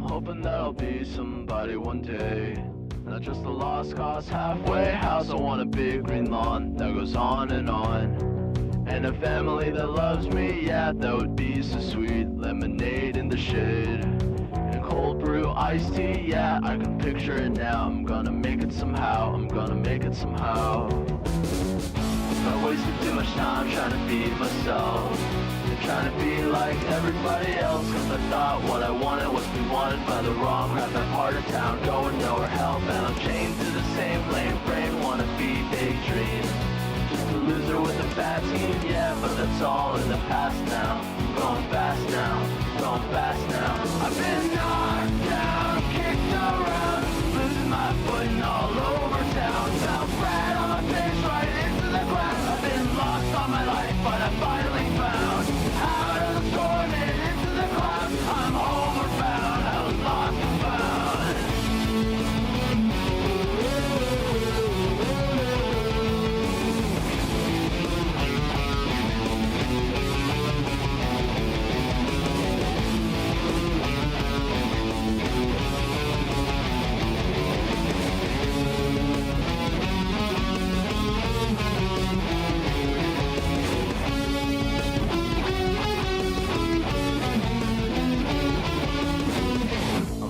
I'm hoping that I'll be somebody one day, not just a lost cause halfway house. I want a big green lawn that goes on, and a family that loves me, yeah, that would be so sweet. Lemonade in the shade, and cold brew iced tea, yeah, I can picture it now. I'm gonna make it somehow, I'm gonna make it somehow. I wasted too much time trying to be myself, and trying to be like everybody else, cause I thought what I wanted was be wanted by the wrong crap. That part of town going nowhere, help, and I'm chained to the same lane. Brain wanna be big dreams, just a loser with a bad team, yeah, but that's all in the past now. I'm going fast now, going fast now. I've been knocked down, kicked around, losing my footing all over town. Fell flat on my face right into the ground. I've been lost all my life, but I finally found out of the storm and into the clouds. I'm homeward bound, I was lost and found.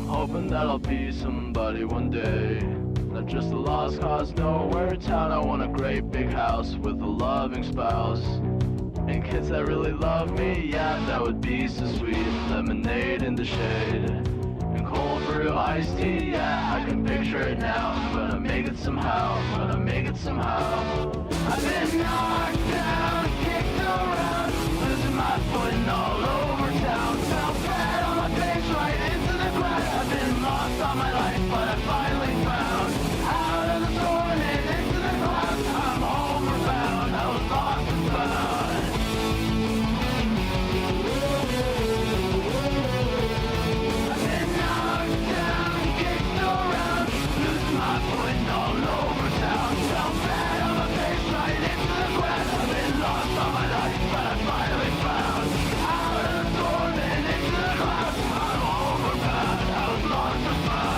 Hoping that I'll be somebody one day, not just a lost cause nowhere in town. I want a great big house with a loving spouse, and kids that really love me, yeah, that would be so sweet. Lemonade in the shade, and cold brew iced tea, yeah, I can picture it now. I'm gonna make it somehow, I'm gonna make it somehow. I've been knocked down, kicked around, losing my footing all over town. Fell flat on my face right into the ground. I've been lost all my life, but I finally found out of the storm and into the clouds. I'm homeward bound, I was lost and found. I've been knocked down, kicked around, losing my footing all over town. Fell flat on my face right into the ground. I've been lost all my life, but I finally found out of the storm and into the clouds. I'm homeward bound, I was lost and found.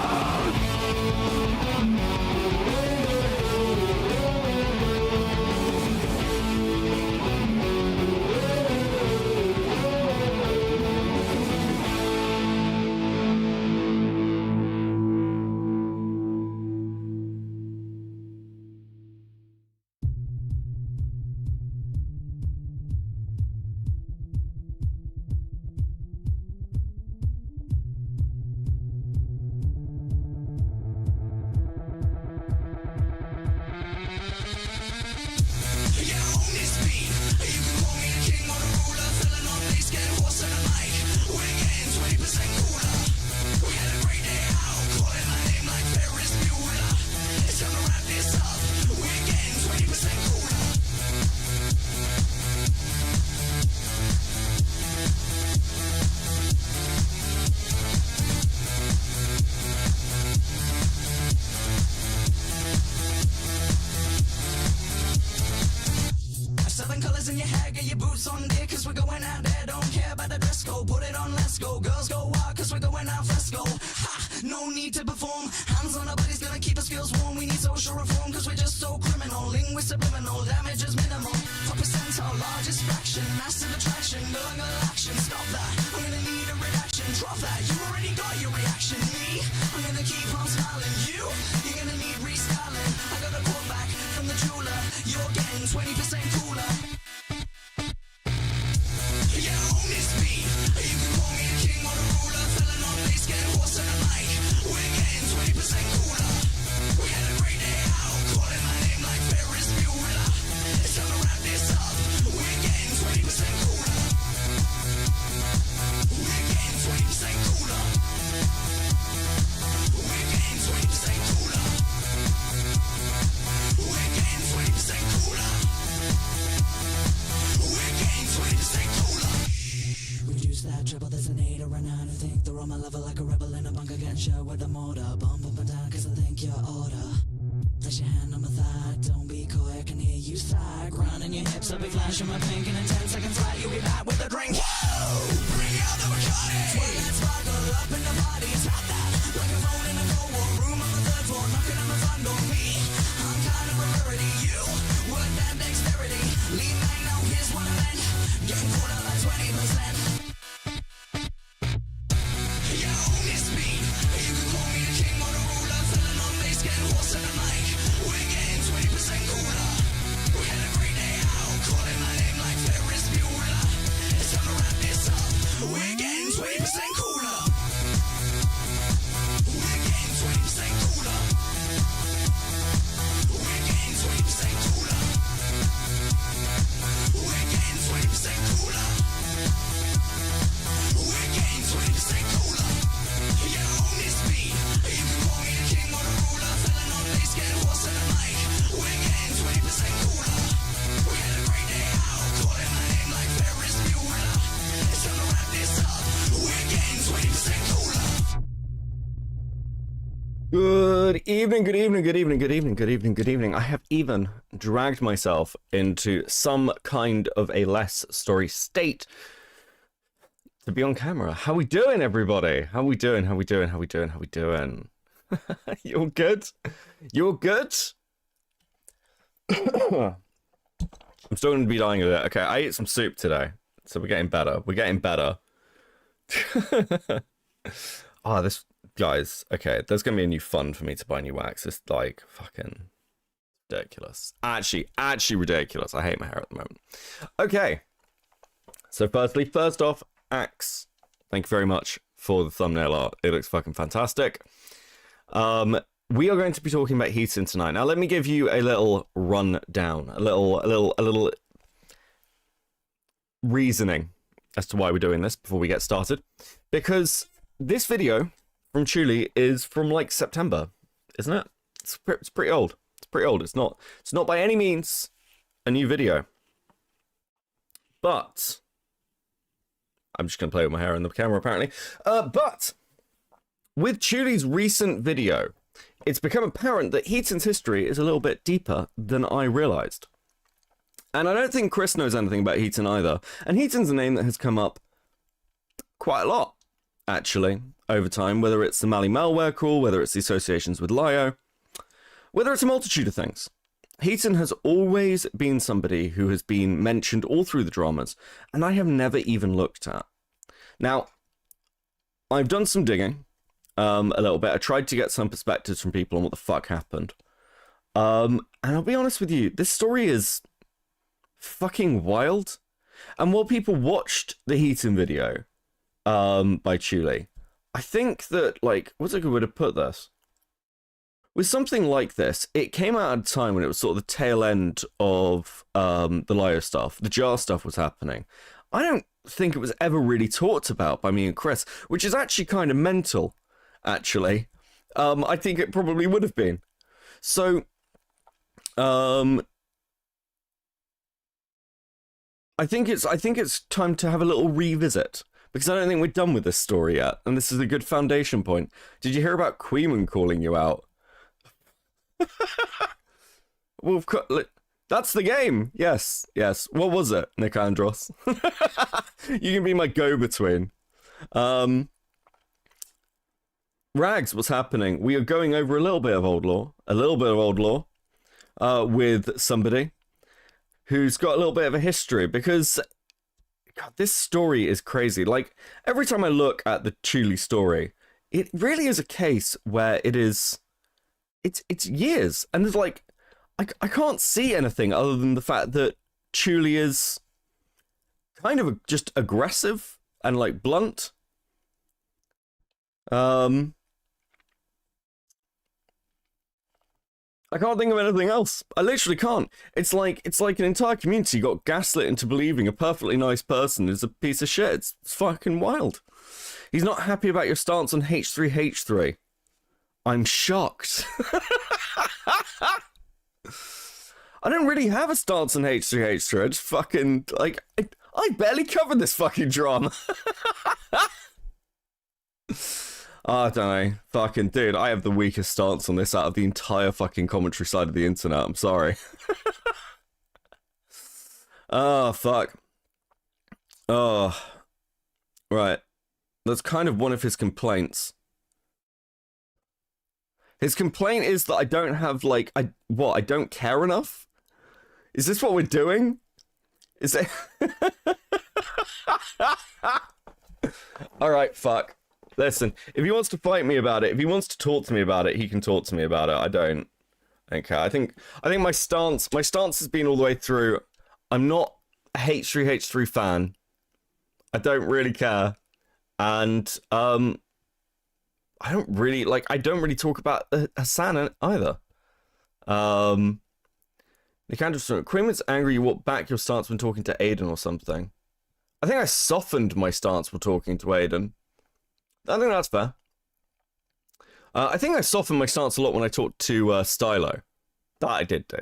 So big flash in my pink, and in 10 seconds flat, you'll be back with a drink. Whoa! Bring out the Bacardi. When that sparkle up in the party. Good evening, good evening, good evening, good evening, good evening, good evening. I have even dragged myself into some kind of a less story state to be on camera. How we doing, everybody? How we doing? How we doing? How we doing? How we doing? You're good? You're good? I'm still going to be dying of it. Okay, I ate some soup today, so we're getting better. We're getting better. Oh, this... Guys, okay, there's gonna be a new fund for me to buy new wax. It's like fucking ridiculous. Actually ridiculous. I hate my hair at the moment. Okay, so first off, Axe, thank you very much for the thumbnail art. It looks fucking fantastic. We are going to be talking about Heaton tonight. Now, let me give you a little rundown, a little reasoning as to why we're doing this before we get started, because this video from Chulie is from like September, isn't it? It's pretty old. It's pretty old. It's not by any means a new video. But I'm just gonna play with my hair in the camera apparently. But with Chulie's recent video, it's become apparent that Hiten'S history is a little bit deeper than I realized. And I don't think Chris knows anything about Heaton either. And Heaton's a name that has come up quite a lot, actually, over time, whether it's the Mali malware crawl, whether it's the associations with Lio, whether it's a multitude of things. Heaton has always been somebody who has been mentioned all through the dramas, and I have never even looked at. Now, I've done some digging, a little bit. I tried to get some perspectives from people on what the fuck happened. And I'll be honest with you, this story is fucking wild. And while people watched the Heaton video, by Chulie, I think that, like, what's a good way to put this? With something like this, it came out at a time when it was sort of the tail end of the Lio stuff. The jar stuff was happening. I don't think it was ever really talked about by me and Chris, which is actually kind of mental, actually. I think it probably would have been. So, I think it's time to have a little revisit, because I don't think we're done with this story yet, and this is a good foundation point. Did you hear about Queeman calling you out? Well, of course, that's the game. Yes. What was it, Nick Andros? You can be my go-between. Rags, what's happening? We are going over a little bit of old lore, with somebody who's got a little bit of a history, because God, this story is crazy. Like, every time I look at the Chulie story, it really is a case where it's years, and there's like, I can't see anything other than the fact that Chulie is kind of just aggressive and like blunt. I can't think of anything else. I literally can't. It's like an entire community got gaslit into believing a perfectly nice person is a piece of shit. It's fucking wild. He's not happy about your stance on H3H3. I'm shocked. I don't really have a stance on H3H3. I just fucking, like, I barely covered this fucking drama. I don't know. Fucking dude, I have the weakest stance on this out of the entire fucking commentary side of the internet. I'm sorry. Oh, fuck. Oh. Right. That's kind of one of his complaints. His complaint is that I don't have, like, I don't care enough? Is this what we're doing? Is it... Alright, fuck. Listen, if he wants to fight me about it, if he wants to talk to me about it, he can talk to me about it. I don't care. I think my stance has been all the way through. I'm not a H3H3 fan. I don't really care. And I don't really talk about Hassan either. Nick Quim's angry you walked back your stance when talking to Aiden or something. I think I softened my stance when talking to Aiden. I think that's fair. I think I softened my stance a lot when I talked to Stylo. That I did do.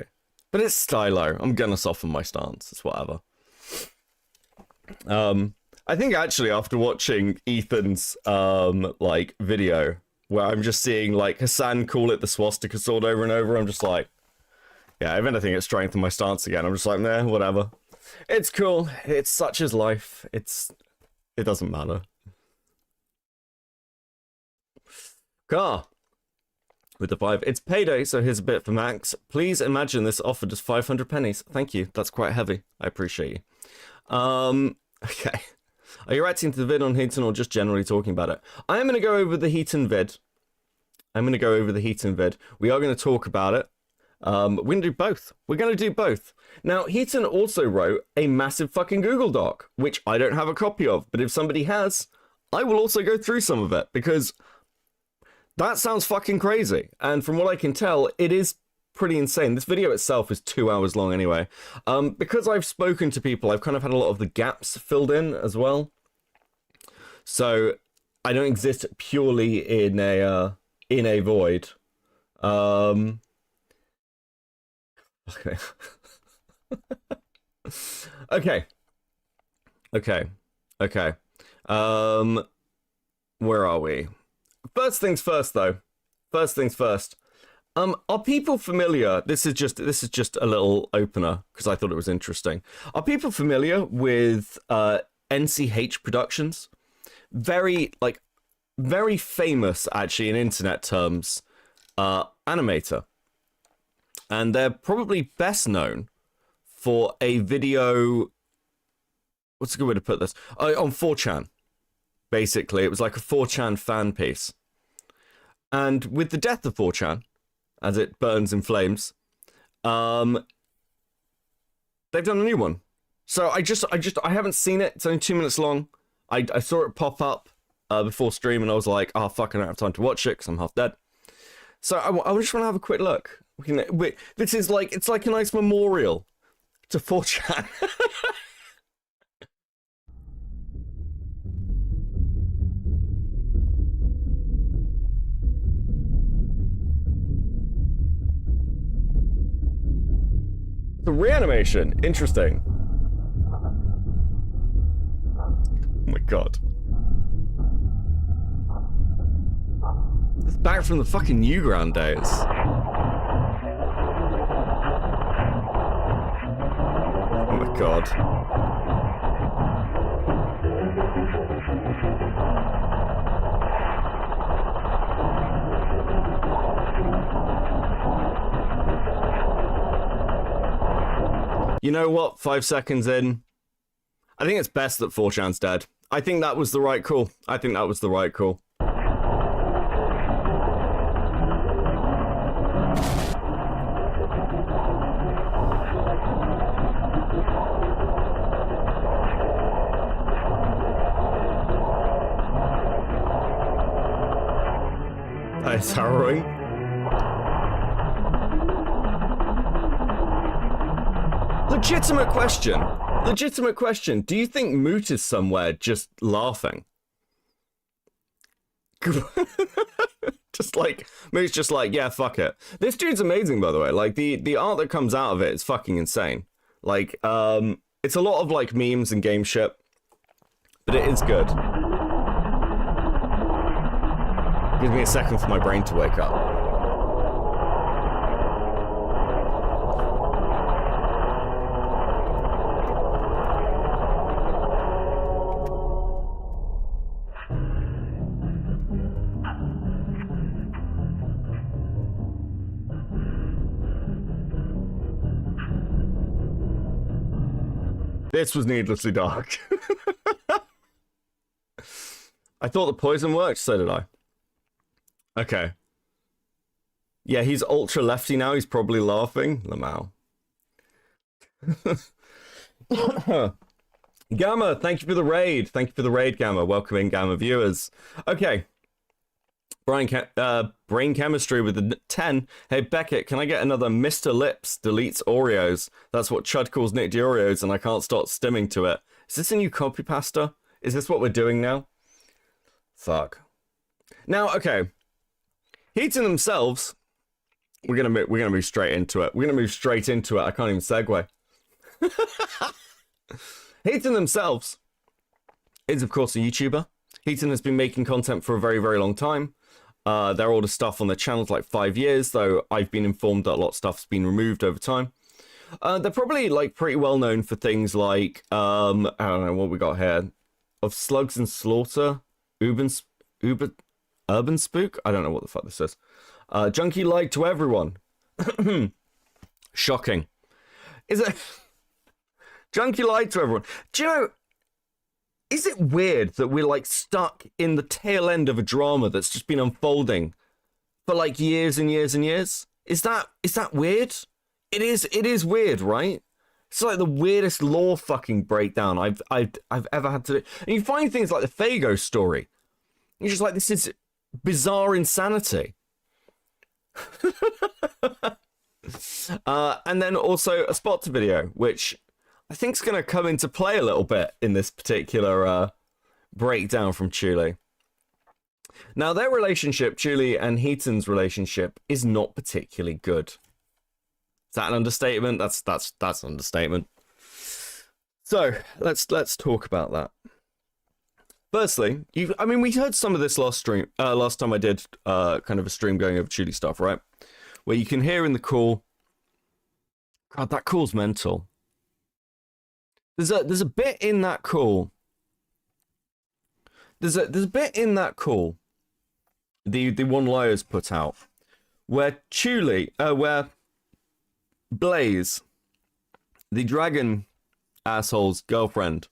But it's Stylo. I'm gonna soften my stance. It's whatever. I think actually after watching Ethan's like video where I'm just seeing like Hassan call it the swastika sword over and over, I'm just like, yeah, if anything, it strengthened my stance again. I'm just like, nah, whatever. It's cool. It's such as life. It doesn't matter. Car. With the 5. It's payday, so here's a bit for Max. Please imagine this offered as 500 pennies. Thank you. That's quite heavy. I appreciate you. Okay. Are you reacting to the vid on Heaton or just generally talking about it? I am going to go over the Heaton vid. We are going to talk about it. We're going to do both. Now, Heaton also wrote a massive fucking Google Doc, which I don't have a copy of, but if somebody has, I will also go through some of it, because that sounds fucking crazy. And from what I can tell, it is pretty insane. This video itself is 2 hours long anyway. Because I've spoken to people, I've kind of had a lot of the gaps filled in as well. So I don't exist purely in a void. Okay. Okay. Where are we? First things first, though. Are people familiar? This is just a little opener because I thought it was interesting. Are people familiar with NCH Productions? Very famous actually in internet terms, animator. And they're probably best known for a video, what's a good way to put this? On 4chan, basically. It was like a 4chan fan piece. And with the death of 4chan, as it burns in flames, they've done a new one. So I haven't seen it. It's only 2 minutes long. I saw it pop up before stream and I was like, oh fuck, I don't have time to watch it because I'm half dead. So I just want to have a quick look. This is like, it's like a nice memorial to 4chan. The reanimation, interesting. Oh my god. It's back from the fucking Newground days. Oh my god. You know what? 5 seconds in, I think it's best that 4chan's dead. I think that was the right call. That's harrowing. Legitimate question. Do you think Moot is somewhere just laughing? Moot's just like, yeah, fuck it. This dude's amazing, by the way. Like, the art that comes out of it is fucking insane. Like, it's a lot of, like, memes and game shit, but it is good. Gives me a second for my brain to wake up. This was needlessly dark. I thought the poison worked, so did I. Okay. Yeah, he's ultra lefty now. He's probably laughing. Lamau. Gamma, thank you for the raid. Thank you for the raid, Gamma. Welcome in, Gamma viewers. Okay. Brain chemistry with the 10. Hey, Beckett, can I get another Mr. Lips deletes Oreos? That's what Chud calls Nick Oreos, and I can't stop stimming to it. Is this a new copy pasta? Is this what we're doing now? Fuck. Now, okay. Heaton themselves. We're gonna move straight into it. We're gonna move straight into it. I can't even segue. Heaton themselves is, of course, a YouTuber. Heaton has been making content for a very, very long time. Their older stuff on their channel's like 5 years, though I've been informed that a lot of stuff's been removed over time. They're probably like pretty well known for things like I don't know what we got here, of Slugs and Slaughter, Urban Spook. I don't know what the fuck this is. Junkie lied to everyone. Shocking. Is it? Junkie lied to everyone. Do you know? Is it weird that we're like stuck in the tail end of a drama that's just been unfolding for like years and years and years? Is that weird? It is weird, right? It's like the weirdest lore fucking breakdown I've ever had to do. And you find things like the Fago story. You're just like, this is bizarre insanity. And then also a Spot video, which I think is going to come into play a little bit in this particular breakdown from Chulie. Now, their relationship, Chulie and Hiten'S relationship, is not particularly good. Is that an understatement? That's an understatement. So let's talk about that. Firstly, I mean, we heard some of this last time I did kind of a stream going over Chulie stuff, right? Where you can hear in the call, God, that call's mental. There's a bit in that call. There's a bit in that call. The one Liars put out, where where Blaze, the dragon asshole's girlfriend,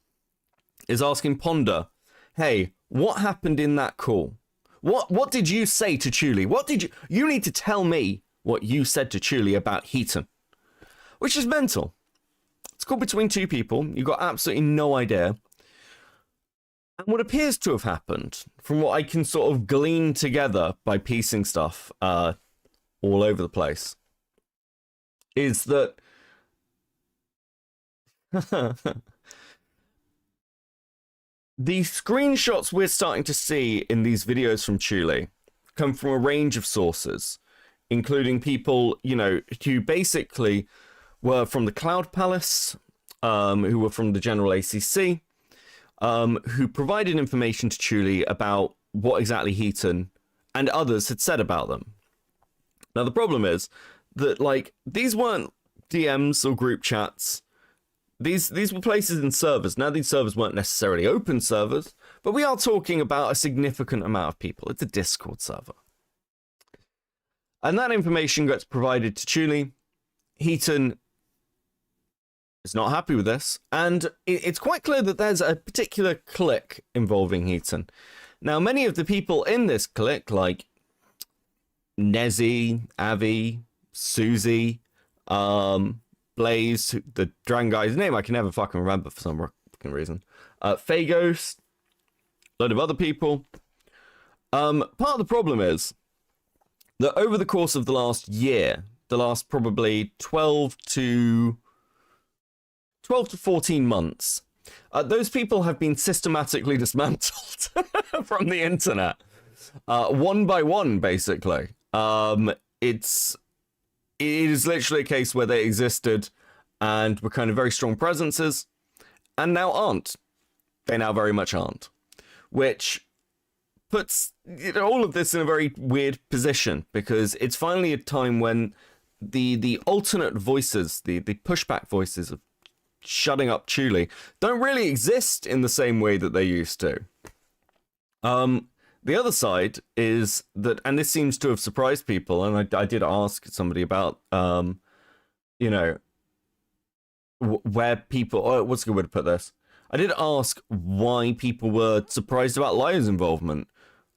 is asking Ponder, "Hey, what happened in that call? What did you say to Chulie? What did you need to tell me what you said to Chulie about Heaton?" Which is mental. It's called between two people. You've got absolutely no idea. And what appears to have happened, from what I can sort of glean together by piecing stuff all over the place, is that the screenshots we're starting to see in these videos from Chulie come from a range of sources, including people, you know, who basically were from the Cloud Palace, who were from the general ACC, who provided information to Chulie about what exactly Heaton and others had said about them. Now, the problem is that, like, these weren't DMs or group chats. These were places in servers. Now, these servers weren't necessarily open servers, but we are talking about a significant amount of people. It's a Discord server. And that information gets provided to Chulie. Heaton is not happy with this, and it's quite clear that there's a particular clique involving Heaton. Now, many of the people in this clique, like Nezi, Avi, Susie, Blaze, the dragon guy's name I can never fucking remember for some fucking reason, Fagos, a lot of other people. Part of the problem is that over the course of the last year, the last probably 12 to 14 months, those people have been systematically dismantled from the internet, one by one, basically. It is literally a case where they existed and were kind of very strong presences, and now aren't. They now very much aren't, which puts, you know, all of this in a very weird position, because it's finally a time when the alternate voices, the pushback voices of shutting up Chulie, don't really exist in the same way that they used to. The other side is that, and this seems to have surprised people, and I did ask somebody about, you know, where people, what's a good way to put this? I did ask why people were surprised about Liar's involvement.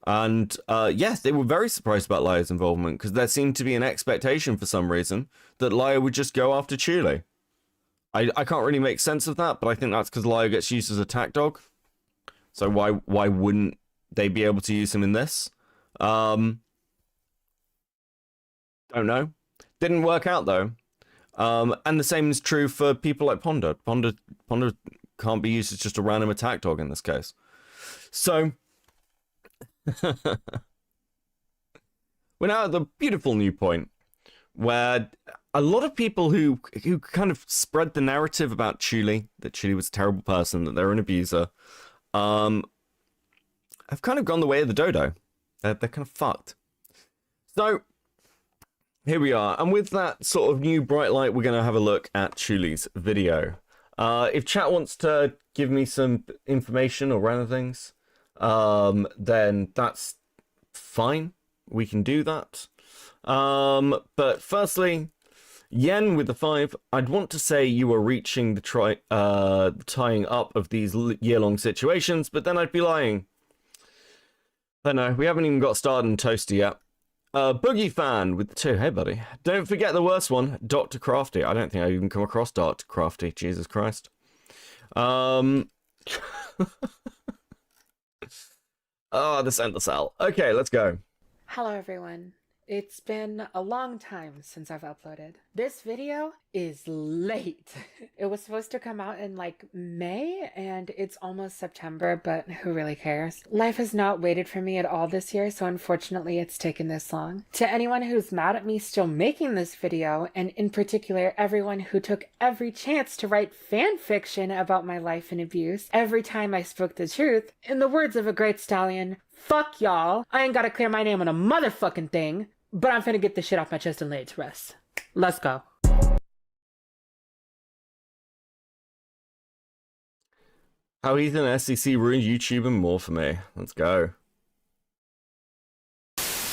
And yes, they were very surprised about Liar's involvement because there seemed to be an expectation for some reason that Liar would just go after Chulie. I can't really make sense of that, but I think that's because Liar gets used as a attack dog. So why wouldn't they be able to use him in this? Don't know. Didn't work out though. And the same is true for people like Ponder. Ponder can't be used as just a random attack dog in this case. So we're now at the beautiful new point where a lot of people who kind of spread the narrative about Chulie, that Chulie was a terrible person, that they're an abuser, have kind of gone the way of the dodo. They're kind of fucked. So here we are, and with that sort of new bright light, we're going to have a look at Chulie's video. If chat wants to give me some information or random things, then that's fine. We can do that. But firstly, Yen with the 5, I'd want to say you are reaching the tying up of these year-long situations, but then I'd be lying. I don't know, we haven't even got started on Toaster yet. Boogie Fan with the 2, hey buddy. Don't forget the worst one, Dr. Crafty. I don't think I've even come across Dr. Crafty, Jesus Christ. Oh, this endless hell. Okay, let's go. Hello everyone. It's been a long time since I've uploaded. This video is late. It was supposed to come out in like May and it's almost September, but who really cares? Life has not waited for me at all this year, so unfortunately it's taken this long. To anyone who's mad at me still making this video, and in particular everyone who took every chance to write fan fiction about my life and abuse every time I spoke the truth, in the words of a great stallion, fuck y'all. I ain't gotta clear my name on a motherfucking thing, but I'm finna get this shit off my chest and lay it to rest. Let's go. How Heaton and SEC ruined YouTube and more for me. Let's go.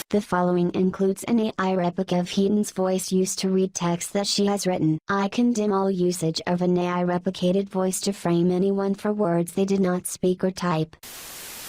The following includes an AI replica of Hiten'S voice used to read text that she has written. I condemn all usage of an AI replicated voice to frame anyone for words they did not speak or type.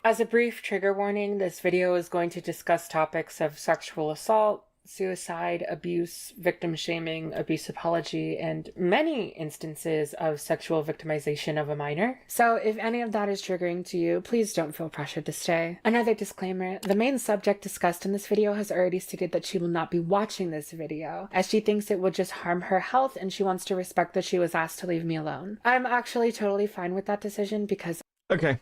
As a brief trigger warning, this video is going to discuss topics of sexual assault, suicide, abuse, victim shaming, abuse apology, and many instances of sexual victimization of a minor. So if any of that is triggering to you, please don't feel pressured to stay. Another disclaimer, the main subject discussed in this video has already stated that she will not be watching this video, as she thinks it would just harm her health and she wants to respect that she was asked to leave me alone. I'm actually totally fine with that decision because... Okay.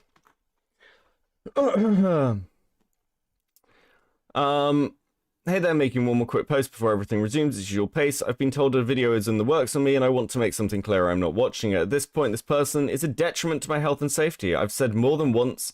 Hey there, making one more quick post before everything resumes its usual pace. I've been told a video is in the works on me and I want to make something clear. I'm not watching it. At this point, this person is a detriment to my health and safety. I've said more than once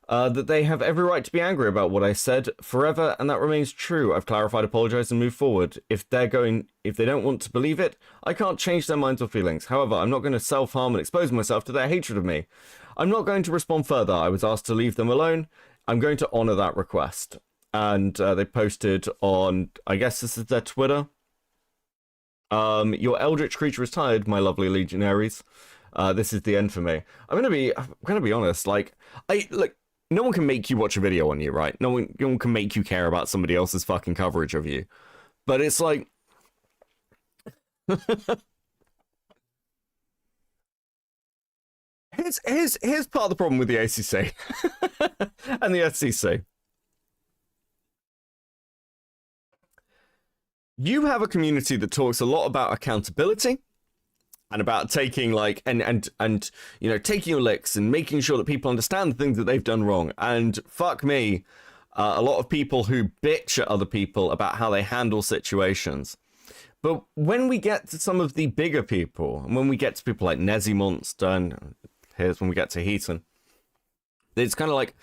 that they have every right to be angry about what I said forever, and that remains true. I've clarified, apologized, and moved forward. If they don't want to believe it, I can't change their minds or feelings. However, I'm not going to self-harm and expose myself to their hatred of me. I'm not going to respond further. I was asked to leave them alone. I'm going to honor that request. And they posted on, I guess this is their Twitter. Your eldritch creature is tired, my lovely legionaries. This is the end for me. I'm gonna be honest. Like, look, no one can make you watch a video on you, right? No one can make you care about somebody else's fucking coverage of you. But it's like, here's part of the problem with the ACC and the SCC. You have a community that talks a lot about accountability and about taking and you know, taking your licks and making sure that people understand the things that they've done wrong. And fuck me, a lot of people who bitch at other people about how they handle situations. But when we get to some of the bigger people, and when we get to people like Nezi Monster, and here's when we get to Heaton, it's kind of like,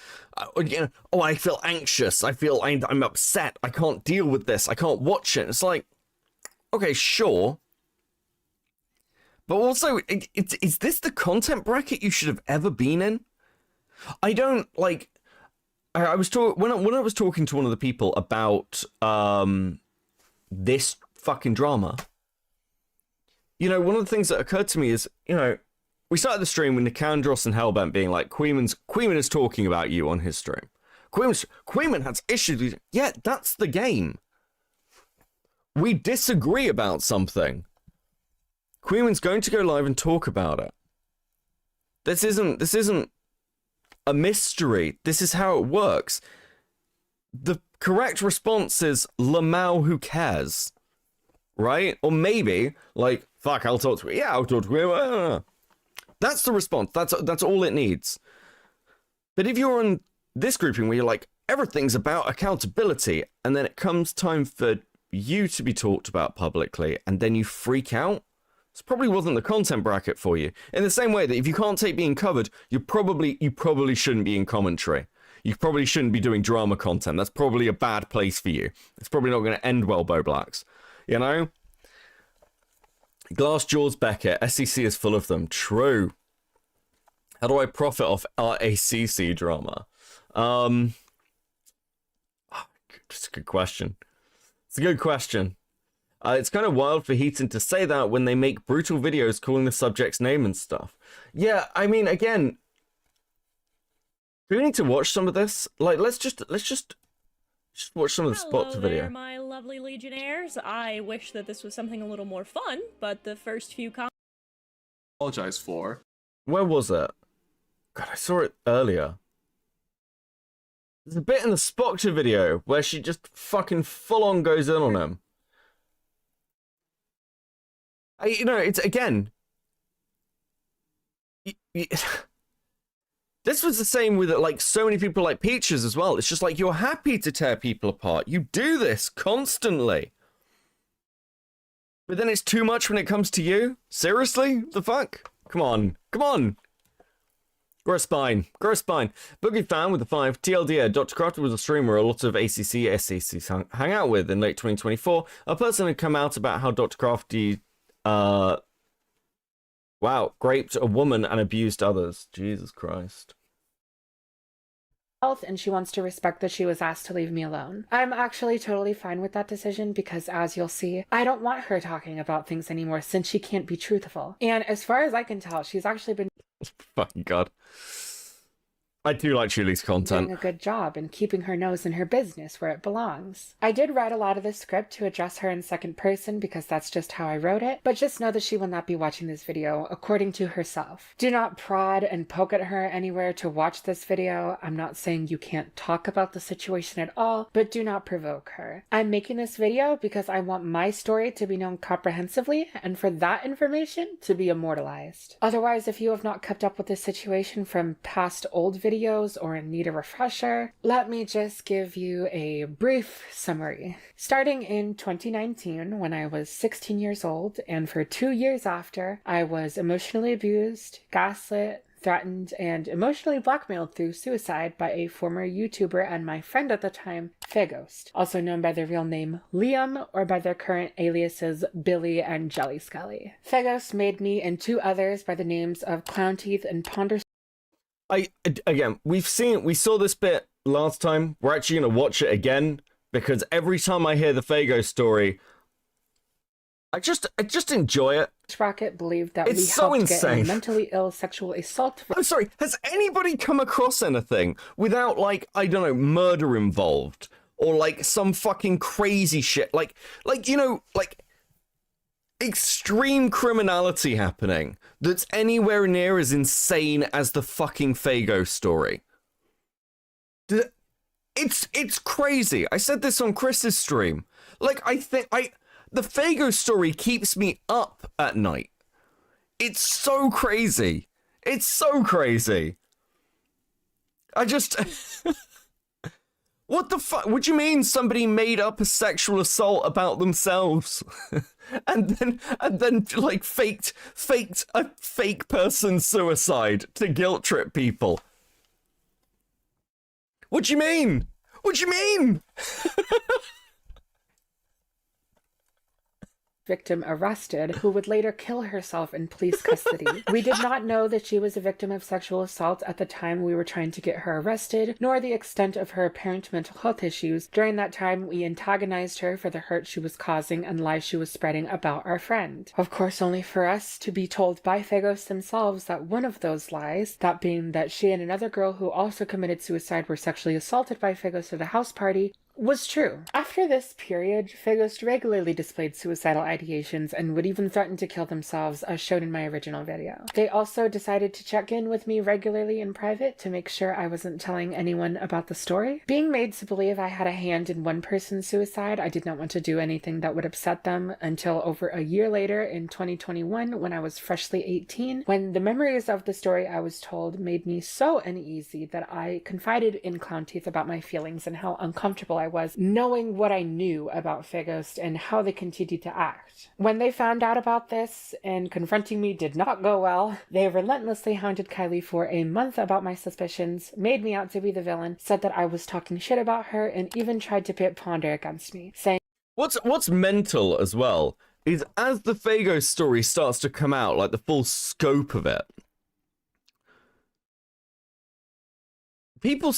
you know, oh, I feel anxious. I feel I'm upset. I can't deal with this. I can't watch it. It's like, okay, sure. But also, is this the content bracket you should have ever been in? I don't, like, I was when I was talking to one of the people about this fucking drama, you know, one of the things that occurred to me is, you know, we started the stream with Nicandros and Hellbent being like, Queeman is talking about you on his stream. Queeman has issues with... Yeah, that's the game. We disagree about something. Queeman's going to go live and talk about it. This isn't a mystery. This is how it works. The correct response is, Lamau, who cares? Right? Or maybe, like, fuck, I'll talk to him. Yeah, I'll talk to him. That's the response. That's all it needs. But if you're on this grouping where you're like, everything's about accountability, and then it comes time for you to be talked about publicly, and then you freak out, this probably wasn't the content bracket for you. In the same way that if you can't take being covered, you probably shouldn't be in commentary. You probably shouldn't be doing drama content. That's probably a bad place for you. It's probably not going to end well, Bo Blacks. You know? Glass Jaws Beckett. SEC is full of them. True. How do I profit off RACC drama? It's a good question. It's a good question. It's kind of wild for Heaton to say that when they make brutal videos calling the subject's name and stuff. Yeah, I mean, again, do we need to watch some of this? Like, let's just watch some of the spots of video. Hello there, my lovely Legionnaires. I wish that this was something a little more fun, but the first few Apologize for. Where was it? God, I saw it earlier. There's a bit in the Spoctor video where she just fucking full on goes in on him. You know, it's again. This was the same with like so many people like Peaches as well. It's just like you're happy to tear people apart. You do this constantly. But then it's too much when it comes to you? Seriously? The fuck? Come on. Come on. Grow a spine. Grow a spine. Boogie Fan with the 5. TLDR. Dr. Crafter was a streamer a lot of ACC, SAC hang out with in late 2024. A person had come out about how Dr. Crafty, raped a woman and abused others. Jesus Christ. Health, and she wants to respect that she was asked to leave me alone. I'm actually totally fine with that decision because, as you'll see, I don't want her talking about things anymore since she can't be truthful. And as far as I can tell, she's actually been Fucking God. I do like Chulie's content. doing a good job in keeping her nose in her business where it belongs. I did write a lot of this script to address her in second person because that's just how I wrote it, but just know that she will not be watching this video according to herself. Do not prod and poke at her anywhere to watch this video. I'm not saying you can't talk about the situation at all, but do not provoke her. I'm making this video because I want my story to be known comprehensively and for that information to be immortalized. Otherwise, if you have not kept up with this situation from past old videos or need a refresher, let me just give you a brief summary. Starting in 2019, when I was 16 years old, and for 2 years after, I was emotionally abused, gaslit, threatened, and emotionally blackmailed through suicide by a former YouTuber and my friend at the time, Faghost, also known by their real name Liam or by their current aliases Billy and Jelly Skelly. Faghost made me and 2 others by the names of Clownteeth and Ponder. We saw this bit last time. We're actually going to watch it again because every time I hear the Fago story, I just enjoy it. Rocket believed that It's we so helped insane. get a mentally ill sexual assault. I'm sorry, has anybody come across anything without, like, I don't know, murder involved? Or, like, some fucking crazy shit? Like, you know, like, extreme criminality happening that's anywhere near as insane as the fucking Fago story. It's crazy. I said this on Chris's stream. Like, the Fago story keeps me up at night. It's so crazy. It's so crazy. I just... What the fuck? What do you mean somebody made up a sexual assault about themselves? and then like faked a fake person's suicide to guilt trip people? What do you mean? What do you mean? victim arrested, who would later kill herself in police custody. We did not know that she was a victim of sexual assault at the time we were trying to get her arrested, nor the extent of her apparent mental health issues. During that time, we antagonized her for the hurt she was causing and lies she was spreading about our friend. Of course, only for us to be told by Fagos themselves that one of those lies, that being that she and another girl who also committed suicide were sexually assaulted by Fagos at a house party, was true. After this period, Fagos regularly displayed suicidal ideations and would even threaten to kill themselves, as shown in my original video. They also decided to check in with me regularly in private to make sure I wasn't telling anyone about the story. Being made to believe I had a hand in one person's suicide, I did not want to do anything that would upset them until over a year later in 2021, when I was freshly 18, when the memories of the story I was told made me so uneasy that I confided in Clown Teeth about my feelings and how uncomfortable I was knowing what I knew about Fagos and how they continued to act. When they found out about this and confronting me did not go well, they relentlessly hounded Kylie for a month about my suspicions, made me out to be the villain, said that I was talking shit about her, and even tried to pit Ponder against me, saying What's mental as well is as the Fagos story starts to come out, like the full scope of it, people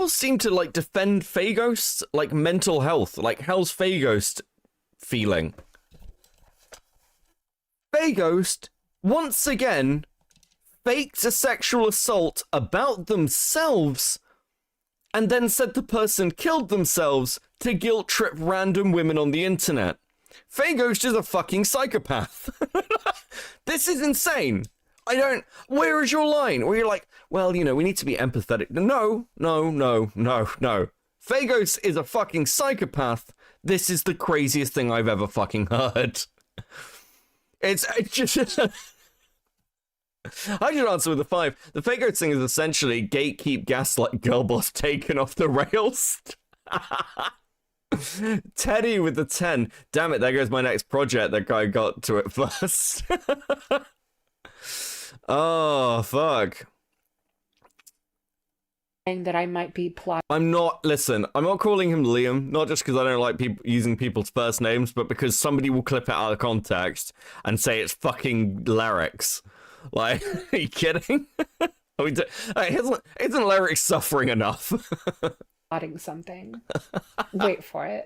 seem to like defend Fagos, like mental health, like how's Fagos feeling? Fagos, once again, faked a sexual assault about themselves and then said the person killed themselves to guilt trip random women on the internet. Fagos is a fucking psychopath. This is insane. Where is your line? Where you're like, well, you know, we need to be empathetic. No. Fagos is a fucking psychopath. This is the craziest thing I've ever fucking heard. It's just... I should answer with a 5. The Fagos thing is essentially gatekeep, gaslight, girl boss taken off the rails. Teddy with the 10. Damn it, there goes my next project. That guy got to it first. Oh, fuck. that I might be plotting. I'm not calling him Liam, not just because I don't like people using people's first names, but because somebody will clip it out of context and say it's fucking Larix. Like, are you kidding? Isn't Larix suffering enough? Plotting something. Wait for it.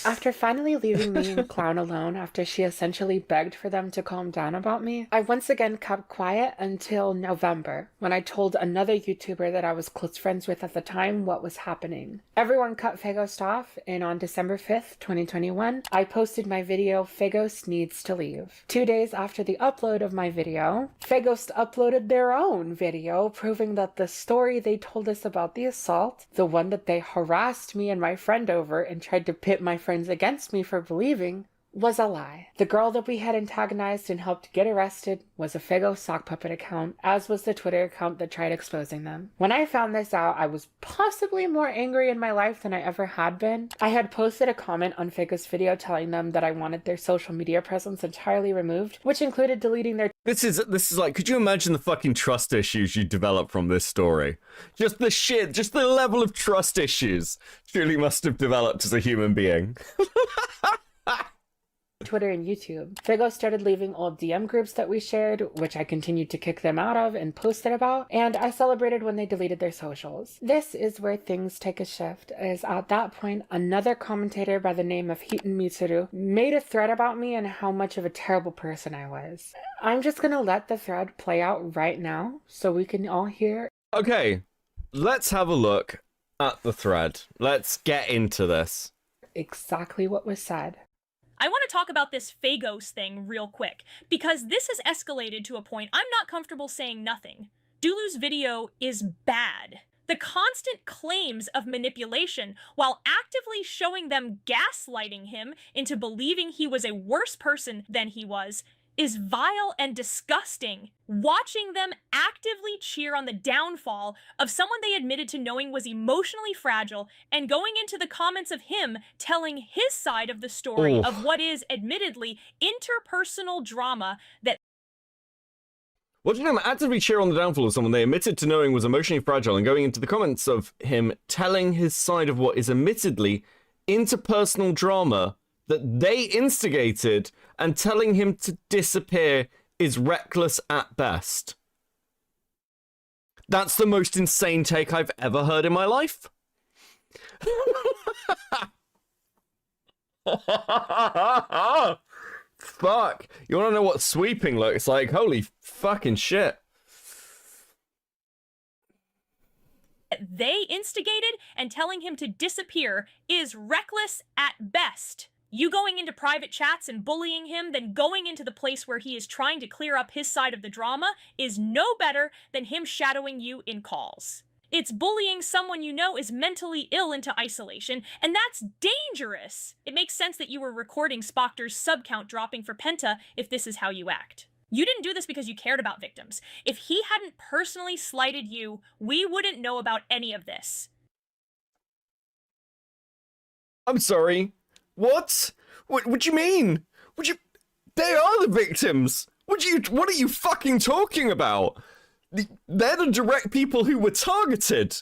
After finally leaving me and Clown alone after she essentially begged for them to calm down about me, I once again kept quiet until November, when I told another YouTuber that I was close friends with at the time what was happening. Everyone cut Fagos off, and on December 5th, 2021, I posted my video, Fagos Needs to Leave. 2 days after the upload of my video, Fagos uploaded their own video proving that the story they told us about the assault, the one that they harassed me and my friend over and tried to pit my friends against me for believing, was a lie. The girl that we had antagonized and helped get arrested was a Fagos sock puppet account, as was the Twitter account that tried exposing them. When I found this out, I was possibly more angry in my life than I ever had been. I had posted a comment on Fagos' video telling them that I wanted their social media presence entirely removed, which included deleting their... This is like, could you imagine the fucking trust issues you develop from this story? Just the level of trust issues Chulie must have developed as a human being. Twitter and YouTube. Fagos started leaving old DM groups that we shared, which I continued to kick them out of and posted about, and I celebrated when they deleted their socials. This is where things take a shift, as at that point, another commentator by the name of Heaton made a thread about me and how much of a terrible person I was. I'm just gonna let the thread play out right now, so we can all hear. Okay, let's have a look at the thread. Let's get into this. Exactly what was said. I want to talk about this Fagos thing real quick, because this has escalated to a point I'm not comfortable saying nothing. Dulu's video is bad. The constant claims of manipulation, while actively showing them gaslighting him into believing he was a worse person than he was, is vile and disgusting. Watching them actively cheer on the downfall of someone they admitted to knowing was emotionally fragile, and going into the comments of him telling his side of the story of what is admittedly interpersonal drama that... Watching them actively cheer on the downfall of someone they admitted to knowing was emotionally fragile, and going into the comments of him telling his side of what is admittedly interpersonal drama that they instigated, and telling him to disappear is reckless at best. That's the most insane take I've ever heard in my life. Fuck. You want to know what sweeping looks like? Holy fucking shit. They instigated, and telling him to disappear is reckless at best. You going into private chats and bullying him, then going into the place where he is trying to clear up his side of the drama is no better than him shadowing you in calls. It's bullying someone you know is mentally ill into isolation, and that's dangerous. It makes sense that you were recording Spoctor's sub count dropping for Penta if this is how you act. You didn't do this because you cared about victims. If he hadn't personally slighted you, we wouldn't know about any of this. I'm sorry. What? What do you mean? They are the victims. What are you fucking talking about? They're the direct people who were targeted.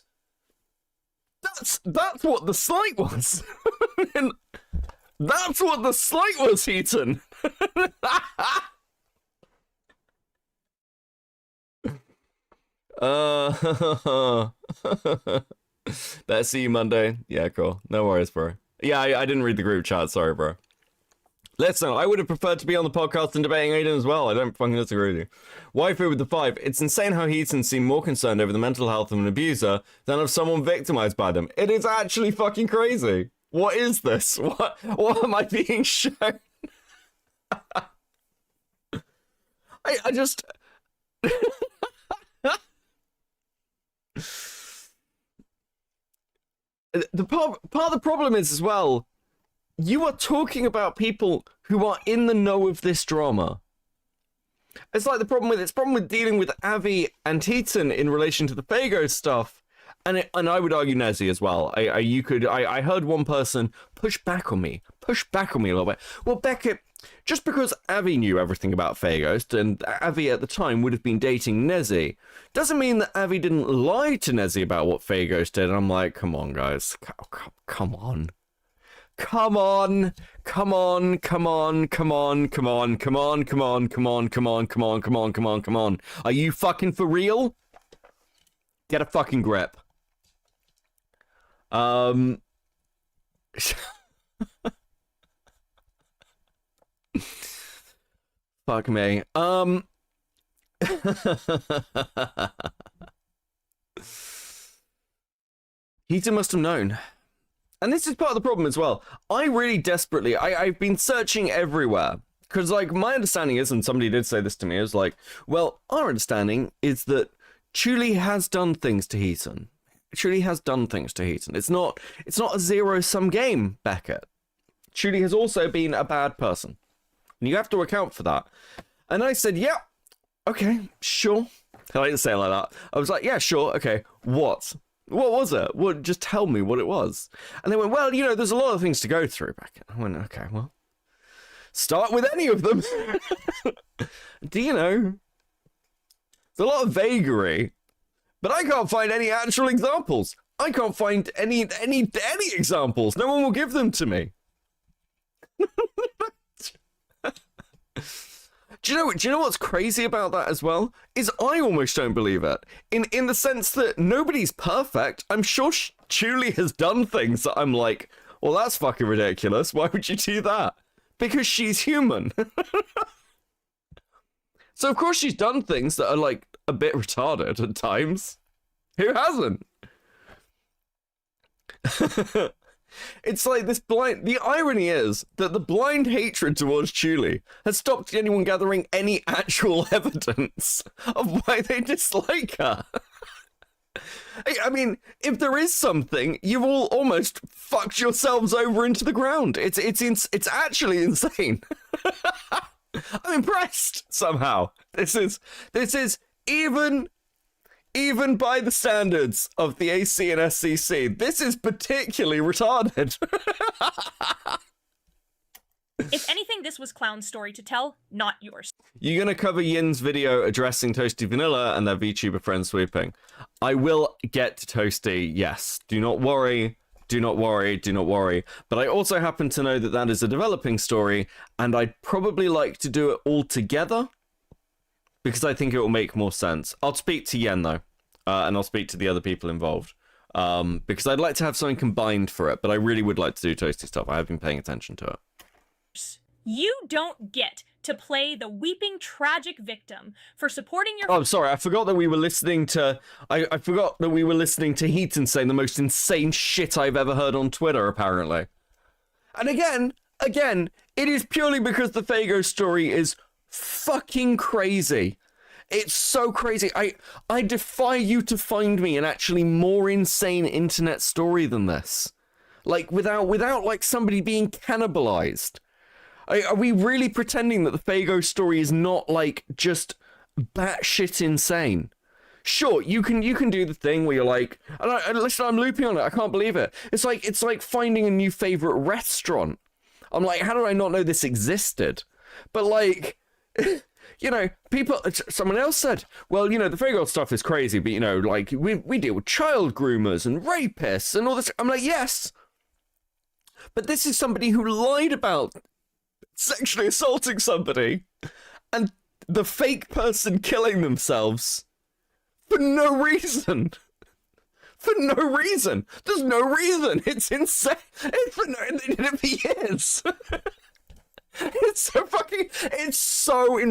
That's what the slight was. That's what the slight was, Heaton. Let's see you Monday. Yeah, cool. No worries, bro. Yeah, I didn't read the group chat. Sorry, bro. Listen, I would have preferred to be on the podcast and debating Aiden as well. I don't fucking disagree with you. Waifu with the 5. It's insane how Heaton seemed more concerned over the mental health of an abuser than of someone victimized by them. It is actually fucking crazy. What is this? What am I being shown? I just... part of the problem is as well, you are talking about people who are in the know of this drama. It's like the problem with dealing with Avi and Heaton in relation to the Fago stuff, and I would argue Nezi as well. I heard one person push back on me a little bit. Well, Beckett, just because Avi knew everything about Fagos, and Avi at the time would have been dating Nezi, doesn't mean that Avi didn't lie to Nezi about what Fagos did. And I'm like, come on, guys. Come on. Come on. Are you fucking for real? Get a fucking grip. Fuck me. Heaton must have known. And this is part of the problem as well. I really desperately, I've been searching everywhere. Because, like, my understanding is, and somebody did say this to me, is like, well, our understanding is that Chulie has done things to Heaton. Chulie has done things to Heaton. It's not a zero-sum game, Beckett. Chulie has also been a bad person. And you have to account for that. And I said, yeah, okay, sure. I like to say it like that. I was like, yeah, sure, okay, what? What was it? What? Just tell me what it was. And they went, well, you know, there's a lot of things to go through, Beckett. I went, okay, well, start with any of them. Do you know? There's a lot of vagary, but I can't find any actual examples. I can't find any examples. No one will give them to me. Do you know what's crazy about that as well? Is I almost don't believe it. In the sense that nobody's perfect. I'm sure Chulie has done things that I'm like, well, that's fucking ridiculous. Why would you do that? Because she's human. So of course she's done things that are like a bit retarded at times. Who hasn't? It's like this the irony is that the blind hatred towards Chulie has stopped anyone gathering any actual evidence of why they dislike her. I mean, if there is something, you've all almost fucked yourselves over into the ground. It's actually insane. I'm impressed somehow. This is even by the standards of the AC and SCC, this is particularly retarded. If anything, this was Clown's story to tell, not yours. You're going to cover Yin's video addressing Toasty Vanilla and their VTuber friends sweeping. I will get to Toasty, yes. Do not worry. do not worry, do not worry. But I also happen to know that that is a developing story, and I'd probably like to do it all together, because I think it will make more sense. I'll speak to Yen, though, and I'll speak to the other people involved, because I'd like to have something combined for it, but I really would like to do Toasty stuff. I have been paying attention to it. You don't get to play the weeping tragic victim for supporting your... Oh, I'm sorry, I forgot that we were listening to... I forgot that we were listening to Heaton saying the most insane shit I've ever heard on Twitter, apparently. And again, it is purely because the Fago story is fucking crazy. It's so crazy. I defy you to find me an actually more insane internet story than this. Like, without like, somebody being cannibalized. Are we really pretending that the Fago story is not, like, just batshit insane? Sure, you can do the thing where you're like, listen, I'm looping on it, I can't believe it. It's like finding a new favorite restaurant. I'm like, how did I not know this existed? But, like, you know, someone else said, well, you know, the Fago stuff is crazy, but, you know, like, we deal with child groomers and rapists and all this. I'm like, yes. But this is somebody who lied about sexually assaulting somebody and the fake person killing themselves for no reason. For no reason. There's no reason. It's insane. They did it for years. It's so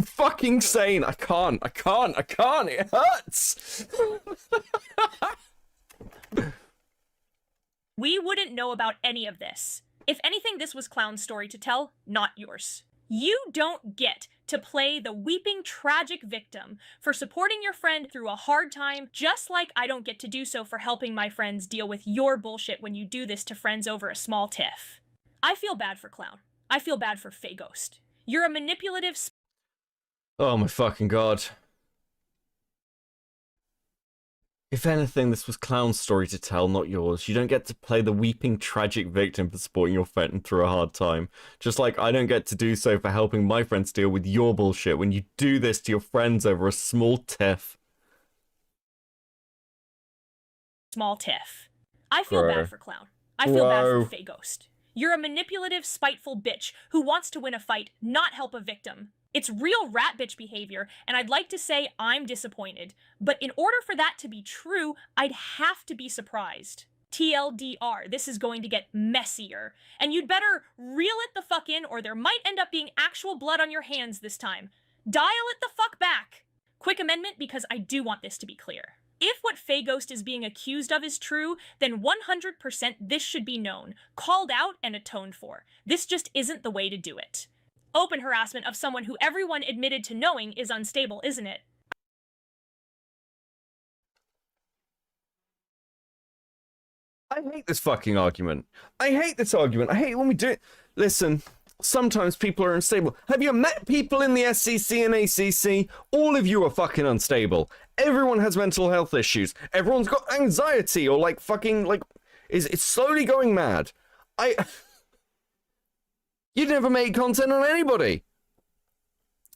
fucking sane. I can't. It hurts. We wouldn't know about any of this. If anything, this was Clown's story to tell, not yours. You don't get to play the weeping tragic victim for supporting your friend through a hard time, just like I don't get to do so for helping my friends deal with your bullshit when you do this to friends over a small tiff. I feel bad for Clown. I feel bad for Faghost. You're a manipulative... Oh my fucking god. If anything, this was Clown's story to tell, not yours. You don't get to play the weeping tragic victim for supporting your friend through a hard time. Just like I don't get to do so for helping my friends deal with your bullshit when you do this to your friends over a small tiff. Small tiff. I feel bad for Clown. I feel bad for Faghost. You're a manipulative, spiteful bitch who wants to win a fight, not help a victim. It's real rat bitch behavior, and I'd like to say I'm disappointed. But in order for that to be true, I'd have to be surprised. TLDR, this is going to get messier. And you'd better reel it the fuck in, or there might end up being actual blood on your hands this time. Dial it the fuck back! Quick amendment, because I do want this to be clear. If what Faghost is being accused of is true, then 100% this should be known, called out, and atoned for. This just isn't the way to do it. Open harassment of someone who everyone admitted to knowing is unstable, isn't it? I hate this fucking argument. I hate this argument. I hate when we do it. Listen, sometimes people are unstable. Have you met people in the SCC and ACC? All of you are fucking unstable. Everyone has mental health issues. Everyone's got anxiety or like fucking like it's slowly going mad. You never made content on anybody.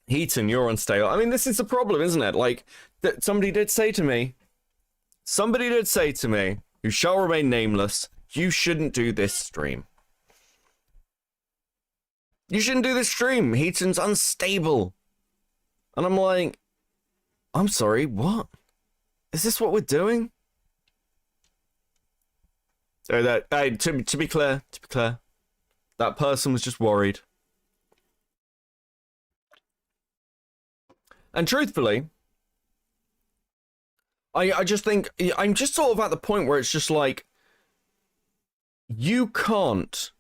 Heaton, you're unstable. I mean, this is a problem, isn't it? Like, somebody did say to me, who shall remain nameless, you shouldn't do this stream. You shouldn't do this stream. Heaton's unstable. And I'm like, I'm sorry, what? Is this what we're doing? So to be clear, that person was just worried. And truthfully, I just think, I'm just sort of at the point where it's just like, you can't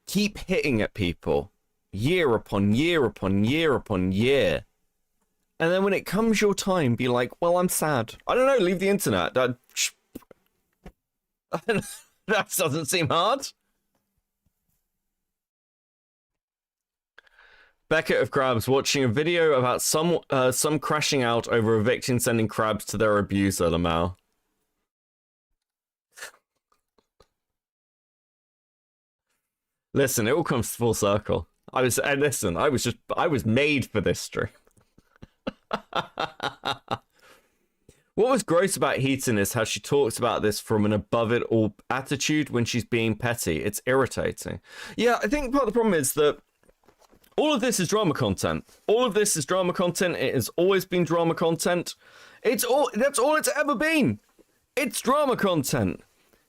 keep hitting at people year upon year upon year upon year. And then when it comes your time, be like, well, I'm sad. I don't know, leave the internet. That doesn't seem hard. Beckett of Crabs watching a video about some crashing out over a victim sending crabs to their abuser, Lamau. Listen, it all comes full circle. I was made for this stream. What was gross about Heaton is how she talks about this from an above it all attitude when she's being petty. It's irritating. Yeah, I think part of the problem is that all of this is drama content. All of this is drama content. It has always been drama content. That's all it's ever been. It's drama content.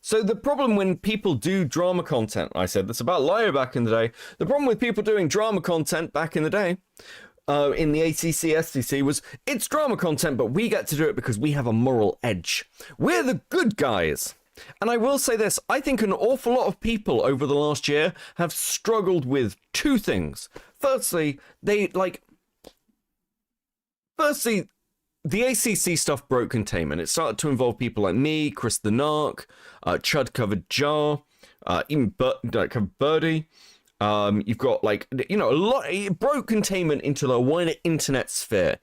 So the problem when people do drama content, I said this about Lyo back in the day, the problem with people doing drama content back in the day, in the ACC, SCC, was it's drama content, but we get to do it because we have a moral edge. We're the good guys. And I will say this, I think an awful lot of people over the last year have struggled with two things. Firstly, the ACC stuff broke containment. It started to involve people like me, Chris the Narc, Chud Covered Jar, even Covered Birdie. You've got, like, you know, a lot. It broke containment into the wider internet sphere.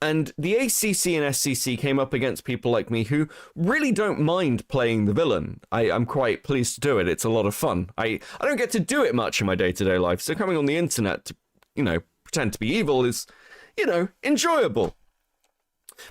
And the ACC and SCC came up against people like me who really don't mind playing the villain. I'm quite pleased to do it. It's a lot of fun. I don't get to do it much in my day-to-day life, so coming on the internet to, you know, pretend to be evil is, you know, enjoyable.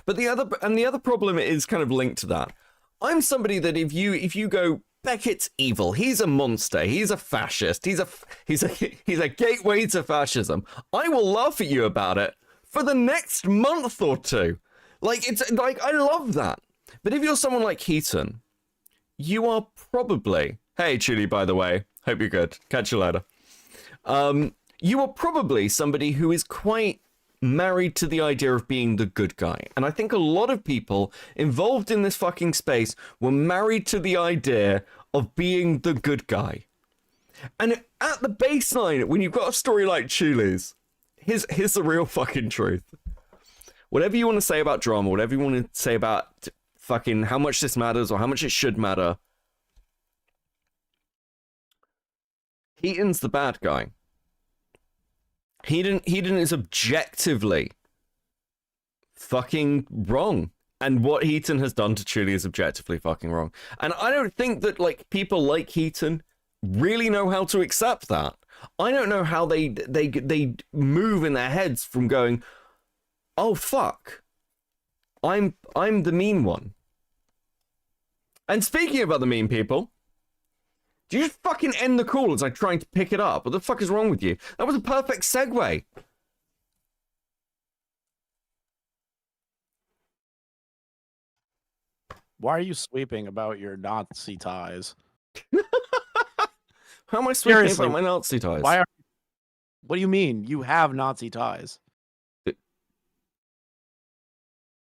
But the other problem is kind of linked to that. I'm somebody that if you go, Beckett's evil, he's a monster, he's a fascist, he's a gateway to fascism, I will laugh at you about it for the next month or two. Like, it's like, I love that. But if you're someone like Heaton, you are probably, hey Chulie, by the way, hope you're good, catch you later. You are probably somebody who is quite married to the idea of being the good guy. And I think a lot of people involved in this fucking space were married to the idea of being the good guy. And at the baseline, when you've got a story like Chulie's, here's the real fucking truth. Whatever you want to say about drama, whatever you want to say about fucking how much this matters or how much it should matter, Heaton's the bad guy. Heaton is objectively fucking wrong. And what Heaton has done to Chulie is objectively fucking wrong. And I don't think that, like, people like Heaton really know how to accept that. I don't know how they move in their heads from going, oh fuck, I'm the mean one. And speaking of other mean people, do you just fucking end the call as I'm trying to pick it up? What the fuck is wrong with you? That was a perfect segue. Why are you sweeping about your Nazi ties? How am I sweeping Seriously, about my Nazi ties? What do you mean? You have Nazi ties. What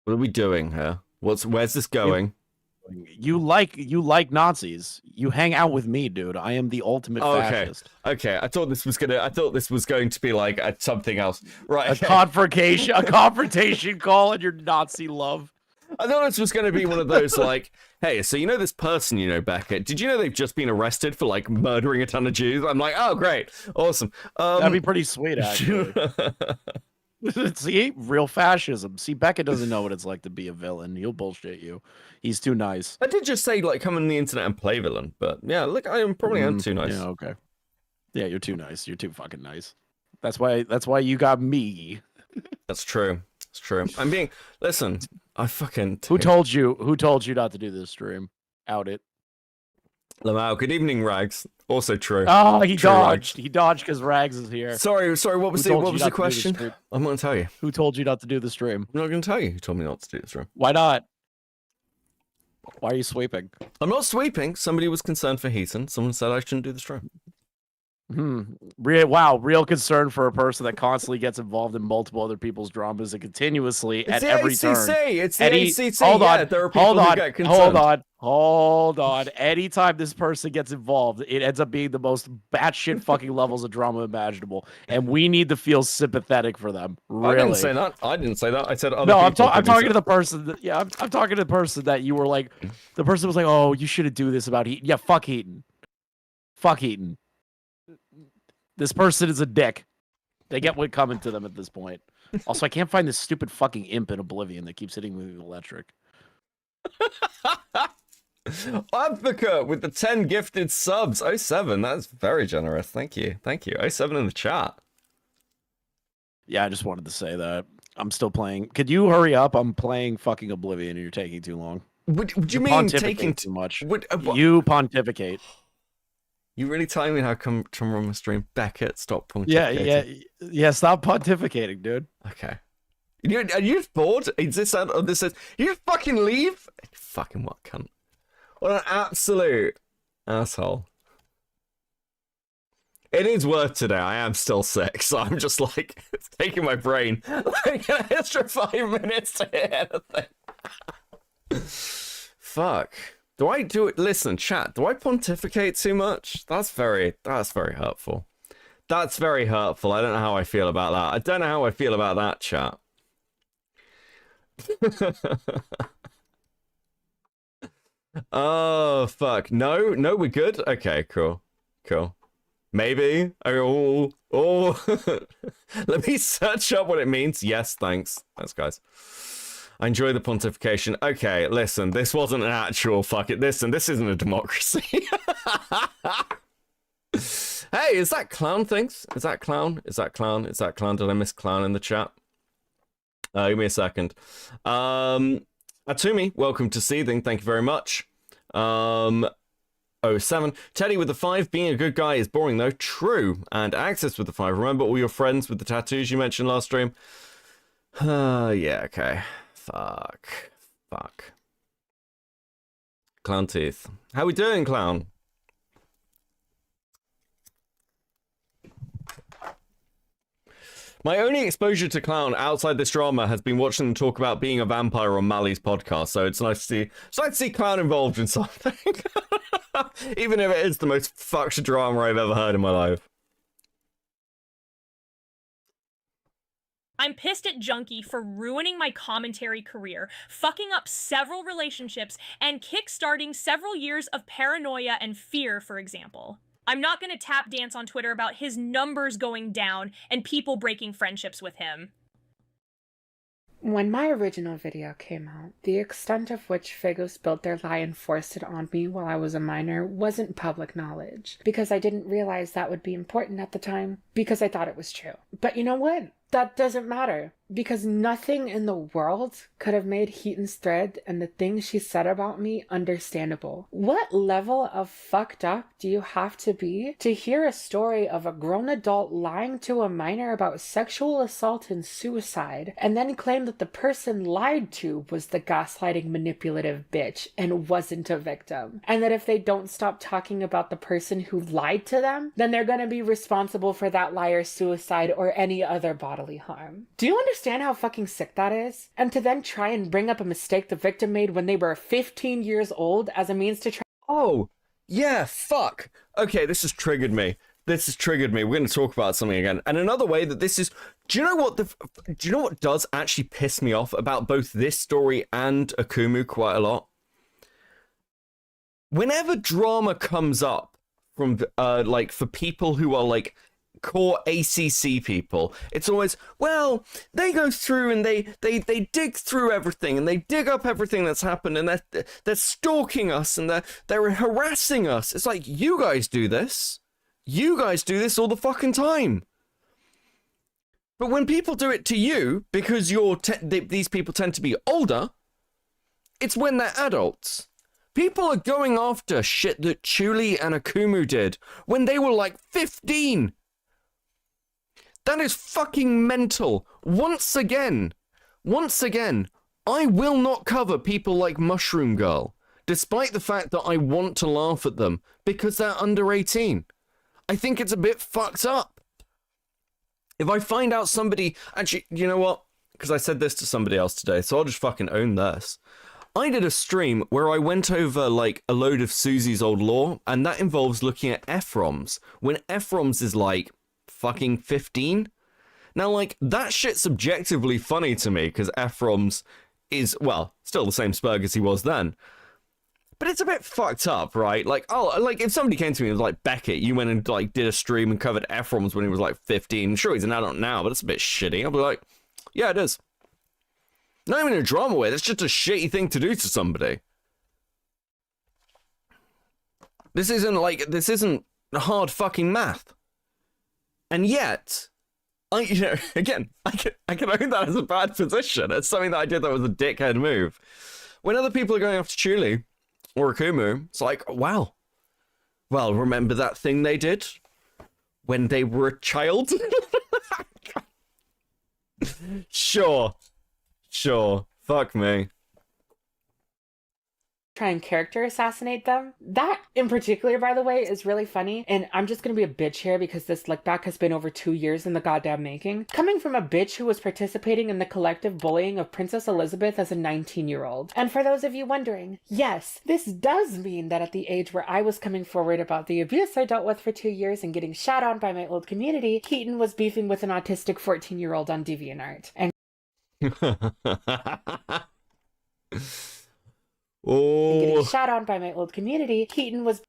are we doing here? Where's this going? You like Nazis. You hang out with me, dude. I am the ultimate fascist. Okay. I thought this was going to be like something else. Right. Okay. A confrontation call on your Nazi love. I thought this was going to be one of those, like, hey, so you know this person, you know, Beckett, did you know they've just been arrested for, like, murdering a ton of Jews? I'm like, oh, great. Awesome. That'd be pretty sweet, actually. See? Real fascism. See, Beckett doesn't know what it's like to be a villain. He'll bullshit you. He's too nice. I did just say, like, come on the internet and play villain, but yeah, look, I probably am too nice. Yeah, okay. Yeah, you're too nice. You're too fucking nice. That's why you got me. That's true. It's true. Listen, I fucking... Who told you not to do this stream? Out it. Lamau, good evening, Rags. Also true. Oh, he true, dodged. Rags. He dodged because Rags is here. Sorry, what was the question? I'm going to tell you. Who told you not to do the stream? I'm not going to tell you who told me not to do the stream. Why not? Why are you sweeping? I'm not sweeping. Somebody was concerned for Heaton. Someone said I shouldn't do the stream. Real concern for a person that constantly gets involved in multiple other people's dramas and continuously at every turn. It's the ACC. Hold on. Yeah, there are people who get concerned. Hold on. Anytime this person gets involved, it ends up being the most batshit fucking levels of drama imaginable, and we need to feel sympathetic for them. Really. I didn't say that. I said other. No, people I'm talking to the person. I'm talking to the person that you were like. The person was like, "Oh, you shouldn't do this about Heaton." Yeah, fuck Heaton. Fuck Heaton. This person is a dick. They get what coming to them at this point. Also, I can't find this stupid fucking imp in Oblivion that keeps hitting me with electric. Advocate with the 10 gifted subs. 07, that's very generous. Thank you. 07 in the chat. Yeah, I just wanted to say that. I'm still playing. Could you hurry up? I'm playing fucking Oblivion and you're taking too long. Would you You mean pontificate taking too much? what? You pontificate. You really telling me how come from my stream? Beckett, stop Yeah, pontificating. yeah. Stop pontificating, dude. Okay. Are you just bored? Is this you just fucking leave? Fucking what cunt? What an absolute asshole. It is worth today. I am still sick, so I'm just like, it's taking my brain like an extra 5 minutes to hit anything. Fuck. Do I do it? Listen, chat, do I pontificate too much? That's very hurtful. That's very hurtful. I don't know how I feel about that. I don't know how I feel about that, chat. Oh, fuck. No, we're good? Okay, cool. Maybe. Oh. Let me search up what it means. Yes, thanks. Thanks, guys. I enjoy the pontification. Okay, listen, this wasn't an actual fuck it. Listen, this isn't a democracy. Hey, is that clown things? Is that clown? Is that clown? Is that clown? Did I miss clown in the chat? Give me a second. Atumi, welcome to Seething. Thank you very much. 07. Teddy with the 5. Being a good guy is boring though. True. And Access with the 5. Remember all your friends with the tattoos you mentioned last stream? Yeah, okay. Fuck. Clown teeth. How we doing, clown? My only exposure to clown outside this drama has been watching them talk about being a vampire on Mali's podcast, so it's nice to see clown involved in something. Even if it is the most fucked drama I've ever heard in my life. I'm pissed at Junkie for ruining my commentary career, fucking up several relationships, and kickstarting several years of paranoia and fear, for example. I'm not going to tap dance on Twitter about his numbers going down and people breaking friendships with him. When my original video came out, the extent of which Fagos built their lie and forced it on me while I was a minor wasn't public knowledge, because I didn't realize that would be important at the time, because I thought it was true. But you know what? That doesn't matter, because nothing in the world could have made Heaton's thread and the things she said about me understandable. What level of fucked up do you have to be to hear a story of a grown adult lying to a minor about sexual assault and suicide, and then claim that the person lied to was the gaslighting manipulative bitch and wasn't a victim? And that if they don't stop talking about the person who lied to them, then they're gonna be responsible for that liar's suicide or any other bodily harm. Do you understand how fucking sick that is? And to then try and bring up a mistake the victim made when they were 15 years old as a means to try— Oh, yeah, fuck. Okay, this has triggered me. We're going to talk about something again. And another way that this is... Do you know what does actually piss me off about both this story and Akumu quite a lot? Whenever drama comes up from, like, for people who are, like, core ACC people, it's always, well, they go through and they dig through everything and they dig up everything that's happened and they're stalking us and they're harassing us. It's like, you guys do this all the fucking time. But when people do it to you, because these people tend to be older, it's when they're adults. People are going after shit that Chulie and Akumu did when they were like 15. That is fucking mental. Once again, I will not cover people like Mushroom Girl, despite the fact that I want to laugh at them, because they're under 18. I think it's a bit fucked up. If I find out somebody... Actually, you know what? Because I said this to somebody else today, so I'll just fucking own this. I did a stream where I went over, like, a load of Susie's old lore, and that involves looking at FROMs, when FROMs is, like, fucking 15. Now, like, that shit's objectively funny to me because FROMs is, well, still the same spurg as he was then, but it's a bit fucked up, right? Like, oh, like, if somebody came to me and was like, Beckett, you went and, like, did a stream and covered FROMs when he was like 15. Sure, he's an adult now, but it's a bit shitty. I'll be like, yeah, it is. Not even a drama way, it's just a shitty thing to do to somebody. This isn't hard fucking math. And yet, again, I can own that as a bad position. It's something that I did that was a dickhead move. When other people are going after Chulie or Akumu, it's like, wow. Well, remember that thing they did when they were a child? Sure. Fuck me. Try and character assassinate them. That in particular, by the way, is really funny. And I'm just gonna be a bitch here because this look back has been over 2 years in the goddamn making. Coming from a bitch who was participating in the collective bullying of Princess Elizabeth as a 19-year-old. And for those of you wondering, yes, this does mean that at the age where I was coming forward about the abuse I dealt with for 2 years and getting shat on by my old community, Heaton was beefing with an autistic 14-year-old on DeviantArt. And getting shot on by my old community, Heaton was...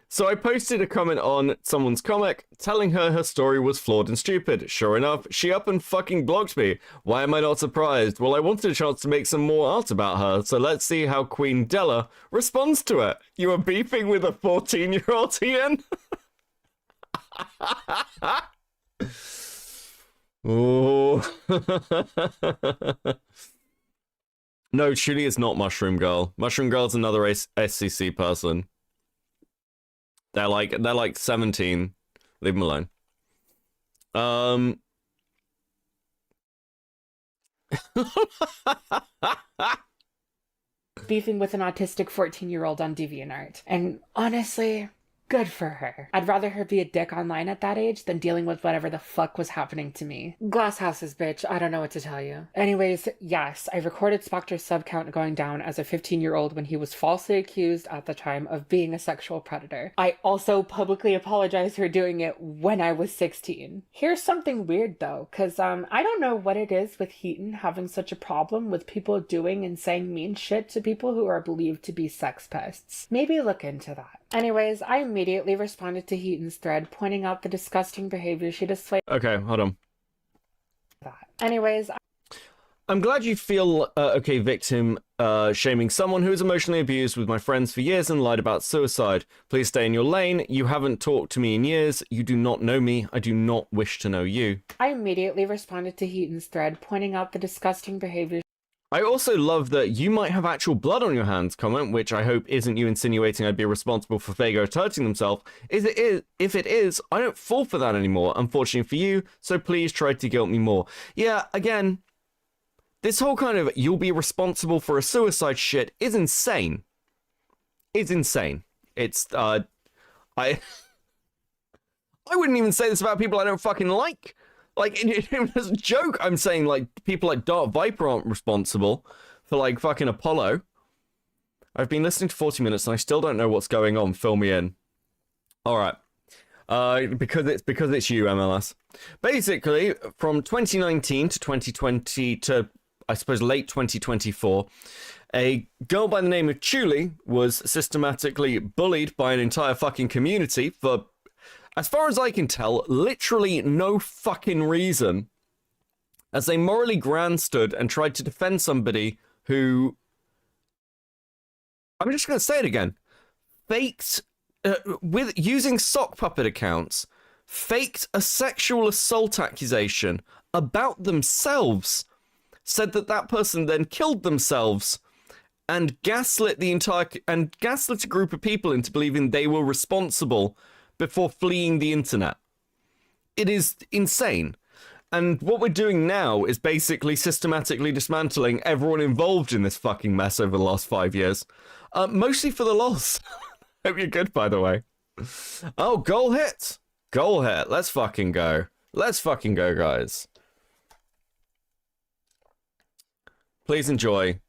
So I posted a comment on someone's comic telling her story was flawed and stupid. Sure enough, she up and fucking blocked me. Why am I not surprised? Well, I wanted a chance to make some more art about her, so let's see how Queen Della responds to it. You are beefing with a 14-year-old, Ian? Oh. No, Chulie is not Mushroom Girl. Mushroom Girl's another SCC person. They're like 17. Leave them alone. Beefing with an autistic 14-year-old on DeviantArt. And honestly, good for her. I'd rather her be a dick online at that age than dealing with whatever the fuck was happening to me. Glass houses, bitch. I don't know what to tell you. Anyways, yes, I recorded Spectre's sub count going down as a 15-year-old when he was falsely accused at the time of being a sexual predator. I also publicly apologized for doing it when I was 16. Here's something weird though, cause I don't know what it is with Heaton having such a problem with people doing and saying mean shit to people who are believed to be sex pests. Maybe look into that. Anyways, I immediately responded to Hiten'S thread, pointing out the disgusting behavior she displayed. Okay, hold on. Anyways, I'm glad you feel okay victim shaming someone who is emotionally abused with my friends for years and lied about suicide. Please stay in your lane. You haven't talked to me in years. You do not know me. I do not wish to know you. I immediately responded to Hiten'S thread, pointing out the disgusting behavior. I also love that you might have actual blood on your hands comment, which I hope isn't you insinuating I'd be responsible for Fagos hurting themselves. If it is, I don't fall for that anymore, unfortunately for you, so please try to guilt me more. Yeah, again, this whole kind of you'll be responsible for a suicide shit is insane. It's insane. It's, I wouldn't even say this about people I don't fucking like. Like, as a joke, I'm saying, like, people like Dark Viper aren't responsible for, like, fucking Apollo. I've been listening to 40 minutes and I still don't know what's going on. Fill me in. Alright. Because it's you, MLS. Basically, from 2019 to 2020 to, I suppose, late 2024, a girl by the name of Chulie was systematically bullied by an entire fucking community for, as far as I can tell, literally no fucking reason, as they morally grandstood and tried to defend somebody who, I'm just going to say it again, faked, with using sock puppet accounts, faked a sexual assault accusation about themselves, said that that person then killed themselves, and gaslit a group of people into believing they were responsible before fleeing the internet. It is insane. And what we're doing now is basically systematically dismantling everyone involved in this fucking mess over the last 5 years. Mostly for the loss. Hope you're good, by the way. Oh, goal hit. Goal hit. Let's fucking go. Let's fucking go, guys. Please enjoy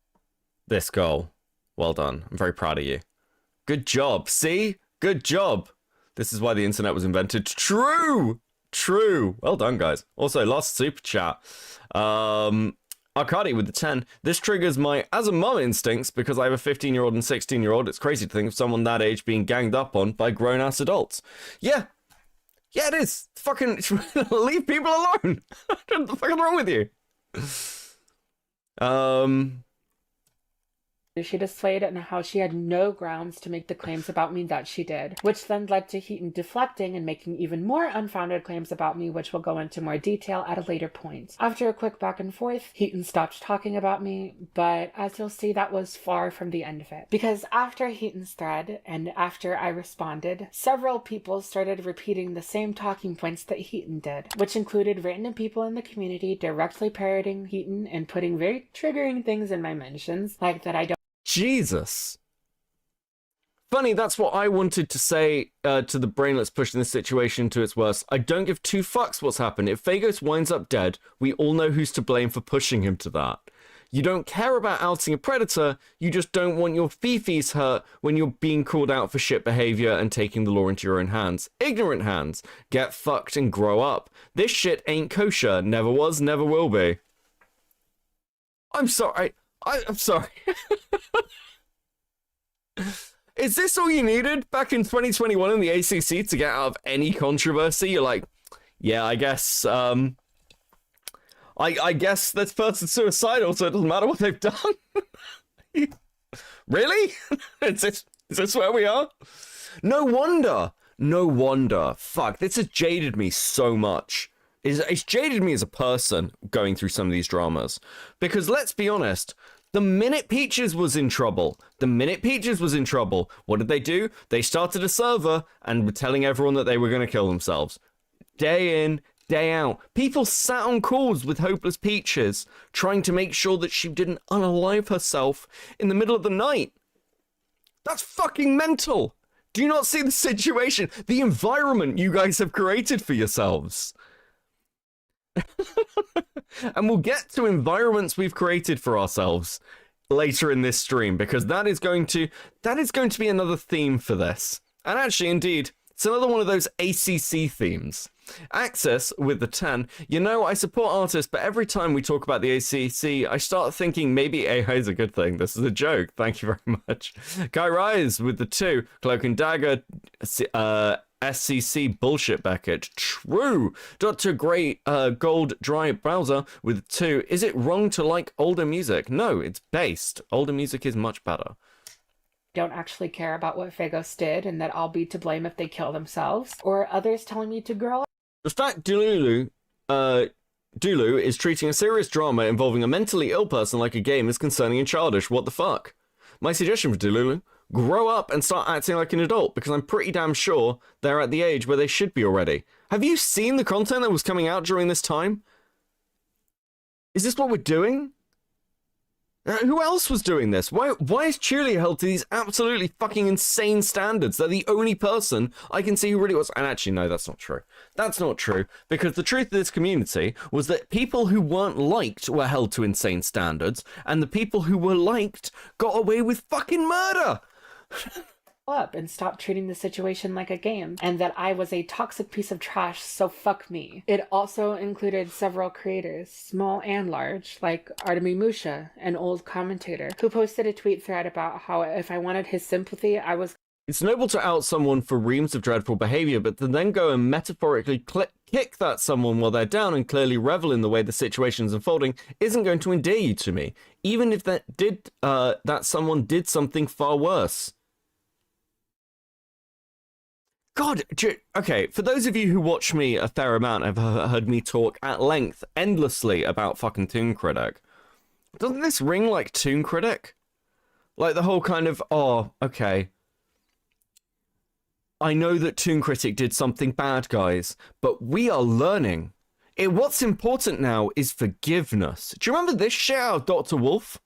this goal. Well done. I'm very proud of you. Good job. See? Good job. This is why the internet was invented. True! True. Well done, guys. Also, last super chat. Arcadi with the 10. This triggers my as a mum instincts because I have a 15-year-old and 16-year-old. It's crazy to think of someone that age being ganged up on by grown-ass adults. Yeah. Yeah, it is. Fucking leave people alone. What the fuck is wrong with you? she displayed and how she had no grounds to make the claims about me that she did, which then led to Heaton deflecting and making even more unfounded claims about me, which we'll go into more detail at a later point. After a quick back and forth, Heaton stopped talking about me, but as you'll see, that was far from the end of it. Because after Heaton's thread, and after I responded, several people started repeating the same talking points that Heaton did, which included random people in the community directly parroting Heaton and putting very triggering things in my mentions, like that I don't Jesus. Funny, that's what I wanted to say to the brainlets pushing this situation to its worst. I don't give two fucks what's happened. If Phagos winds up dead, we all know who's to blame for pushing him to that. You don't care about outing a predator, you just don't want your fifis hurt when you're being called out for shit behavior and taking the law into your own hands. Ignorant hands. Get fucked and grow up. This shit ain't kosher. Never was, never will be. I'm sorry. I'm sorry. Is this all you needed back in 2021 in the ACC to get out of any controversy? You're like, yeah, I guess, I guess this person's suicidal, so it doesn't matter what they've done. Really? Is this where we are? No wonder. No wonder. Fuck, this has jaded me so much. It's jaded me as a person going through some of these dramas. Because let's be honest, the minute Peaches was in trouble, what did they do? They started a server and were telling everyone that they were going to kill themselves. Day in, day out. People sat on calls with Hopeless Peaches, trying to make sure that she didn't unalive herself in the middle of the night. That's fucking mental. Do you not see the situation? The environment you guys have created for yourselves. And we'll get to environments we've created for ourselves later in this stream, because that is going to be another theme for this. And actually, indeed, it's another one of those ACC themes. Access with the 10. You know, I support artists, but every time we talk about the ACC, I start thinking maybe AI is a good thing. This is a joke. Thank you very much. Guy Rise with the 2. Cloak and Dagger. SCC bullshit Beckett. True. Dr. Grey Gold Dry Browser with 2. Is it wrong to like older music? No, it's based. Older music is much better. Don't actually care about what Phagos did and that I'll be to blame if they kill themselves, or others telling me to grow up. The fact Dulu is treating a serious drama involving a mentally ill person like a game is concerning and childish. What the fuck? My suggestion for Dulu: grow up and start acting like an adult, because I'm pretty damn sure they're at the age where they should be already. Have you seen the content that was coming out during this time? Is this what we're doing? Who else was doing this? Why is Chulie held to these absolutely fucking insane standards? They're the only person I can see who really was. And actually, no, that's not true. That's not true, because the truth of this community was that people who weren't liked were held to insane standards, and the people who were liked got away with fucking murder. Up and stop treating the situation like a game, and that I was a toxic piece of trash, so fuck me. It also included several creators, small and large, like Artemi Musha, an old commentator, who posted a tweet thread about how if I wanted his sympathy, I was... It's noble to out someone for reams of dreadful behavior, but to then go and metaphorically kick that someone while they're down and clearly revel in the way the situation's unfolding isn't going to endear you to me, even if that someone did something far worse. God, okay, for those of you who watch me a fair amount, have heard me talk at length, endlessly about fucking Toon Critic. Doesn't this ring like Toon Critic? Like the whole kind of, oh, okay. I know that Toon Critic did something bad, guys, but we are learning. What's important now is forgiveness. Do you remember this shit out of Dr. Wolf?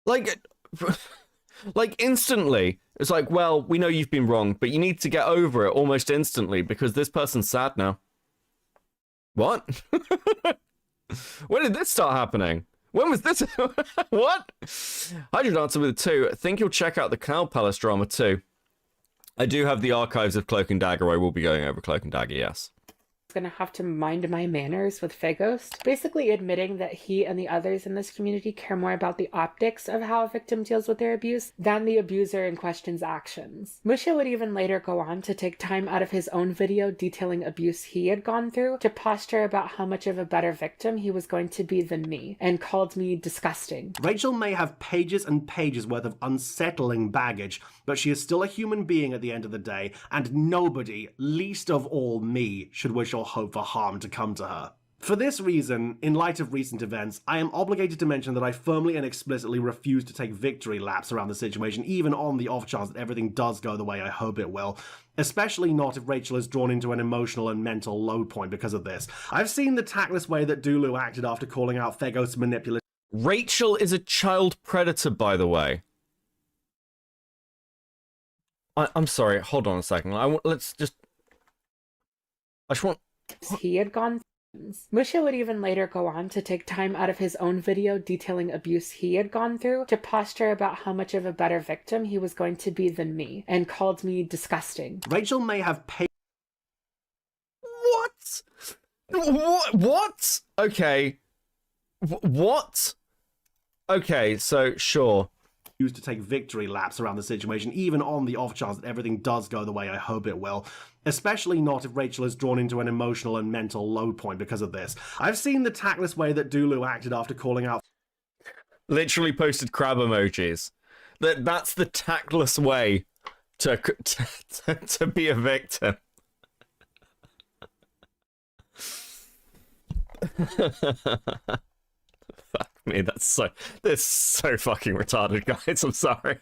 Like instantly, it's like, well, we know you've been wrong, but you need to get over it almost instantly because this person's sad now. What? When did this start happening? When was this? What? Hydroid answer with a 2. I think you'll check out the Cloud Palace drama too. I do have the archives of Cloak and Dagger. I will be going over Cloak and Dagger, yes. gonna have to mind my manners with Faghost, basically admitting that he and the others in this community care more about the optics of how a victim deals with their abuse than the abuser in question's actions. Musha would even later go on to take time out of his own video detailing abuse he had gone through to posture about how much of a better victim he was going to be than me, and called me disgusting. Rachel may have pages and pages worth of unsettling baggage, but she is still a human being at the end of the day, and nobody, least of all me, should wish or hope for harm to come to her. For this reason, in light of recent events, I am obligated to mention that I firmly and explicitly refuse to take victory laps around the situation, even on the off chance that everything does go the way I hope it will. Especially not if Rachel is drawn into an emotional and mental low point because of this. I've seen the tactless way that Dulu acted after calling out Fagos manipulative. Rachel is a child predator, by the way. I'm sorry, hold on a second. Let's just... I just want... He had gone. Musha would even later go on to take time out of his own video detailing abuse he had gone through to posture about how much of a better victim he was going to be than me, and called me disgusting. Rachel may have paid. What? What? Okay. What? Okay, so sure. Used to take victory laps around the situation, even on the off chance that everything does go the way I hope it will. Especially not if Rachel is drawn into an emotional and mental low point because of this. I've seen the tactless way that Dulu acted after calling out... Literally posted crab emojis. That's the tactless way to be a victim. Fuck me, that's so fucking retarded, guys. I'm sorry.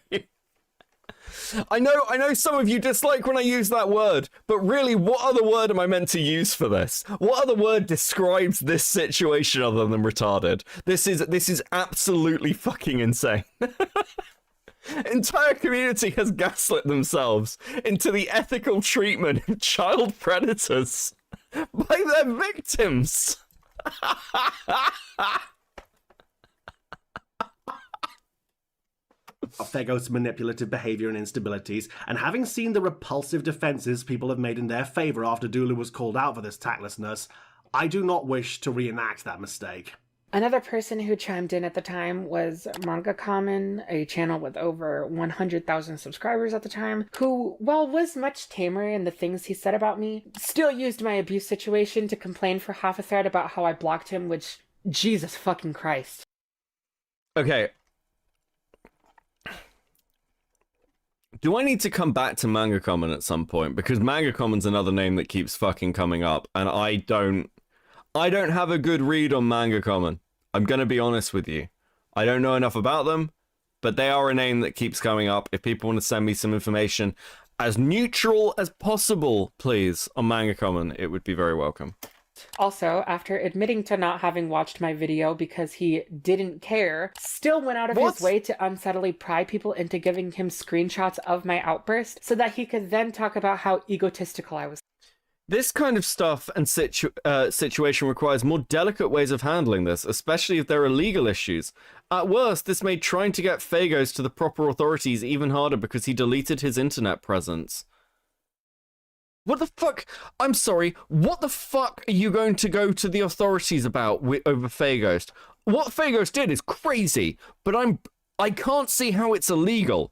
I know some of you dislike when I use that word, but really, what other word am I meant to use for this? What other word describes this situation other than retarded? This is absolutely fucking insane. Entire community has gaslit themselves into the ethical treatment of child predators by their victims. Fagos manipulative behavior and instabilities, and having seen the repulsive defenses people have made in their favor after Dulu was called out for this tactlessness, I do not wish to reenact that mistake. Another person who chimed in at the time was Manga Common, a channel with over 100,000 subscribers at the time, who, while was much tamer in the things he said about me, still used my abuse situation to complain for half a thread about how I blocked him, which, Jesus fucking Christ. Okay. Do I need to come back to Manga Common at some point? Because Manga Common's another name that keeps fucking coming up, and I don't have a good read on Manga Common. I'm gonna be honest with you. I don't know enough about them, but they are a name that keeps coming up. If people want to send me some information as neutral as possible, please, on Manga Common, it would be very welcome. Also, after admitting to not having watched my video because he didn't care, still went out of his way to unsubtly pry people into giving him screenshots of my outburst so that he could then talk about how egotistical I was. This kind of stuff and situation requires more delicate ways of handling this, especially if there are legal issues. At worst, this made trying to get Fagos to the proper authorities even harder because he deleted his internet presence. What the fuck? I'm sorry, what the fuck are you going to go to the authorities about over Fagos? What Fagos did is crazy, but I can't see how it's illegal.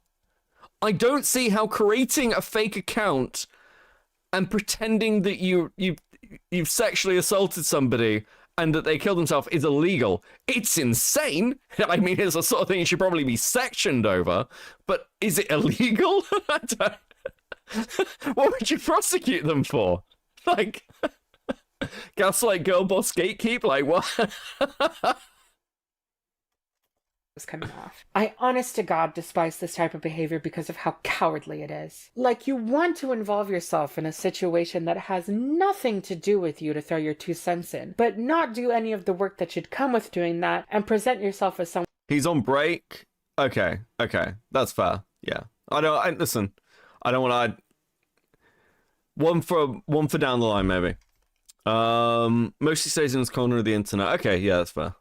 I don't see how creating a fake account and pretending that you've sexually assaulted somebody and that they killed themselves is illegal. It's insane. I mean, it's the sort of thing you should probably be sectioned over, but is it illegal? I don't... What would you prosecute them for? Like, gaslight, girl boss, gatekeep? Like, what? Was coming off. I honest to God despise this type of behavior because of how cowardly it is. Like, you want to involve yourself in a situation that has nothing to do with you to throw your 2 cents in, but not do any of the work that should come with doing that and present yourself as someone. He's on break? Okay, that's fair. Yeah. Listen, I don't want to... One for down the line, maybe. Mostly stays in his corner of the internet. Okay, yeah, that's fair.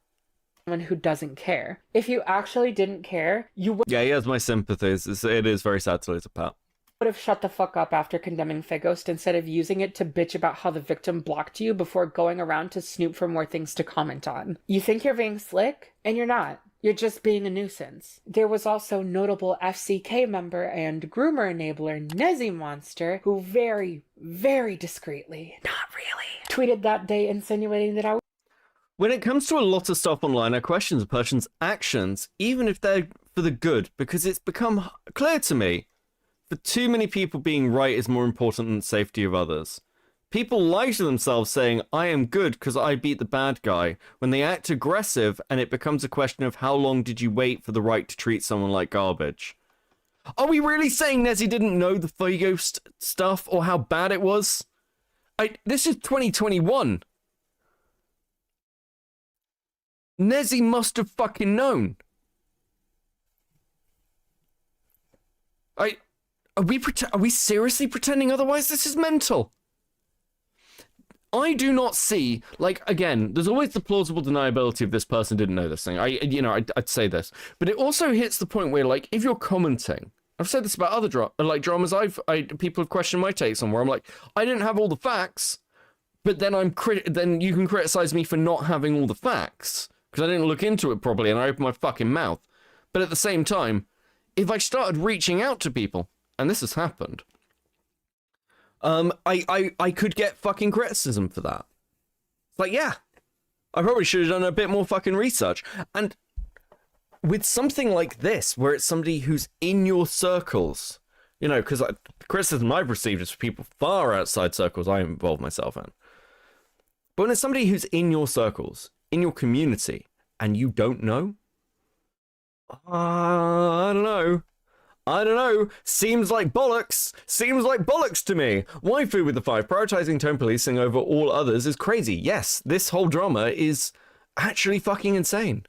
Someone who doesn't care. If you actually didn't care, you would... Yeah, he has my sympathies. It is very sad to lose a pet. would have shut the fuck up after condemning Faghost instead of using it to bitch about how the victim blocked you before going around to snoop for more things to comment on. You think you're being slick, and you're not. You're just being a nuisance. There was also notable FCK member and groomer enabler Nezi Monster, who very, very discreetly, not really, tweeted that day insinuating that I... When it comes to a lot of stuff online, I question a person's actions, even if they're for the good, because it's become clear to me that too many people being right is more important than the safety of others. People lie to themselves saying, I am good because I beat the bad guy, when they act aggressive and it becomes a question of how long did you wait for the right to treat someone like garbage. Are we really saying Nezi didn't know the Faghost stuff or how bad it was? This is 2021. Nezi must have fucking known. Are we seriously pretending otherwise? This is mental. I do not see, like, again, there's always the plausible deniability of this person didn't know this thing. I'd say this. But it also hits the point where, like, if you're commenting, I've said this about other dramas people have questioned my takes on, where I'm like, I didn't have all the facts, but then then you can criticize me for not having all the facts, because I didn't look into it properly and I opened my fucking mouth. But at the same time, if I started reaching out to people, and this has happened, I could get fucking criticism for that. Like, yeah, I probably should have done a bit more fucking research. And with something like this, where it's somebody who's in your circles, you know, because the criticism I've received is for people far outside circles I involve myself in. But when it's somebody who's in your circles, in your community, and you don't know, I don't know. Seems like bollocks to me. Waifu with the 5. Prioritizing tone policing over all others is crazy. Yes, this whole drama is actually fucking insane.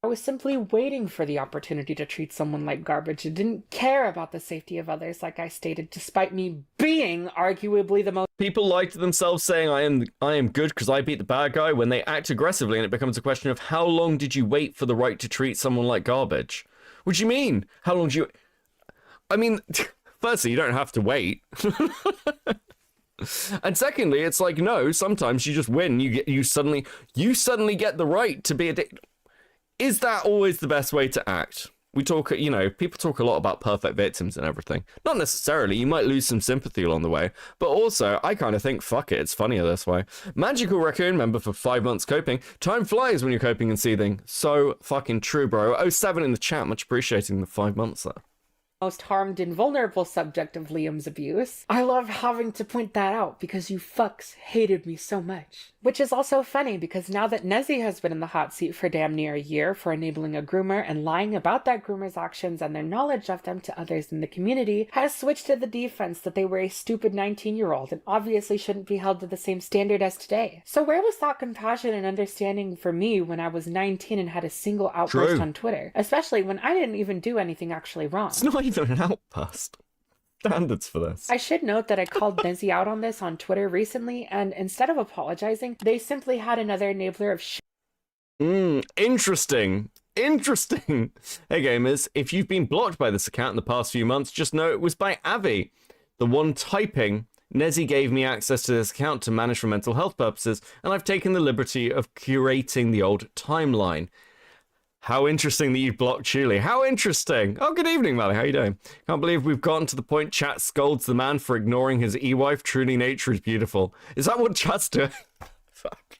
I was simply waiting for the opportunity to treat someone like garbage and didn't care about the safety of others, like I stated, despite me being arguably the most... People lie to themselves saying I am good because I beat the bad guy, when they act aggressively, and it becomes a question of how long did you wait for the right to treat someone like garbage? What do you mean? How long do you... I mean, firstly, you don't have to wait. And secondly, it's like, no, sometimes you just win. You suddenly get the right to be a dick. Is that always the best way to act? We talk, you know, people talk a lot about perfect victims and everything. Not necessarily, you might lose some sympathy along the way, but also, I kind of think, fuck it, it's funnier this way. Magical Raccoon member for 5 months coping. Time flies when you're coping and seething. So fucking true, bro. 07 in the chat, much appreciating the 5 months there. Most harmed and vulnerable subject of Liam's abuse. I love having to point that out because you fucks hated me so much. Which is also funny because now that Nezi has been in the hot seat for damn near a year for enabling a groomer and lying about that groomer's actions and their knowledge of them to others in the community, has switched to the defense that they were a stupid 19-year-old and obviously shouldn't be held to the same standard as today. So where was that compassion and understanding for me when I was 19 and had a single outburst on Twitter? Especially when I didn't even do anything actually wrong. It's not even an outburst. Standards for this. I should note that I called Nezi out on this on Twitter recently, and instead of apologizing, they simply had another enabler of shit. Interesting. Hey gamers, if you've been blocked by this account in the past few months, just know it was by Avi, the one typing. Nezi gave me access to this account to manage for mental health purposes, and I've taken the liberty of curating the old timeline. How interesting that you blocked Chulie. How interesting. Oh, good evening, Mally. How you doing? Can't believe we've gotten to the point chat scolds the man for ignoring his e-wife. Truly, nature is beautiful. Is that what chat's doing? Fuck.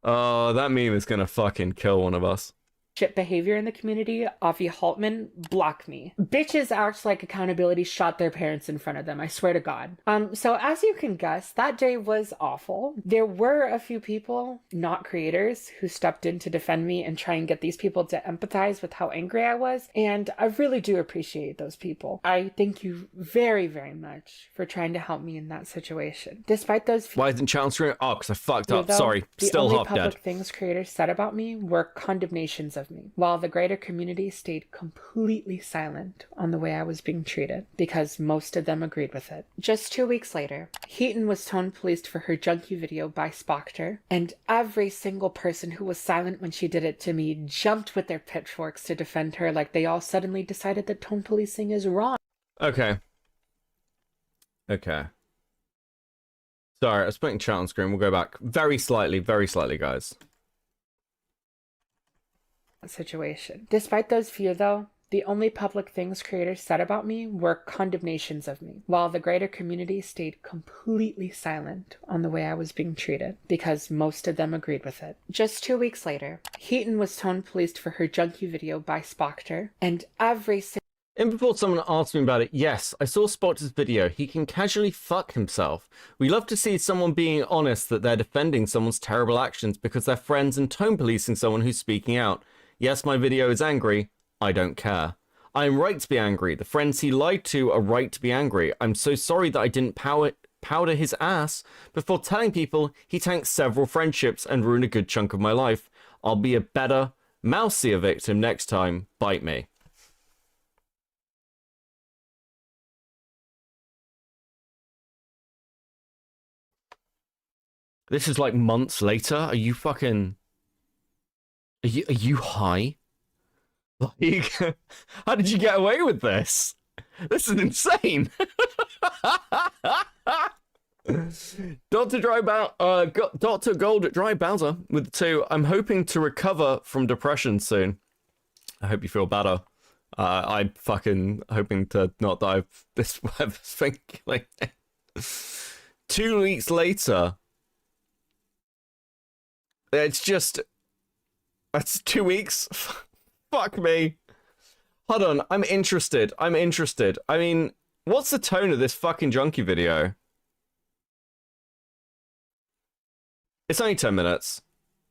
Oh, that meme is gonna fucking kill one of us. Shit behavior in the community, Avi Haltman, block me. Bitches act like accountability shot their parents in front of them, I swear to God. So as you can guess, that day was awful. There were a few people, not creators, who stepped in to defend me and try and get these people to empathize with how angry I was, and I really do appreciate those people. I thank you very, very much for trying to help me in that situation. Despite those... Why isn't challenge screen? Oh, because I fucked up. Sorry. The Still only half public dead. things creators said about me were condemnations of of me, while the greater community stayed completely silent on the way I was being treated, because most of them agreed with it. Just 2 weeks later, Heaton was tone policed for her Junkie video by Spockter, and every single person who was silent when she did it to me jumped with their pitchforks to defend her, like they all suddenly decided that tone policing is wrong. Okay. Okay. Sorry, I was putting chat on screen. We'll go back very slightly, guys. Situation. Despite those few, though, the only public things creators said about me were condemnations of me, while the greater community stayed completely silent on the way I was being treated, because most of them agreed with it. Just 2 weeks later, Heaton was tone policed for her Junkie video by Spockter, and And before someone asked me about it, yes, I saw Spotter's video. He can casually fuck himself. We love to see someone being honest that they're defending someone's terrible actions because they're friends and tone policing someone who's speaking out. Yes, my video is angry. I don't care. I am right to be angry. The friends he lied to are right to be angry. I'm so sorry that I didn't powder his ass before telling people he tanked several friendships and ruined a good chunk of my life. I'll be a better, mousier victim next time. Bite me. This is like months later. Are you fucking... Are you high? Like, how did you get away with this? This is insane. Dr. Gold Dry Bowser with 2. I'm hoping to recover from depression soon. I hope you feel better. I'm fucking hoping to not die of this weather thing. Like, 2 weeks later. It's just... That's 2 weeks? Fuck me. Hold on, I'm interested. I mean, what's the tone of this fucking Junkie video? It's only 10 minutes.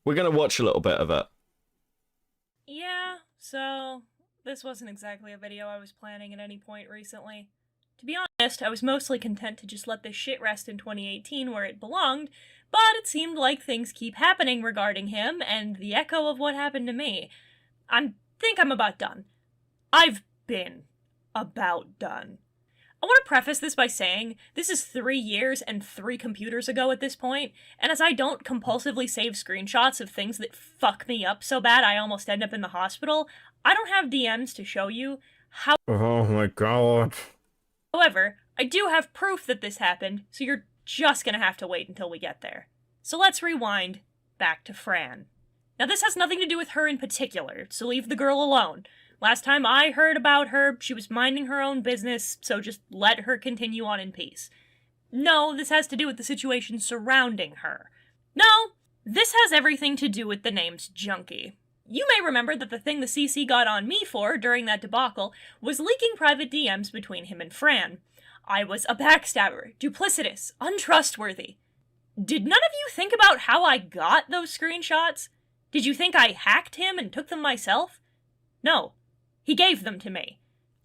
We're gonna watch a little bit of it. Yeah, so this wasn't exactly a video I was planning at any point recently. To be honest, I was mostly content to just let this shit rest in 2018 where it belonged, but it seemed like things keep happening regarding him, and the echo of what happened to me. I think I'm about done. I've been about done. I want to preface this by saying this is 3 years and 3 computers ago at this point, and as I don't compulsively save screenshots of things that fuck me up so bad I almost end up in the hospital, I don't have DMs to show you how— Oh my god. However, I do have proof that this happened, so you're just gonna have to wait until we get there. So let's rewind back to Fran. Now this has nothing to do with her in particular, so leave the girl alone. Last time I heard about her, she was minding her own business, so just let her continue on in peace. No, this has to do with the situation surrounding her. No, this has everything to do with the names Junkie. You may remember that the thing the CC got on me for during that debacle was leaking private DMs between him and Fran. I was a backstabber, duplicitous, untrustworthy. Did none of you think about how I got those screenshots? Did you think I hacked him and took them myself? No. He gave them to me.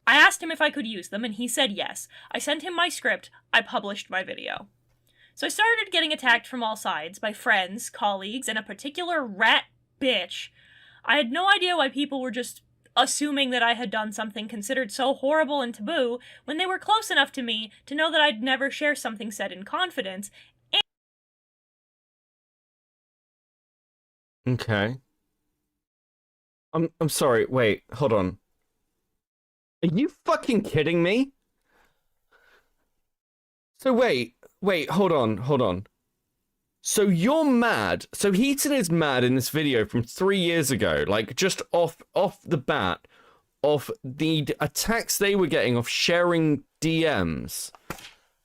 I asked him if I could use them, and he said yes. I sent him my script. I published my video. So I started getting attacked from all sides by friends, colleagues, and a particular rat bitch. I had no idea why people were just assuming that I had done something considered so horrible and taboo when they were close enough to me to know that I'd never share something said in confidence. Okay. I'm sorry, wait, hold on. Are you fucking kidding me? So wait, hold on. So you're mad. So Heaton is mad in this video from 3 years ago, like just off the bat, of the attacks they were getting off sharing DMs.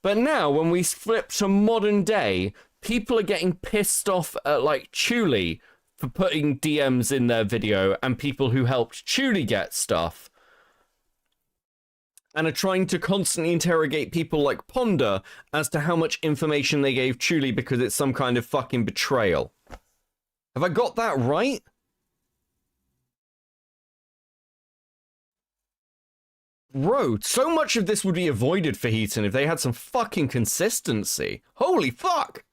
But now when we flip to modern day, people are getting pissed off at like Chulie for putting DMs in their video and people who helped Chulie get stuff. And are trying to constantly interrogate people like Ponder as to how much information they gave Chulie because it's some kind of fucking betrayal. Have I got that right? Bro, so much of this would be avoided for Heaton if they had some fucking consistency. Holy fuck!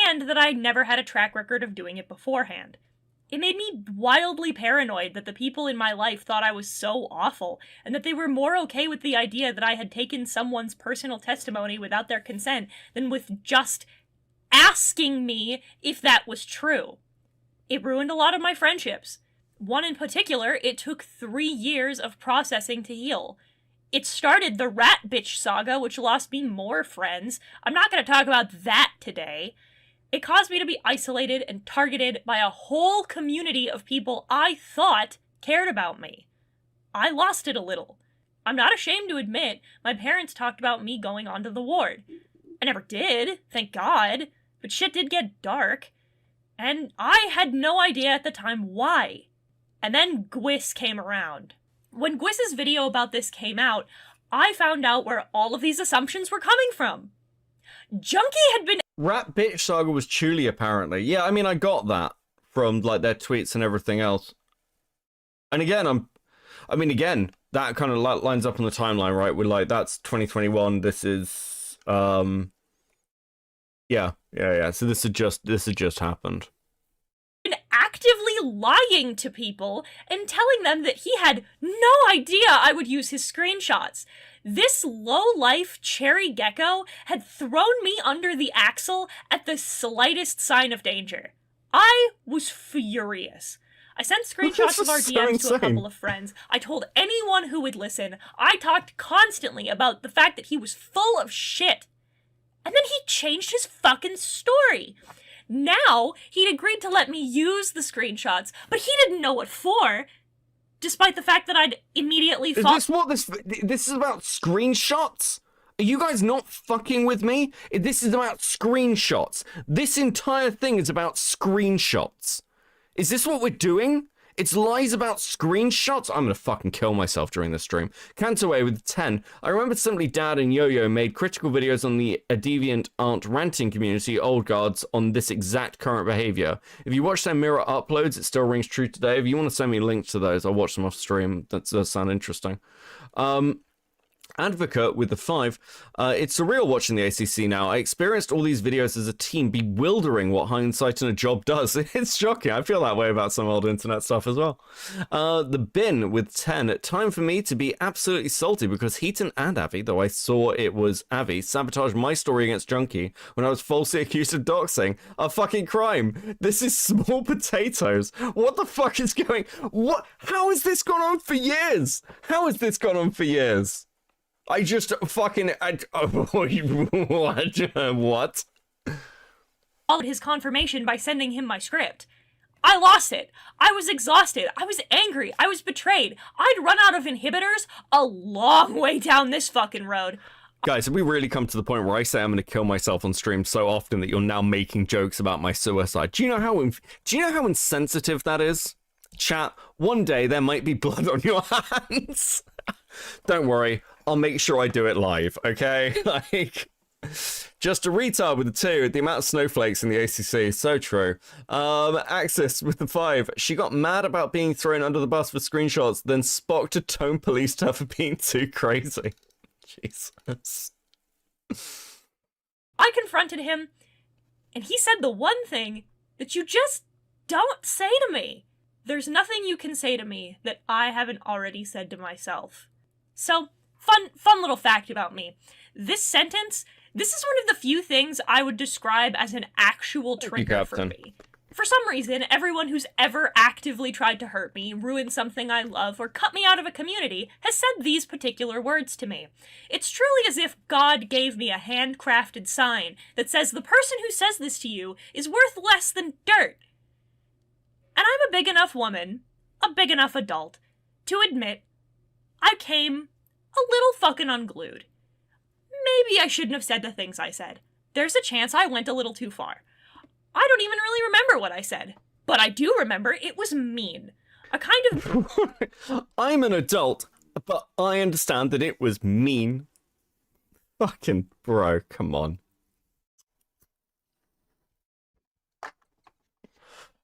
And that I'd never had a track record of doing it beforehand. It made me wildly paranoid that the people in my life thought I was so awful, and that they were more okay with the idea that I had taken someone's personal testimony without their consent than with just asking me if that was true. It ruined a lot of my friendships. One in particular, it took 3 years of processing to heal. It started the rat bitch saga, which lost me more friends. I'm not going to talk about that today. It caused me to be isolated and targeted by a whole community of people I thought cared about me. I lost it a little. I'm not ashamed to admit my parents talked about me going onto the ward. I never did, thank God, but shit did get dark. And I had no idea at the time why. And then Gwis came around. When Gwis's video about this came out, I found out where all of these assumptions were coming from. Junkie had been... Rat bitch saga was Chulie, apparently. Yeah, I mean, I got that from, like, their tweets and everything else. And again, again, that kind of lines up on the timeline, right? We're like, that's 2021, this is, yeah. So this had just happened. Actively lying to people and telling them that he had no idea I would use his screenshots. This low-life cherry gecko had thrown me under the axle at the slightest sign of danger. I was furious. I sent screenshots of our DMs to a couple of friends. I told anyone who would listen. I talked constantly about the fact that he was full of shit. And then he changed his fucking story. Now, he'd agreed to let me use the screenshots, but he didn't know what for, despite the fact that I'd immediately thought... Is this what this is about? Screenshots? Are you guys not fucking with me? This is about screenshots. This entire thing is about screenshots. Is this what we're doing? It's lies about screenshots? I'm gonna fucking kill myself during this stream. Cantaway with 10. I remember simply Dad and Yo-Yo made critical videos on the A Deviant Aunt ranting community, old guards, on this exact current behavior. If you watch their mirror uploads, it still rings true today. If you want to send me links to those, I'll watch them off stream. That does sound interesting. Advocate with the 5. It's surreal watching the ACC now. I experienced all these videos as a teen, bewildering what hindsight in a job does. It's shocking. I feel that way about some old internet stuff as well. The Bin with 10. Time for me to be absolutely salty because Heaton and Avi, though I saw it was Avi, sabotaged my story against Junkie when I was falsely accused of doxing. A fucking crime. This is small potatoes. What the fuck is going... What? How has this gone on for years? How has this gone on for years? I just fucking... what? Followed his confirmation by sending him my script. I lost it. I was exhausted. I was angry. I was betrayed. I'd run out of inhibitors a long way down this fucking road. Guys, have we really come to the point where I say I'm going to kill myself on stream so often that you're now making jokes about my suicide? Do you know how insensitive that is? Chat, one day there might be blood on your hands. Don't worry, I'll make sure I do it live, okay? Like, just a retard with the 2, the amount of snowflakes in the ACC, so true. Axis with the 5, she got mad about being thrown under the bus for screenshots, then Spock to tone policed her for being too crazy. Jesus. I confronted him, and he said the one thing that you just don't say to me. There's nothing you can say to me that I haven't already said to myself. So, fun little fact about me. This sentence, this is one of the few things I would describe as an actual trigger for me. For some reason, everyone who's ever actively tried to hurt me, ruin something I love, or cut me out of a community has said these particular words to me. It's truly as if God gave me a handcrafted sign that says the person who says this to you is worth less than dirt. And I'm a big enough woman, a big enough adult, to admit I came a little fucking unglued. Maybe I shouldn't have said the things I said. There's a chance I went a little too far. I don't even really remember what I said, but I do remember it was mean. A kind of... I'm an adult, but I understand that it was mean. Fucking bro, come on.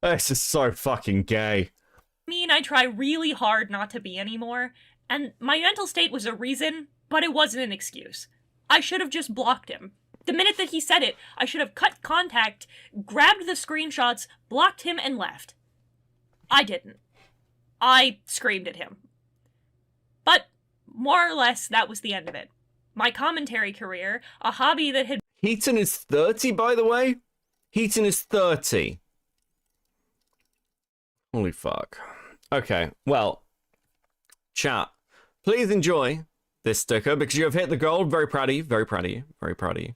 This is so fucking gay. I try really hard not to be anymore, and my mental state was a reason, but it wasn't an excuse. I should have just blocked him. The minute that he said it, I should have cut contact, grabbed the screenshots, blocked him, and left. I didn't. I screamed at him. But more or less, that was the end of it. My commentary career, a hobby that had... Heaton is 30, by the way? Heaton is 30. Holy fuck. Okay, well, chat, please enjoy this sticker because you have hit the goal. Very proud of you, very proud of you, very proud of you.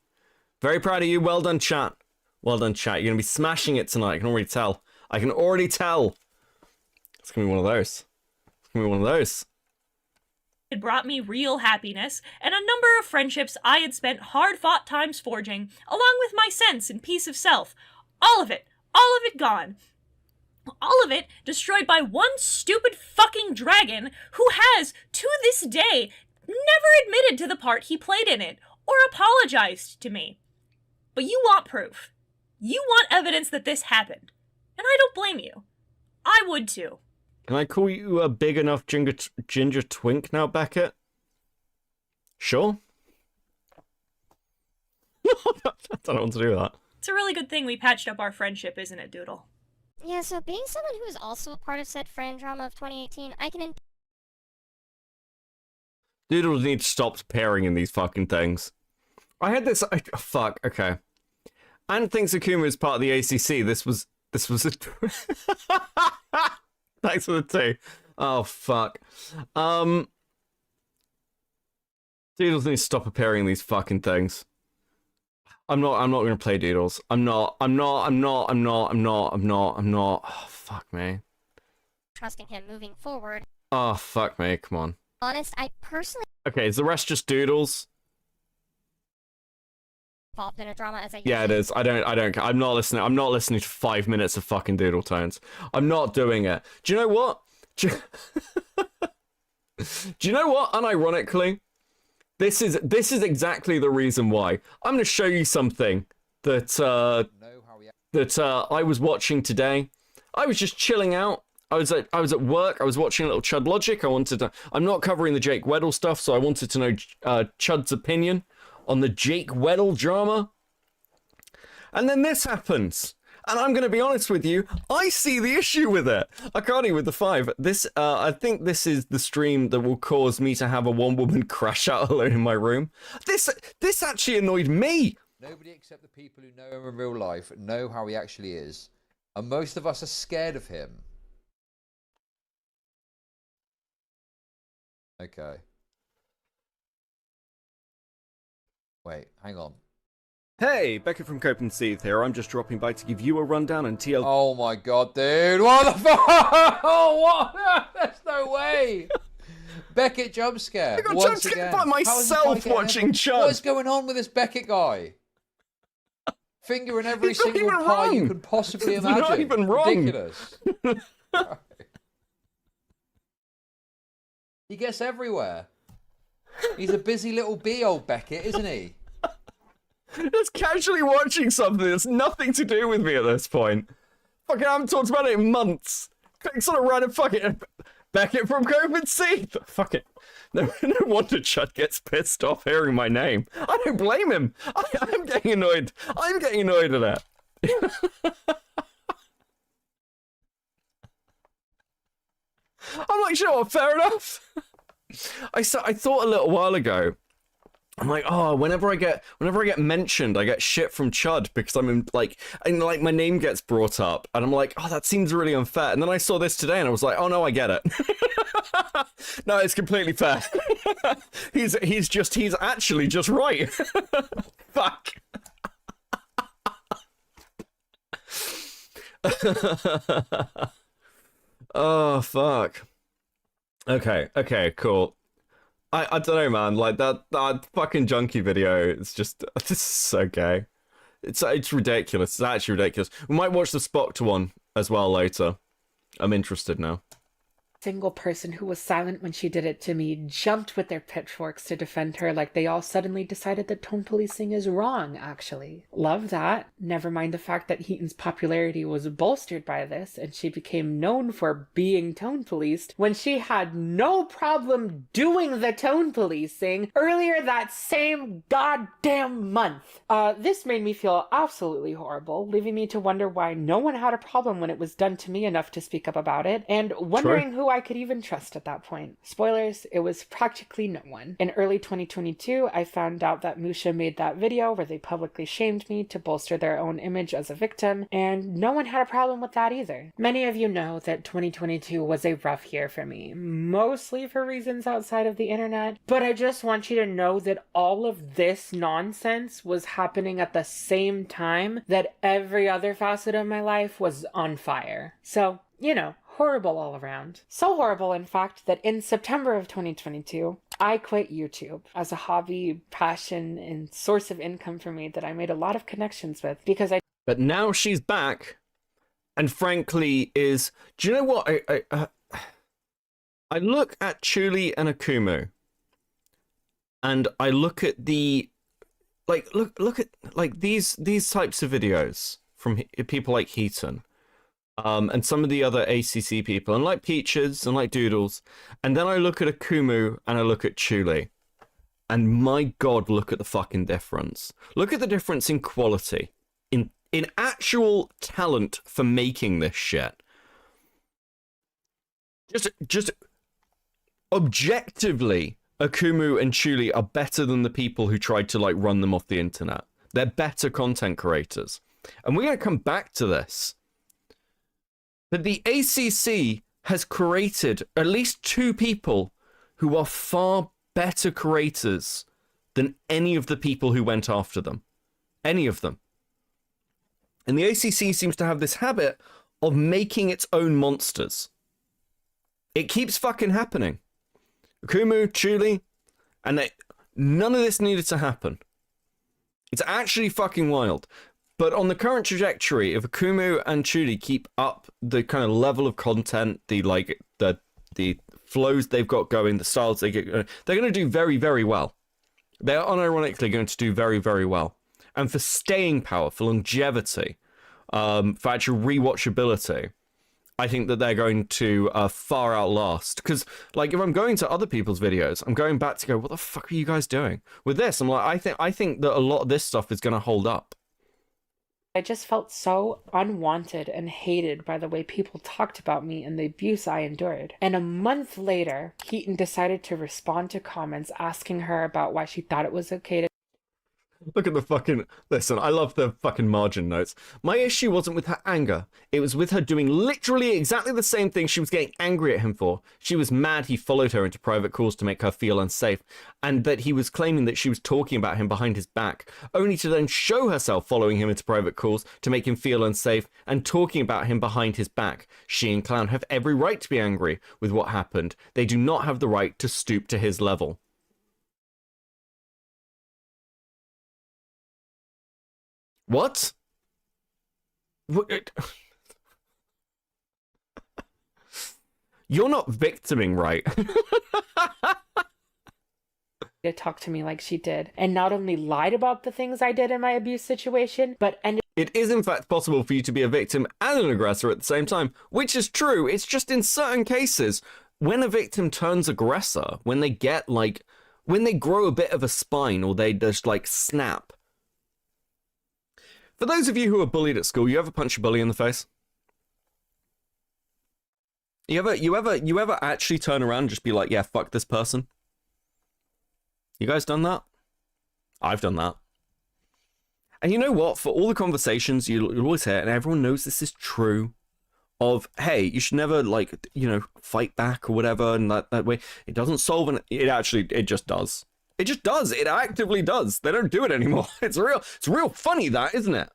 Very proud of you. Well done, chat. Well done, chat. You're going to be smashing it tonight. I can already tell. I can already tell. It's going to be one of those. It's going to be one of those. It brought me real happiness and a number of friendships I had spent hard-fought times forging, along with my sense and peace of self. All of it gone. All of it destroyed by one stupid fucking dragon who has, to this day, never admitted to the part he played in it, or apologized to me. But you want proof. You want evidence that this happened. And I don't blame you. I would too. Can I call you a big enough ginger twink now, Beckett? Sure. I don't know what to do with that. It's a really good thing we patched up our friendship, isn't it, Doodle? Yeah, so being someone who is also a part of said friend drama of 2018, I can... Doodles need to stop pairing in these fucking things. I had this... fuck, okay. Anne thinks Akuma is part of the ACC. This was a... Thanks for the tea. Oh, fuck. Doodles need to stop appearing in these fucking things. I'm not gonna play Doodles. I'm not. Oh, fuck me. Trusting him moving forward. Oh, fuck me, come on. Honest, I personally... Okay, is the rest just Doodles? ...involved in a drama as I... Yeah, it is. I'm not listening. I'm not listening to 5 minutes of fucking Doodle tones. I'm not doing it. Do you know what? Do you know what? Unironically, this is exactly the reason why. I'm going to show you something that I was watching today. I was just chilling out. I was at work. I was watching a little Chud Logic. I'm not covering the Jake Weddle stuff, so I wanted to know Chud's opinion on the Jake Weddle drama. And then this happens. And I'm going to be honest with you, I see the issue with it. Akani with the 5. This, I think this is the stream that will cause me to have a one-woman crash out alone in my room. This actually annoyed me. Nobody except the people who know him in real life know how he actually is. And most of us are scared of him. Okay. Wait, hang on. Hey, Beckett from Copecast here. I'm just dropping by to give you a rundown on TL. Oh my god, dude. What the fuck? Oh, what? There's no way. Beckett jump scare. I got once jump scared again. by myself watching Chud. What is going on with this Beckett guy? Finger in every single pie you could possibly imagine. Not even wrong. Ridiculous. He gets everywhere. He's a busy little bee, old Beckett, isn't he? Just casually watching something that's nothing to do with me at this point. Fucking, I haven't talked about it in months. Clicks on a random fucking Beckett from Copecast. Fuck it. No wonder Chud gets pissed off hearing my name. I don't blame him. I'm getting annoyed. I'm getting annoyed at that. I'm like, sure, fair enough. I thought a little while ago, I'm like, oh, whenever I get mentioned, I get shit from Chud because I'm in, like my name gets brought up, and I'm like, oh, that seems really unfair. And then I saw this today, and I was like, oh no, I get it. No, it's completely fair. he's actually just right. Fuck. Oh fuck. Okay, cool. I don't know, man. Like that fucking Junkie video. It's just, this is so gay. It's ridiculous. It's actually ridiculous. We might watch the Spocked one as well later. I'm interested now. single person who was silent when she did it to me jumped with their pitchforks to defend her, like they all suddenly decided that tone policing is wrong, actually. Love that. Never mind the fact that Heaton's popularity was bolstered by this, and she became known for being tone policed when she had no problem doing the tone policing earlier that same goddamn month. This made me feel absolutely horrible, leaving me to wonder why no one had a problem when it was done to me enough to speak up about it, and wondering who I could even trust at that point. Spoilers, it was practically no one. In early 2022, I found out that Musha made that video where they publicly shamed me to bolster their own image as a victim, and no one had a problem with that either. Many of you know that 2022 was a rough year for me, mostly for reasons outside of the internet, but I just want you to know that all of this nonsense was happening at the same time that every other facet of my life was on fire. So, you know, horrible all around. So horrible, in fact, that in September of 2022, I quit YouTube as a hobby, passion, and source of income for me that I made a lot of connections with because I... But now she's back, and frankly is... Do you know what? I look at Chulie and Akumu, and I look at the... Like, look at, like, these types of videos from people like Heaton, and some of the other ACC people, and like Peaches and like Doodles, and then I look at Akumu and I look at Chulie, and my god, look at the fucking difference. Look at the difference in quality, in actual talent for making this shit. Just objectively, Akumu and Chulie are better than the people who tried to like run them off the internet. They're better content creators, and we're gonna come back to this. But the ACC has created at least two people who are far better creators than any of the people who went after them. Any of them. And the ACC seems to have this habit of making its own monsters. It keeps fucking happening. Akumu, Chulie, and none of this needed to happen. It's actually fucking wild. But on the current trajectory, if Akumu and Chulie keep up the kind of level of content, the flows they've got going, the styles they get going, they're going to do very, very well. They are unironically going to do very, very well. And for staying power, for longevity, for actual rewatchability, I think that they're going to far outlast. Because, like, if I'm going to other people's videos, I'm going back to go, what the fuck are you guys doing? With this, I'm like, I think that a lot of this stuff is going to hold up. I just felt so unwanted and hated by the way people talked about me and the abuse I endured. And a month later, Heaton decided to respond to comments asking her about why she thought it was okay to... Look at the fucking... Listen, I love the fucking margin notes. My issue wasn't with her anger. It was with her doing literally exactly the same thing she was getting angry at him for. She was mad he followed her into private calls to make her feel unsafe, and that he was claiming that she was talking about him behind his back, only to then show herself following him into private calls to make him feel unsafe and talking about him behind his back. She and Clown have every right to be angry with what happened. They do not have the right to stoop to his level. What? You're not victiming, right? to talk to me like she did, and not only lied about the things I did in my abuse situation, but ended... It is in fact possible for you to be a victim and an aggressor at the same time, which is true. It's just in certain cases, when a victim turns aggressor, when they get like, when they grow a bit of a spine or they just like snap. For those of you who are bullied at school, you ever punch a bully in the face? You ever actually turn around and just be like, yeah, fuck this person? You guys done that? I've done that. And you know what? For all the conversations you'll always hear, and everyone knows this is true, of, hey, you should never, like, you know, fight back or whatever, and that way, it doesn't solve, and it just does. It just does. It actively does. They don't do it anymore. It's real funny, that, isn't it?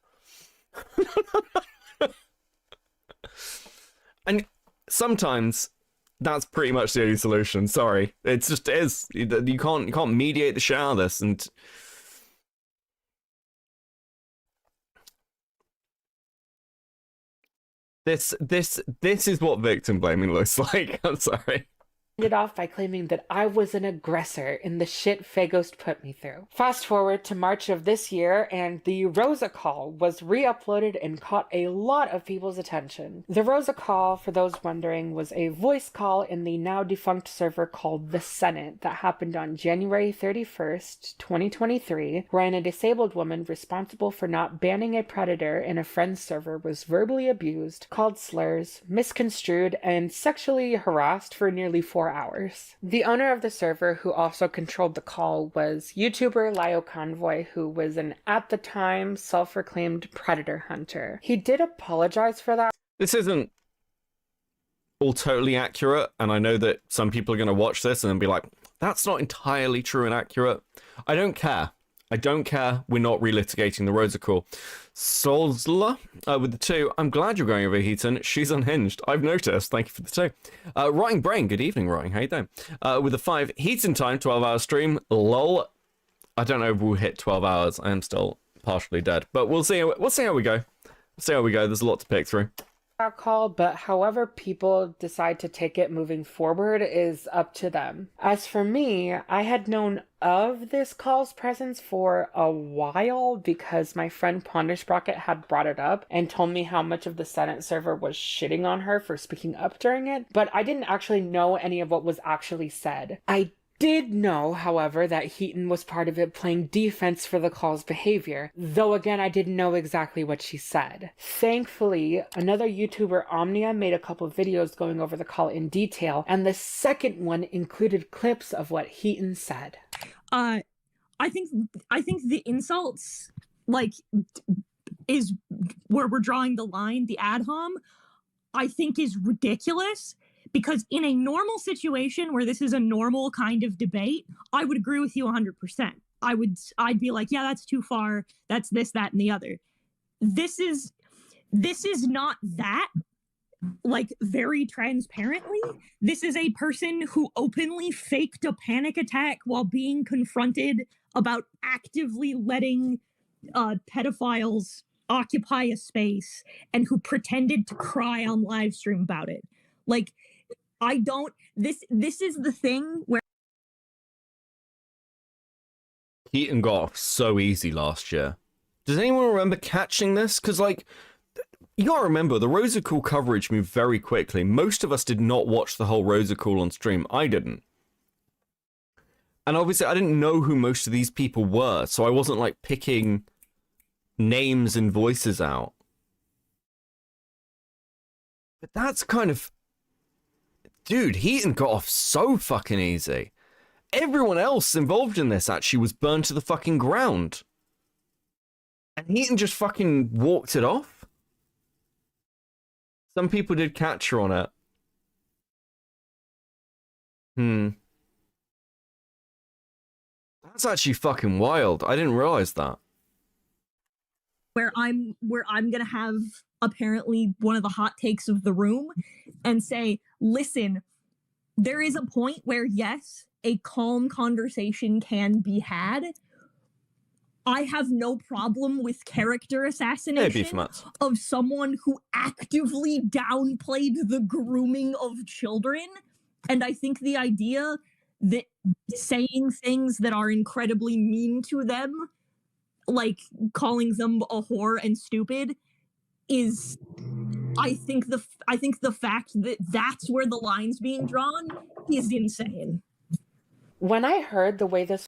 And sometimes that's pretty much the only solution. Sorry, it just is. You can't mediate the shit out of this. And This is what victim blaming looks like. I'm sorry. Ended off by claiming that I was an aggressor in the shit Faghost put me through. Fast forward to March of this year, and the Rosa call was re-uploaded and caught a lot of people's attention. The Rosa call, for those wondering, was a voice call in the now defunct server called The Senate that happened on January 31st, 2023, wherein a disabled woman responsible for not banning a predator in a friend's server was verbally abused, called slurs, misconstrued, and sexually harassed for nearly 4 hours. The owner of the server, who also controlled the call, was YouTuber Lio Convoy, who was an, at the time, self-proclaimed predator hunter. He did apologize for that. This isn't all totally accurate, and I know that some people are going to watch this and be like, that's not entirely true and accurate. I don't care. I don't care. We're not relitigating the Rosa call. Solzla with the 2. I'm glad you're going over Heaton. She's unhinged. I've noticed. Thank you for the 2. Rotting Brain. Good evening, Rotting. How you doing? With the 5. Heaton time. 12-hour stream. Lol. I don't know if we'll hit 12 hours. I am still partially dead, but we'll see. We'll see how we go. See how we go. There's a lot to pick through. Call, but however people decide to take it moving forward is up to them. As for me, I had known of this call's presence for a while because my friend Ponder Sprocket had brought it up and told me how much of the Senate server was shitting on her for speaking up during it, but I didn't actually know any of what was actually said. I did know, however, that Heaton was part of it playing defense for the call's behavior, though again I didn't know exactly what she said. Thankfully, another YouTuber, Omnia, made a couple videos going over the call in detail, and the second one included clips of what Heaton said. I think the insults, like, is where we're drawing the line. The ad hom, I think, is ridiculous. Because in a normal situation where this is a normal kind of debate, I would agree with you 100%. I'd be like, yeah, that's too far. That's this, that, and the other. This is not that, like, very transparently. This is a person who openly faked a panic attack while being confronted about actively letting pedophiles occupy a space and who pretended to cry on live stream about it. Like, this is the thing where Heaton got off so easy last year. Does anyone remember catching this? Because, like, you gotta remember, the Rosa Call coverage moved very quickly. Most of us did not watch the whole Rosa Call on stream. I didn't. And obviously, I didn't know who most of these people were, so I wasn't, like, picking names and voices out. But that's kind of... Dude, Heaton got off so fucking easy. Everyone else involved in this actually was burned to the fucking ground. And Heaton just fucking walked it off. Some people did catch her on it. That's actually fucking wild. I didn't realize that. where I'm gonna have apparently one of the hot takes of the room and say, listen, there is a point where, yes, a calm conversation can be had. I have no problem with character assassination of someone who actively downplayed the grooming of children. And I think the idea that saying things that are incredibly mean to them, like calling them a whore and stupid, is, I think the fact that that's where the line's being drawn is insane. When I heard the way this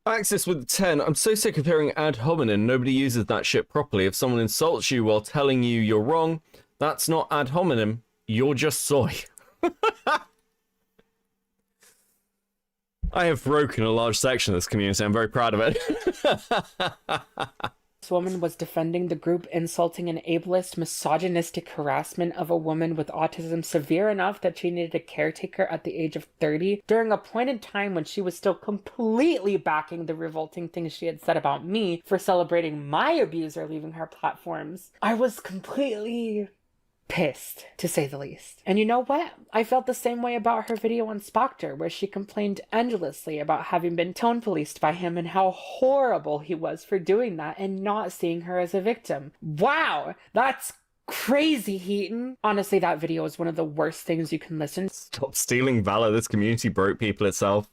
Axis with 10, I'm so sick of hearing ad hominem. Nobody uses that shit properly. If someone insults you while telling you you're wrong, that's not ad hominem. You're just soy. I have broken a large section of this community. I'm very proud of it. This woman was defending the group insulting an ableist, misogynistic harassment of a woman with autism severe enough that she needed a caretaker at the age of 30 during a point in time when she was still completely backing the revolting things she had said about me for celebrating my abuser leaving her platforms. I was completely pissed, to say the least. And you know what? I felt the same way about her video on Spoctor, where she complained endlessly about having been tone policed by him and how horrible he was for doing that and not seeing her as a victim. Wow! That's crazy, Heaton. Honestly, that video is one of the worst things you can listen to. Stop stealing valor. This community broke people itself.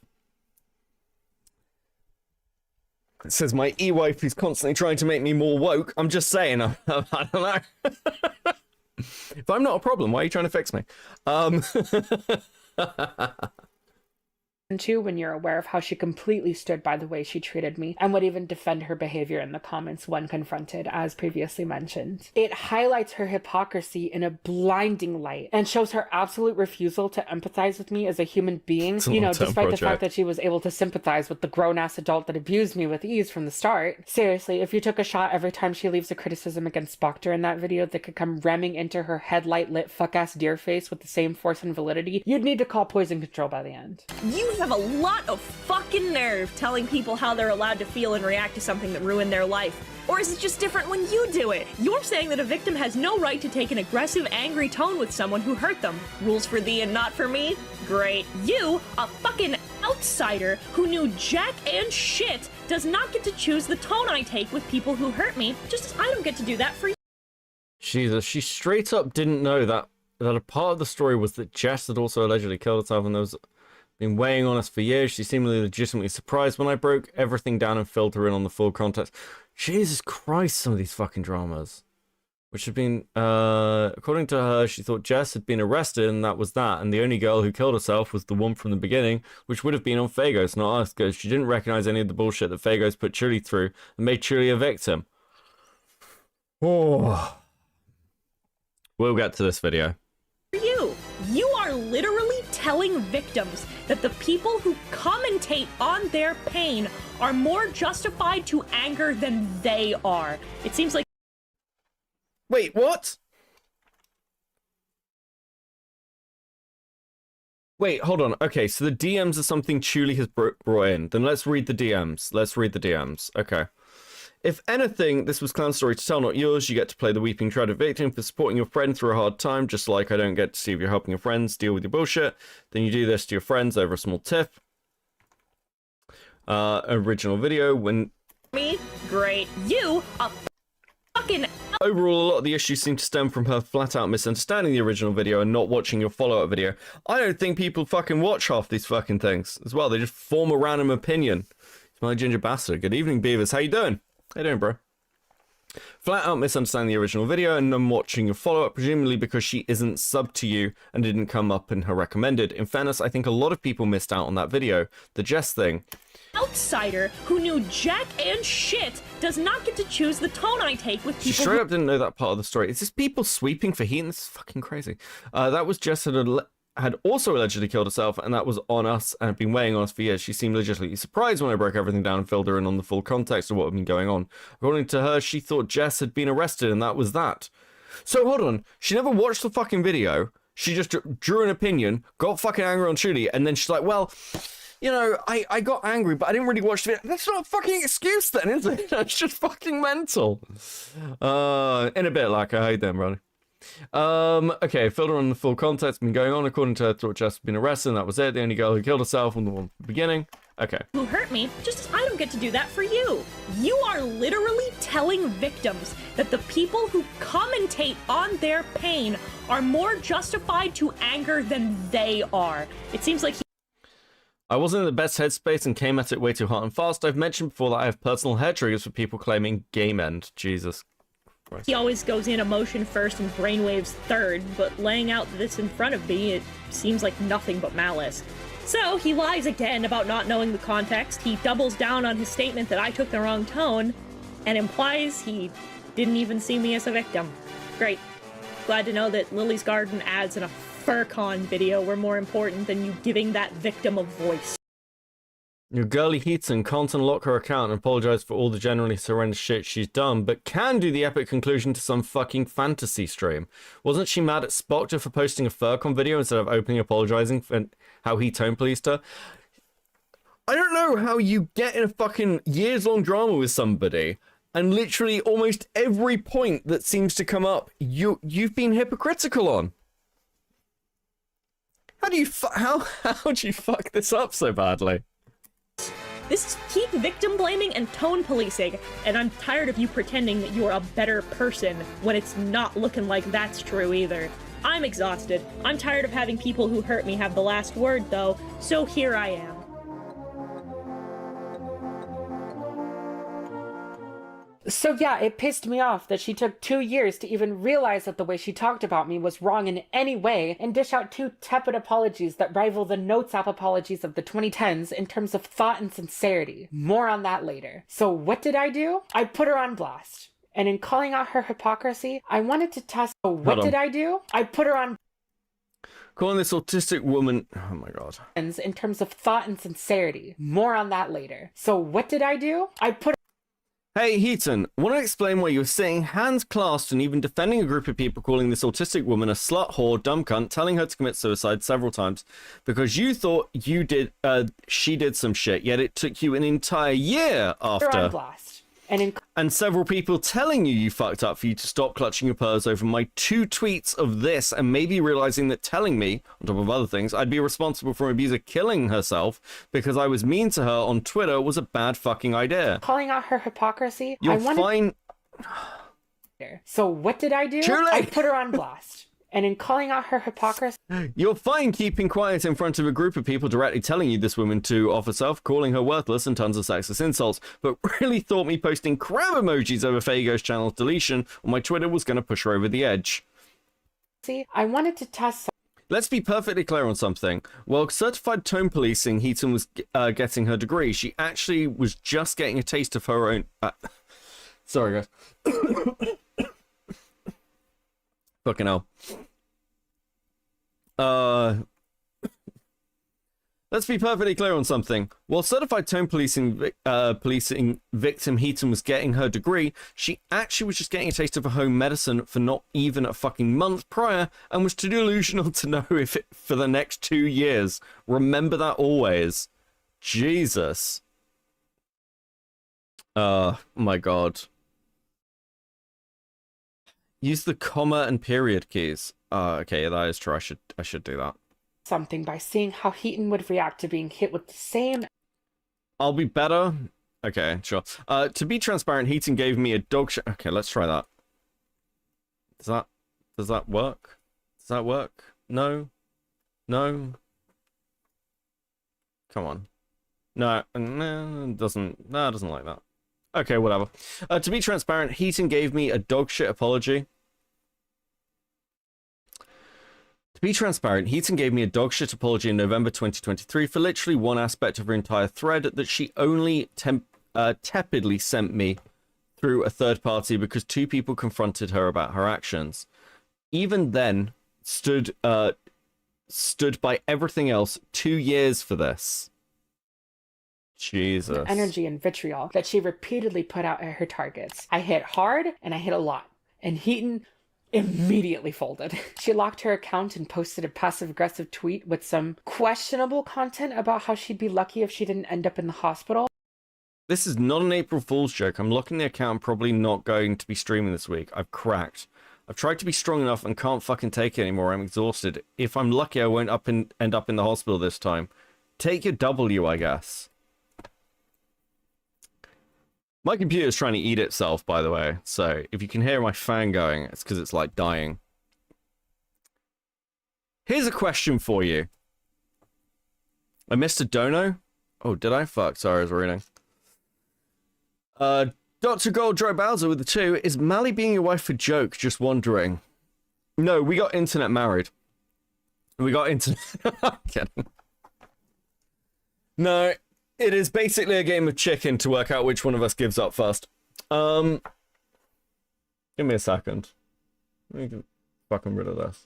It says my e-wife is constantly trying to make me more woke. I'm just saying. I don't know. If I'm not a problem, why are you trying to fix me? Too, when you're aware of how she completely stood by the way she treated me and would even defend her behavior in the comments when confronted, as previously mentioned. It highlights her hypocrisy in a blinding light and shows her absolute refusal to empathize with me as a human being, you know, despite the fact that she was able to sympathize with the grown-ass adult that abused me with ease from the start. Seriously, if you took a shot every time she leaves a criticism against Spocter in that video that could come ramming into her headlight-lit fuck-ass deer face with the same force and validity, you'd need to call poison control by the end. You have a lot of fucking nerve telling people how they're allowed to feel and react to something that ruined their life. Or is it just different when you do it? You're saying that a victim has no right to take an aggressive, angry tone with someone who hurt them. Rules for thee and not for me? Great. You, a fucking outsider who knew jack and shit, does not get to choose the tone I take with people who hurt me, just as I don't get to do that for you. Jesus, she straight up didn't know that a part of the story was that Jess had also allegedly killed herself, and there was been weighing on us for years. She seemed legitimately surprised when I broke everything down and filled her in on the full context. Jesus Christ, some of these fucking dramas. Which have been, according to her, she thought Jess had been arrested and that was that. And the only girl who killed herself was the one from the beginning, which would have been on Fagos, not us, because she didn't recognize any of the bullshit that Fagos put Chulie through and made Chulie a victim. Oh. We'll get to this video. You are literally telling victims that the people who commentate on their pain are more justified to anger than they are. It seems like... Wait, what? Wait, hold on. Okay, so the DMs are something Chulie has brought in. Then let's read the DMs. Let's read the DMs. Okay. If anything, this was Clan's story to tell, not yours. You get to play the weeping tragic victim for supporting your friend through a hard time, just like I don't get to see if you're helping your friends deal with your bullshit. Then you do this to your friends over a small tip. Original video when... Me? Great. You, a fucking... Overall, a lot of the issues seem to stem from her flat-out misunderstanding the original video and not watching your follow-up video. I don't think people fucking watch half these fucking things as well. They just form a random opinion. Smelly ginger bastard. Good evening, Beavers. How you doing? How you doing, bro? Flat out misunderstanding the original video and then watching your follow-up, presumably because she isn't subbed to you and didn't come up in her recommended. In fairness, I think a lot of people missed out on that video. The Jess thing. Outsider who knew jack and shit does not get to choose the tone I take with people. She straight up didn't know that part of the story. Is this people sweeping for Heaton? This is fucking crazy. That was Jess had also allegedly killed herself, and that was on us and had been weighing on us for years. She seemed legitimately surprised when I broke everything down and filled her in on the full context of what had been going on. According to her, she thought Jess had been arrested, and that was that. So hold on, she never watched the fucking video. She just drew an opinion, got fucking angry on Chulie, and then she's like, well, you know, I got angry, but I didn't really watch the video. That's not a fucking excuse then, is it? It's just fucking mental. In a bit, like, I hate them, brother. Okay, filled her on the full context, been going on. According to her, thought Jess had been arrested, and that was it. The only girl who killed herself from the beginning. Okay. Who hurt me, just as I don't get to do that for you. You are literally telling victims that the people who commentate on their pain are more justified to anger than they are. It seems like I wasn't in the best headspace and came at it way too hard and fast. I've mentioned before that I have personal hair triggers for people claiming game end. Jesus Christ. He always goes in emotion first and brainwaves third, but laying out this in front of me, it seems like nothing but malice. So he lies again about not knowing the context. He doubles down on his statement that I took the wrong tone and implies he didn't even see me as a victim. Great. Glad to know that Lily's Garden ads in a FurCon video were more important than you giving that victim a voice. Your girly Heaton can't unlock her account and apologize for all the generally horrendous shit she's done, but can do the epic conclusion to some fucking fantasy stream. Wasn't she mad at Spocter for posting a FurCon video instead of openly apologizing for how he tone policed her? I don't know how you get in a fucking years-long drama with somebody and literally almost every point that seems to come up, you've been hypocritical on. How do you how do you fuck this up so badly? This is peak victim blaming and tone policing, and I'm tired of you pretending that you're a better person when it's not looking like that's true either. I'm exhausted. I'm tired of having people who hurt me have the last word, though, so here I am. So yeah, it pissed me off that she took 2 years to even realize that the way she talked about me was wrong in any way and dish out 2 tepid apologies that rival the Notes app apologies of the 2010s in terms of thought and sincerity. More on that later. So what did I do? I put her on blast. And in calling out her hypocrisy, I wanted to test. So what did I do? I put her on calling this autistic woman, oh my god, in terms of thought and sincerity. More on that later. So what did I do? I put Hey, Heaton, want to explain why you were sitting hands clasped and even defending a group of people calling this autistic woman a slut, whore, dumb cunt, telling her to commit suicide several times because you thought she did some shit, yet it took you an entire year after. On blast. And several people telling you fucked up for you to stop clutching your pearls over my 2 tweets of this and maybe realizing that telling me, on top of other things, I'd be responsible for an abuser killing herself because I was mean to her on Twitter was a bad fucking idea. Calling out her hypocrisy, You're fine. So what did I do? Chulie! I put her on blast. And in calling out her hypocrisy... You're fine keeping quiet in front of a group of people directly telling you this woman to off herself, calling her worthless and tons of sexist insults, but really thought me posting crab emojis over Fago's channel's deletion on my Twitter was going to push her over the edge. See, I wanted to test... Let's be perfectly clear on something. While certified tone policing Heaton was getting her degree, she actually was just getting a taste of her own... Sorry, guys. Fucking hell. Let's be perfectly clear on something. While certified tone policing victim Heaton was getting her degree, she actually was just getting a taste of her home medicine for not even a fucking month prior and was too delusional to know if it for the next 2 years. Remember that always. Jesus. My god. Use the comma and period keys. Okay, that is true. I should do that. Something by seeing how Heaton would react to being hit with the same... I'll be better. Okay, sure. To be transparent, Heaton gave me a dog shit. Okay, let's try that. Does that work? Does that work? No? No? Come on. No, it doesn't. No, it doesn't like that. Okay, whatever. To be transparent, Heaton gave me a dog shit apology. To be transparent, Heaton gave me a dog shit apology in November 2023 for literally one aspect of her entire thread that she only tepidly sent me through a third party because 2 people confronted her about her actions. Even then, stood by everything else 2 years for this. Jesus. Energy and vitriol that she repeatedly put out at her targets. I hit hard and I hit a lot. And Heaton immediately folded. She locked her account and posted a passive-aggressive tweet with some questionable content about how she'd be lucky if she didn't end up in the hospital. This is not an April Fool's joke. I'm locking the account. I'm probably not going to be streaming this week. I've cracked. I've tried to be strong enough and can't fucking take it anymore. I'm exhausted. If I'm lucky, I won't end up in the hospital this time. Take your W, I guess. My computer's trying to eat itself, by the way, so if you can hear my fan going, it's because it's, like, dying. Here's a question for you. I missed a dono? Oh, did I? Fuck, sorry, I was reading. Dr. Gold Dry Bowser with the 2. Is Mally being your wife a joke? Just wondering. No, we got internet married. We got internet... I'm kidding. No... It is basically a game of chicken to work out which one of us gives up first. Give me a second. Let me get fucking rid of this.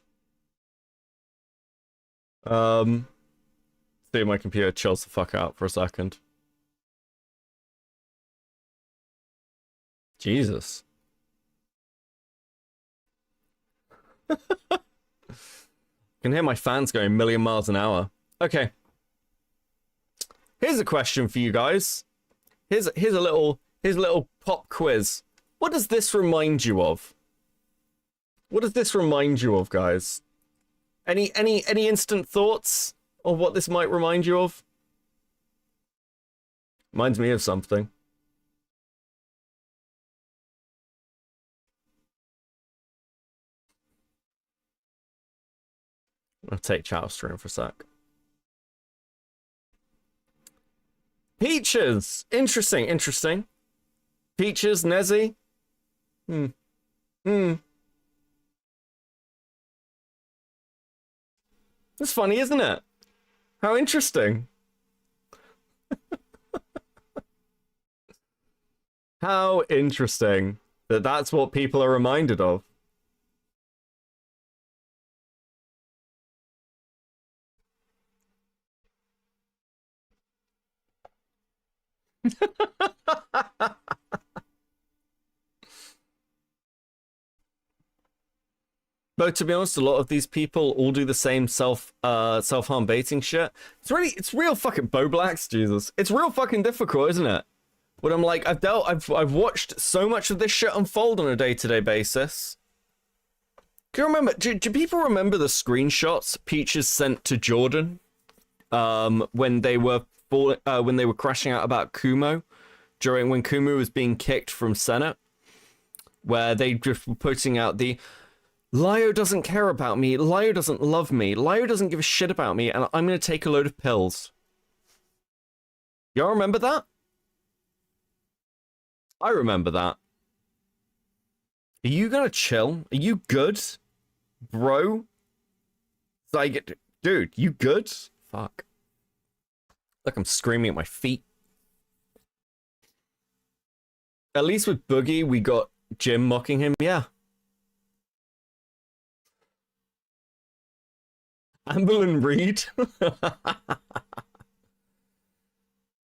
See if my computer chills the fuck out for a second. Jesus. Can hear my fans going a million miles an hour. Okay. Here's a question for you guys. Here's a little pop quiz. What does this remind you of? What does this remind you of, guys? Any instant thoughts of what this might remind you of? Reminds me of something. I'll take chat stream for a sec. Peaches! Interesting, interesting. Peaches, Nezi. It's funny, isn't it? How interesting. How interesting that that's what people are reminded of. But to be honest, a lot of these people all do the same self-harm baiting shit. It's real fucking Bo Blacks, Jesus. It's real fucking difficult, isn't it? But I'm like, I've watched so much of this shit unfold on a day-to-day basis. Can you remember? Do people remember the screenshots Peaches sent to Jordan when they were crashing out about Kumo when Kumo was being kicked from Senate, where they just were putting out the Lyo doesn't care about me, Lyo doesn't love me, Lyo doesn't give a shit about me, and I'm gonna take a load of pills. Y'all remember that? I remember that. Are you gonna chill? Are you good? Bro? Like, dude, you good? Fuck. Look, I'm screaming at my feet. At least with Boogie, we got Jim mocking him, yeah. Amberlyn Reed?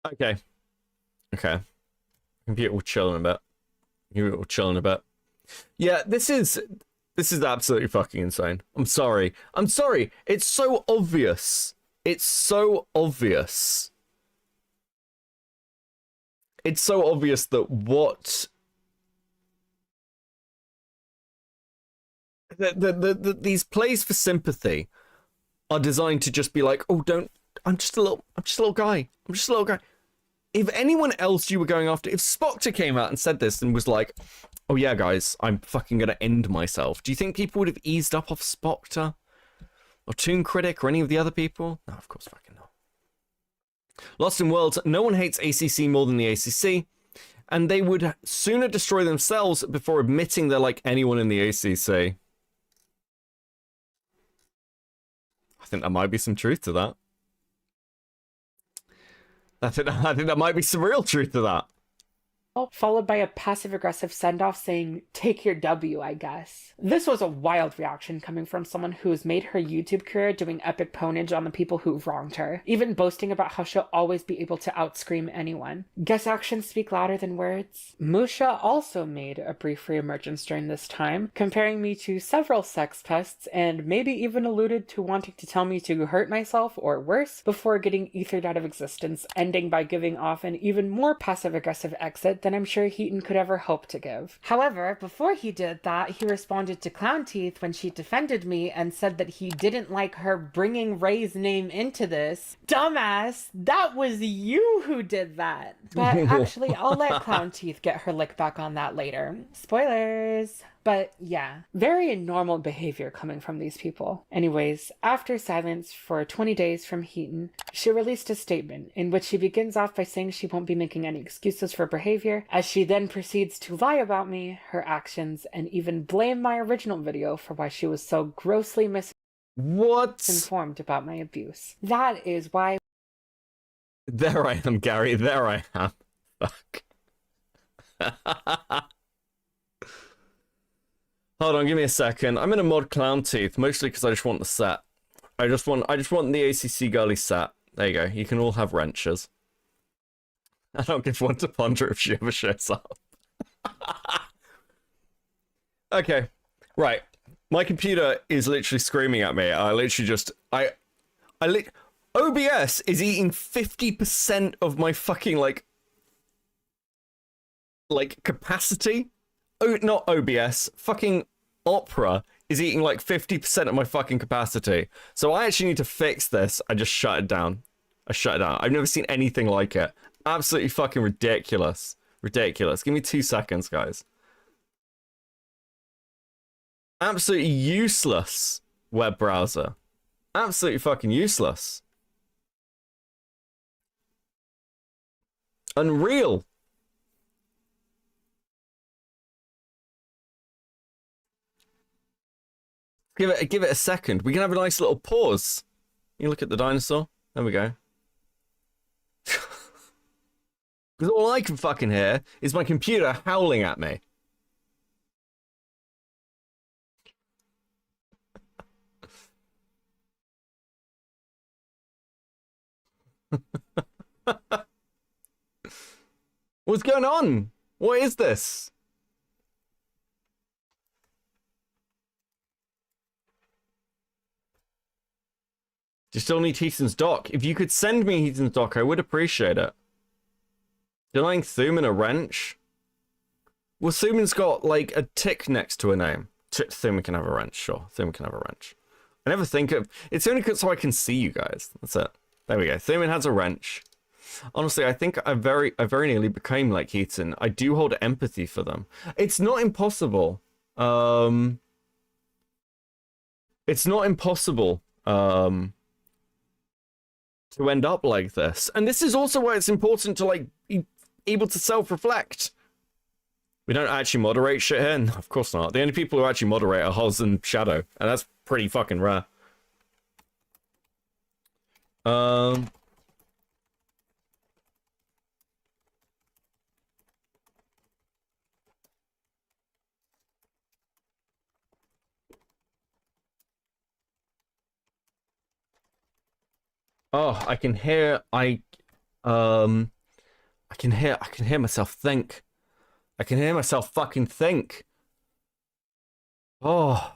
Okay. Okay. Computer will chill in a bit. Computer will chill in a bit. Yeah, this is absolutely fucking insane. I'm sorry. I'm sorry. It's so obvious. It's so obvious. It's so obvious that what these plays for sympathy are designed to just be like, oh, I'm just a little guy. I'm just a little guy. If anyone else you were going after, if Spoctor came out and said this and was like, oh yeah, guys, I'm fucking gonna end myself, do you think people would have eased up off Spoctor? Or Toon Critic or any of the other people? No, of course fucking not. Lost in Worlds, no one hates ACC more than the ACC, and they would sooner destroy themselves before admitting they're like anyone in the ACC. I think there might be some truth to that. I think there might be some real truth to that. Followed by a passive-aggressive send-off saying, take your W, I guess. This was a wild reaction coming from someone who's made her YouTube career doing epic ponage on the people who wronged her, even boasting about how she'll always be able to outscream anyone. Guess actions speak louder than words? Musha also made a brief reemergence during this time, comparing me to several sex pests, and maybe even alluded to wanting to tell me to hurt myself or worse before getting ethered out of existence, ending by giving off an even more passive-aggressive exit than I'm sure Heaton could ever hope to give. However, before he did that, he responded to Clown Teeth when she defended me and said that he didn't like her bringing Ray's name into this. Dumbass, that was you who did that. But actually, I'll let Clown Teeth get her lick back on that later. Spoilers. But yeah, very normal behavior coming from these people. Anyways, after silence for 20 days from Heaton, she released a statement in which she begins off by saying she won't be making any excuses for behavior, as she then proceeds to lie about me, her actions, and even blame my original video for why she was so grossly misinformed about my abuse. That is why... There I am, Gary. There I am. Fuck. Hold on, give me a second. I'm gonna mod Clown Teeth, mostly because I just want the set. I just want the ACC girly set. There you go. You can all have wrenches. I don't give one to Ponder if she ever shows up. Okay, right. My computer is literally screaming at me. I literally just OBS is eating 50% of my fucking like capacity. Oh, not OBS. Fucking Opera is eating like 50% of my fucking capacity. So I actually need to fix this. I just shut it down. I shut it down. I've never seen anything like it. Absolutely fucking ridiculous. Ridiculous. Give me 2 seconds, guys. Absolutely useless web browser. Absolutely fucking useless. Unreal. Give it a second. We can have a nice little pause. You look at the dinosaur. There we go. Because all I can fucking hear is my computer howling at me. What's going on? What is this? Do you still need Heaton's doc? If you could send me Heaton's doc, I would appreciate it. Denying Thuman a wrench? Well, Thuman's got, like, a tick next to a name. Thuman can have a wrench, sure. Thuman can have a wrench. I never think of... It's only so I can see you guys. That's it. There we go. Thuman has a wrench. Honestly, I think I very nearly became like Heaton. I do hold empathy for them. It's not impossible. It's not impossible to end up like this. And this is also why it's important to, like, be able to self-reflect. We don't actually moderate shit here? No, of course not. The only people who actually moderate are Hoz and Shadow, and that's pretty fucking rare. Oh, I can hear myself think. I can hear myself fucking think. Oh.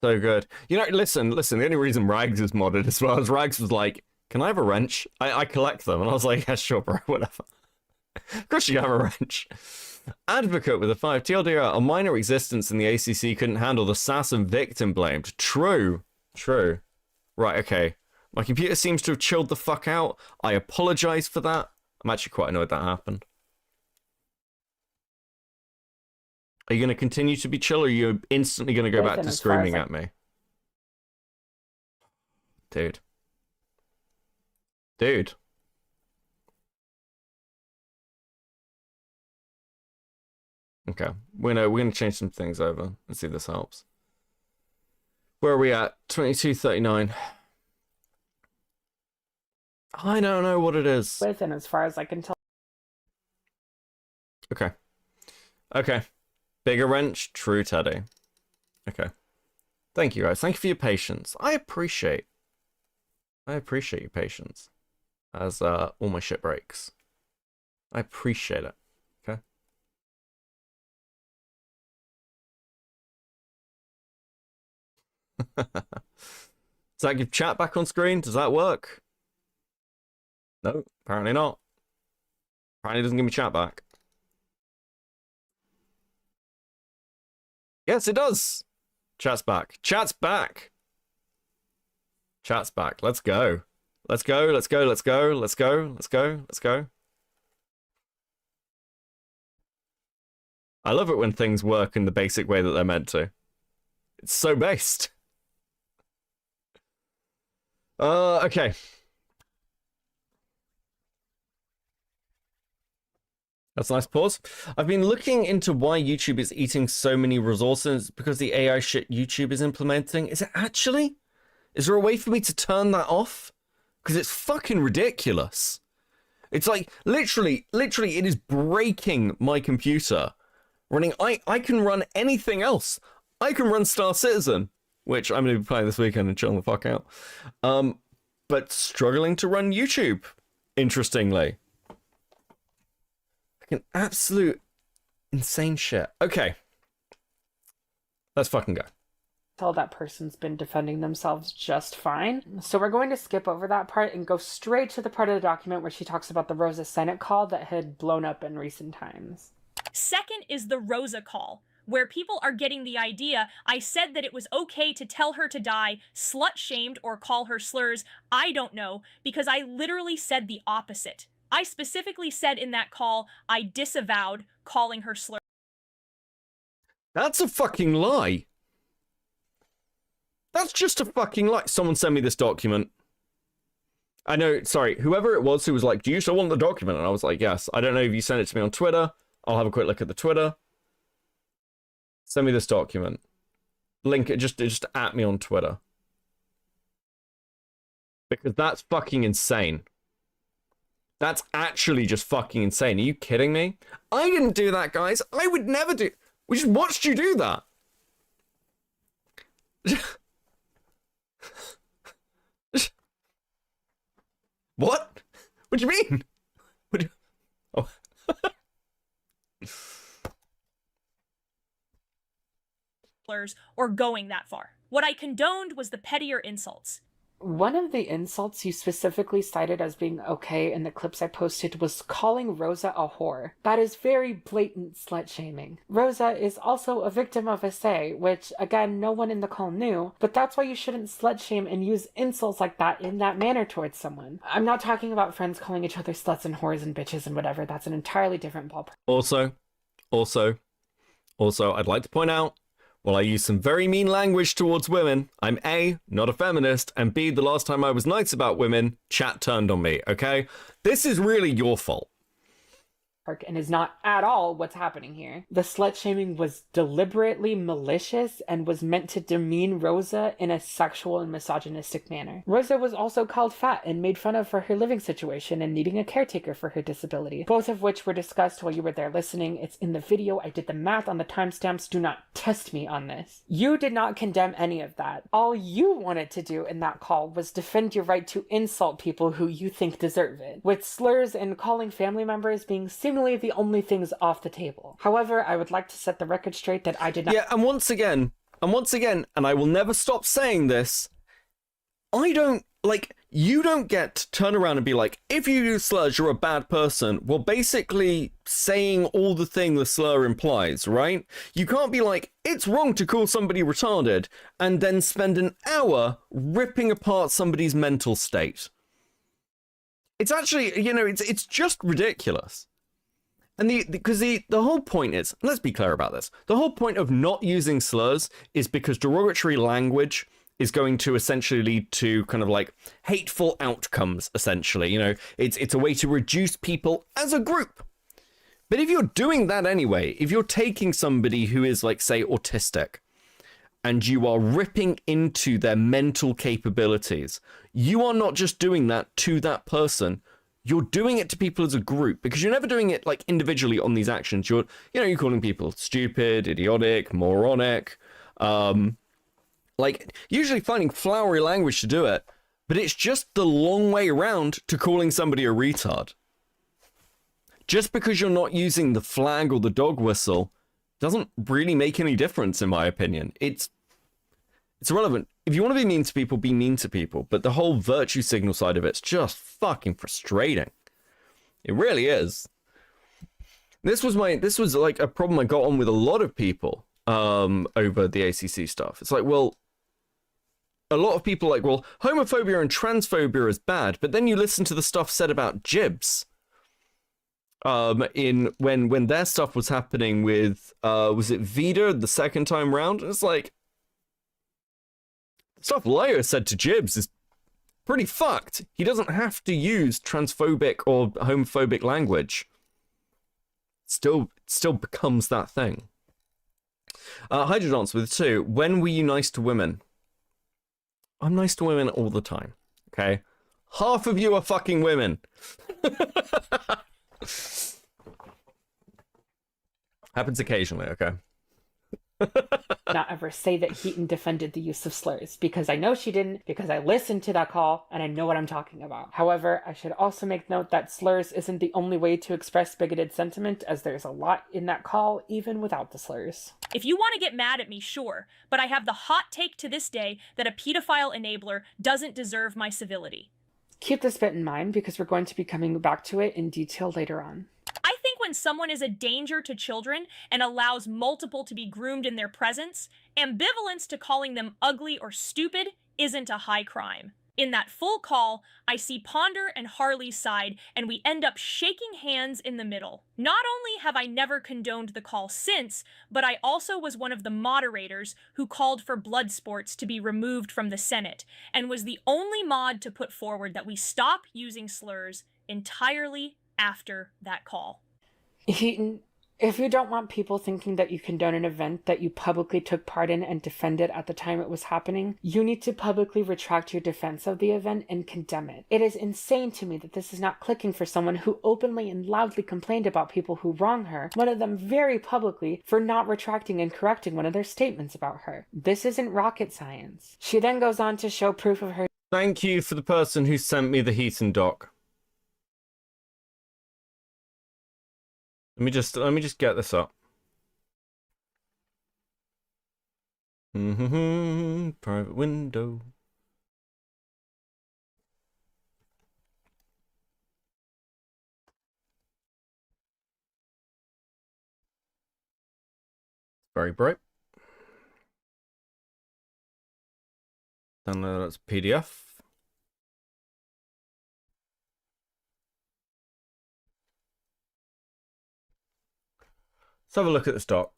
So good. You know, listen, the only reason Rags is modded as well is Rags was like, can I have a wrench? I collect them. And I was like, yeah, sure, bro, whatever. Of course you have a wrench. Advocate with a 5. TLDR, a minor existence in the ACC couldn't handle the sass and victim blamed. True. Right, okay. My computer seems to have chilled the fuck out. I apologize for that. I'm actually quite annoyed that happened. Are you going to continue to be chill, or are you instantly going to go back to screaming at me? Dude. Okay, we're gonna change some things over and see if this helps. Where are we at? 22:39. I don't know what it is. Within, as far as I can tell. Okay. Bigger wrench, true Teddy. Okay. Thank you guys. Thank you for your patience. I appreciate your patience as all my shit breaks. I appreciate it. Okay. Does that give chat back on screen? Does that work? No, apparently not. Apparently it doesn't give me chat back. Yes, it does. Chat's back. Chat's back. Chat's back. Let's go. Let's go. Let's go. Let's go. Let's go. Let's go. Let's go. I love it when things work in the basic way that they're meant to. It's so based. Okay. That's a nice pause. I've been looking into why YouTube is eating so many resources because the AI shit YouTube is implementing. Is it actually? Is there a way for me to turn that off? Because it's fucking ridiculous. It's like, literally, it is breaking my computer. Running, I can run anything else. I can run Star Citizen, which I'm going to be playing this weekend and chilling the fuck out. But struggling to run YouTube, interestingly. Fucking absolute insane shit. Okay. Let's fucking go. Tell that person's been defending themselves just fine. So we're going to skip over that part and go straight to the part of the document where she talks about the Rosa Senate call that had blown up in recent times. Second is the Rosa call, where people are getting the idea I said that it was okay to tell her to die, slut-shamed, or call her slurs. I don't know, because I literally said the opposite. I specifically said in that call, I disavowed calling her slurs. That's a fucking lie. That's just a fucking lie. Someone send me this document. I know, sorry, whoever it was who was like, do you still want the document? And I was like, yes. I don't know if you sent it to me on Twitter. I'll have a quick look at the Twitter. Send me this document. Link it, just at me on Twitter. Because that's fucking insane. That's actually just fucking insane. Are you kidding me? I didn't do that, guys. I would never do... We just watched you do that. What? What do you mean? What do you... Oh. Or going that far. What I condoned was the pettier insults. One of the insults you specifically cited as being okay in the clips I posted was calling Rosa a whore. That is very blatant slut-shaming. Rosa is also a victim of SA, which, again, no one in the call knew, but that's why you shouldn't slut-shame and use insults like that in that manner towards someone. I'm not talking about friends calling each other sluts and whores and bitches and whatever. That's an entirely different ballpark. Also, I'd like to point out, while I use some very mean language towards women, I'm A, not a feminist, and B, the last time I was nice about women, chat turned on me, okay? This is really your fault. And is not at all what's happening here. The slut-shaming was deliberately malicious and was meant to demean Rosa in a sexual and misogynistic manner. Rosa was also called fat and made fun of for her living situation and needing a caretaker for her disability, both of which were discussed while you were there listening. It's in the video. I did the math on the timestamps. Do not test me on this. You did not condemn any of that. All you wanted to do in that call was defend your right to insult people who you think deserve it, with slurs and calling family members being seemingly the only things off the table. However, I would like to set the record straight that I did not... Yeah, and once again, and I will never stop saying this, I don't, like, you don't get to turn around and be like, if you use slurs, you're a bad person. Well, basically saying all the thing the slur implies, right? You can't be like, it's wrong to call somebody retarded, and then spend an hour ripping apart somebody's mental state. It's actually, you know, it's just ridiculous. And because the whole point is, let's be clear about this, the whole point of not using slurs is because derogatory language is going to essentially lead to kind of like hateful outcomes, essentially. You know, it's a way to reduce people as a group. But if you're doing that anyway, if you're taking somebody who is like, say, autistic, and you are ripping into their mental capabilities, you are not just doing that to that person, you're doing it to people as a group, because you're never doing it like individually on these actions. You're calling people stupid, idiotic, moronic, like usually finding flowery language to do it, but it's just the long way around to calling somebody a retard. Just because you're not using the flag or the dog whistle doesn't really make any difference, in my opinion. It's irrelevant. If you want to be mean to people, be mean to people. But the whole virtue signal side of it's just fucking frustrating. It really is. This was like a problem I got on with a lot of people over the ACC stuff. It's like, well, a lot of people are like, well, homophobia and transphobia is bad, but then you listen to the stuff said about Jibs. When their stuff was happening with was it Vida the second time round? It's like, stuff Leo said to Jibs is pretty fucked. He doesn't have to use transphobic or homophobic language. Still becomes that thing. Hydrodance with 2. When were you nice to women? I'm nice to women all the time. Okay? Half of you are fucking women. Happens occasionally, okay? Not ever say that Heaton defended the use of slurs, because I know she didn't, because I listened to that call and I know what I'm talking about. However, I should also make note that slurs isn't the only way to express bigoted sentiment, as there's a lot in that call, even without the slurs. If you want to get mad at me, sure, but I have the hot take to this day that a pedophile enabler doesn't deserve my civility. Keep this bit in mind, because we're going to be coming back to it in detail later on. I think when someone is a danger to children and allows multiple to be groomed in their presence, ambivalence to calling them ugly or stupid isn't a high crime. In that full call, I see Ponder and Harley's side, and we end up shaking hands in the middle. Not only have I never condoned the call since, but I also was one of the moderators who called for blood sports to be removed from the Senate, and was the only mod to put forward that we stop using slurs entirely after that call. Heaton, if you don't want people thinking that you condone an event that you publicly took part in and defended at the time it was happening, you need to publicly retract your defense of the event and condemn it. It is insane to me that this is not clicking for someone who openly and loudly complained about people who wrong her, one of them very publicly, for not retracting and correcting one of their statements about her. This isn't rocket science. She then goes on to show proof of her. Thank you for the person who sent me the Heaton doc. Let me just get this up. Private window. Very bright. Download that's PDF. Let's have a look at this doc.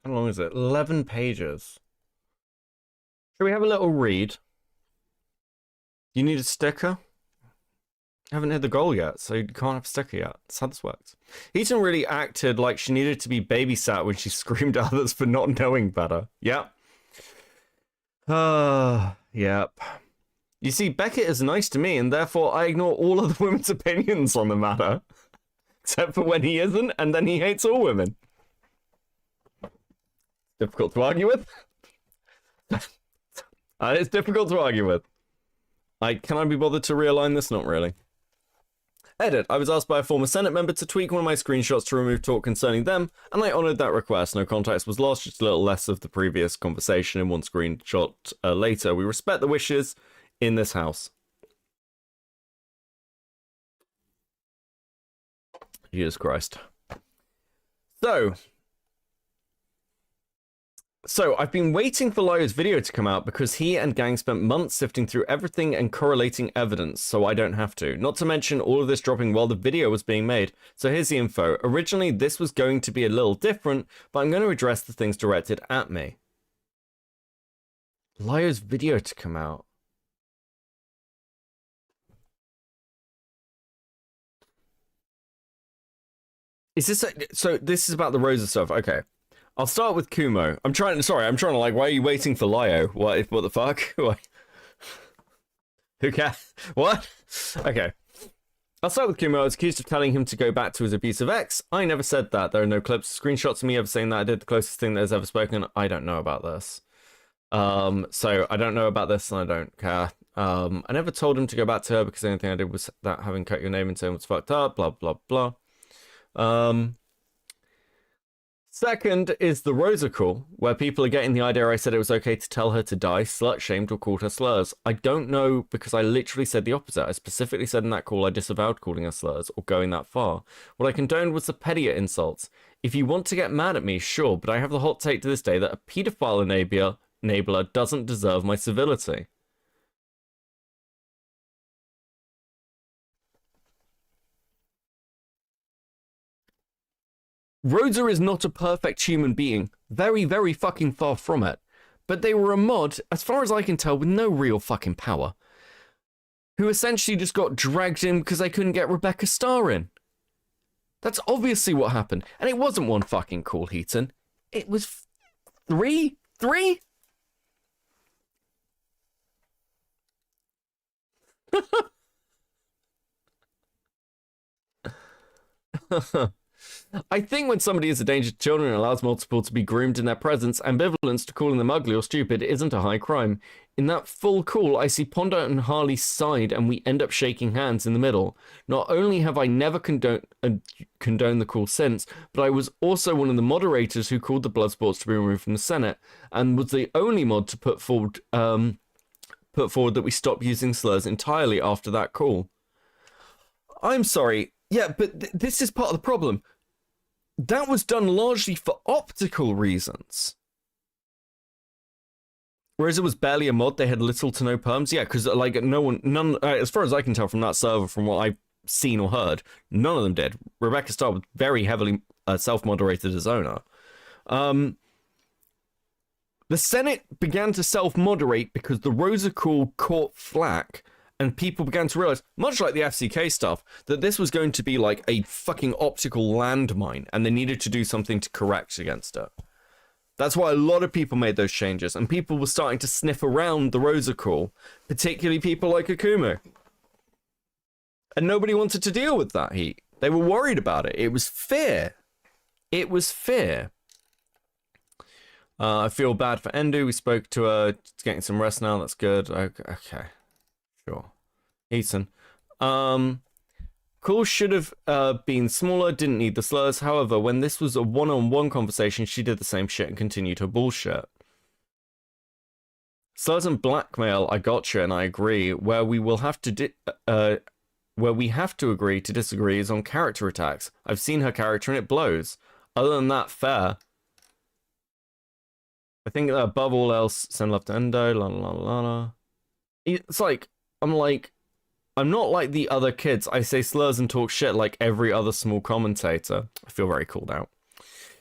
How long is it? 11 pages. Should we have a little read? You need a sticker? I haven't hit the goal yet, so you can't have a sticker yet. That's how this works. Heaton really acted like she needed to be babysat when she screamed at others for not knowing better. Yep. Yep. You see, Beckett is nice to me, and therefore I ignore all other women's opinions on the matter. Except for when he isn't, and then he hates all women. Difficult to argue with. It's difficult to argue with. Can I be bothered to realign this? Not really. Edit. I was asked by a former Senate member to tweak one of my screenshots to remove talk concerning them, and I honoured that request. No context was lost, just a little less of the previous conversation in one screenshot later. We respect the wishes in this house. Jesus Christ. So, I've been waiting for Lyo's video to come out because he and gang spent months sifting through everything and correlating evidence, so I don't have to. Not to mention all of this dropping while the video was being made. So here's the info. Originally, this was going to be a little different, but I'm going to address the things directed at me. Lyo's video to come out. Is this... So this is about the Rosa stuff. Okay. I'll start with Kumo. I'm trying to like, why are you waiting for Lyo? What the fuck? What? Who cares? What? Okay. I'll start with Kumo. I was accused of telling him to go back to his abusive ex. I never said that. There are no clips, screenshots of me ever saying that. I did the closest thing that has ever spoken. I don't know about this. So I don't know about this and I don't care. I never told him to go back to her because the only thing I did was that having cut your name into him was fucked up, blah, blah, blah. Second is the Rosa call, where people are getting the idea I said it was okay to tell her to die, slut-shamed, or called her slurs. I don't know, because I literally said the opposite. I specifically said in that call I disavowed calling her slurs, or going that far. What I condoned was the pettier insults. If you want to get mad at me, sure, but I have the hot take to this day that a paedophile enabler doesn't deserve my civility. Rosa is not a perfect human being. Very, very fucking far from it. But they were a mod, as far as I can tell, with no real fucking power. Who essentially just got dragged in because they couldn't get Rebecca Starr in. That's obviously what happened. And it wasn't one fucking call, Heaton. It was three? Three? I think when somebody is a danger to children and allows multiple to be groomed in their presence, ambivalence to calling them ugly or stupid isn't a high crime. In that full call, I see Pondo and Harley's side and we end up shaking hands in the middle. Not only have I never condoned the call since, but I was also one of the moderators who called the blood sports to be removed from the Senate, and was the only mod to put forward that we stop using slurs entirely after that call. I'm sorry. Yeah, but this is part of the problem. That was done largely for optical reasons. Whereas it was barely a mod, they had little to no perms. Yeah, because like none, as far as I can tell from that server, from what I've seen or heard, none of them did. Rebecca Starr was very heavily self-moderated as owner. The Senate began to self-moderate because the Rosa call caught flack, and people began to realize, much like the FCK stuff, that this was going to be like a fucking optical landmine, and they needed to do something to correct against it. That's why a lot of people made those changes, and people were starting to sniff around the Rosa call, particularly people like Akumu. And nobody wanted to deal with that heat. They were worried about it. It was fear. It was fear. I feel bad for Endu. We spoke to her. She's getting some rest now. That's good. Okay. Sure. Heaton. Call should have been smaller, didn't need the slurs. However, when this was a one-on-one conversation, she did the same shit and continued her bullshit. Slurs and blackmail, I gotcha, and I agree. Where we will have to where we have to agree to disagree is on character attacks. I've seen her character and it blows. Other than that, fair. I think that above all else, send love to Endo, la la la la. It's like, I'm not like the other kids. I say slurs and talk shit like every other small commentator. I feel very called out.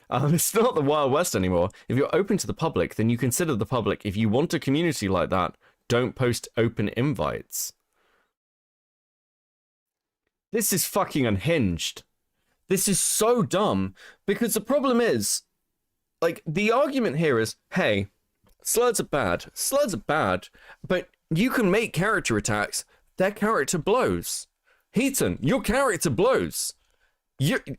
It's not the Wild West anymore. If you're open to the public, then you consider the public. If you want a community like that, don't post open invites. This is fucking unhinged. This is so dumb. Because the problem is, like, the argument here is, hey, slurs are bad. Slurs are bad. But you can make character attacks. Their character blows. Heaton, your character blows. Heaton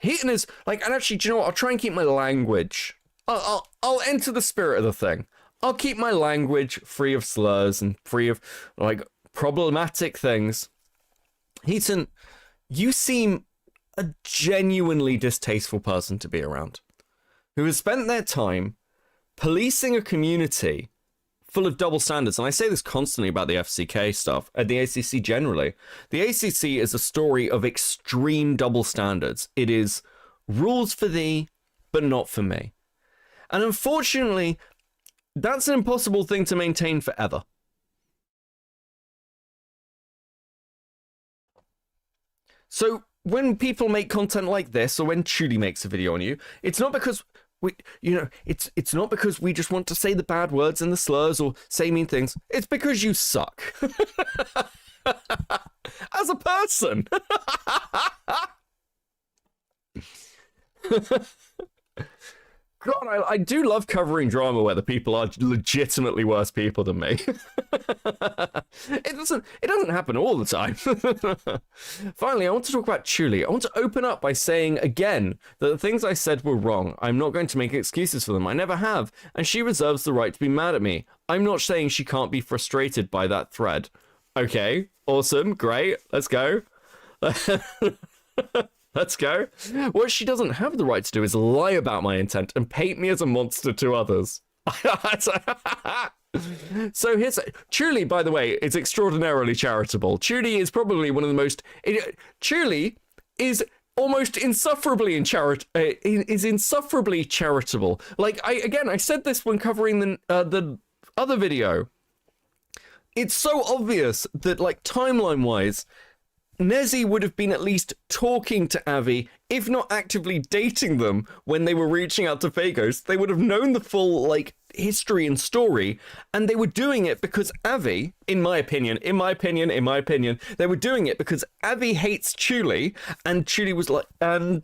is like, and actually, do you know what? I'll try and keep my language. I'll enter the spirit of the thing. I'll keep my language free of slurs and free of like problematic things. Heaton, you seem a genuinely distasteful person to be around, who has spent their time policing a community full of double standards. And I say this constantly about the FCK stuff and the ACC generally. The ACC is a story of extreme double standards. It is rules for thee, but not for me. And unfortunately, that's an impossible thing to maintain forever. So when people make content like this, or when Chulie makes a video on you, it's not because it's not because we just want to say the bad words and the slurs or say mean things. It's because you suck. As a person. God, I do love covering drama where the people are legitimately worse people than me. It doesn't happen all the time. Finally, I want to talk about Chulie. I want to open up by saying again that the things I said were wrong. I'm not going to make excuses for them. I never have. And she reserves the right to be mad at me. I'm not saying she can't be frustrated by that thread. Okay, awesome, great, let's go. Let's go. What she doesn't have the right to do is lie about my intent and paint me as a monster to others. So here's Chulie, by the way, is extraordinarily charitable. Chulie is probably one of the most. Chulie is almost insufferably insufferably charitable. Like I said this when covering the other video. It's so obvious that, like, timeline-wise, Nezi would have been at least talking to Avi, if not actively dating them when they were reaching out to Fagos. They would have known the full, like, history and story, and they were doing it because Avi, in my opinion, they were doing it because Avi hates Chulie, and Chulie was like, and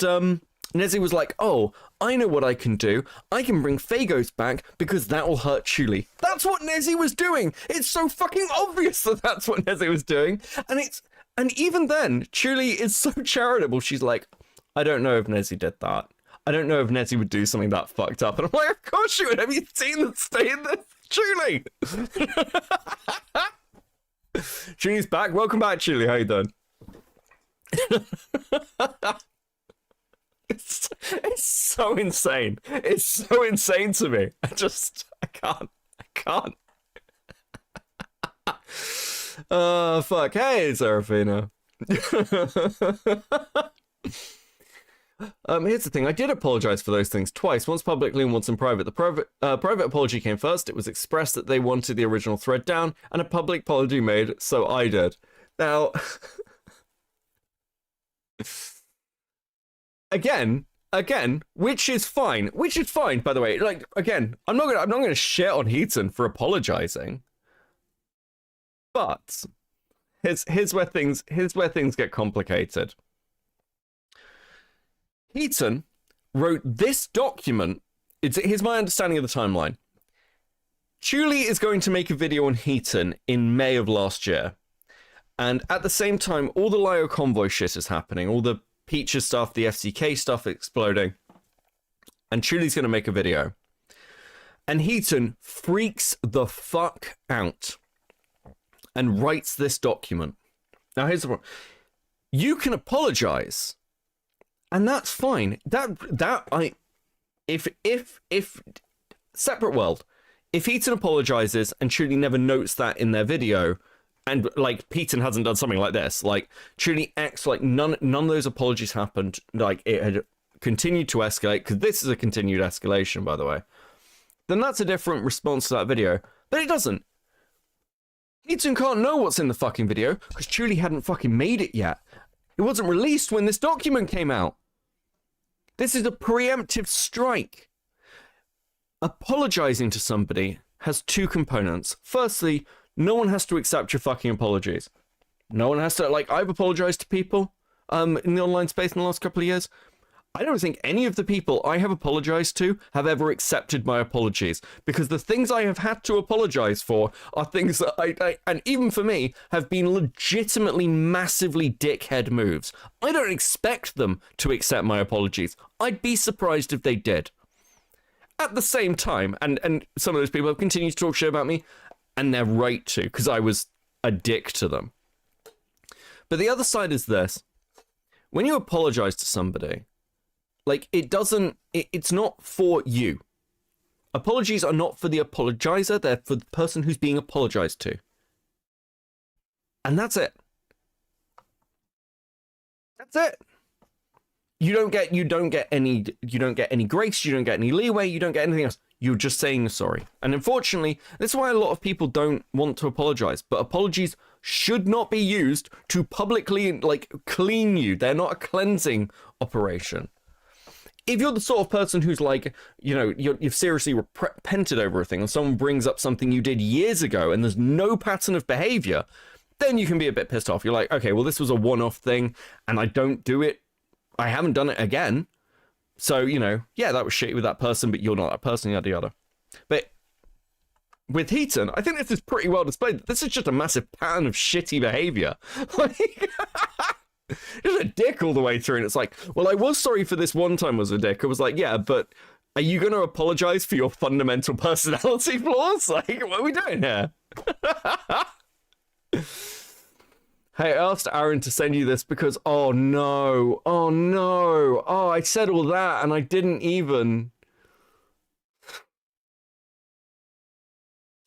Nezi was like, oh, I know what I can do. I can bring Fagos back because that will hurt Chulie. That's what Nezi was doing. It's so fucking obvious that that's what Nezi was doing, and even then, Chulie is so charitable. She's like, I don't know if Nezi did that. I don't know if Nezi would do something that fucked up. And I'm like, of course you would. Have you seen the state of this? Chulie! Chulie's back. Welcome back, Chulie. How you doing? It's so insane. It's so insane to me. I can't. Fuck. Hey, Serafina. Here's the thing. I did apologize for those things twice, once publicly and once in private. The private apology came first. It was expressed that they wanted the original thread down, and a public apology made, so I did. Now, again, which is fine, by the way. Like, again, I'm not gonna shit on Heaton for apologizing, but here's where things get complicated. Heaton wrote this document. Here's my understanding of the timeline. Chulie is going to make a video on Heaton in May of last year. And at the same time, all the Lio convoy shit is happening. All the Peaches stuff, the FCK stuff exploding. And Chulie's going to make a video. And Heaton freaks the fuck out and writes this document. Now, here's the problem. You can apologize. And that's fine. If separate world, if Heaton apologizes and Chulie never notes that in their video, and like Heaton hasn't done something like this, like Chulie acts like none of those apologies happened, like it had continued to escalate, because this is a continued escalation, by the way, then that's a different response to that video. But it doesn't. Heaton can't know what's in the fucking video because Chulie hadn't fucking made it yet. It wasn't released when this document came out. This is a preemptive strike. Apologizing to somebody has two components. Firstly, no one has to accept your fucking apologies. No one has to, like, I've apologized to people in the online space in the last couple of years. I don't think any of the people I have apologized to have ever accepted my apologies, because the things I have had to apologize for are things that I and even for me, have been legitimately massively dickhead moves. I don't expect them to accept my apologies. I'd be surprised if they did. At the same time, and some of those people have continued to talk shit about me, and they're right to, because I was a dick to them. But the other side is this. When you apologize to somebody, like, it's not for you. Apologies are not for the apologizer, they're for the person who's being apologized to. And that's it. That's it. You don't get any grace, you don't get any leeway, you don't get anything else. You're just saying you're sorry. And unfortunately, this is why a lot of people don't want to apologize. But apologies should not be used to publicly, like, clean you. They're not a cleansing operation. If you're the sort of person who's like, you know, you've seriously repented over a thing, and someone brings up something you did years ago and there's no pattern of behavior, then you can be a bit pissed off. You're like, okay, well, this was a one-off thing and I don't do it. I haven't done it again. So, you know, yeah, that was shitty with that person, but you're not that person, yada yada. But with Heaton, I think this is pretty well displayed. This is just a massive pattern of shitty behavior. Like, just a dick all the way through. And it's like, well, I was sorry for this one time was a dick. I was like, yeah, but are you going to apologize for your fundamental personality flaws? Like, what are we doing here? Hey, I asked Aaron to send you this because, oh no, I said all that and I didn't even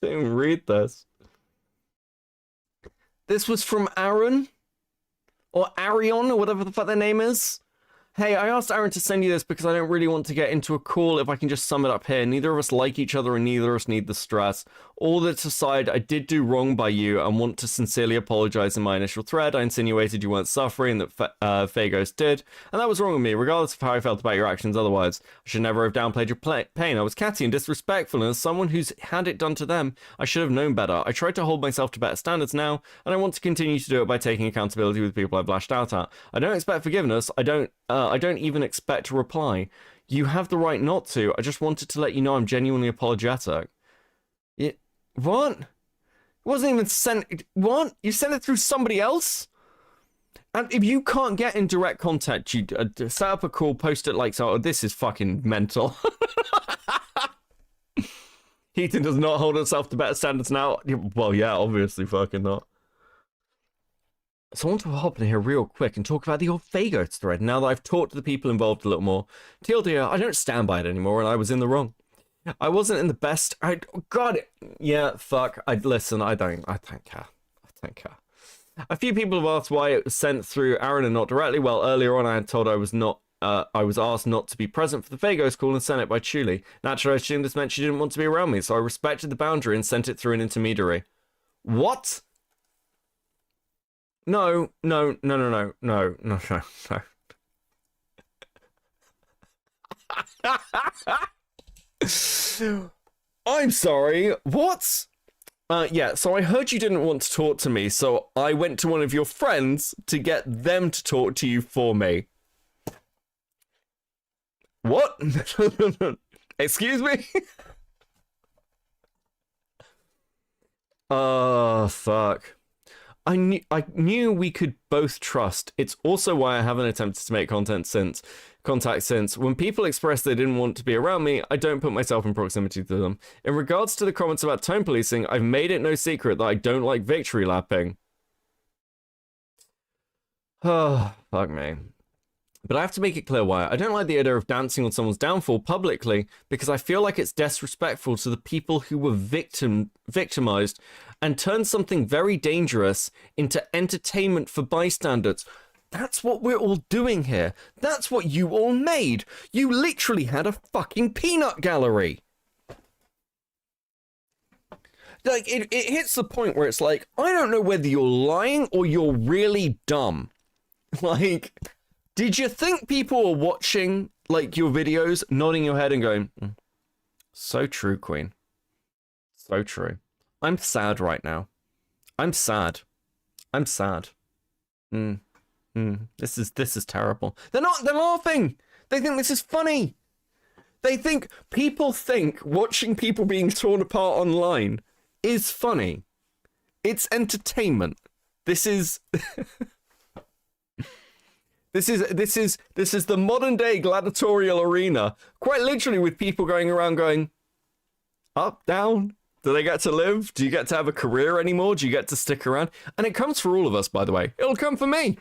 read this. This was from Aaron, or Arion, or whatever the fuck their name is. Hey, I asked Aaron to send you this because I don't really want to get into a call. If I can just sum it up here, neither of us like each other and neither of us need the stress. All that aside, I did do wrong by you and want to sincerely apologize in my initial thread. I insinuated you weren't suffering, that Phagos did, and that was wrong with me, regardless of how I felt about your actions otherwise. I should never have downplayed your pain. I was catty and disrespectful, and as someone who's had it done to them, I should have known better. I try to hold myself to better standards now, and I want to continue to do it by taking accountability with people I've lashed out at. I don't expect forgiveness. I don't even expect a reply. You have the right not to. I just wanted to let you know I'm genuinely apologetic. What? It wasn't even sent. What? You sent it through somebody else? And if you can't get in direct contact, you set up a call, post it like so. Oh, this is fucking mental. Heaton does not hold itself to better standards now. Well, yeah, obviously fucking not. So I want to hop in here real quick and talk about the old Fagos thread. Now that I've talked to the people involved a little more. TLDR, I don't stand by it anymore, and I was in the wrong. I wasn't in the best. Yeah, fuck. Listen, I don't care. I don't care. A few people have asked why it was sent through Aaron and not directly. Well, earlier on I had told I was asked not to be present for the Fagos call and sent it by Chulie. Naturally, I assumed this meant she didn't want to be around me, so I respected the boundary and sent it through an intermediary. What? No. I'm sorry, what? Yeah, so I heard you didn't want to talk to me, so I went to one of your friends to get them to talk to you for me. What? Excuse me? Oh, fuck. I knew we could both trust. It's also why I haven't attempted to make contact since. When people express they didn't want to be around me, I don't put myself in proximity to them. In regards to the comments about tone policing, I've made it no secret that I don't like victory lapping. Oh, fuck me. But I have to make it clear why. I don't like the idea of dancing on someone's downfall publicly because I feel like it's disrespectful to the people who were victimized and turned something very dangerous into entertainment for bystanders. That's what we're all doing here. That's what you all made. You literally had a fucking peanut gallery. Like, it hits the point where it's like, I don't know whether you're lying or you're really dumb. Like... Did you think people were watching, like, your videos, nodding your head and going, so true, Queen. So true. I'm sad right now. I'm sad. I'm sad. This is terrible. They're laughing. They think this is funny. People think watching people being torn apart online is funny. It's entertainment. This is... This is the modern day gladiatorial arena, quite literally, with people going around going, up, down, do they get to live? Do you get to have a career anymore? Do you get to stick around? And it comes for all of us, by the way. It'll come for me.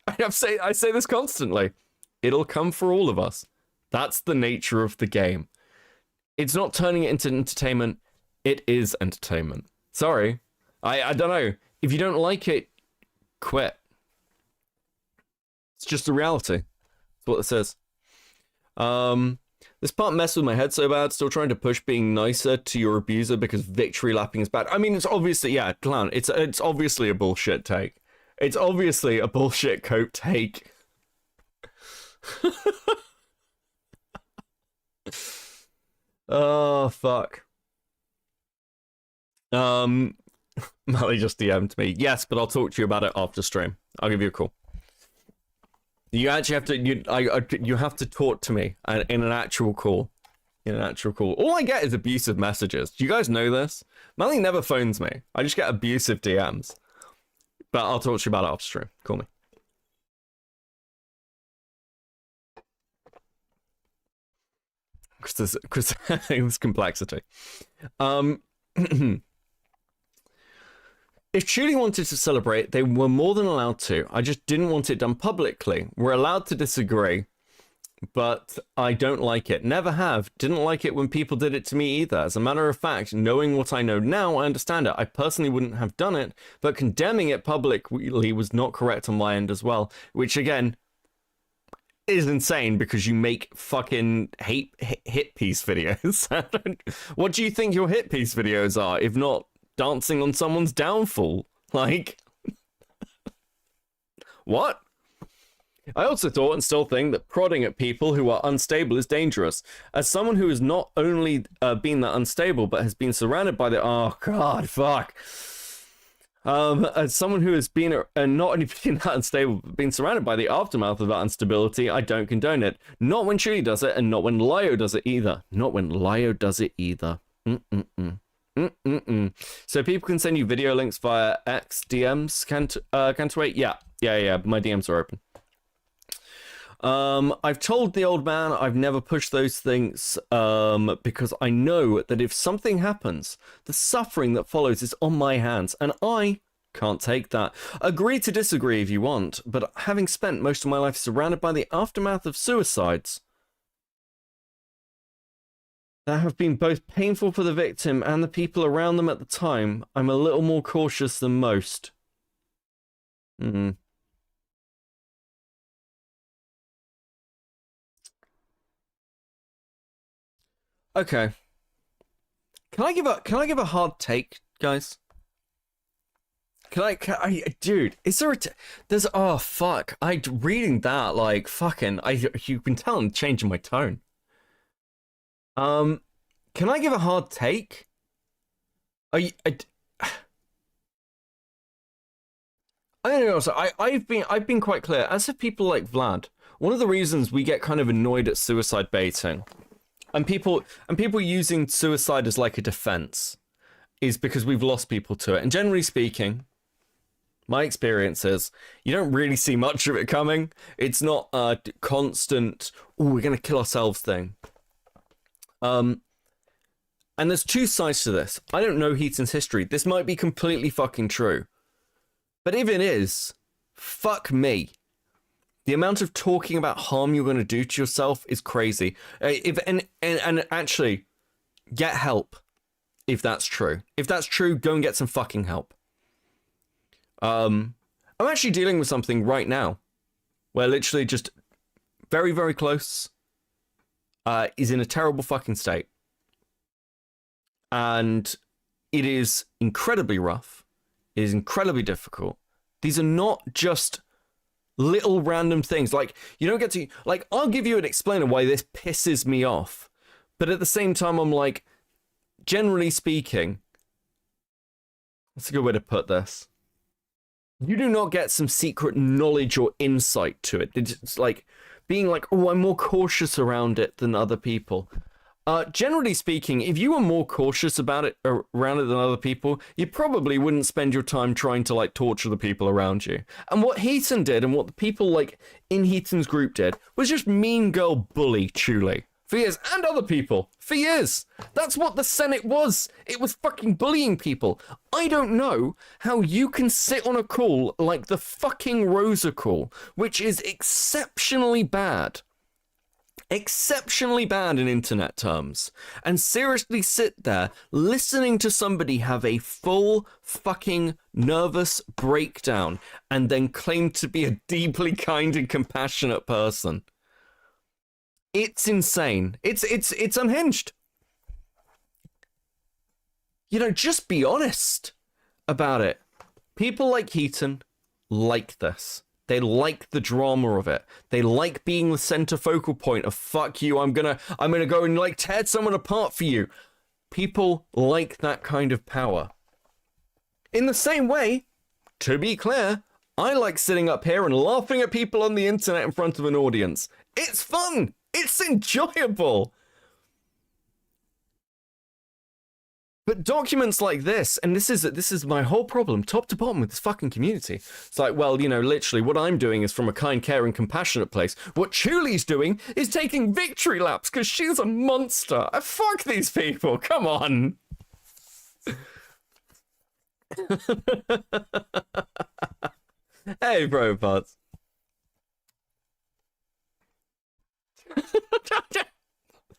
I say this constantly. It'll come for all of us. That's the nature of the game. It's not turning it into entertainment. It is entertainment. Sorry. I don't know. If you don't like it, quit. It's just a reality. That's what it says. This part messed with my head so bad. Still trying to push being nicer to your abuser because victory lapping is bad. I mean, it's obviously, yeah, clown. It's obviously a bullshit take. It's obviously a bullshit cope take. Oh, fuck. Molly just DM'd me. Yes, but I'll talk to you about it after stream. I'll give you a call. You actually have to, you have to talk to me in an actual call. In an actual call. All I get is abusive messages. Do you guys know this? Molly never phones me. I just get abusive DMs. But I'll talk to you about it after stream. Call me. Because there's complexity. If Chulie wanted to celebrate, they were more than allowed to. I just didn't want it done publicly. We're allowed to disagree, but I don't like it. Never have. Didn't like it when people did it to me either. As a matter of fact, knowing what I know now, I understand it. I personally wouldn't have done it, but condemning it publicly was not correct on my end as well, which again is insane because you make fucking hit piece videos. What do you think your hit piece videos are, if not dancing on someone's downfall? Like, what? I also thought and still think that prodding at people who are unstable is dangerous. As someone who has not only been that unstable, but has been surrounded by the... Oh, God, fuck. As someone who has been not only been that unstable, but been surrounded by the aftermath of that instability, I don't condone it. Not when Chulie does it, and not when Lyo does it either. Not when Lyo does it either. So people can send you video links via X DMs, can't wait? Yeah, Yeah, my DMs are open. I've told the old man I've never pushed those things, because I know that if something happens, the suffering that follows is on my hands, and I can't take that. Agree to disagree if you want, but having spent most of my life surrounded by the aftermath of suicides that have been both painful for the victim and the people around them at the time, I'm a little more cautious than most. Okay. Can I give a hard take, guys? Can I dude, is there there's, oh fuck, reading that, like, fucking, you can tell I'm changing my tone. Can I give a hard take? I don't know. So I've been quite clear. As for people like Vlad, one of the reasons we get kind of annoyed at suicide baiting, and people using suicide as like a defense, is because we've lost people to it. And generally speaking, my experience is you don't really see much of it coming. It's not a constant, oh, we're gonna kill ourselves thing. And there's two sides to this. I don't know Heaton's history. This might be completely fucking true. But if it is, fuck me. The amount of talking about harm you're going to do to yourself is crazy. And actually, get help if that's true. If that's true, go and get some fucking help. I'm actually dealing with something right now where literally just very, very close is in a terrible fucking state. And it is incredibly rough. It is incredibly difficult. These are not just little random things. Like, you don't get to, like, I'll give you an explainer why this pisses me off. But at the same time, I'm like, generally speaking, that's a good way to put this. You do not get some secret knowledge or insight to it. It's like being like, oh, I'm more cautious around it than other people. Generally speaking, if you were more cautious about it around it than other people, you probably wouldn't spend your time trying to like torture the people around you. And what Heaton did and what the people like in Heaton's group did was just mean girl bully Chulie for years, and other people for years. That's what the Senate was. It was fucking bullying people. I don't know how you can sit on a call like the fucking Rosa call, which is exceptionally bad in internet terms, and seriously sit there listening to somebody have a full fucking nervous breakdown and then claim to be a deeply kind and compassionate person. It's insane. It's unhinged. You know, just be honest about it. People like Heaton like this. They like the drama of it. They like being the center focal point of fuck you, I'm gonna go and like tear someone apart for you. People like that kind of power. In the same way, to be clear, I like sitting up here and laughing at people on the internet in front of an audience. It's fun. It's enjoyable. But documents like this, and this is my whole problem, top to bottom with this fucking community. It's like, well, you know, literally what I'm doing is from a kind, caring, compassionate place. What Chulie's doing is taking victory laps because she's a monster. Fuck these people, come on. Hey, bro, buds.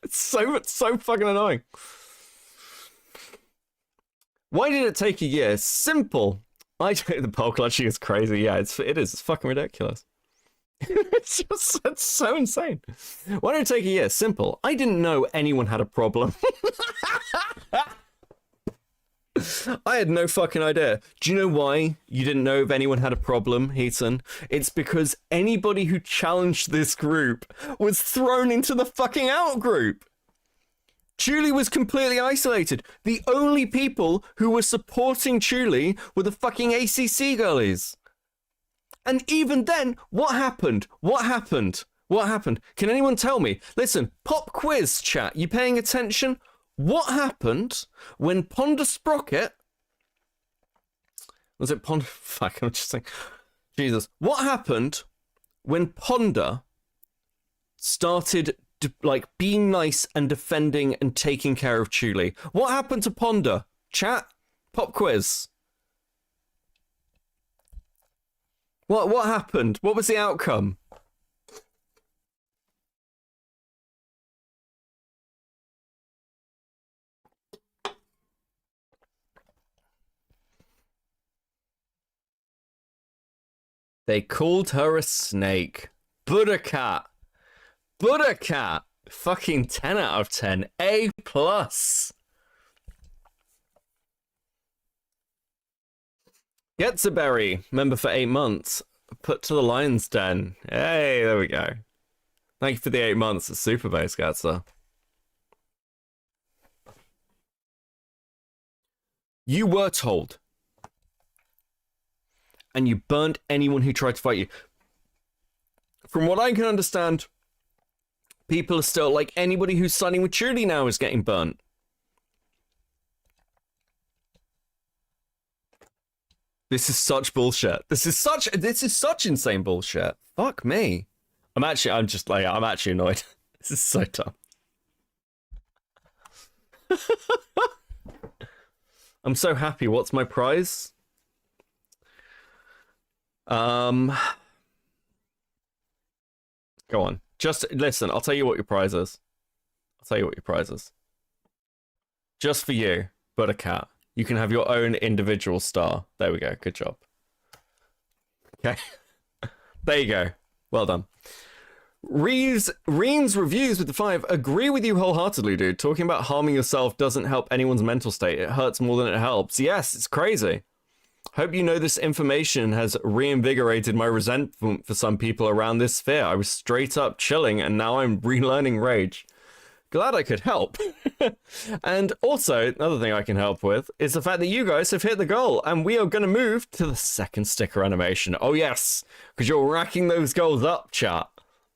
It's so fucking annoying. Why did it take a year? Simple. The pole clutching is crazy. Yeah, it is. It's fucking ridiculous. It's so insane. Why did it take a year? Simple. I didn't know anyone had a problem. I had no fucking idea. Do you know why you didn't know if anyone had a problem, Heaton? It's because anybody who challenged this group was thrown into the fucking out group. Chulie was completely isolated. The only people who were supporting Chulie were the fucking ACC girlies. And even then, what happened? What happened? What happened? Can anyone tell me? Listen, pop quiz chat, you paying attention? What happened when Ponder Sprocket... Was it Ponder... Fuck, I'm just saying... Jesus. What happened when Ponder started like being nice and defending and taking care of Chulie? What happened to Ponder? Chat? Pop quiz. What happened? What was the outcome? They called her a snake. Buddha cat. Buddha cat. Fucking 10 out of 10. A+. Gets a berry. Member for 8 months. Put to the lion's den. Hey, there we go. Thank you for the 8 months. It's super base, Gatsa. You were told. And you burnt anyone who tried to fight you. From what I can understand, people are still, like, anybody who's signing with Chulie now is getting burnt. This is such bullshit. This is such insane bullshit. Fuck me. I'm actually annoyed. This is so dumb. I'm so happy. What's my prize? Go on. Just listen, I'll tell you what your prize is. Just for you, Buttercat. You can have your own individual star. There we go. Good job. Okay. There you go. Well done. Reen's reviews with the 5. Agree with you wholeheartedly, dude. Talking about harming yourself doesn't help anyone's mental state. It hurts more than it helps. Yes, it's crazy. Hope you know this information has reinvigorated my resentment for some people around this sphere. I was straight up chilling and now I'm relearning rage. Glad I could help. And also, another thing I can help with is the fact that you guys have hit the goal and we are going to move to the second sticker animation. Oh yes, because you're racking those goals up, chat.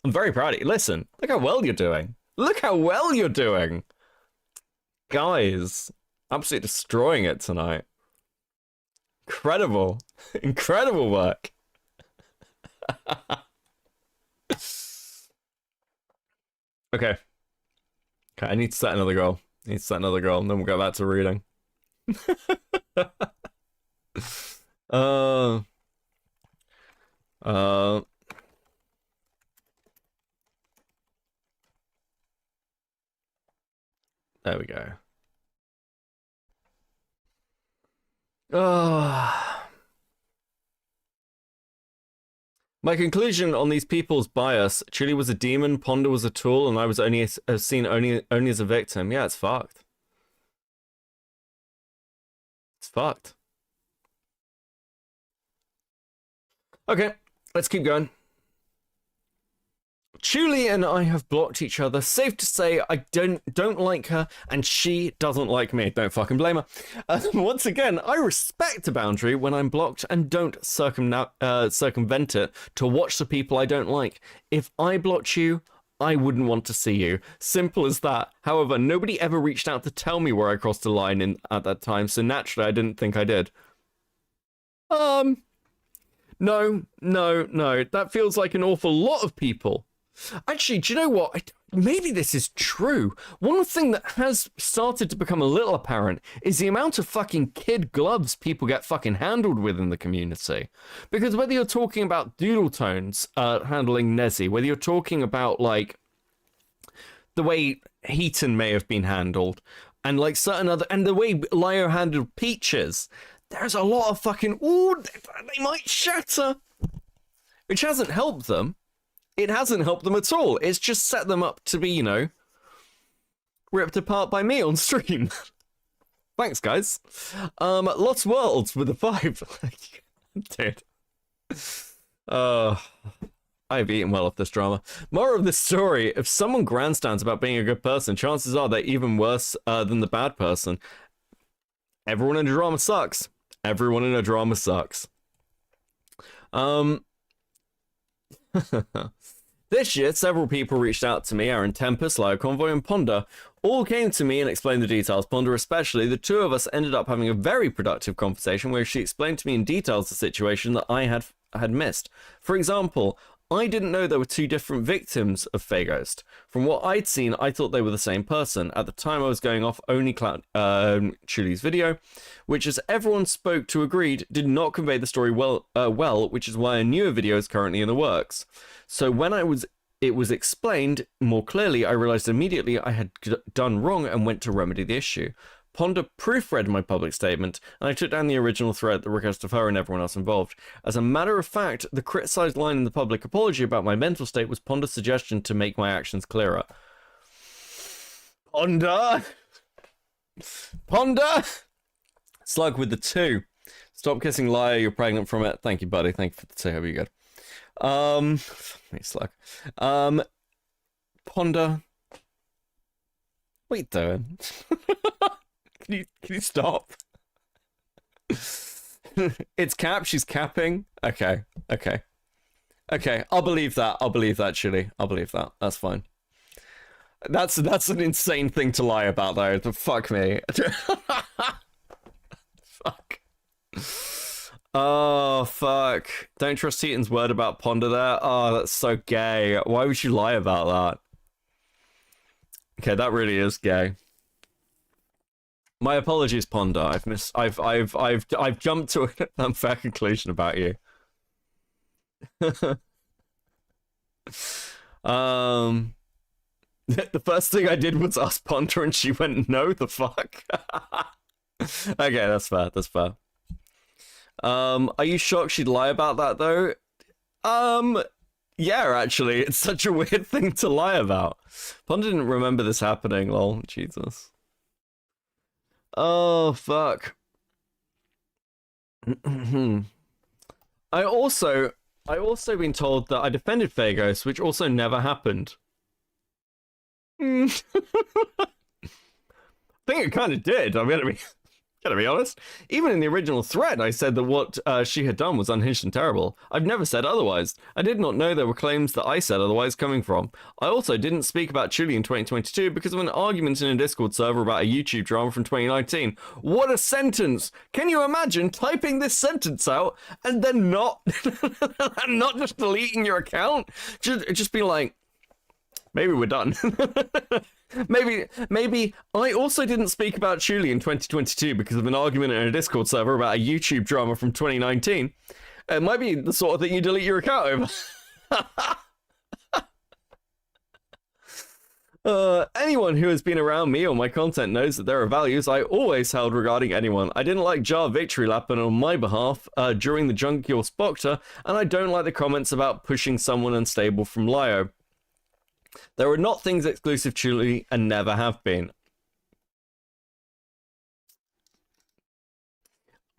I'm very proud of you. Listen, look how well you're doing. Look how well you're doing. Guys, absolutely destroying it tonight. Incredible. Incredible work. Okay. Okay, I need to set another goal. And then we'll go back to reading. There we go. My conclusion on these people's bias: Chulie was a demon, Ponder was a tool, and I was seen only as a victim. Yeah, it's fucked. It's fucked. Okay, let's keep going. Chulie and I have blocked each other. Safe to say, I don't like her, and she doesn't like me. Don't fucking blame her. Once again, I respect a boundary when I'm blocked and don't circumvent it to watch the people I don't like. If I blocked you, I wouldn't want to see you. Simple as that. However, nobody ever reached out to tell me where I crossed the line at that time, so naturally I didn't think I did. No. That feels like an awful lot of people. Actually, do you know what? Maybe this is true. One thing that has started to become a little apparent is the amount of fucking kid gloves people get fucking handled with in the community. Because whether you're talking about Doodle Tones handling Nezi, whether you're talking about, like, the way Heaton may have been handled, and, like, certain other... And the way Lio handled Peaches, there's a lot of fucking... Ooh, they might shatter! Which hasn't helped them. It hasn't helped them at all. It's just set them up to be, you know, ripped apart by me on stream. Thanks, guys. Lost Worlds with a 5. Dude. I've eaten well off this drama. Moral of this story, if someone grandstands about being a good person, chances are they're even worse than the bad person. Everyone in a drama sucks. Everyone in a drama sucks. This year, several people reached out to me. Aaron Tempest, Lio Convoy, and Ponder all came to me and explained the details. Ponder especially. The two of us ended up having a very productive conversation where she explained to me in details the situation that I had had missed. For example, I didn't know there were two different victims of Faghost. From what I'd seen, I thought they were the same person. At the time, I was going off only Chulie's video, which, as everyone spoke to agreed, did not convey the story well, which is why a newer video is currently in the works. So when it was explained more clearly, I realized immediately I had done wrong and went to remedy the issue. Ponder proofread my public statement, and I took down the original thread at the request of her and everyone else involved. As a matter of fact, the criticized line in the public apology about my mental state was Ponder's suggestion to make my actions clearer. Ponder! Ponder! Slug with the 2. Stop kissing liar, you're pregnant from it. Thank you, buddy. Thank you for the 2. Hope you're good. Hey, Slug. Ponder. What are you doing? Can you stop? It's cap. She's capping. Okay. I'll believe that. Chulie. I'll believe that. That's fine. That's an insane thing to lie about, though. Fuck me. Fuck. Oh, fuck. Don't trust Hiten'S word about Ponder there. Oh, that's so gay. Why would you lie about that? Okay, that really is gay. My apologies, Ponder. I've jumped to an unfair conclusion about you. The first thing I did was ask Ponder, and she went, "No, the fuck." Okay, that's fair. That's fair. Are you shocked she'd lie about that though? Yeah, actually, it's such a weird thing to lie about. Ponder didn't remember this happening. Lol, Jesus. Oh, fuck. I also been told that I defended Faghost, which also never happened. I think it kind of did. I'm gonna be honest. Even in the original thread, I said that what she had done was unhinged and terrible. I've never said otherwise. I did not know there were claims that I said otherwise coming from. I also didn't speak about Chulie in 2022 because of an argument in a Discord server about a YouTube drama from 2019. What a sentence! Can you imagine typing this sentence out and then not just deleting your account? Just be like, maybe we're done. Maybe I also didn't speak about Chulie in 2022 because of an argument in a Discord server about a YouTube drama from 2019. It might be the sort of thing you delete your account over. Anyone who has been around me or my content knows that there are values I always held regarding anyone. I didn't like Jar victory lapping on my behalf during the Junkie or Spoctor, and I don't like the comments about pushing someone unstable from Lio. There are not things exclusive to Chulie and never have been.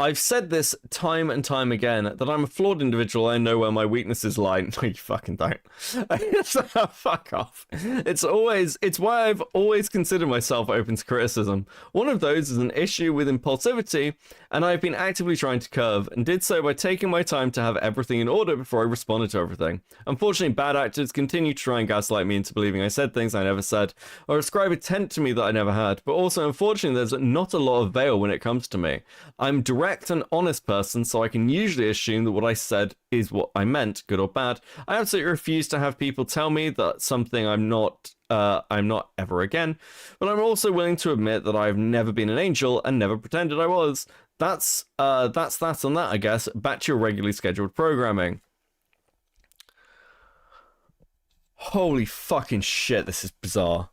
I've said this time and time again, that I'm a flawed individual. I know where my weaknesses lie. No, you fucking don't. Fuck off. It's why I've always considered myself open to criticism. One of those is an issue with impulsivity, and I've been actively trying to curb, and did so by taking my time to have everything in order before I responded to everything. Unfortunately, bad actors continue to try and gaslight me into believing I said things I never said, or ascribe intent to me that I never had, but also, unfortunately, there's not a lot of veil when it comes to me. I'm direct and honest person, so I can usually assume that what I said is what I meant, good or bad. I absolutely refuse to have people tell me that something I'm not ever again, but I'm also willing to admit that I've never been an angel and never pretended I was. That's that on that, I guess. Back to your regularly scheduled programming. Holy fucking shit, this is bizarre.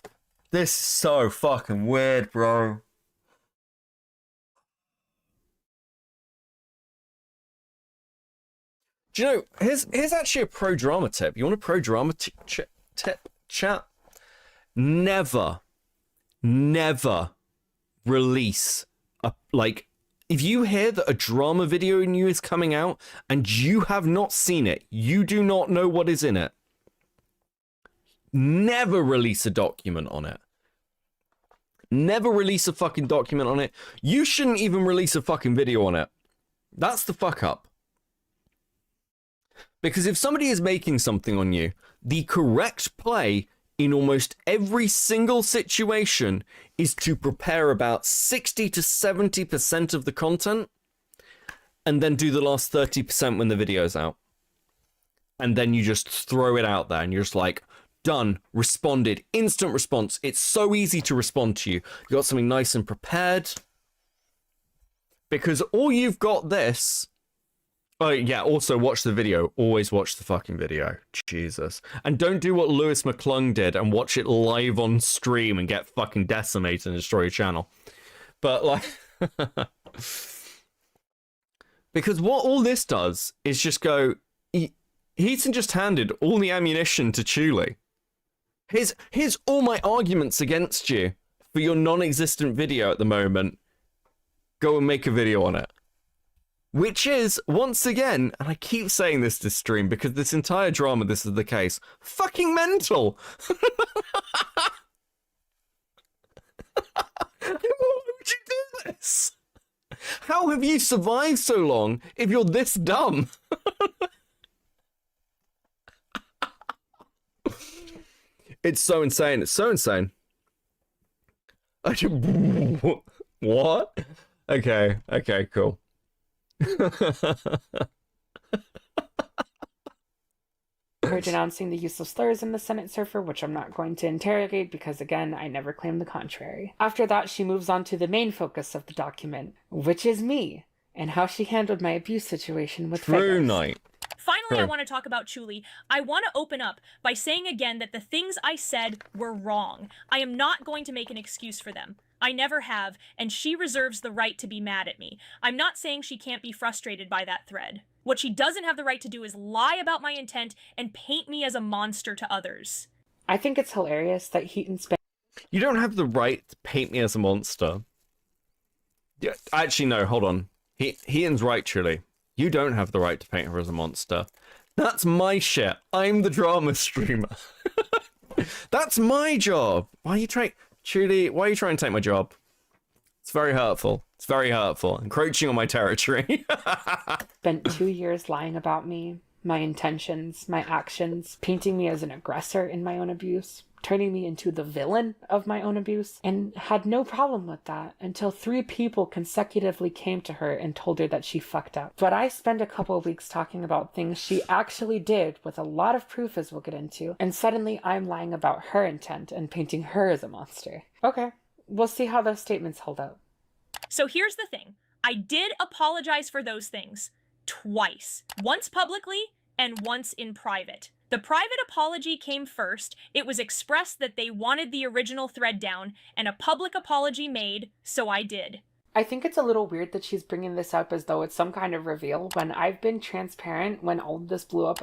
This is so fucking weird, bro. Do you know, here's actually a pro-drama tip. You want a pro-drama tip, chat? Never release if you hear that a drama video in you is coming out and you have not seen it, you do not know what is in it, never release a document on it. Never release a fucking document on it. You shouldn't even release a fucking video on it. That's the fuck up. Because if somebody is making something on you, the correct play in almost every single situation is to prepare about 60 to 70% of the content and then do the last 30% when the video's out. and then you just throw it out there and you're just like, done, responded, instant response. It's so easy to respond to you. You got something nice and prepared. Because all you've got this... Oh, yeah, also watch the video. Always watch the fucking video. Jesus. And don't do what Lewis McClung did and watch it live on stream and get fucking decimated and destroy your channel. But, like... because what all this does is just go... Heaton just handed all the ammunition to Chulie. Here's all my arguments against you for your non-existent video at the moment. Go and make a video on it. Which is, once again, and I keep saying this to stream because this entire drama, this is the case, fucking mental. Why would you do this? How have you survived so long if you're this dumb? It's so insane. It's so insane. What? Okay, cool. Her denouncing the use of slurs in the Senate server, which I'm not going to interrogate because, again, I never claimed the contrary. After that, she moves on to the main focus of the document, which is me, and how she handled my abuse situation with True Vegas. night. Finally, I want to talk about Chulie. I want to open up by saying again that the things I said were wrong. I am not going to make an excuse for them. I never have, and she reserves the right to be mad at me. I'm not saying she can't be frustrated by that thread. What she doesn't have the right to do is lie about my intent and paint me as a monster to others. I think it's hilarious that Heaton's been... You don't have the right to paint me as a monster. Yeah, actually, no, hold on. Heaton's right, Chulie. You don't have the right to paint her as a monster. That's my shit. I'm the drama streamer. That's my job. Why are you trying... Chulie, why are you trying to take my job? It's very hurtful. It's very hurtful. Encroaching on my territory. Spent 2 years lying about me, my intentions, my actions, painting me as an aggressor in my own abuse, turning me into the villain of my own abuse, and had no problem with that until 3 people consecutively came to her and told her that she fucked up. But I spent a couple of weeks talking about things she actually did with a lot of proof, as we'll get into, and suddenly I'm lying about her intent and painting her as a monster. Okay, we'll see how those statements hold up. So here's the thing. I did apologize for those things twice. Once publicly and once in private. The private apology came first. It was expressed that they wanted the original thread down, and a public apology made, so I did. I think it's a little weird that she's bringing this up as though it's some kind of reveal when I've been transparent when all of this blew up.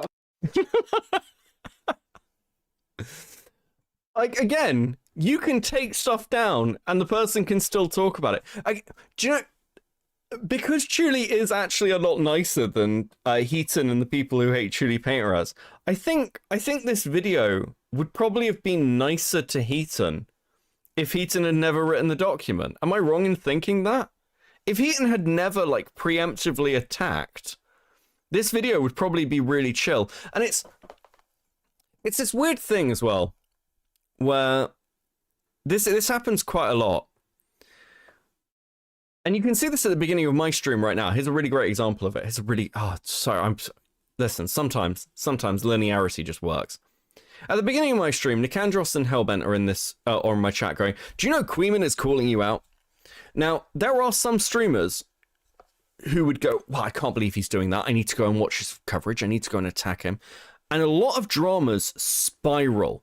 Like, again, you can take stuff down and the person can still talk about it. Do you know... Because Chulie is actually a lot nicer than Heaton and the people who hate Chulie paint her as, I think this video would probably have been nicer to Heaton if Heaton had never written the document. Am I wrong in thinking that? If Heaton had never, like, preemptively attacked, this video would probably be really chill. And it's this weird thing as well, where this happens quite a lot. And you can see this at the beginning of my stream right now. Here's a really great example of it. It's a really... Oh, sorry. Listen, sometimes linearity just works. At the beginning of my stream, Nicandros and Hellbent are in this... or in my chat going, do you know Queeman is calling you out? Now, there are some streamers who would go, well, I can't believe he's doing that. I need to go and watch his coverage. I need to go and attack him. And a lot of dramas spiral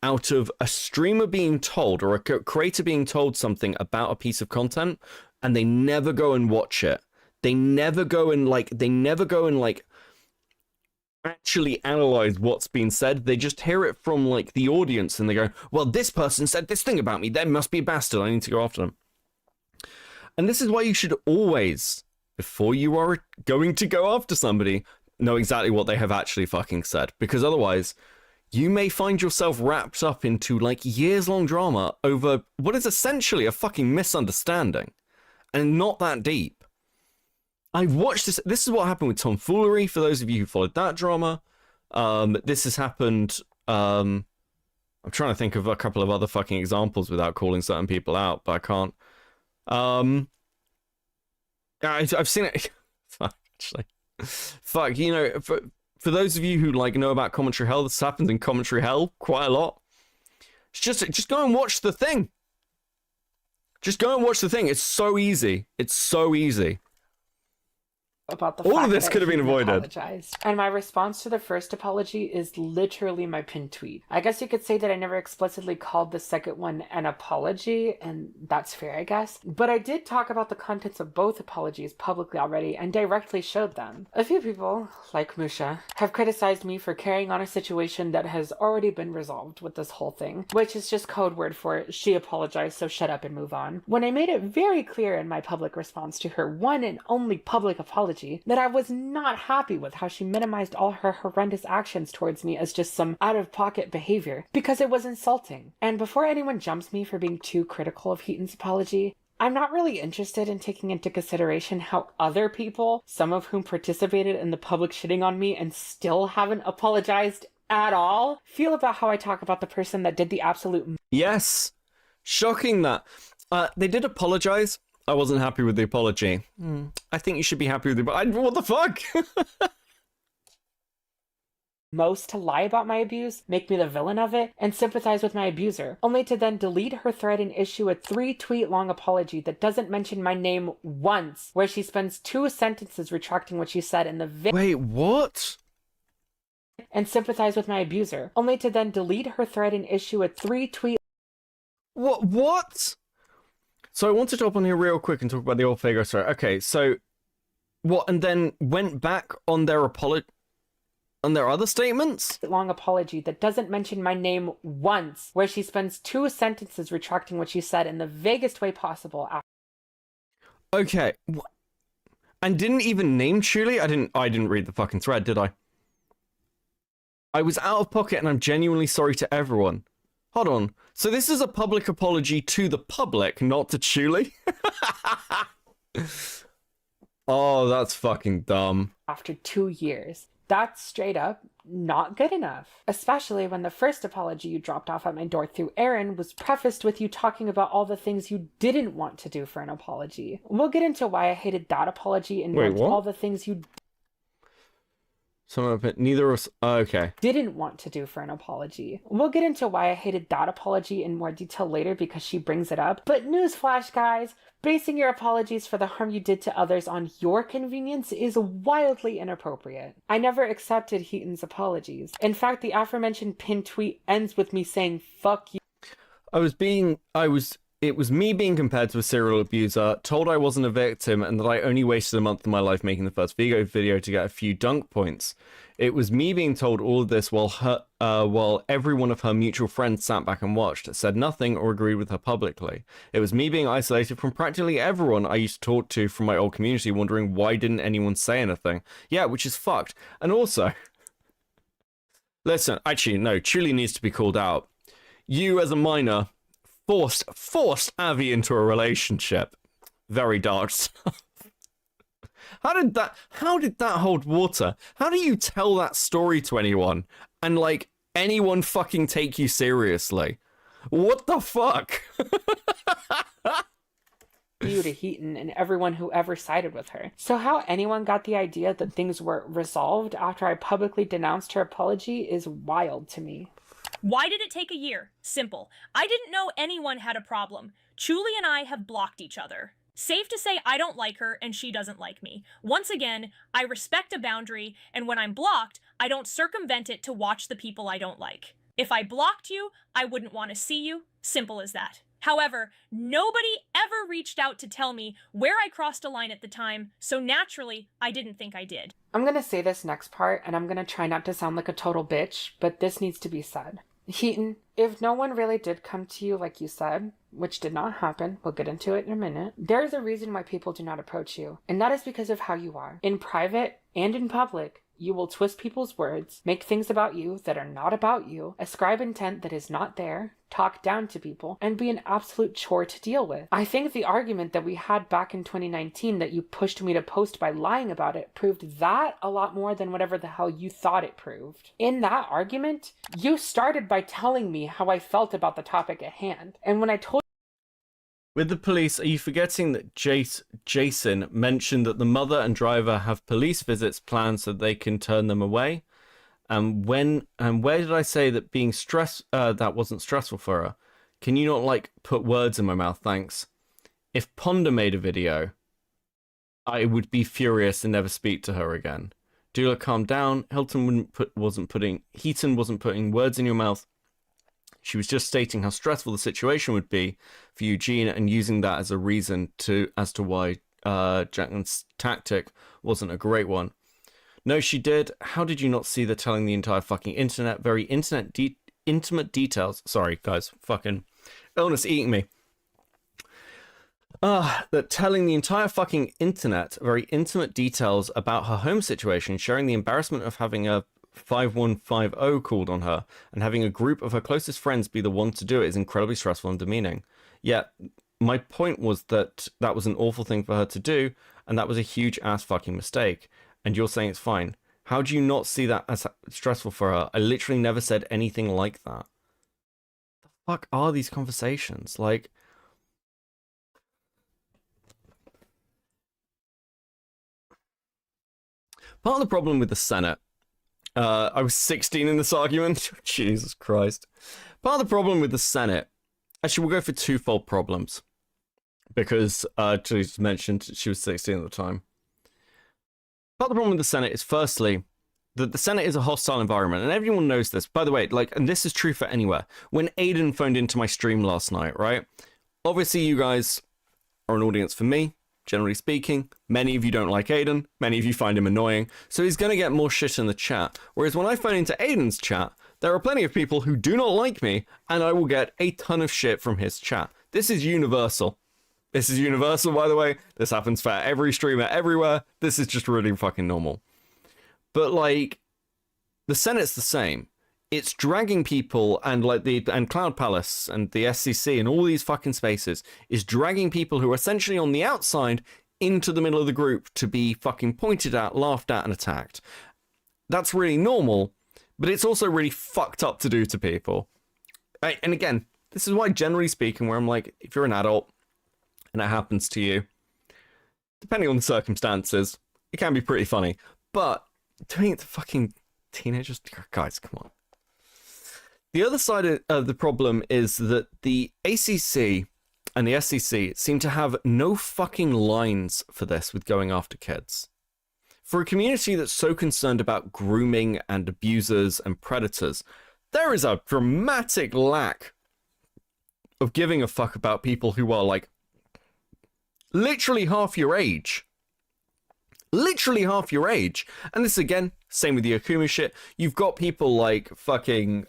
out of a streamer being told or a creator being told something about a piece of content, and they never go and watch it. They never go and actually analyze what's been said. They just hear it from like the audience and they go, well, this person said this thing about me. They must be a bastard. I need to go after them. And this is why you should always, before you are going to go after somebody, know exactly what they have actually fucking said. Because otherwise, you may find yourself wrapped up into like years-long drama over what is essentially a fucking misunderstanding. And not that deep. I've watched this. This is what happened with Tomfoolery, for those of you who followed that drama. This has happened... I'm trying to think of a couple of other fucking examples without calling certain people out, but I can't. I've seen it... Fuck, actually. Fuck, you know, for those of you who like know about commentary hell, this happens in commentary hell quite a lot. It's just go and watch the thing. Just go and watch the thing. It's so easy. It's so easy. About the all fact of this that could have been Heaton avoided. Apologized. And my response to the first apology is literally my pinned tweet. I guess you could say that I never explicitly called the second one an apology, and that's fair, I guess. But I did talk about the contents of both apologies publicly already and directly showed them. A few people, like Musha, have criticized me for carrying on a situation that has already been resolved with this whole thing, which is just code word for she apologized, so shut up and move on. When I made it very clear in my public response to her one and only public apology that I was not happy with how she minimized all her horrendous actions towards me as just some out-of-pocket behavior, because it was insulting. And before anyone jumps me for being too critical of Heaton's apology, I'm not really interested in taking into consideration how other people, some of whom participated in the public shitting on me and still haven't apologized at all, feel about how I talk about the person that did the absolute... Yes. Shocking that. They did apologize. I wasn't happy with the apology. I think you should be happy with the... What the fuck? Most to lie about my abuse, make me the villain of it, and sympathize with my abuser, only to then delete her thread and issue a 3-tweet-long apology that doesn't mention my name once, where she spends 2 sentences retracting what she said in the Wait, what? And sympathize with my abuser, only to then delete her thread and issue a 3-tweet... What? So I wanted to hop on here real quick and talk about the old Fago story. Okay, so... What, and then went back on their apology... On their other statements? Long apology that doesn't mention my name once, where she spends 2 sentences retracting what she said in the vaguest way possible. Okay, and didn't even name Chulie? I didn't read the fucking thread, did I? I was out of pocket and I'm genuinely sorry to everyone. Hold on, so this is a public apology to the public, not to Chulie? Oh, that's fucking dumb. After 2 years. That's straight up not good enough. Especially when the first apology you dropped off at my door through Aaron was prefaced with you talking about all the things you didn't want to do for an apology. We'll get into why I hated that apology and all the things you neither of us... okay. didn't want to do for an apology. We'll get into why I hated that apology in more detail later because she brings it up. But newsflash, guys, basing your apologies for the harm you did to others on your convenience is wildly inappropriate. I never accepted Heaton's apologies. In fact, the aforementioned pinned tweet ends with me saying, fuck you. It was me being compared to a serial abuser, told I wasn't a victim, and that I only wasted a month of my life making the first Vigo video to get a few dunk points. It was me being told all of this while every one of her mutual friends sat back and watched, said nothing, or agreed with her publicly. It was me being isolated from practically everyone I used to talk to from my old community, wondering why didn't anyone say anything. Yeah, which is fucked. And also... Listen, actually, no, Chulie needs to be called out. You, as a minor... Forced Avi into a relationship. Very dark stuff. How did that hold water? How do you tell that story to anyone and like anyone fucking take you seriously? What the fuck? You to Heaton and everyone who ever sided with her. So how anyone got the idea that things were resolved after I publicly denounced her apology is wild to me. Why did it take a year? Simple. I didn't know anyone had a problem. Chulie and I have blocked each other. Safe to say I don't like her and she doesn't like me. Once again, I respect a boundary, and when I'm blocked, I don't circumvent it to watch the people I don't like. If I blocked you, I wouldn't want to see you. Simple as that. However, nobody ever reached out to tell me where I crossed a line at the time, so naturally, I didn't think I did. I'm gonna say this next part, and I'm gonna try not to sound like a total bitch, but this needs to be said. Heaton, if no one really did come to you like you said, which did not happen, we'll get into it in a minute, there is a reason why people do not approach you, and that is because of how you are. In private and in public, you will twist people's words, make things about you that are not about you, ascribe intent that is not there, talk down to people, and be an absolute chore to deal with. I think the argument that we had back in 2019 that you pushed me to post by lying about it proved that a lot more than whatever the hell you thought it proved. In that argument, you started by telling me how I felt about the topic at hand, and when I told With the police, are you forgetting that Jason mentioned that the mother and driver have police visits planned so they can turn them away? And where did I say that being that wasn't stressful for her? Can you not, like, put words in my mouth? Thanks. If Ponder made a video, I would be furious and never speak to her again. Dula, calm down. Heaton wasn't putting words in your mouth. She was just stating how stressful the situation would be for Eugene and using that as a reason as to why Jacqueline's tactic wasn't a great one. No, she did. How did you not see the telling the entire fucking internet very intimate details? Sorry, guys. Fucking illness eating me. That telling the entire fucking internet very intimate details about her home situation, sharing the embarrassment of having a 5150 called on her, and having a group of her closest friends be the one to do it is incredibly stressful and demeaning. Yet, my point was that that was an awful thing for her to do, and that was a huge ass fucking mistake. And you're saying it's fine. How do you not see that as stressful for her? I literally never said anything like that. The fuck are these conversations? Like, part of the problem with the Senate, I was 16 in this argument. Jesus Christ. Part of the problem with the Senate, actually, we'll go for twofold problems. Because Julie mentioned she was 16 at the time. Part of the problem with the Senate is, firstly, that the Senate is a hostile environment, and everyone knows this. By the way, like, and this is true for anywhere. When Aiden phoned into my stream last night, right? Obviously, you guys are an audience for me, generally speaking. Many of you don't like Aiden. Many of you find him annoying. So he's going to get more shit in the chat. Whereas when I phone into Aiden's chat, there are plenty of people who do not like me, and I will get a ton of shit from his chat. This is universal. This is universal, by the way. This happens for every streamer everywhere. This is just really fucking normal. But, like, the Senate's the same. It's dragging people, and like and Cloud Palace and the SCC and all these fucking spaces is dragging people who are essentially on the outside into the middle of the group to be fucking pointed at, laughed at, and attacked. That's really normal, but it's also really fucked up to do to people. And again, this is why, generally speaking, where I'm like, if you're an adult and it happens to you, depending on the circumstances, it can be pretty funny. But doing it to fucking teenagers, guys, come on. The other side of the problem is that the ACC and the SCC seem to have no fucking lines for this with going after kids. For a community that's so concerned about grooming and abusers and predators, there is a dramatic lack of giving a fuck about people who are, like, literally half your age. Literally half your age. And this, again, same with the Akuma shit. You've got people like fucking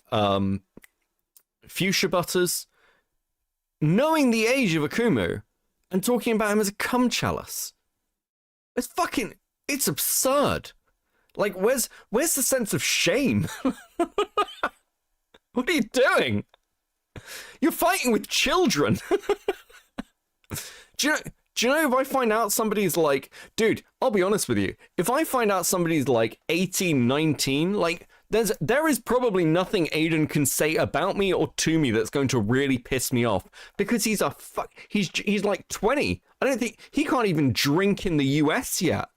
Fuchsia Butters knowing the age of Akumu and talking about him as a cum chalice. It's fucking, it's absurd. Like, where's the sense of shame? What are you doing? You're fighting with children. Do you know, if I find out somebody's like, dude, I'll be honest with you, if I find out somebody's like 18, 19, like, there is probably nothing Aiden can say about me or to me that's going to really piss me off, because he's like 20. I don't think, he can't even drink in the US yet.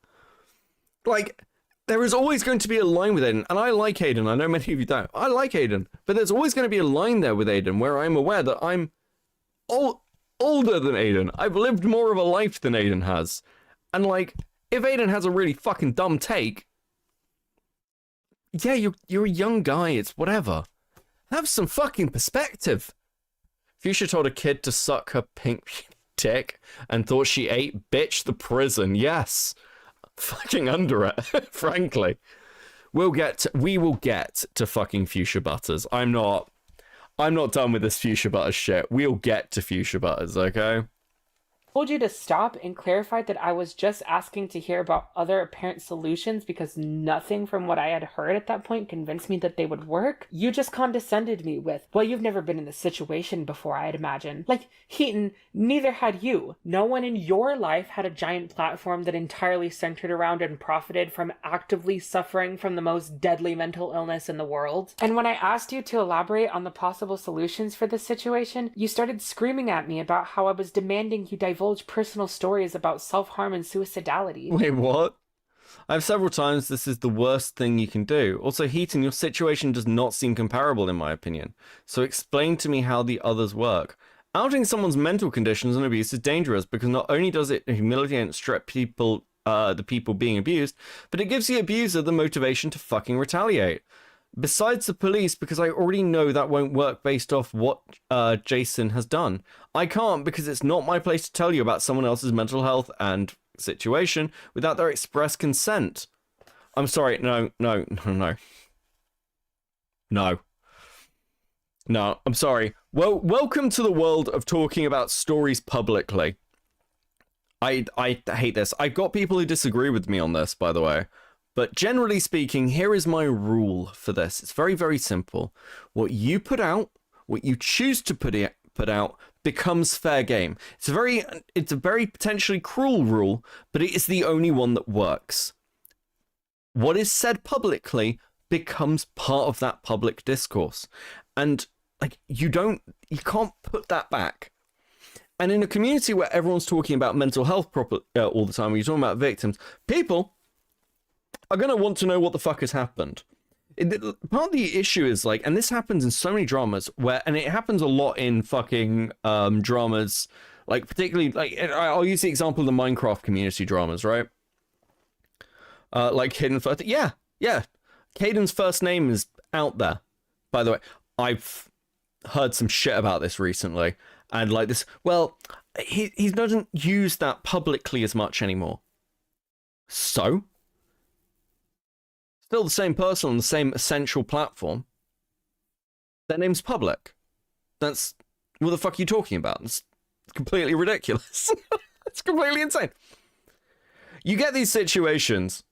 Like, there is always going to be a line with Aiden, and I like Aiden, I know many of you don't. I like Aiden, but there's always going to be a line there with Aiden where I'm aware that I'm older than Aiden. I've lived more of a life than Aiden has. And, like, if Aiden has a really fucking dumb take, yeah, you're a young guy, it's whatever. Have some fucking perspective. Fuchsia told a kid to suck her pink dick and thought she ate bitch the prison. Yes. Fucking under it, frankly. We will get to fucking Fuchsia Butters. I'm not done with this Fuchsia Butters shit. We'll get to Fuchsia Butters, okay? I told you to stop and clarified that I was just asking to hear about other apparent solutions because nothing from what I had heard at that point convinced me that they would work. You just condescended me with, well, you've never been in this situation before, I'd imagine. Like, Heaton, neither had you. No one in your life had a giant platform that entirely centered around and profited from actively suffering from the most deadly mental illness in the world. And when I asked you to elaborate on the possible solutions for this situation, you started screaming at me about how I was demanding you divulge personal stories about self-harm and suicidality. Wait, what? I've several times this is the worst thing you can do. Also, Heaton, your situation does not seem comparable in my opinion. So explain to me how the others work. Outing someone's mental conditions and abuse is dangerous because not only does it humiliate and strip people, the people being abused, but it gives the abuser the motivation to fucking retaliate. Besides the police, because I already know that won't work based off what Jason has done. I can't because it's not my place to tell you about someone else's mental health and situation without their express consent. I'm sorry, no. No, I'm sorry. Well, welcome to the world of talking about stories publicly. I hate this. I've got people who disagree with me on this, by the way. But generally speaking, here is my rule for this. It's very, very simple. What you put out, what you choose to put out, becomes fair game. It's a very potentially cruel rule, but it is the only one that works. What is said publicly becomes part of that public discourse. And like you can't put that back. And in a community where everyone's talking about mental health all the time, when you're talking about victims, people are going to want to know what the fuck has happened. Part of the issue is like, and this happens in so many dramas and it happens a lot in fucking dramas, like particularly, like, I'll use the example of the Minecraft community dramas, right? Like Hidden first, yeah. Caden's first name is out there. By the way, I've heard some shit about this recently, and like this, well, he doesn't use that publicly as much anymore. So, still the same person on the same essential platform. Their name's public. That's what the fuck are you talking about? It's completely ridiculous. It's completely insane. You get these situations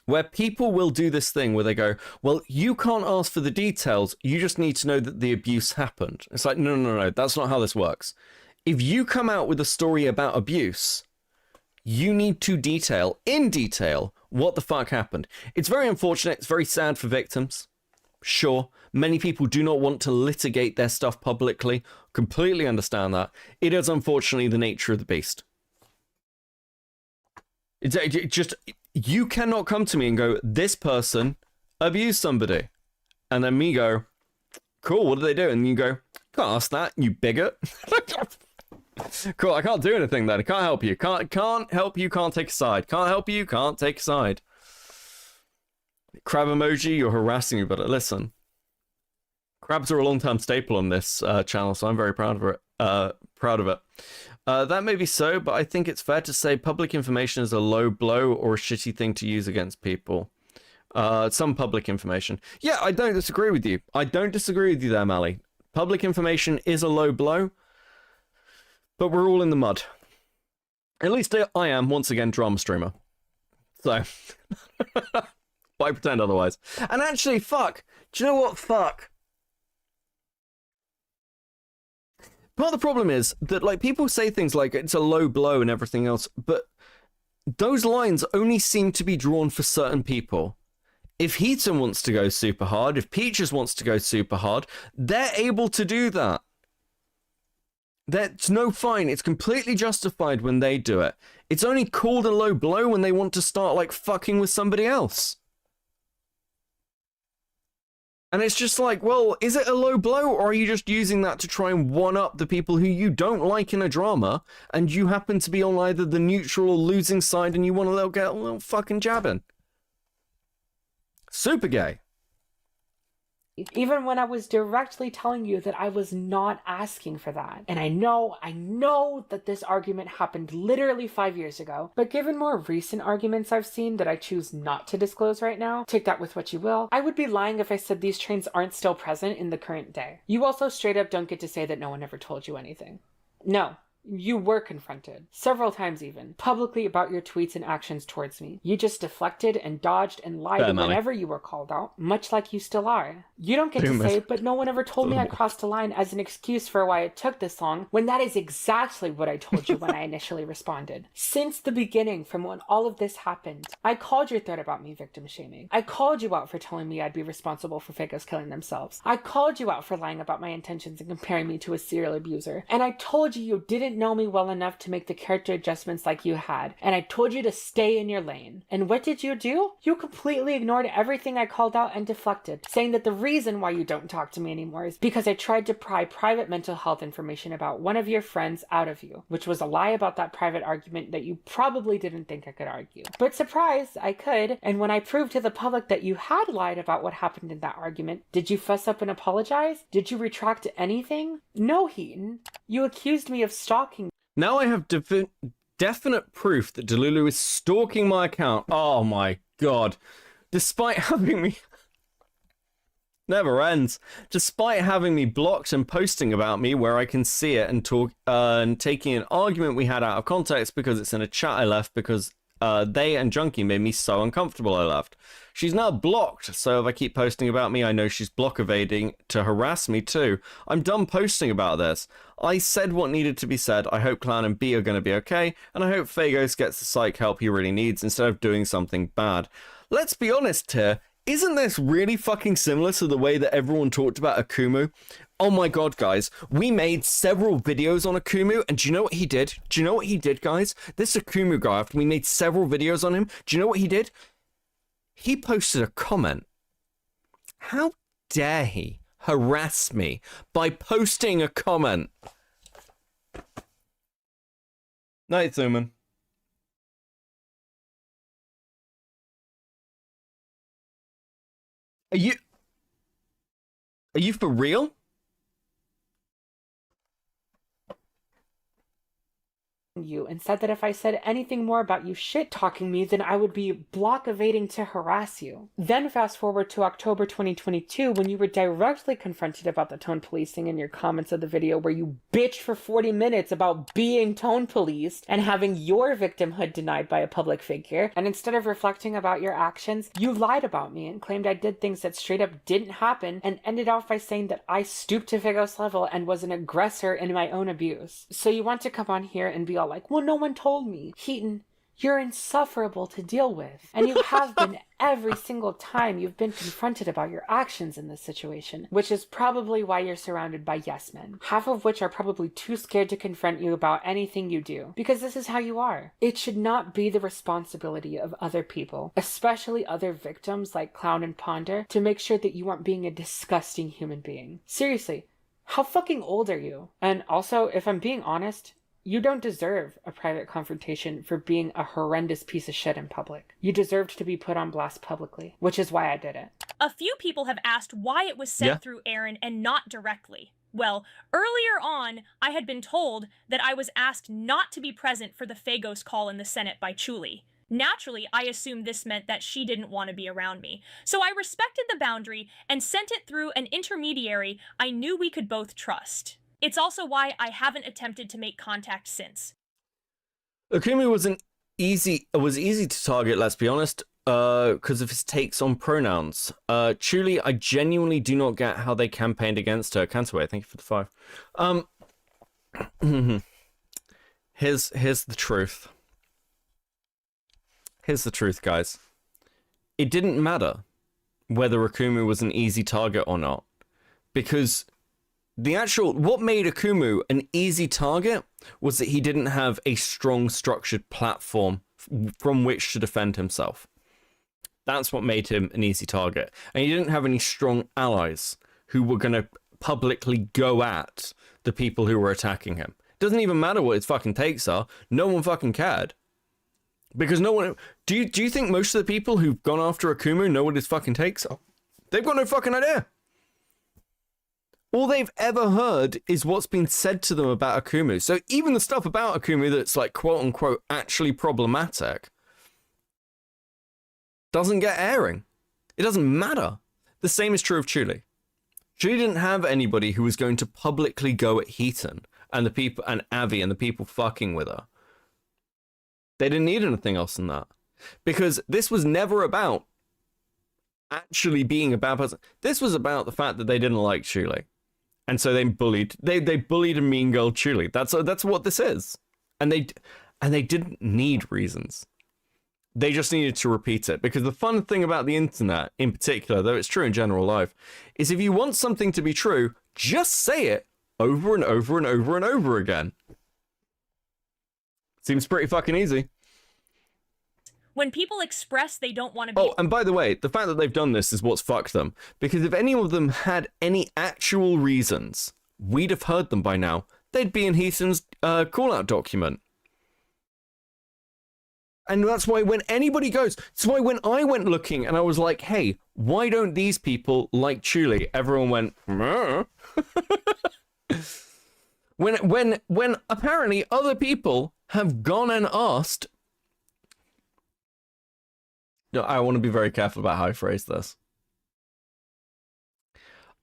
where people will do this thing where they go, well, you can't ask for the details, you just need to know that the abuse happened. It's like, no, that's not how this works. If you come out with a story about abuse, you need to detail, in detail, what the fuck happened. It's very unfortunate, it's very sad for victims. Sure, many people do not want to litigate their stuff publicly. Completely understand that. It is unfortunately the nature of the beast. It just, you cannot come to me and go, this person abused somebody. And then me go, cool, what did they do? And you go, can't ask that, you bigot. Cool, I can't do anything then. I can't help you. Can't help you, can't take a side. Can't help you, can't take a side. Crab emoji, you're harassing me, but listen. Crabs are a long-time staple on this channel, so I'm very proud of it. That may be so, but I think it's fair to say public information is a low blow or a shitty thing to use against people. Some public information. Yeah, I don't disagree with you. I don't disagree with you there, Mally. Public information is a low blow, but we're all in the mud. At least I am, once again, drama streamer. So, why pretend otherwise? And actually, fuck. Do you know what? Fuck. Part of the problem is that, like, people say things like it's a low blow and everything else, but those lines only seem to be drawn for certain people. If Heaton wants to go super hard, if Peaches wants to go super hard, they're able to do that. That's no fine. It's completely justified when they do it. It's only called a low blow when they want to start, like, fucking with somebody else. And it's just like, well, is it a low blow, or are you just using that to try and one-up the people who you don't like in a drama, and you happen to be on either the neutral or losing side, and you want to get a little fucking jabbing? Super gay. Even when I was directly telling you that I was not asking for that. And I know that this argument happened literally 5 years ago, but given more recent arguments I've seen that I choose not to disclose right now, take that with what you will, I would be lying if I said these trains aren't still present in the current day. You also straight up don't get to say that no one ever told you anything. No. You were confronted, several times even, publicly about your tweets and actions towards me. You just deflected and dodged and lied whenever you were called out, much like you still are. You don't get to say, but no one ever told me I crossed a line as an excuse for why it took this long, when that is exactly what I told you when I initially responded. Since the beginning, from when all of this happened, I called your thread about me victim shaming. I called you out for telling me I'd be responsible for Fagos killing themselves. I called you out for lying about my intentions and comparing me to a serial abuser. And I told you you didn't didn't know me well enough to make the character adjustments like you had, and I told you to stay in your lane. And what did you do? You completely ignored everything I called out and deflected, saying that the reason why you don't talk to me anymore is because I tried to pry private mental health information about one of your friends out of you, which was a lie about that private argument that you probably didn't think I could argue. But surprise, I could, and when I proved to the public that you had lied about what happened in that argument, did you fess up and apologize? Did you retract anything? No, Heaton. You accused me of stalking. Now I have definite proof that Delulu is stalking my account. Oh my god. Despite having me... Never ends. Despite having me blocked and posting about me where I can see it and talk and taking an argument we had out of context because it's in a chat I left because they and Junkie made me so uncomfortable I left. She's now blocked, so if I keep posting about me, I know she's block evading to harass me too. I'm done posting about this. I said what needed to be said. I hope Clown and B are going to be okay, and I hope Fagos gets the psych help he really needs instead of doing something bad. Let's be honest here. Isn't this really fucking similar to the way that everyone talked about Akumu? Oh my god, guys. We made several videos on Akumu, and do you know what he did? Do you know what he did, guys? This Akumu guy, after we made several videos on him, do you know what he did? He posted a comment. How dare he harass me by posting a comment? Night, Zuman. Are you for real? You and said that if I said anything more about you shit-talking me, then I would be block evading to harass you. Then fast forward to October 2022 when you were directly confronted about the tone policing in your comments of the video where you bitched for 40 minutes about being tone policed and having your victimhood denied by a public figure, and instead of reflecting about your actions, you lied about me and claimed I did things that straight up didn't happen and ended off by saying that I stooped to Fagos level and was an aggressor in my own abuse. So you want to come on here and be all like, well, no one told me. Heaton, you're insufferable to deal with. And you have been every single time you've been confronted about your actions in this situation, which is probably why you're surrounded by yes men, half of which are probably too scared to confront you about anything you do, because this is how you are. It should not be the responsibility of other people, especially other victims like Clown and Ponder, to make sure that you aren't being a disgusting human being. Seriously, how fucking old are you? And also, if I'm being honest, you don't deserve a private confrontation for being a horrendous piece of shit in public. You deserved to be put on blast publicly, which is why I did it. A few people have asked why it was sent through Aaron and not directly. Well, earlier on, I had been told that I was asked not to be present for the Fagos call in the Senate by Chulie. Naturally, I assumed this meant that she didn't want to be around me. So I respected the boundary and sent it through an intermediary I knew we could both trust. It's also why I haven't attempted to make contact since. Akumu was easy to target, let's be honest, because of his takes on pronouns. Chulie, I genuinely do not get how they campaigned against her. Cancerway, thank you for the 5. Here's the truth. Here's the truth, guys. It didn't matter whether Akumu was an easy target or not, because what made Akumu an easy target was that he didn't have a strong structured platform from which to defend himself. That's what made him an easy target. And he didn't have any strong allies who were going to publicly go at the people who were attacking him. It doesn't even matter what his fucking takes are. No one fucking cared. Because no one... Do you think most of the people who've gone after Akumu know what his fucking takes are? They've got no fucking idea. All they've ever heard is what's been said to them about Akumu. So even the stuff about Akumu that's like quote-unquote actually problematic doesn't get airing. It doesn't matter. The same is true of Chulie. Chulie didn't have anybody who was going to publicly go at Heaton and the people and Avi and the people fucking with her. They didn't need anything else than that. Because this was never about actually being a bad person. This was about the fact that they didn't like Chulie. And so they bullied a mean girl Chulie. That's what this is. And they didn't need reasons. They just needed to repeat it. Because the fun thing about the internet in particular, though it's true in general life, is if you want something to be true, just say it over and over and over and over again. Seems pretty fucking easy. When people express they don't want to be... Oh, and by the way, the fact that they've done this is what's fucked them. Because if any of them had any actual reasons, we'd have heard them by now. They'd be in Hiten'S call-out document. And that's why when anybody goes... That's why when I went looking and I was like, hey, why don't these people like Chulie? Everyone went, when apparently other people have gone and asked... No, I want to be very careful about how I phrase this.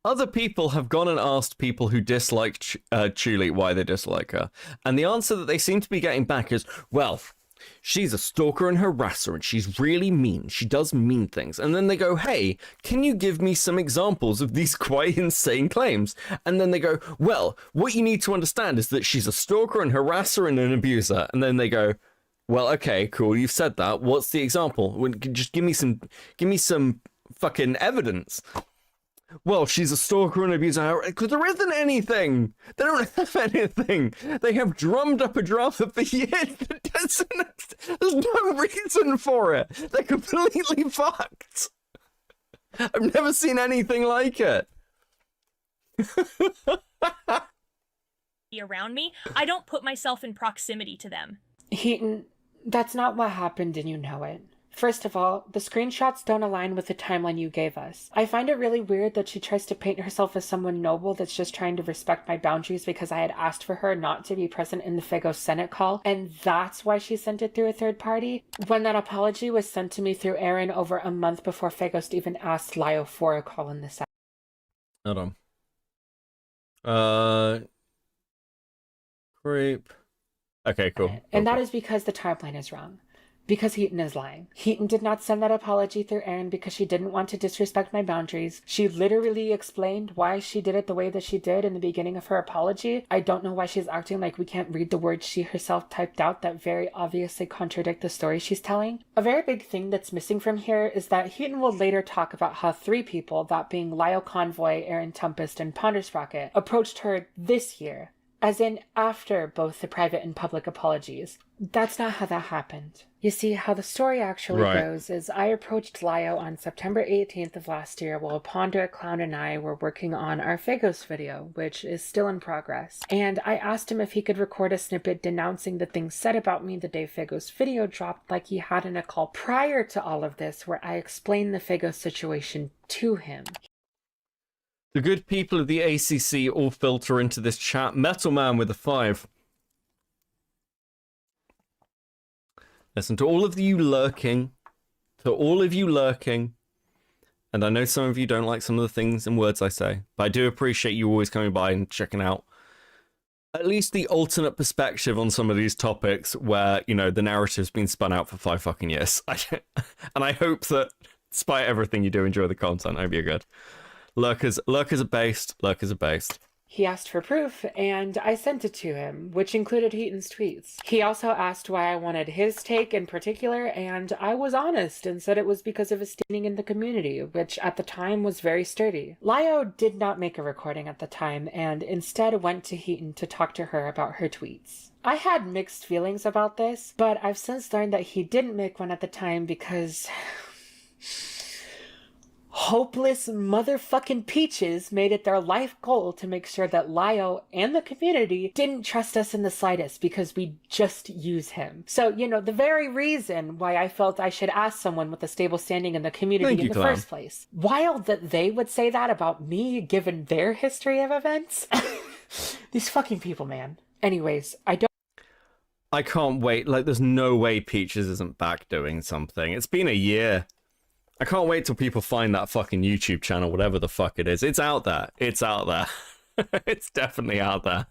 Other people have gone and asked people who dislike Chulie why they dislike her. And the answer that they seem to be getting back is, well, she's a stalker and harasser and she's really mean. She does mean things. And then they go, hey, can you give me some examples of these quite insane claims? And then they go, well, what you need to understand is that she's a stalker and harasser and an abuser. And then they go, well, okay, cool, you've said that. What's the example? Just give me some fucking evidence. Well, she's a stalker and abuser, because there isn't anything. They don't have anything. They have drummed up a drama for years. There's no reason for it. They're completely fucked. I've never seen anything like it. Around me, I don't put myself in proximity to them. Heaton, that's not what happened and you know it. First of all, the screenshots don't align with the timeline you gave us. I find it really weird that she tries to paint herself as someone noble that's just trying to respect my boundaries because I had asked for her not to be present in the Fagos Senate call, and that's why she sent it through a third party. When that apology was sent to me through Aaron over a month before Fagos even asked Lio for a call in the Senate. Hold on. Creep. Okay, cool. And that is because the timeline is wrong. Because Heaton is lying. Heaton did not send that apology through Aaron because she didn't want to disrespect my boundaries. She literally explained why she did it the way that she did in the beginning of her apology. I don't know why she's acting like we can't read the words she herself typed out that very obviously contradict the story she's telling. A very big thing that's missing from here is that Heaton will later talk about how 3 people, that being Lyle Convoy, Aaron Tempest, and Pondersprocket, approached her this year. As in, after both the private and public apologies. That's not how that happened. You see, how the story actually goes is I approached Lio on September 18th of last year while Ponder, Clown, and I were working on our Fagos video, which is still in progress. And I asked him if he could record a snippet denouncing the things said about me the day Fagos video dropped, like he had in a call prior to all of this where I explained the Fagos situation to him. The good people of the ACC all filter into this chat. Metal Man with a 5. Listen, to all of you lurking, and I know some of you don't like some of the things and words I say, but I do appreciate you always coming by and checking out at least the alternate perspective on some of these topics where, you know, the narrative's been spun out for 5 fucking years. And I hope that, despite everything you do, enjoy the content. I hope you're good. Lurkers are based. He asked for proof, and I sent it to him, which included Heaton's tweets. He also asked why I wanted his take in particular, and I was honest and said it was because of his standing in the community, which at the time was very sturdy. Lio did not make a recording at the time, and instead went to Heaton to talk to her about her tweets. I had mixed feelings about this, but I've since learned that he didn't make one at the time because... hopeless motherfucking peaches made it their life goal to make sure that Lio and the community didn't trust us in the slightest because we just use him. So, you know, the very reason why I felt I should ask someone with a stable standing in the community in the first place. Wild that they would say that about me given their history of events. These fucking people, man. Anyways, I can't wait. Like, there's no way Peaches isn't back doing something. It's been a year. I can't wait till people find that fucking YouTube channel, whatever the fuck it is. It's out there. It's out there. It's definitely out there.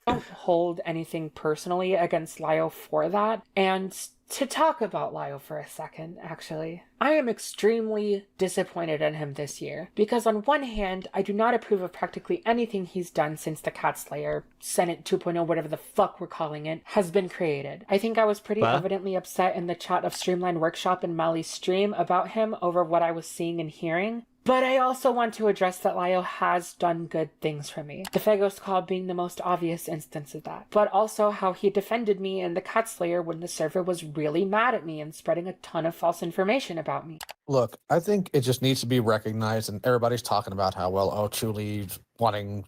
I don't hold anything personally against Lio for that. And to talk about Lio for a second, actually, I am extremely disappointed in him this year. Because on one hand, I do not approve of practically anything he's done since the Cat Slayer, Senate 2.0, whatever the fuck we're calling it, has been created. I think I was pretty evidently upset in the chat of Streamline Workshop and Mali's stream about him over what I was seeing and hearing. But I also want to address that Lio has done good things for me. The Phagos call being the most obvious instance of that. But also how he defended me in the Cat Slayer when the server was really mad at me and spreading a ton of false information about me. Look, I think it just needs to be recognized, and everybody's talking about how, well, oh, Chulie's wanting,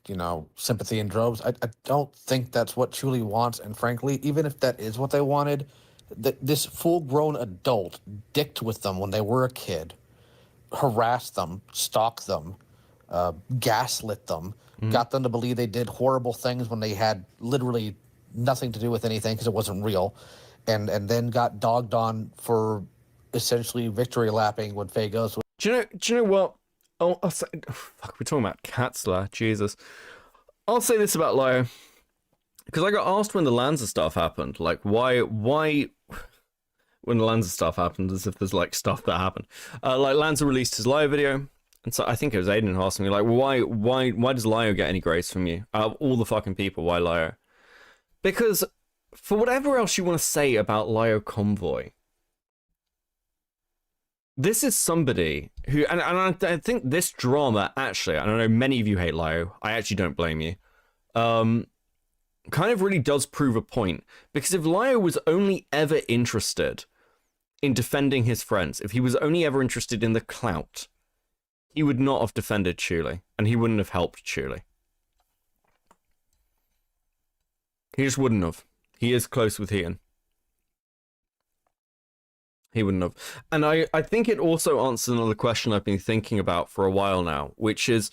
sympathy in droves. I don't think that's what Chulie wants, and frankly, even if that is what they wanted, this full-grown adult dicked with them when they were a kid, harassed them, stalked them, gaslit them, got them to believe they did horrible things when they had literally nothing to do with anything because it wasn't real, and then got dogged on for essentially victory lapping when Faye goes. Do you know what? I'll say, fuck, we're talking about Katzler, Jesus. I'll say this about Lio, because I got asked when the Lanza stuff happened, like why when the Lanza stuff happened, as if there's like stuff that happened. Like Lanza released his Lio video, and so I think it was Aiden who asked me, like, why does Lio get any grace from you? Out of all the fucking people, why Lio? Because for whatever else you want to say about Lio Convoy, this is somebody who, and I think this drama, actually, I don't know, many of you hate Lio, I actually don't blame you, kind of really does prove a point. Because if Lio was only ever interested in defending his friends, if he was only ever interested in the clout, he would not have defended Chulie, and he wouldn't have helped Chulie. He just wouldn't have. He is close with Heaton. He wouldn't have. And I think it also answers another question I've been thinking about for a while now, which is,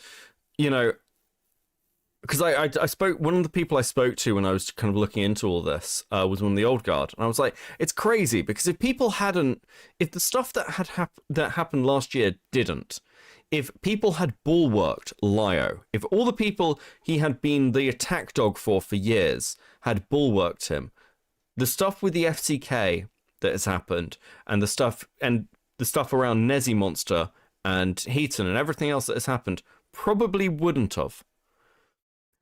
because I spoke, one of the people I spoke to when I was kind of looking into all this was one of the old guard, and I was like, it's crazy, because if people hadn't, if the stuff that happened last year didn't, if people had bulwarked Lio, if all the people he had been the attack dog for years had bulwarked him, the stuff with the FCK that has happened, and the stuff around Nezi Monster and Heaton and everything else that has happened probably wouldn't have.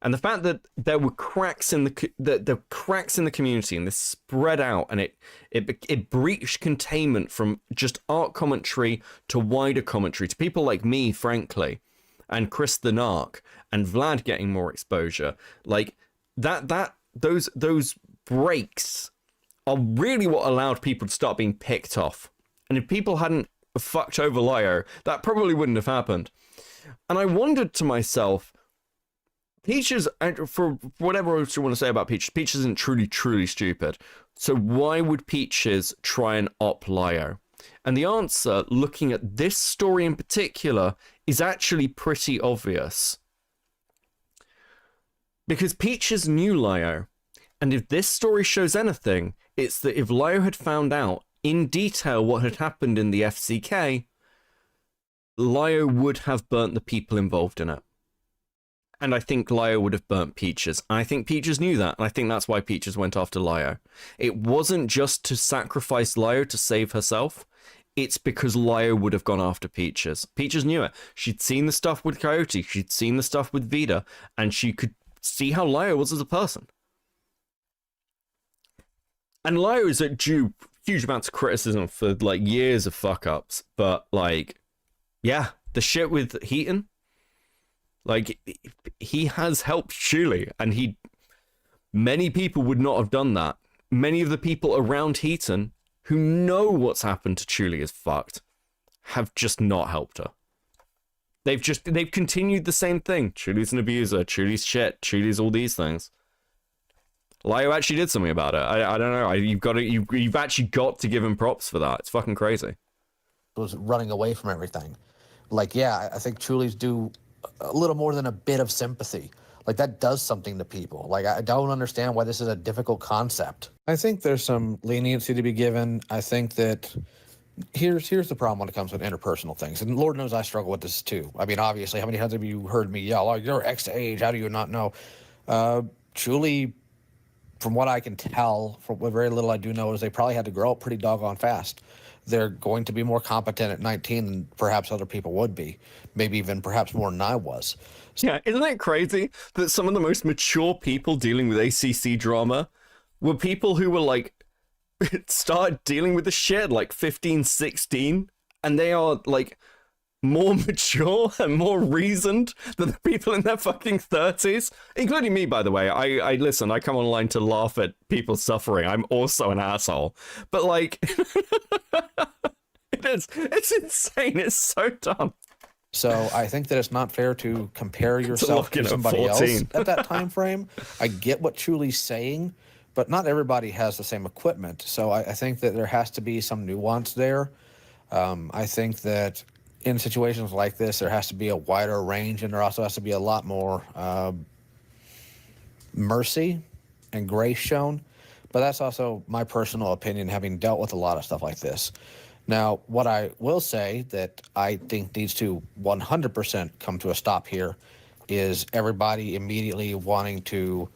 And the fact that there were cracks in the community, and this spread out, and it breached containment from just art commentary to wider commentary to people like me, frankly, and Chris the Narc, and Vlad getting more exposure, like those breaks are really what allowed people to start being picked off. And if people hadn't fucked over Lio, that probably wouldn't have happened. And I wondered to myself, Peaches, for whatever else you want to say about Peaches, Peaches isn't truly stupid. So why would Peaches try and op Lio? And the answer, looking at this story in particular, is actually pretty obvious. Because Peaches knew Lio. And if this story shows anything, it's that if Lio had found out in detail what had happened in the FCK, Lio would have burnt the people involved in it. And I think Lio would have burnt Peaches. And I think Peaches knew that, and I think that's why Peaches went after Lio. It wasn't just to sacrifice Lio to save herself. It's because Lio would have gone after Peaches. Peaches knew it. She'd seen the stuff with Coyote, she'd seen the stuff with Vida, and she could see how Lio was as a person. And Lio is due huge amounts of criticism for like years of fuck ups, but like, yeah, the shit with Heaton, like he has helped Chulie, and many people would not have done that. Many of the people around Heaton who know what's happened to Chulie is fucked have just not helped her. They've continued the same thing. Chulie's an abuser. Chulie's shit. Chulie's all these things. Lio actually did something about it. I don't know. You've actually got to give him props for that. It's fucking crazy. Was running away from everything. Like, yeah, I think Chulie's due a little more than a bit of sympathy. Like, that does something to people. Like, I don't understand why this is a difficult concept. I think there's some leniency to be given. I think that here's the problem when it comes with interpersonal things. And Lord knows I struggle with this too. I mean, obviously, how many times have you heard me yell, oh, you're X age, how do you not know? Chulie, from what I can tell, from what very little I do know, is they probably had to grow up pretty doggone fast. They're going to be more competent at 19 than perhaps other people would be. Maybe even perhaps more than I was. Yeah, isn't that crazy that some of the most mature people dealing with ACC drama were people who were like, started dealing with the shit like 15, 16, and they are like more mature and more reasoned than the people in their fucking 30s, including me, by the way. I listen, I come online to laugh at people suffering. I'm also an asshole. But, like, it's insane. It's so dumb. So I think that it's not fair to compare yourself to somebody else at that time frame. I get what Chulie's saying, but not everybody has the same equipment. So I think that there has to be some nuance there. I think that in situations like this, there has to be a wider range, and there also has to be a lot more mercy and grace shown. But that's also my personal opinion, having dealt with a lot of stuff like this. Now, what I will say that I think needs to 100% come to a stop here is everybody immediately wanting to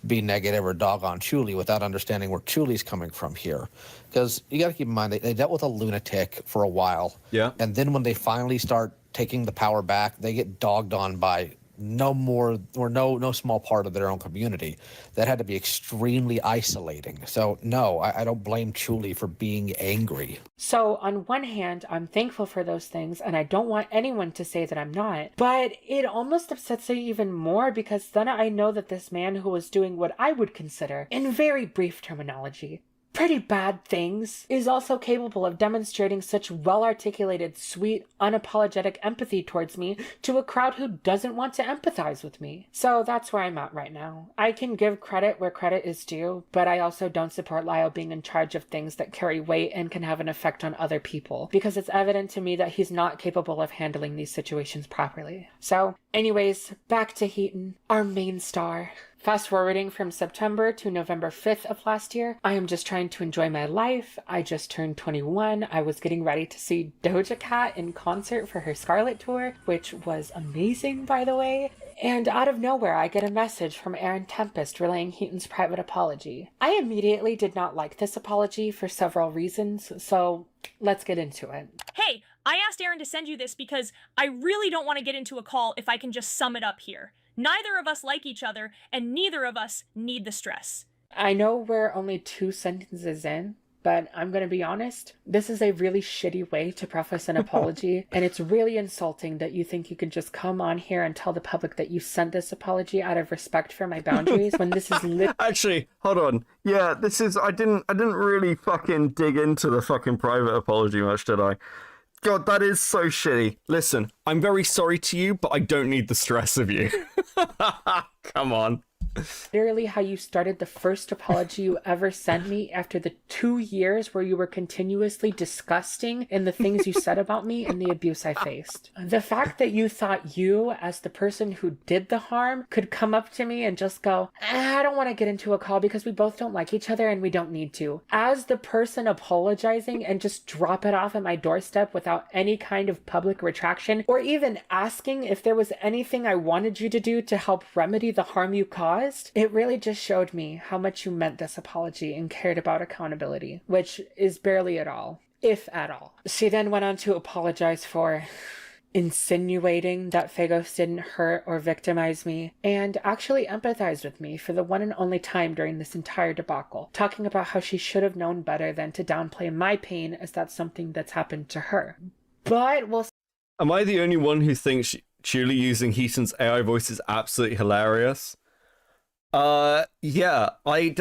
be negative or dog on Chulie without understanding where Chulie's coming from here. Because you got to keep in mind, they dealt with a lunatic for a while. Yeah. And then when they finally start taking the power back, they get dogged on by no small part of their own community. That had to be extremely isolating. So no, I don't blame Chulie for being angry. So on one hand, I'm thankful for those things, and I don't want anyone to say that I'm not. But it almost upsets me even more because then I know that this man who was doing what I would consider, in very brief terminology, pretty bad things, is also capable of demonstrating such well-articulated, sweet, unapologetic empathy towards me to a crowd who doesn't want to empathize with me. So that's where I'm at right now. I can give credit where credit is due, but I also don't support Lyle being in charge of things that carry weight and can have an effect on other people, because it's evident to me that he's not capable of handling these situations properly. So, anyways, back to Heaton, our main star. Fast forwarding from September to November 5th of last year, I am just trying to enjoy my life. I just turned 21. I was getting ready to see Doja Cat in concert for her Scarlet Tour, which was amazing, by the way. And out of nowhere, I get a message from Aaron Tempest relaying Heaton's private apology. I immediately did not like this apology for several reasons, so let's get into it. Hey, I asked Aaron to send you this because I really don't want to get into a call if I can just sum it up here. Neither of us like each other, and neither of us need the stress. I know we're only 2 sentences in, but I'm going to be honest. This is a really shitty way to preface an apology, and it's really insulting that you think you can just come on here and tell the public that you sent this apology out of respect for my boundaries when this is Actually, hold on. Yeah, this is... I didn't really fucking dig into the fucking private apology much, did I? God, that is so shitty. Listen, I'm very sorry to you, but I don't need the stress of you. Come on. Literally how you started the first apology you ever sent me after the 2 years where you were continuously disgusting in the things you said about me and the abuse I faced. The fact that you thought you, as the person who did the harm, could come up to me and just go, I don't want to get into a call because we both don't like each other and we don't need to. As the person apologizing and just drop it off at my doorstep without any kind of public retraction or even asking if there was anything I wanted you to do to help remedy the harm you caused. It really just showed me how much you meant this apology and cared about accountability, which is barely at all, if at all. She then went on to apologize for insinuating that Fagos didn't hurt or victimize me, and actually empathized with me for the one and only time during this entire debacle, talking about how she should have known better than to downplay my pain as that's something that's happened to her. But we'll... Am I the only one who thinks Chulie using Heaton's AI voice is absolutely hilarious? Yeah,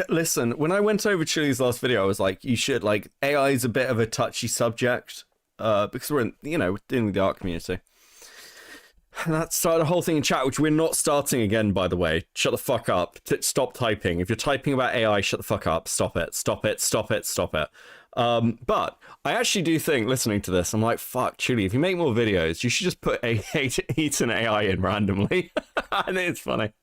listen, when I went over Chulie's last video, I was like, you should, like, AI is a bit of a touchy subject, because we're dealing with the art community. And that started a whole thing in chat, which we're not starting again, by the way. Shut the fuck up. Stop typing. If you're typing about AI, shut the fuck up. Stop it. Stop it. Stop it. Stop it. But I actually do think, listening to this, I'm like, fuck, Chulie, if you make more videos, you should just put a Heaton AI in randomly. I think it's funny.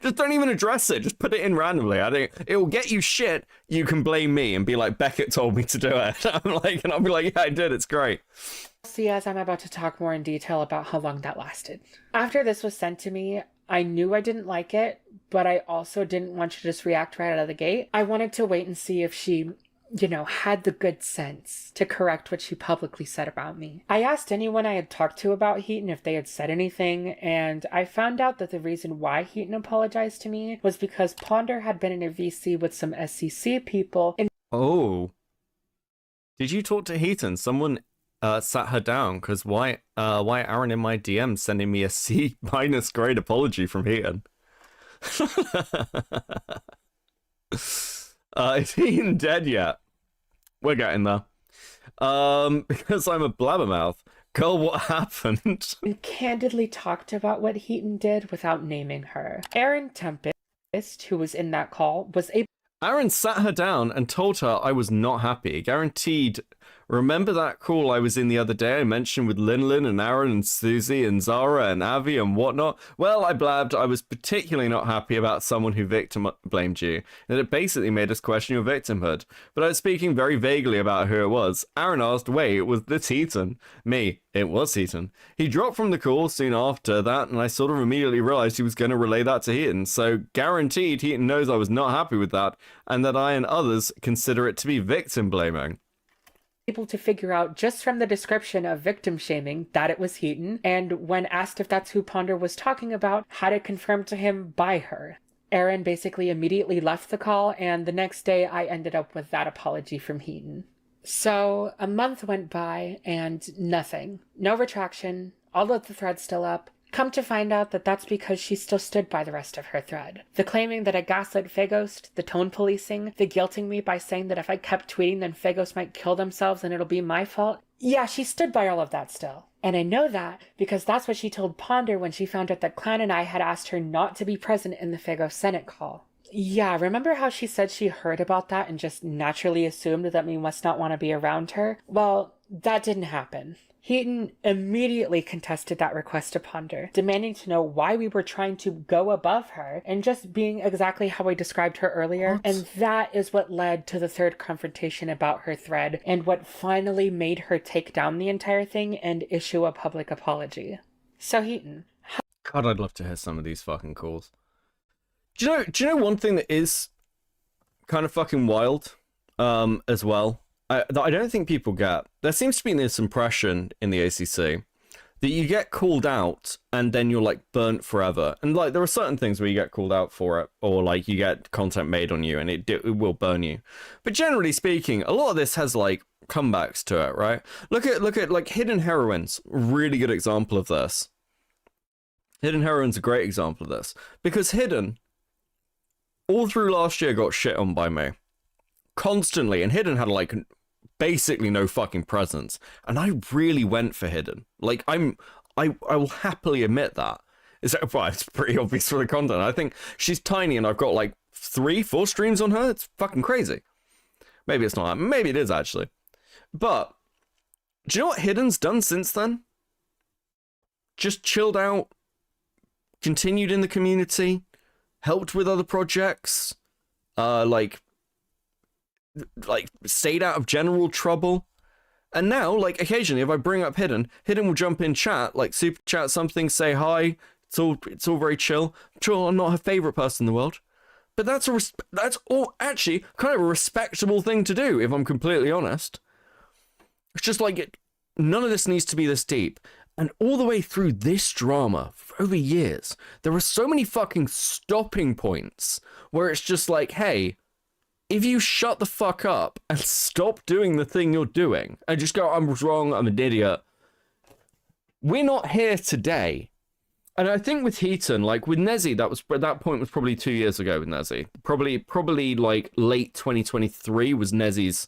Just don't even address it. Just put it in randomly. I think it will get you shit. You can blame me and be like, Beckett told me to do it. And I'll be like, yeah, I did. It's great. See, as I'm about to talk more in detail about how long that lasted. After this was sent to me, I knew I didn't like it, but I also didn't want to just react right out of the gate. I wanted to wait and see if she, had the good sense to correct what she publicly said about me. I asked anyone I had talked to about Heaton if they had said anything, and I found out that the reason why Heaton apologized to me was because Ponder had been in a VC with some SCC people. Oh. Did you talk to Heaton? Someone sat her down, because why Aaron in my DM sending me a C- grade apology from Heaton? Is Heaton dead yet? We're getting there. Because I'm a blabbermouth. Girl, what happened? And candidly talked about what Heaton did without naming her. Aaron Tempest, who was in that call, was able. Aaron sat her down and told her I was not happy. Guaranteed. Remember that call I was in the other day I mentioned with Linlin and Aaron and Susie and Zara and Avi and whatnot? Well, I blabbed I was particularly not happy about someone who victim blamed you, and it basically made us question your victimhood. But I was speaking very vaguely about who it was. Aaron asked, wait, was this Heaton? Me, it was Heaton. He dropped from the call soon after that, and I sort of immediately realized he was going to relay that to Heaton. So guaranteed Heaton knows I was not happy with that, and that I and others consider it to be victim blaming. Able to figure out just from the description of victim shaming that it was Heaton, and when asked if that's who Ponder was talking about, had it confirmed to him by her. Aaron basically immediately left the call, and the next day I ended up with that apology from Heaton. So a month went by and nothing. No retraction, all of the threads still up. Come to find out that that's because she still stood by the rest of her thread. The claiming that I gaslit Faghost, the tone policing, the guilting me by saying that if I kept tweeting then Faghost might kill themselves and it'll be my fault. Yeah, she stood by all of that still. And I know that because that's what she told Ponder when she found out that Clan and I had asked her not to be present in the Faghost Senate call. Yeah, remember how she said she heard about that and just naturally assumed that we must not want to be around her? Well, that didn't happen. Heaton immediately contested that request to Ponder, demanding to know why we were trying to go above her and just being exactly how I described her earlier. What? And that is what led to the third confrontation about her thread and what finally made her take down the entire thing and issue a public apology. So Heaton. God, I'd love to hear some of these fucking calls. Do you know one thing that is kind of fucking wild as well? That I don't think people get. There seems to be this impression in the ACC that you get called out and then you're like burnt forever. And like there are certain things where you get called out for it, or like you get content made on you and it will burn you. But generally speaking, a lot of this has like comebacks to it, right? Look at like Hidden Heroines, really good example of this. Hidden Heroines a great example of this because Hidden all through last year got shit on by me constantly, and Hidden had like basically no fucking presence, and I really went for Hidden. Like I will happily admit that. It's pretty obvious for the content. I think she's tiny and I've got like 3-4 streams on her. It's fucking crazy. Maybe it's not. Maybe it is actually. But do you know what Hidden's done since then? Just chilled out, continued in the community, helped with other projects, like stayed out of general trouble. And now, like, occasionally if I bring up Hidden will jump in chat, like super chat something, say hi. It's all very chill. I'm sure I'm not her favorite person in the world, but that's all actually kind of a respectable thing to do, if I'm completely honest. It's just like none of this needs to be this deep. And all the way through this drama for over years, there are so many fucking stopping points where it's just like, hey, if you shut the fuck up and stop doing the thing you're doing and just go, I'm wrong, I'm an idiot, we're not here today. And I think with Heaton, like with Nezi, that point was probably 2 years ago with Nezi. Probably like late 2023 was Nezi's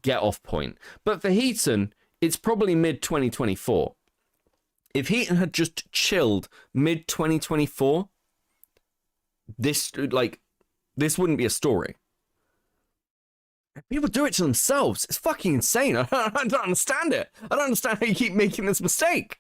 get off point. But for Heaton, it's probably mid 2024. If Heaton had just chilled mid 2024, this wouldn't be a story. People do it to themselves. It's fucking insane. I don't understand it. I don't understand how you keep making this mistake.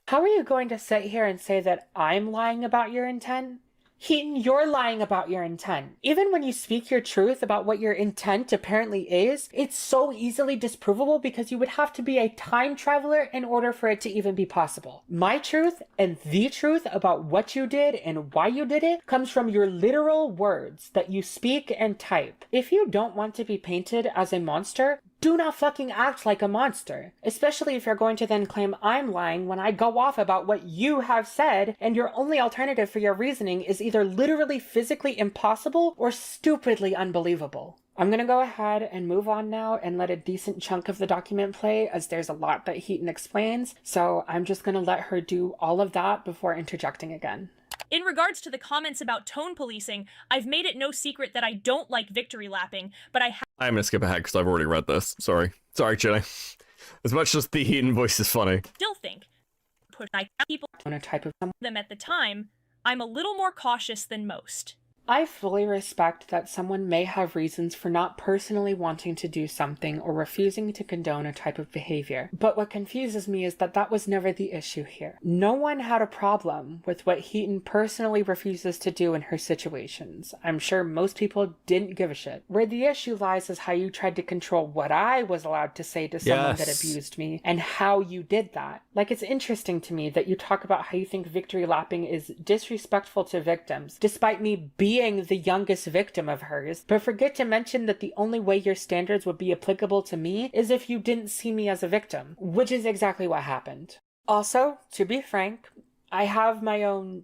How are you going to sit here and say that I'm lying about your intent? Heaton, you're lying about your intent. Even when you speak your truth about what your intent apparently is, it's so easily disprovable because you would have to be a time traveler in order for it to even be possible. My truth and the truth about what you did and why you did it comes from your literal words that you speak and type. If you don't want to be painted as a monster, do not fucking act like a monster. Especially if you're going to then claim I'm lying when I go off about what you have said and your only alternative for your reasoning is either literally physically impossible or stupidly unbelievable. I'm gonna go ahead and move on now and let a decent chunk of the document play, as there's a lot that Heaton explains, so I'm just gonna let her do all of that before interjecting again. In regards to the comments about tone policing, I've made it no secret that I don't like victory lapping, but I'm gonna skip ahead because I've already read this. Sorry, Chulie. As much as the Heaton voice is funny. Still think push people On a type of them at the time, I'm a little more cautious than most. I fully respect that someone may have reasons for not personally wanting to do something or refusing to condone a type of behavior, but what confuses me is that that was never the issue here. No one had a problem with what Heaton personally refuses to do in her situations. I'm sure most people didn't give a shit. Where the issue lies is how you tried to control what I was allowed to say to someone that abused me, and how you did that. Like, it's interesting to me that you talk about how you think victory lapping is disrespectful to victims, despite me being the youngest victim of hers, but forget to mention that the only way your standards would be applicable to me is if you didn't see me as a victim, which is exactly what happened. Also, to be frank, I have my own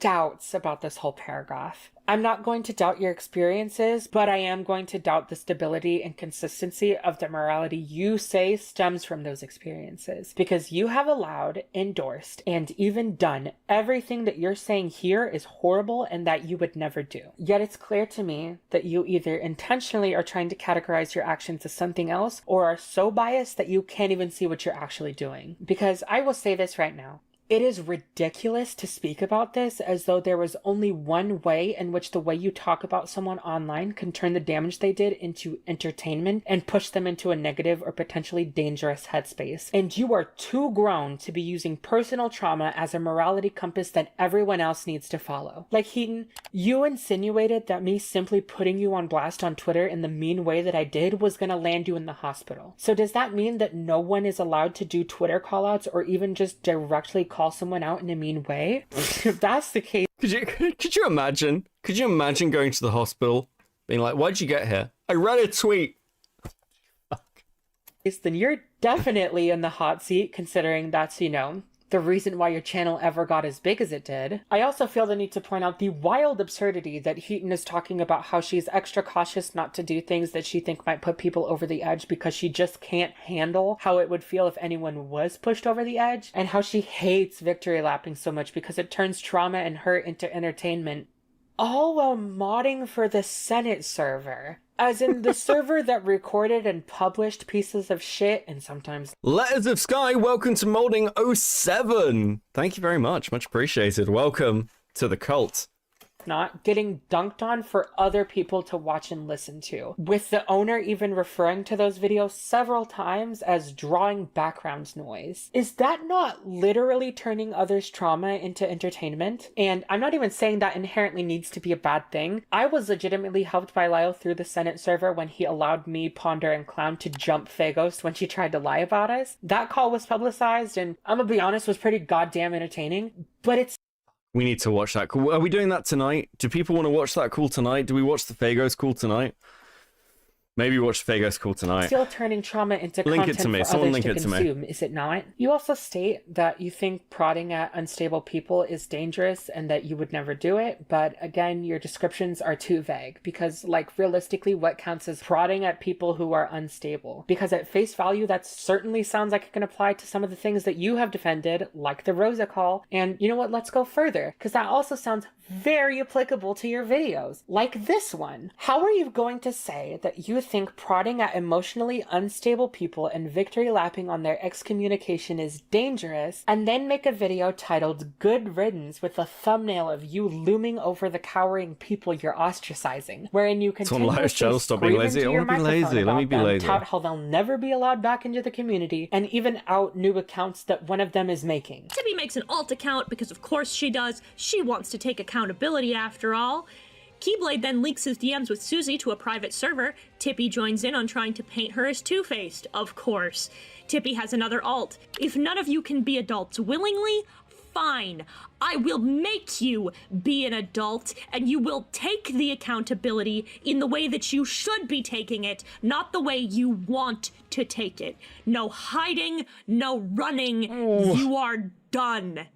doubts about this whole paragraph. I'm not going to doubt your experiences, but I am going to doubt the stability and consistency of the morality you say stems from those experiences, because you have allowed, endorsed, and even done everything that you're saying here is horrible and that you would never do. Yet it's clear to me that you either intentionally are trying to categorize your actions as something else, or are so biased that you can't even see what you're actually doing. Because I will say this right now. It is ridiculous to speak about this as though there was only one way in which the way you talk about someone online can turn the damage they did into entertainment and push them into a negative or potentially dangerous headspace. And you are too grown to be using personal trauma as a morality compass that everyone else needs to follow. Like, Heaton, you insinuated that me simply putting you on blast on Twitter in the mean way that I did was gonna land you in the hospital. So does that mean that no one is allowed to do Twitter callouts or even just directly call someone out in a mean way? If that's the case, could you imagine going to the hospital being like, why'd you get here? I read a tweet. then you're definitely in the hot seat, considering that's, you know, the reason why your channel ever got as big as it did. I also feel the need to point out the wild absurdity that Heaton is talking about how she's extra cautious not to do things that she thinks might put people over the edge because she just can't handle how it would feel if anyone was pushed over the edge, and how she hates victory lapping so much because it turns trauma and hurt into entertainment. All while modding for the Senate server. As in the server that recorded and published pieces of shit and sometimes... Letters of Sky, welcome to Molding 07. Thank you very much. Much appreciated. Welcome to the cult. Not getting dunked on for other people to watch and listen to, with the owner even referring to those videos several times as drawing background noise. Is that not literally turning others' trauma into entertainment? And I'm not even saying that inherently needs to be a bad thing. I was legitimately helped by Lyle through the Senate server when he allowed me, Ponder, and Clown to jump Fagos when she tried to lie about us. That call was publicized and, I'm gonna be honest, was pretty goddamn entertaining, but it's... We need to watch that call. Are we doing that tonight? Do people want to watch that call tonight? Do we watch the Fagos call tonight? Maybe watch Fagos call tonight. Still turning trauma into link content it to me. for Someone others link to it to me. consume, is it not? You also state that you think prodding at unstable people is dangerous and that you would never do it, but again, your descriptions are too vague, because, like, realistically, what counts as prodding at people who are unstable? Because at face value, that certainly sounds like it can apply to some of the things that you have defended, like the Rosa call, and you know what, let's go further, because that also sounds very applicable to your videos, like this one. How are you going to say that you think prodding at emotionally unstable people and victory lapping on their excommunication is dangerous, and then make a video titled Good Riddance with a thumbnail of you looming over the cowering people you're ostracizing, wherein you continuously Stop being lazy. I want to be lazy. Let me be lazy. Tout how they'll never be allowed back into the community, and even out new accounts that one of them is making. Tippy makes an alt account because of course she does. She wants to take accountability after all. Keyblade then leaks his DMs with Susie to a private server. Tippy joins in on trying to paint her as two-faced, of course. Tippy has another alt. If none of you can be adults willingly, fine. I will make you be an adult, and you will take the accountability in the way that you should be taking it, not the way you want to take it. No hiding, no running. You are done.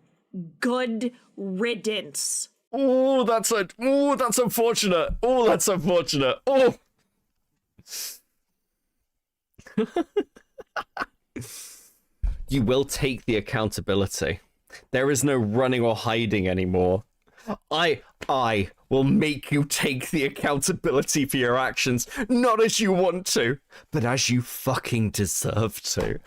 Good riddance. Oh, that's unfortunate. Oh, that's unfortunate. Oh. You will take the accountability. There is no running or hiding anymore. I will make you take the accountability for your actions, not as you want to, but as you fucking deserve to.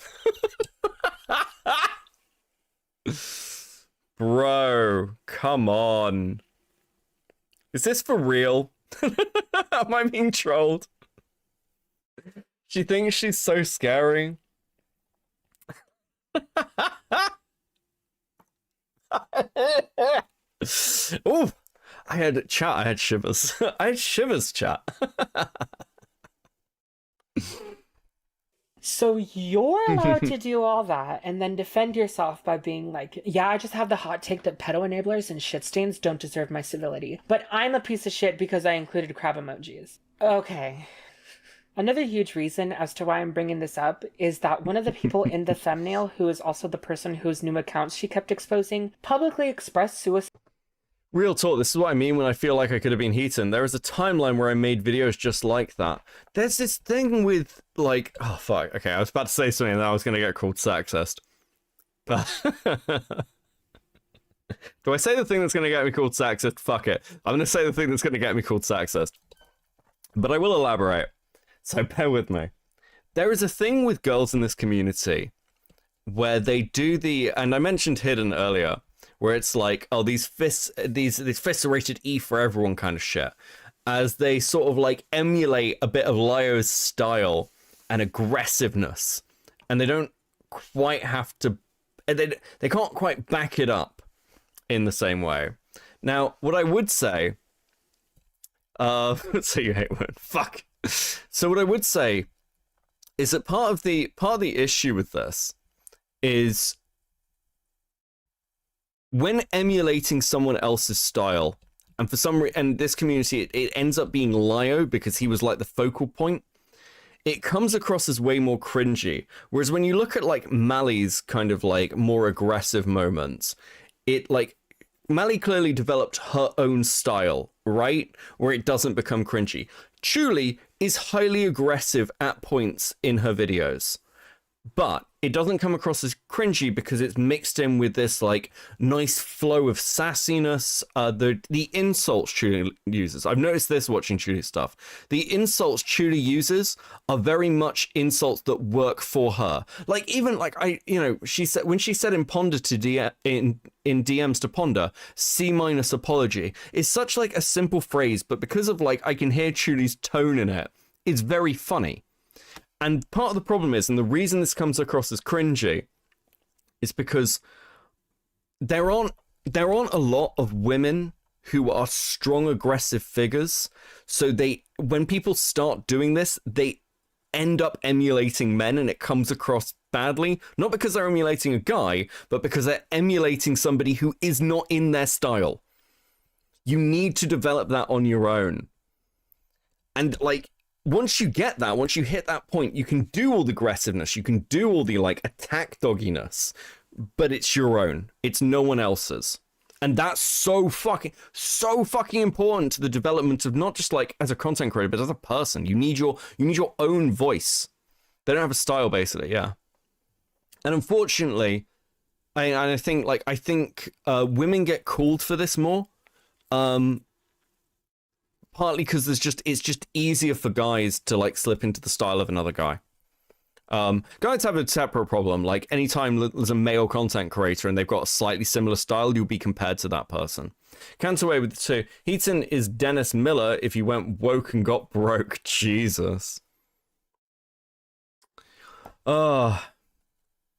Bro, come on. Is this for real? Am I being trolled? She thinks she's so scary. Oh, I had shivers. I had shivers, chat. So you're allowed to do all that and then defend yourself by being like, yeah, I just have the hot take that pedo enablers and shit stains don't deserve my civility. But I'm a piece of shit because I included crab emojis. Okay. Another huge reason as to why I'm bringing this up is that one of the people in the thumbnail, who is also the person whose new accounts she kept exposing, publicly expressed suicide. Real talk, this is what I mean when I feel like I could have been Heaton. There is a timeline where I made videos just like that. There's this thing with, like... Oh, fuck. Okay, I was about to say something and I was going to get called sexist. But... Do I say the thing that's going to get me called sexist? Fuck it. I'm going to say the thing that's going to get me called sexist. But I will elaborate. So bear with me. There is a thing with girls in this community where they do the... And I mentioned Hidden earlier. Where it's like, oh, these fists are rated E for everyone kind of shit. As they sort of like emulate a bit of Lyo's style and aggressiveness. And they don't quite have to, they can't quite back it up in the same way. Now, what I would say, so you hate women, fuck. So what I would say is that part of the issue with this is, when emulating someone else's style, and for some reason, and this community, it ends up being Lyo because he was like the focal point, it comes across as way more cringy. Whereas when you look at like Mali's kind of like more aggressive moments, it like, Mali clearly developed her own style, right? Where it doesn't become cringy. Chulie is highly aggressive at points in her videos. But it doesn't come across as cringy because it's mixed in with this like nice flow of sassiness. The insults Chulie uses. I've noticed this watching Chulie stuff. The insults Chulie uses are very much insults that work for her. Like even like she said when she said in Ponder to in DMs to Ponder, C- apology is such like a simple phrase, but because of like I can hear Chulie's tone in it, it's very funny. And part of the problem is, and the reason this comes across as cringy, is because there aren't a lot of women who are strong, aggressive figures. So when people start doing this, they end up emulating men, and it comes across badly. Not because they're emulating a guy, but because they're emulating somebody who is not in their style. You need to develop that on your own. And like, once you get that, once you hit that point, you can do all the aggressiveness, you can do all the like attack dogginess, but it's your own. It's no one else's. And that's so fucking important to the development of not just like as a content creator, but as a person. You need your own voice. They don't have a style, basically, yeah. And unfortunately, I think women get called for this more. Partly because it's just easier for guys to like slip into the style of another guy. Guys have a separate problem. Like anytime there's a male content creator and they've got a slightly similar style, you'll be compared to that person. Cantaway with the two. Heaton is Dennis Miller if he went woke and got broke. Jesus.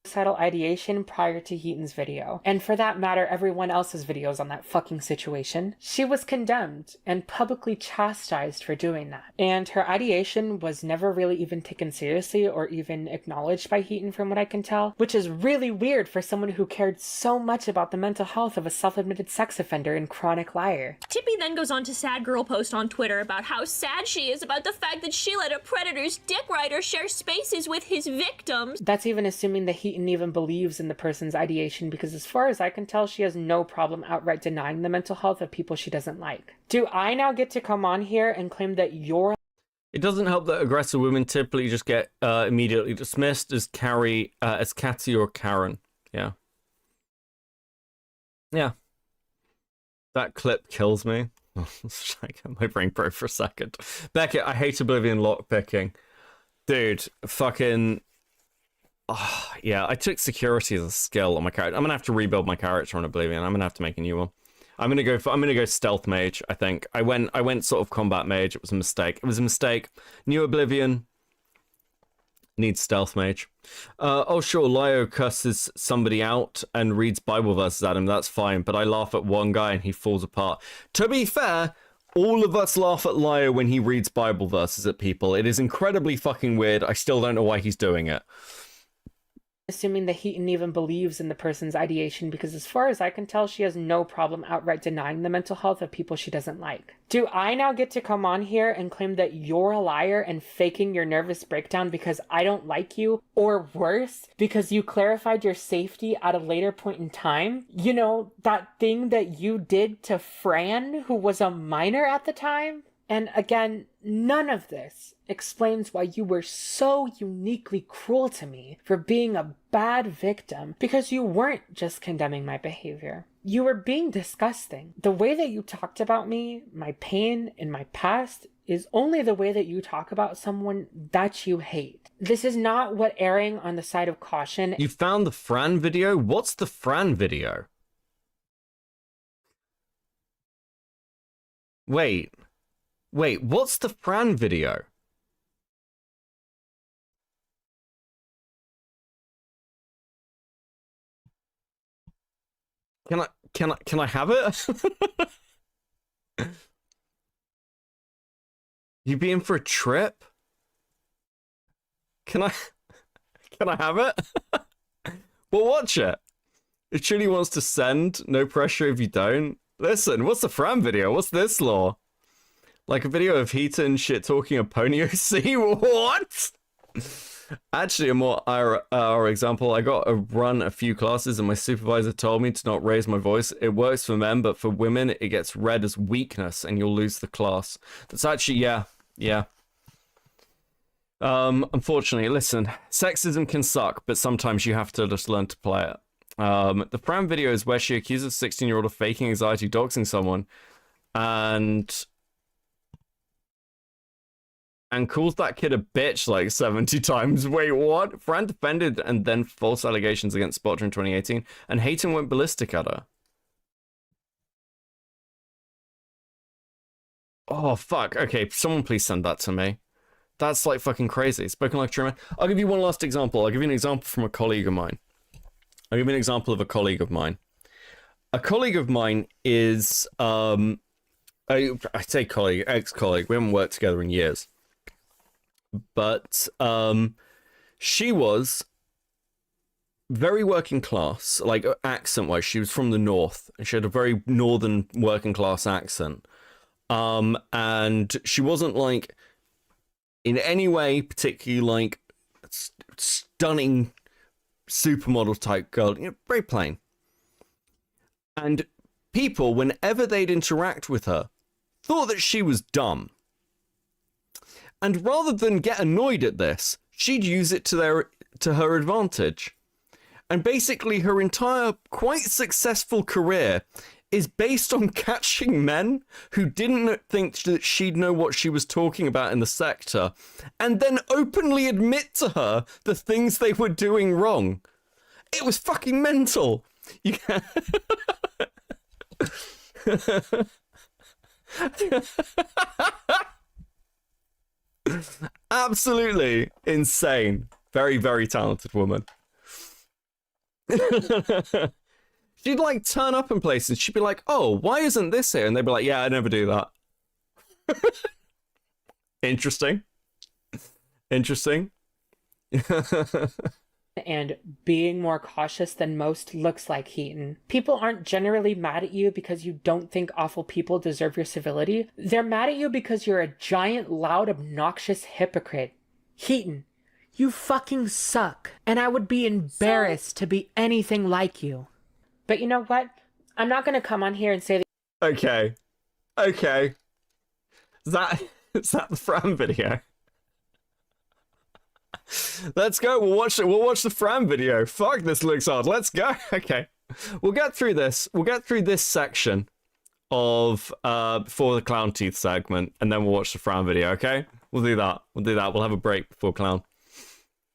Suicidal ideation prior to Heaton's video, and for that matter everyone else's videos on that fucking situation. She was condemned and publicly chastised for doing that, and her ideation was never really even taken seriously or even acknowledged by Heaton from what I can tell, which is really weird for someone who cared so much about the mental health of a self-admitted sex offender and chronic liar. Tippy then goes on to sad girl post on Twitter about how sad she is about the fact that she let a predator's dick rider share spaces with his victims. That's even assuming that Heaton even believes in the person's ideation, because as far as I can tell, she has no problem outright denying the mental health of people she doesn't like. Do I now get to come on here and claim that you're... It doesn't help that aggressive women typically just get immediately dismissed as Catty or Karen. Yeah. Yeah. That clip kills me. I got my brain broke for a second. Beckett, I hate Oblivion lockpicking. Dude, fucking... Oh, yeah, I took security as a skill on my character. I'm gonna have to rebuild my character on Oblivion. I'm gonna have to make a new one. I'm gonna go stealth mage, I think. I went sort of combat mage. It was a mistake. It was a mistake. New Oblivion needs stealth mage. Oh sure, Lio cusses somebody out and reads Bible verses at him. That's fine, but I laugh at one guy and he falls apart. To be fair, all of us laugh at Lio when he reads Bible verses at people. It is incredibly fucking weird. I still don't know why he's doing it. Assuming that Heaton even believes in the person's ideation, because as far as I can tell, she has no problem outright denying the mental health of people she doesn't like. Do I now get to come on here and claim that you're a liar and faking your nervous breakdown because I don't like you? Or worse, because you clarified your safety at a later point in time? You know, that thing that you did to Fran, who was a minor at the time? And again, none of this explains why you were so uniquely cruel to me for being a bad victim, because you weren't just condemning my behavior. You were being disgusting. The way that you talked about me, my pain, and my past is only the way that you talk about someone that you hate. This is not what erring on the side of caution. You found the Fran video? What's the Fran video? Wait, what's the Fran video? Can I have it? You be in for a trip? Can I have it? Well, watch it. If Chulie wants to send, no pressure if you don't. Listen, what's the Fran video? What's this law? Like a video of Heaton shit talking a pony OC? What? Actually, a more IR example, I got to run a few classes and my supervisor told me to not raise my voice. It works for men, but for women, it gets read as weakness and you'll lose the class. That's actually, yeah. Unfortunately, listen, sexism can suck, but sometimes you have to just learn to play it. The Fran video is where she accuses a 16-year-old of faking anxiety doxing someone and calls that kid a bitch like 70 times. Wait, what? Fran defended and then false allegations against Spotter in 2018, and Heaton went ballistic at her. Oh, fuck. Okay, someone please send that to me. That's like fucking crazy. Spoken like Truman. I'll give you one last example. I'll give you an example from a colleague of mine. I'll give you an example of a colleague of mine. A colleague of mine is, I say colleague, ex-colleague. We haven't worked together in years. But she was very working class, like accent-wise. She was from the north, and she had a very northern working class accent. And she wasn't like in any way particularly like stunning supermodel type girl. You know, very plain. And people, whenever they'd interact with her, thought that she was dumb. And rather than get annoyed at this, she'd use it to her advantage. And basically her entire quite successful career is based on catching men who didn't think that she'd know what she was talking about in the sector, and then openly admit to her the things they were doing wrong. It was fucking mental. You Absolutely insane. Very, very talented woman. She'd like turn up in places. She'd be like, oh, why isn't this here? And they'd be like, yeah, I never do that. Interesting. Interesting. And being more cautious than most looks like Heaton. People aren't generally mad at you because you don't think awful people deserve your civility. They're mad at you because you're a giant, loud, obnoxious hypocrite. Heaton, you fucking suck. And I would be embarrassed to be anything like you. But you know what? I'm not going to come on here and say that. Okay. That Is that the Fran video? Let's go. We'll watch it. We'll watch the Fran video. Fuck, this looks odd. Let's go. Okay. We'll get through this. We'll get through this section of before the clown teeth segment, and then we'll watch the Fran video, okay? We'll do that. We'll have a break before clown.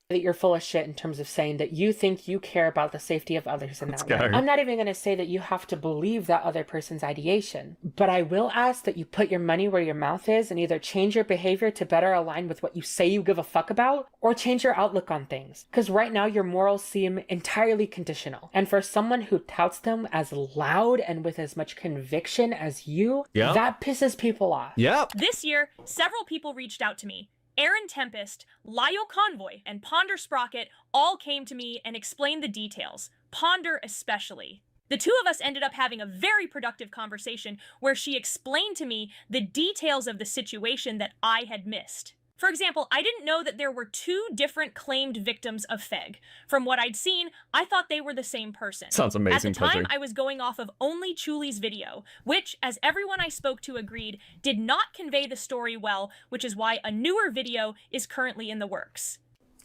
That you're full of shit in terms of saying that you think you care about the safety of others in that way. I'm not even going to say that you have to believe that other person's ideation, but I will ask that you put your money where your mouth is and either change your behavior to better align with what you say you give a fuck about, or change your outlook on things. Because right now your morals seem entirely conditional. And for someone who touts them as loud and with as much conviction as you, that pisses people off. This year, several people reached out to me. Aaron Tempest, Lyle Convoy, and Ponder Sprocket all came to me and explained the details, Ponder especially. The two of us ended up having a very productive conversation where she explained to me the details of the situation that I had missed. For example, I didn't know that there were two different claimed victims of Feg. From what I'd seen, I thought they were the same person. Sounds amazing. At the time, I was going off of only Chulie's video, which, as everyone I spoke to agreed, did not convey the story well, which is why a newer video is currently in the works.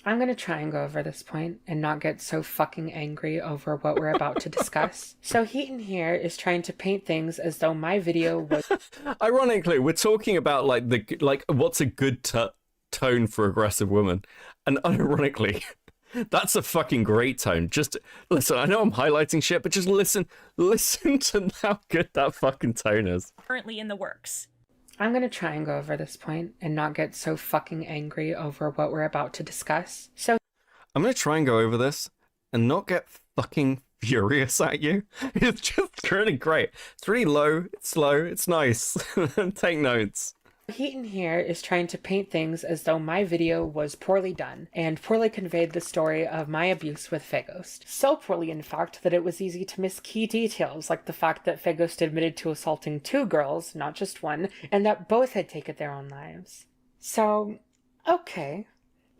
I'm going to try and go over this point and not get so fucking angry over what we're about to discuss. So Heaton here is trying to paint things as though my video was... Ironically, we're talking about like what's a good tone for aggressive women, and unironically, that's a fucking great tone. Just listen, I know I'm highlighting shit, but just listen to how good that fucking tone is. Currently in the works. I'm going to try and go over this point and not get so fucking angry over what we're about to discuss. So I'm going to try and go over this and not get fucking furious at you. It's just really great. It's really low, it's slow, it's nice. Take notes. Heaton here is trying to paint things as though my video was poorly done and poorly conveyed the story of my abuse with Feghost. So poorly, in fact, that it was easy to miss key details, like the fact that Feghost admitted to assaulting 2 girls, not just one, and that both had taken their own lives. So, okay,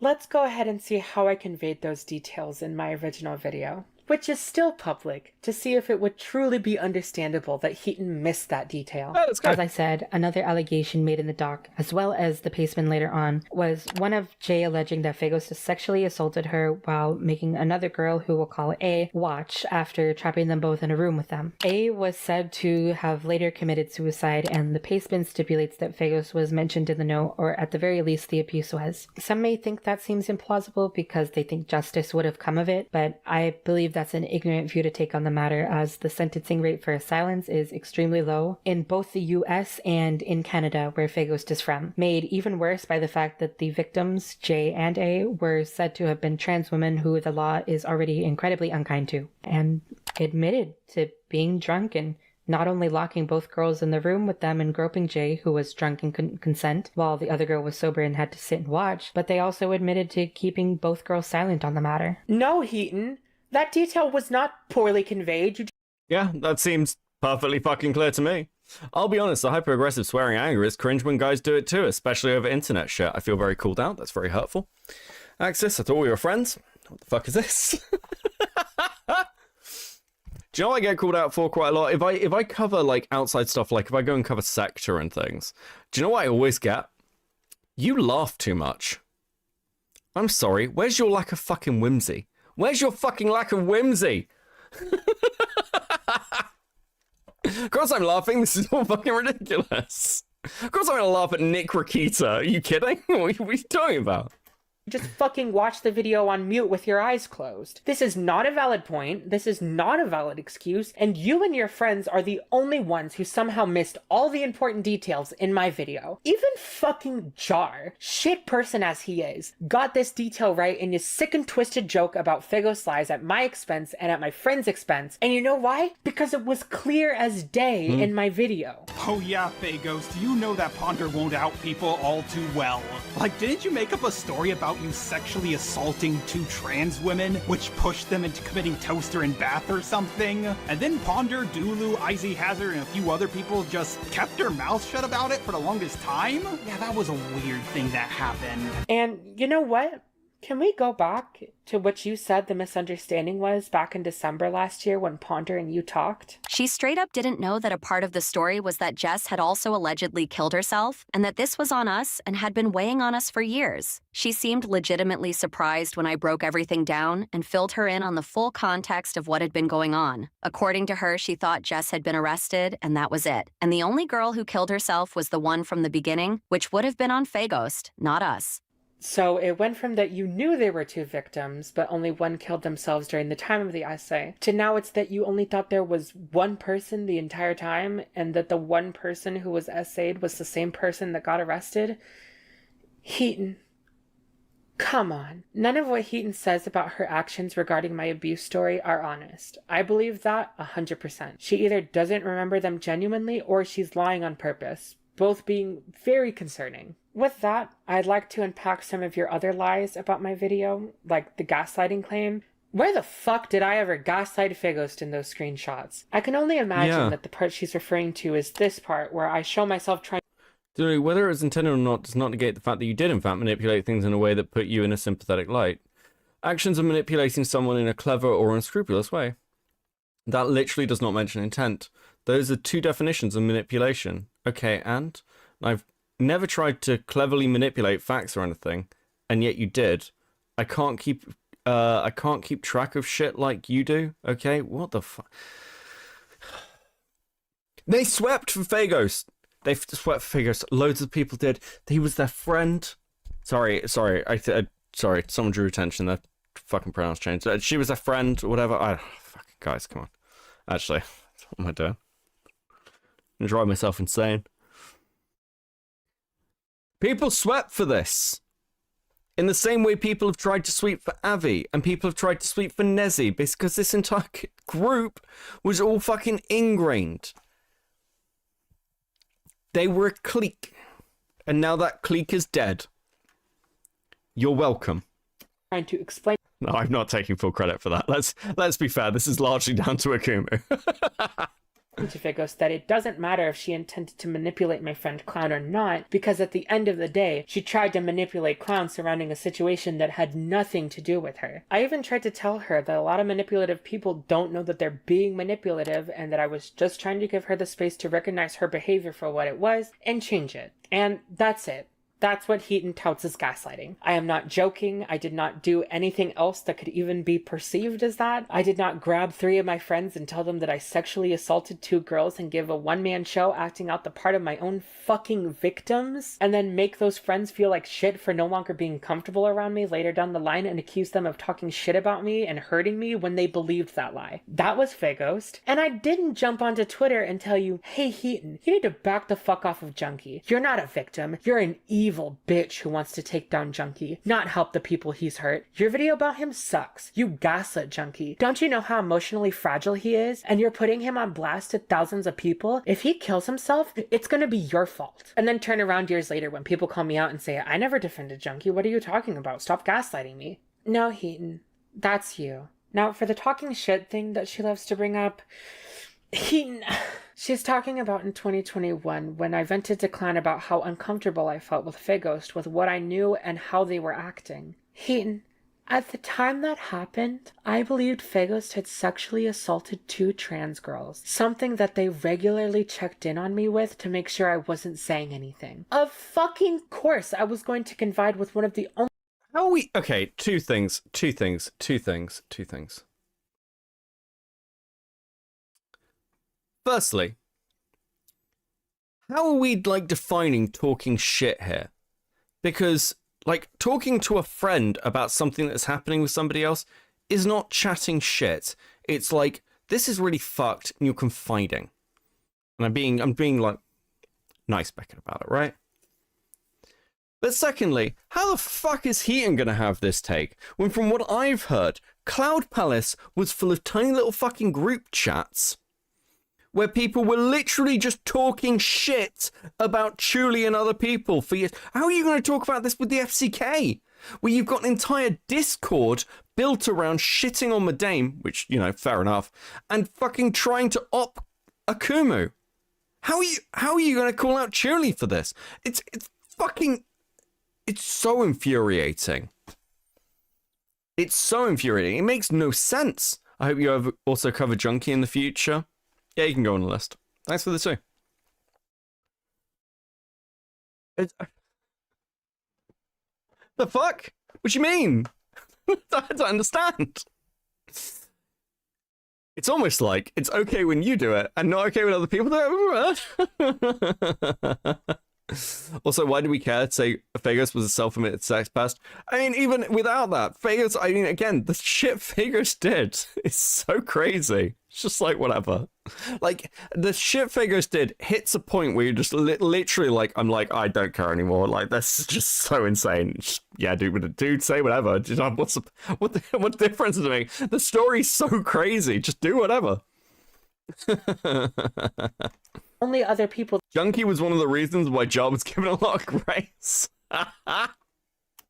let's go ahead and see how I conveyed those details in my original video, which is still public, to see if it would truly be understandable that Heaton missed that detail. As I said, another allegation made in the doc, as well as the paceman later on, was one of Jay alleging that Fagos sexually assaulted her while making another girl, who we'll call A, watch after trapping them both in a room with them. A was said to have later committed suicide, and the paceman stipulates that Fagos was mentioned in the note, or at the very least the abuse was. Some may think that seems implausible because they think justice would have come of it, but I believe that's an ignorant view to take on the matter, as the sentencing rate for assailants is extremely low in both the US and in Canada, where Fagos is from, made even worse by the fact that the victims, J and A, were said to have been trans women who the law is already incredibly unkind to, and admitted to being drunk and not only locking both girls in the room with them and groping Jay, who was drunk and couldn't consent, while the other girl was sober and had to sit and watch, but they also admitted to keeping both girls silent on the matter. No, Heaton. That detail was not poorly conveyed. Yeah, that seems perfectly fucking clear to me. I'll be honest, the hyper-aggressive swearing anger is cringe when guys do it too, especially over internet shit. I feel very called out. That's very hurtful. Axis, I thought we were friends. What the fuck is this? Do you know what I get called out for quite a lot? If I cover like outside stuff, like if I go and cover Sector and things, do you know what I always get? You laugh too much. I'm sorry, where's your lack of fucking whimsy? Where's your fucking lack of whimsy? Of course I'm laughing, this is all fucking ridiculous. Of course I'm gonna laugh at Nick Rakita. Are you kidding? What are you talking about? Just fucking watch the video on mute with your eyes closed. This is not a valid point, this is not a valid excuse, and you and your friends are the only ones who somehow missed all the important details in my video. Even fucking Jar, shit person as he is, got this detail right in his sick and twisted joke about Fagos lies at my expense and at my friend's expense. And you know why? Because it was clear as day in my video. Oh yeah, Fagos, do you know that Ponder won't out people all too well? Like, didn't you make up a story about you sexually assaulting 2 trans women, which pushed them into committing toaster and bath or something? And then Ponder, Dulu, Izzy Hazard, and a few other people just kept their mouths shut about it for the longest time? Yeah, that was a weird thing that happened. And you know what? Can we go back to what you said the misunderstanding was back in December last year when Ponder and you talked? She straight up didn't know that a part of the story was that Jess had also allegedly killed herself and that this was on us and had been weighing on us for years. She seemed legitimately surprised when I broke everything down and filled her in on the full context of what had been going on. According to her, she thought Jess had been arrested and that was it. And the only girl who killed herself was the one from the beginning, which would have been on Faghost, not us. So it went from that you knew there were 2 victims, but only one killed themselves during the time of the essay, to now it's that you only thought there was one person the entire time, and that the one person who was essayed was the same person that got arrested? Heaton. Come on. None of what Heaton says about her actions regarding my abuse story are honest. I believe that 100%. She either doesn't remember them genuinely or she's lying on purpose, both being very concerning. With that, I'd like to unpack some of your other lies about my video, like the gaslighting claim. Where the fuck did I ever gaslight Faghost in those screenshots? I can only imagine that the part she's referring to is this part where I show myself trying. Whether it was intended or not does not negate the fact that you did in fact manipulate things in a way that put you in a sympathetic light. Actions of manipulating someone in a clever or unscrupulous way. That literally does not mention intent. Those are 2 definitions of manipulation. Okay, and I've never tried to cleverly manipulate facts or anything, and yet you did. I can't keep track of shit like you do. Okay, what the fuck? They swept for Faghost. They swept for Faghost. Loads of people did. He was their friend. Sorry. Sorry. Someone drew attention. Their fucking pronouns changed. She was a friend, or whatever. Fucking guys, come on. Actually, what am I doing? I'm gonna drive myself insane. People swept for this. In the same way people have tried to sweep for Avi, and people have tried to sweep for Nezi, because this entire group was all fucking ingrained. They were a clique, and now that clique is dead. You're welcome. Trying to explain. No, I'm not taking full credit for that. Let's be fair. This is largely down to Akumu. To Faghost that it doesn't matter if she intended to manipulate my friend Clown or not, because at the end of the day, she tried to manipulate Clown surrounding a situation that had nothing to do with her. I even tried to tell her that a lot of manipulative people don't know that they're being manipulative, and that I was just trying to give her the space to recognize her behavior for what it was and change it. And that's it. That's what Heaton touts as gaslighting. I am not joking. I did not do anything else that could even be perceived as that. I did not grab 3 of my friends and tell them that I sexually assaulted 2 girls and give a one-man show acting out the part of my own fucking victims, and then make those friends feel like shit for no longer being comfortable around me later down the line and accuse them of talking shit about me and hurting me when they believed that lie. That was Faghost. And I didn't jump onto Twitter and tell you, hey Heaton, you need to back the fuck off of Junkie. You're not a victim. You're an evil bitch who wants to take down Junkie, not help the people he's hurt. Your video about him sucks. You gaslit Junkie. Don't you know how emotionally fragile he is? And you're putting him on blast to thousands of people? If he kills himself, it's gonna be your fault. And then turn around years later when people call me out and say, I never defended Junkie. What are you talking about? Stop gaslighting me. No, Heaton. That's you. Now, for the talking shit thing that she loves to bring up, Heaton... She's talking about in 2021 when I vented to Clan about how uncomfortable I felt with Faghost, with what I knew and how they were acting. Heaton, at the time that happened, I believed Faghost had sexually assaulted 2 trans girls, something that they regularly checked in on me with to make sure I wasn't saying anything. Of fucking course I was going to confide with one of the only... How are we... Okay, two things. Firstly, how are we, like, defining talking shit here? Because, like, talking to a friend about something that's happening with somebody else is not chatting shit. It's like, this is really fucked, and you're confiding. And I'm being, like, nice back about it, right? But secondly, how the fuck is Heaton gonna have this take, when from what I've heard, Cloud Palace was full of tiny little fucking group chats where people were literally just talking shit about Chulie and other people for years. How are you going to talk about this with the FCK? Where you've got an entire Discord built around shitting on Madame, which, you know, fair enough, and fucking trying to op Akumu. How are you going to call out Chulie for this? It's so infuriating. It's so infuriating. It makes no sense. I hope you have also cover Junkie in the future. Yeah, you can go on the list. Thanks for the two. The fuck? What do you mean? I don't understand. It's almost like it's okay when you do it and not okay when other people do it. Also, why do we care to say Fagos was a self-admitted sex pest? I mean, even without that, Fagos, I mean, again, the shit Fagos did is so crazy. It's just like, whatever. Like, the shit Fagos did hits a point where you're just literally like, I'm like, I don't care anymore. Like, that's just so insane. Just, yeah, dude, say whatever. What difference does it make? The story's so crazy. Just do whatever. Only other people Junkie was one of the reasons why Job was given a lot of grace.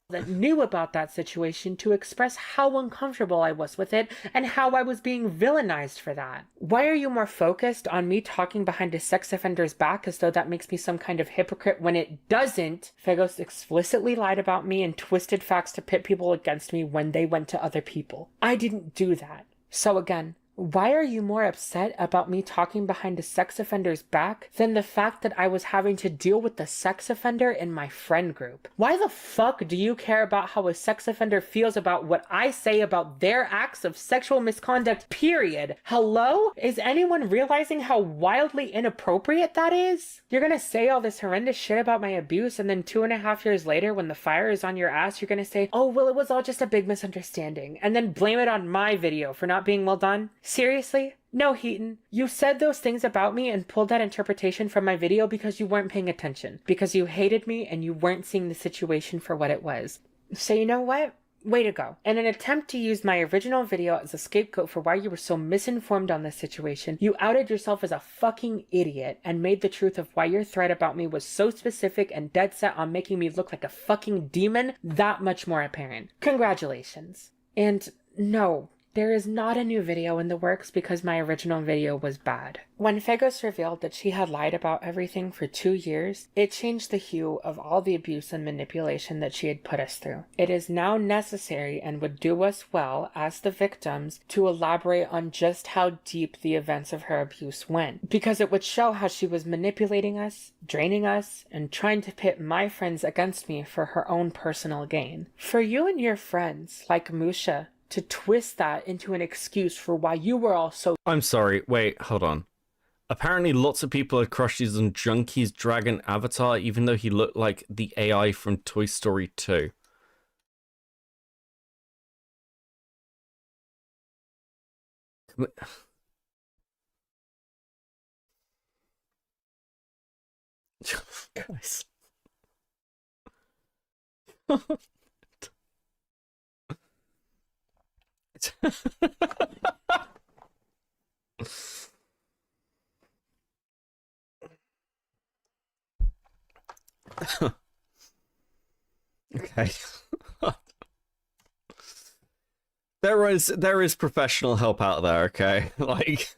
that knew about that situation to express how uncomfortable I was with it and how I was being villainized for that. Why are you more focused on me talking behind a sex offender's back as though that makes me some kind of hypocrite when it doesn't? Fagos explicitly lied about me and twisted facts to pit people against me when they went to other people. I didn't do that. So again, why are you more upset about me talking behind a sex offender's back than the fact that I was having to deal with the sex offender in my friend group? Why the fuck do you care about how a sex offender feels about what I say about their acts of sexual misconduct, period? Hello? Is anyone realizing how wildly inappropriate that is? You're gonna say all this horrendous shit about my abuse, and then 2.5 years later, when the fire is on your ass, you're gonna say, oh, well, it was all just a big misunderstanding, and then blame it on my video for not being well done? Seriously? No, Heaton. You said those things about me and pulled that interpretation from my video because you weren't paying attention. Because you hated me and you weren't seeing the situation for what it was. So you know what? Way to go. In an attempt to use my original video as a scapegoat for why you were so misinformed on this situation, you outed yourself as a fucking idiot and made the truth of why your threat about me was so specific and dead set on making me look like a fucking demon that much more apparent. Congratulations. And no, there is not a new video in the works because my original video was bad. When Fagos revealed that she had lied about everything for 2 years, it changed the hue of all the abuse and manipulation that she had put us through. It is now necessary and would do us well as the victims to elaborate on just how deep the events of her abuse went, because it would show how she was manipulating us, draining us, and trying to pit my friends against me for her own personal gain. For you and your friends, like Musha, to twist that into an excuse for why you were all so— I'm sorry, wait, hold on. Apparently lots of people had crushes on Junkie's dragon avatar, even though he looked like the AI from Toy Story 2. Guys. Okay. there is professional help out there, okay? Like,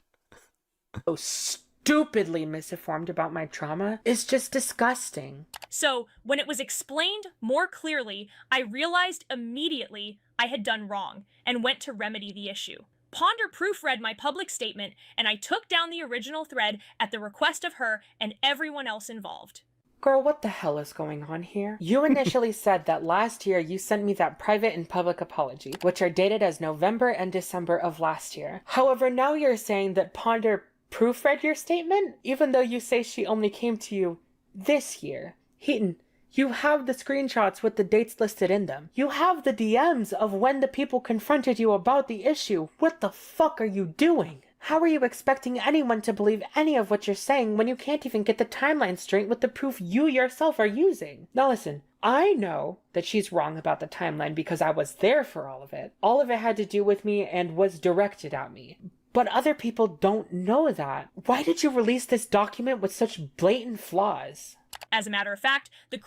so stupidly misinformed about my trauma is just disgusting. So, when it was explained more clearly, I realized immediately I had done wrong and went to remedy the issue. Ponder proofread my public statement, and I took down the original thread at the request of her and everyone else involved. Girl, what the hell is going on here? You initially said that last year you sent me that private and public apology, which are dated as November and December of last year. However, now you're saying that Ponder proofread your statement, even though you say she only came to you this year. Heaton, you have the screenshots with the dates listed in them. You have the DMs of when the people confronted you about the issue. What the fuck are you doing? How are you expecting anyone to believe any of what you're saying when you can't even get the timeline straight with the proof you yourself are using? Now listen, I know that she's wrong about the timeline because I was there for all of it. All of it had to do with me and was directed at me. But other people don't know that. Why did you release this document with such blatant flaws? As a matter of fact, the—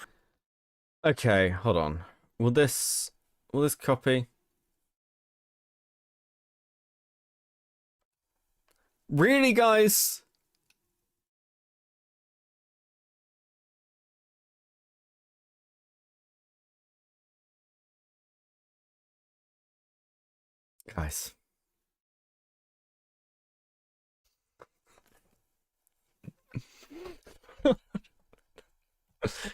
okay, hold on. Will this copy? Really, guys? Guys.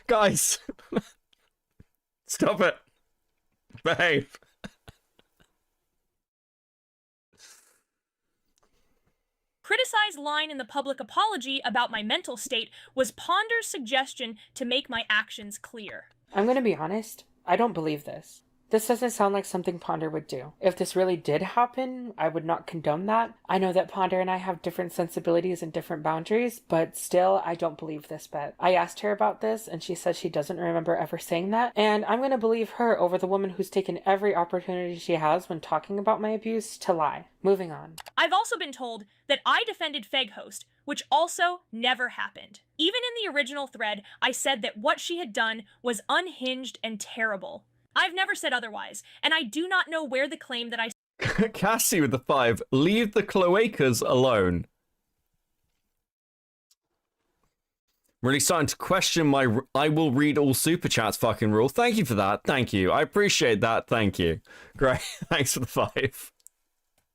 Guys. Stop it. Behave. Criticized line in the public apology about my mental state was Ponder's suggestion to make my actions clear. I'm gonna be honest, I don't believe this. This doesn't sound like something Ponder would do. If this really did happen, I would not condone that. I know that Ponder and I have different sensibilities and different boundaries, but still, I don't believe this bet. I asked her about this, and she said she doesn't remember ever saying that, and I'm gonna believe her over the woman who's taken every opportunity she has when talking about my abuse to lie. Moving on. I've also been told that I defended Feghost, which also never happened. Even in the original thread, I said that what she had done was unhinged and terrible. I've never said otherwise, and I do not know where the claim that I... Cassie with the 5. Leave the cloacas alone. Really starting to question my I will read all super chats fucking rule. Thank you for that. Thank you. I appreciate that. Thank you. Great. Thanks for the 5.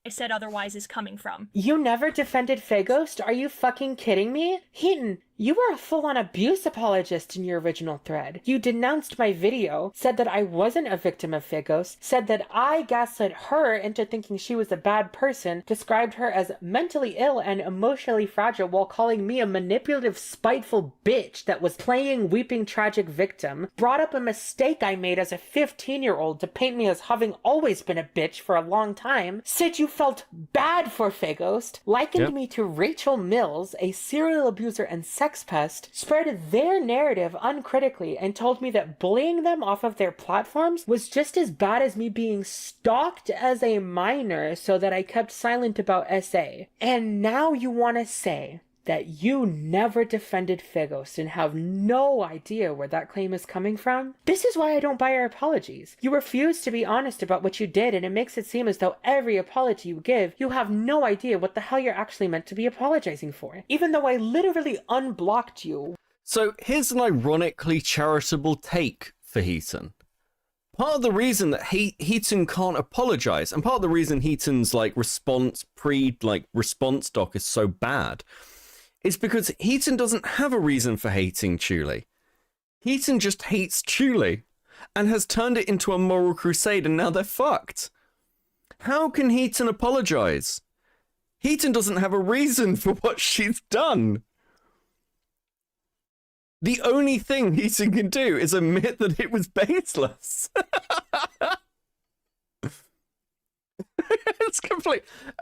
I said otherwise is coming from. You never defended Feghost? Are you fucking kidding me? Heaton, you were a full-on abuse apologist in your original thread. You denounced my video, said that I wasn't a victim of Feghost, said that I gaslit her into thinking she was a bad person, described her as mentally ill and emotionally fragile while calling me a manipulative, spiteful bitch that was playing weeping tragic victim, brought up a mistake I made as a 15-year-old to paint me as having always been a bitch for a long time, said you felt bad for Feghost, likened me to Rachel Mills, a serial abuser and sex pest, spread their narrative uncritically, and told me that bullying them off of their platforms was just as bad as me being stalked as a minor, so that I kept silent about SA. And now you want to say that you never defended Feghost and have no idea where that claim is coming from? This is why I don't buy your apologies. You refuse to be honest about what you did, and it makes it seem as though every apology you give, you have no idea what the hell you're actually meant to be apologizing for. Even though I literally unblocked you. So here's an ironically charitable take for Heaton. Part of the reason that Heaton can't apologize, and part of the reason Heaton's response doc is so bad, is because Heaton doesn't have a reason for hating Chulie. Heaton just hates Chulie and has turned it into a moral crusade, and now they're fucked. How can Heaton apologize? Heaton doesn't have a reason for what she's done. The only thing Heaton can do is admit that it was baseless.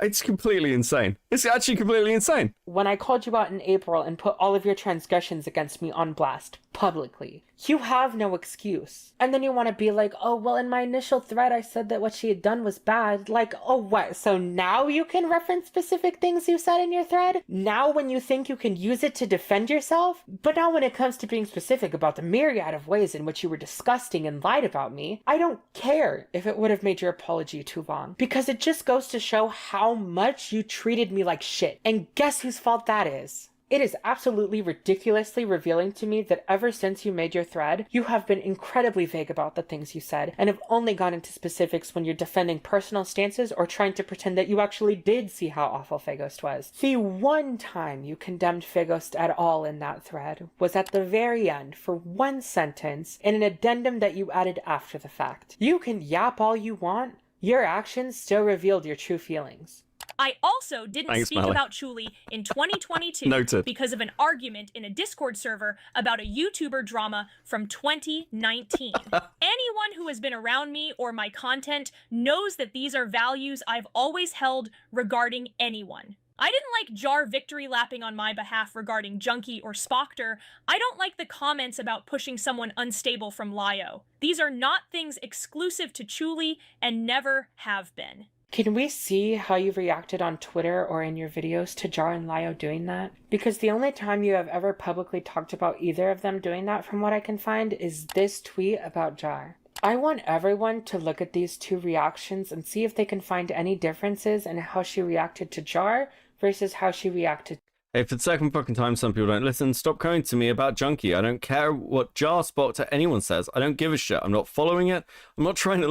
It's completely insane. It's actually completely insane. When I called you out in April and put all of your transgressions against me on blast, publicly, you have no excuse. And then you want to be like, oh, well, in my initial thread, I said that what she had done was bad. Like, oh, what? So now you can reference specific things you said in your thread? Now when you think you can use it to defend yourself? But now when it comes to being specific about the myriad of ways in which you were disgusting and lied about me, I don't care if it would have made your apology too long. Because it just goes to show how much you treated me like shit. And guess whose fault that is? It is absolutely ridiculously revealing to me that ever since you made your thread, you have been incredibly vague about the things you said, and have only gone into specifics when you're defending personal stances or trying to pretend that you actually did see how awful Feghost was. The one time you condemned Feghost at all in that thread was at the very end for one sentence in an addendum that you added after the fact. You can yap all you want, your actions still revealed your true feelings. I also didn't speak about Chulie in 2022 Noted. because of an argument in a Discord server about a YouTuber drama from 2019. Anyone who has been around me or my content knows that these are values I've always held regarding anyone. I didn't like Jar victory lapping on my behalf regarding Junkie or Spoctor. I don't like the comments about pushing someone unstable from Lyo. These are not things exclusive to Chulie and never have been. Can we see how you've reacted on Twitter or in your videos to Jar and Lyo doing that? Because the only time you have ever publicly talked about either of them doing that, from what I can find, is this tweet about Jar. I want everyone to look at these two reactions and see if they can find any differences in how she reacted to Jar versus how she reacted. Hey, for the second fucking time, some people don't listen. Stop coming to me about Junkie. I don't care what Jar, Spot, or anyone says. I don't give a shit. I'm not following it. I'm not trying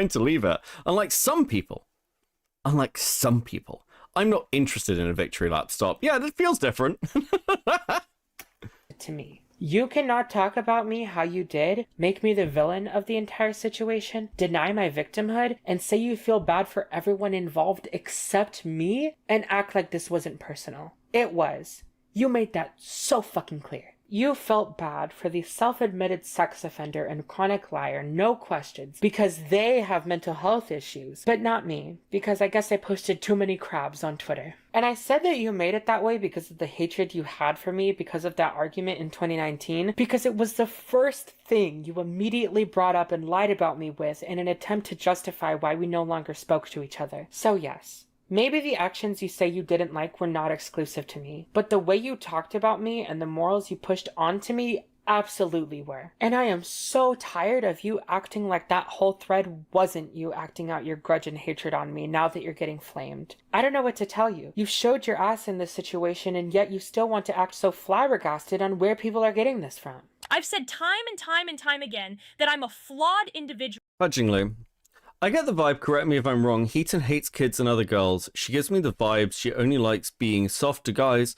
to leave it. Unlike some people Unlike some people, I'm not interested in a victory lap stop. Yeah, that feels different. To me. You cannot talk about me how you did, make me the villain of the entire situation, deny my victimhood, and say you feel bad for everyone involved except me, and act like this wasn't personal. It was. You made that so fucking clear. You felt bad for the self-admitted sex offender and chronic liar, no questions, because they have mental health issues, but not me, because I guess I posted too many crabs on Twitter. And I said that you made it that way because of the hatred you had for me because of that argument in 2019, because it was the first thing you immediately brought up and lied about me with in an attempt to justify why we no longer spoke to each other. So yes. Maybe the actions you say you didn't like were not exclusive to me, but the way you talked about me and the morals you pushed onto me absolutely were. And I am so tired of you acting like that whole thread wasn't you acting out your grudge and hatred on me now that you're getting flamed. I don't know what to tell you. You showed your ass in this situation and yet you still want to act so flabbergasted on where people are getting this from. I've said time and time and time again that I'm a flawed individual. Fudgingly. I get the vibe, correct me if I'm wrong, Heaton hates kids and other girls. She gives me the vibes she only likes being soft to guys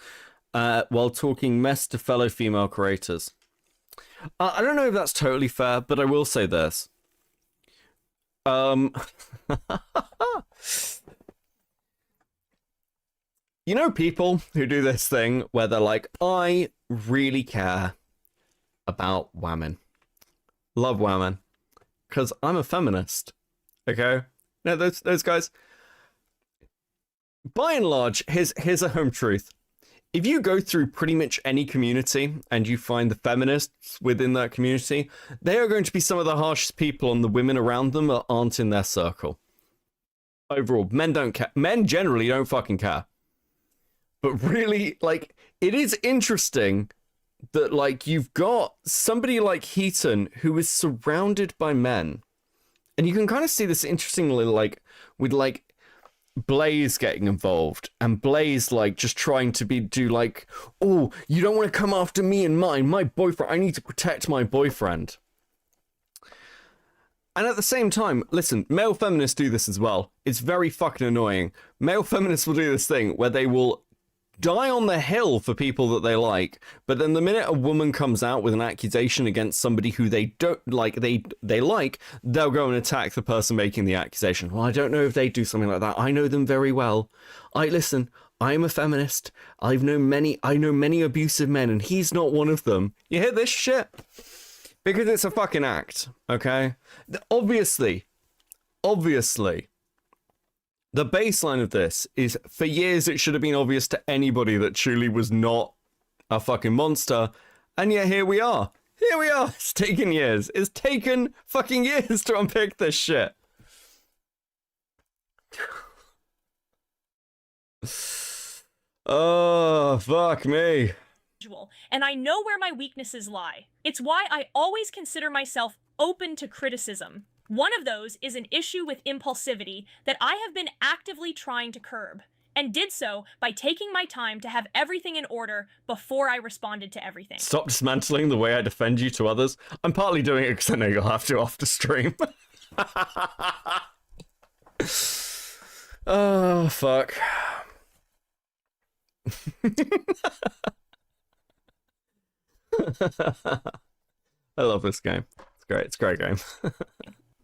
while talking mess to fellow female creators. I don't know if that's totally fair, but I will say this. You know people who do this thing where they're like, I really care about women. Love women. Because I'm a feminist. Okay? No, those guys. By and large, here's a home truth. If you go through pretty much any community and you find the feminists within that community, they are going to be some of the harshest people on the women around them that aren't in their circle. Overall, men don't care. Men generally don't fucking care. But really, like, it is interesting that, like, you've got somebody like Heaton who is surrounded by men. And you can kind of see this interestingly, like, with, like, Blaze getting involved, and Blaze, like, just trying to do, like, oh, you don't want to come after me and mine, my boyfriend, I need to protect my boyfriend. And at the same time, listen, male feminists do this as well. It's very fucking annoying. Male feminists will do this thing where they will die on the hill for people that they like, but then the minute a woman comes out with an accusation against somebody who they don't like, they like, they'll go and attack the person making the accusation. Well, I don't know if they do something like that. I know them very well. Listen, I'm a feminist. I know many abusive men, and he's not one of them. You hear this shit? Because it's a fucking act, okay? Obviously, the baseline of this is, for years it should have been obvious to anybody that Chulie was not a fucking monster, and yet here we are. Here we are. It's taken years. It's taken fucking years to unpick this shit. Oh, fuck me. And I know where my weaknesses lie. It's why I always consider myself open to criticism. One of those is an issue with impulsivity that I have been actively trying to curb, and did so by taking my time to have everything in order before I responded to everything. Stop dismantling the way I defend you to others. I'm partly doing it because I know you'll have to after stream. Oh, fuck. I love this game. It's great. It's a great game.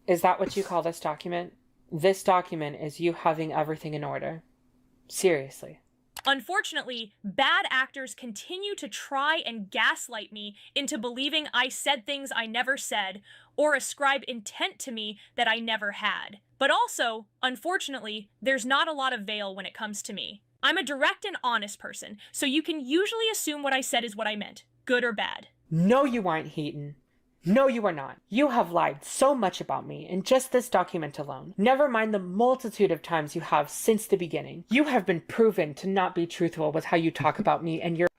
Is that what you call this document? This document is you having everything in order. Seriously. Unfortunately, bad actors continue to try and gaslight me into believing I said things I never said, or ascribe intent to me that I never had. But also, unfortunately, there's not a lot of veil when it comes to me. I'm a direct and honest person, so you can usually assume what I said is what I meant, good or bad. No, you aren't, Heaton. No, you are not. You have lied so much about me in just this document alone. Never mind the multitude of times you have since the beginning. You have been proven to not be truthful with how you talk about me and your—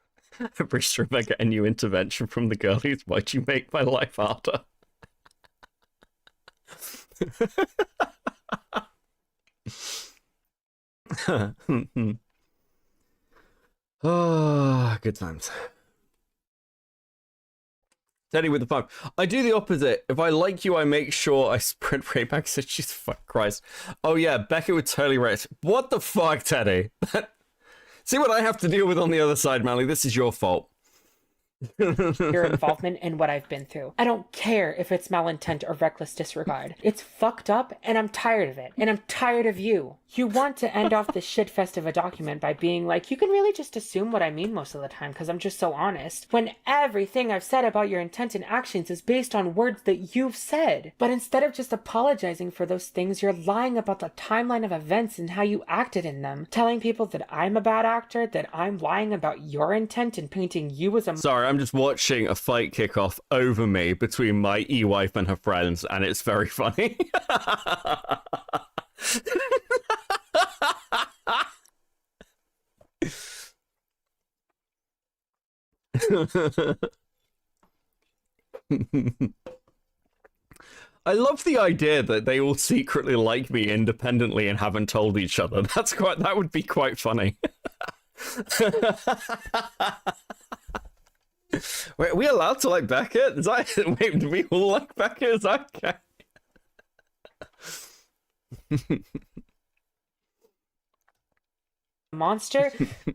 Every stream I get a new intervention from the girlies. Why'd you make my life harder? Oh, good times. Teddy with the 5. I do the opposite. If I like you, I make sure I spread Rayback said she's fuck Christ. Oh yeah, Becca would totally rate. What the fuck, Teddy? See what I have to deal with on the other side, Mally. This is your fault. Your involvement in what I've been through. I don't care if it's malintent or reckless disregard. It's fucked up, and I'm tired of it. And I'm tired of you. You want to end off this shitfest of a document by being like, you can really just assume what I mean most of the time because I'm just so honest. When everything I've said about your intent and actions is based on words that you've said. But instead of just apologizing for those things, you're lying about the timeline of events and how you acted in them. Telling people that I'm a bad actor, that I'm lying about your intent and painting you as a... Sorry, I'm just watching a fight kick off over me between my e-wife and her friends, and it's very funny. I love the idea that they all secretly like me independently and haven't told each other. That would be quite funny. Wait, are we allowed to like Beckett? Wait, do we all like Beckett? Is that okay? Monster?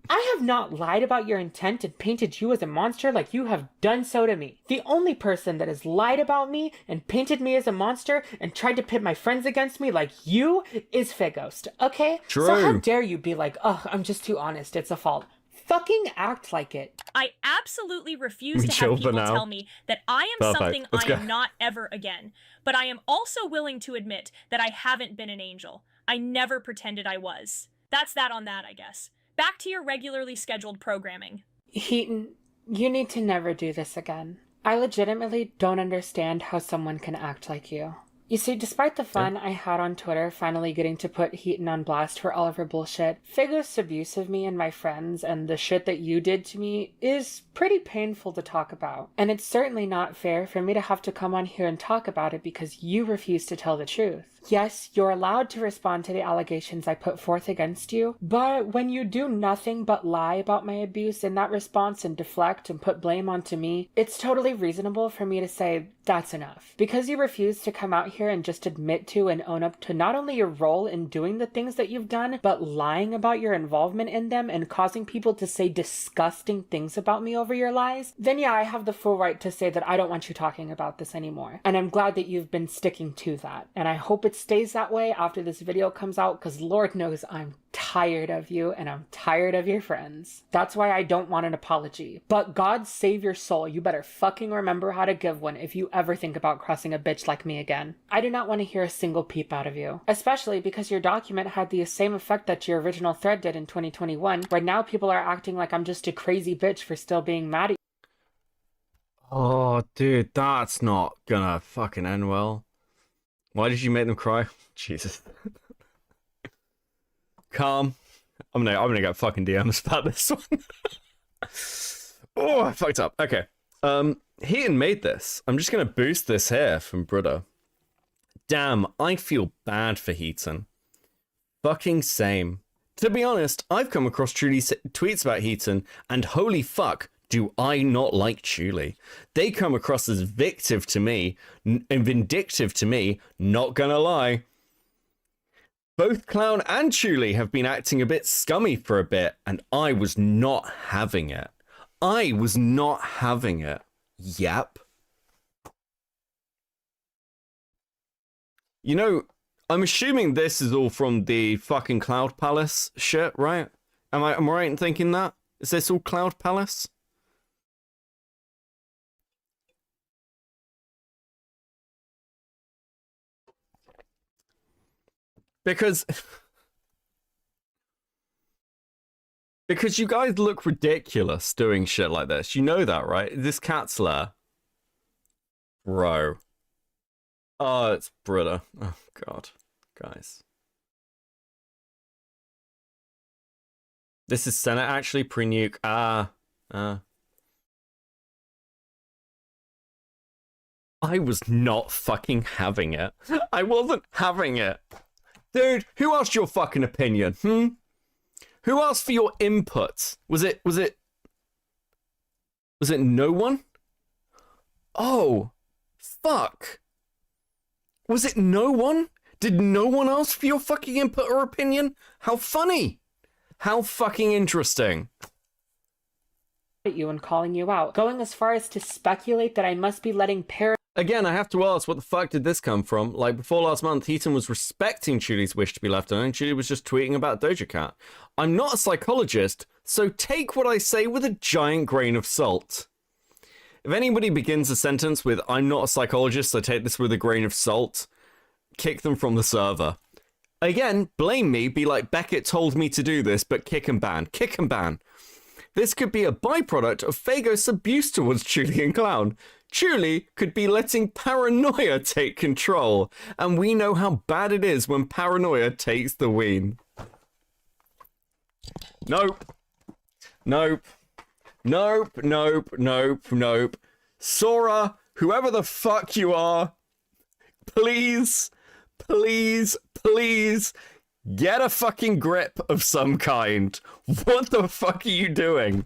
I have not lied about your intent and painted you as a monster like you have done so to me. The only person that has lied about me and painted me as a monster and tried to pit my friends against me like you is Fighost, okay? True. So how dare you be like, oh, I'm just too honest, it's a fault. Fucking act like it. I absolutely refuse to have people tell me that I am something I am not ever again. But I am also willing to admit that I haven't been an angel. I never pretended I was. That's that on that, I guess. Back to your regularly scheduled programming. Heaton, you need to never do this again. I legitimately don't understand how someone can act like you. You see, despite the fun I had on Twitter finally getting to put Heaton on blast for all of her bullshit, Figgos' abuse of me and my friends and the shit that you did to me is pretty painful to talk about. And it's certainly not fair for me to have to come on here and talk about it because you refuse to tell the truth. Yes, you're allowed to respond to the allegations I put forth against you, but when you do nothing but lie about my abuse in that response and deflect and put blame onto me, it's totally reasonable for me to say, that's enough. Because you refuse to come out here and just admit to and own up to not only your role in doing the things that you've done, but lying about your involvement in them and causing people to say disgusting things about me over your lies, then yeah, I have the full right to say that I don't want you talking about this anymore. And I'm glad that you've been sticking to that. And I hope it stays that way after this video comes out, because Lord knows I'm tired of you and I'm tired of your friends. That's why I don't want an apology. But God save your soul, you better fucking remember how to give one if you ever think about crossing a bitch like me again. I do not want to hear a single peep out of you. Especially because your document had the same effect that your original thread did in 2021, where now people are acting like I'm just a crazy bitch for still being mad at you. Oh, dude, that's not gonna fucking end well. Why did you make them cry? Jesus. Calm. I'm gonna get fucking DMs about this one. Oh, I fucked up. Okay. Heaton made this. I'm just gonna boost this here from Brudder. Damn, I feel bad for Heaton. Fucking same. To be honest, I've come across Chulie's tweets about Heaton, and holy fuck, do I not like Chulie. They come across as vindictive to me, not gonna lie. Both Clown and Chulie have been acting a bit scummy for a bit, and I was not having it. I was not having it. Yep. You know, I'm assuming this is all from the fucking Cloud Palace shit, right? Am I right in thinking that? Is this all Cloud Palace? Because you guys look ridiculous doing shit like this. You know that, right? This cat slur. Bro. Oh, it's Brudder. Oh, God. Guys. This is Senate, actually, pre-nuke. I was not fucking having it. I wasn't having it. Dude, who asked your fucking opinion? Who asked for your input? Was it no one? Oh, fuck. Was it no one? Did no one ask for your fucking input or opinion? How funny. How fucking interesting. At you and calling you out, going as far as to speculate that I must be letting Again, I have to ask, what the fuck did this come from? Like, before last month, Heaton was respecting Chulie's wish to be left alone, and Chulie was just tweeting about Doja Cat. I'm not a psychologist, so take what I say with a giant grain of salt. If anybody begins a sentence with, I'm not a psychologist, so take this with a grain of salt, kick them from the server. Again, blame me, be like, Beckett told me to do this, but kick and ban. Kick and ban. This could be a byproduct of Phagos' abuse towards Chulie and Clown. Chulie could be letting paranoia take control, and we know how bad it is when paranoia takes the ween. Nope. Nope. Nope, nope, nope, nope. Sora, whoever the fuck you are, please, please, please, get a fucking grip of some kind. What the fuck are you doing?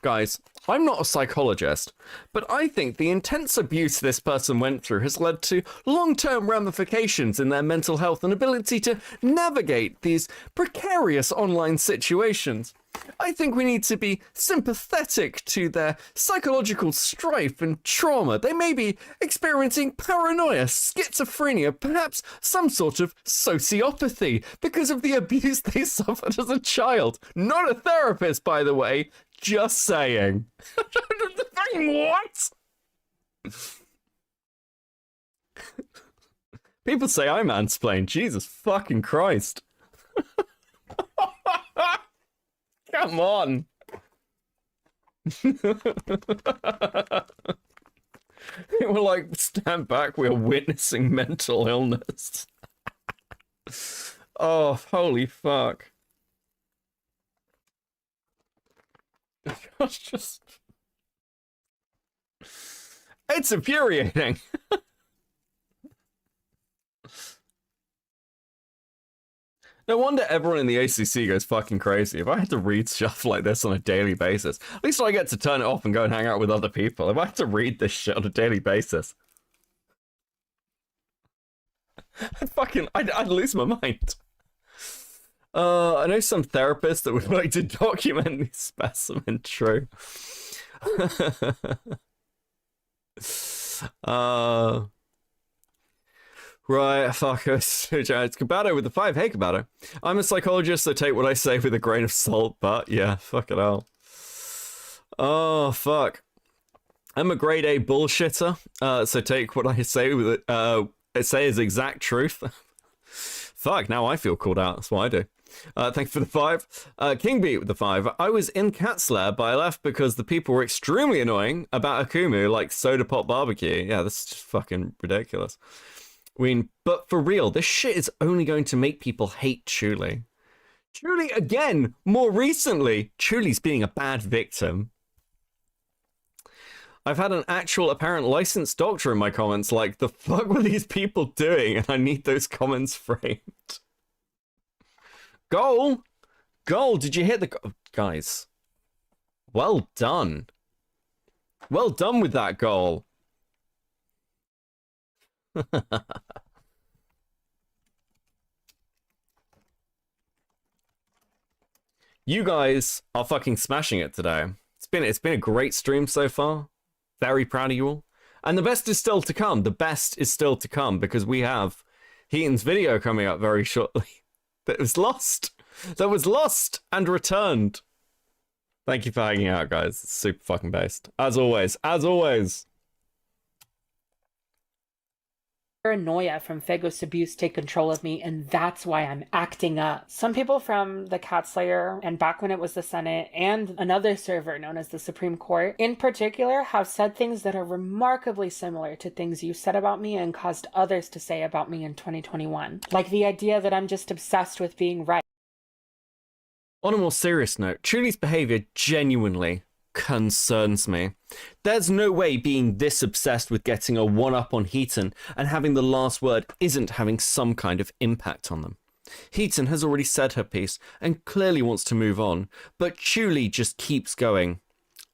Guys, I'm not a psychologist, but I think the intense abuse this person went through has led to long-term ramifications in their mental health and ability to navigate these precarious online situations. I think we need to be sympathetic to their psychological strife and trauma. They may be experiencing paranoia, schizophrenia, perhaps some sort of sociopathy because of the abuse they suffered as a child. Not a therapist, by the way. Just saying. What? People say I mansplain. Jesus fucking Christ. Come on. We're like, stand back, we're witnessing mental illness. Oh, holy fuck. It's just... It's infuriating. No wonder everyone in the ACC goes fucking crazy. If I had to read stuff like this on a daily basis, at least I get to turn it off and go and hang out with other people. If I had to read this shit on a daily basis, I'd lose my mind. I know some therapists that would like to document these specimens. True. Right, fuck us. It's Kabato with the 5. Hey, Kabato. I'm a psychologist, so take what I say with a grain of salt, but yeah, fuck it all. Oh, fuck. I'm a grade A bullshitter, so take what I say with it. Say is exact truth. Fuck, now I feel called out. That's what I do. Thank you for the 5. Kingbeat with the 5. I was in Cat's Lab, but I left because the people were extremely annoying about Akumu, like Soda Pop Barbecue. Yeah, this is just fucking ridiculous. I mean, but for real, this shit is only going to make people hate Chulie. Chulie, again, more recently, Chulie's being a bad victim. I've had an actual apparent licensed doctor in my comments like, the fuck were these people doing? And I need those comments framed. Goal? Goal, did you hit the... Guys, well done. Well done with that goal. You guys are fucking smashing it today. It's been a great stream so far. Very proud of you all. And the best is still to come. The best is still to come because we have Hiten'S video coming up very shortly. That was lost. That was lost and returned. Thank you for hanging out, guys. It's super fucking based. As always. As always. Paranoia from Phagos' abuse take control of me, and that's why I'm acting up. Some people from the Cat Slayer, and back when it was the Senate, and another server known as the Supreme Court, in particular, have said things that are remarkably similar to things you said about me and caused others to say about me in 2021. Like the idea that I'm just obsessed with being right. On a more serious note, Chulie's behavior genuinely concerns me. There's no way being this obsessed with getting a one-up on Heaton and having the last word isn't having some kind of impact on them. Heaton has already said her piece and clearly wants to move on, but Chulie just keeps going.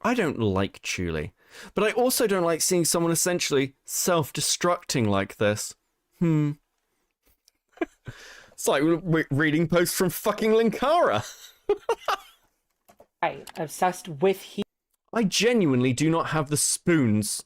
I don't like Chulie. But I also don't like seeing someone essentially self-destructing like this. It's like reading posts from fucking Linkara. Right, obsessed with Heaton. I genuinely do not have the spoons.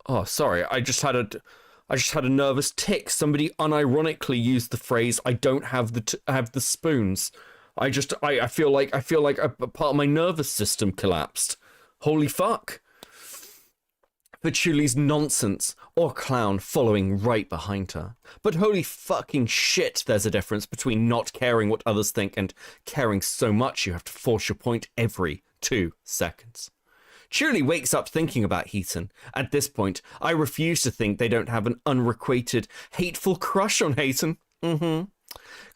Oh, sorry. I just had a nervous tick. Somebody unironically used the phrase "I don't have the spoons." I feel like a part of my nervous system collapsed. Holy fuck. For Chulie's nonsense or clown following right behind her. But holy fucking shit, there's a difference between not caring what others think and caring so much you have to force your point every 2 seconds. Chulie wakes up thinking about Heaton. At this point, I refuse to think they don't have an unrequited, hateful crush on Heaton.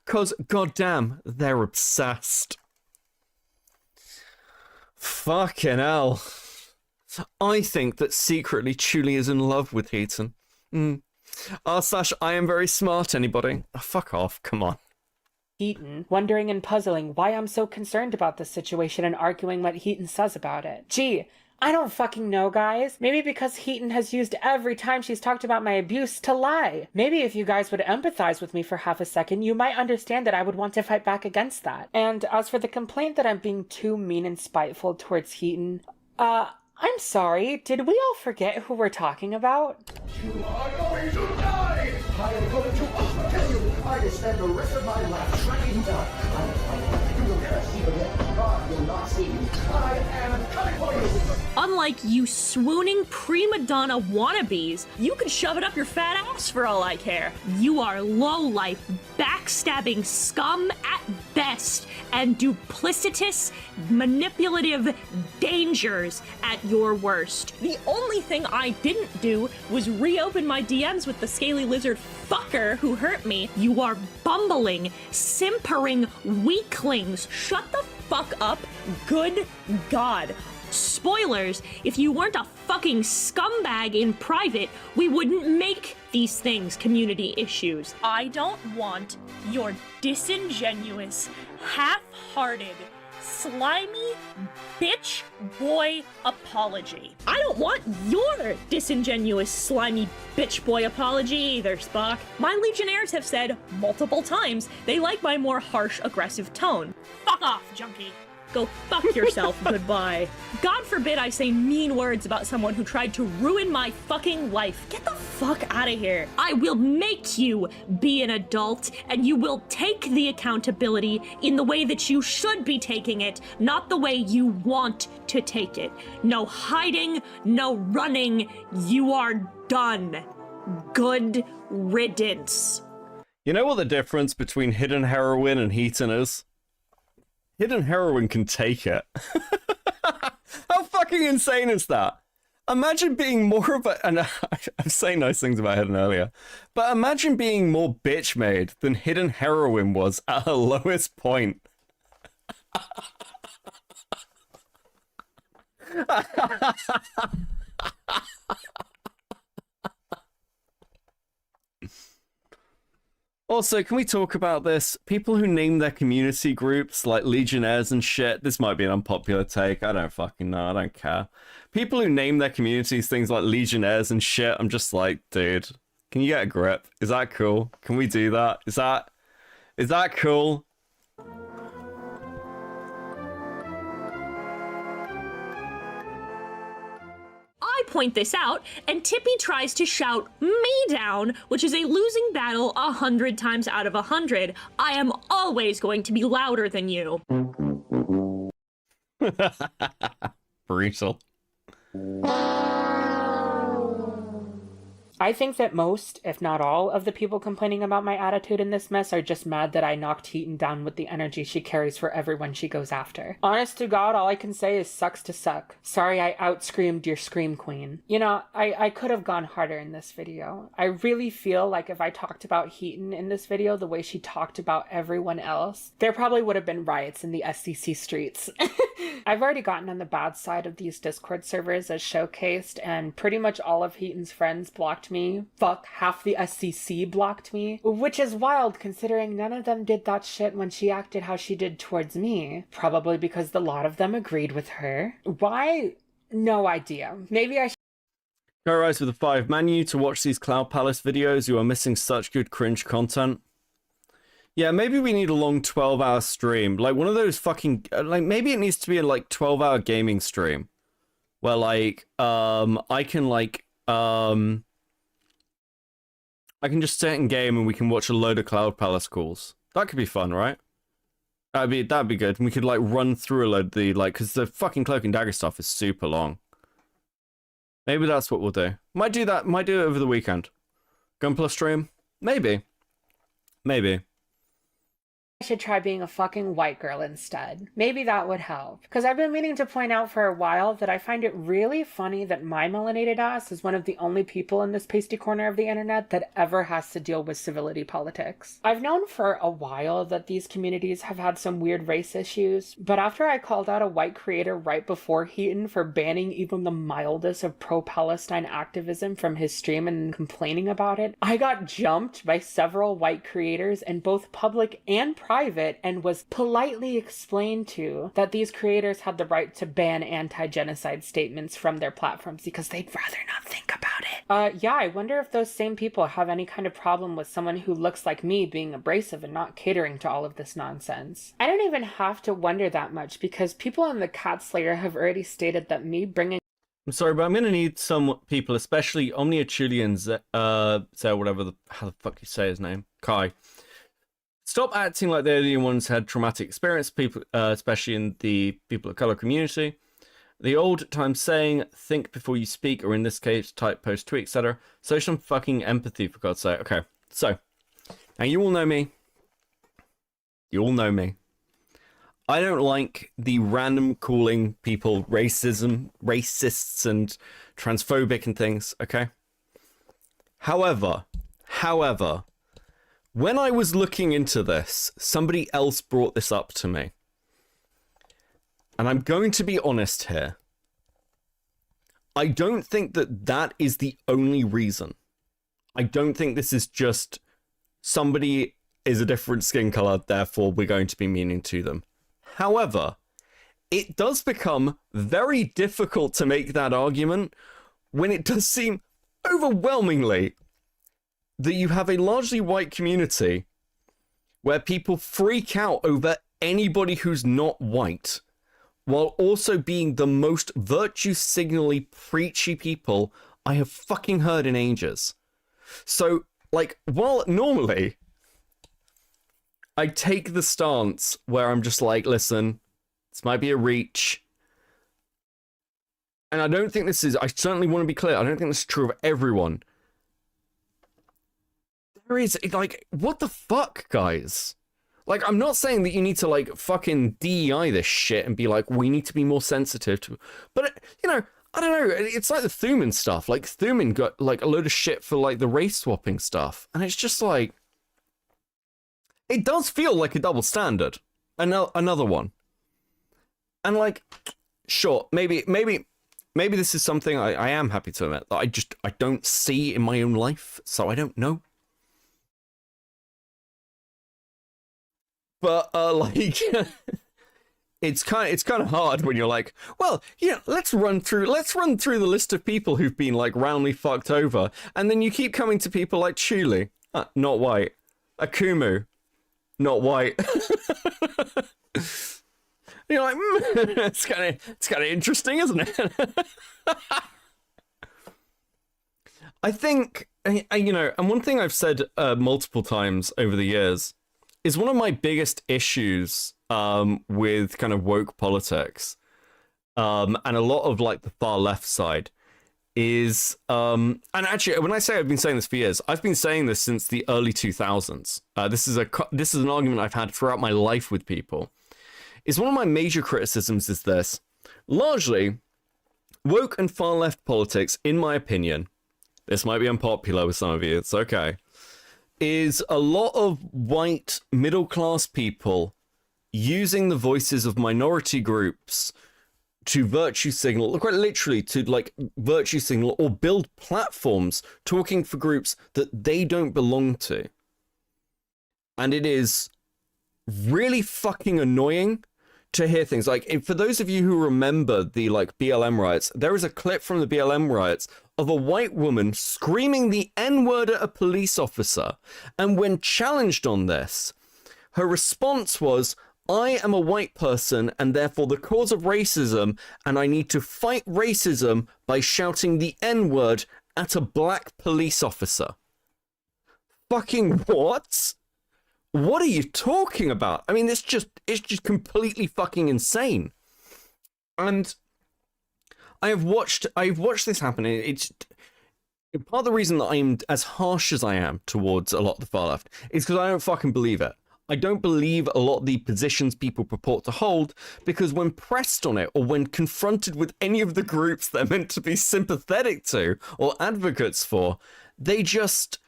Cause, goddamn, they're obsessed. Fucking hell. I think that secretly Chulie is in love with Heaton. R/I am very smart, anybody? Oh, fuck off, come on. Heaton, wondering and puzzling why I'm so concerned about this situation and arguing what Heaton says about it. Gee, I don't fucking know, guys. Maybe because Heaton has used every time she's talked about my abuse to lie. Maybe if you guys would empathize with me for half a second, you might understand that I would want to fight back against that. And as for the complaint that I'm being too mean and spiteful towards Heaton, I'm sorry, did we all forget who we're talking about? You are going to die! I am going to kill you! I will spend the rest of my life tracking you down. I will fight you. You will never see me again. God will not see you. I am coming for you! Unlike you swooning prima donna wannabes, you can shove it up your fat ass for all I care. You are low-life, backstabbing scum at best, and duplicitous, manipulative dangers at your worst. The only thing I didn't do was reopen my DMs with the scaly lizard fucker who hurt me. You are bumbling, simpering weaklings. Shut the fuck up. Good God. Spoilers, if you weren't a fucking scumbag in private, we wouldn't make these things community issues. I don't want your disingenuous, half-hearted, slimy bitch boy apology. I don't want your disingenuous, slimy bitch boy apology either, Spock. My Legionnaires have said multiple times they like my more harsh, aggressive tone. Fuck off, Junkie. Go fuck yourself, goodbye. God forbid I say mean words about someone who tried to ruin my fucking life. Get the fuck out of here. I will make you be an adult, and you will take the accountability in the way that you should be taking it, not the way you want to take it. No hiding, no running. You are done. Good riddance. You know what the difference between hidden heroin and Heaton is? Hidden heroin can take it. How fucking insane is that? Imagine being more of a... And I'm saying nice things about Hidden earlier. But imagine being more bitch-made than Hidden heroin was at her lowest point. Also, can we talk about this? People who name their community groups like Legionnaires and shit. This might be an unpopular take. I don't fucking know. I don't care. People who name their communities things like Legionnaires and shit. I'm just like, dude, can you get a grip? Is that cool? Can we do that? Is that cool? I point this out, and Tippy tries to shout me down, which is a losing battle 100 times out of 100. I am always going to be louder than you. Brutal. I think that most, if not all, of the people complaining about my attitude in this mess are just mad that I knocked Heaton down with the energy she carries for everyone she goes after. Honest to God, all I can say is sucks to suck. Sorry I outscreamed your scream queen. You know, I could have gone harder in this video. I really feel like if I talked about Heaton in this video the way she talked about everyone else, there probably would have been riots in the SCC streets. I've already gotten on the bad side of these Discord servers as showcased, and pretty much all of Heaton's friends blocked blocked me. Fuck, half the SCC blocked me. Which is wild considering none of them did that shit when she acted how she did towards me. Probably because a lot of them agreed with her. Why? No idea. Maybe I should. Go Rise with a 5. Man, you need to watch these Cloud Palace videos. You are missing such good cringe content. Yeah, maybe we need a long 12-hour stream. Like, one of those fucking... Like, maybe it needs to be a, like, 12-hour gaming stream. Where, like, I can, like, I can just sit and game and we can watch a load of Cloud Palace calls. That could be fun, right? That'd be good. And we could, like, run through a load of the, like... Because the fucking Cloak and Dagger stuff is super long. Maybe that's what we'll do. Might do that. Might do it over the weekend. Gunpla stream? Maybe. Maybe. I should try being a fucking white girl instead. Maybe that would help. Because I've been meaning to point out for a while that I find it really funny that my melanated ass is one of the only people in this pasty corner of the internet that ever has to deal with civility politics. I've known for a while that these communities have had some weird race issues, but after I called out a white creator right before Heaton for banning even the mildest of pro-Palestine activism from his stream and complaining about it, I got jumped by several white creators in both public and private and was politely explained to that these creators had the right to ban anti-genocide statements from their platforms because they'd rather not think about it. Yeah, I wonder if those same people have any kind of problem with someone who looks like me being abrasive and not catering to all of this nonsense. I don't even have to wonder that much because people in the Cat Slayer have already stated that me bringing... I'm sorry, but I'm gonna need some people, especially Omnia Chulie and say whatever how the fuck you say his name, Kai. Stop acting like they're the ones who had traumatic experience, people, especially in the people of color community. The old time saying, think before you speak, or in this case, type, post, tweet, etc. So some fucking empathy, for God's sake. Okay, so, now you all know me. You all know me. I don't like the random calling people racists and transphobic and things, okay? However, when I was looking into this, somebody else brought this up to me. And I'm going to be honest here. I don't think that that is the only reason. I don't think this is just somebody is a different skin color, therefore we're going to be meaning to them. However, it does become very difficult to make that argument when it does seem overwhelmingly that you have a largely white community where people freak out over anybody who's not white, while also being the most virtue-signally preachy people I have fucking heard in ages. So, like, while normally I take the stance where I'm just like, listen, this might be a reach, and I don't think this is, I certainly want to be clear, I don't think this is true of everyone. There is, like, what the fuck, guys? Like, I'm not saying that you need to, like, fucking DEI this shit and be like, we need to be more sensitive to... But, you know, I don't know, it's like the Thuman stuff. Like, Thuman got, like, a load of shit for, like, the race swapping stuff. And it's just like... It does feel like a double standard. Another one. And, like, sure, maybe this is something I am happy to admit that I don't see in my own life, so I don't know. But like, it's kind of hard when you're like, well, yeah, let's run through the list of people who've been like roundly fucked over, and then you keep coming to people like Chulie, not white, Akumu, not white. You're like, it's kind of interesting, isn't it? I think, you know, and one thing I've said multiple times over the years is one of my biggest issues with kind of woke politics, and a lot of like the far left side is, and actually when I say I've been saying this for years, I've been saying this since the early 2000s. This is an argument I've had throughout my life with people. Is one of my major criticisms is this: largely, woke and far left politics, in my opinion, this might be unpopular with some of you, it's okay, is a lot of white middle class people using the voices of minority groups to virtue signal, quite literally to like virtue signal or build platforms talking for groups that they don't belong to. And it is really fucking annoying to hear things like, for those of you who remember the like BLM riots, there is a clip from the BLM riots of a white woman screaming the N-word at a police officer. And when challenged on this, her response was, I am a white person and therefore the cause of racism, and I need to fight racism by shouting the N-word at a black police officer. Fucking what? What are you talking about? I mean, it's just completely fucking insane. And I've watched this happen. It's part of the reason that I'm as harsh as I am towards a lot of the far left is because I don't fucking believe it. I don't believe a lot of the positions people purport to hold, because when pressed on it or when confronted with any of the groups they're meant to be sympathetic to or advocates for, they just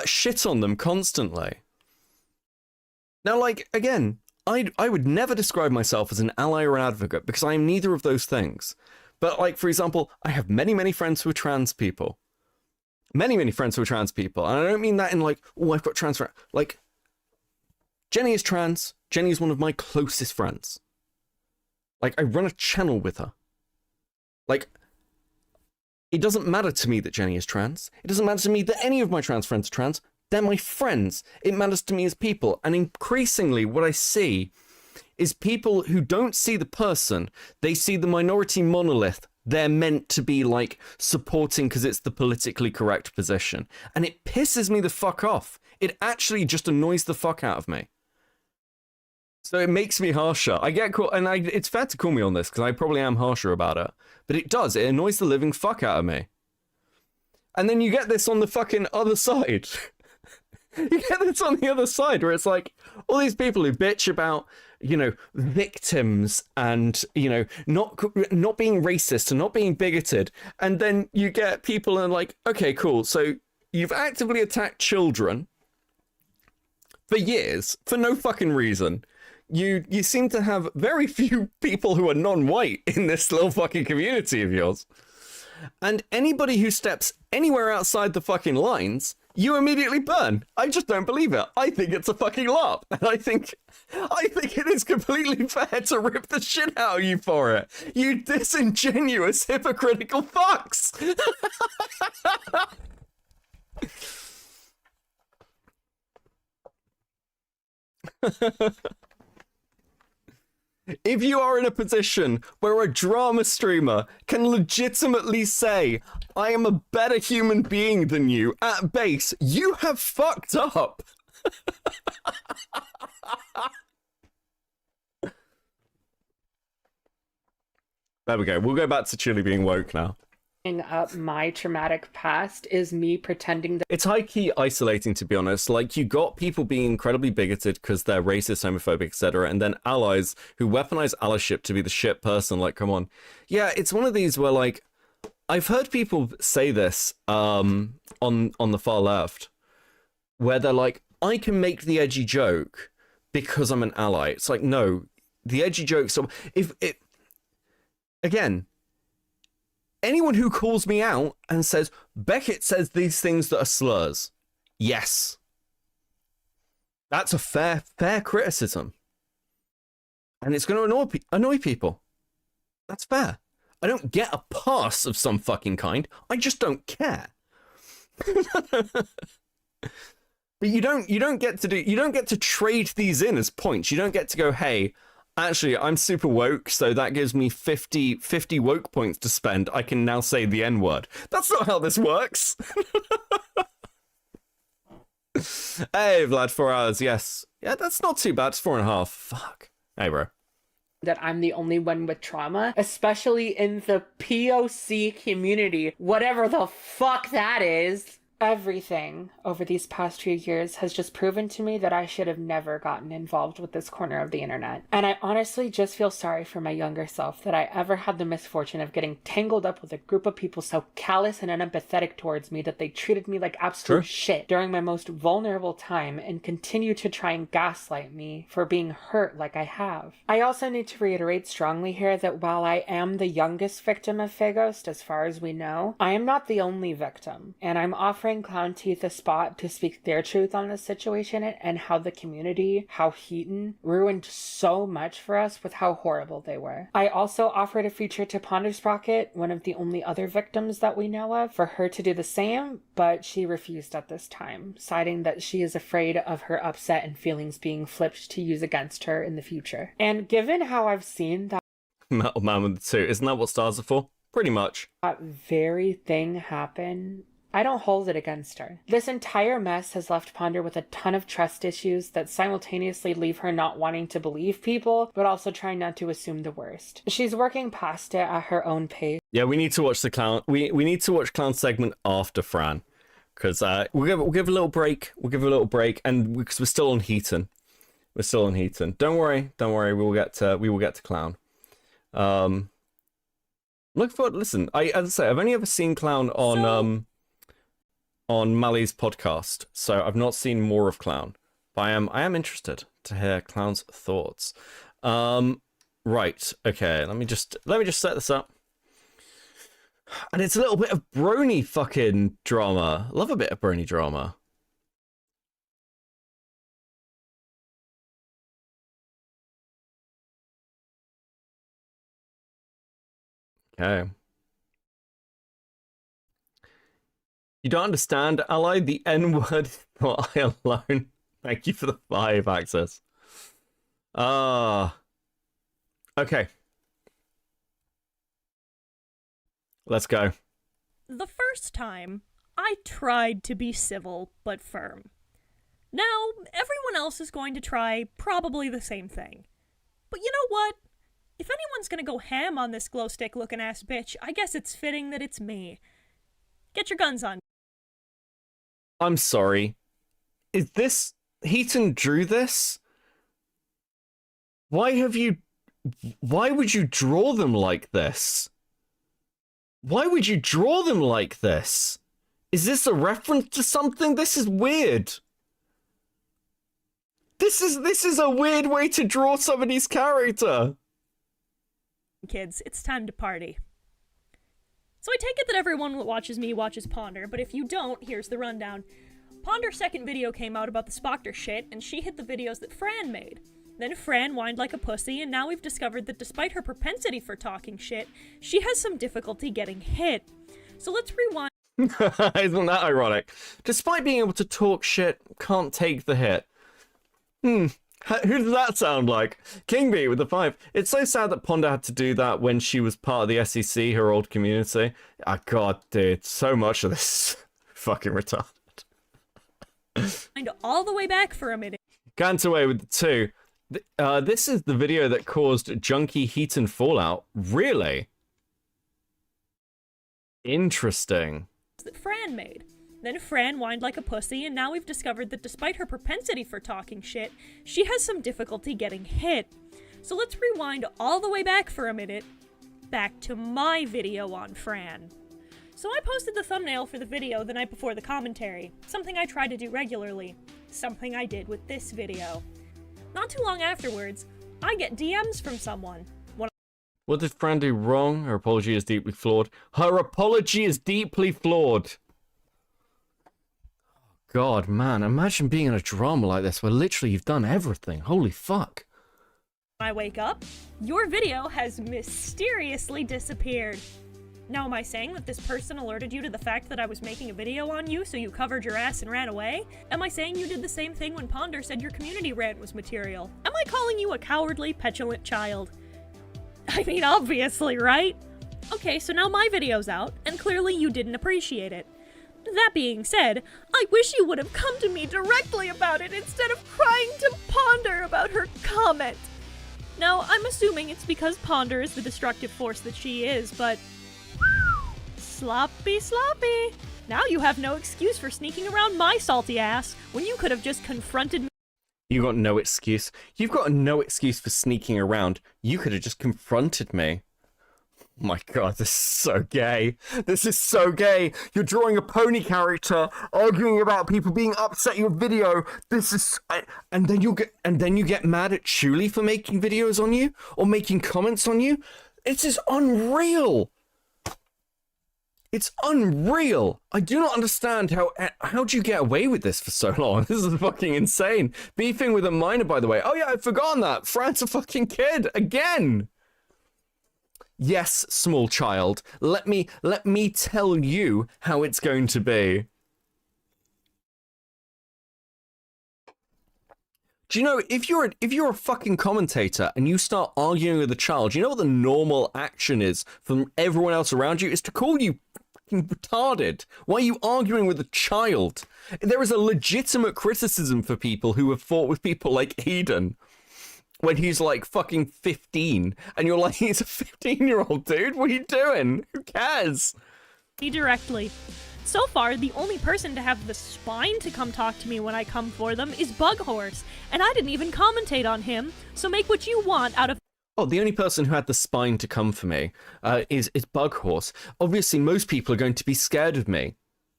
shit on them constantly. Now, like, again, I would never describe myself as an ally or an advocate because I am neither of those things. But, like, for example, I have many, many friends who are trans people. Many, many friends who are trans people. And I don't mean that in, like, oh, I've got trans friends. Like, Jenny is trans. Jenny is one of my closest friends. Like, I run a channel with her. Like, it doesn't matter to me that Jenny is trans. It doesn't matter to me that any of my trans friends are trans. They're my friends. It matters to me as people. And increasingly what I see is people who don't see the person. They see the minority monolith they're meant to be like supporting because it's the politically correct position. And it pisses me the fuck off. It actually just annoys the fuck out of me. So it makes me harsher. I get caught, and it's fair to call me on this because I probably am harsher about it. But it does. It annoys the living fuck out of me. And then you get this on the fucking other side. You get this on the other side where it's like all these people who bitch about, you know, victims and, you know, not being racist and not being bigoted. And then you get people and like, okay, cool. So you've actively attacked children for years for no fucking reason. You seem to have very few people who are non-white in this little fucking community of yours. And anybody who steps anywhere outside the fucking lines, you immediately burn. I just don't believe it. I think it's a fucking LARP. And I think it is completely fair to rip the shit out of you for it. You disingenuous, hypocritical fucks. If you are in a position where a drama streamer can legitimately say, I am a better human being than you at base, you have fucked up. There we go. We'll go back to Chulie being woke now. Up my traumatic past is me pretending that it's high-key isolating, to be honest. Like, you got people being incredibly bigoted because they're racist, homophobic, etc., and then allies who weaponize allyship to be the shit person. Like, come on. Yeah, it's one of these where, like, I've heard people say this on the far left, where they're like, I can make the edgy joke because I'm an ally. It's like, no, the edgy joke. So again, anyone who calls me out and says, Beckett says these things that are slurs. Yes. That's a fair criticism. And it's going to annoy people. That's fair. I don't get a pass of some fucking kind. I just don't care. But you don't get to trade these in as points. You don't get to go, hey, actually, I'm super woke, so that gives me 50 woke points to spend. I can now say the N-word. That's not how this works. Hey, Vlad, 4 hours, yes. Yeah, that's not too bad. It's 4.5. Fuck. Hey, bro. That I'm the only one with trauma, especially in the POC community, whatever the fuck that is. Everything over these past few years has just proven to me that I should have never gotten involved with this corner of the internet. And I honestly just feel sorry for my younger self that I ever had the misfortune of getting tangled up with a group of people so callous and unempathetic towards me that they treated me like absolute shit during my most vulnerable time and continue to try and gaslight me for being hurt like I have. I also need to reiterate strongly here that while I am the youngest victim of Faghost as far as we know, I am not the only victim, and I'm offering Clown Teeth a spot to speak their truth on this situation and how the community, how Heaton, ruined so much for us with how horrible they were. I also offered a feature to Ponder Sprocket, one of the only other victims that we know of, for her to do the same, but she refused at this time, citing that she is afraid of her upset and feelings being flipped to use against her in the future. And given how I've seen that Metal Man with the two, isn't that what stars are for? Pretty much. That very thing happen, I don't hold it against her. This entire mess has left Ponder with a ton of trust issues that simultaneously leave her not wanting to believe people, but also trying not to assume the worst. She's working past it at her own pace. Yeah, we need to watch the Clown. We need to watch Clown segment after Fran, because we'll give a little break. We'll give a little break, and because we're still on Heaton, Don't worry. We will get to Clown. Look forward. Listen, as I say, I've only ever seen Clown on Mali's podcast, so I've not seen more of Clown. But I am interested to hear Clown's thoughts. Right, okay, let me just set this up. And it's a little bit of brony fucking drama. Love a bit of brony drama. Okay. You don't understand, ally? The N-word, not I alone. Thank you for the 5 access. Okay. Let's go. The first time, I tried to be civil but firm. Now, everyone else is going to try probably the same thing. But you know what? If anyone's gonna go ham on this glow stick looking ass bitch, I guess it's fitting that it's me. Get your guns on. I'm sorry. Is this... Heaton drew this? Why would you draw them like this? Why would you draw them like this? Is this a reference to something? This is weird. This is a weird way to draw somebody's character. Kids, it's time to party. So I take it that everyone that watches me watches Ponder, but if you don't, here's the rundown. Ponder's second video came out about the Spoctor shit, and she hit the videos that Fran made. Then Fran whined like a pussy, and now we've discovered that despite her propensity for talking shit, she has some difficulty getting hit. So let's rewind. Isn't that ironic? Despite being able to talk shit, can't take the hit. Who does that sound like? King Bee with the 5. It's so sad that Ponder had to do that when she was part of the SEC, her old community. Oh god, dude, so much of this fucking retarded. All the way back for a minute. Gantaway with the 2. This is the video that caused Junkie Heaton fallout. Really? Interesting. That Fran made. Then Fran whined like a pussy, and now we've discovered that despite her propensity for talking shit, she has some difficulty getting hit. So let's rewind all the way back for a minute, back to my video on Fran. So I posted the thumbnail for the video the night before the commentary, something I try to do regularly, something I did with this video. Not too long afterwards, I get DMs from someone. What did Fran do wrong? Her apology is deeply flawed. Her apology is deeply flawed. God, man, imagine being in a drama like this where literally you've done everything. Holy fuck. When I wake up, your video has mysteriously disappeared. Now, am I saying that this person alerted you to the fact that I was making a video on you, so you covered your ass and ran away? Am I saying you did the same thing when Ponder said your community rant was material? Am I calling you a cowardly, petulant child? I mean, obviously, right? Okay, so now my video's out, and clearly you didn't appreciate it. That being said, I wish you would have come to me directly about it instead of crying to Ponder about her comment. Now, I'm assuming it's because Ponder is the destructive force that she is, but... sloppy. Now you have no excuse for sneaking around my salty ass when you could have just confronted me. You got no excuse. You've got no excuse for sneaking around. You could have just confronted me. My god, this is so gay. This is so gay. You're drawing a pony character, arguing about people being upset at your video. This is, and then you get mad at Chulie for making videos on you or making comments on you. It is unreal. It's unreal. I do not understand how do you get away with this for so long? This is fucking insane. Beefing with a minor, by the way. Oh yeah, I'd forgotten that. Fran's a fucking kid again. Yes, small child. Let me tell you how it's going to be. Do you know, if you're a fucking commentator and you start arguing with a child, you know what the normal action is from everyone else around you is to call you fucking retarded. Why are you arguing with a child? There is a legitimate criticism for people who have fought with people like Heaton when he's like fucking 15 and you're like, he's a 15-year-old dude. What are you doing? Who cares? Directly. So far, the only person to have the spine to come talk to me when I come for them is Bughorse, and I didn't even commentate on him, so make what you want out of— Oh, the only person who had the spine to come for me is Bughorse. Obviously, most people are going to be scared of me.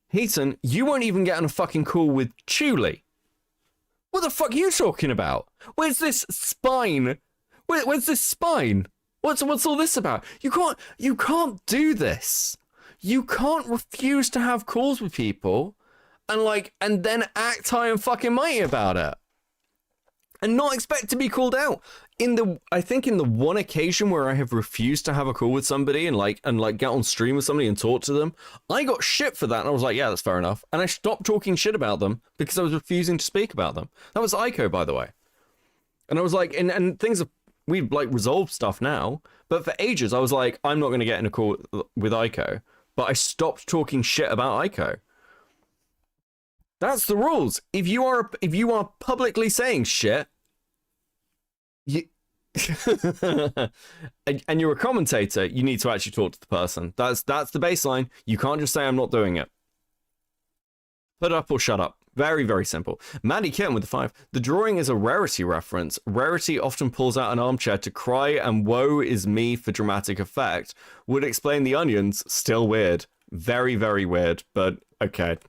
Heaton, you won't even get on a fucking call with Chulie. What the fuck are you talking about? Where's this spine? Where's this spine? What's all this about? You can't do this. You can't refuse to have calls with people and then act high and fucking mighty about it. And not expect to be called out. I think in the one occasion where I have refused to have a call with somebody and get on stream with somebody and talk to them, I got shit for that and I was like, yeah, that's fair enough. And I stopped talking shit about them because I was refusing to speak about them. That was Ico, by the way. And I was like, and things have, we've like resolved stuff now, but for ages I was like, I'm not going to get in a call with Ico. But I stopped talking shit about Ico. That's the rules. If you are publicly saying shit, and you're a commentator, you need to actually talk to the person. That's the baseline. You can't just say I'm not doing it. Put up or shut up. Very, very simple. Maddie Kim with the 5. The drawing is a Rarity reference. Rarity often pulls out an armchair to cry and woe is me for dramatic effect. Would explain the onions. Still weird. Very, very weird, but okay.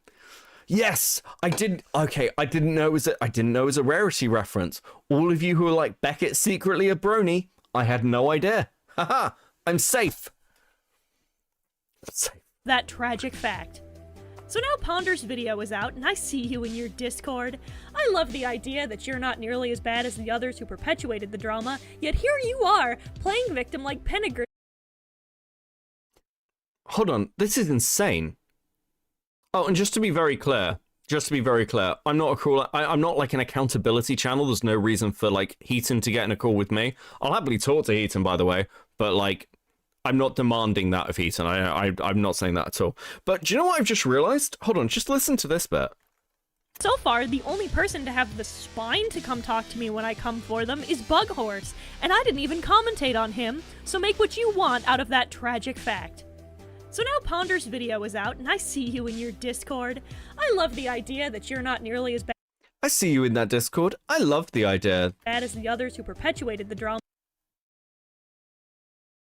Yes, I did. Okay, I didn't know it was a Rarity reference. All of you who are like, Beckett's secretly a brony, I had no idea. Haha, I'm safe. that tragic fact. So now Ponder's video is out, and I see you in your Discord. I love the idea that you're not nearly as bad as the others who perpetuated the drama, yet here you are, playing victim like Penegr. Hold on, this is insane. Oh, and just to be very clear, I'm not a call. I'm not like an accountability channel. There's no reason for like Heaton to get in a call with me. I'll happily talk to Heaton, by the way, but like, I'm not demanding that of Heaton. I'm not saying that at all. But do you know what I've just realized? Hold on, just listen to this bit. So far, the only person to have the spine to come talk to me when I come for them is Bughorse, and I didn't even commentate on him, so make what you want out of that tragic fact. So now Ponder's video is out, and I see you in your Discord. I love the idea that you're not nearly as bad. I see you in that Discord. I love the idea. Bad as the others who perpetuated the drama.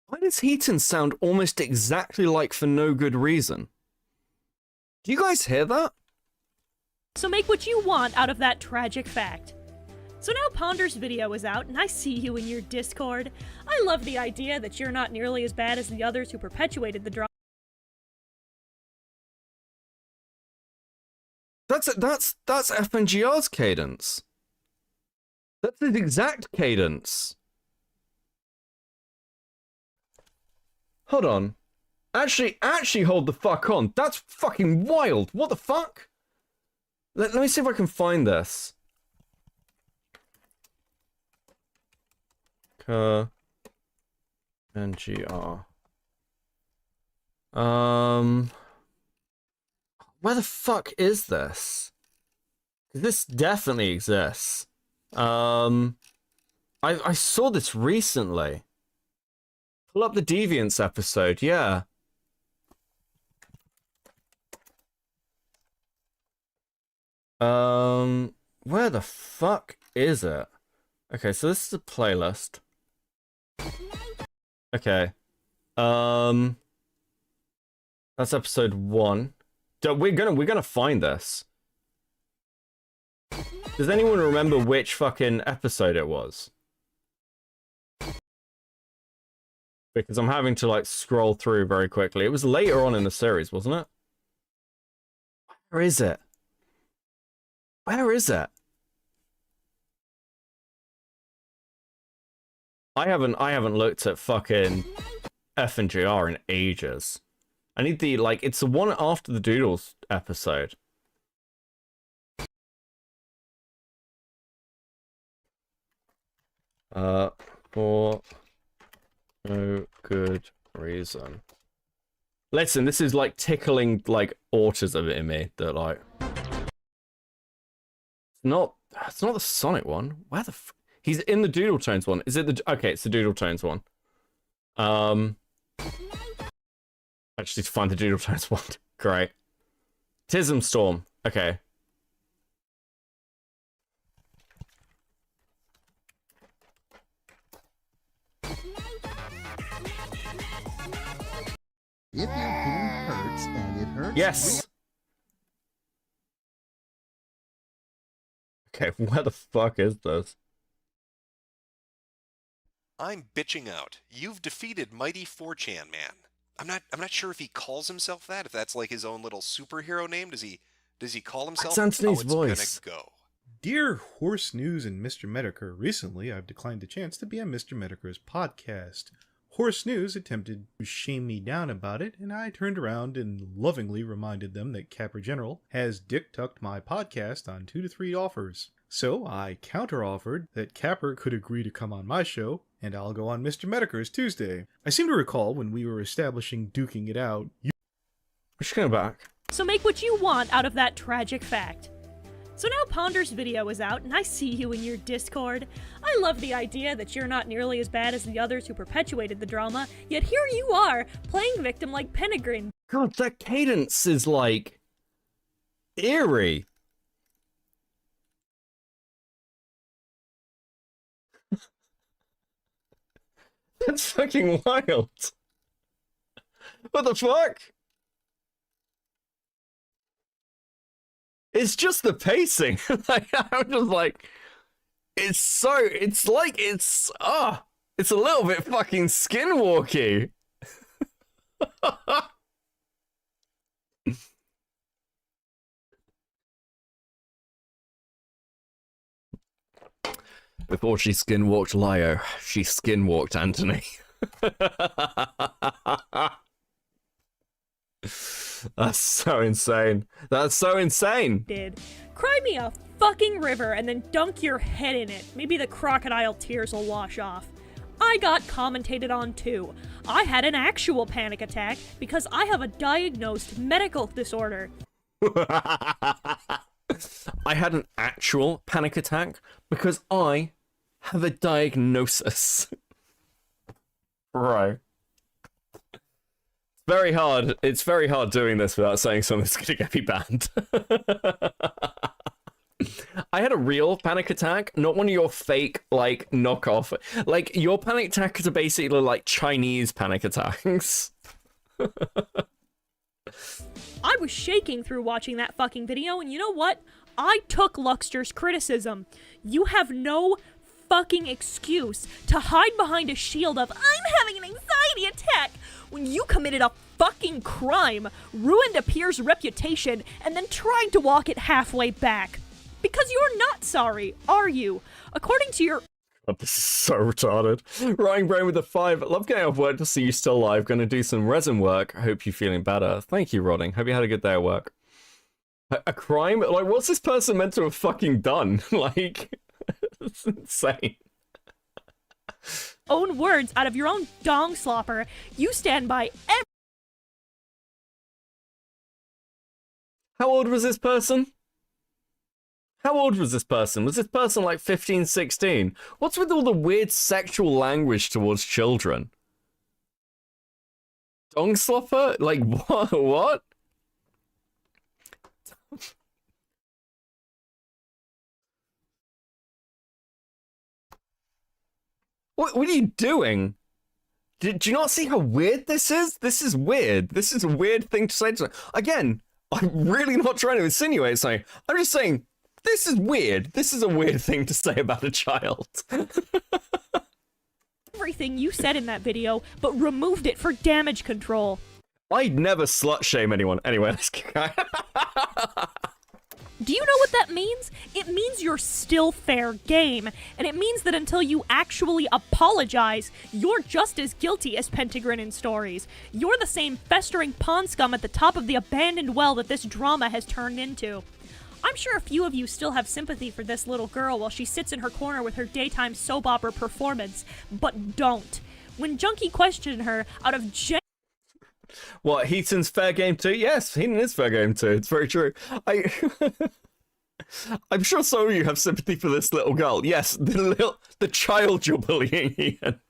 Why does Heaton sound almost exactly like For No Good Reason? Do you guys hear that? So make what you want out of that tragic fact. So now Ponder's video is out, and I see you in your Discord. I love the idea that you're not nearly as bad as the others who perpetuated the drama. That's FNGR's cadence. That's his exact cadence. Hold on. Actually hold the fuck on. That's fucking wild. What the fuck? Let me see if I can find this. NGR. Where the fuck is this? This definitely exists. I saw this recently. Pull up the Deviants episode, yeah. Where the fuck is it? Okay, so this is a playlist. Okay. That's episode 1. We're gonna find this. Does anyone remember which fucking episode it was? Because I'm having to like scroll through very quickly. It was later on in the series, wasn't it? Where is it? Where is it? I haven't looked at fucking F and GR in ages. I need the like it's the one after the Doodles episode. For no good reason. Listen, this is like tickling like autism in me that like it's not the Sonic one. Where the he's in the Doodle Tones one. Is it the okay, it's the Doodle Tones one. I just need to find the Doodle Tones one. Great. Tism Storm. Okay. If your pain hurts and it hurts. Yes. Okay, where the fuck is this? I'm bitching out. You've defeated Mighty 4chan Man. I'm not sure if he calls himself that, if that's like his own little superhero name. Does he call himself? That's Anthony's it's voice. Gonna go. Dear Horse News and Mr. Medicare, recently I've declined the chance to be on Mr. Medicare's podcast. Horse News attempted to shame me down about it, and I turned around and lovingly reminded them that Capper General has dick-tucked my podcast on 2 to 3 offers. So I counter-offered that Capper could agree to come on my show, and I'll go on Mr. Medicare's Tuesday. I seem to recall when we were establishing Duking It Out, I'm just going back. So make what you want out of that tragic fact. So now Ponder's video is out, and I see you in your Discord. I love the idea that you're not nearly as bad as the others who perpetuated the drama, yet here you are, playing victim like Penegrin. God, that cadence is like eerie. That's fucking wild. What the fuck? It's just the pacing. Like, I'm just like, it's a little bit fucking skinwalky. Before she skinwalked Lio, she skinwalked Anthony. That's so insane. That's so insane. Cry me a fucking river and then dunk your head in it. Maybe the crocodile tears will wash off. I got commentated on too. I had an actual panic attack because I have a diagnosed medical disorder. I had an actual panic attack because I have a diagnosis. Right. Very hard. It's very hard doing this without saying something's gonna get me banned. I had a real panic attack, not one of your fake, like, knockoff. Like, your panic attacks are basically like Chinese panic attacks. I was shaking through watching that fucking video, and you know what? I took Luxter's criticism. You have no fucking excuse to hide behind a shield of, I'm having an anxiety attack, when you committed a fucking crime, ruined a peer's reputation, and then tried to walk it halfway back. Because you're not sorry, are you? According to your... Oh, this is so retarded. Rotting Brain with a 5. Love getting off work to see you still alive. Gonna do some resin work. Hope you're feeling better. Thank you, Rotting. Hope you had a good day at work. A crime? Like, what's this person meant to have fucking done? Like, it's insane. Own words out of your own dong slopper. You stand by every... How old was this person? How old was this person? Was this person like 15, 16? What's with all the weird sexual language towards children? Dong slopper? Like, what? What? What are you doing? Do you not see how weird this is? This is weird. This is a weird thing to say to again, I'm really not trying to insinuate something. I'm just saying, this is weird. This is a weird thing to say about a child. Everything you said in that video, but removed it for damage control. I'd never slut shame anyone. Anyway, let's go. Do you know what that means? It means you're still fair game, and it means that until you actually apologize, you're just as guilty as Pentagrin in stories. You're the same festering pond scum at the top of the abandoned well that this drama has turned into. I'm sure a few of you still have sympathy for this little girl while she sits in her corner with her daytime soap opera performance, but don't. When Junkie questioned her out of What, Heaton's fair game too? Yes, Heaton is fair game too. It's very true. I'm sure some of you have sympathy for this little girl. Yes, the child you're bullying, Ian.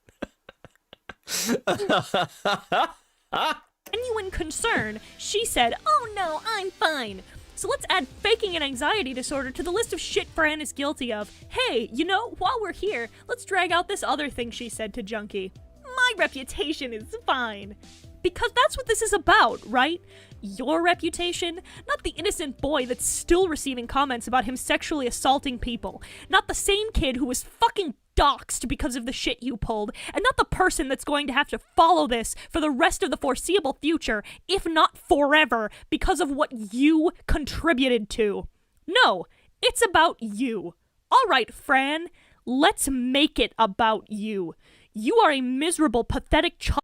Genuine concern, she said, "Oh no, I'm fine." So let's add faking an anxiety disorder to the list of shit Fran is guilty of. Hey, you know, while we're here, let's drag out this other thing she said to Junkie. My reputation is fine. Because that's what this is about, right? Your reputation, not the innocent boy that's still receiving comments about him sexually assaulting people. Not the same kid who was fucking doxxed because of the shit you pulled. And not the person that's going to have to follow this for the rest of the foreseeable future, if not forever, because of what you contributed to. No, it's about you. All right, Fran, let's make it about you. You are a miserable, pathetic child.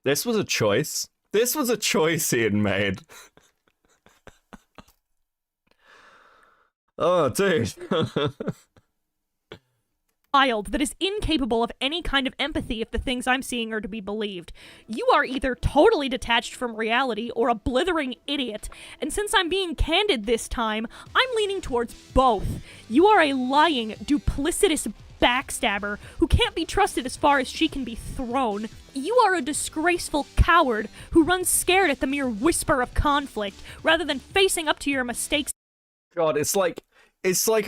This was a choice. This was a choice he had made. Oh, dude. Child that is incapable of any kind of empathy if the things I'm seeing are to be believed. You are either totally detached from reality or a blithering idiot, and since I'm being candid this time, I'm leaning towards both. You are a lying, duplicitous backstabber who can't be trusted as far as she can be thrown. You are a disgraceful coward who runs scared at the mere whisper of conflict rather than facing up to your mistakes. God, it's like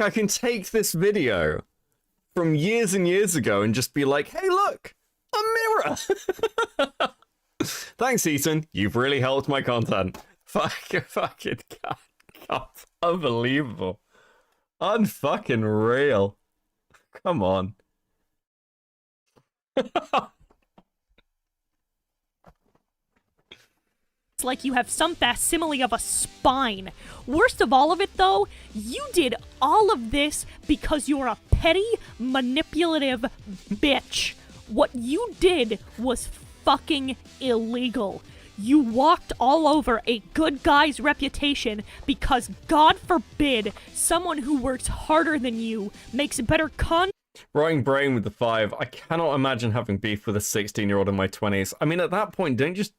I can take this video from years and years ago and just be like, hey, look, a mirror. Thanks, Heaton. You've really helped my content. Fucking God. Unbelievable. Unfucking real. Come on. It's like you have some facsimile of a spine. Worst of all of it, though, you did all of this because you're a petty, manipulative bitch. What you did was fucking illegal. You walked all over a good guy's reputation because, God forbid, someone who works harder than you makes better Rotting brain with the 5. I cannot imagine having beef with a 16-year-old in my 20s. I mean, at that point, don't just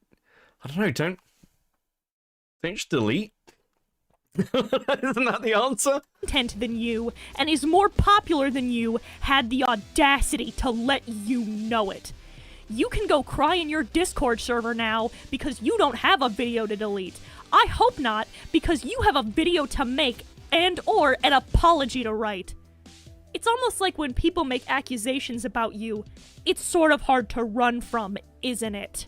delete? Isn't that the answer? Content than you, and is more popular than you, had the audacity to let you know it. You can go cry in your Discord server now because you don't have a video to delete. I hope not, because you have a video to make and or an apology to write. It's almost like when people make accusations about you, it's sort of hard to run from, isn't it?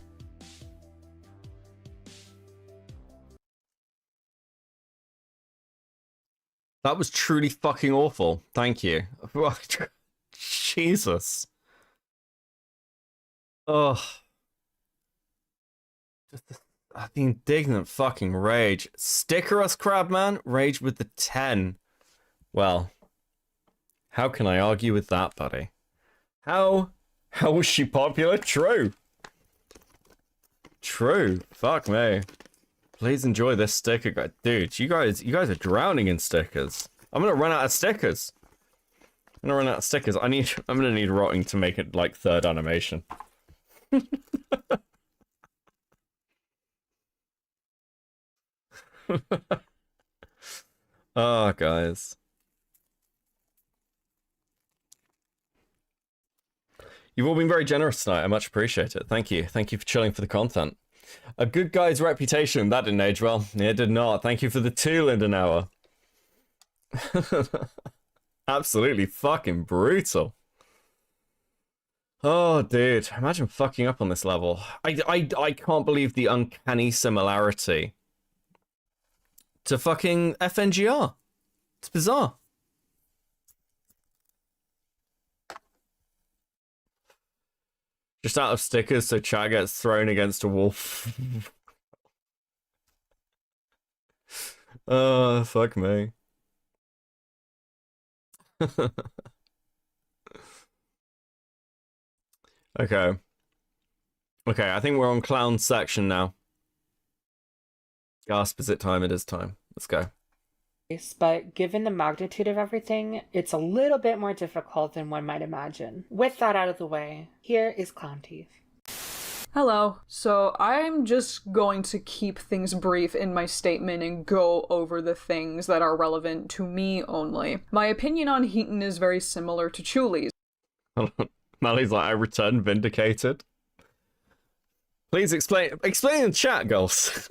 That was truly fucking awful. Thank you. Jesus. Ugh. Just the indignant fucking rage. Sticker us, Crabman. Rage with the 10. Well, how can I argue with that, buddy? How was she popular? True. True. Fuck me. Please enjoy this sticker, guy. Dude, you guys are drowning in stickers. I'm gonna run out of stickers. I'm gonna need rotting to make it like third animation. Oh, guys. You've all been very generous tonight. I much appreciate it. Thank you. Thank you for chilling for the content. A good guy's reputation. That didn't age well. It did not. Thank you for the 2, Lindenauer. Absolutely fucking brutal. Oh, dude. Imagine fucking up on this level. I can't believe the uncanny similarity to fucking FNGR. It's bizarre. Just out of stickers so chat gets thrown against a wall. Oh, fuck me. Okay. Okay, I think we're on clown section now. Gasp, is it time? It is time. Let's go. But given the magnitude of everything, it's a little bit more difficult than one might imagine. With that out of the way, here is Clown Teeth. Hello. So I'm just going to keep things brief in my statement and go over the things that are relevant to me only. My opinion on Heaton is very similar to Chulie's. Mally's like, I return vindicated. Please explain in chat, girls.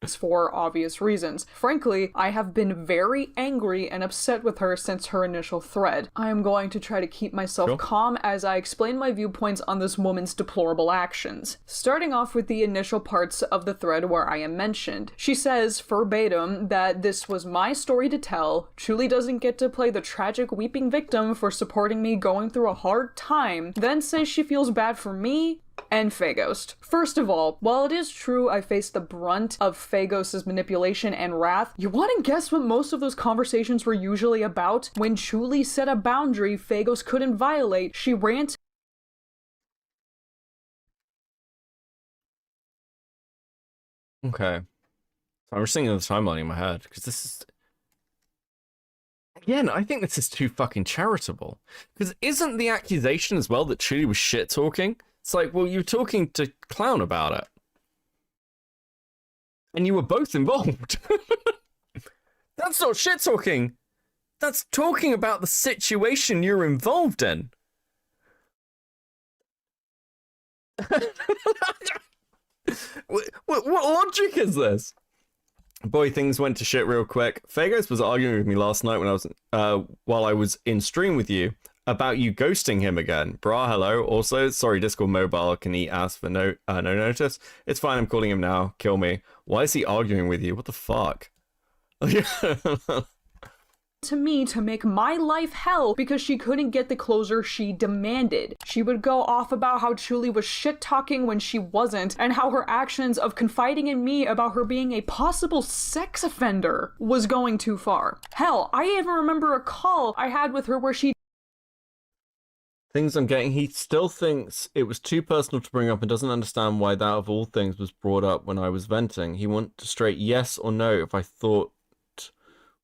For obvious reasons. Frankly, I have been very angry and upset with her since her initial thread. I am going to try to keep myself calm as I explain my viewpoints on this woman's deplorable actions. Starting off with the initial parts of the thread where I am mentioned. She says, verbatim, that this was my story to tell. Chulie doesn't get to play the tragic weeping victim for supporting me going through a hard time, then says she feels bad for me and Phagos. First of all, while it is true I faced the brunt of Phagos' manipulation and wrath, you want to guess what most of those conversations were usually about? When Chulie set a boundary Phagos couldn't violate, she ranted. Okay. I'm just thinking of the timeline in my head, because this is... Again, I think this is too fucking charitable. Because isn't the accusation as well that Chulie was shit-talking? It's like, well, you were talking to Clown about it. And you were both involved. That's not shit-talking. That's talking about the situation you're involved in. What logic is this? Boy, things went to shit real quick. Phagos was arguing with me last night when I was while I was in stream with you about you ghosting him again. Brah, hello. Also, sorry, Discord mobile can eat ass for no notice. It's fine, I'm calling him now. Kill me. Why is he arguing with you? What the fuck? To me to make my life hell because she couldn't get the closure she demanded. She would go off about how Chulie was shit-talking when she wasn't, and how her actions of confiding in me about her being a possible sex offender was going too far. Hell, I even remember a call I had with her where she... Things I'm getting, he still thinks it was too personal to bring up and doesn't understand why that of all things was brought up when I was venting. He wanted to straight yes or no if I thought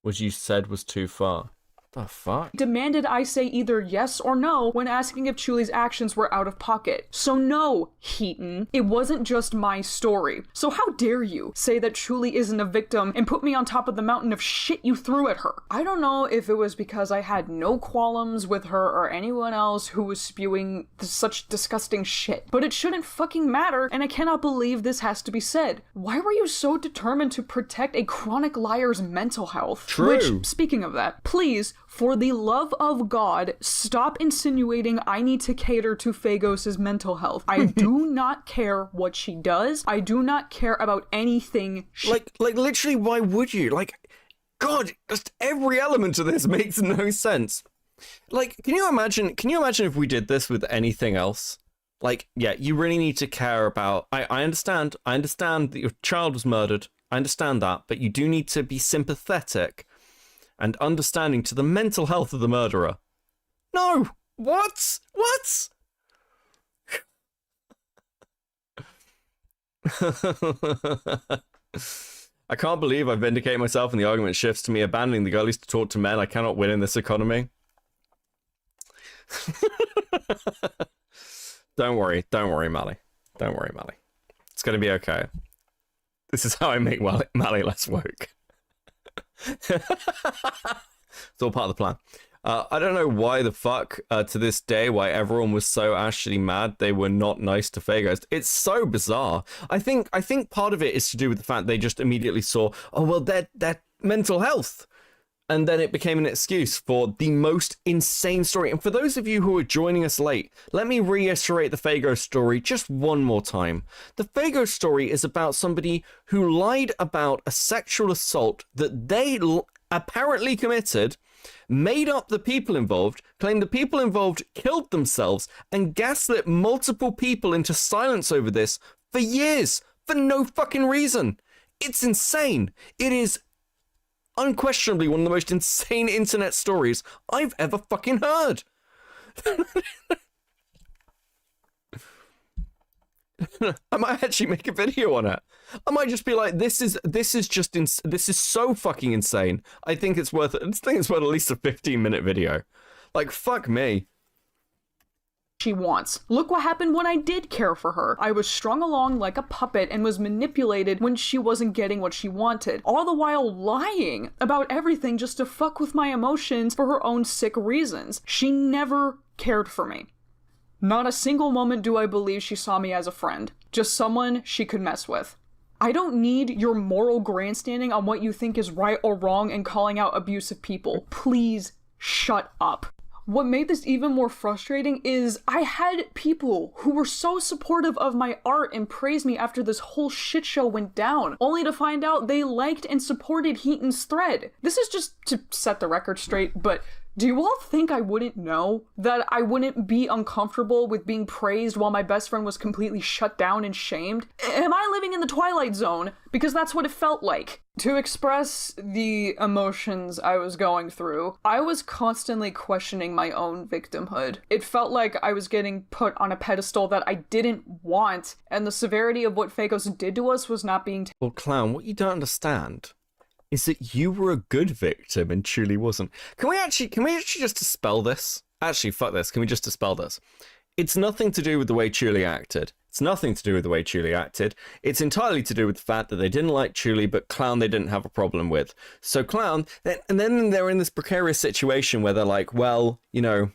what you said was too far. The fuck? Demanded I say either yes or no when asking if Chulie's actions were out of pocket. So no, Heaton, it wasn't just my story. So how dare you say that Chulie isn't a victim and put me on top of the mountain of shit you threw at her? I don't know if it was because I had no qualms with her or anyone else who was spewing such disgusting shit, but it shouldn't fucking matter, and I cannot believe this has to be said. Why were you so determined to protect a chronic liar's mental health? True. Which, speaking of that, please, for the love of God, stop insinuating I need to cater to Phagos' mental health. I do not care what she does. I do not care about anything. Like literally, why would you? Like, God, just every element of this makes no sense. Like, can you imagine if we did this with anything else? Like, yeah, you really need to care about... I understand that your child was murdered. I understand that, but you do need to be sympathetic and understanding to the mental health of the murderer. No! What? What? I can't believe I vindicated myself and the argument shifts to me abandoning the girlies to talk to men. I cannot win in this economy. Don't worry, Mally. Don't worry, Mally. It's gonna be okay. This is how I make Mally less woke. It's all part of the plan. I don't know why the fuck, to this day, why everyone was so actually mad they were not nice to Fagos. It's so bizarre. I think part of it is to do with the fact they just immediately saw, oh, well, they're mental health. And then it became an excuse for the most insane story. And for those of you who are joining us late, let me reiterate the Fagos story just one more time. The Fagos story is about somebody who lied about a sexual assault that they apparently committed, made up the people involved, claimed the people involved killed themselves, and gaslit multiple people into silence over this for years, for no fucking reason. It's insane. It is unquestionably one of the most insane internet stories I've ever fucking heard. I might actually make a video on it. I might just be like, this is so fucking insane. I think it's worth at least a 15-minute video. Like, fuck me. She wants. Look what happened when I did care for her. I was strung along like a puppet and was manipulated when she wasn't getting what she wanted, all the while lying about everything just to fuck with my emotions for her own sick reasons. She never cared for me. Not a single moment do I believe she saw me as a friend, just someone she could mess with. I don't need your moral grandstanding on what you think is right or wrong and calling out abusive people. Please shut up. What made this even more frustrating is I had people who were so supportive of my art and praised me after this whole shit show went down, only to find out they liked and supported Hiten'S thread. This is just to set the record straight, but do you all think I wouldn't know? That I wouldn't be uncomfortable with being praised while my best friend was completely shut down and shamed? Am I living in the Twilight Zone? Because that's what it felt like. To express the emotions I was going through, I was constantly questioning my own victimhood. It felt like I was getting put on a pedestal that I didn't want, and the severity of what Fagos did to us was not being Well, Clown, what you don't understand is that you were a good victim and Chulie wasn't. Can we actually just dispel this? Actually, fuck this. Can we just dispel this? It's nothing to do with the way Chulie acted. It's nothing to do with the way Chulie acted. It's entirely to do with the fact that they didn't like Chulie, but Clown they didn't have a problem with. So Clown, and then they're in this precarious situation where they're like, well, you know,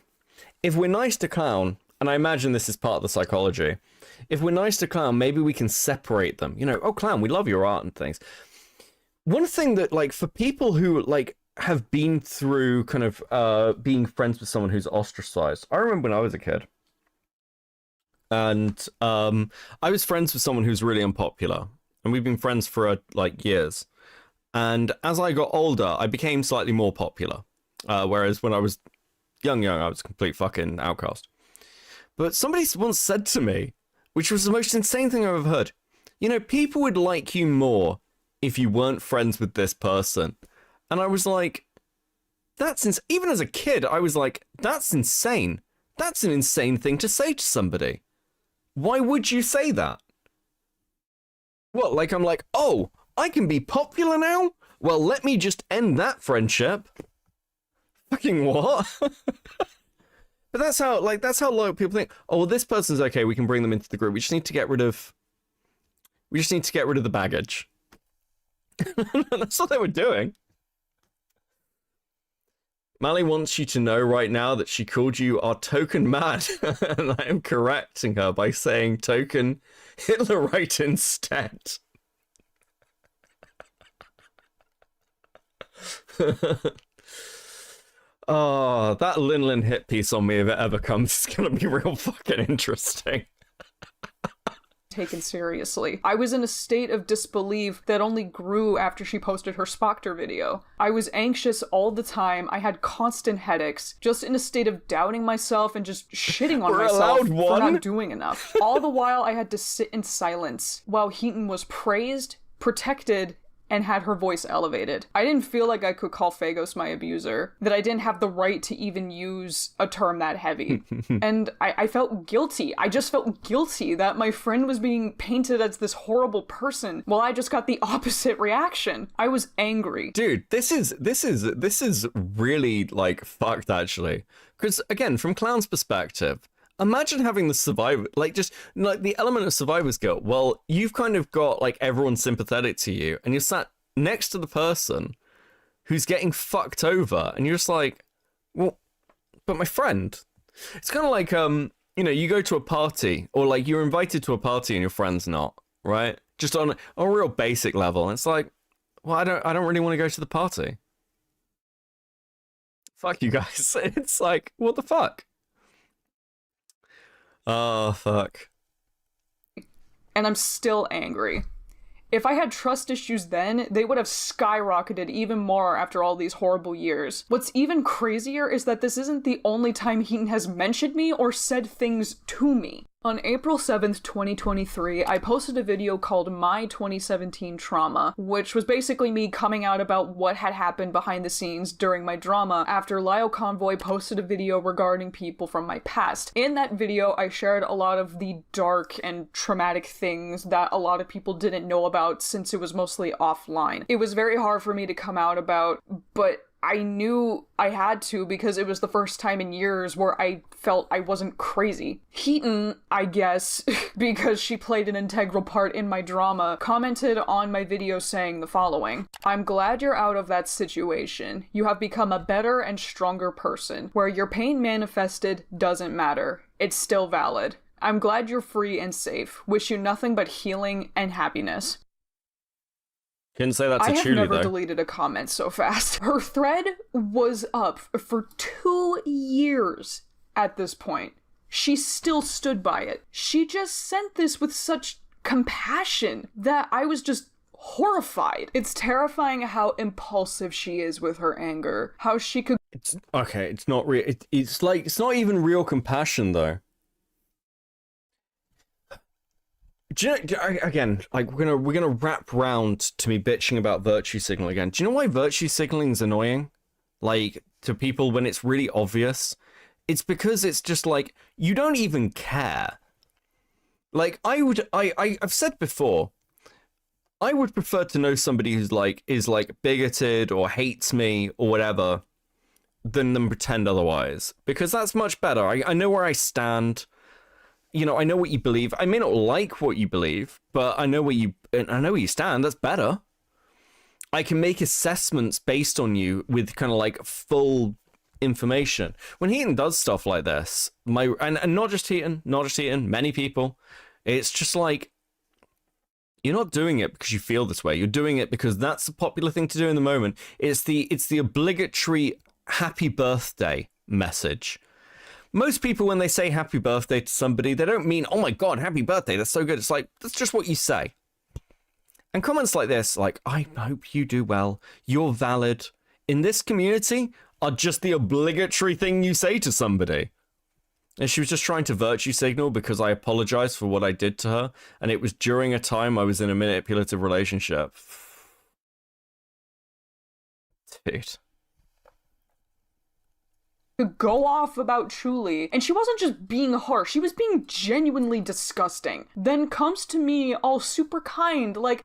if we're nice to Clown, and I imagine this is part of the psychology, if we're nice to Clown, maybe we can separate them. You know, oh, Clown, we love your art and things. One thing that, like, for people who, like, have been through kind of being friends with someone who's ostracized, I remember when I was a kid, and I was friends with someone who's really unpopular, and we've been friends for, like, years. And as I got older, I became slightly more popular, whereas when I was young, I was a complete fucking outcast. But somebody once said to me, which was the most insane thing I've ever heard, you know, people would like you more if you weren't friends with this person. And I was like, that's even as a kid, I was like, that's insane. That's an insane thing to say to somebody. Why would you say that? What, like I'm like, oh, I can be popular now? Well, let me just end that friendship. Fucking what? But that's how a lot of people think, oh, well, this person's okay, we can bring them into the group. We just need to get rid of the baggage. That's what they were doing. Mally wants you to know right now that she called you our token mad, and I am correcting her by saying token Hitlerite instead. Oh, that Lin hit piece on me, if it ever comes, is gonna be real fucking interesting. taken seriously. I was in a state of disbelief that only grew after she posted her Spocter video. I was anxious all the time. I had constant headaches, just in a state of doubting myself and just shitting on myself for not doing enough. All the while I had to sit in silence while Heaton was praised, protected, and had her voice elevated. I didn't feel like I could call Fagos my abuser, that I didn't have the right to even use a term that heavy. And I felt guilty. I just felt guilty that my friend was being painted as this horrible person while I just got the opposite reaction. I was angry. Dude, this is really, like, fucked, actually. Because, again, from Clown's perspective, imagine having the survivor, like, just, like, the element of survivor's guilt. Well, you've kind of got, like, everyone sympathetic to you, and you're sat next to the person who's getting fucked over, and you're just like, well, but my friend, it's kind of like, you know, you go to a party, or like you're invited to a party and your friend's not, right? Just on a real basic level. And it's like, well, I don't really want to go to the party. Fuck you guys. It's like, what the fuck? Oh, fuck. And I'm still angry. If I had trust issues then, they would have skyrocketed even more after all these horrible years. What's even crazier is that this isn't the only time Heaton has mentioned me or said things to me. On April 7th, 2023, I posted a video called My 2017 Trauma, which was basically me coming out about what had happened behind the scenes during my drama after Lyle Convoy posted a video regarding people from my past. In that video, I shared a lot of the dark and traumatic things that a lot of people didn't know about since it was mostly offline. It was very hard for me to come out about, but I knew I had to because it was the first time in years where I felt I wasn't crazy. Heaton, I guess, because she played an integral part in my drama, commented on my video saying the following: "I'm glad you're out of that situation. You have become a better and stronger person. Where your pain manifested doesn't matter. It's still valid. I'm glad you're free and safe. Wish you nothing but healing and happiness." Couldn't say that to I have Chulie, never though. deleted a comment so fast. Her thread was up for 2 years at this point. She still stood by it. She just sent this with such compassion that I was just horrified. It's terrifying how impulsive she is with her anger. How she could... It's not real. It's like, it's not even real compassion, though. Do you know, again, like we're gonna wrap round to me bitching about virtue signaling again. Do you know why virtue signaling is annoying? Like, to people when it's really obvious? It's because it's just like, you don't even care. Like, I've said before, I would prefer to know somebody who's like, is like bigoted or hates me or whatever than them pretend otherwise. Because that's much better. I know where I stand. You know, I know what you believe. I may not like what you believe, but I know where you stand. That's better. I can make assessments based on you with kind of like full information. When Heaton does stuff like this, and not just Heaton, many people, it's just like, you're not doing it because you feel this way. You're doing it because that's the popular thing to do in the moment. It's the obligatory happy birthday message. Most people, when they say happy birthday to somebody, they don't mean, oh my god, happy birthday, that's so good. It's like, that's just what you say. And comments like this, like, I hope you do well, you're valid, in this community, are just the obligatory thing you say to somebody. And she was just trying to virtue signal because I apologized for what I did to her, and it was during a time I was in a manipulative relationship. Dude. To go off about Chulie, and she wasn't just being harsh, she was being genuinely disgusting. Then comes to me all super kind, like,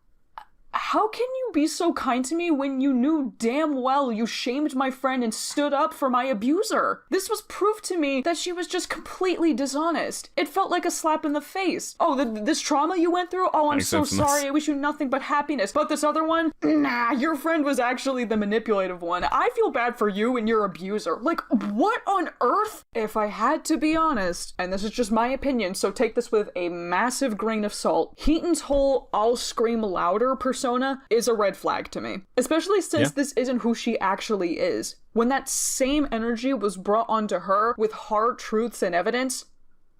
how can you be so kind to me when you knew damn well you shamed my friend and stood up for my abuser? This was proof to me that she was just completely dishonest. It felt like a slap in the face. Oh, this trauma you went through? Oh, I'm so sorry. I wish you nothing but happiness. But this other one? Nah, your friend was actually the manipulative one. I feel bad for you and your abuser. Like, what on earth? If I had to be honest, and this is just my opinion, so take this with a massive grain of salt, Heaton's whole I'll scream louder persona is a red flag to me. Especially since this isn't who she actually is. When that same energy was brought onto her with hard truths and evidence,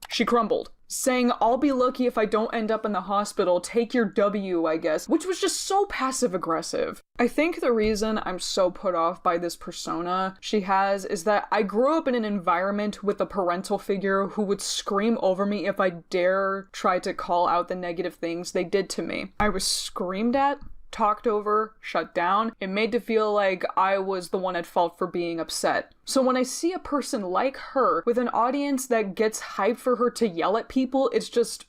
she crumbled. Saying, I'll be lucky if I don't end up in the hospital, take your W, I guess, which was just so passive-aggressive. I think the reason I'm so put off by this persona she has is that I grew up in an environment with a parental figure who would scream over me if I dare try to call out the negative things they did to me. I was screamed at, talked over, shut down. It made to feel like I was the one at fault for being upset. So when I see a person like her with an audience that gets hyped for her to yell at people, it's just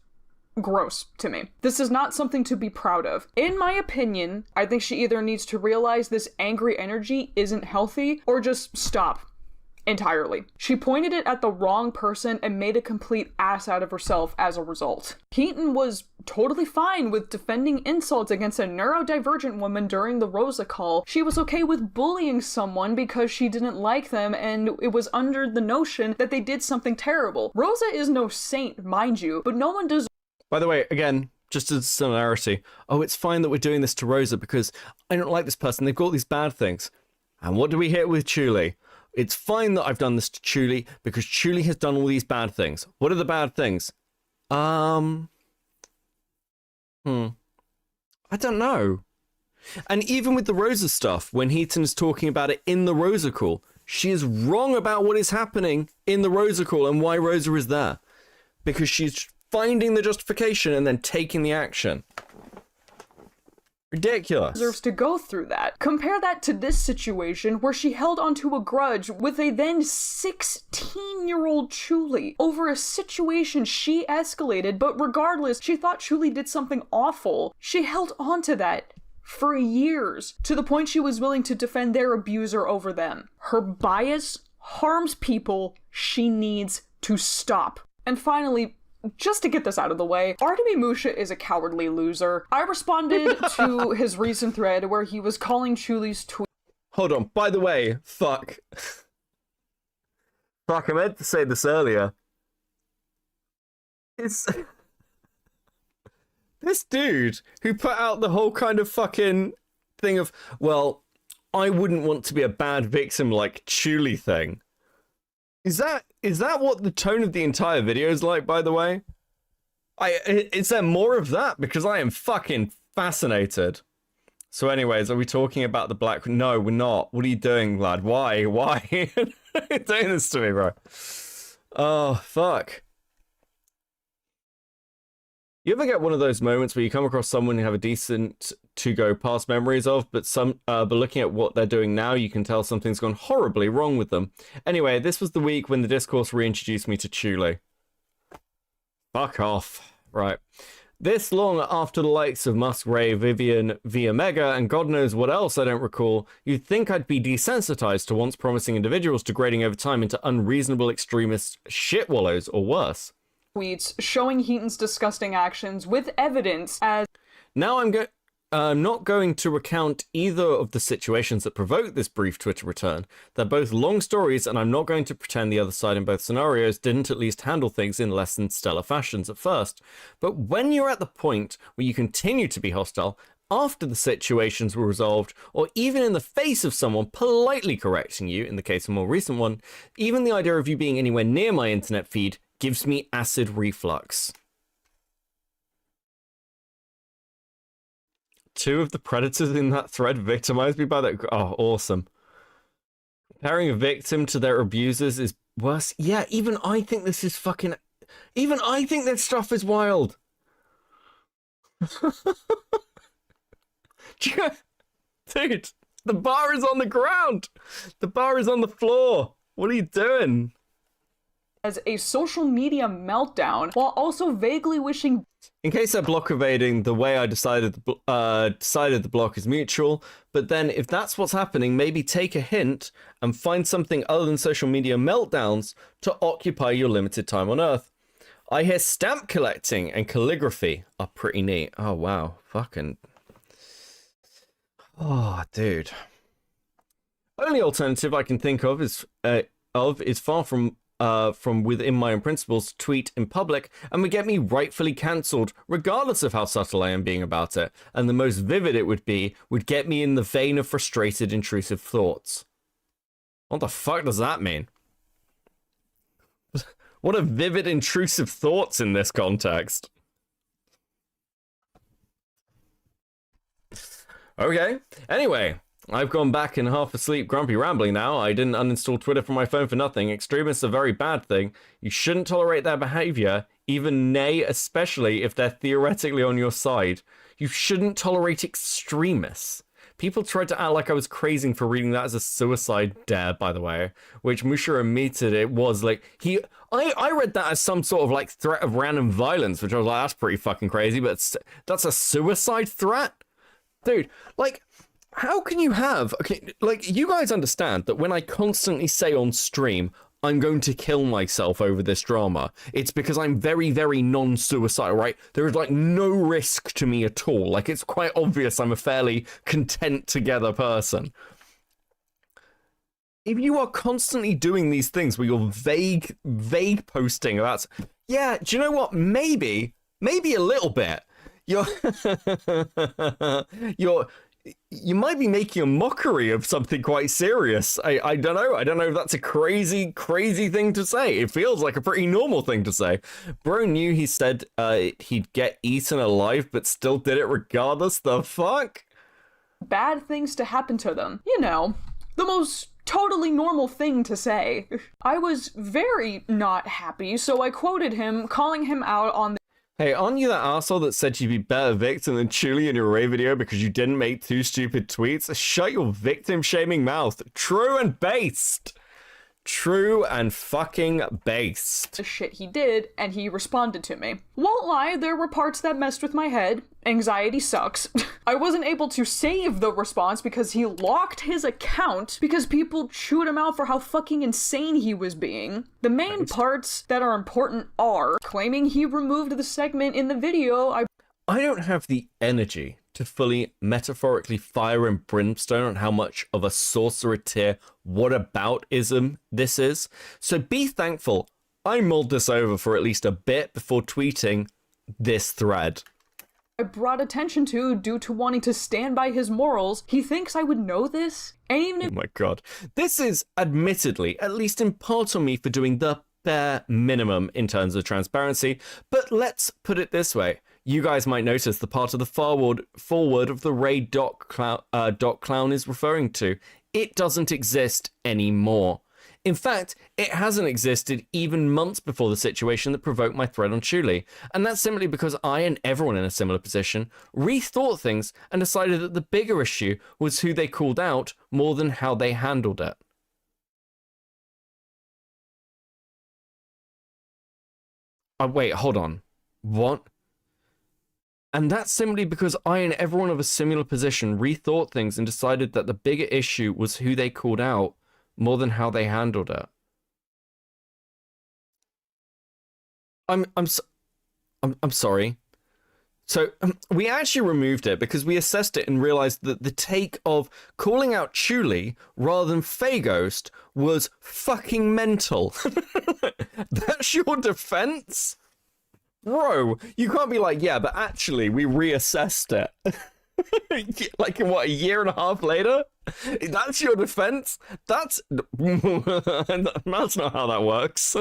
gross to me. This is not something to be proud of. In my opinion, I think she either needs to realize this angry energy isn't healthy or just stop. entirely. She pointed it at the wrong person and made a complete ass out of herself as a result. Heaton was totally fine with defending insults against a neurodivergent woman during the Rosa call. She was okay with bullying someone because she didn't like them and it was under the notion that they did something terrible. Rosa is no saint, mind you, but no one does. By the way, again, just as a similarity, oh, it's fine that we're doing this to Rosa because I don't like this person. They've got these bad things. And what do we hit with Chulie? It's fine that I've done this to Chulie because Chulie has done all these bad things. What are the bad things? I don't know. And even with the Rosa stuff, when Heaton is talking about it in the Rosa call, she is wrong about what is happening in the Rosa call and why Rosa is there. Because she's finding the justification and then taking the action. Ridiculous. Deserves to go through that. Compare that to this situation where she held onto a grudge with a then 16-year-old Chulie over a situation she escalated, but regardless, she thought Chulie did something awful. She held onto that for years, to the point she was willing to defend their abuser over them. Her bias harms people she needs to stop. And finally, just to get this out of the way, Artemi Musha is a cowardly loser. I responded to his recent thread where he was calling Chulie's tweet. Hold on, by the way, fuck. Fuck, I meant to say this earlier. It's... this dude who put out the whole kind of fucking thing of, well, I wouldn't want to be a bad victim like Chulie thing. Is that what the tone of the entire video is like, by the way? Is there more of that? Because I am fucking fascinated. So anyways, are we talking about the black... No, we're not. What are you doing, lad? Why? Why are you doing this to me, bro? Oh, fuck. You ever get one of those moments where you come across someone you have a decent to-go past memories of, but looking at what they're doing now, you can tell something's gone horribly wrong with them. Anyway, this was the week when the discourse reintroduced me to Chulie. Fuck off. Right. This long after the likes of Musk, Ray, Vivian, Via Mega, and God knows what else I don't recall, you'd think I'd be desensitized to once promising individuals degrading over time into unreasonable extremist shitwallows or worse. Tweets showing Heaton's disgusting actions with evidence as... Now I'm not going to recount either of the situations that provoked this brief Twitter return. They're both long stories, and I'm not going to pretend the other side in both scenarios didn't at least handle things in less than stellar fashions at first. But when you're at the point where you continue to be hostile, after the situations were resolved, or even in the face of someone politely correcting you, in the case of a more recent one, even the idea of you being anywhere near my internet feed gives me acid reflux. Two of the predators in that thread victimized me by that. Oh, awesome. Comparing a victim to their abusers is worse. Yeah, even I think this is fucking... Even I think this stuff is wild. Dude, the bar is on the ground. The bar is on the floor. What are you doing? As a social media meltdown, while also vaguely wishing... In case they're block evading, the way I decided the block is mutual, but then if that's what's happening, maybe take a hint and find something other than social media meltdowns to occupy your limited time on Earth. I hear stamp collecting and calligraphy are pretty neat. Oh, wow. Fucking... Oh, dude. Only alternative I can think of is far from within my own principles to tweet in public and would get me rightfully cancelled regardless of how subtle I am being about it, and the most vivid it would get me in the vein of frustrated intrusive thoughts. What the fuck does that mean? What are vivid intrusive thoughts in this context? Okay, anyway, I've gone back and half asleep grumpy rambling now. I didn't uninstall Twitter from my phone for nothing. Extremists are a very bad thing. You shouldn't tolerate their behavior, even nay, especially if they're theoretically on your side. You shouldn't tolerate extremists. People tried to act like I was crazy for reading that as a suicide dare, by the way, which Musha admitted it was like, I read that as some sort of like threat of random violence, which I was like, that's pretty fucking crazy, but that's a suicide threat? Dude, like, how can you have, okay, like, you guys understand that when I constantly say on stream, I'm going to kill myself over this drama, it's because I'm very, very non-suicidal, right? There is, like, no risk to me at all. Like, it's quite obvious I'm a fairly content together person. If you are constantly doing these things where you're vague posting about, yeah, do you know what? Maybe a little bit. You might be making a mockery of something quite serious. I don't know. I don't know if that's a crazy thing to say. It feels like a pretty normal thing to say. Bro knew he said he'd get eaten alive, but still did it regardless. The fuck? Bad things to happen to them. You know, the most totally normal thing to say. I was very not happy, so I quoted him, calling him out on the Hey, aren't you that arsehole that said you'd be better victim than Chulie in your Ray video because you didn't make 2 stupid tweets? Shut your victim-shaming mouth. True and based. True and fucking based. the shit he did, and he responded to me. Won't lie, there were parts that messed with my head. Anxiety sucks. I wasn't able to save the response because he locked his account because people chewed him out for how fucking insane he was being. The main parts that are important are claiming he removed the segment in the video. I don't have the energy to fully metaphorically fire and brimstone on how much of a sorcerer tier whataboutism this is. So be thankful I mulled this over for at least a bit before tweeting this thread. I brought attention to due to wanting to stand by his morals. He thinks I would know this, and even if— Oh my god. This is admittedly at least in part on me for doing the bare minimum in terms of transparency, but let's put it this way. You guys might notice the part of the forward of the raid doc clown is referring to. It doesn't exist anymore. In fact, it hasn't existed even months before the situation that provoked my thread on Chulie. And that's simply because I and everyone in a similar position rethought things and decided that the bigger issue was who they called out more than how they handled it. Wait, hold on. What? And that's simply because I and everyone of a similar position rethought things and decided that the bigger issue was who they called out more than how they handled it. I'm sorry. So we actually removed it because we assessed it and realized that the take of calling out Chulie rather than Faghost was fucking mental. That's your defense? Bro, you can't be like, yeah, but actually we reassessed it. Like, what, a year and a half later? That's your defense? That's not how that works.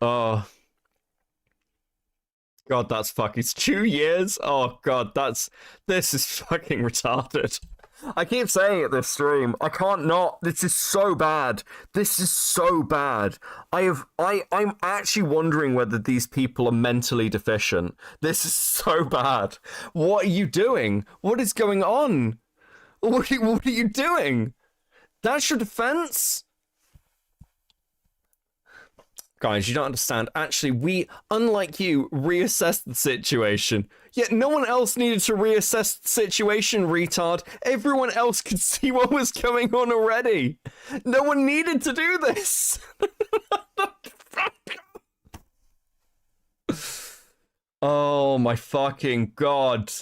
Oh. God, that's fucking... It's 2 years? Oh, God, this is fucking retarded. I keep saying it this stream. I can't not. This is so bad. This is so bad. I'm actually wondering whether these people are mentally deficient. This is so bad. What are you doing? What is going on? What are you doing? That's your defense? Guys, you don't understand. Actually, we, unlike you, reassessed the situation. Yet no one else needed to reassess the situation, retard. Everyone else could see what was going on already. No one needed to do this. Oh my fucking god.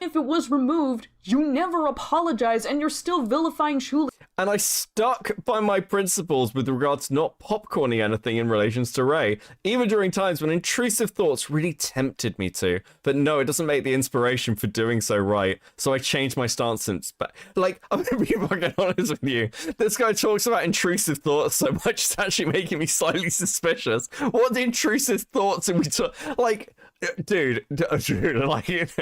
if it was removed, you never apologize and you're still vilifying Chulie. And I stuck by my principles with regards to not popcorning anything in relations to Ray, even during times when intrusive thoughts really tempted me to. But no, it doesn't make the inspiration for doing so right. So I changed my stance since. But like, I'm gonna be fucking honest with you. This guy talks about intrusive thoughts so much, it's actually making me slightly suspicious. What intrusive thoughts are we like, dude, like.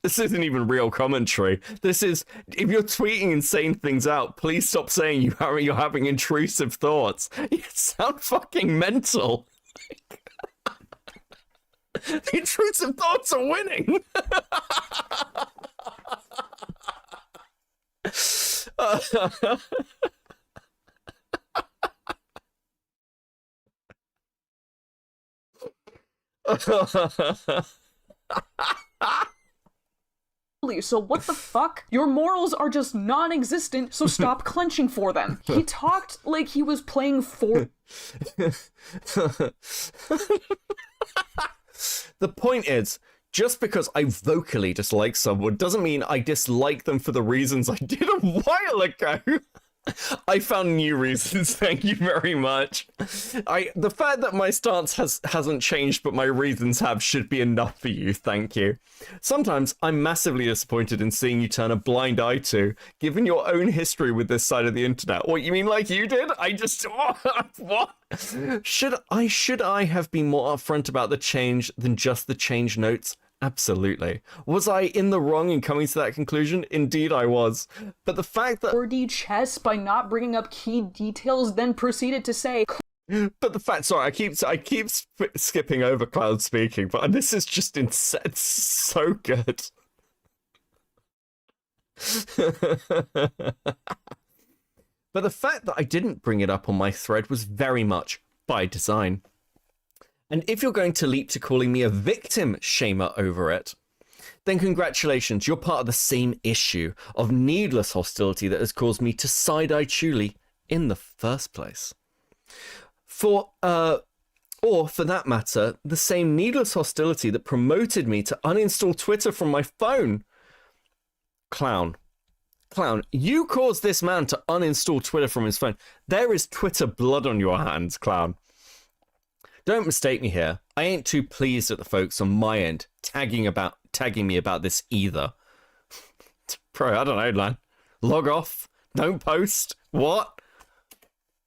This isn't even real commentary. This is, if you're tweeting insane things out, please stop saying you're having intrusive thoughts. You sound fucking mental. The intrusive thoughts are winning. So what the fuck? Your morals are just non-existent, so stop clenching for them. He talked like he was playing for... The point is, just because I vocally dislike someone doesn't mean I dislike them for the reasons I did a while ago. I found new reasons, thank you very much. The fact that my stance hasn't changed but my reasons have should be enough for you, thank you. Sometimes I'm massively disappointed in seeing you turn a blind eye to, given your own history with this side of the internet. What, you mean like you did? What? Should I have been more upfront about the change than just the change notes? Absolutely. Was I in the wrong in coming to that conclusion? Indeed I was. But the fact that 4D chess by not bringing up key details, then proceeded to say... But the fact, sorry, I keep skipping over Cloud speaking, but this is just insane. It's so good. But the fact that I didn't bring it up on my thread was very much by design. And if you're going to leap to calling me a victim shamer over it, then congratulations, you're part of the same issue of needless hostility that has caused me to side-eye Chulie in the first place. Or for that matter, the same needless hostility that promoted me to uninstall Twitter from my phone. Clown, you caused this man to uninstall Twitter from his phone. There is Twitter blood on your hands, Clown. Don't mistake me here. I ain't too pleased at the folks on my end tagging me about this either. Bro, I don't know, man. Log off. Don't post. What?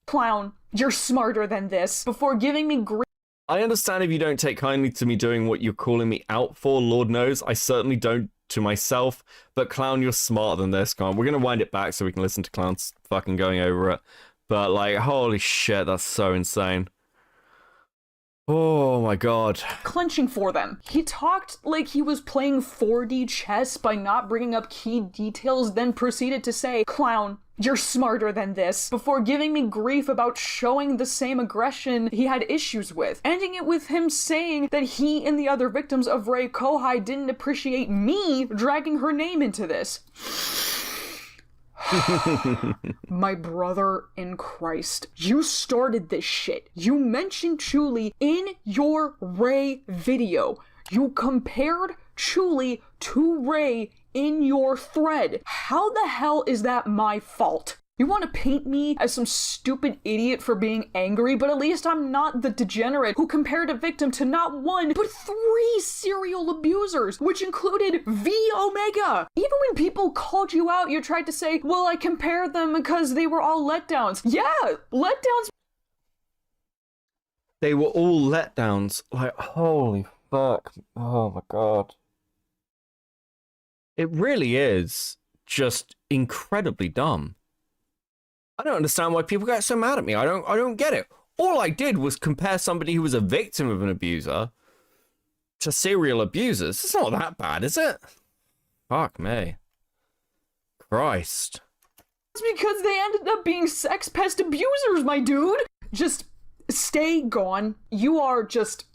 Clown, you're smarter than this. Before giving me grief... I understand if you don't take kindly to me doing what you're calling me out for, Lord knows. I certainly don't to myself. But Clown, you're smarter than this, Clown. We're going to wind it back so we can listen to Clown's fucking going over it. But, like, holy shit, that's so insane. Oh my god. Clenching for them. He talked like he was playing 4D chess by not bringing up key details, then proceeded to say, Clown, you're smarter than this, before giving me grief about showing the same aggression he had issues with, ending it with him saying that he and the other victims of Rei Kohai didn't appreciate me dragging her name into this. My brother in Christ, you started this shit. You mentioned Chulie in your Rei video. You compared Chulie to Rei in your thread. How the hell is that my fault? You want to paint me as some stupid idiot for being angry, but at least I'm not the degenerate who compared a victim to not one, but 3 serial abusers, which included V Omega. Even when people called you out, you tried to say, well, I compared them because they were all letdowns. Yeah, letdowns. They were all letdowns. Like, holy fuck. Oh my god. It really is just incredibly dumb. I don't understand why people get so mad at me. I don't get it. All I did was compare somebody who was a victim of an abuser to serial abusers. It's not that bad, is it? Fuck me. Christ. It's because they ended up being sex pest abusers, my dude. Just stay gone. You are just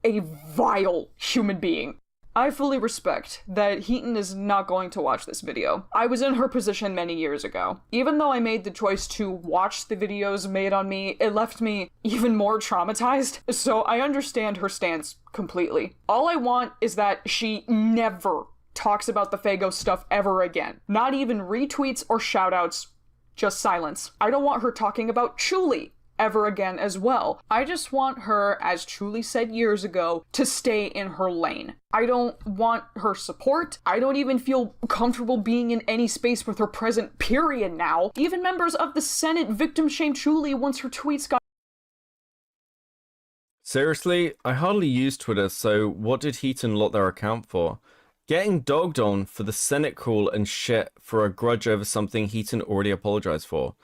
a vile human being. I fully respect that Heaton is not going to watch this video. I was in her position many years ago. Even though I made the choice to watch the videos made on me, it left me even more traumatized, so I understand her stance completely. All I want is that she never talks about the Fago stuff ever again. Not even retweets or shoutouts, just silence. I don't want her talking about Chulie ever again as well. I just want her, as Chulie said years ago, to stay in her lane. I don't want her support. I don't even feel comfortable being in any space with her present, period now. Even members of the Senate victim shamed Chulie once her tweets got... Seriously? I hardly use Twitter, so what did Heaton lot their account for? Getting dogged on for the Senate call and shit for a grudge over something Heaton already apologized for.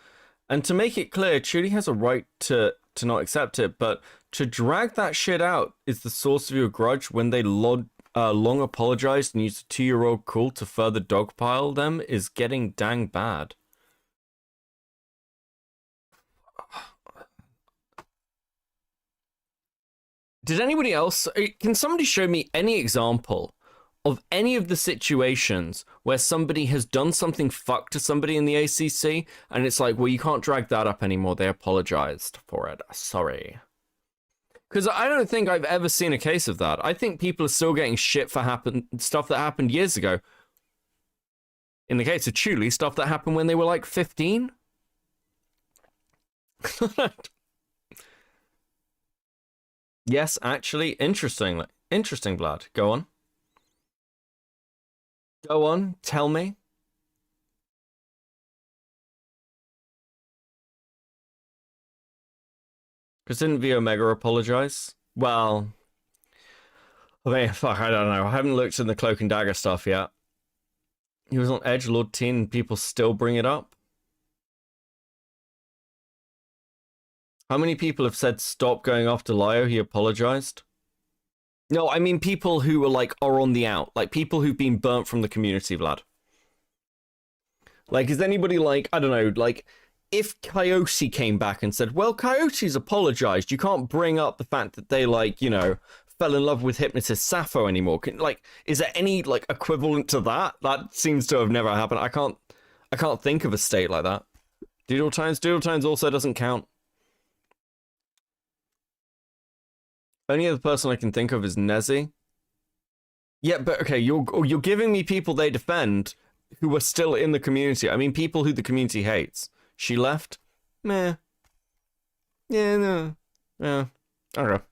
And to make it clear, Chulie has a right to not accept it, but to drag that shit out is the source of your grudge when they long apologized and used a 2-year-old call to further dogpile them is getting dang bad. Did anybody else, can somebody show me any example of any of the situations where somebody has done something fucked to somebody in the ACC and it's like, well, you can't drag that up anymore. They apologized for it. Sorry. Because I don't think I've ever seen a case of that. I think people are still getting shit for stuff that happened years ago. In the case of Chulie, stuff that happened when they were like 15. Yes, actually, interesting, Vlad. Go on. Go on, tell me. Because didn't V Omega apologize? Well, I mean, fuck, I don't know. I haven't looked in the Cloak and Dagger stuff yet. He was on Edgelord Teen and people still bring it up. How many people have said stop going after Lio? He apologized. No, I mean people who are like are on the out, like people who've been burnt from the community, Vlad. Like, is anybody like, I don't know, like if Coyote came back and said, well, Coyote's apologized, you can't bring up the fact that they like, you know, fell in love with hypnotist Sappho anymore. Like, is there any like equivalent to that? That seems to have never happened. I can't think of a state like that. Doodle Times also doesn't count. Only other person I can think of is Nezi. Yeah, but okay, you're giving me people they defend who are still in the community. I mean, people who the community hates. She left? Meh. Yeah, no. Yeah. Okay.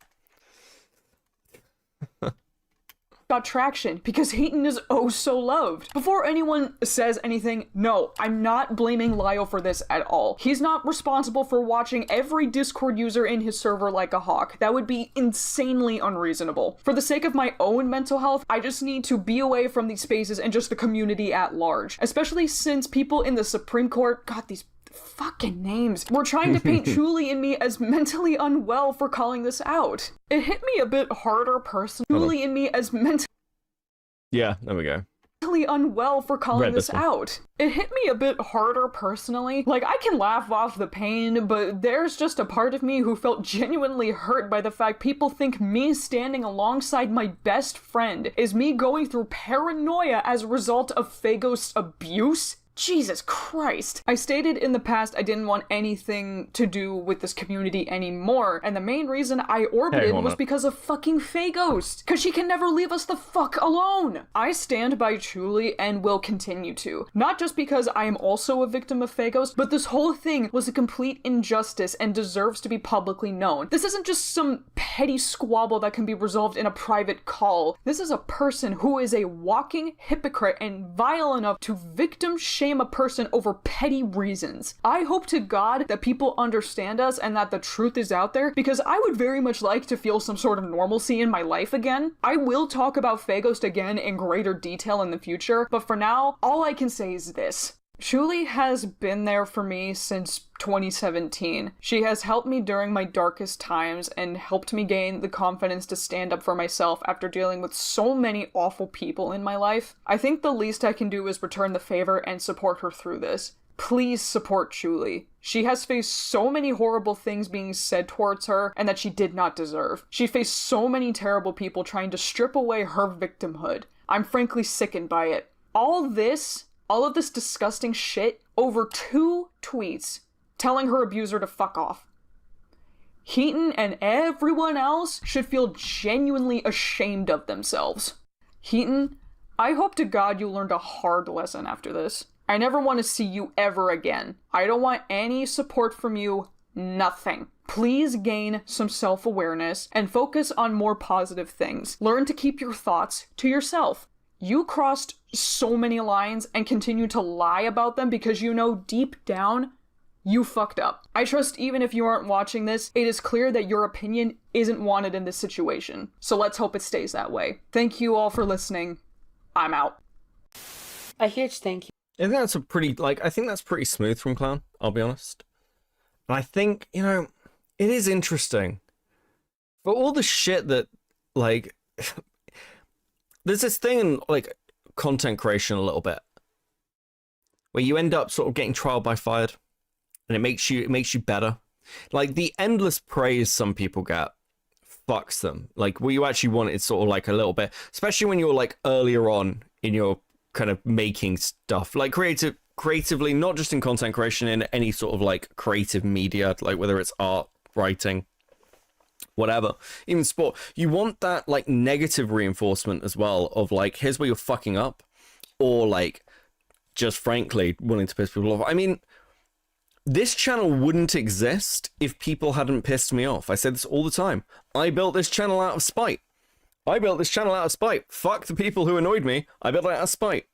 Got traction because Heaton is oh so loved. Before anyone says anything, no, I'm not blaming Lio for this at all. He's not responsible for watching every Discord user in his server like a hawk. That would be insanely unreasonable. For the sake of my own mental health, I just need to be away from these spaces and just the community at large. Especially since people in the Supreme Court, God, these fucking names, were trying to paint Chulie and me as mentally unwell for calling this out. It hit me a bit harder personally. Chulie and me as mentally there we go. Unwell for calling this out. It hit me a bit harder personally. Like, I can laugh off the pain, but there's just a part of me who felt genuinely hurt by the fact people think me standing alongside my best friend is me going through paranoia as a result of Phagos' abuse. Jesus Christ. I stated in the past I didn't want anything to do with this community anymore, and the main reason I orbited was because of fucking Phagos, because she can never leave us the fuck alone. I stand by Chulie and will continue to. Not just because I am also a victim of Phagos, but this whole thing was a complete injustice and deserves to be publicly known. This isn't just some petty squabble that can be resolved in a private call. This is a person who is a walking hypocrite and vile enough to victim shame a person over petty reasons. I hope to God that people understand us and that the truth is out there, because I would very much like to feel some sort of normalcy in my life again. I will talk about Phagos again in greater detail in the future, but for now, all I can say is this. Chulie has been there for me since 2017. She has helped me during my darkest times and helped me gain the confidence to stand up for myself after dealing with so many awful people in my life. I think the least I can do is return the favor and support her through this. Please support Chulie. She has faced so many horrible things being said towards her and that she did not deserve. She faced so many terrible people trying to strip away her victimhood. I'm frankly sickened by it. All of this disgusting shit over 2 tweets telling her abuser to fuck off. Heaton and everyone else should feel genuinely ashamed of themselves. Heaton, I hope to God you learned a hard lesson after this. I never want to see you ever again. I don't want any support from you, nothing. Please gain some self-awareness and focus on more positive things. Learn to keep your thoughts to yourself. You crossed so many lines and continue to lie about them because you know deep down you fucked up. I trust even if you aren't watching this, it is clear that your opinion isn't wanted in this situation. So let's hope it stays that way. Thank you all for listening. I'm out. A huge thank you. I think that's I think that's pretty smooth from Clown, I'll be honest. And I think, you know, it is interesting. For all the shit that, like, there's this thing in, like, content creation a little bit, where you end up sort of getting trial by fired, and it makes you better. Like, the endless praise some people get fucks them. Like, what you actually want is sort of like a little bit, especially when you're like earlier on in your kind of making stuff, like creatively, not just in content creation, in any sort of like creative media, like whether it's art, writing, whatever, even sport. You want that like negative reinforcement as well of like, here's where you're fucking up, or like just frankly wanting to piss people off. I mean, this channel wouldn't exist if people hadn't pissed me off. I say this all the time. I built this channel out of spite. Fuck the people who annoyed me. I built it out of spite.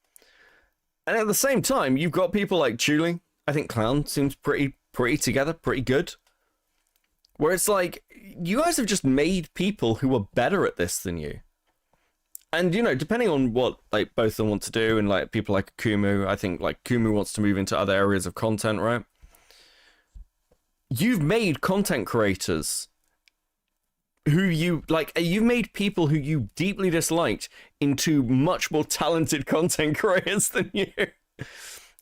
And at the same time, you've got people like Chulie. I think Clown seems pretty together, pretty good. Where it's like, you guys have just made people who are better at this than you. And, you know, depending on what, like, both of them want to do, and, like, people like Kumu, I think, like, Kumu wants to move into other areas of content, right? You've made content creators who you, like, you've made people who you deeply disliked into much more talented content creators than you.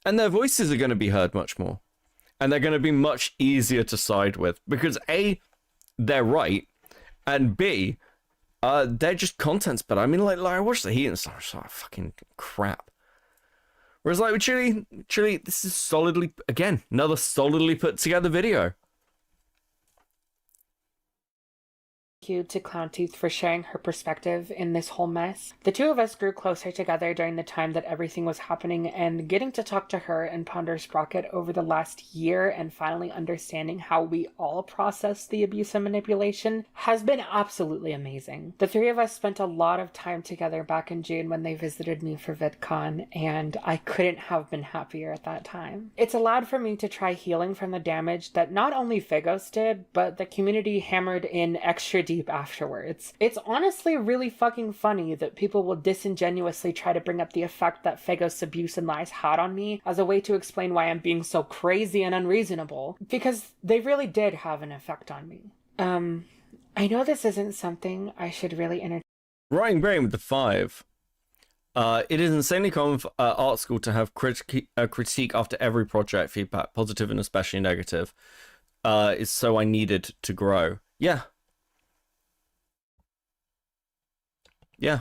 And their voices are going to be heard much more. And they're going to be much easier to side with. Because A, they're right, and B, they're just contents, but I mean, like I watched the Heaton stuff, it's like fucking crap. Whereas, like with Chulie, this is solidly, again, another solidly put together video. Thank you to Clowntooth for sharing her perspective in this whole mess. The two of us grew closer together during the time that everything was happening, and getting to talk to her and Ponder Sprocket over the last year and finally understanding how we all process the abuse and manipulation has been absolutely amazing. The three of us spent a lot of time together back in June when they visited me for VidCon, and I couldn't have been happier at that time. It's allowed for me to try healing from the damage that not only Fagos did, but the community hammered in extra deep afterwards. It's honestly really fucking funny that people will disingenuously try to bring up the effect that Fagos' abuse and lies had on me as a way to explain why I'm being so crazy and unreasonable, because they really did have an effect on me. I know this isn't something I should really entertain. Writing Brain with the 5. It is insanely common for art school to have critique after every project, feedback, positive and especially negative. Is so I needed to grow. Yeah. Yeah,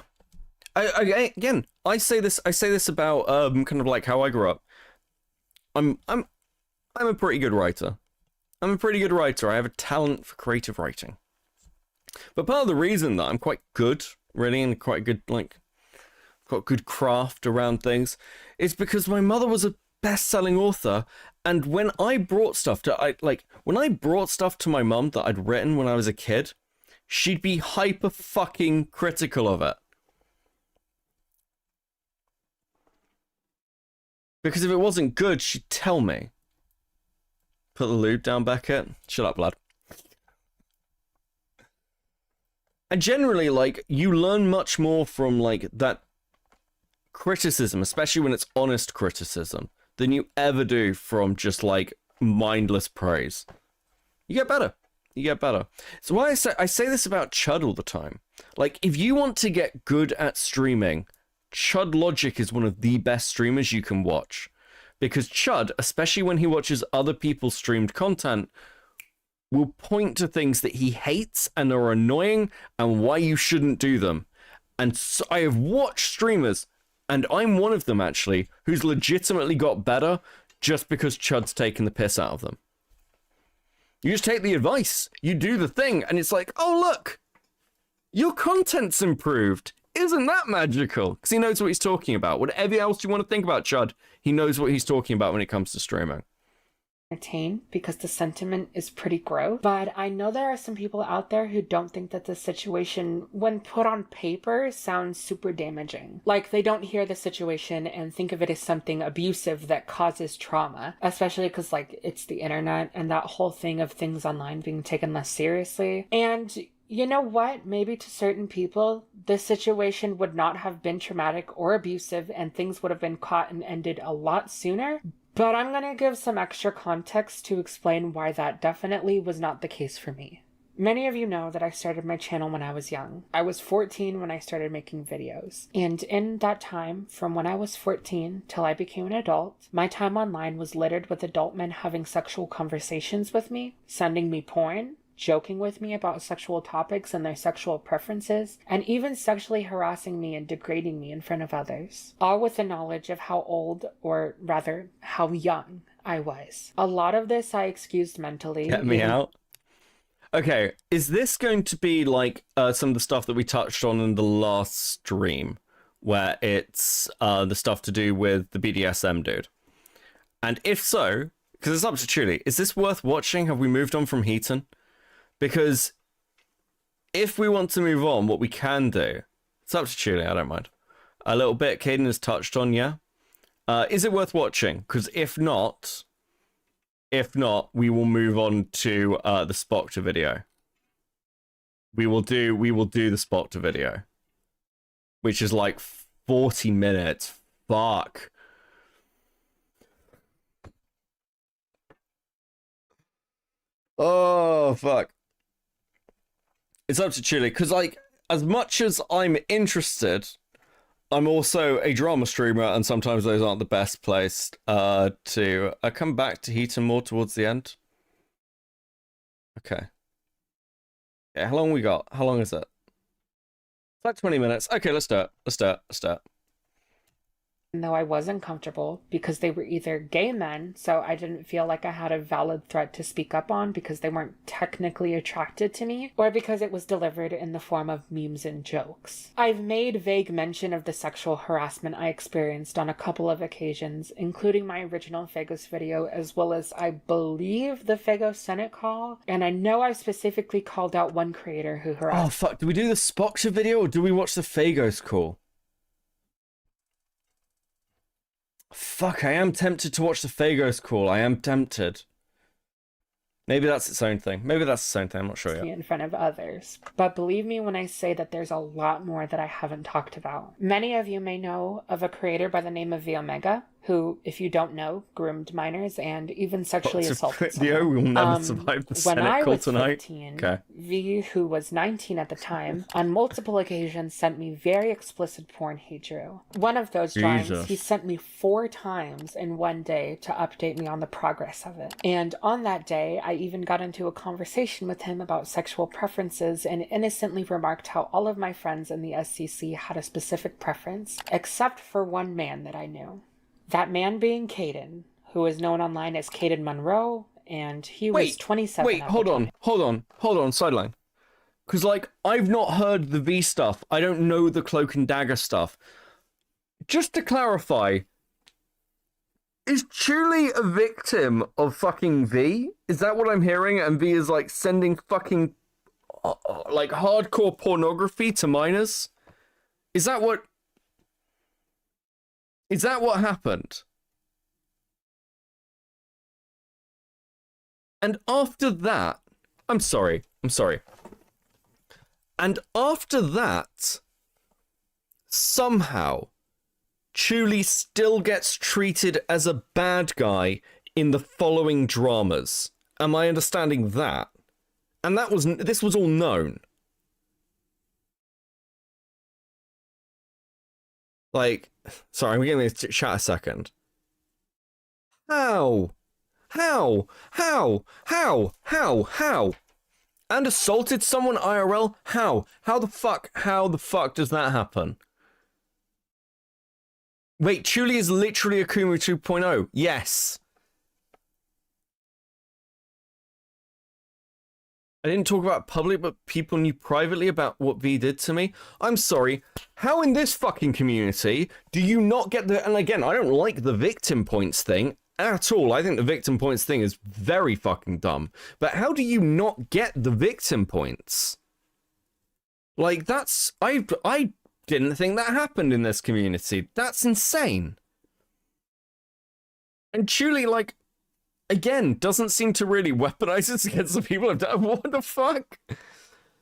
I say this about kind of like how I grew up. I'm a pretty good writer. I have a talent for creative writing. But part of the reason that I'm quite good, really, and quite good, like, got good craft around things, is because my mother was a best-selling author, and when I brought stuff to my mum that I'd written when I was a kid, she'd be hyper fucking critical of it. Because if it wasn't good, she'd tell me. Put the lube down, Beckett. Shut up, lad. And generally, like, you learn much more from, like, that criticism, especially when it's honest criticism, than you ever do from just, like, mindless praise. You get better. So why I say this about Chud all the time. Like, if you want to get good at streaming, Chud Logic is one of the best streamers you can watch. Because Chud, especially when he watches other people's streamed content, will point to things that he hates and are annoying and why you shouldn't do them. And so I have watched streamers, and I'm one of them actually, who's legitimately got better just because Chud's taken the piss out of them. You just take the advice, you do the thing, and it's like, oh look, your content's improved. Isn't that magical? Because he knows what he's talking about. Whatever else you want to think about Chud, he knows what he's talking about when it comes to streaming. Entertain, because the sentiment is pretty gross, but I know there are some people out there who don't think that the situation, when put on paper, sounds super damaging. Like, they don't hear the situation and think of it as something abusive that causes trauma, especially because, like, it's the internet and that whole thing of things online being taken less seriously. And you know what? Maybe to certain people, this situation would not have been traumatic or abusive and things would have been caught and ended a lot sooner. But I'm going to give some extra context to explain why that definitely was not the case for me. Many of you know that I started my channel when I was young. I was 14 when I started making videos. And in that time, from when I was 14 till I became an adult, my time online was littered with adult men having sexual conversations with me, sending me porn, joking with me about sexual topics and their sexual preferences, and even sexually harassing me and degrading me in front of others. All with the knowledge of how old, or rather, how young I was. A lot of this I excused mentally. Get me out. Okay, is this going to be like some of the stuff that we touched on in the last stream, where it's the stuff to do with the BDSM dude? And if so, because it's up to Chulie, is this worth watching? Have we moved on from Heaton? Because if we want to move on, what we can do, it's up to Chulie, I don't mind. A little bit Caden has touched on, yeah? Is it worth watching? Because if not, we will move on to the Spoctor video. We will do the Spoctor video, which is like 40 minutes. Fuck. Oh, fuck. It's up to Chulie, because, like, as much as I'm interested, I'm also a drama streamer, and sometimes those aren't the best placed to come back to Heaton more towards the end. Okay. Yeah, how long we got? How long is it? It's like 20 minutes. Okay, let's do it. Let's do it. Though I wasn't comfortable because they were either gay men, so I didn't feel like I had a valid threat to speak up on because they weren't technically attracted to me, or because it was delivered in the form of memes and jokes. I've made vague mention of the sexual harassment I experienced on a couple of occasions, including my original Fagos video, as well as, I believe, the Fagos Senate call, and I know I specifically called out one creator who harassed. Oh, fuck. Do we do the Spoctor video, or do we watch the Fagos call? Fuck, I am tempted to watch the Fagos call. I am tempted. Maybe that's its own thing. I'm not sure yet. In front of others. But believe me when I say that there's a lot more that I haven't talked about. Many of you may know of a creator by the name of V Omega, who, if you don't know, groomed minors and even sexually assaulted someone. We will never survive the Senate call tonight. 15, okay. V, who was 19 at the time, on multiple occasions sent me very explicit porn he drew. One of those drawings he sent me 4 times in one day to update me on the progress of it. And on that day, I even got into a conversation with him about sexual preferences and innocently remarked how all of my friends in the SCC had a specific preference, except for one man that I knew. That man being Caden, who is known online as Caden Monroe, and he was 27. Wait, hold on, sideline. Because, like, I've not heard the V stuff. I don't know the Cloak and Dagger stuff. Just to clarify, is Chulie a victim of fucking V? Is that what I'm hearing? And V is, like, sending fucking, like, hardcore pornography to minors? Is that what happened? And after that, I'm sorry. And after that, somehow, Chulie still gets treated as a bad guy in the following dramas. Am I understanding that? And this was all known. Like, sorry, I'm getting this chat a second. How? And assaulted someone IRL? How? How the fuck does that happen? Wait, Chulie is literally Akumu 2.0. Yes. I didn't talk about public, but people knew privately about what V did to me. I'm sorry. How in this fucking community do you not get the... And again, I don't like the victim points thing at all. I think the victim points thing is very fucking dumb. But how do you not get the victim points? Like, that's... I didn't think that happened in this community. That's insane. And Chulie, like... Again, doesn't seem to really weaponize it against the people who've done. What the fuck?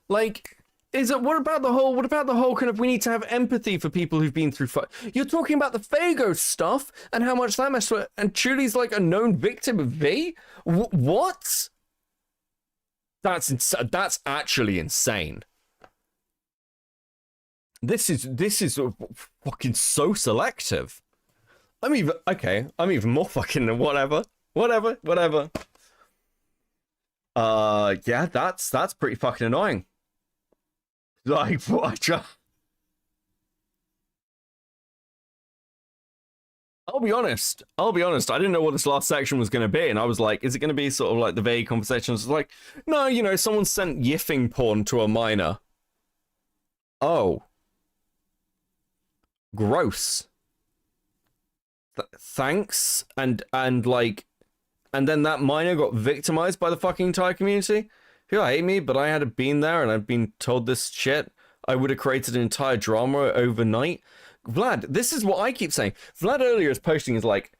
Like, what about the whole kind of, we need to have empathy for people who've been through You're talking about the Fagos stuff and how much that messed with, and Chulie's like a known victim of V? What? That's actually insane. This is fucking so selective. I'm even more fucking than whatever. Whatever. yeah, that's pretty fucking annoying. Like, what? I'll be honest. I didn't know what this last section was going to be, and I was like, is it going to be sort of like the vague conversations? It's like, no, you know, someone sent yiffing porn to a minor. Oh. Gross. Thanks. And then that minor got victimized by the fucking entire community. People hate me, but I had been there and I've been told this shit. I would have created an entire drama overnight. Vlad, this is what I keep saying. Vlad earlier is posting is like,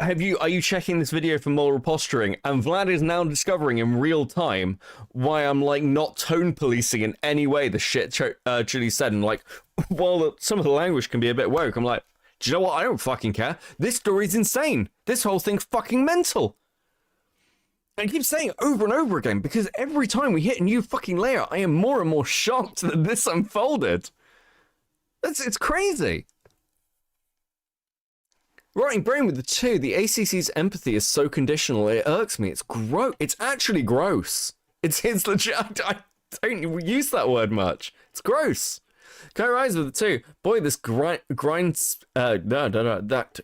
are you checking this video for moral posturing? And Vlad is now discovering in real time why I'm like not tone policing in any way the shit Chulie said. And like, while some of the language can be a bit woke, I'm like, do you know what? I don't fucking care. This story's insane. This whole thing's fucking mental. I keep saying it over and over again because every time we hit a new fucking layer, I am more and more shocked that this unfolded. It's crazy. Rotting Brain with the 2, the ACC's empathy is so conditional, it irks me. It's gross. It's actually gross. It's legit. I don't use that word much. It's gross. Go Rise with the 2. Boy, this that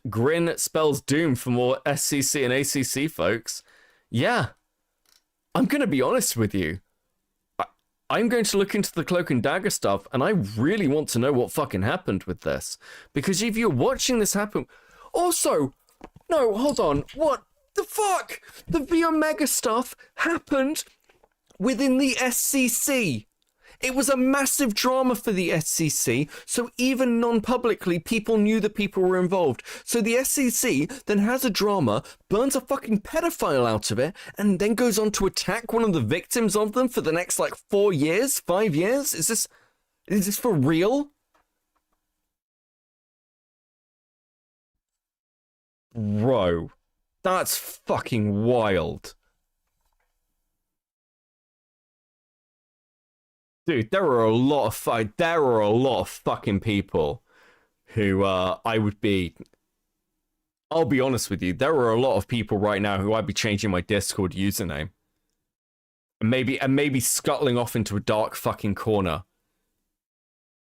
grin spells doom for more SCC and ACC folks. Yeah. I'm going to be honest with you. I'm going to look into the Cloak and Dagger stuff, and I really want to know what fucking happened with this. Because if you're watching this happen... Also, no, hold on. What the fuck? The V Omega stuff happened within the SCC. It was a massive drama for the SCC, so even non-publicly, people knew that people were involved. So the SCC then has a drama, burns a fucking pedophile out of it, and then goes on to attack one of the victims of them for the next, like, 4 years? 5 years? Is this for real? Bro, that's fucking wild. Dude, there are a lot of fucking people who I'll be honest with you, there are a lot of people right now who I'd be changing my Discord username. And maybe scuttling off into a dark fucking corner.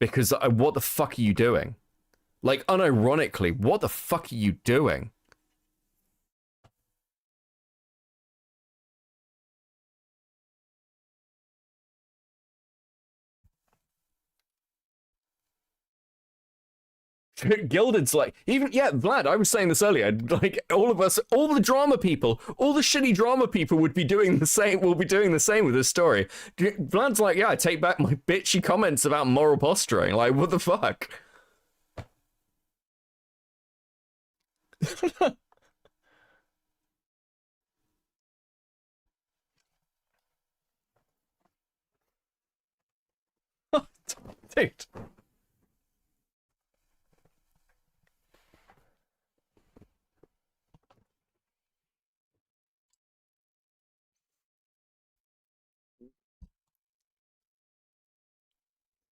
Because what the fuck are you doing? Like, unironically, what the fuck are you doing? Gilded's like, even, yeah, Vlad, I was saying this earlier, like, all of us, all the drama people, all the shitty drama people will be doing the same with this story. Vlad's like, yeah, I take back my bitchy comments about moral posturing. Like, what the fuck? Dude.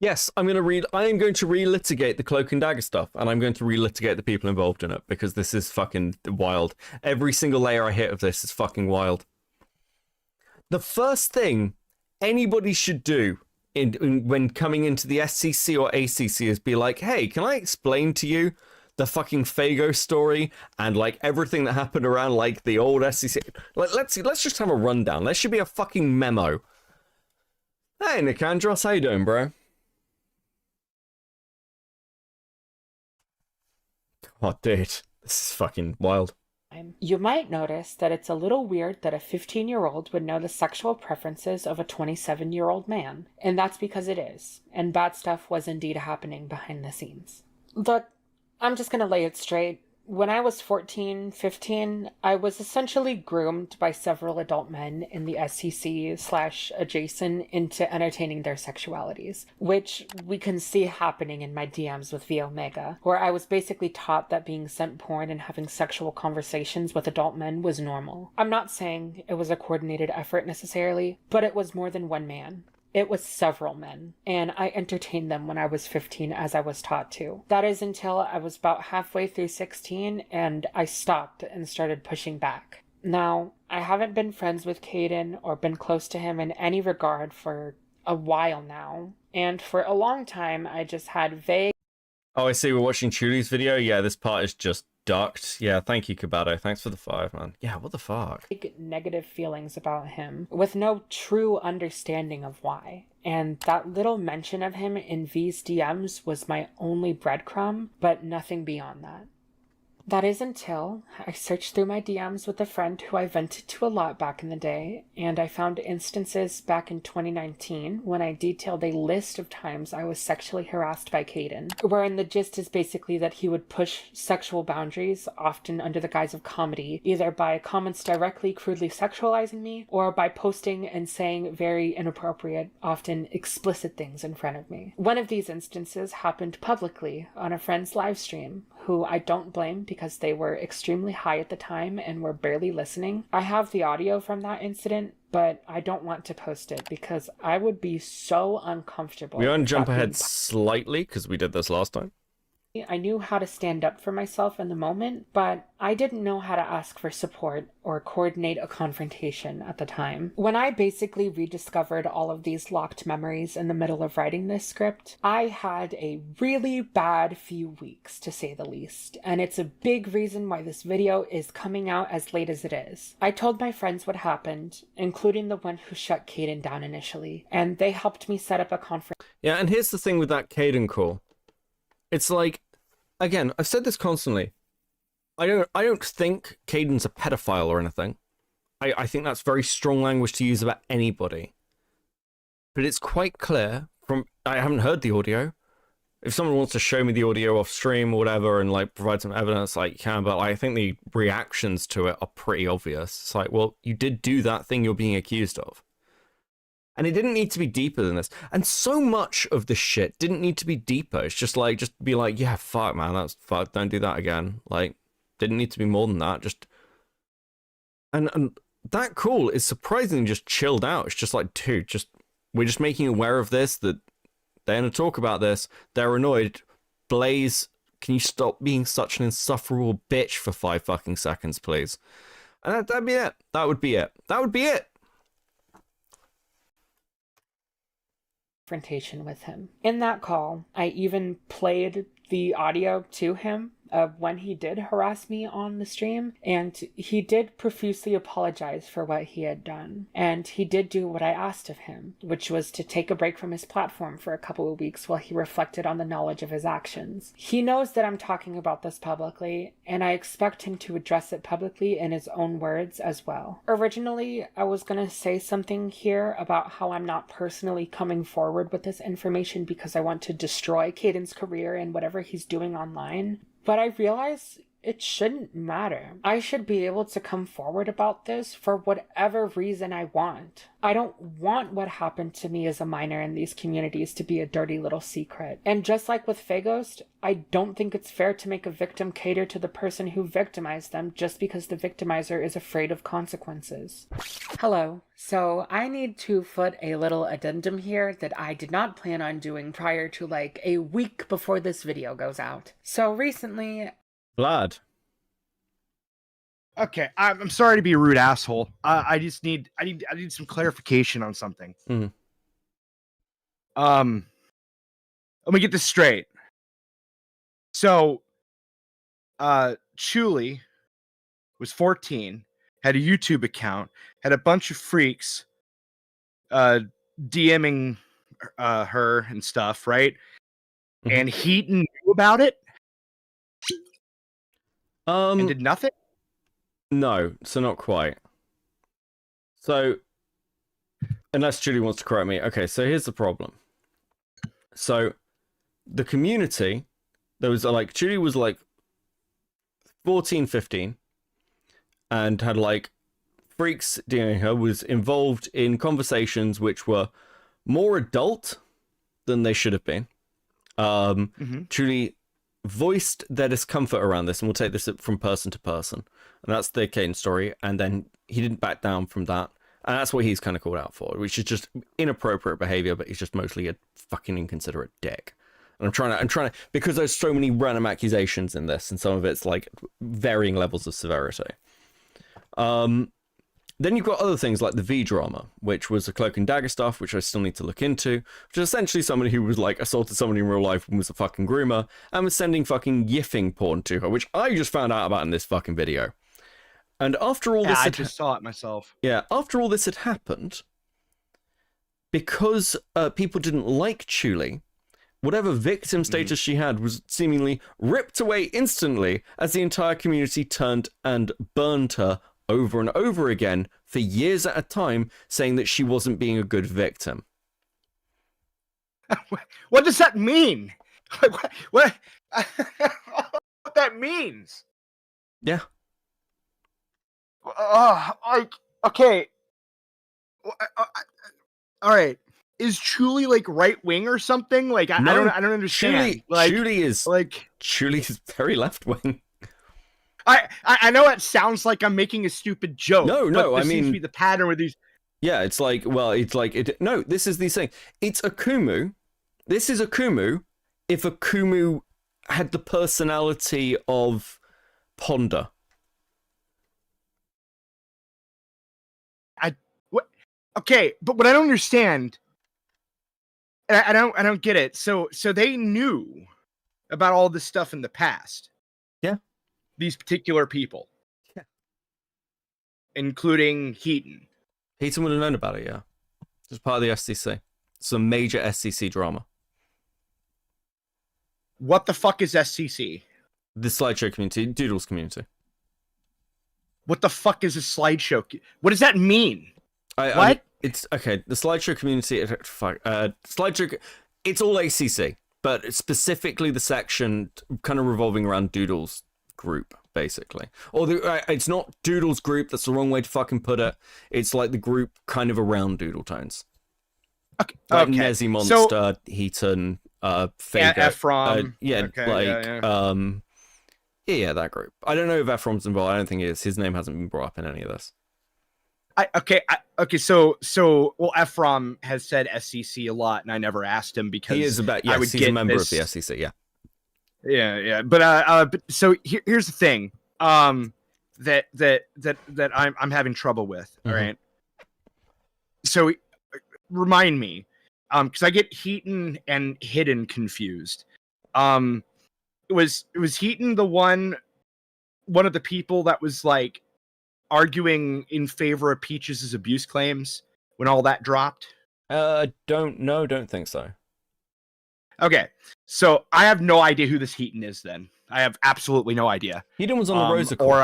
Yes, I am going to relitigate the Cloak and Dagger stuff, and I'm going to relitigate the people involved in it, because this is fucking wild. Every single layer I hit of this is fucking wild. The first thing anybody should do when coming into the SCC or ACC is be like, hey, can I explain to you the fucking Fago story and like everything that happened around like the old SCC? Like, let's just have a rundown. There should be a fucking memo. Hey, Nicandros, how you doing, bro? Oh, dude, this is fucking wild. You might notice that it's a little weird that a 15-year-old would know the sexual preferences of a 27-year-old man. And that's because it is. And bad stuff was indeed happening behind the scenes. Look, I'm just gonna lay it straight. When I was 14, 15, I was essentially groomed by several adult men in the SCC/adjacent into entertaining their sexualities, which we can see happening in my DMs with V Omega, where I was basically taught that being sent porn and having sexual conversations with adult men was normal. I'm not saying it was a coordinated effort necessarily, but it was more than one man. It was several men, and I entertained them when I was 15 as I was taught to. That is until I was about halfway through 16 and I stopped and started pushing back. Now, I haven't been friends with Caden or been close to him in any regard for a while now, and for a long time I just had vague... Oh, I see, we're watching Chulie's video? Yeah, this part is just ducked. Yeah, thank you, Kabado. Thanks for the 5, man. Yeah, what the fuck? Negative feelings about him, with no true understanding of why. And that little mention of him in V's DMs was my only breadcrumb, but nothing beyond that. That is until I searched through my DMs with a friend who I vented to a lot back in the day, and I found instances back in 2019 when I detailed a list of times I was sexually harassed by Caden, wherein the gist is basically that he would push sexual boundaries, often under the guise of comedy, either by comments directly crudely sexualizing me, or by posting and saying very inappropriate, often explicit things in front of me. One of these instances happened publicly on a friend's live stream, who I don't blame because they were extremely high at the time and were barely listening. I have the audio from that incident, but I don't want to post it because I would be so uncomfortable. We want to jump ahead slightly because we did this last time. I knew how to stand up for myself in the moment, but I didn't know how to ask for support or coordinate a confrontation at the time. When I basically rediscovered all of these locked memories in the middle of writing this script, I had a really bad few weeks, to say the least, and it's a big reason why this video is coming out as late as it is. I told my friends what happened, including the one who shut Caden down initially, and they helped me set up a conference. Yeah, and here's the thing with that Caden call. It's like, again, I've said this constantly. I don't think Caden's a pedophile or anything. I think that's very strong language to use about anybody. But it's quite clear from... I haven't heard the audio. If someone wants to show me the audio off stream or whatever and like provide some evidence, like you can, but I think the reactions to it are pretty obvious. It's like, well, you did do that thing you're being accused of. And it didn't need to be deeper than this. And so much of the shit didn't need to be deeper. It's just be like, yeah, fuck, man, that's fuck. Don't do that again. Like, didn't need to be more than that. Just, and that call is surprisingly just chilled out. It's just like, dude, we're just making you aware of this, that they're going to talk about this. They're annoyed. Blaze, can you stop being such an insufferable bitch for 5 fucking seconds, please? And that'd be it. That would be it. That would be it. Confrontation with him. In that call, I even played the audio to him of when he did harass me on the stream, and he did profusely apologize for what he had done. And he did do what I asked of him, which was to take a break from his platform for a couple of weeks while he reflected on the knowledge of his actions. He knows that I'm talking about this publicly, and I expect him to address it publicly in his own words as well. Originally, I was gonna say something here about how I'm not personally coming forward with this information because I want to destroy Caden's career and whatever he's doing online. But I realize it shouldn't matter. I should be able to come forward about this for whatever reason I want. I don't want what happened to me as a minor in these communities to be a dirty little secret. And just like with Faghost, I don't think it's fair to make a victim cater to the person who victimized them just because the victimizer is afraid of consequences. Hello. So I need to put a little addendum here that I did not plan on doing prior to like a week before this video goes out. So recently... Vlad. Okay, I'm sorry to be a rude asshole. I need some clarification on something. Mm. Let me get this straight. So, Chulie was 14, had a YouTube account, had a bunch of freaks DMing her and stuff, right? Mm-hmm. And Heaton knew about it. And did nothing? No, so not quite. So, unless Julie wants to correct me. Okay, so here's the problem. So, the community, there was like, Julie was like 14, 15, and had like freaks DMing her, was involved in conversations which were more adult than they should have been. Julie voiced their discomfort around this, and we'll take this from person to person, and that's the Caden story. And then he didn't back down from that, and that's what he's kind of called out for, which is just inappropriate behavior, but he's just mostly a fucking inconsiderate dick. And I'm trying to, because there's so many random accusations in this, and some of it's like varying levels of severity. Then you've got other things like the V drama, which was the cloak and dagger stuff, which I still need to look into, which is essentially somebody who was like assaulted somebody in real life and was a fucking groomer and was sending fucking yiffing porn to her, which I just found out about in this fucking video. And after all this, I just saw it myself. Yeah, after all this had happened, because people didn't like Chulie, whatever victim status she had was seemingly ripped away instantly as the entire community turned and burned her over and over again for years at a time, saying that she wasn't being a good victim. What does that mean? What that means? Yeah. Like, okay. All right. Is Chulie like right wing or something? Like, I don't understand. Chulie is very left wing. I know it sounds like I'm making a stupid joke. No, but I this seems mean to be the pattern with these. Yeah, it's like, well, it's like no. This is the thing. It's Akumu. This is Akumu. If Akumu had the personality of Ponder. Okay, but what I don't understand, and I don't get it. So they knew about all this stuff in the past. Yeah. These particular people. Yeah. Including Heaton. Heaton would have known about it, yeah. It's part of the SCC. Some major SCC drama. What the fuck is SCC? The slideshow community, Doodles community. What the fuck is a slideshow? What does that mean? What? It's okay. The slideshow community, slideshow. It's all ACC, but specifically the section kind of revolving around Doodles group, basically. Or it's not Doodles group. That's the wrong way to fucking put it. It's like the group kind of around Doodle Tones. Okay. Like Nezi Monster, Heaton, Fago, Ephraim. Yeah, okay, yeah, that group. I don't know if Ephraim's involved. I don't think he is. His name hasn't been brought up in any of this. So Ephraim has said SCC a lot, and I never asked him because he is about. Yes, he's a member of the SCC. Yeah. Yeah. But so here's the thing. That I'm having trouble with. All right. So remind me, because I get Heaton and Hidden confused. Was Heaton the one of the people that was like arguing in favor of Peaches' abuse claims when all that dropped? Don't think so. Okay, so I have no idea who this Heaton is then. I have absolutely no idea. Heaton was on the Rosa call.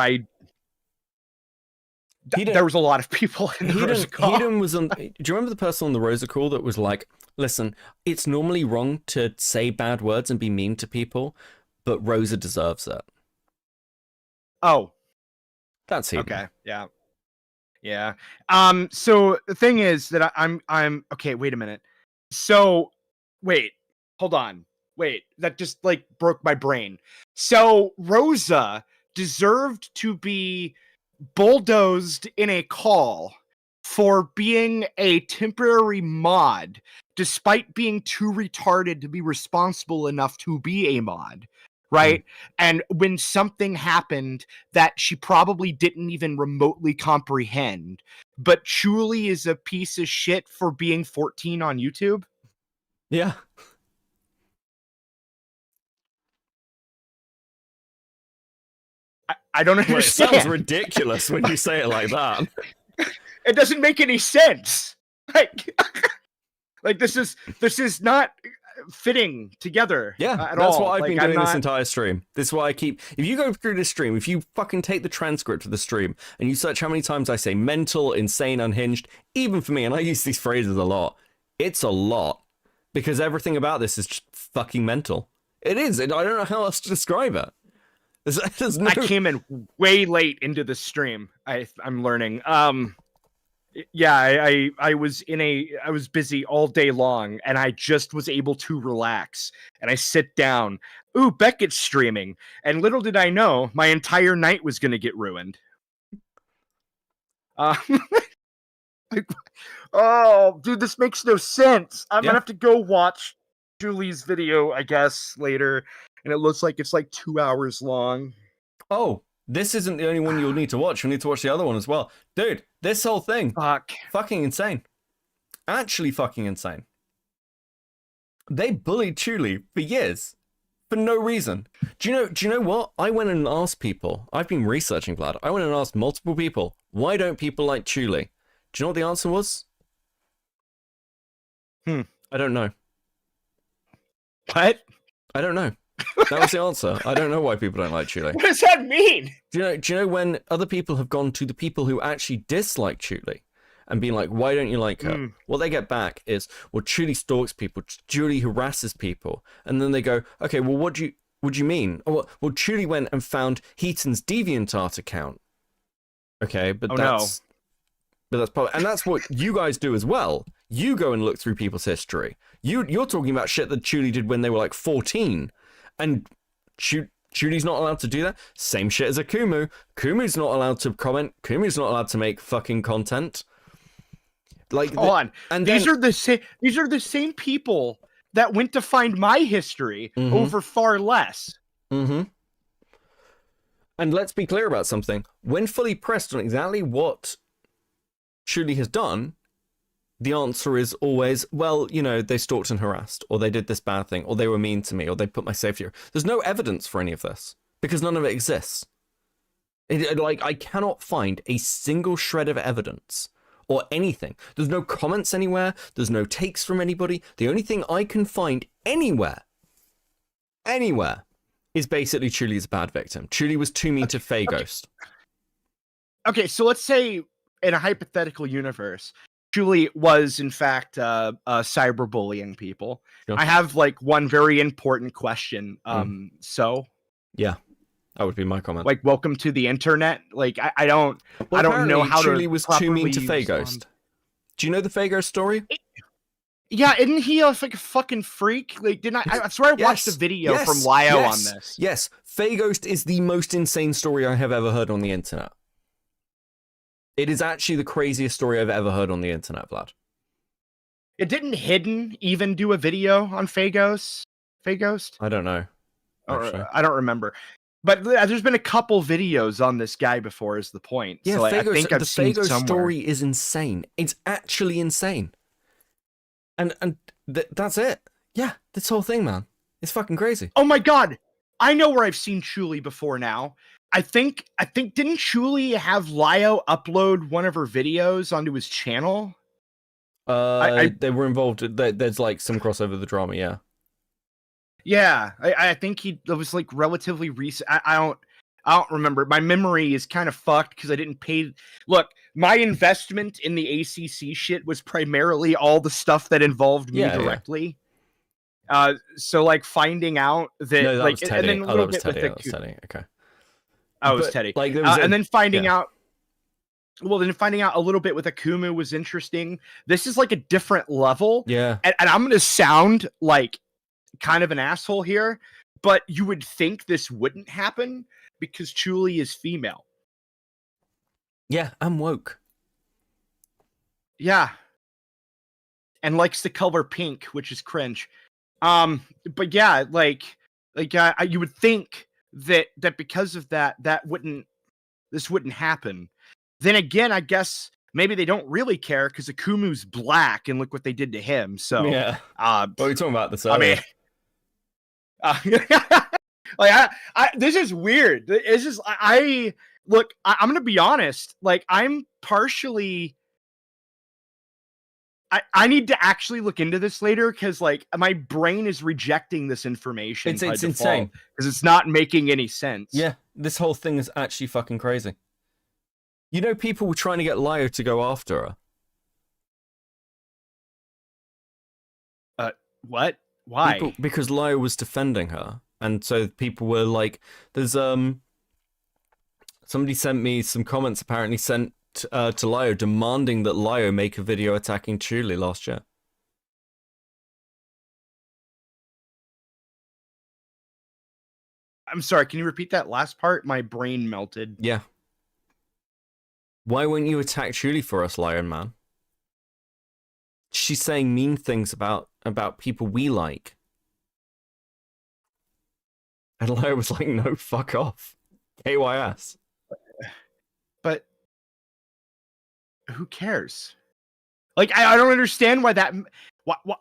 There was a lot of people in the Rosa call. Heaton was on... Do you remember the person on the Rosa call that was like, listen, it's normally wrong to say bad words and be mean to people, but Rosa deserves it. Oh. That's Heaton. Okay, yeah. So the thing is that I'm okay, wait a minute. So wait, hold on. Wait, that just like broke my brain. So Rosa deserved to be bulldozed in a call for being a temporary mod, despite being too retarded to be responsible enough to be a mod. Right? And when something happened that she probably didn't even remotely comprehend, but Chulie is a piece of shit for being 14 on YouTube? Yeah. I don't understand. Well, it sounds ridiculous when you say it like that. It doesn't make any sense. Like this is not fitting together. Yeah, at that's all. what I've been I'm doing not... this entire stream. This is why I keep... If you go through this stream, if you fucking take the transcript of the stream and you search how many times I say mental, insane, unhinged, even for me, and I use these phrases a lot, it's a lot. Because everything about this is just fucking mental. It is. I don't know how else to describe it. There's no... I came in way late into the stream. I'm learning. Yeah, I was busy all day long, and I just was able to relax. And I sit down. Ooh, Beckett's streaming. And little did I know, my entire night was going to get ruined. Oh, dude, this makes no sense. I'm gonna have to go watch Julie's video, I guess, later. And it looks like it's like 2 hours long. Oh, This isn't the only one you'll need to watch. You'll need to watch the other one as well. Dude, this whole thing. Fucking insane. Actually fucking insane. They bullied Chulie for years. For no reason. Do you know what? I went and asked people. I've been researching, Vlad. I went and asked multiple people, why don't people like Chulie? Do you know what the answer was? I don't know. What? I don't know. That was the answer. I don't know why people don't like Chulie. What does that mean? Do you know when other people have gone to the people who actually dislike Chulie and been like, why don't you like her? What they get back is, well, Chulie stalks people, Chulie harasses people. And then they go, okay, well, what do you mean? Oh, well, Chulie went and found Hiten'S DeviantArt account. Okay, but that's probably, and that's what you guys do as well. You go and look through people's history. You're talking about shit that Chulie did when they were like 14. And Chulie's not allowed to do that. Same shit as a Kumu. Kumu's not allowed to comment. Kumu's not allowed to make fucking content. Like, hold on. And these are the same people that went to find my history over far less. And let's be clear about something. When fully pressed on exactly what Chulie has done, the answer is always, well, you know, they stalked and harassed, or they did this bad thing, or they were mean to me, or they put my safety. There's no evidence for any of this because none of it exists. Like, I cannot find a single shred of evidence or anything. There's no comments anywhere. There's no takes from anybody. The only thing I can find anywhere, is basically Chulie's a bad victim. Chulie was too mean to Faye Ghost. Okay, so let's say in a hypothetical universe, Chulie was in fact cyberbullying people. Sure. I have like one very important question. So yeah, that would be my comment. Like, welcome to the internet. Like, I don't know how Chulie was too mean to Faye Ghost. Do you know the Faye Ghost story? Yeah, isn't he like a fucking freak? Like, didn't I swear I watched a video from Lio on this. Yes, Faye Ghost is the most insane story I have ever heard on the internet. It is actually the craziest story I've ever heard on the internet, Vlad. It didn't Hidden even do a video on Faye Ghost? I don't know. Or, I don't remember. But there's been a couple videos on this guy before is the point. Yeah, so I think I've the seen Faye Ghost somewhere. story is insane. It's actually insane. And that's it. Yeah, this whole thing, man. It's fucking crazy. Oh my god! I know where I've seen Chulie before now. I think didn't Chulie have Lio upload one of her videos onto his channel? They were involved. There's like some crossover with the drama, yeah. Yeah, I think it was like relatively recent. I don't remember. My memory is kind of fucked because I didn't pay. Look, my investment in the ACC shit was primarily all the stuff that involved me directly. Yeah. So like finding out that that was Teddy. And then a little bit with that was Teddy. Okay. Oh, it was Teddy. Like, and then finding out. Well, then finding out a little bit with Akumu was interesting. This is like a different level. Yeah. And I'm gonna sound like kind of an asshole here, but you would think this wouldn't happen because Chulie is female. Yeah, I'm woke. Yeah. And likes the color pink, which is cringe. But yeah, you would think that because of that this wouldn't happen. Then again, I guess maybe they don't really care because Akumu's black and look what they did to him. So yeah. What are you talking about this? I mean, like this is weird. It's just I'm gonna be honest. Like I'm partially. I need to actually look into this later because like my brain is rejecting this information. It's insane because it's not making any sense. Yeah, this whole thing is actually fucking crazy. You know, people were trying to get Lio to go after her. What? Why? Because Lio was defending her, and so people were like, "There's somebody sent me some comments. Apparently, sent to Lio demanding that Lio make a video attacking Chulie last year." I'm sorry. Can you repeat that last part? My brain melted. Yeah. Why won't you attack Chulie for us, Lion Man? She's saying mean things about people we like. And Lio was like, no, fuck off. KYS. But who cares? Like, I don't understand why that.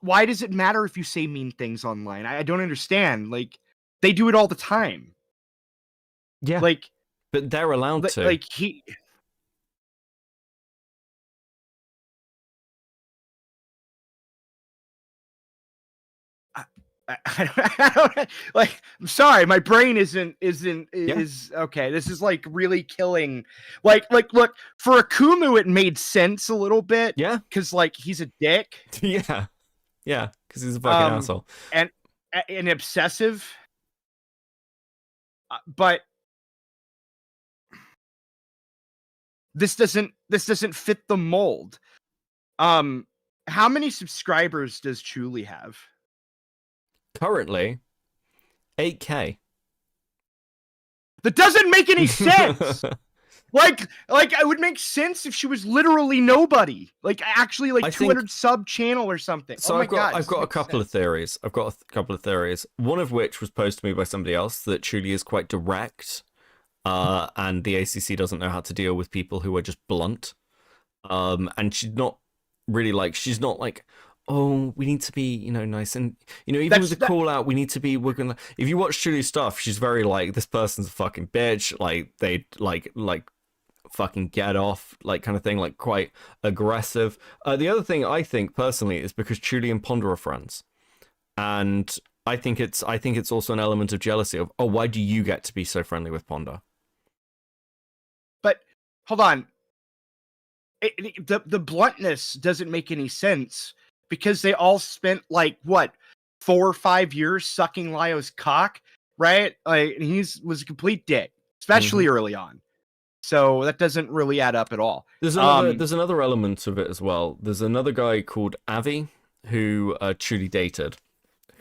Why does it matter if you say mean things online? I don't understand. Like, they do it all the time. Yeah. Like, but they're allowed to. Like he. I don't like. I'm sorry, my brain is okay. This is like really killing. Like look, for Akumu, it made sense a little bit. Yeah, because like he's a dick. Yeah, because he's a fucking asshole and obsessive. But this doesn't fit the mold. How many subscribers does Chulie have? Currently, 8K. That doesn't make any sense. like it would make sense if she was literally nobody. Like actually, like 200 sub channel or something. So oh my I've got a couple of theories. I've got a couple of theories. One of which was posed to me by somebody else, that Chulie is quite direct, and the ACC doesn't know how to deal with people who are just blunt. And she's not really like, oh, we need to be, nice. And, even with the call out, we need to be, if you watch Chulie's stuff, she's very like, this person's a fucking bitch. Like, they like fucking get off, like kind of thing, like quite aggressive. The other thing I think personally is because Chulie and Ponder are friends. And I think it's also an element of jealousy of, oh, why do you get to be so friendly with Ponder? But hold on. The bluntness doesn't make any sense. Because they all spent like what 4 or 5 years sucking Lyo's cock, right? Like he was a complete dick, especially early on. So that doesn't really add up at all. There's another element of it as well. There's another guy called Avi who Chulie dated,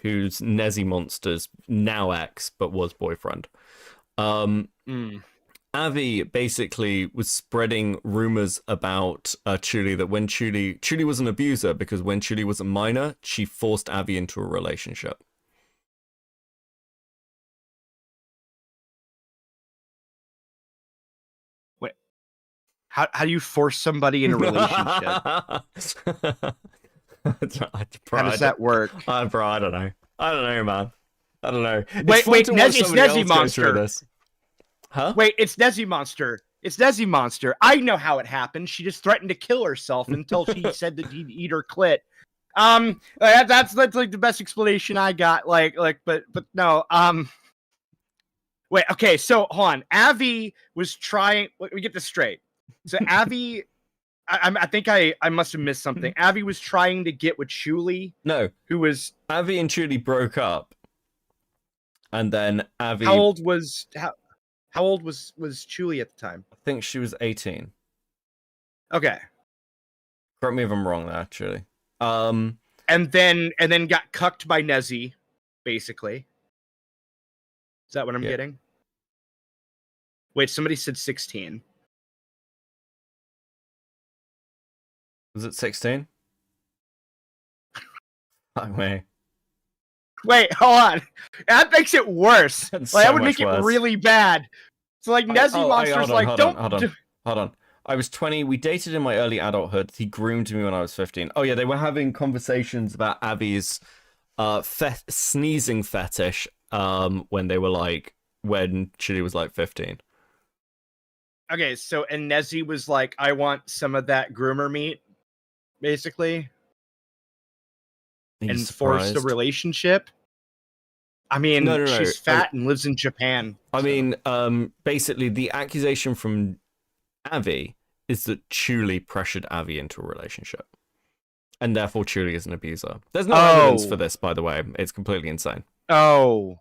who's Nezi Monster's now ex but was boyfriend. Avi basically was spreading rumors about Chulie, that when Chulie was an abuser, because when Chulie was a minor, she forced Avi into a relationship. Wait, how do you force somebody in a relationship? How does that work? Bro, I don't know. I don't know, man. I don't know. Wait, it's Nezi Monster. Huh? Wait, it's Nezi Monster. It's Nezi Monster. I know how it happened. She just threatened to kill herself until she said that he'd eat her clit. That's like the best explanation I got. But no. Wait, okay, so hold on. Avi was trying. Let me get this straight. So Avi, I think I must have missed something. Avi was trying to get with Chulie. No, who was Avi and Chulie broke up, and then Avi. How old was Chulie at the time? I think she was 18. Okay. Correct me if I'm wrong there, actually. And then got cucked by Nezi, basically. Is that what I'm getting? Wait, somebody said 16. Was it 16? Fuck me. Wait, hold on. That makes it worse. That would make it really bad. So like Nezi Monster's hold on. I was 20. We dated in my early adulthood. He groomed me when I was 15. Oh yeah, they were having conversations about Avi's sneezing fetish when Chulie was like 15. Okay, so and Nezi was like, I want some of that groomer meat, basically. And forced a relationship. I mean, no. She's fat and lives in Japan. I mean, basically, the accusation from Avi is that Chulie pressured Avi into a relationship, and therefore Chulie is an abuser. There's no evidence for this, by the way. It's completely insane. Oh,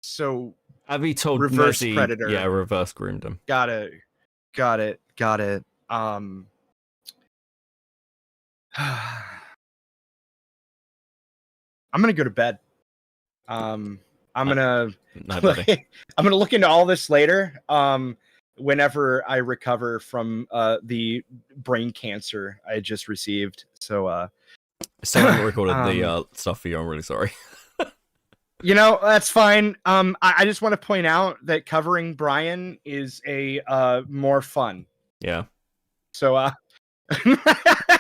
so Avi told reverse Nezi, predator. Yeah, reverse groomed him. Got it. I'm gonna go to bed. I'm gonna look into all this later. Whenever I recover from the brain cancer I just received. So I still haven't recorded the stuff for you. I'm really sorry. You know, that's fine. I just want to point out that covering Brian is a more fun. Yeah. So I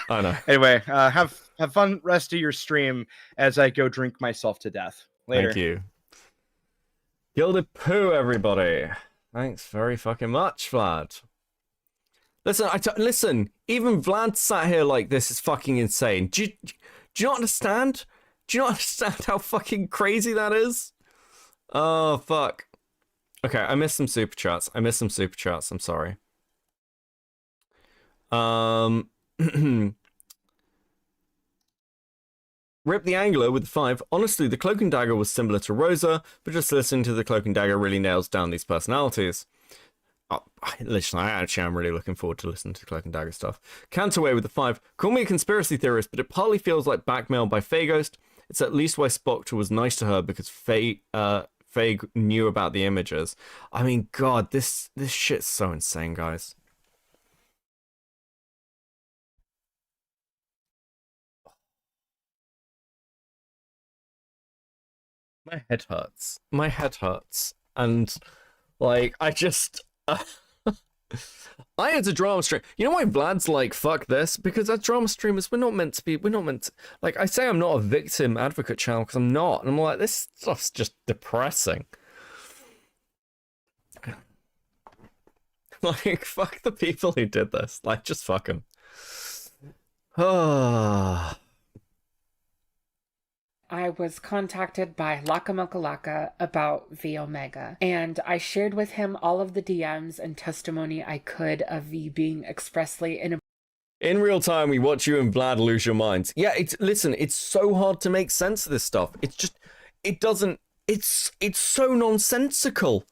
know. Anyway, have fun rest of your stream as I go drink myself to death. Later. Thank you. Gilded Poo, everybody. Thanks very fucking much, Vlad. Listen, listen, even Vlad sat here like this is fucking insane. Do you not understand? Do you not understand how fucking crazy that is? Oh, fuck. Okay, I missed some super chats. I'm sorry. Rip the Angler with the 5. Honestly, the Cloak and Dagger was similar to Rosa, but just listening to the Cloak and Dagger really nails down these personalities. Listen, I'm really looking forward to listening to Cloak and Dagger stuff. Cantaway with the 5. Call me a conspiracy theorist, but it partly feels like blackmail by Faye It's at least why Spock was nice to her because Faye knew about the images. I mean, God, this shit's so insane, guys. My head hurts. My head hurts. And, like, I just... I had a drama stream. You know why Vlad's like, fuck this? Because as drama streamers, we're not meant to... Like, I say I'm not a victim advocate channel because I'm not. And I'm like, this stuff's just depressing. Like, fuck the people who did this. Like, just fuck them. I was contacted by Laka about V Omega, and I shared with him all of the DMs and testimony I could of V being expressly in real time. We watch you and Vlad lose your minds. Yeah, listen, it's so hard to make sense of this stuff. It's just, it's so nonsensical.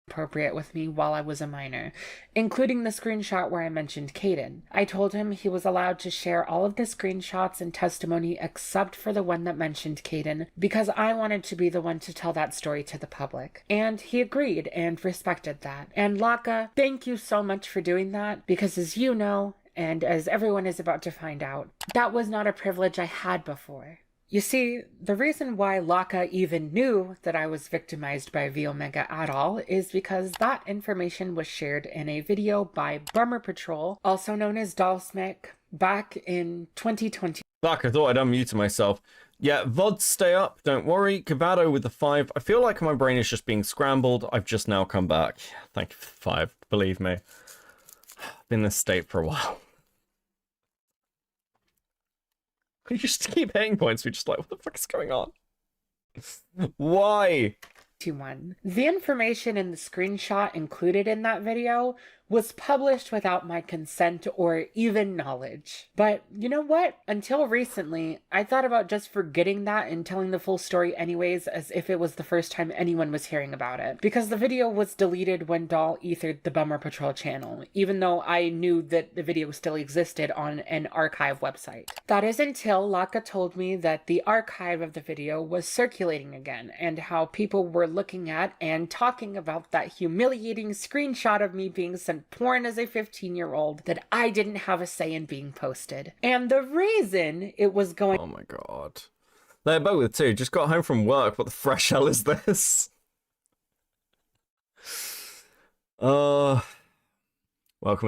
Appropriate with me while I was a minor, including the screenshot where I mentioned Caden. I told him he was allowed to share all of the screenshots and testimony except for the one that mentioned Caden, because I wanted to be the one to tell that story to the public. And he agreed and respected that. And Laka, thank you so much for doing that, because as you know, and as everyone is about to find out, that was not a privilege I had before. You see, the reason why Laka even knew that I was victimized by V Omega at all is because that information was shared in a video by Bummer Patrol, also known as Dalsmek, back in 2020. Fuck, I thought I'd unmute myself. Yeah, VODs stay up, don't worry. Cavado with the 5. I feel like my brain is just being scrambled. I've just now come back. Thank you for the 5, believe me. I've been in this state for a while. You just keep hitting points. We're just like, what the fuck is going on? Why? The information in the screenshot included in that video was published without my consent or even knowledge. But you know what? Until recently, I thought about just forgetting that and telling the full story anyways, as if it was the first time anyone was hearing about it. Because the video was deleted when Doll ethered the Bummer Patrol channel, even though I knew that the video still existed on an archive website. That is until Laka told me that the archive of the video was circulating again, and how people were looking at and talking about that humiliating screenshot of me being sent porn as a 15-year-old that I didn't have a say in being posted. And the reason it was going... Oh my god. They're both too. Just got home from work. What the fresh hell is this? Welcome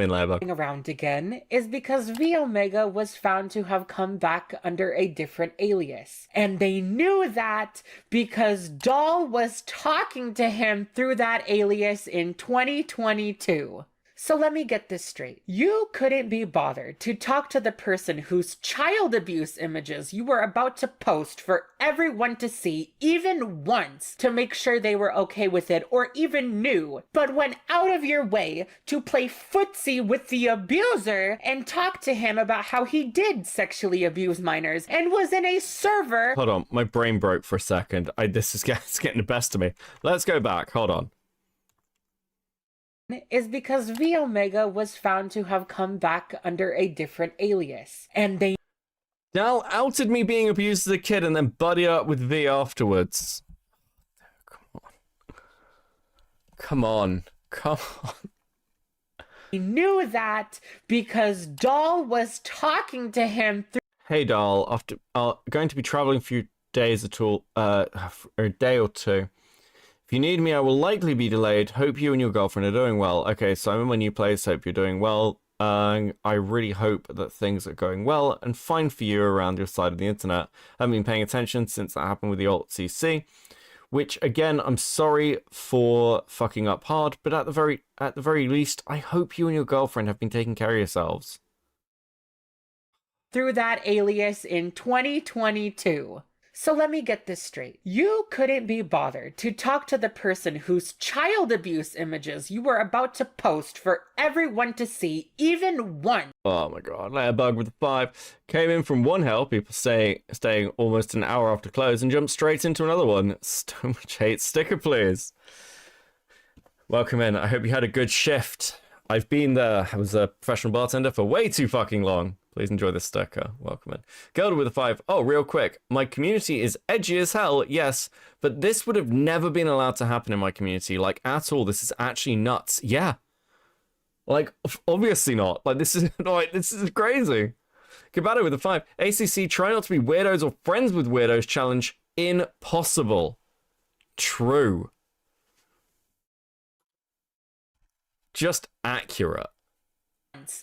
in, Layabug. Around again is because V Omega was found to have come back under a different alias. And they knew that because Doll was talking to him through that alias in 2022. So let me get this straight. You couldn't be bothered to talk to the person whose child abuse images you were about to post for everyone to see even once to make sure they were okay with it or even knew, but went out of your way to play footsie with the abuser and talk to him about how he did sexually abuse minors and was in a server. Hold on, my brain broke for a second. This is getting the best of me. Let's go back. Hold on. Is because V Omega was found to have come back under a different alias, and they... Dal outed me being abused as a kid and then buddy up with V afterwards. Come on. He knew that because Doll was talking to him through... Hey Doll, after going to be traveling days at all, or a day or two. If you need me, I will likely be delayed. Hope you and your girlfriend are doing well. Okay, so I'm in my new place. Hope you're doing well. I really hope that things are going well and fine for you around your side of the internet. I haven't been paying attention since that happened with the alt CC, which again, I'm sorry for fucking up hard, but at the very least, I hope you and your girlfriend have been taking care of yourselves. Through that alias in 2022. So let me get this straight. You couldn't be bothered to talk to the person whose child abuse images you were about to post for everyone to see, even one. Oh my god, Bug with the 5. Came in from one hell, people staying almost an hour after close, and jumped straight into another one. So much hate. Sticker, please. Welcome in. I hope you had a good shift. I've been there. I was a professional bartender for way too fucking long. Please enjoy this sticker. Welcome in. Girl with a 5. Oh, real quick. My community is edgy as hell, yes, but this would have never been allowed to happen in my community, like, at all. This is actually nuts. Yeah. Like, obviously not. Like, this is crazy. Kabato with a 5. ACC, try not to be weirdos or friends with weirdos challenge. Impossible. True. Just accurate.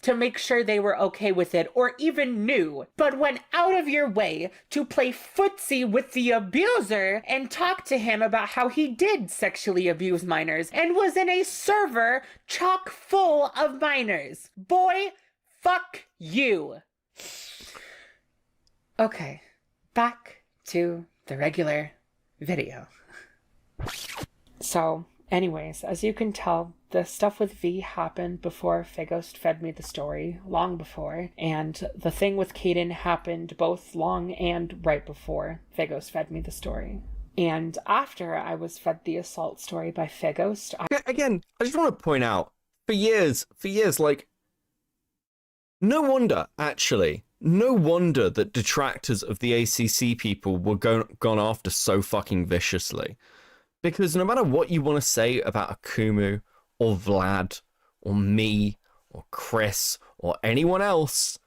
To make sure they were okay with it or even knew, but went out of your way to play footsie with the abuser and talk to him about how he did sexually abuse minors and was in a server chock full of minors. Boy, fuck you. Okay, back to the regular video. So, anyways, as you can tell, the stuff with V happened before Faghost fed me the story, long before, and the thing with Caden happened both long and right before Faghost fed me the story. And after I was fed the assault story by Faghost, Again, I just want to point out, for years, like, no wonder that detractors of the ACC people were gone after so fucking viciously. Because no matter what you want to say about Akumu, or Vlad, or me, or Chris, or anyone else,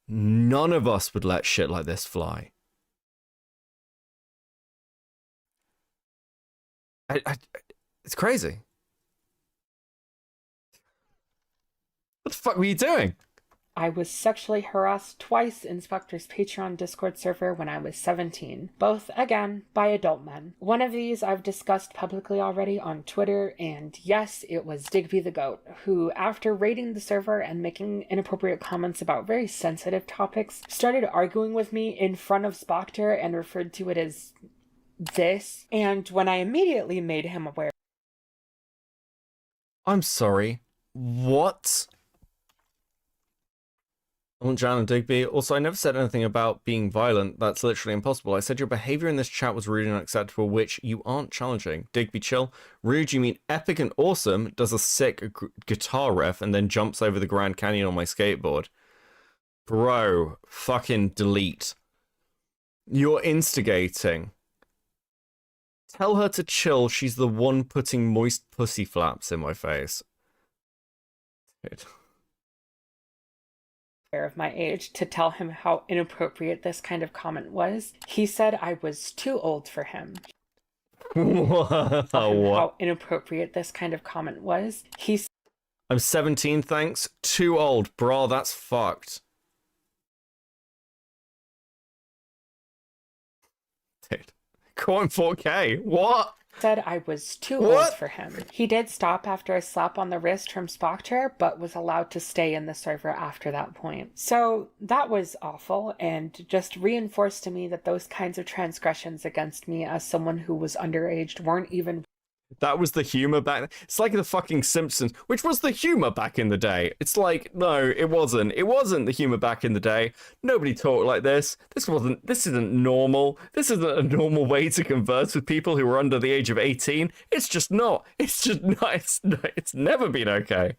none of us would let shit like this fly. It's crazy. What the fuck were you doing? I was sexually harassed twice in Spectre's Patreon Discord server when I was 17, both, again, by adult men. One of these I've discussed publicly already on Twitter, and yes, it was Digby the Goat, who, after raiding the server and making inappropriate comments about very sensitive topics, started arguing with me in front of Spectre and referred to it as this, and when I immediately made him aware. I'm sorry. What? Jan and Digby. Also, I never said anything about being violent. That's literally impossible. I said your behavior in this chat was rude and unacceptable, which you aren't challenging. Digby, chill. Rude, you mean epic and awesome, does a sick guitar riff, and then jumps over the Grand Canyon on my skateboard. Bro, fucking delete. You're instigating. Tell her to chill. She's the one putting moist pussy flaps in my face. Dude. Of my age to tell him how inappropriate this kind of comment was. He said I was too old for him. What? How inappropriate this kind of comment was. I'm 17, thanks. Too old, bro. That's fucked. Dude, go on 4K. What? Said I was too old for him. He did stop after a slap on the wrist from Spectre, but was allowed to stay in the server after that point. So that was awful, and just reinforced to me that those kinds of transgressions against me as someone who was underage weren't even... That was the humor back. It's like the fucking Simpsons, which was the humor back in the day. It's like, no, it wasn't. It wasn't the humor back in the day. Nobody talked like this. This isn't normal. This isn't a normal way to converse with people who are under the age of 18. It's just not. It's just not. It's never been okay.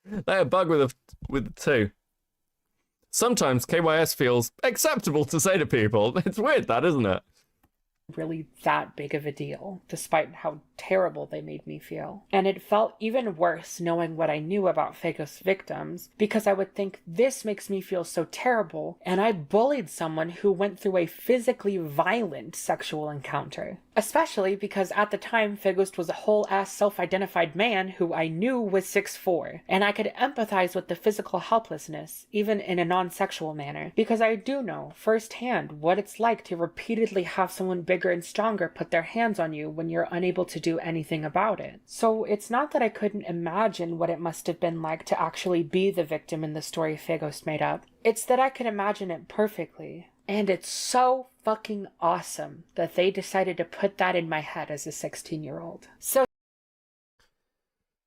They're a bug with the 2. Sometimes KYS feels acceptable to say to people. It's weird, that, isn't it? really that big of a deal, despite how terrible they made me feel. And it felt even worse knowing what I knew about Phagos victims, because I would think this makes me feel so terrible, and I bullied someone who went through a physically violent sexual encounter. Especially because at the time Phagos was a whole-ass self-identified man who I knew was 6'4", and I could empathize with the physical helplessness, even in a non-sexual manner, because I do know firsthand what it's like to repeatedly have someone bigger and stronger put their hands on you when you're unable to do anything about it. So it's not that I couldn't imagine what it must have been like to actually be the victim in the story Phagos made up. It's that I could imagine it perfectly. And it's so fucking awesome that they decided to put that in my head as a 16-year-old. So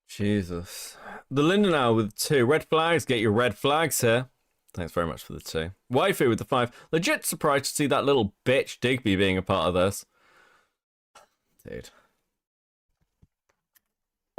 Jesus. The Lindenau with 2 red flags. Get your red flags here. Thanks very much for the 2. Waifu with the 5. Legit surprised to see that little bitch Digby being a part of this. Dude.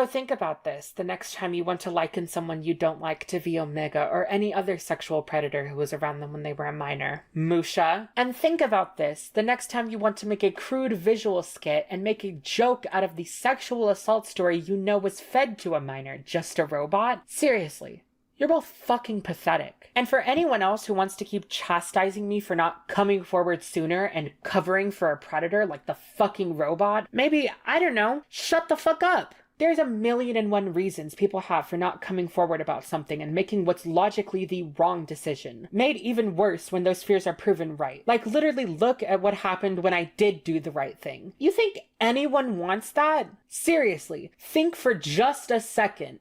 So think about this the next time you want to liken someone you don't like to V Omega or any other sexual predator who was around them when they were a minor. Musha. And think about this the next time you want to make a crude visual skit and make a joke out of the sexual assault story you know was fed to a minor, just a robot. Seriously. You're both fucking pathetic. And for anyone else who wants to keep chastising me for not coming forward sooner and covering for a predator like the fucking robot, maybe, I don't know, shut the fuck up. There's 1,000,001 reasons people have for not coming forward about something and making what's logically the wrong decision. Made even worse when those fears are proven right. Like, literally look at what happened when I did do the right thing. You think anyone wants that? Seriously, think for just a second.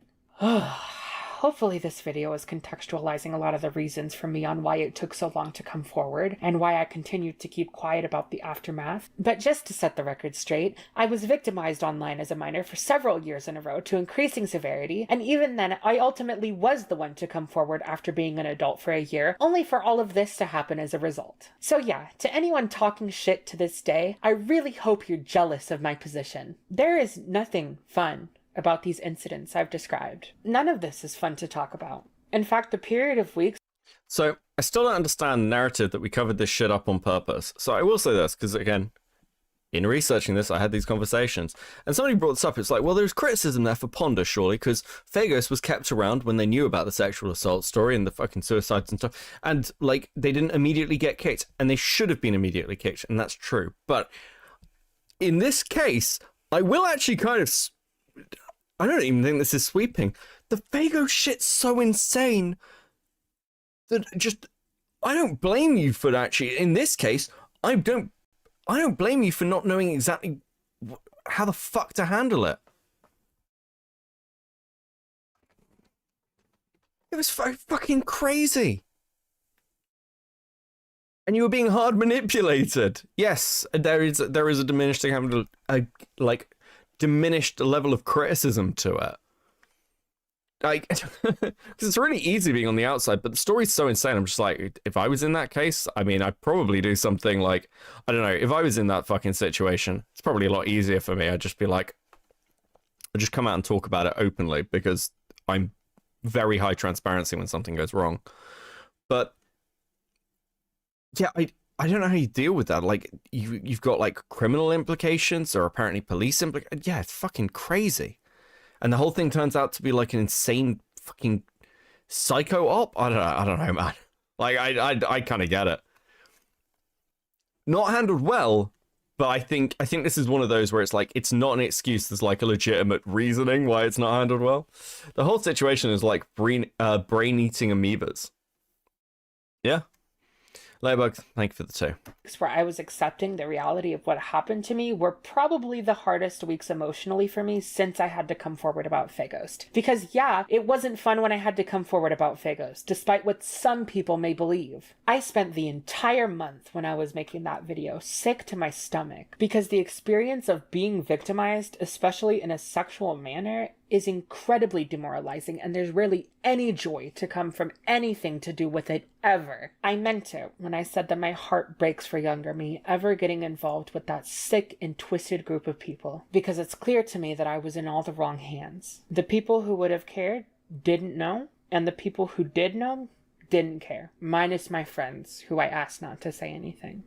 Hopefully this video is contextualizing a lot of the reasons for me on why it took so long to come forward, and why I continued to keep quiet about the aftermath. But just to set the record straight, I was victimized online as a minor for several years in a row to increasing severity, and even then I ultimately was the one to come forward after being an adult for a year, only for all of this to happen as a result. So yeah, to anyone talking shit to this day, I really hope you're jealous of my position. There is nothing fun about these incidents I've described. None of this is fun to talk about. In fact, the period of weeks... So, I still don't understand the narrative that we covered this shit up on purpose. So I will say this, because again, in researching this, I had these conversations, and somebody brought this up. It's like, well, there's criticism there for Ponder, surely, because Phagos was kept around when they knew about the sexual assault story and the fucking suicides and stuff, and, like, they didn't immediately get kicked, and they should have been immediately kicked, and that's true. But in this case, I will actually kind of... I don't even think this is sweeping. The Phagos shit's so insane that just... I don't blame you for actually... In this case, I don't blame you for not knowing exactly how the fuck to handle it. It was fucking crazy. And you were being hard manipulated. Yes, there is a diminished diminished level of criticism to it. Like, because it's really easy being on the outside, but the story's so insane. I'm just like, if I was in that case, I mean, I'd probably do something like, I don't know, if I was in that fucking situation, it's probably a lot easier for me. I'd just be like, I'd just come out and talk about it openly, because I'm very high transparency when something goes wrong. But yeah, I don't know how you deal with that. Like, you've got, like, criminal implications or apparently police implications. Yeah, it's fucking crazy. And the whole thing turns out to be, like, an insane fucking psycho-op? I don't know, man. Like, I kind of get it. Not handled well, but I think this is one of those where it's, like, it's not an excuse. There's, like, a legitimate reasoning why it's not handled well. The whole situation is, like, brain-eating amoebas. Yeah. Laybugs, thank you for the 2. Where I was accepting the reality of what happened to me were probably the hardest weeks emotionally for me since I had to come forward about Phagos. Because yeah, it wasn't fun when I had to come forward about Phagos, despite what some people may believe. I spent the entire month when I was making that video sick to my stomach, because the experience of being victimized, especially in a sexual manner, is incredibly demoralizing, and there's rarely any joy to come from anything to do with it ever. I meant it when I said that my heart breaks for younger me ever getting involved with that sick and twisted group of people, because it's clear to me that I was in all the wrong hands. The people who would have cared didn't know, and the people who did know didn't care, minus my friends, who I asked not to say anything.